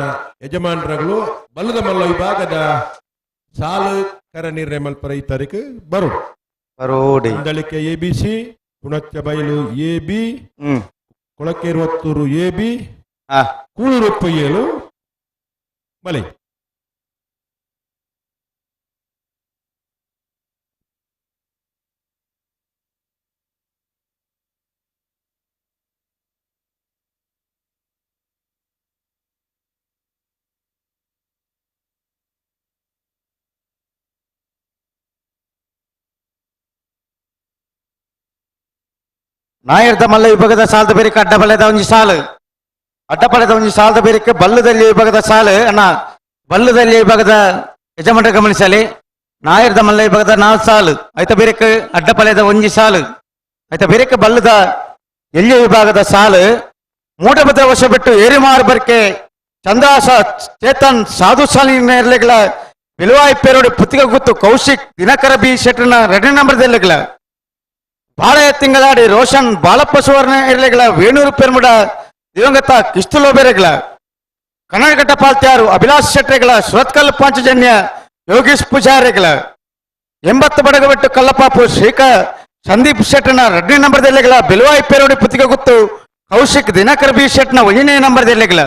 ಯಜಮಾನರುಗಳು ಬಲ್ಲದ ಮಲ್ಲ ವಿಭಾಗದ ಸಾಲು ಕರ ನಿರ್ಣಯ ಮಲ್ಪರ ಈ ತಾರೀಕು ಬರೋಡಿ ನಂದಳಿಕೆ ABC ಪುನಚ್ಚ ಬಯಲು AB ಕೊಳಕ್ಕೆ 20 AB ಕೂಳೂರು ಪೊಯ್ಯಲು ಮಲೆ ನಾಯರ್ದ ಮಲ್ಲ ವಿಭಾಗದ ಸಾಲದ ಬೇರಿಕೆ ಅಡ್ಡಬಲದ ಒಂಜಿ ಸಾಲು ಅಡ್ಡಬಲದ ಒಂಜಿ ಸಾಲದ ಬೇರಿಕೆ ಬಲ್ಲದಲ್ಲಿ ವಿಭಾಗದ ಸಾಲು ಅಣ್ಣ ಬಲ್ಲದಲ್ಲಿ ವಿಭಾಗದ ಯಜಮಾನ ಗಮನಿಸಲಿ ನಾಯರ್ದ ಮಲ್ಲ ವಿಭಾಗದ 4 ಸಾಲು ಐತ ಬೇರಿಕೆ ಅಡ್ಡಬಲದ ಒಂಜಿ ಸಾಲು ಐತ ಬೇರಿಕೆ ಬಲ್ಲದ ಎಲ್ಲಿ ವಿಭಾಗದ ಸಾಲು ಮೂಡಬದ ವರ್ಷ ಬಿಟ್ಟು ಏರಿಮಾರು ಬರ್ಕೆ ಚಂದಾಸ ಚೇತನ್ ಸಾಧು ಸಾಲಿನ ಇರ್ಲಿಗಳ ಬಿಲುವಾಯಿ ಪೇರೋಡಿ ಪುತ್ತಿಗೆ ಗುತ್ತು ಕೌಶಿಕ್ ದಿನಕರ ಬಿ ಶೆಟ್ರನ 2ನೇ ನಂಬರ್ದಲ್ಲಿಗಳ ಬಾಳೆಯ ತಿಂಗಳಾಡಿ ರೋಷನ್ ಬಾಲಪ್ಪ ಸುವರ್ಣ ಇರ್ಲಿಗಳ ವೇಣೂರು ಪೆರ್ಮುಡ ದಿವಂಗತ ಕಿಸ್ತುಲೋ ಬೇರೆಗಳ ಕನ್ನಡಘಟ್ಟ ಪಾಲ್ತ್ಯಾರು ಅಭಿಲಾಷ್ ಶೆಟ್ರಿಗಳ ಸುರತ್ಕಲ್ ಪಾಂಚಜನ್ಯ ಯೋಗೀಶ್ ಪೂಜಾರಿಗಳ 80 ಬಡಗಬಿಟ್ಟು ಕಲ್ಲಪಾಪು ಸಂದೀಪ್ ಶೆಟ್ನ 2ನೇ ನಂಬರ್ದಲ್ಲಿಗಳ ಬಿಲುವಾಯಿ ಪೇರೋಡಿ ಪುತ್ತಿಗೆ ಗುತ್ತು ಕೌಶಿಕ್ ದಿನಕರ್ ಬಿ ಶೆಟ್ನ 1ನೇ ನಂಬರ್ದಲ್ಲಿಗಳ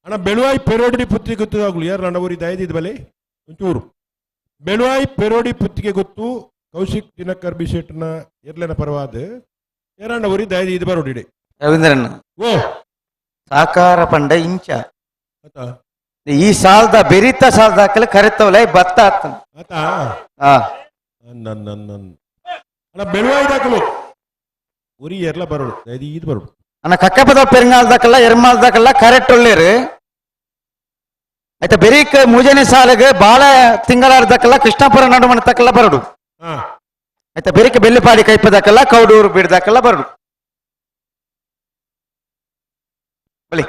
ಅಣ್ಣ ಬೆಳುವಾಯಿ ಪೆರೋಡಿ ಪುತ್ತಿಗೆ ಗೊತ್ತಾಗ್ಲು ಯಾರು ನನ್ನ ಊರಿ ದಯದಿದ್ ಬಲೆ ಒಂಚೂರು ಬೆಳುವಾಯಿ ಪೆರೋಡಿ ಪುತ್ತಿಗೆ ಗೊತ್ತು ಕೌಶಿಕ್ ದಿನಕರ್ ಬಿ ಶೆಟ್ನ ಇರ್ಲೇನ ಪರವಾದ ಯಾರಣ್ಣ ಊರಿ ದಯದಿದ್ ಬರೋಡಿ ರವೀಂದ್ರನ್ ಓ ಸಾಕಾರ ಪಂಡ ಇಂಚ ಆತ ಈ ಸಾಲದ ಬೆರಿತ ಸಾಲದ ಹಾಕಲು ಕರೆತವಲ್ಲ ಭತ್ತ ಆತ ಅಣ್ಣ ಬೆಳುವಾಯಿ ದಾಖಲು ಊರಿ ಎರ್ಲ ಬರೋಡು ದಯದಿದ್ ಬರೋಡು ಅನ್ನ ಕಕ್ಕಪದ ಪೆರಿಂಗಾಲ್ದಕ್ಕಲ್ಲ ಎರ್ಮಾಲ್ದಕ್ಕಲ್ಲ ಕರೆಕ್ಟ್ ಒಳ್ಳೇರು ಆಯ್ತಾ ಬೆರೀಕ್ 3ನೇ ಸಾಲಿಗೆ ಬಾಳ ತಿಂಗಳಾರ್ದಕ್ಕಲ್ಲ ಕೃಷ್ಣಾಪುರ ನಡುಮಣತಕ್ಕಲ್ಲ ಬರಡು ಆಯ್ತಾ ಬೆರೀಕ್ ಬೆಳ್ಳಿಪಾಡಿ ಕೈಪದಕ್ಕಲ್ಲ ಕೌಡೂರು ಬಿಡ್ದಕ್ಕಲ್ಲ ಬರಡು ಬಲಿ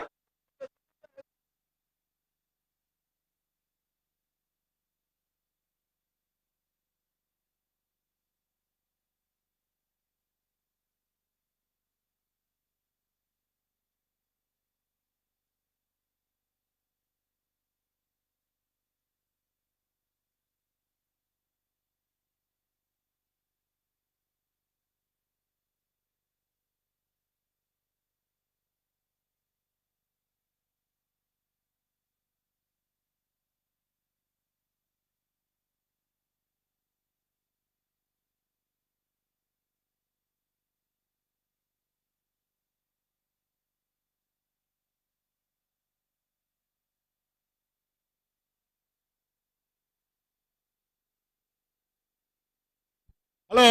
ಹಲೋ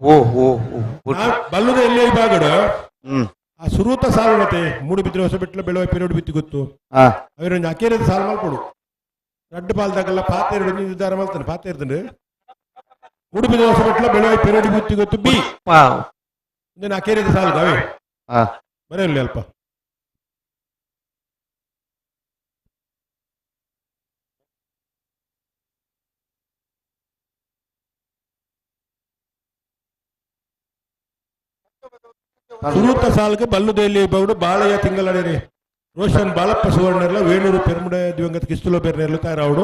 ಓ ಓ ಬಲ್ಲುದ ಎಲ್ಲಿ ವಿಭಾಗಡು ಆ ಸುರೂತ ಸಾಲುನತೆ ಮೂಡು ಬಿದ್ದರೆ ಹೊಸ ಬಿಟ್ಟಲ ಬೆಳುವ ಪೆರೋಡು ಬಿತ್ತಿ ಗೊತ್ತು ಹಾ ಅವರೊಂದು ಅಕೇರದ ಸಾಲು ಮಲ್ಪಡು ರಡ್ಡು ಪಾಲ್ದಾಗೆಲ್ಲ ಪಾತೆ ಎರಡು ನಿರ್ಧಾರ ಮಾಡ್ತಾನೆ ಪಾತೆ ಇರ್ತಾನೆ ಮೂಡು ಬಿದ್ದರೆ ಹೊಸ ಬಿಟ್ಟಲ ಬೆಳುವ ಪೆರೋಡಿ ಬಿತ್ತಿ ಗೊತ್ತು ಬಿ నేను అకేరేది సాల్ గవి మరే అಲ್ಪ ಸುರೂತ ಸಾಲ್ಗೆ ಬಲ್ಲುದೇಲಿ ಬೌಡು ಬಾಳಯ್ಯ ತಿಂಗಳಡೇರಿ ರೋಷನ್ ಬಾಳಪ್ಪ ಸುವರ್ಣರ್ಲ ವೇಣೂರು ಪೆರ್ಮುಡ ದಿವಂಗತ ಕಿಸ್ತುಲ ಬೇರ್ನೆರ್ಲು ತಾರಾವುಡು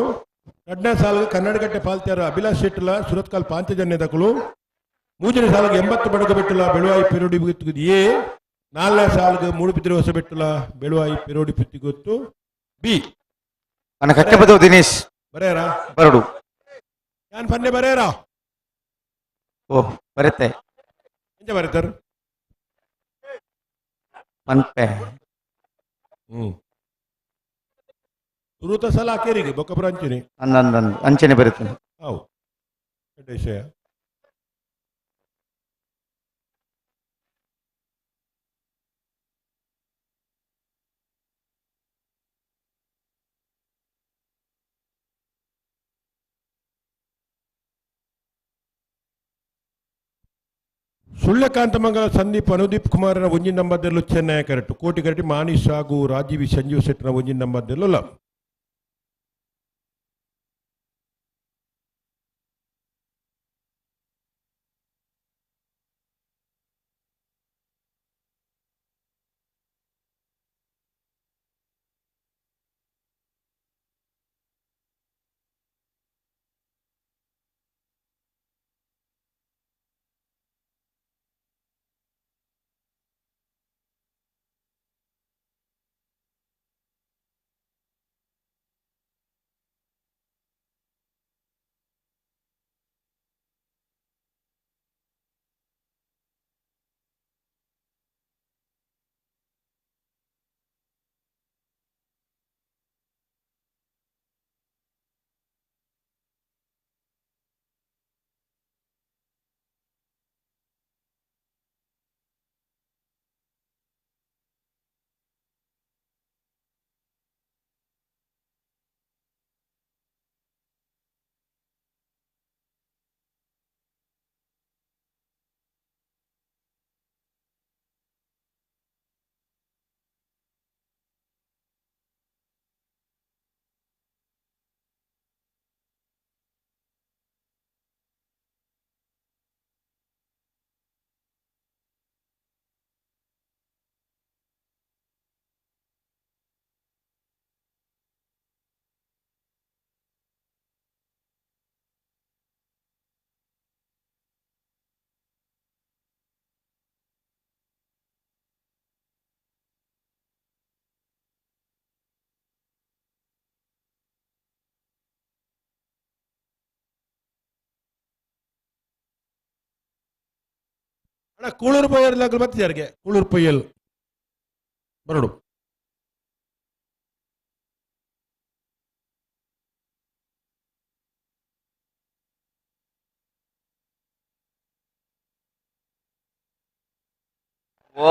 ಎರಡನೇ ಸಾಲ್ಗೆ ಕನ್ನಡಗಟ್ಟೆ ಪಾಲ್ತ್ಯಾರ ಅಭಿಲಾಷ್ ಶೆಟ್ಟಲ ಸುರತ್ಕಾಲ್ ಪಾಂಚಜನ್ಯ ದಕಲು ಮೂಜನೇ ಸಾಲಿಗೆ 80 ಬಡಗ ಬೆಟ್ಟಲ ಬೆಳುವಾಯಿ ಪೆರೋಡಿ ಗೊತ್ತು ಎ ನಾಲ್ಕನೇ ಸಾಲಿಗೆ ಮೂಡು ಬಿದ್ದರೆ ಹೊಸ ಬೆಟ್ಟಲ ಬೆಳುವಾಯಿ ಪೆರೋಡಿ ಪುತ್ತಿ ಗೊತ್ತು ಬಿ మన కట్టెపదో దినేష్ ಬರೇರಾ ಬರಡು ಯಾನ್ ಪನ್ನೆ ಬರೇರಾ ಓ ಬರುತ್ತೆ ಎಂಜ ಬರೀತಾರ ಪನ್ಪೆ ಸುರೂತ ಸಾಲ ಅಕೇರಿಗೆ ಬೊಕ್ಕಪುರ ಅಂಚನೆ ಅಂದಂದು ಅಂಚನೆ ಬರುತ್ತೆ ಹೌದು ವಿಷಯ ಸುಳ್ಯಕಾಂತಮಂಗಲ ಸಂದೀಪ್ ಅನುದೀಪ್ ಕುಮಾರನ ಒಂಜಿನ ನಂಬರ್ದಲ್ಲೂ ಚೆನ್ನೈ ಕರೆಕ್ಟ್ ಕೋಟಿ ಕರೆಕ್ಟ್ ಮಾನೀಶ್ ಹಾಗೂ ರಾಜೀವಿ ಸಂಜೀವ್ ಶೆಟ್ಟನ ಒಂಜಿನ ನಂಬರ್ದಲ್ಲೂ ಲ ಅಣ್ಣ ಕೂಳೂರು ಪೊಯ್ಯಲ್ ಮತ್ತೆ ಯಾರಿಗೆ ಕೂಳೂರು ಪೊಯ್ಯಲ್ ಬರಡು ಓ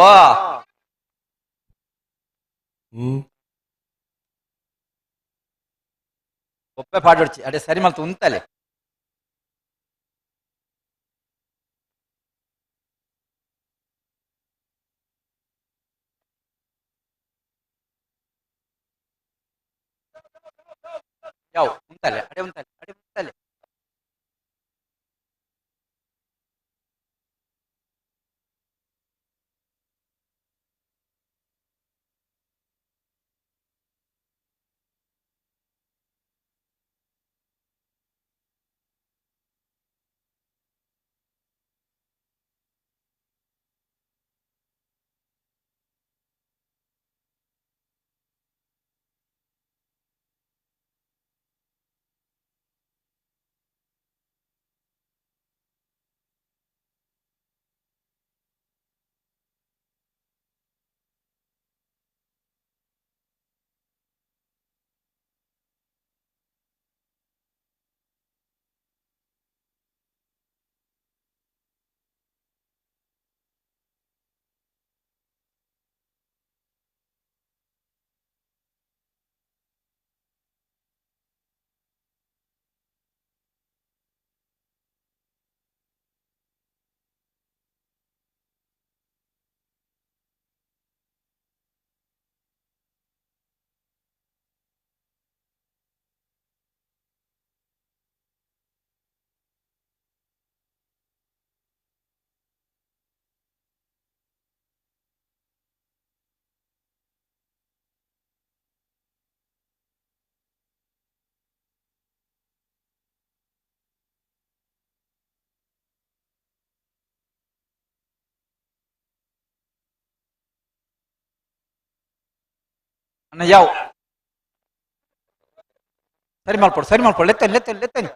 ಒಪ್ಪೆ ಪಾಡೊಡ್ಚಿ ಅಡೆ ಸರಿ ಮಲ್ತು ಉಂತಲೆ ಯಾವ ಉಂತಲೆ ಅಡೆ ಉಂತಲೆ ಅಡೆ ಉಂತಲೆ ಅಣ್ಣ ಯಾವ ಸರಿ ಮಲ್ಪೊಡು ಲೆತ್ತನಿ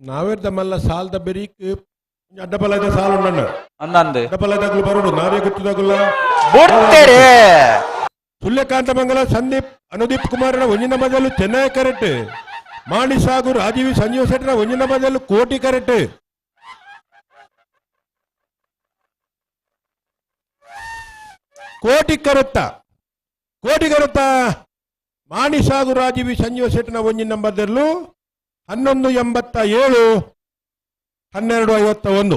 ನಾವೇರ್ದ ಮಲ್ಲ ಸಾಲ್ದ ಬೆರೀಕ್ ಅಡ್ಡಬಲದ ಸಾಲು ನನ್ನ ಅಂದಂದು ಅಡ್ಡಬಲದಾಗ್ಲು ಬರೋಡು ನಾವೇ ಗೊತ್ತಿದಾಗಲ್ಲ ಬಿಡ್ತೇರೆ ಸೂರ್ಯಕಾಂತ ಸಂದೀಪ್ ಅನುದೀಪ್ ಕುಮಾರನ ಒಂಜಿನ ಬದಲು ಚೆನ್ನೈ ಕರೆಕ್ಟ್ ಮಾಣಿಸಾಗು ರಾಜೀವಿ ಸಂಜೀವ್ ಶೆಟ್ಟರ ಒಂಜಿನ ಬದಲು ಕೋಟಿ ಕರೆಕ್ಟ್ ಕೋಟಿ ಕರುತ್ತ ಮಾಣಿಸಾಗು ರಾಜೀವಿ ಸಂಜೀವ ಶೆಟ್ಟನ ಒಂಜಿನ ಬದಲು 1187 1251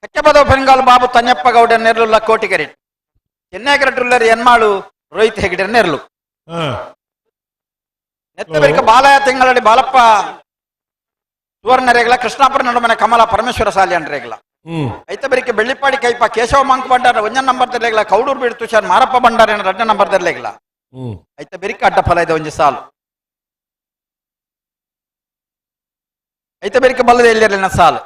ಕಚ್ಚಬದ ಬೆಂಗಾಲ್ ಬಾಬು ತನ್ಯಪ್ಪ ಗೌಡ ನೆರ್ಲುಲ್ಲ ಕೋಟಿ ಕರೆಟ್ ಚೆನ್ನೈ ಕರೆಕ್ಟುಲ್ಲರ್ ಎನ್ಮಾಳು ರೋಹಿತ್ ಹೆಗಡೆ ನೆರ್ಲು ನೆತ್ತಬರಿಕ ಬಾಲಯ ತಿಂಗಳಡಿ ಬಾಲಪ್ಪ ಸುವರ್ಣ ರೇಗಲ ಕೃಷ್ಣಾಪುರ ನಡುಮನೆ ಕಮಲ ಪರಮೇಶ್ವರ ಸಾಲಿಯನ್ ರೇಗಲ ಐತಬರಿಕೆ ಬೆಳ್ಳಿಪಾಡಿ ಕೈಪ ಕೇಶವ ಮಂಕ್ ಬಂಡಾರ ಒಂಜ ನಂಬರ್ ದರ್ಲೇಗಲ ಕೌಡೂರು ಬೀಡು ತುಷಾರ್ ಮಾರಪ್ಪ ಬಂಡಾರ ರಡ್ಡ ನಂಬರ್ ದರ್ಲೇಗಲ ಐತಬರಿಕೆ ಅಡ್ಡ ಫಲ ಇದೆ ಒಂಜಿ ಸಾಲು ಐತಬರಿಕೆ ಬಲ್ಲದ ಎಲ್ಲಿರಲಿನ ಸಾಲು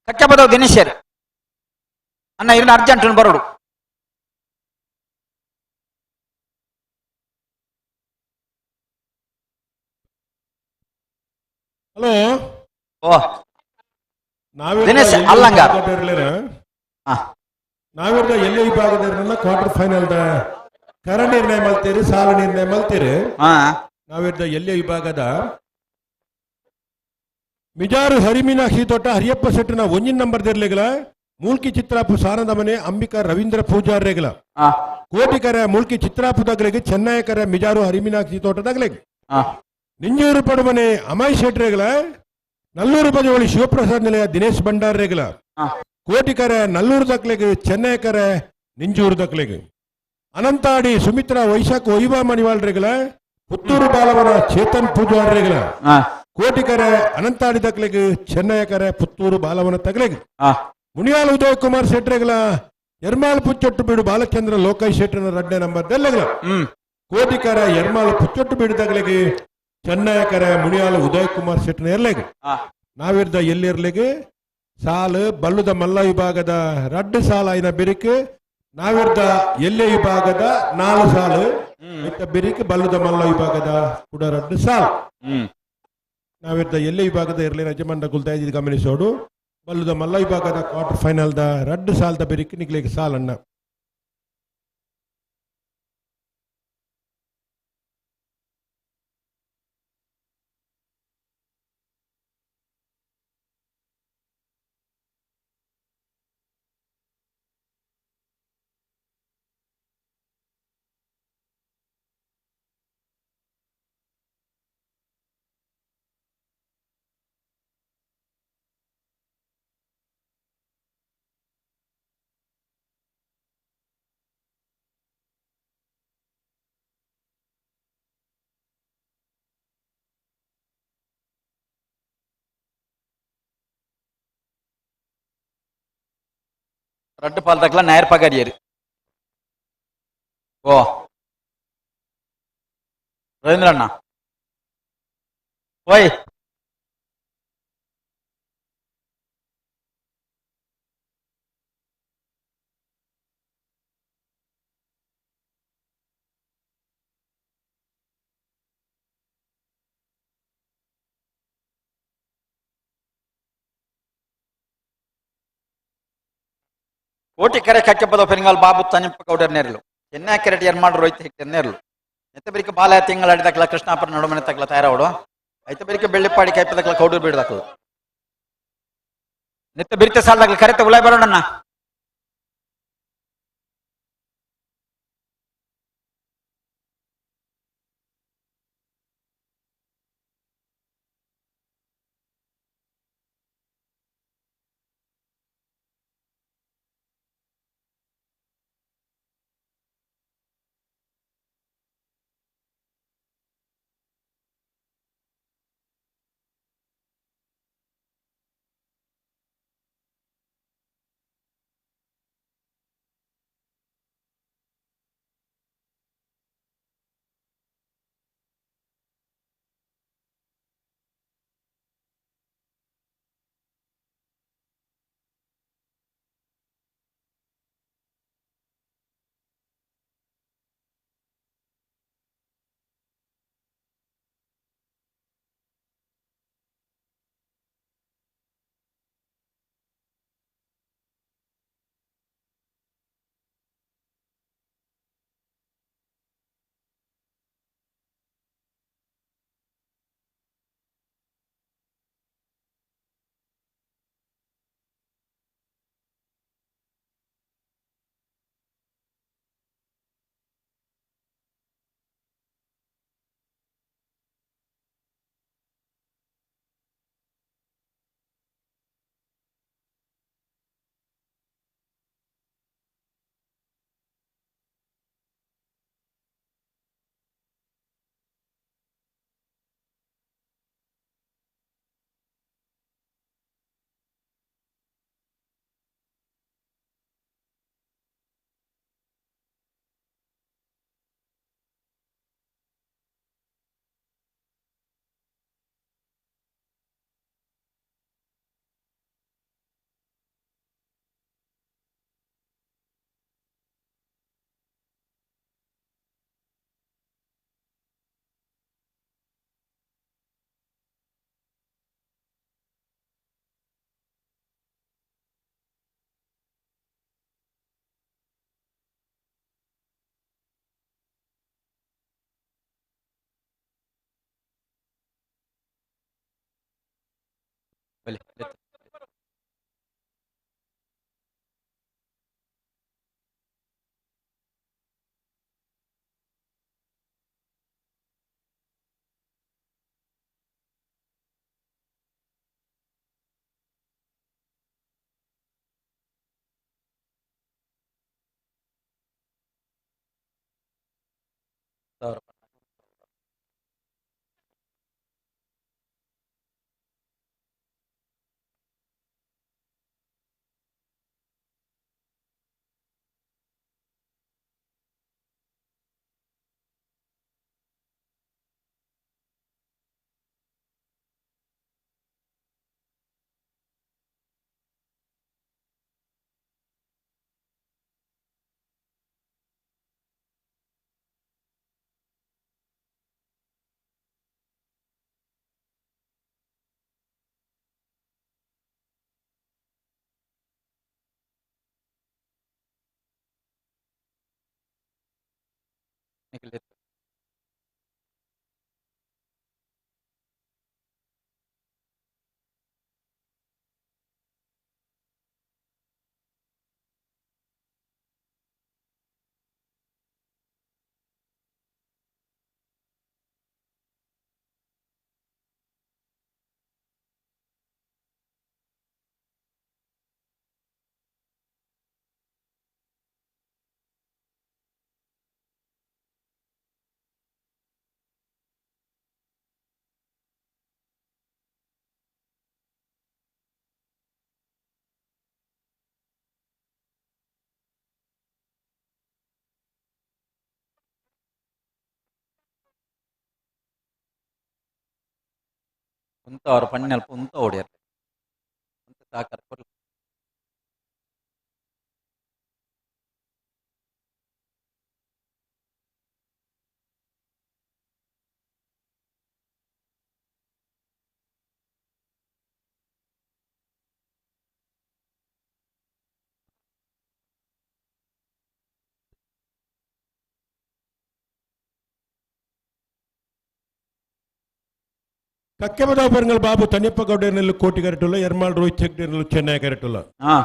ಕಚ್ಚಬದವ್ ದಿನೇಶರ್ ಅಣ್ಣ ಇರ್ನ ಅರ್ಜೆಂಟ್ ಬರೋಡು ಹಲೋ ಓ ದಿನೇಶ್ ಅಲ್ಲಂಗಾರ್ ನಾವಿರ್ದ ಎಲ್ಲಿ ವಿಭಾಗದ ಕ್ವಾರ್ಟರ್ ಫೈನಲ್ ಕರ ನಿರ್ಣಯ ಮಲ್ತೀರಿ ಸಾಲ ನಿರ್ಣಯ ಮಲ್ತೀರಿ ನಾವಿರ್ದ ಎಲ್ಲಿ ವಿಭಾಗದ ಮಿಜಾರು ಹರಿಮೀನಾಕ್ಷಿ ತೋಟ ಹರಿಯಪ್ಪ ಶೆಟ್ಟನ ಒಂಜಿನ ನಂಬರ್ ದರ್ಲೆಗಲ ಮೂಲ್ಕಿ ಚಿತ್ರಾಪು ಸಾನದ ಮನೆ ಅಂಬಿಕಾ ರವೀಂದ್ರ ಪೂಜಾರ್ ರೇಗಲ ಕೋಟಿಕರ ಮೂಲ್ಕಿ ಚಿತ್ರಾಪು ದಗ್ಲೆಗೆ ಚೆನ್ನೈಕರ ಮಿಜಾರು ಹರಿಮೀನಾಕ್ಷಿ ತೋಟದಾಗ್ಲೆಗೆ ನಿಂಜೂರು ಪಡುಮನೆ ಅಮಾಯ್ ಶೆಟ್ ರೇಗಲ ನಲ್ಲೂರು ಬಜವಳಿ ಶಿವಪ್ರಸಾದ್ ನಿಲಯ ದಿನೇಶ್ ಭಂಡಾರ್ ರೇಗಲ ಕೋಟಿಕರ ನಲ್ಲೂರು ದಕ್ಲೆಗೆ ಚೆನ್ನೈಕರ ನಿಂಜೂರು ದಕ್ಲೆಗೆ ಅನಂತಾಡಿ ಸುಮಿತ್ರಾ ವೈಶಾಖ್ ವೈಭಾ ಮಣಿವಾಲ್ ರೇಗಲ ಪುತ್ತೂರು ಬಾಲವನ ಚೇತನ್ ಪೂಜಾರ್ ರೇಗಲ ಕೋಟಿಕರ ಅನಂತಾಡಿ ದಕ್ಲೆಗೆ ಚೆನ್ನೈಕರ ಪುತ್ತೂರು ಬಾಲವನ ತಗಲೆಗೆ ಮುನಿಯಾಲ್ ಉದಯ್ ಕುಮಾರ್ ಶೆಟ್ರೆಗಲ ಎರ್ಮಾಲ್ ಪುಚ್ಚೊಟ್ಟು ಬೀಡು ಬಾಲಚಂದ್ರ ಲೋಕಾಯ್ ಶೆಟ್ಟನ ರಡ್ಡೆ ನಂಬರ್ ದೆಲ್ಲಗಲ ಕೋಟಿಕರ ಎರ್ಮಾಲ್ ಪುಚ್ಚೊಟ್ಟು ಬೀಡು ತಗಲೆಗೆ ಚೆನ್ನೈಕರ ಮುನಿಯಾಲ್ ಉದಯ್ ಕುಮಾರ್ ಶೆಟ್ಟನ ಎರ್ಲೆಗೆ ನಾವಿರ್ದ ಎಲ್ಲಿರ್ಲೆಗೆ ಸಾಲು ಬಲ್ಲುದ ಮಲ್ಲ ವಿಭಾಗದ ರಡ್ಡು ಸಾಲ ಐನ ಬೆರಿಕ್ ನಾವಿರ್ದ ಎಲ್ಲೆ ವಿಭಾಗದ 4 ಸಾಲು ಬೆರಿಕ್ ಬಲ್ಲುದ ಮಲ್ಲ ವಿಭಾಗದ ಕೂಡ ರಡ್ಡು ಸಾಲು ನಾವಿರ್ದ ಎಲ್ಲೆ ವಿಭಾಗದ ಇರಲಿ ರಜಮಂಡ ಗುಲ್ತಾಯಿ ಗಮನಿಸೋಡು ಬಲ್ಲುದ ಮಲ್ಲ ವಿಭಾಗದ ಕ್ವಾರ್ಟರ್ ಫೈನಲ್ ದ ರಡ್ಡು ಸಾಲ್ದ ಬೆರಿಕ್ ನಿಗ್ಲಿಕ್ಕೆ ಸಾಲನ್ನ ரெண்டு பால் தக்கலாம் நேர் பகாரியாரு ஓ ரவீந்திர அண்ணா ஓய் ಕೋಟಿ ಕೆರೆ ಕಚ್ಚಪದ ಪೆರಿಂಗಾಲ್ ಬಾಬು ತನಿಪ್ಪ ಗೌಡರ್ ನೇರ್ಲು ಚೆನ್ನೈ ಕೆರೆಟ್ ಎರ್ಮಾಡು ರೋಹಿತ್ ಹೆಕ್ಟರ್ ನೇರ್ಲು ಎತ್ತ ಬರಿಕ ಬಾಲ ತಿಂಗಳಾಡಿದಕ್ಲ ಕೃಷ್ಣಾಪುರ ನಡುಮನೆ ತಕ್ಲ ತಯಾರಾವಡು ಐತ ಬರಿಕ ಬೆಳ್ಳಿಪ್ಪಾಡಿ ಕೈಪದಕ್ಲ ಕೌಡೂರು ಬೀಡದಕ್ಲ ನಿತ್ತ ಬಿರಿತ ಸಾಲದಾಗ್ಲ ಕರೆತ ಉಳಾಯ್ ಬರೋಣಣ್ಣ ಬಲೆ ನಿಖಿಲ್ ಉಂತ ಅವ್ರ ಪಣ್ಣಲ್ಪ ಉಂತ ಓಡ್ಯಾರ ಉಂತ ತಾಕರ್ ಕೊರ್ಲ ಕಕ್ಕೆಮದಾಪರಂಗಲ್ ಬಾಬು ತನಿಯಪ್ಪ ಗೌಡರ್ನಲ್ಲೂ ಕೋಟಿ ಕರೆಟುಲ್ಲ ಎರ್ಮಾಳ್ ರೋಹಿತ್ ಹೆಗ್ಡೇರ್ನಲ್ಲೂ ಚೆನ್ನೈ ಕರೆಟುಲ್ಲ ಹಾ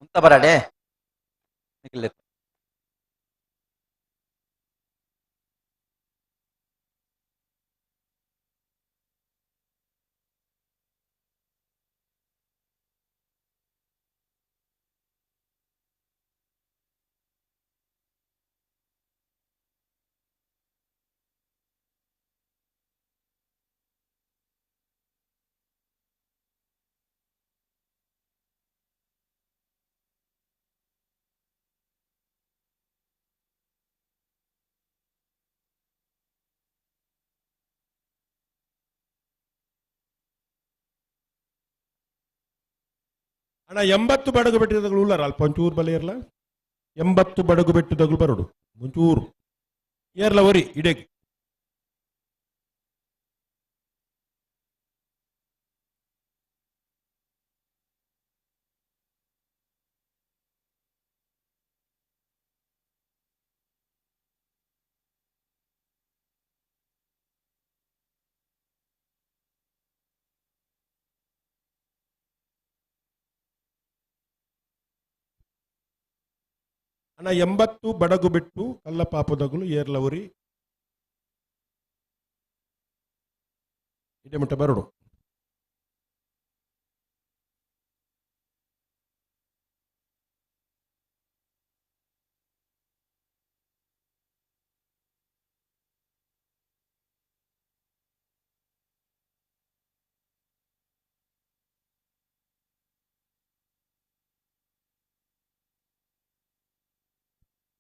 ಉಂತ ಬರಾಡೆ ನಿಖಿಲ್ ಅಣ್ಣ 80 ಬಡಗು ಬೆಟ್ಟದಗಳು ಉಳ್ಳಾರ ಅಲ್ಪ ಒಂಚೂರು ಬಲ ಇರಲ್ಲ 80 ಬಡಗು ಬೆಟ್ಟದಗಳು ಬರೋಡು ಒಂಚೂರು ಏರ್ಲ ಒರಿ ಇಡೆಗೆ ಅಣ್ಣ 80 ಬಡಗು ಬಿಟ್ಟು ಕಲ್ಲ ಪಾಪದಗಳು ಏರ್ಲ ಒರಿ ಇಡೆ ಮುಟ್ಟ ಬರೋಡು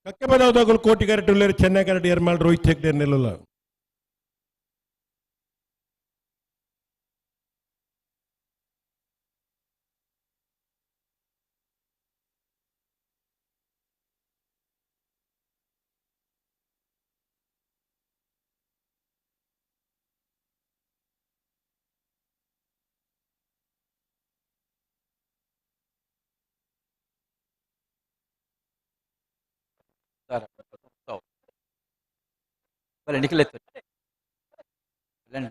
ಕಕ್ಕೆ ಬದಲಾವಣೆಗಳು ಕೋಟಿ ಕ್ಯಾರೆಟ್ ಉಳ್ಳೇರು ಚೆನ್ನೈ ಕ್ಯಾರೆಟ್ ಎರ್ಮಾಳ್ ರೋಹಿತ್ ಹೆಗ್ಡೆ ನಿಲ್ಲಲ್ಲ भले निकले तो भले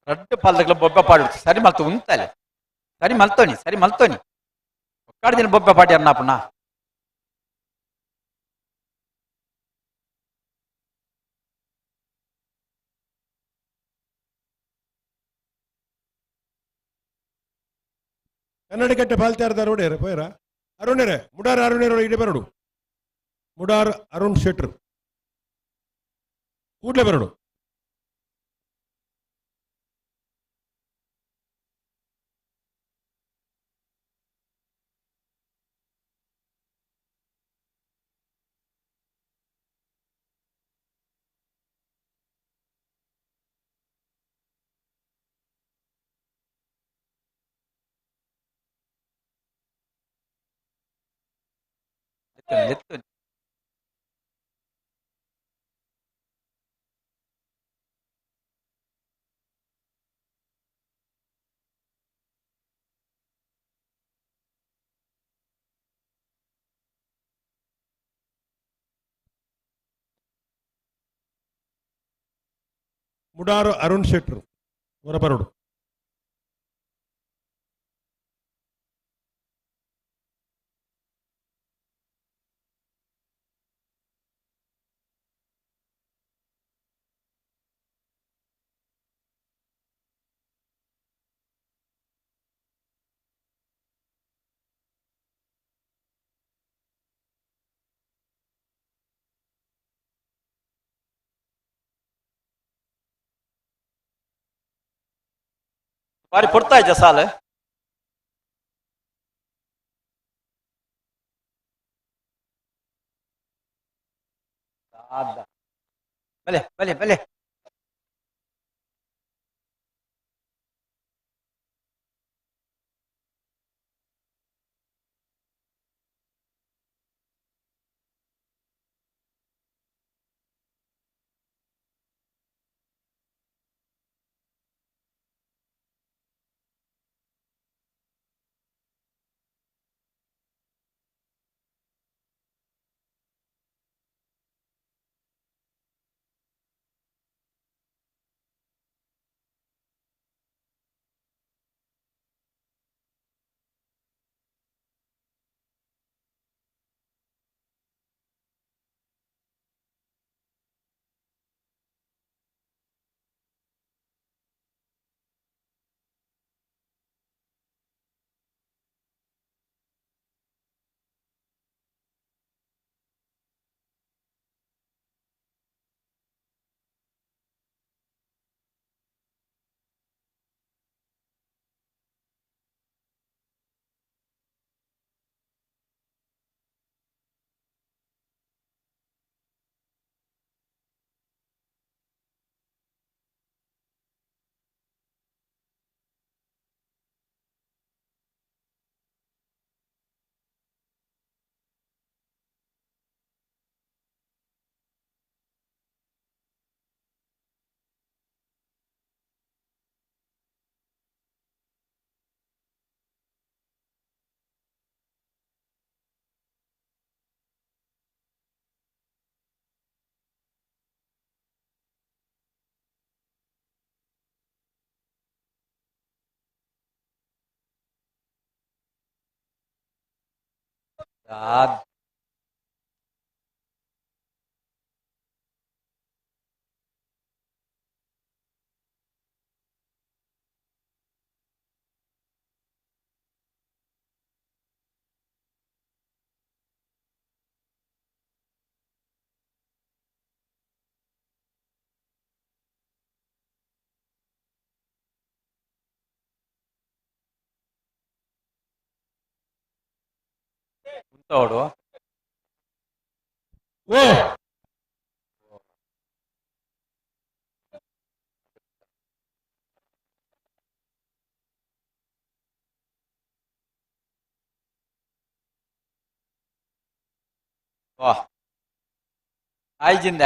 ರಡ್ಡು ಪಾಲದಗಳ ಬೊಬ್ಬೆ ಪಾಡು ಸರಿ ಮಲ್ತು ಉಂತಲೆ ಸರಿ ಮಲ್ತೋನಿ ಒಕ್ಕಾಡು ದಿನ ಬೊಬ್ಬೆ ಪಾಡಿ ಅರ್ನಾಪುನ ಕನ್ನಡಕಟ್ಟೆ ಪಾಲ್ತಾರದ ಅರುಣೇರ ಪೋಯರ ಅರುಣೇರೆ ಮುಡಾರ್ ಅರುಣೇರ ಇಡೆ ಬರಡು ಮುಡಾರ್ ಅರುಣ್ ಶೆಟ್ರ್ ಕೂಡ್ಲೆ ಬರಡು ಎತ್ತು ಮುಡಾರ್ ಅರುಣ್ ಶೆಟ್ರ್ ಹೊರ ಬರಡು ಬಾರಿ ಕೊಡ್ತಾ ಇದ್ದ ಸಾಲ ಬಲೆ ಬಲೆ ಬಲೆ ಉಂಟೋಡು ಓ ಓ ಆಯ್ಜಿಂದ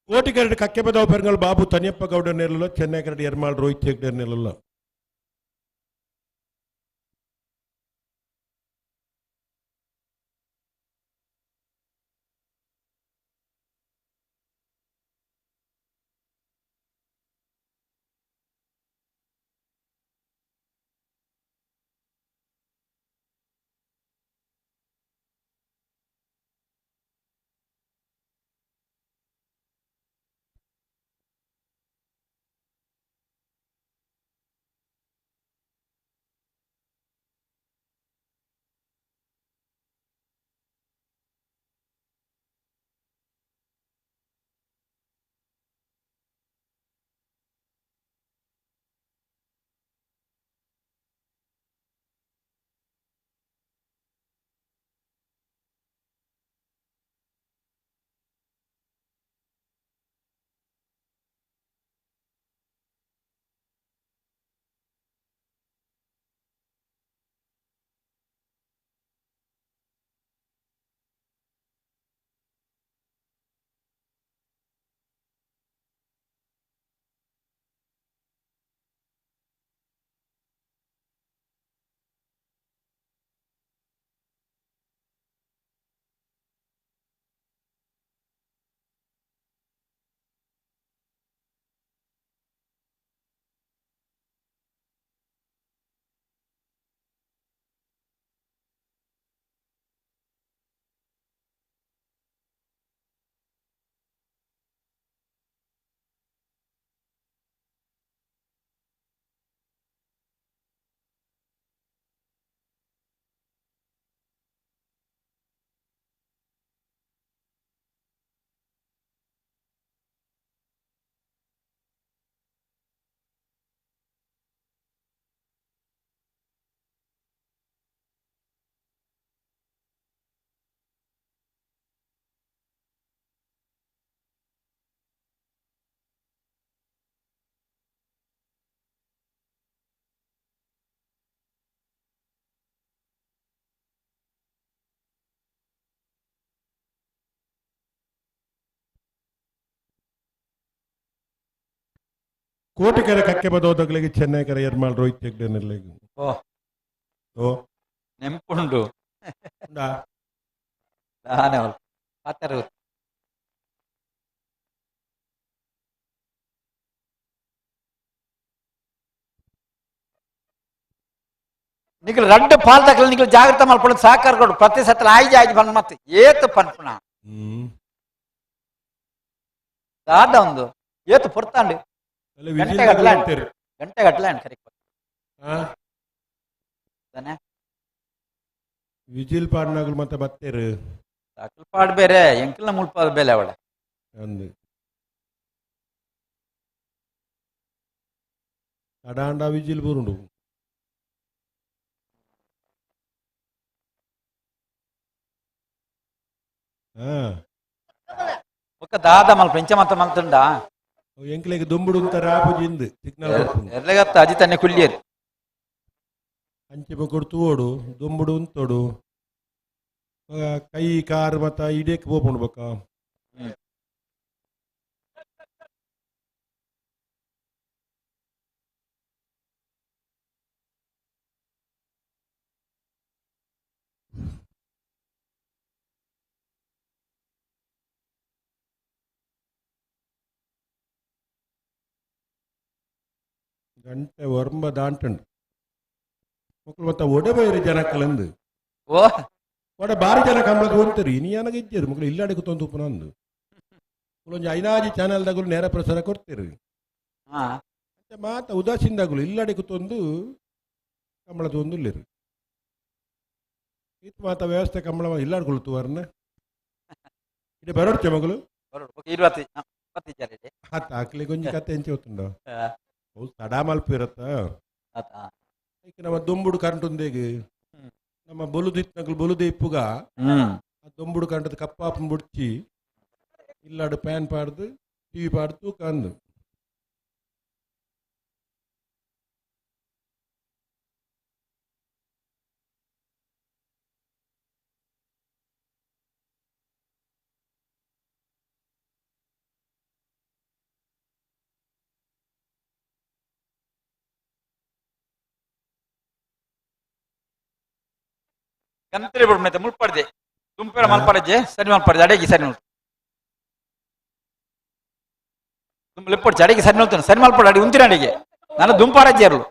ಕೋಟಿಕೆರಡು ಕಕ್ಕೆಬದವ ಪೆರುಗಳು ಬಾಬು ತನಿಯಪ್ಪ ಗೌಡ ನೆರಳು ಚೆನ್ನೈ ಕರಡಿ ಎರ್ಮಾಳ್ ರೋಹಿತ್ ಹೆಗ್ಡೆ ನೆರಳು ಕೋಟಿಕೆರೆ ಕಕ್ಕೆಬದವದಗಳಿಗೆ ಚೆನ್ನೈ ಕರ ಎರ್ಮಾಳ್ ರೋಹಿತ್ ಹೆಗ್ಡೆ ನೆರಳು ಓ ಓ ನೆಂಪುಂಡು ಉಂಡಾ? ನಾನೇ ಪಾತ್ರ ನಿಖಿಲ್ ರಡ್ಡು ಪಾಲ್ ತಕಲ್ ನಿಖಿಲ್ ಜಾಗ್ರತ ಮಲ್ಪೊಳ್ಳು ಸಹಕಾರ ಕೊಡು ಪ್ರತಿ ಸಲ ಆಯ್ಜಿ ಆಯ್ಜಿ ಬಂದ್ ಮತ್ತೆ ಏತು ಪನ್ಪುಣ ದಾದ ಒಂದು ಏತು ಪುರ್ತಾಂಡು ಗಂಟೆ ಗಟ್ಲೆ ಕರೆಕ್ಟ್ ವಿಜಿಲ್ ಪಾಡ್ನಾಗಲು ಮತ್ತೆ ಬತ್ತೇರು ದಾಖಲ್ ಪಾಡ್ ಬೇರೆ ಎಂಕಿಲ್ನ ಮುಳ್ಪಾದ ಬೇಲೆ ಅವಳ ಅಂದು ತಡಾಂಡ ವಿಜಿಲ್ ಬುರುಂಡು ఒక దాదా మళ్ళీ పెంచమంత మంతుండా ಎಂಕ್ಲೆಗೆ ದುಂಬುಡು ಅಂತಾರ ಆಪುಜಿಂದು ಸಿಗ್ನಲ್ ఎర్రగత్త అజిత్ అన్ని కుల్లేరు ಅಂಚೆ ಕೊಡ್ತು ಓಡು ದುಂಬುಡು ಅಂತೋಡು ಕೈ ಕಾರ್ ಮತ್ತ ಇಡೇಕ್ ಹೋಗ್ಕೊಂಡು ಬೇಕ ಗಂಟೆ ಒರ್ಮ ದಾಂಟಂಡು ಮಕ್ಕಳು ಮತ್ತೆ ಒಡೆ ಬೈರಿ ಜನಕ್ಕಲಂದು ఓ ಒಡೆ ಬಾರಿ ಜನ ಕಂಬಳಕ್ಕೆ ಹೋಗ್ತಾರೆ ಇನಿ ನನಗೆ ಇದ್ದೇರು ಮಕ್ಕಳು ಇಲ್ಲಾಡಿ ಕೂತೊಂದು ಉಪನಂದು ಒಂಜಿ ಐನಾಜಿ ಚಾನೆಲ್ದಾಗಲು ನೇರ ಪ್ರಸಾರ ಕೊಡ್ತೀರಿ ಮಾತ ಉದಾಸೀನದಾಗಲು ಇಲ್ಲಾಡಿ ಕೂತೊಂದು ಕಂಬಳ ತೊಂದಿಲ್ಲರು ಇತ್ತು ಮಾತ ವ್ಯವಸ್ಥೆ ಕಂಬಳ ಇಲ್ಲಾಡ್ಕೊಳ್ತು ವರ್ನ ಇದು ಬರೋಡ್ತೆ ಮಗಳು ಹತ್ತು ಹಾಕ್ಲಿಕ್ಕೆ ಒಂಜಿ ಕತೆ ಹೆಂಚೆ ಹೋಗ್ತುಂಡ ಅವು ತಡಾ ಮಲ್ಪ ಇರತ್ತ ಈಗ ನಮ್ಮ ದೊಂಬುಡು ಕರೆಂಟ್ ಒಂದೇಗೆ ನಮ್ಮ ಬೊಲುದಿತ್ನಗಳು ಬೊಲುದೆ ಇಪ್ಪುಗ ಆ ದೊಂಬುಡು ಕಂಡದ ಕಪ್ಪಾಪನ್ ಬುಡ್ಚಿ ಇಲ್ಲಾಡು ಪ್ಯಾನ್ ಪಾಡ್ದು ಟಿವಿ ಪಾಡ್ದು ತೂಕ ಅಂದು ಕಂತ್ರಿ ಬಿಡು ಮತ್ತೆ ಮುಳ್ಪಡ್ದೆ ದುಂಪೇಳ ಮಲ್ಪಡಜ್ಜೆ ಸರಿ ಮಲ್ಪಡ್ದೆ ಅಡೆಗೆ ಸರಿ ನೋಡ್ತು ದುಂಪು ಲೆಪ್ಪಡ್ಜೆ ಅಡೆಗೆ ಸರಿ ನೋಡ್ತಾನೆ ಸರಿ ಮಲ್ಪಡ ಅಡಿ ಉಂತಿನ ಅಡಿಗೆ ನಾನು ದುಂಪಾರಜ್ಜೆ ಇರಲು